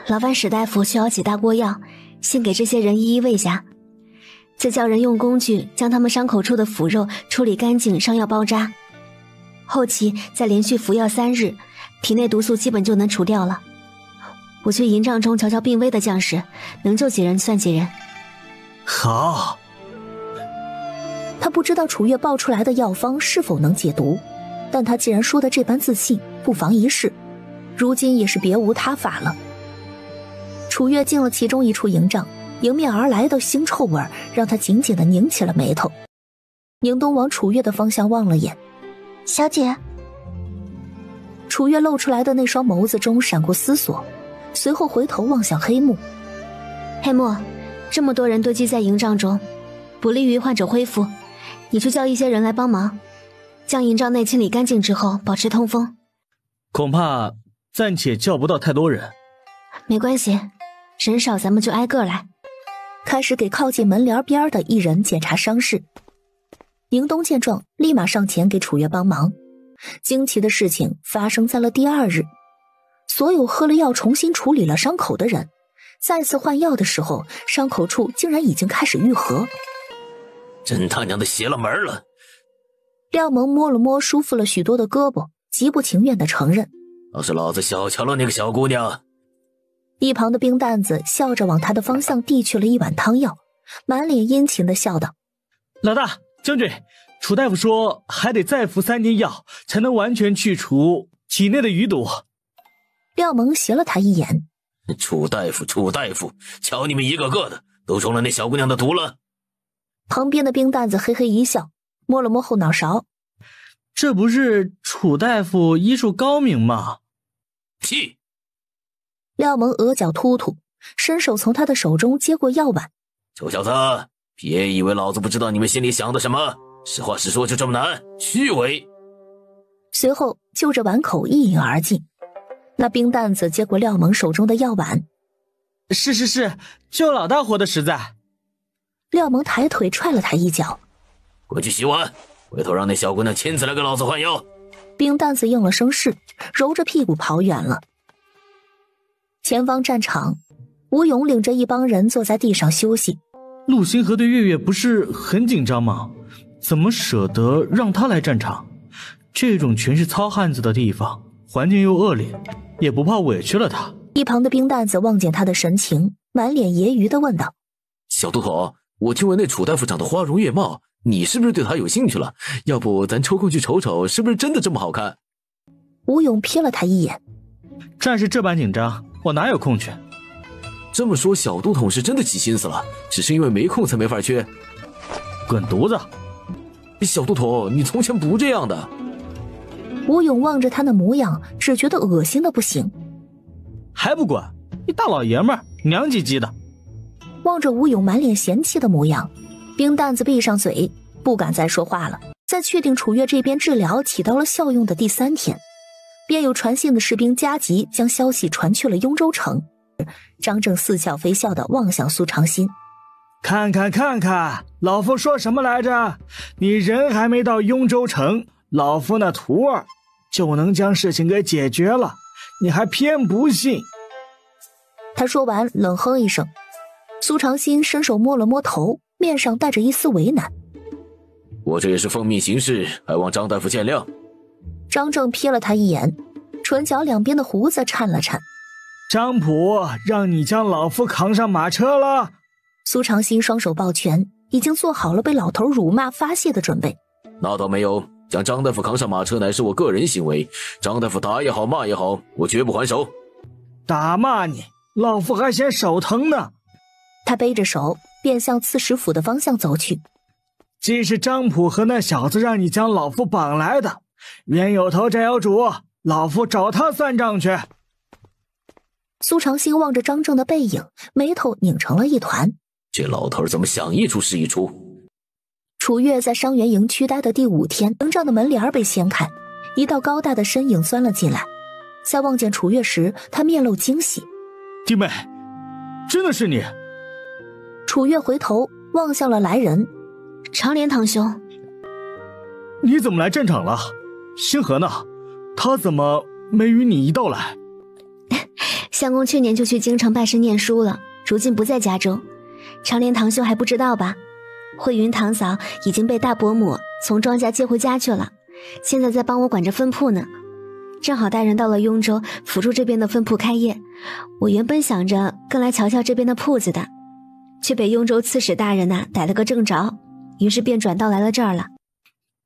S13: 劳烦史大夫需要几大锅药，先给这些人一一喂下，再叫人用工具将他们伤口处的腐肉处理干净，上药包扎。后期再连续服药3日，体内毒素基本就能除掉了。我去营帐中瞧瞧病危的将士，能救几人算几人。
S8: 好。
S11: 他不知道楚月报出来的药方是否能解毒，但他既然说的这般自信，不妨一试。如今也是别无他法了。楚月进了其中一处营帐，迎面而来的腥臭味让他紧紧地拧起了眉头。宁东往楚月的方向望了眼：
S5: 小姐。
S11: 楚月露出来的那双眸子中闪过思索，随后回头望向黑木：
S13: 黑木，这么多人堆积在营帐中，不利于患者恢复，你去叫一些人来帮忙，将营帐内清理干净之后保持通风。
S8: 恐怕暂且叫不到太多人。
S13: 没关系，人少咱们就挨个来。
S11: 开始给靠近门帘边的一人检查伤势。宁东见状，立马上前给楚月帮忙。惊奇的事情发生在了第2日，所有喝了药重新处理了伤口的人，再次换药的时候，伤口处竟然已经开始愈合。
S14: 真他娘的邪了门了！
S11: 廖蒙摸了摸舒服了许多的胳膊，极不情愿地承认：
S14: 倒是老子小瞧了那个小姑娘。
S11: 一旁的冰蛋子笑着往他的方向递去了一碗汤药，满脸殷勤地笑道：
S8: 老大，将军，楚大夫说还得再服3天药，才能完全去除体内的余毒。
S11: 廖蒙斜了他一眼：
S14: 楚大夫，瞧你们一个个的都中了那小姑娘的毒了。
S11: 旁边的冰蛋子嘿嘿一笑，摸了摸后脑勺：
S8: 这不是楚大夫医术高明吗？
S14: 屁！
S11: 廖蒙额角突突，伸手从他的手中接过药碗：
S14: 臭小子，别以为老子不知道你们心里想的什么，实话实说就这么难，虚伪。
S11: 随后就着碗口一饮而尽。那冰蛋子接过廖蒙手中的药碗，
S8: 是，救老大活的实在。
S11: 廖蒙抬腿踹了他一脚，
S14: 滚去洗碗，回头让那小姑娘亲自来给老子换药。
S11: 冰蛋子应了声是，揉着屁股跑远了。前方战场，吴勇领着一帮人坐在地上休息。
S8: 陆星河对月月不是很紧张吗？怎么舍得让他来战场？这种全是糙汉子的地方，环境又恶劣，也不怕委屈了他。
S11: 一旁的冰蛋子望见他的神情，满脸揶揄地问道：
S14: 小都头，我听闻那楚大夫长得花容月貌，你是不是对他有兴趣了？要不咱抽空去瞅瞅，是不是真的这么好看？
S11: 吴勇瞥了他一眼，
S8: 战事这般紧张，我哪有空去？
S14: 这么说，小都统是真的起心思了，只是因为没空才没法去。
S8: 滚犊子！
S14: 小都统，你从前不这样的。
S11: 吴勇望着他那模样，只觉得恶心的不行。
S8: 还不滚！你大老爷们儿，娘唧唧的。
S11: 望着吴勇满脸嫌弃的模样，冰蛋子闭上嘴，不敢再说话了。在确定楚月这边治疗起到了效用的第3天，便有传信的士兵加急将消息传去了雍州城。张正似笑非笑地望向苏长新，
S6: 看看，老夫说什么来着？你人还没到雍州城，老夫那徒儿就能将事情给解决了，你还偏不信。
S11: 他说完冷哼一声，苏长新伸手摸了摸头，面上带着一丝为难。
S14: 我这也是奉命行事，还望张大夫见谅。
S11: 张正瞥了他一眼，唇角两边的胡子颤了颤。
S6: 张普让你将老夫扛上马车了。
S11: 苏长新双手抱拳，已经做好了被老头辱骂发泄的准备。
S14: 那倒没有，将张大夫扛上马车乃是我个人行为，张大夫打也好骂也好，我绝不还手。
S6: 打骂你，老夫还嫌手疼呢。
S11: 他背着手便向刺史府的方向走去。
S6: 既是张普和那小子让你将老夫绑来的，冤有头债有主，老夫找他算账去。
S11: 苏长兴望着张正的背影，眉头拧成了一团。
S14: 这老头怎么想一出是一出？
S11: 楚月在伤员营区待的第5天，营帐的门帘被掀开，一道高大的身影钻了进来。在望见楚月时，他面露惊喜。
S8: 弟妹，真的是你？
S11: 楚月回头望向了来人，
S1: 长莲堂兄，
S8: 你怎么来战场了？星河呢？他怎么没与你一道来？
S13: 相公去年就去京城拜师念书了，如今不在家中。长莲堂兄还不知道吧？慧云堂嫂已经被大伯母从庄家接回家去了，现在在帮我管着分铺呢。正好大人到了雍州，辅助这边的分铺开业。我原本想着跟来瞧瞧这边的铺子的，却被雍州刺史大人逮了个正着，于是便转道来了这儿了。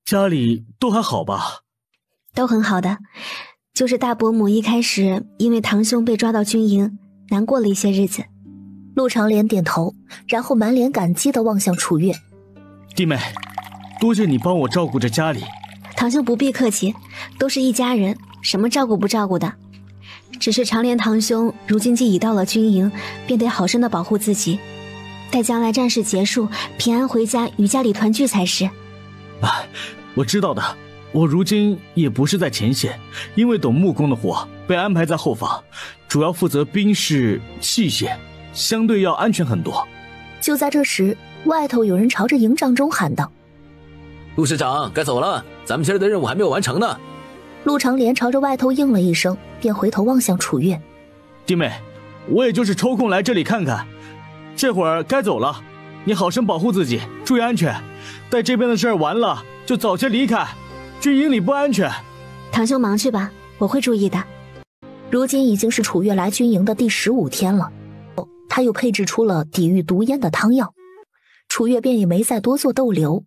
S8: 家里都还好吧？
S13: 都很好的，就是大伯母一开始因为堂兄被抓到军营，难过了一些日子。
S11: 陆长莲点头，然后满脸感激地望向楚月。
S8: 弟妹，多谢你帮我照顾着家里。
S13: 堂兄不必客气，都是一家人，什么照顾不照顾的。只是长莲堂兄如今既已到了军营，便得好生的保护自己，待将来战事结束，平安回家与家里团聚才是。
S8: 我知道的，我如今也不是在前线，因为懂木工的活，被安排在后方，主要负责兵士器械，相对要安全很多。
S11: 就在这时，外头有人朝着营帐中喊道：
S14: 陆师长，该走了，咱们今儿的任务还没有完成呢。
S11: 陆长莲朝着外头应了一声，便回头望向楚月。
S8: 弟妹，我也就是抽空来这里看看，这会儿该走了，你好生保护自己，注意安全。待这边的事儿完了，就早些离开，军营里不安全。
S13: 堂兄忙去吧，我会注意的。
S11: 如今已经是楚月来军营的第15天了，他又配置出了抵御毒烟的汤药，楚月便也没再多做逗留，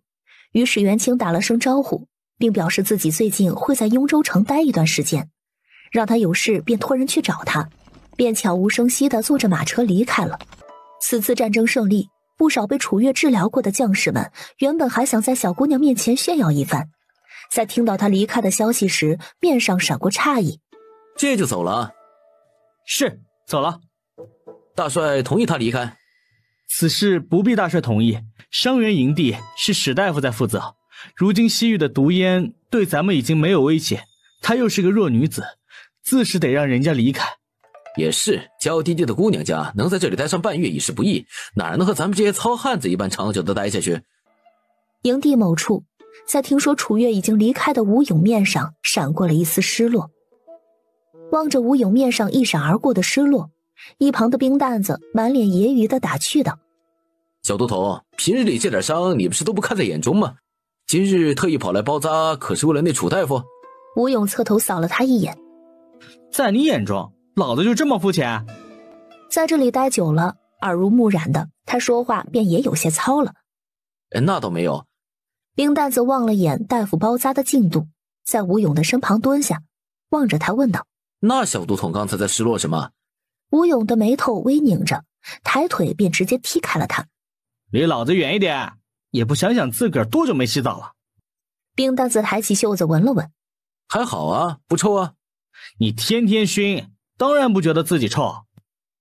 S11: 与史元清打了声招呼，并表示自己最近会在雍州城待一段时间，让他有事便托人去找他，便悄无声息地坐着马车离开了。此次战争胜利，不少被楚月治疗过的将士们原本还想在小姑娘面前炫耀一番，在听到他离开的消息时，面上闪过诧异。
S14: 这就走了？
S8: 是，走了。
S14: 大帅同意他离开？
S8: 此事不必大帅同意，伤员营地是史大夫在负责。如今西域的毒烟对咱们已经没有威胁，她又是个弱女子，自是得让人家离开。
S14: 也是，娇滴滴的姑娘家能在这里待上半月已是不易，哪能和咱们这些糙汉子一般长久的待下去？
S11: 营地某处，在听说楚月已经离开的吴勇面上闪过了一丝失落。望着吴勇面上一闪而过的失落，一旁的冰蛋子满脸揶揄的打趣道：
S14: 小都头，平日里这点伤你不是都不看在眼中吗？今日特意跑来包扎，可是为了那楚大夫？
S11: 吴勇侧头扫了他一眼，
S8: 在你眼中老子就这么肤浅？
S11: 在这里待久了，耳濡目染的，他说话便也有些糙了。
S14: 那倒没有。
S11: 冰蛋子望了眼大夫包扎的进度，在吴勇的身旁蹲下，望着他问道：
S14: 那小都统刚才在失落什么？
S11: 吴勇的眉头微拧着，抬腿便直接踢开了他。
S8: 离老子远一点，也不想想自个儿多久没洗澡了。
S11: 冰蛋子抬起袖子闻了闻，
S14: 还好啊，不臭啊。
S8: 你天天熏，当然不觉得自己臭。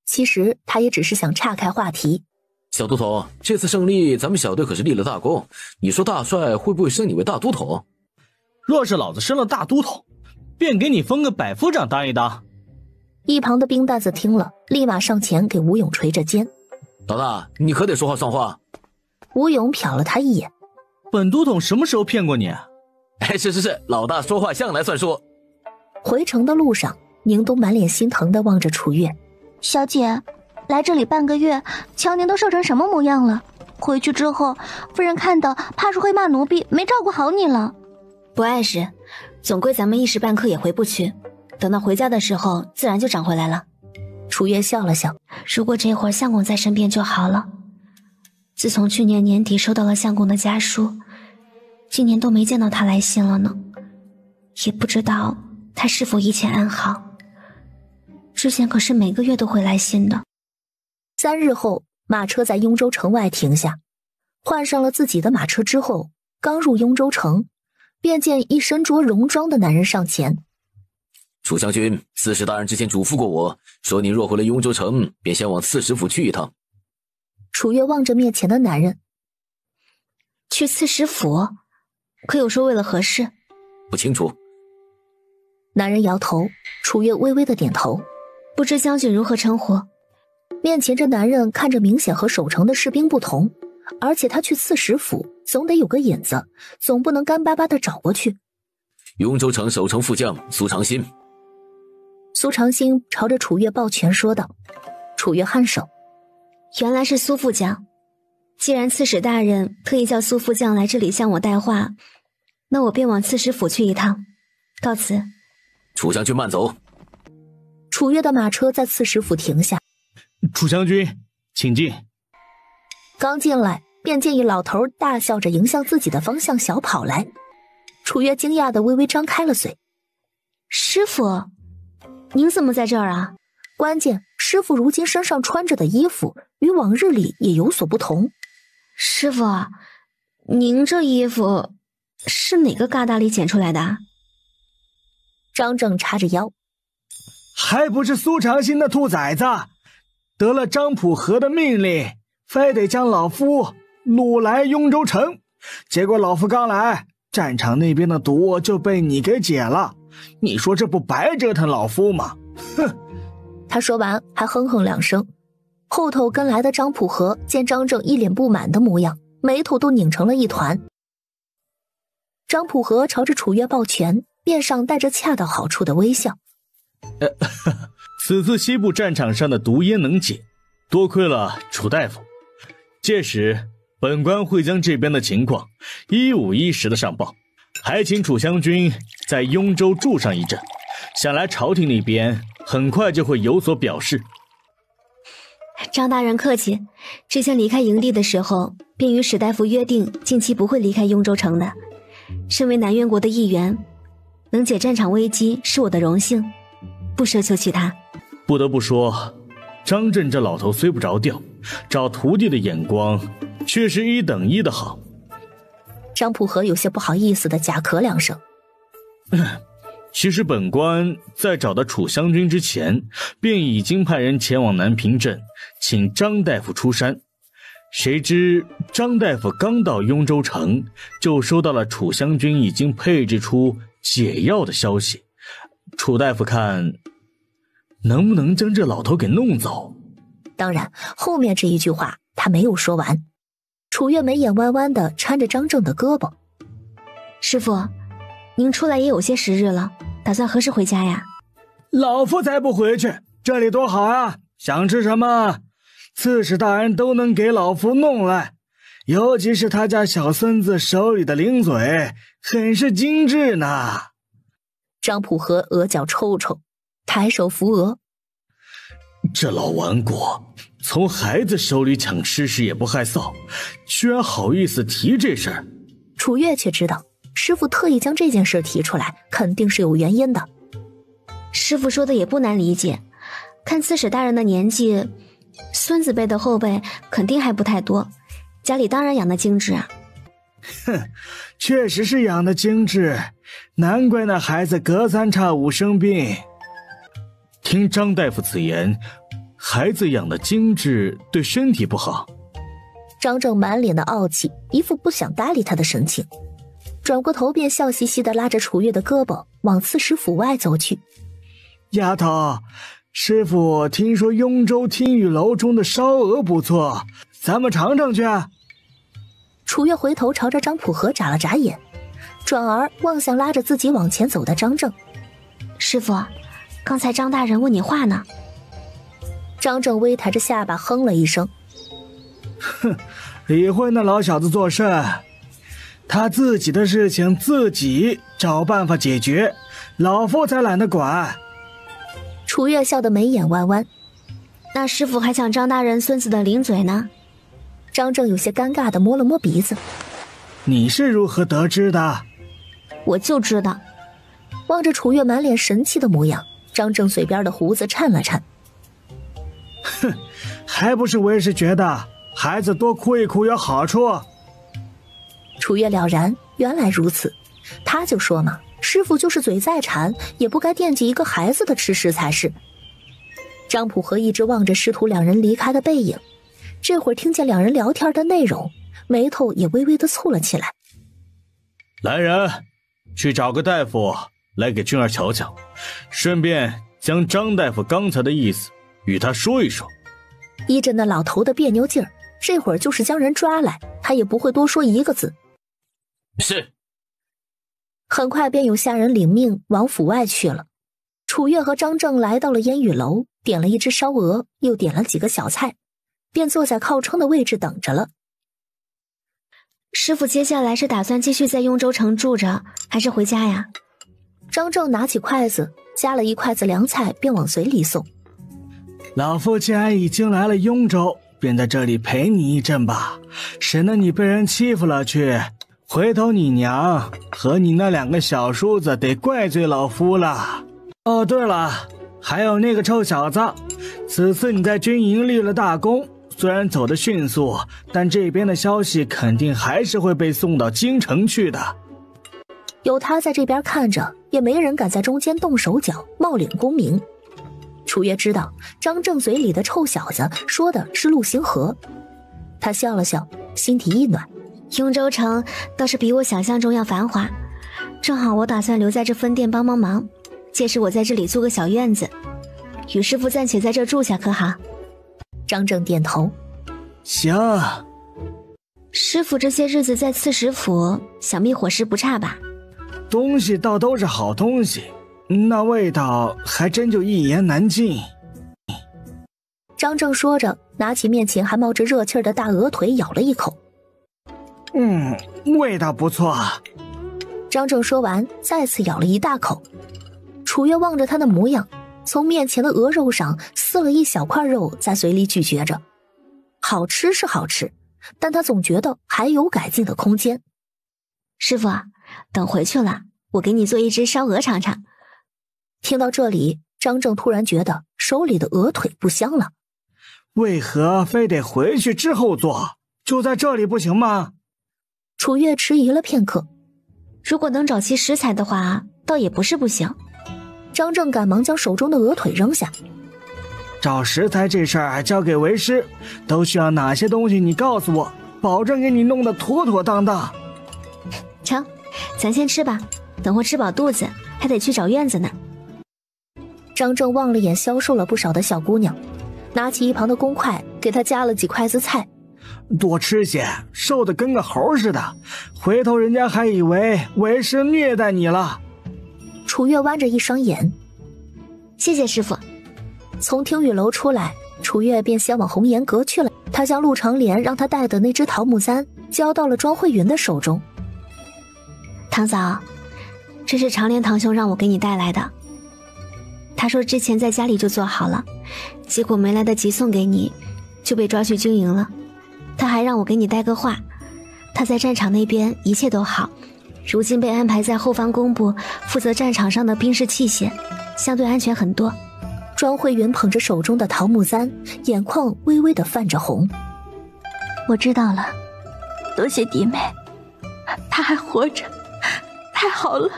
S11: 其实他也只是想岔开话题。
S14: 小都统，这次胜利咱们小队可是立了大功，你说大帅会不会升你为大都统？
S8: 若是老子升了大都统，便给你封个百夫长当一当。
S11: 一旁的冰蛋子听了，立马上前给吴勇捶着肩。
S14: 老大，你可得说话算话。
S11: 吴勇瞟了他一眼，
S8: 本都统什么时候骗过你？
S14: 是，老大说话向来算数。
S11: 回城的路上，宁冬满脸心疼地望着楚月。
S5: 小姐，来这里半个月，瞧您都瘦成什么模样了。回去之后，夫人看到怕是会骂奴婢没照顾好你了。
S13: 不碍事，总归咱们一时半刻也回不去，等到回家的时候自然就长回来了。
S11: 楚月笑了笑，
S13: 如果这会儿相公在身边就好了。自从去年年底收到了相公的家书，今年都没见到他来信了呢，也不知道他是否一切安好。之前可是每个月都会来信的。
S11: 3日后，马车在雍州城外停下，换上了自己的马车之后，刚入雍州城，便见一身着戎装的男人上前。
S14: 楚将军，刺史大人之前嘱咐过我，说你若回了雍州城，便先往刺史府去一趟。
S11: 楚月望着面前的男人，
S13: 去刺史府？可有说为了何事？
S14: 不清楚。
S11: 男人摇头，楚月微微的点头。
S13: 不知将军如何称呼？
S11: 面前这男人看着明显和守城的士兵不同，而且他去刺史府总得有个引子，总不能干巴巴的找过去。
S14: 雍州城守城副将苏长新。
S11: 苏长新朝着楚月抱拳说道。楚月颔首，
S13: 原来是苏副将。既然刺史大人特意叫苏副将来这里向我带话，那我便往刺史府去一趟。告辞。
S14: 楚将军慢走。
S11: 楚月的马车在刺史府停下。
S8: 楚将军，请进。
S11: 刚进来，便见一老头大笑着迎向自己的方向小跑来。楚月惊讶地微微张开了嘴。
S13: 师傅，您怎么在这儿啊？
S11: 关键，师傅如今身上穿着的衣服与往日里也有所不同。
S13: 师傅，您这衣服是哪个疙瘩里捡出来的？
S11: 张正叉着腰。
S6: 还不是苏长新的兔崽子，得了张普和的命令，非得将老夫掳来雍州城。结果老夫刚来，战场那边的毒就被你给解了。你说这不白折腾老夫吗？哼！
S11: 他说完还哼哼2声。后头跟来的张普和见张正一脸不满的模样，眉头都拧成了一团。张普和朝着楚月抱拳，面上带着恰到好处的微笑。
S8: 此次西部战场上的毒烟能解，多亏了楚大夫。届时本官会将这边的情况一五一十的上报，还请楚将军在雍州住上一阵，想来朝廷那边很快就会有所表示。
S13: 张大人客气，之前离开营地的时候便与史大夫约定近期不会离开雍州城的。身为南渊国的一员，能解战场危机是我的荣幸，不奢求其他。
S8: 不得不说，张震这老头虽不着调，找徒弟的眼光却是1等1的好。
S11: 张普和有些不好意思的假咳2声。
S8: 其实本官在找到楚将军之前，便已经派人前往南平镇，请张大夫出山。谁知张大夫刚到雍州城，就收到了楚将军已经配置出解药的消息。楚大夫看能不能将这老头给弄走。
S11: 当然，后面这一句话他没有说完。楚月眉眼弯弯的搀着张正的胳膊。
S3: 师傅，您出来也有些时日了，打算何时回家呀？
S6: 老夫才不回去，这里多好啊！想吃什么，刺史大人都能给老夫弄来。尤其是他家小孙子手里的零嘴，很是精致呢。
S11: 张普和额角抽抽，抬手扶额。
S8: 这老顽固，从孩子手里抢吃食也不害臊，居然好意思提这事儿。
S11: 楚月却知道，师傅特意将这件事提出来，肯定是有原因的。
S3: 师傅说的也不难理解，看刺史大人的年纪，孙子辈的后辈肯定还不太多，家里当然养得精致啊。
S6: 哼，确实是养得精致，难怪那孩子隔三差五生病。
S8: 听张大夫此言，孩子养得精致对身体不好。
S11: 张正满脸的傲气，一副不想搭理他的神情，转过头便笑嘻嘻地拉着楚月的胳膊往刺史府外走去。
S6: 丫头，师傅听说雍州听雨楼中的烧鹅不错，咱们尝尝去。
S11: 楚月回头朝着张普和眨了眨眼，转而望向拉着自己往前走的张正。
S3: 师傅，刚才张大人问你话呢。
S11: 张正微抬着下巴哼了一声，
S6: 哼，理会那老小子做甚？他自己的事情自己找办法解决，老夫才懒得管。
S11: 楚月笑得眉眼弯弯。
S3: 那师傅还抢张大人孙子的零嘴呢？
S11: 张正有些尴尬地摸了摸鼻子。
S6: 你是如何得知的？
S3: 我就知道。
S11: 望着楚月满脸神气的模样，张正嘴边的胡子颤了颤。
S6: 哼，还不是为师觉得孩子多哭一哭有好处。
S11: 楚月了然，原来如此。他就说嘛，师傅就是嘴再馋，也不该惦记一个孩子的吃食才是。张普和一直望着师徒两人离开的背影，这会儿听见两人聊天的内容，眉头也微微的蹙了起来。
S8: 来人，去找个大夫来给俊儿瞧瞧，顺便将张大夫刚才的意思与他说一说。
S11: 依着那老头的别扭劲儿，这会儿就是将人抓来，他也不会多说一个字。
S14: 是。
S11: 很快便有下人领命往府外去了。楚月和张正来到了烟雨楼，点了一只烧鹅，又点了几个小菜，便坐在靠窗的位置等着了。
S3: 师傅接下来是打算继续在雍州城住着，还是回家呀？
S11: 张正拿起筷子，夹了一筷子凉菜，便往嘴里送。
S6: 老夫既然已经来了雍州，便在这里陪你一阵吧，省得你被人欺负了去，回头你娘和你那两个小叔子得怪罪老夫了。哦，对了，还有那个臭小子，此次你在军营立了大功，虽然走得迅速，但这边的消息肯定还是会被送到京城去的。
S11: 有他在这边看着，也没人敢在中间动手脚，冒领功名。楚月知道张正嘴里的臭小子说的是陆星河，他笑了笑，心底一暖。
S3: 雍州城倒是比我想象中要繁华，正好我打算留在这分店帮忙，届时我在这里租个小院子，与师傅暂且在这住下可好？
S11: 张正点头，
S6: 行。
S3: 师傅这些日子在刺史府，想必伙食不差吧？
S6: 东西倒都是好东西，那味道还真就一言难尽。
S11: 张正说着，拿起面前还冒着热气的大鹅腿咬了一口。
S6: 味道不错。
S11: 张正说完，再次咬了一大口。楚月望着他的模样，从面前的鹅肉上撕了一小块肉，在嘴里咀嚼着。好吃是好吃，但他总觉得还有改进的空间。
S3: 师傅，等回去了，我给你做一只烧鹅尝尝。
S11: 听到这里，张正突然觉得手里的鹅腿不香了。
S6: 为何非得回去之后做？就在这里不行吗？
S11: 楚月迟疑了片刻，
S3: 如果能找齐食材的话，倒也不是不行。
S11: 张正赶忙将手中的鹅腿扔下。
S6: 找食材这事儿交给为师，都需要哪些东西你告诉我，保证给你弄得妥妥当当。
S3: 成，咱先吃吧，等会吃饱肚子还得去找院子呢。
S2: 张正望了眼消瘦了不少的小姑娘，拿起一旁的公筷给她夹了几筷子菜。
S6: 多吃些，瘦得跟个猴似的，回头人家还以为为师虐待你了。
S2: 楚月弯着一双眼，
S13: 谢谢师傅。
S2: 从听雨楼出来，楚月便先往红颜阁去了。他将陆长莲让他带的那只桃木簪交到了庄慧云的手中。
S13: 堂嫂，这是长莲堂兄让我给你带来的。他说之前在家里就做好了，结果没来得及送给你，就被抓去军营了。他还让我给你带个话，他在战场那边一切都好，如今被安排在后方工部，负责战场上的兵士器械，相对安全很多。
S2: 庄慧云捧着手中的桃木簪，眼眶微微的泛着红。
S5: 我知道了，多谢弟妹，她还活着，太好了。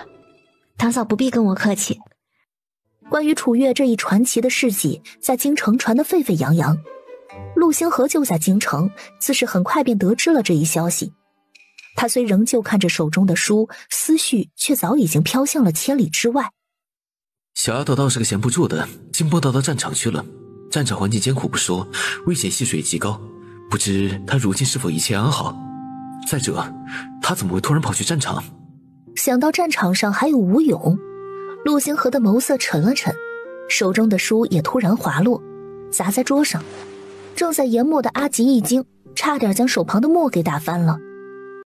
S13: 堂嫂不必跟我客气。
S2: 关于楚月这一传奇的事迹，在京城传得沸沸扬扬。陆星河就在京城，自是很快便得知了这一消息。他虽仍旧看着手中的书，思绪却早已经飘向了千里之外。
S7: 小丫头倒是个闲不住的，竟蹦到战场去了。战场环境艰苦不说，危险系数也极高，不知她如今是否一切安好。再者，她怎么会突然跑去战场？
S2: 想到战场上还有吴勇，陆星河的眸色沉了沉，手中的书也突然滑落，砸在桌上。正在研墨的阿吉一惊，差点将手旁的墨给打翻了。